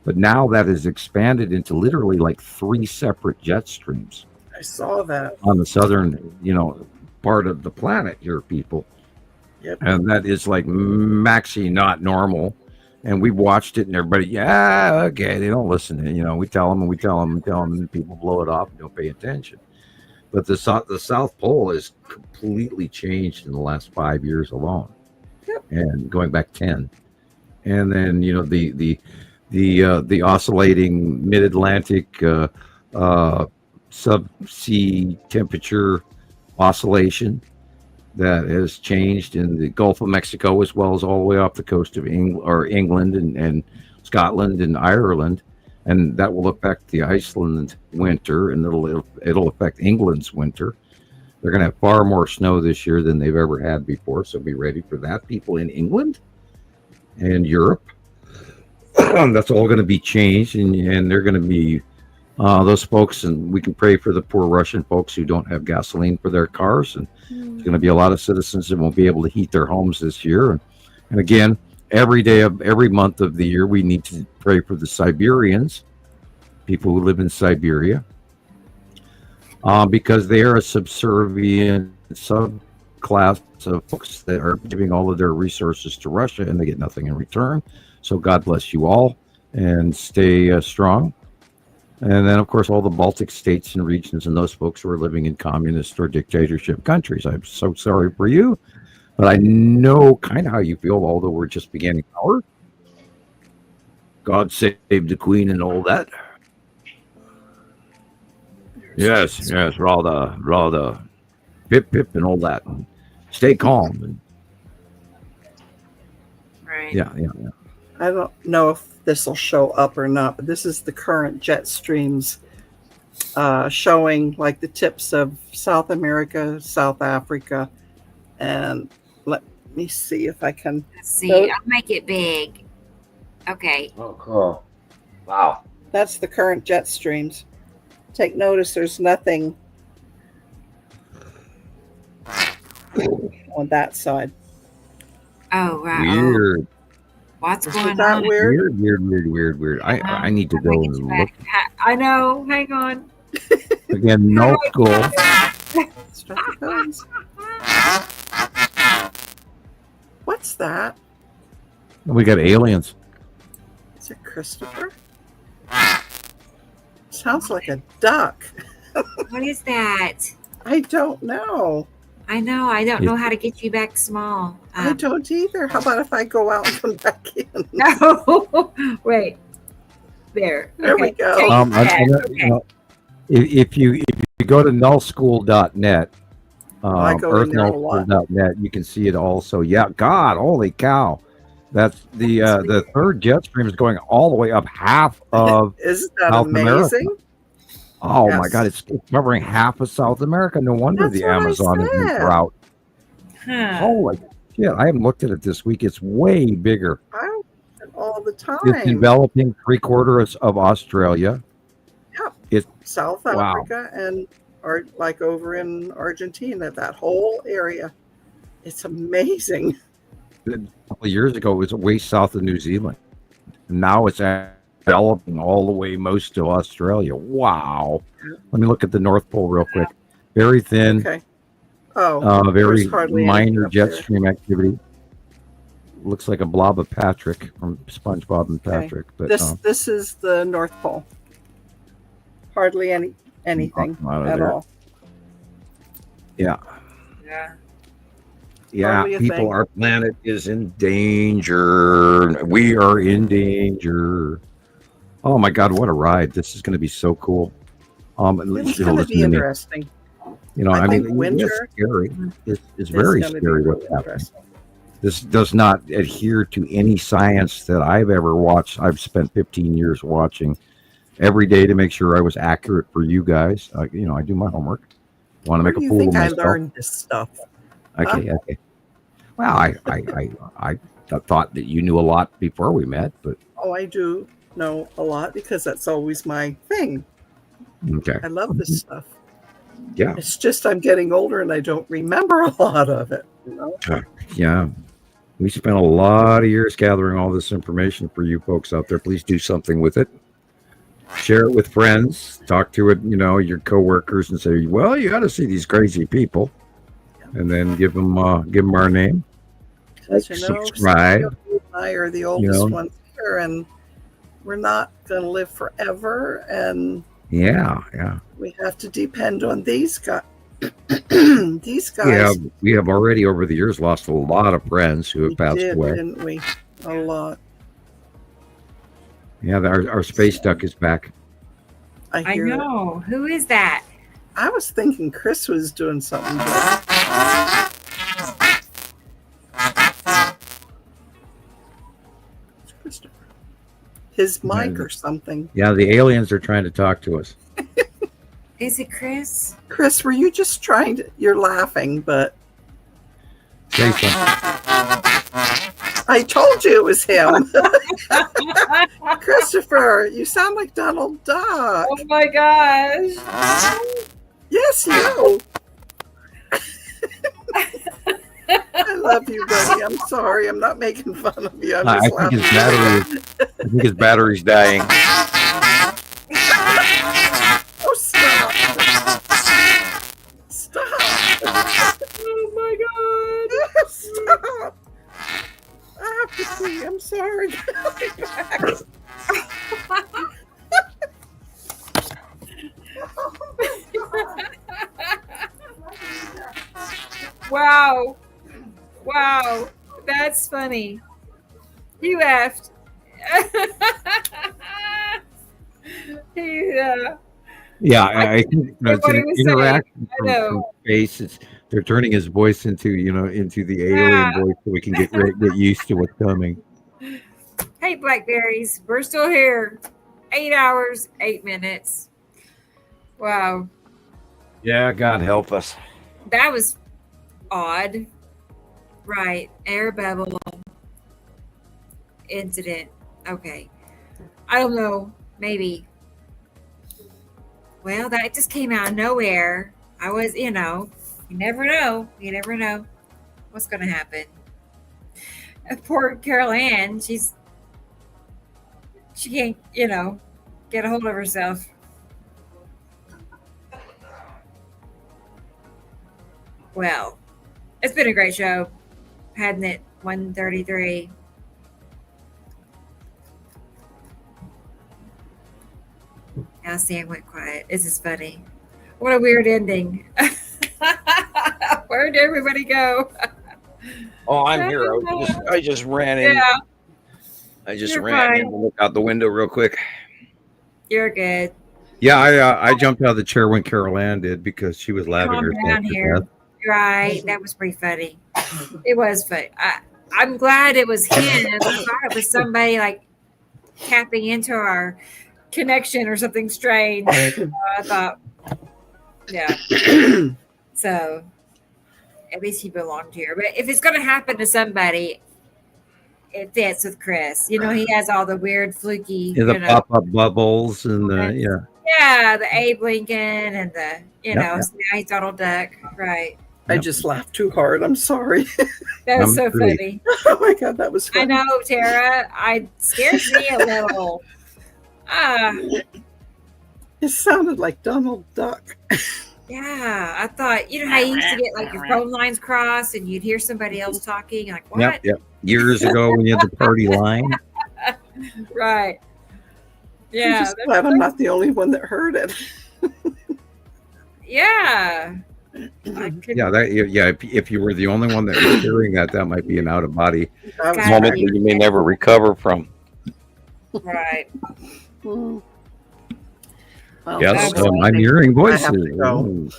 S2: But now that is expanded into literally like 3 separate jet streams.
S11: I saw that
S2: on the southern, part of the planet here, people.
S11: Yep.
S2: And that is like maxi not normal. And we watched it, and everybody, yeah, okay, they don't listen. We tell them, and people blow it off and don't pay attention. But the South Pole has completely changed in the last 5 years alone, and going back 10. And then the oscillating mid-Atlantic subsea temperature oscillation that has changed in the Gulf of Mexico, as well as all the way off the coast of England and Scotland and Ireland, and that will affect the Iceland winter, and it'll affect England's winter. They're going to have far more snow this year than they've ever had before, so be ready for that, people in England and Europe. That's all going to be changed, and they're going to be those folks, and we can pray for the poor Russian folks who don't have gasoline for their cars, and there's going to be a lot of citizens that won't be able to heat their homes this year. And again, every day of every month of the year, we need to pray for the Siberians, people who live in Siberia, because they are a subservient subclass of folks that are giving all of their resources to Russia, and they get nothing in return. So God bless you all, and stay strong. And then, of course, all the Baltic states and regions and those folks who are living in communist or dictatorship countries. I'm so sorry for you, but I know kind of how you feel, although we're just beginning our God save the Queen and all that. Yes, raw the pip and all that. And stay calm. And,
S1: right.
S2: Yeah.
S11: I don't know if this will show up or not, but this is the current jet streams showing like the tips of South America, South Africa, and let me see if I can
S1: see. I'll make it big. Okay.
S5: Oh, cool. Wow.
S11: That's the current jet streams. Take notice, there's nothing on that side.
S1: Oh, right.
S2: Weird.
S1: What's going
S11: that
S1: on?
S2: Weird. I need to go and look.
S1: I know. Hang on.
S2: Again, no school.
S11: What's that?
S2: We got aliens.
S11: Is it Christopher? Sounds like a duck.
S1: What is that?
S11: I don't know.
S1: I know. I don't know how to get you back small.
S11: I don't either. How about if I go out and come back in?
S1: No. Wait. There.
S11: There we go.
S2: If you go to nullschool.net,
S11: earthnullschool.net,
S2: you can see it also. Yeah, God, holy cow. That's the third jet stream is going all the way up half of
S11: Isn't that
S2: South
S11: amazing?
S2: America. Oh my God, it's covering half of South America. No wonder the Amazon is in drought. Holy shit, I haven't looked at it this week. It's way bigger.
S11: I look at it all the time.
S2: It's enveloping 3/4 of Australia.
S11: Yeah.
S2: It's
S11: South Africa and like over in Argentina, that whole area. It's amazing.
S2: A couple of years ago, it was way south of New Zealand. Now it's developing all the way most of Australia. Wow. Let me look at the North Pole real quick. Very thin.
S11: Okay.
S2: Very minor jet stream activity. Looks like a blob of Patrick from SpongeBob and Patrick. But
S11: this is the North Pole. Hardly anything at all.
S2: Yeah. Yeah, people, our planet is in danger. We are in danger. Oh my God, what a ride. This is going to be so cool.
S11: It's going to be interesting.
S2: I mean,
S11: winter
S2: it's scary. It's very scary what's happening. This does not adhere to any science that I've ever watched. I've spent 15 years watching every day to make sure I was accurate for you guys. I do my homework. Want to make a fool of myself.
S11: I learned this stuff.
S2: Okay. Well, I thought that you knew a lot before we met, but
S11: I do. know a lot because that's always my thing.
S2: Okay.
S11: I love this stuff.
S2: Yeah.
S11: It's just I'm getting older and I don't remember a lot of it.
S2: Yeah. We spent a lot of years gathering all this information for you folks out there. Please do something with it. Share it with friends. Talk to it, your coworkers, and say, "Well, you got to see these crazy people," and then give them our name. Like, subscribe.
S11: I are the oldest ones here, and we're not going to live forever, and
S2: yeah,
S11: we have to depend on these guys. These guys.
S2: We have already over the years lost a lot of friends who have passed away.
S11: Didn't we? A lot.
S2: Yeah, our space duck is back.
S11: I
S1: know. Who is that?
S11: I was thinking Chris was doing something. His mic or something.
S2: Yeah, the aliens are trying to talk to us.
S1: Is it Chris?
S11: Chris, were you just trying to... You're laughing, but...
S2: Say something.
S11: I told you it was him. Christopher, you sound like Donald Duck.
S1: Oh my gosh.
S11: Yes, you. I love you, buddy. I'm sorry. I'm not making fun of you. I'm just laughing.
S2: I think his battery's dying.
S11: Oh, stop. Stop.
S1: Oh my God.
S11: Stop. I have to see. I'm sorry.
S1: Wow. Wow. That's funny. You effed.
S2: Yeah, I think it's an interaction from space. They're turning his voice into the alien voice so we can get used to what's coming.
S1: Hey, Blackberries, we're still here. 8 hours, 8 minutes. Wow.
S2: Yeah, God help us.
S1: That was odd. Right. Air bubble incident. Okay. I don't know. Maybe. Well, that just came out of nowhere. I was, you never know. You never know what's going to happen. Poor Carol Ann, she can't, get a hold of herself. Well, it's been a great show, hadn't it? 133. Now Sam went quiet. This is funny. What a weird ending. Where did everybody go?
S2: Oh, I'm here. I just ran in.
S1: Yeah.
S2: I just ran in and looked out the window real quick.
S1: You're good.
S2: Yeah, I jumped out of the chair when Carol Ann did because she was laughing herself to death.
S1: Right. That was pretty funny. It was funny. I'm glad it was him. I thought it was somebody like tapping into our connection or something strange. I thought, yeah. So at least he belonged here. But if it's going to happen to somebody, it fits with Chris. He has all the weird fluky.
S2: Yeah, the pop-up bubbles and the
S1: Yeah, the Abe Lincoln and the now he's Donald Duck, right?
S11: I just laughed too hard. I'm sorry.
S1: That was so funny.
S11: Oh my God, that was funny.
S1: I know, Tara. I scared me a little.
S11: It sounded like Donald Duck.
S1: Yeah, I thought, how you used to get like your phone lines crossed and you'd hear somebody else talking, like what?
S2: Yep. Years ago when you had the party line.
S1: Right. Yeah.
S11: I'm just glad I'm not the only one that heard it.
S1: Yeah.
S2: If you were the only one that was hearing that might be an out of body
S11: That
S2: moment that you may never recover from.
S1: Right.
S11: Well,
S2: Yes, I'm hearing voices.
S11: I have to go.
S2: Ooh.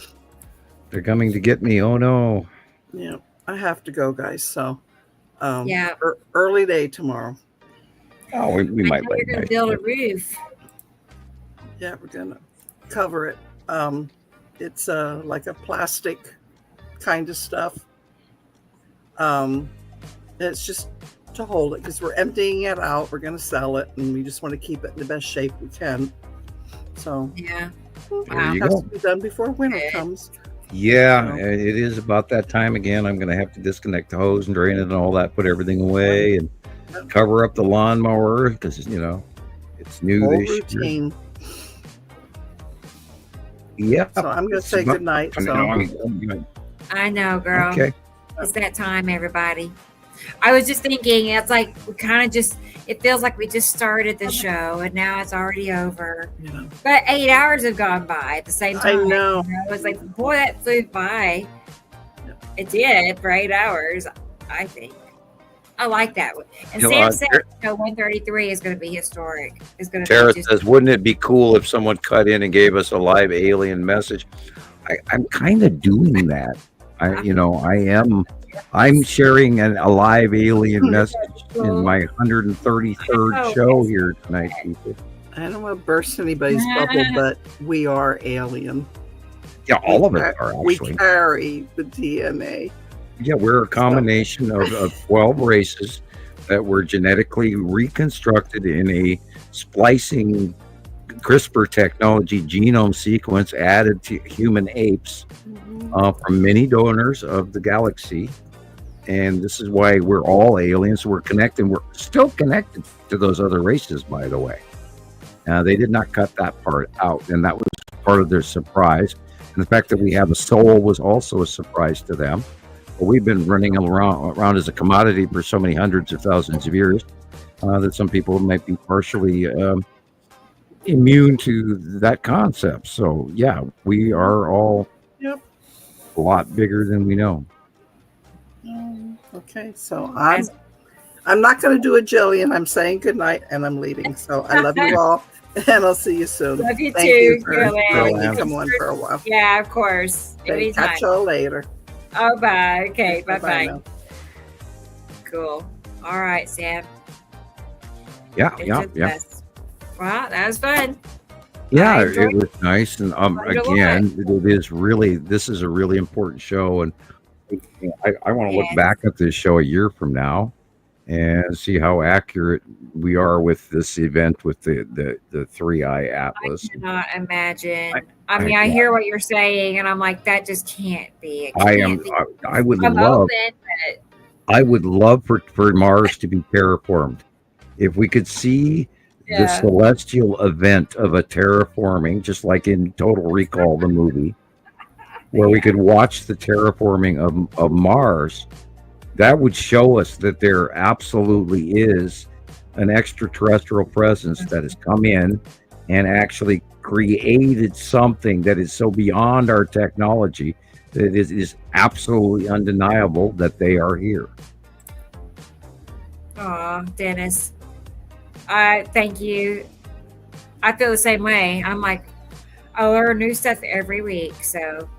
S2: They're coming to get me. Oh no.
S11: Yeah, I have to go, guys. So,
S1: Yeah.
S11: early day tomorrow.
S2: Oh, we might.
S1: You're going to build a roof.
S11: Yeah, we're gonna cover it. It's like a plastic kind of stuff. It's just to hold it because we're emptying it out. We're going to sell it, and we just want to keep it in the best shape we can. So
S1: yeah,
S2: there you
S11: has
S2: go.
S11: to be done before winter comes.
S2: Yeah, it is about that time again. I'm going to have to disconnect the hose and drain it and all that, put everything away and cover up the lawnmower because, it's new
S11: Whole
S2: this
S11: routine.
S2: year. Yeah.
S11: So I'm going to say good night.
S1: I know, girl.
S2: Okay.
S1: It's that time, everybody. I was just thinking, it's like we kind of it feels like we just started the show and now it's already over.
S11: Yeah.
S1: But 8 hours have gone by at the same time.
S11: I know.
S1: It was like, boy, that flew by. It did for 8 hours, I think. I like that. And Sam said show 133 is going to be historic. It's going to
S2: Tara
S1: be
S2: says, wouldn't it be cool if someone cut in and gave us a live alien message? I'm kind of doing that. I'm sharing a live alien message in my 133rd show here tonight, people.
S11: I don't want to burst anybody's bubble, but we are alien.
S2: Yeah, all of us are,
S11: We
S2: actually.
S11: carry the DNA.
S2: Yeah, we're a combination of 12 races that were genetically reconstructed in a splicing CRISPR technology genome sequence added to human apes from many donors of the galaxy. And this is why we're all aliens. We're connected. We're still connected to those other races, by the way. They did not cut that part out, and that was part of their surprise. And the fact that we have a soul was also a surprise to them. But we've been running around as a commodity for so many hundreds of thousands of years that some people might be partially immune to that concept. So, yeah, we are all a lot bigger than we know.
S11: Okay, so I'm not going to do a Jillian. I'm saying goodnight and I'm leaving. So I love you all, and I'll see you soon.
S1: Love you
S11: Thank
S1: too.
S11: you for letting me come on for a while.
S1: Yeah, of course.
S11: Okay, catch y'all later.
S1: Oh, bye. Okay, bye-bye.
S11: now.
S1: Cool. All right, Sam.
S2: Yeah.
S1: Wow, that was fun.
S2: Yeah, it was nice. And
S1: Enjoyed it a
S2: again, this is a really important show. And I want to look back at this show a year from now and see how accurate we are with this event with the 3-eye atlas.
S1: I cannot imagine. I hear what you're saying, and I'm like, that just can't be.
S2: I would love for Mars to be terraformed. If we could see the celestial event of a terraforming, just like in Total Recall, the movie, where we could watch the terraforming of Mars, that would show us that there absolutely is an extraterrestrial presence that has come in and actually created something that is so beyond our technology that it is absolutely undeniable that they are here.
S1: Aw, Dennis. Thank you. I feel the same way. I'm like, I learn new stuff every week. So,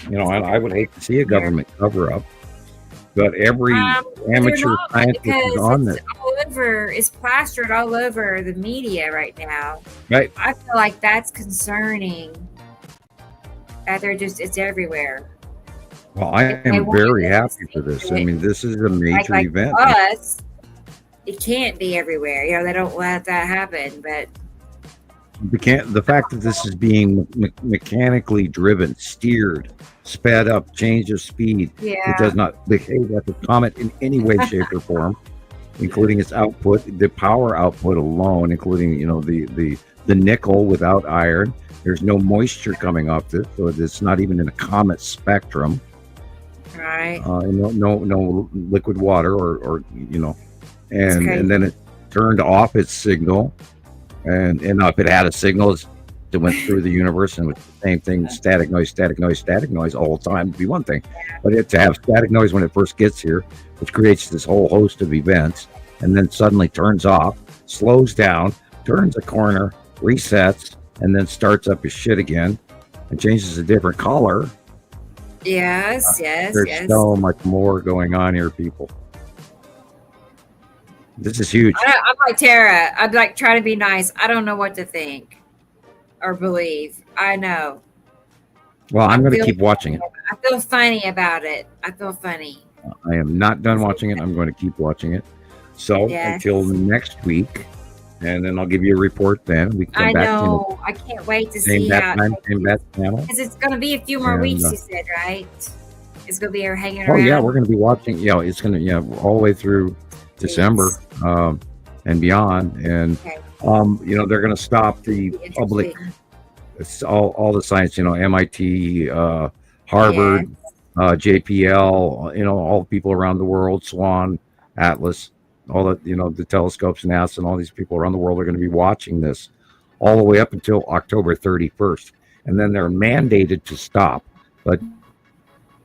S2: and I would hate to see a government cover up, but every amateur scientist is on this.
S1: All over, it's plastered all over the media right now.
S2: Right.
S1: I feel like that's concerning. That it's everywhere.
S2: Well, I am very happy for this. I mean, this is a major event.
S1: Us, it can't be everywhere. They don't let that happen, but
S2: the fact that this is being mechanically driven, steered, sped up, change of speed, it does not behave like a comet in any way, shape, or form, including its output, the power output alone, including the nickel without iron. There's no moisture coming off this, so it's not even in a comet spectrum.
S1: Right.
S2: No liquid water or and then it turned off its signal. And if it had a signal, it went through the universe and with the same thing, static noise all the time would be one thing. But to have static noise when it first gets here, which creates this whole host of events, and then suddenly turns off, slows down, turns a corner, resets, and then starts up his shit again and changes a different color.
S1: Yes.
S2: There's so much more going on here, people. This is huge.
S1: I'm like Tara. I'm like trying to be nice. I don't know what to think or believe. I know.
S2: Well, I'm going to keep watching it.
S1: I feel funny about it. I feel funny.
S2: I am not done watching it. I'm going to keep watching it. So
S1: Yes.
S2: until next week, and then I'll give you a report then. We can come
S1: I
S2: back
S1: know. I can't wait to
S2: same
S1: see
S2: bat
S1: how.
S2: time, same bat channel.
S1: Because it's going to be a few more
S2: And,
S1: weeks, you said, right? It's going to be her hanging
S2: Oh
S1: around.
S2: yeah, we're going to be watching. It's going to all the way through December and beyond. And
S1: Okay.
S2: they're going to stop the public. It's all the science. MIT, Harvard, JPL. All the people around the world, SWAN, Atlas, all the telescopes, NASA, and all these people around the world are going to be watching this all the way up until October 31st, and then they're mandated to stop. But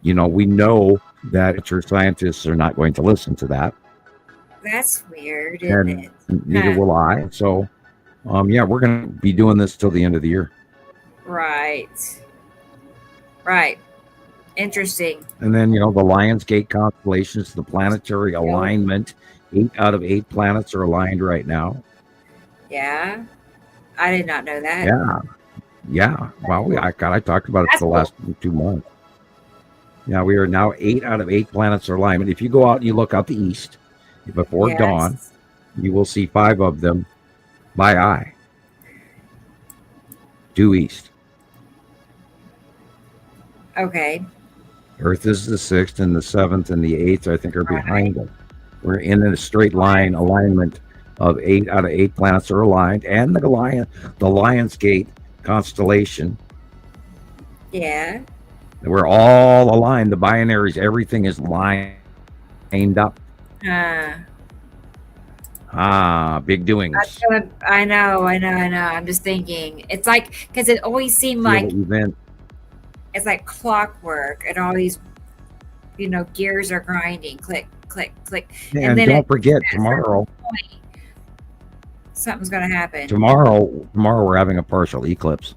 S2: we know that your scientists are not going to listen to that.
S1: That's weird, isn't it?
S2: Neither will I. So, we're going to be doing this till the end of the year.
S1: Right. Interesting.
S2: And then, the Lionsgate constellations, the planetary alignment, 8 out of 8 planets are aligned right now.
S1: Yeah. I did not know that.
S2: Yeah. Wow. I talked about it for the last 2 months. Yeah, we are now 8 out of 8 planets are aligned. If you go out and you look out the east before dawn, you will see 5 of them by eye. Due east.
S1: Okay.
S2: Earth is the 6th, and the 7th and the 8th, I think, are behind it. We're in a straight line alignment of 8 out of 8 planets are aligned, and the Lionsgate constellation.
S1: Yeah.
S2: We're all aligned. The binaries, everything is lined up. Big doings.
S1: I know. I'm just thinking. It's like, because it always seemed like it's like clockwork, and all these, gears are grinding. Click, click, click.
S2: And then don't forget, tomorrow.
S1: Something's going to happen.
S2: Tomorrow we're having a partial eclipse.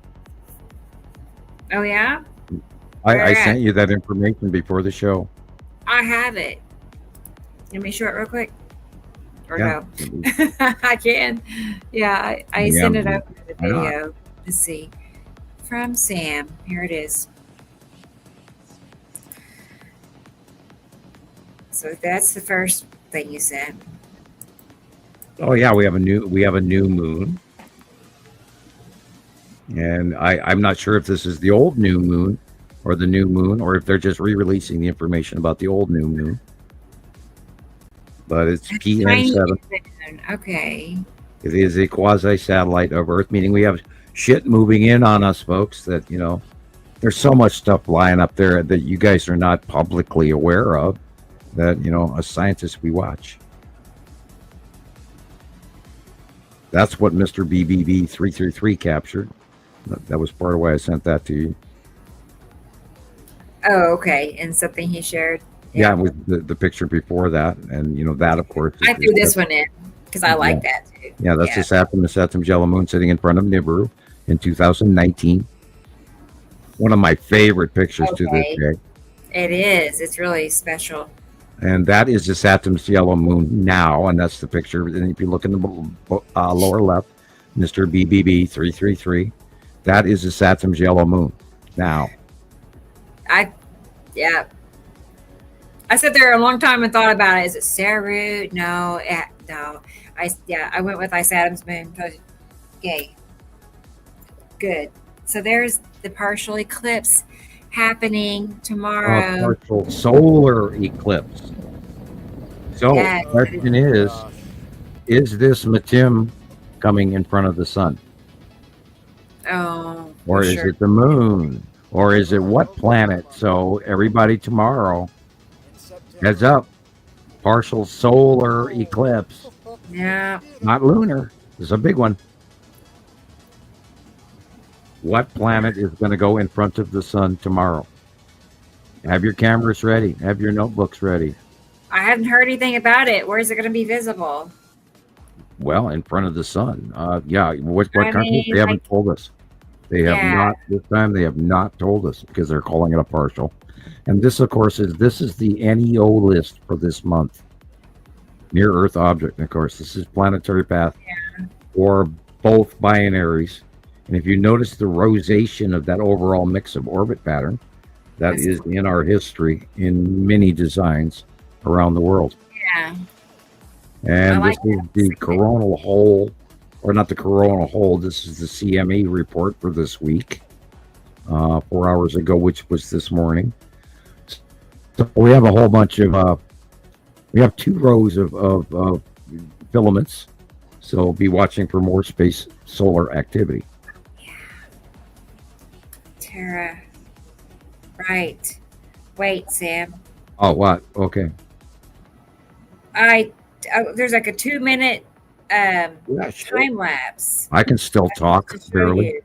S1: Oh, yeah?
S2: I sent you that information before the show.
S1: I have it. Let me show it real quick. Or no? I can. Yeah, I sent it over to the video. Let's see. From Sam. Here it is. So that's the first thing you sent.
S2: Oh yeah, we have a new moon. And I'm not sure if this is the old new moon or the new moon, or if they're just re-releasing the information about the old new moon. But it's PM7.
S1: Okay.
S2: It is a quasi-satellite of Earth, meaning we have shit moving in on us, folks, that, there's so much stuff flying up there that you guys are not publicly aware of, that, as scientists, we watch. That's what Mr. BBB 333 captured. That was part of why I sent that to you.
S1: Oh, okay. And something he shared.
S2: Yeah, with the picture before that. And, that, of course.
S1: I threw this one in because I like that, too.
S2: Yeah, that's the Saturn yellow moon sitting in front of Nibiru in 2019. One of my favorite pictures to this day.
S1: It is. It's really special.
S2: And that is the Saturn's yellow moon now, and that's the picture. And if you look in the lower left, Mr. BBB 333, that is the Saturn's yellow moon now.
S1: I sat there a long time and thought about it. Is it Saru? No, no. I went with Isatum's moon. Yay. Good. So there's the partial eclipse happening tomorrow.
S2: Partial solar eclipse. So the question is this Matim coming in front of the sun?
S1: Oh.
S2: Or is it the moon? Or is it what planet? So everybody tomorrow, heads up, partial solar eclipse.
S1: Yeah.
S2: Not lunar. This is a big one. What planet is going to go in front of the sun tomorrow? Have your cameras ready. Have your notebooks ready.
S1: I haven't heard anything about it. Where is it going to be visible?
S2: Well, in front of the sun. What countries? They haven't told us. They have not, this time they have not told us, because they're calling it a partial. And this, of course, is the NEO list for this month. Near Earth object, and of course. This is planetary path for both binaries. And if you notice the rosation of that overall mix of orbit pattern, that is in our history in many designs around the world.
S1: Yeah.
S2: And
S1: like
S2: this is the coronal hole, or not the coronal hole. This is the CME report for this week, 4 hours ago, which was this morning. So we have a whole bunch of, we have 2 rows of filaments. So be watching for more space solar activity.
S1: Tara. Right. Wait, Sam.
S2: Oh, what? Okay.
S1: There's like a 2-minute time lapse.
S2: I can still talk barely.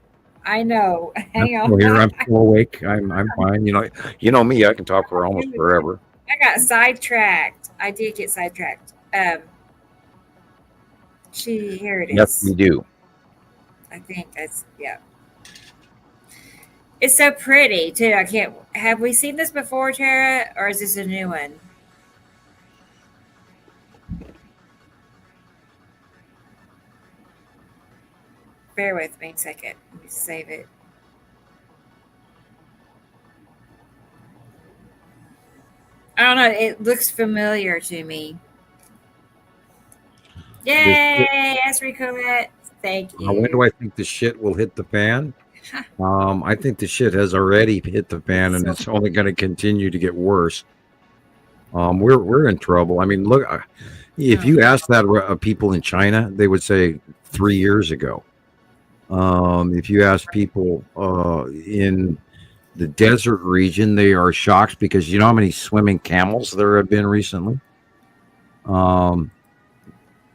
S1: I know. Hang
S2: I'm
S1: on.
S2: still here. I'm still awake. I'm fine. You know me. I can talk for almost forever.
S1: I got sidetracked. I did get sidetracked. Here it is.
S2: Yes, we do.
S1: I think that's It's so pretty too. I can't. Have we seen this before, Tara, or is this a new one? Bear with me a second. Let me save it. I don't know. It looks familiar to me. Yay! Esri Colette. Thank you.
S2: When do I think the shit will hit the fan? I think the shit has already hit the fan, and it's only going to continue to get worse. We're in trouble. I mean, look, if you ask that people in China, they would say 3 years ago. If you ask people in the desert region, they are shocked because you know how many swimming camels there have been recently.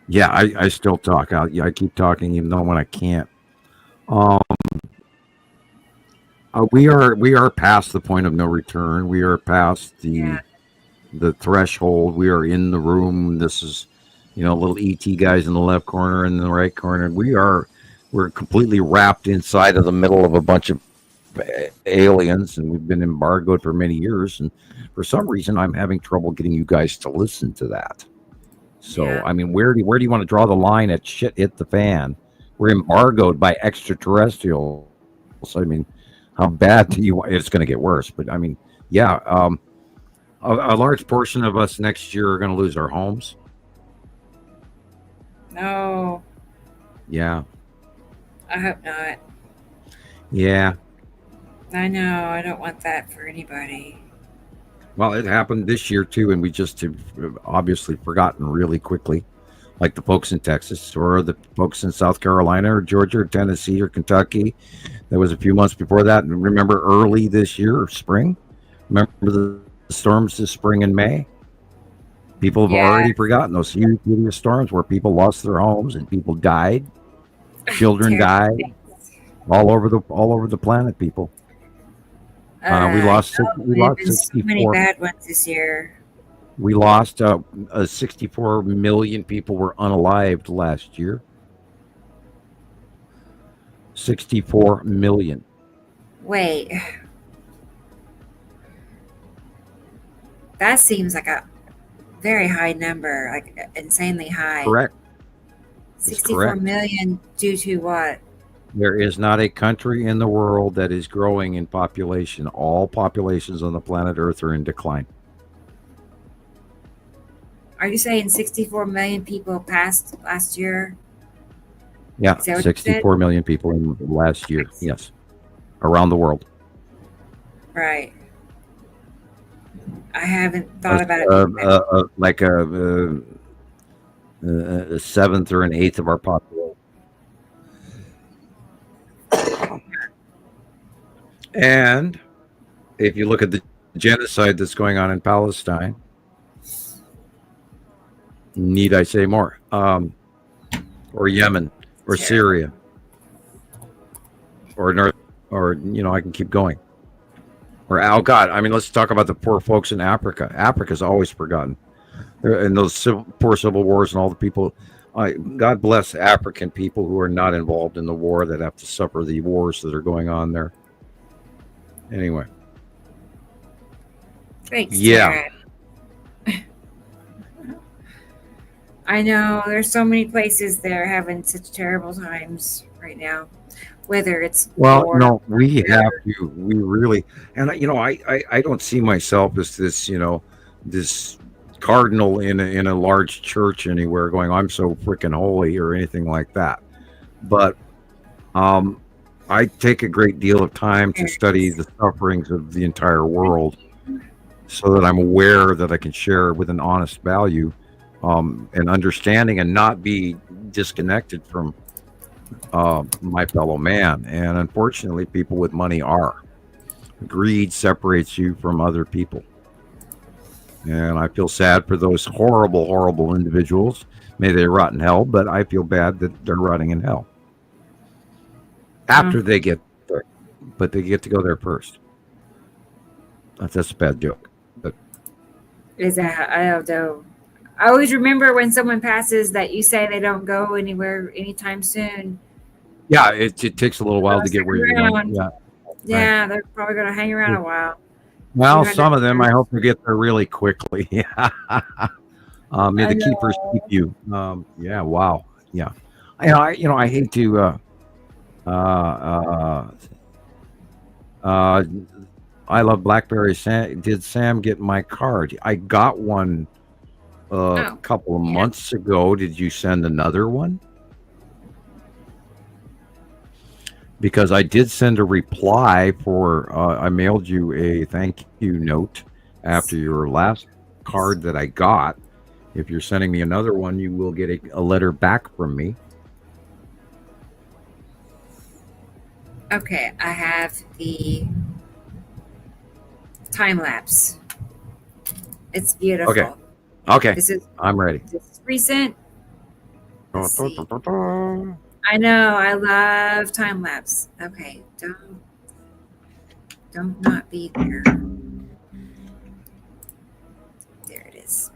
S2: Yeah, I still talk. I keep talking even though when I can't. We are past the point of no return. We are past the threshold. We are in the room. This is, little ET guys in the left corner and in the right corner. We're completely wrapped inside of the middle of a bunch of aliens, and we've been embargoed for many years. And for some reason, I'm having trouble getting you guys to listen to that. So, I mean, where do you want to draw the line at shit hit the fan? We're embargoed by extraterrestrials. I mean, how bad do you want? It's going to get worse. But I mean, a large portion of us next year are going to lose our homes.
S1: No.
S2: Yeah.
S1: I hope not.
S2: Yeah.
S1: I know. I don't want that for anybody.
S2: Well, it happened this year too, and we just have obviously forgotten really quickly, like the folks in Texas or the folks in South Carolina or Georgia or Tennessee or Kentucky. That was a few months before that. And remember early this year or spring? Remember the storms this spring and May? People have already forgotten those huge storms where people lost their homes and people died. Children died all over the planet, people. We lost 64.
S1: So many bad ones this year.
S2: We lost 64 million people were unalived last year. 64 million.
S1: Wait. That seems like a very high number, like insanely high.
S2: Correct.
S1: 64 million due to what?
S2: There is not a country in the world that is growing in population. All populations on the planet Earth are in decline.
S1: Are you saying 64 million people passed last year?
S2: Yeah, 64 million people in last year. Yes, around the world.
S1: Right. I haven't thought about it.
S2: Like a seventh or an eighth of our population. And if you look at the genocide that's going on in Palestine, need I say more? Or Yemen, or Syria, or North, or I can keep going. Or God, I mean, let's talk about the poor folks in Africa. Africa's always forgotten, and those poor civil wars and all the people. God bless African people who are not involved in the war that have to suffer the wars that are going on there. Anyway.
S1: Thanks.
S2: Yeah.
S1: I know there's so many places that are having such terrible times right now. Whether it's
S2: no, we have to. We really, and I don't see myself as this, this cardinal in a large church anywhere going, I'm so freaking holy or anything like that. But I take a great deal of time to study the sufferings of the entire world so that I'm aware that I can share with an honest value and understanding and not be disconnected from my fellow man. And unfortunately, people with money are. Greed separates you from other people. And I feel sad for those horrible, horrible individuals. May they rot in hell, but I feel bad that they're rotting in hell. After they get there, but they get to go there first. That's a bad joke. But
S1: Is that, I don't know. I always remember when someone passes that you say they don't go anywhere anytime soon.
S2: yeah, it takes a little while to get where you're going. Yeah.
S1: Yeah,
S2: Right.
S1: they're probably going to hang around a while.
S2: Well, some of them, I hope they get there really quickly. Yeah. May the keepers keep you. Yeah. Wow. Yeah. I hate to. I love BlackBerry. Did Sam get my card? I got one a couple of months ago. Did you send another one? Because I did send a reply for, I mailed you a thank you note after your last card that I got. If you're sending me another one, you will get a letter back from me.
S1: Okay, I have the time lapse. It's beautiful.
S2: Okay.
S1: This is
S2: I'm ready.
S1: This is recent. Let's see. I know. I love time lapse. Okay, don't not be there. There it is.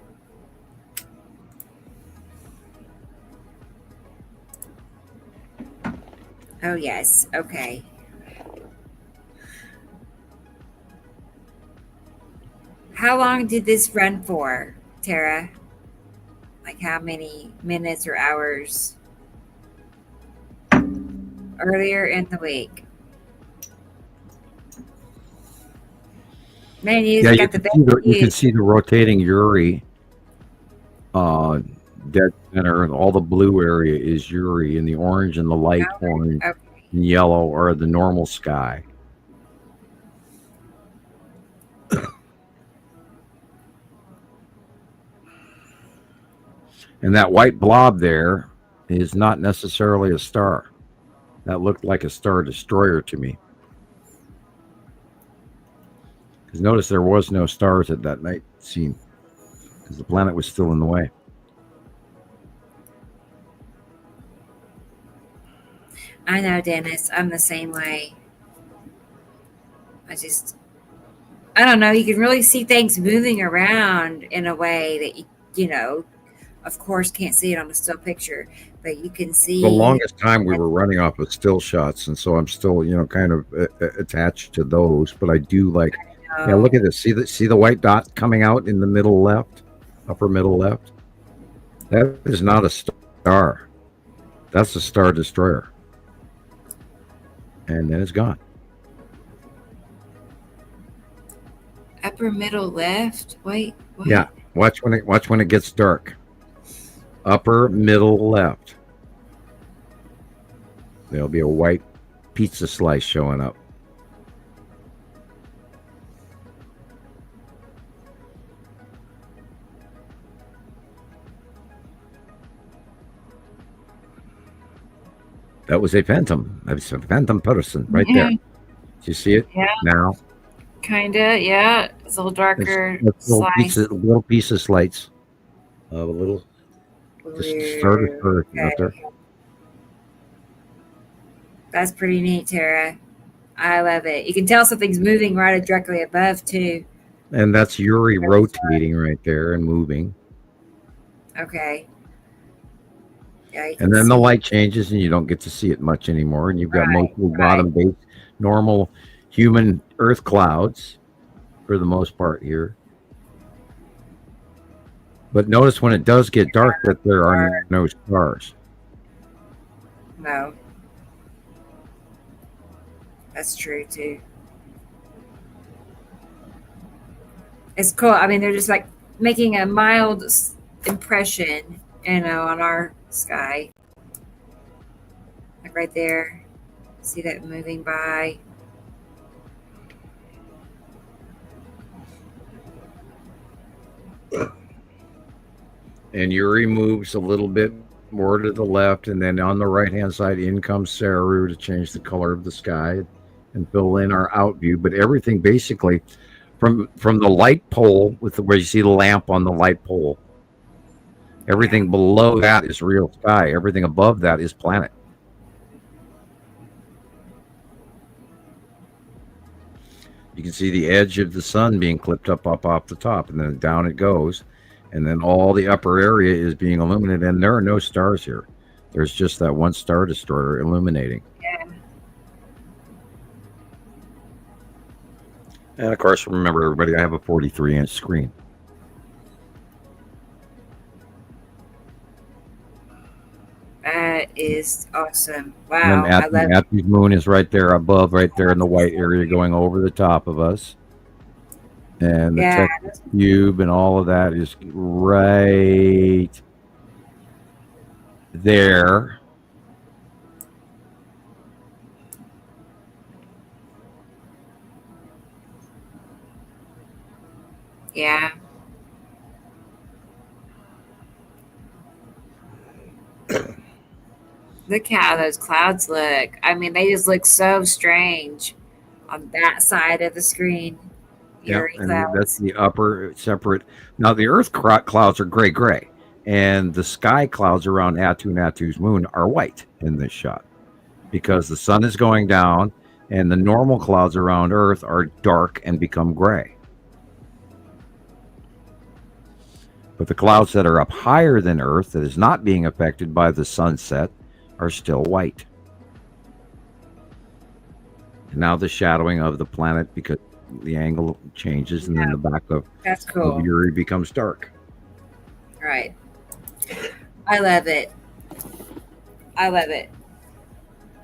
S1: Oh yes. Okay. How long did this run for, Tara? Like how many minutes or hours? Earlier in the week. Man, you got the best.
S2: You can see the rotating Uri dead center, and all the blue area is Uri, and the orange and the light orange and yellow are the normal sky. And that white blob there is not necessarily a star. That looked like a star destroyer to me. Because notice there was no stars at that night scene, because the planet was still in the way.
S1: I know, Dennis. I'm the same way. I don't know. You can really see things moving around in a way that you know, of course, can't see it on a still picture, but you can see.
S2: The longest time we were running off of still shots, and so I'm still, kind of attached to those. But I do like. Yeah, look at this. See the white dot coming out in the middle left, upper middle left. That is not a star. That's a star destroyer. And then it's gone.
S1: Upper middle left. Wait.
S2: Yeah. Watch when it gets dark. Upper middle left. There'll be a white pizza slice showing up. That was a phantom. That was a phantom person right there. Do you see it now?
S1: Kinda, yeah. It's a little darker.
S2: Little pieces lights of a little just started out there.
S1: That's pretty neat, Tara. I love it. You can tell something's moving right directly above too.
S2: And that's Uri rotating right there and moving.
S1: Okay. Yeah,
S2: and then the light changes and you don't get to see it much anymore. And you've got mostly bottom-based, normal human Earth clouds for the most part here. But notice when it does get dark that there are no stars.
S1: No. That's true too. It's cool. I mean, they're just like making a mild impression, on our sky. Like right there. See that moving by?
S2: And Yuri moves a little bit more to the left, and then on the right-hand side, in comes Saru to change the color of the sky and fill in our out view. But everything basically from the light pole where you see the lamp on the light pole, everything below that is real sky. Everything above that is planet. You can see the edge of the sun being clipped up off the top, and then down it goes. And then all the upper area is being illuminated, and there are no stars here. There's just that one star destroyer illuminating.
S1: Yeah.
S2: And of course, remember, everybody, I have a 43-inch screen.
S1: That is awesome. Wow.
S2: And Matthew's moon is right there above, right there in the white area going over the top of us. And the Texas cube and all of that is right there.
S1: Yeah. Look how those clouds look. I mean, they just look so strange on that side of the screen.
S2: Yeah, and that's the upper separate. Now, the Earth clouds are gray, and the sky clouds around Natu's moon are white in this shot because the sun is going down, and the normal clouds around Earth are dark and become gray. But the clouds that are up higher than Earth, that is not being affected by the sunset, are still white. And now the shadowing of the planet, because the angle changes, and then the back of Yuri becomes dark.
S1: Right. I love it.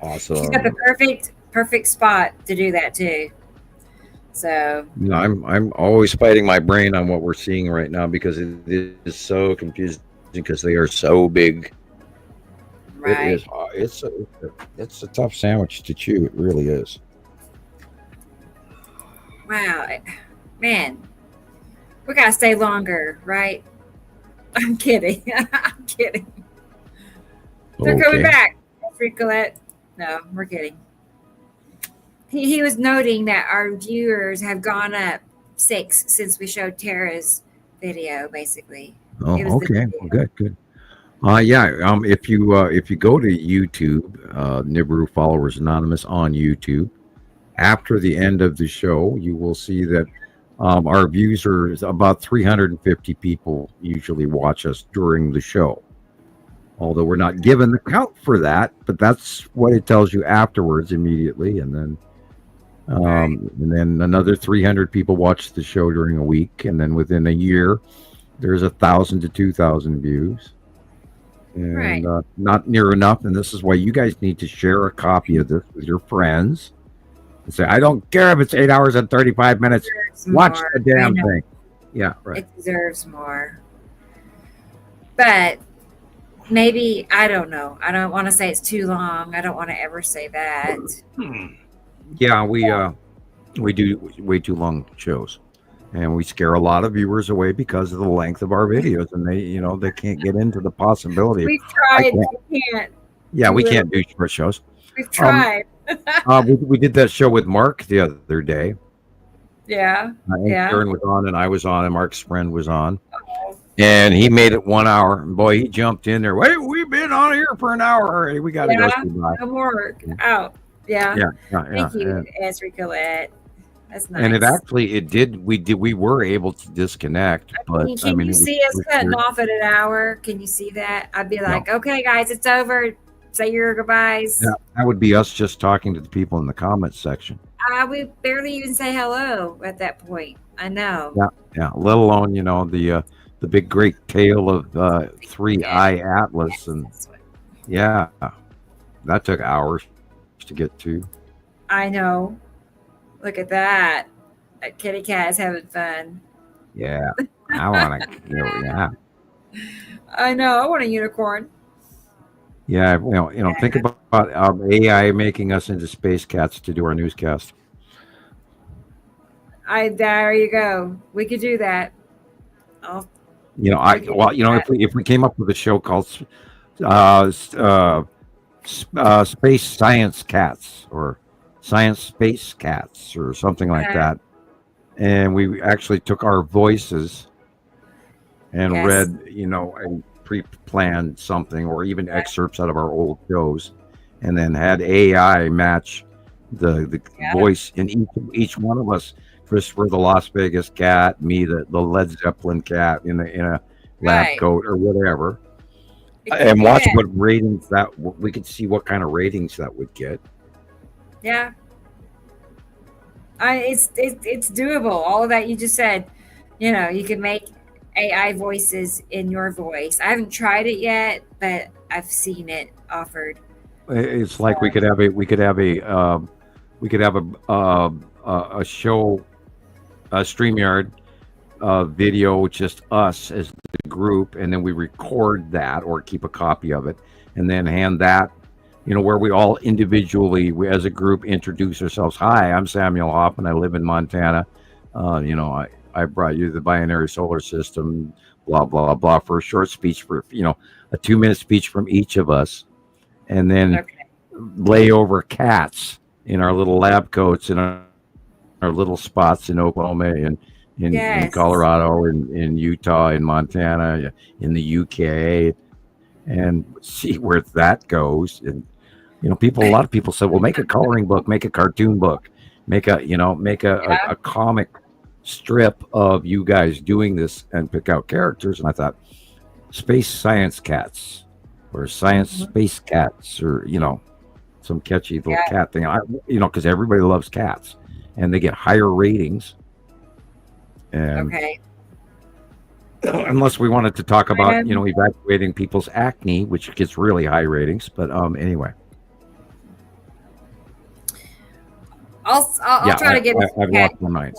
S2: Awesome.
S1: She's got the perfect spot to do that too. So
S2: I'm always fighting my brain on what we're seeing right now because it is so confusing because they are so big.
S1: Right.
S2: It's a tough sandwich to chew. It really is.
S1: Wow, man, we gotta stay longer, right? I'm kidding. I'm kidding. They're coming back. Colette. No, we're kidding. He was noting that our viewers have gone up 6 since we showed Tara's video, basically.
S2: Oh, okay. Well, good. If you go to YouTube, Nibiru Followers Anonymous on YouTube, after the end of the show, you will see that our views are about 350 people usually watch us during the show. Although we're not given the count for that, but that's what it tells you afterwards immediately. And then another 300 people watch the show during a week. And then within a year, there's 1,000 to 2,000 views. And not near enough. And this is why you guys need to share a copy of this with your friends. And say, I don't care if it's 8 hours and 35 minutes. Watch the damn thing. Yeah, right.
S1: It deserves more. But maybe, I don't know. I don't want to say it's too long. I don't want to ever say that.
S2: Yeah, we do way too long shows. And we scare a lot of viewers away because of the length of our videos. And they can't get into the possibility.
S1: We've tried, we can't.
S2: Yeah, we can't do short shows.
S1: We've tried.
S2: We did that show with Mark the other day.
S1: Yeah.
S2: Karen was on and I was on and Mark's friend was on. And he made it 1 hour. And boy, he jumped in there. Wait, we've been on here for an hour already. We got to go.
S1: No more. Out. Yeah. Thank you, Esri Colette. That's nice.
S2: And we were able to disconnect.
S1: Can you see us cutting off at an hour? Can you see that? I'd be like, okay, guys, it's over. Say your goodbyes.
S2: Yeah, that would be us just talking to the people in the comments section.
S1: We barely even say hello at that point. I know.
S2: Yeah. Let alone, the big great tale of 3-eye Atlas, and that took hours to get to.
S1: I know. Look at that. That kitty cat is having fun.
S2: Yeah. I want to, yeah.
S1: I know. I want a unicorn.
S2: Yeah, think about AI making us into space cats to do our newscast.
S1: There you go. We could do that.
S2: If we came up with a show called uh, Space Science Cats or Science Space Cats or something like that, and we actually took our voices and read, and pre-planned something or even excerpts out of our old shows, and then had AI match the voice in each one of us. Christopher, the Las Vegas cat; me, the Led Zeppelin cat in a lab coat or whatever, and watch what ratings we could see what kind of ratings that would get.
S1: Yeah, it's doable. All of that you just said. You can make AI voices in your voice. I haven't tried it yet, but I've seen it offered.
S2: It's like we could have a show, a StreamYard video, just us as the group, and then we record that or keep a copy of it, and then hand that, where we all individually, as a group, introduce ourselves. Hi, I'm Samuel Hoffman. I live in Montana. I brought you the binary solar system, blah, blah, blah, for a short speech for, a 2-minute speech from each of us. And then lay over cats in our little lab coats and our little spots in Oklahoma and in Colorado, in Utah, in Montana, in the UK, and see where that goes. And, a lot of people said, well, make a coloring book, make a cartoon book, make a comic strip of you guys doing this and pick out characters. And I thought Space Science Cats or Science Space Cats or some catchy little cat thing. Because everybody loves cats and they get higher ratings. And unless we wanted to talk about evacuating people's acne, which gets really high ratings, but anyway.
S1: I'll try to get
S2: I've lost my mind.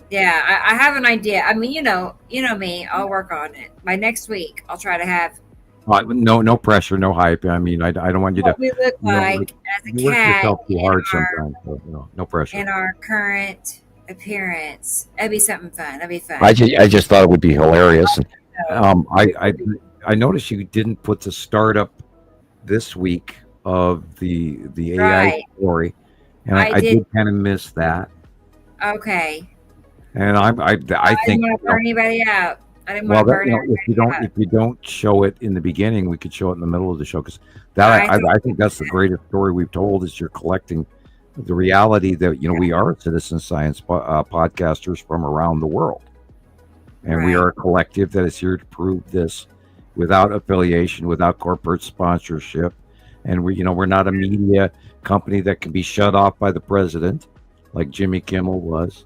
S1: Yeah, I have an idea. I mean, you know me. I'll work on it. By next week, I'll try to have.
S2: No pressure, no hype. I mean, I don't want you
S1: what
S2: to.
S1: we look like as a
S2: work
S1: cat
S2: yourself too hard sometimes. So, no pressure.
S1: In our current appearance, that'd be something fun. That'd be fun.
S2: I just thought it would be hilarious. I noticed you didn't put the startup this week of the AI story, and I did kind of miss that.
S1: Okay.
S2: And I think
S1: I didn't want to burn anybody out. I didn't want to burn anybody out.
S2: If you don't show it in the beginning, we could show it in the middle of the show, because I think that's the greatest story we've told, is you're collecting the reality that we are citizen science podcasters from around the world, and we are a collective that is here to prove this without affiliation, without corporate sponsorship, and we're not a media company that can be shut off by the president like Jimmy Kimmel was.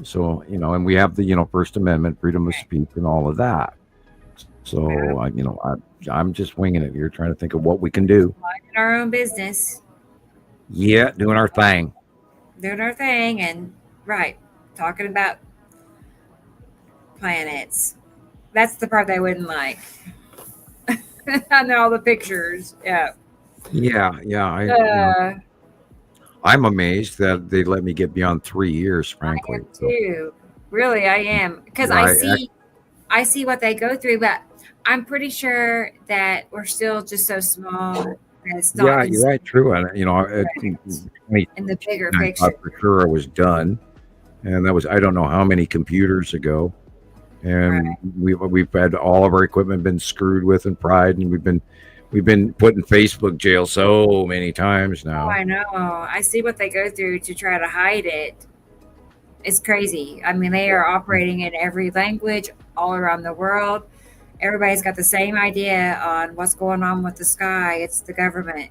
S2: So, and we have the, First Amendment, freedom of speech and all of that. So, I'm just winging it here, trying to think of what we can do.
S1: Minding our own business.
S2: Yeah, doing our thing.
S1: Doing our thing and, talking about planets. That's the part they wouldn't like. And then all the pictures. Yeah.
S2: Yeah. I'm amazed that they let me get beyond 3 years, frankly.
S1: I am too. Really, I am. Because I see what they go through, but I'm pretty sure that we're still just so small. That it's not
S2: you're right. True. And,
S1: in the bigger picture.
S2: For sure it was done. And that was, I don't know how many computers ago. And we've had all of our equipment been screwed with and pried, and we've been put in Facebook jail so many times now.
S1: Oh, I know. I see what they go through to try to hide it. It's crazy. I mean, they are operating in every language all around the world. Everybody's got the same idea on what's going on with the sky. It's the government.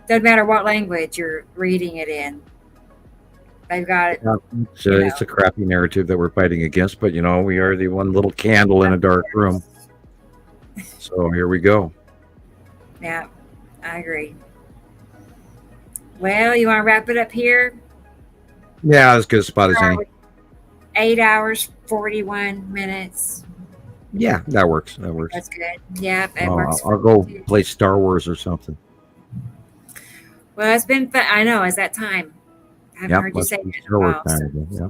S1: Doesn't matter what language you're reading it in. They've got it.
S2: It's a crappy narrative that we're fighting against, but we are the one little candle in a dark room. So here we go.
S1: Yeah, I agree. Well, you want to wrap it up here?
S2: Yeah, as good a spot as any.
S1: 8 hours, 41 minutes.
S2: Yeah, that works. That works.
S1: That's good. Yeah, it works.
S2: I'll go play Star Wars or something.
S1: Well, it's been fun. I know. It's that time. I haven't heard you say that in a while.
S2: Yeah.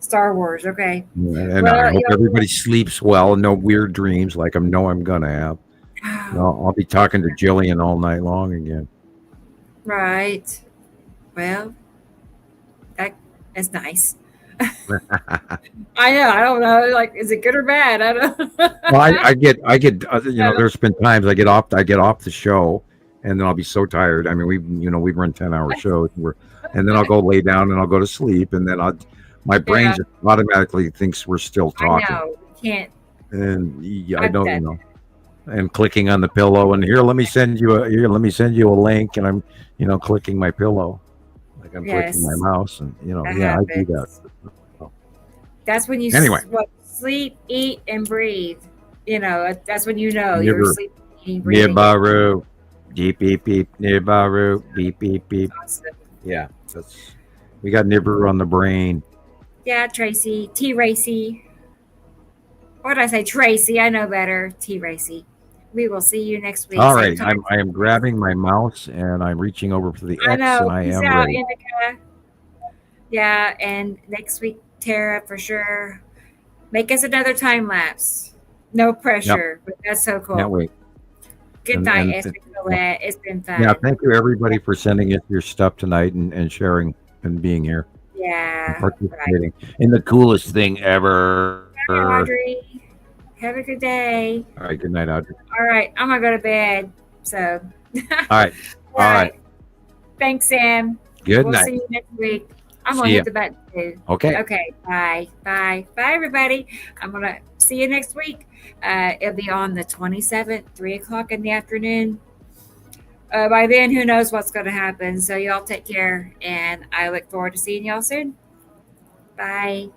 S1: Star Wars. Okay.
S2: And I hope everybody sleeps well and no weird dreams like I'm gonna have. I'll be talking to Jillian all night long again.
S1: Right. Well, that's nice. I know. I don't know. Like, is it good or bad? I don't.
S2: Well, I get. There's been times I get off the show, and then I'll be so tired. I mean, we run 10-hour shows, and then I'll go lay down and I'll go to sleep, and then my brain just automatically thinks we're still talking.
S1: I know. We can't.
S2: And I don't and clicking on the pillow, and let me send you a link, and I'm clicking my pillow, like I'm clicking my mouse, and I do that.
S1: That's when you sleep, eat, and breathe. That's when you're sleeping, eating, breathing.
S2: Nibaru, beep beep beep. Nibaru, beep beep beep.
S1: Awesome.
S2: Yeah, we got Nibaru on the brain.
S1: Yeah, Tracy, T. Racy. What did I say, Tracy? I know better. T. Racy. We will see you next week.
S2: All right, I am grabbing my mouse and I'm reaching over for the X, and I am ready.
S1: Indica. Yeah, and next week, Tara, for sure. Make us another time lapse. No pressure, but that's so cool.
S2: Can't wait.
S1: Good night, Esther Colette. It's been fun.
S2: Yeah, thank you everybody for sending us your stuff tonight and sharing and being here.
S1: Yeah,
S2: and participating in the coolest thing ever.
S1: Bye, Audrey. Have a good day.
S2: All right, good night, Audrey.
S1: All right, I'm gonna go to bed. So.
S2: All right. All right.
S1: Thanks, Sam.
S2: Good
S1: We'll
S2: night.
S1: see you next week. I'm gonna hit the button too.
S2: Okay.
S1: Okay. Bye. Bye. Bye, everybody. I'm gonna see you next week. It'll be on the 27th, 3:00 in the afternoon. By then, who knows what's going to happen. So y'all take care, and I look forward to seeing y'all soon. Bye.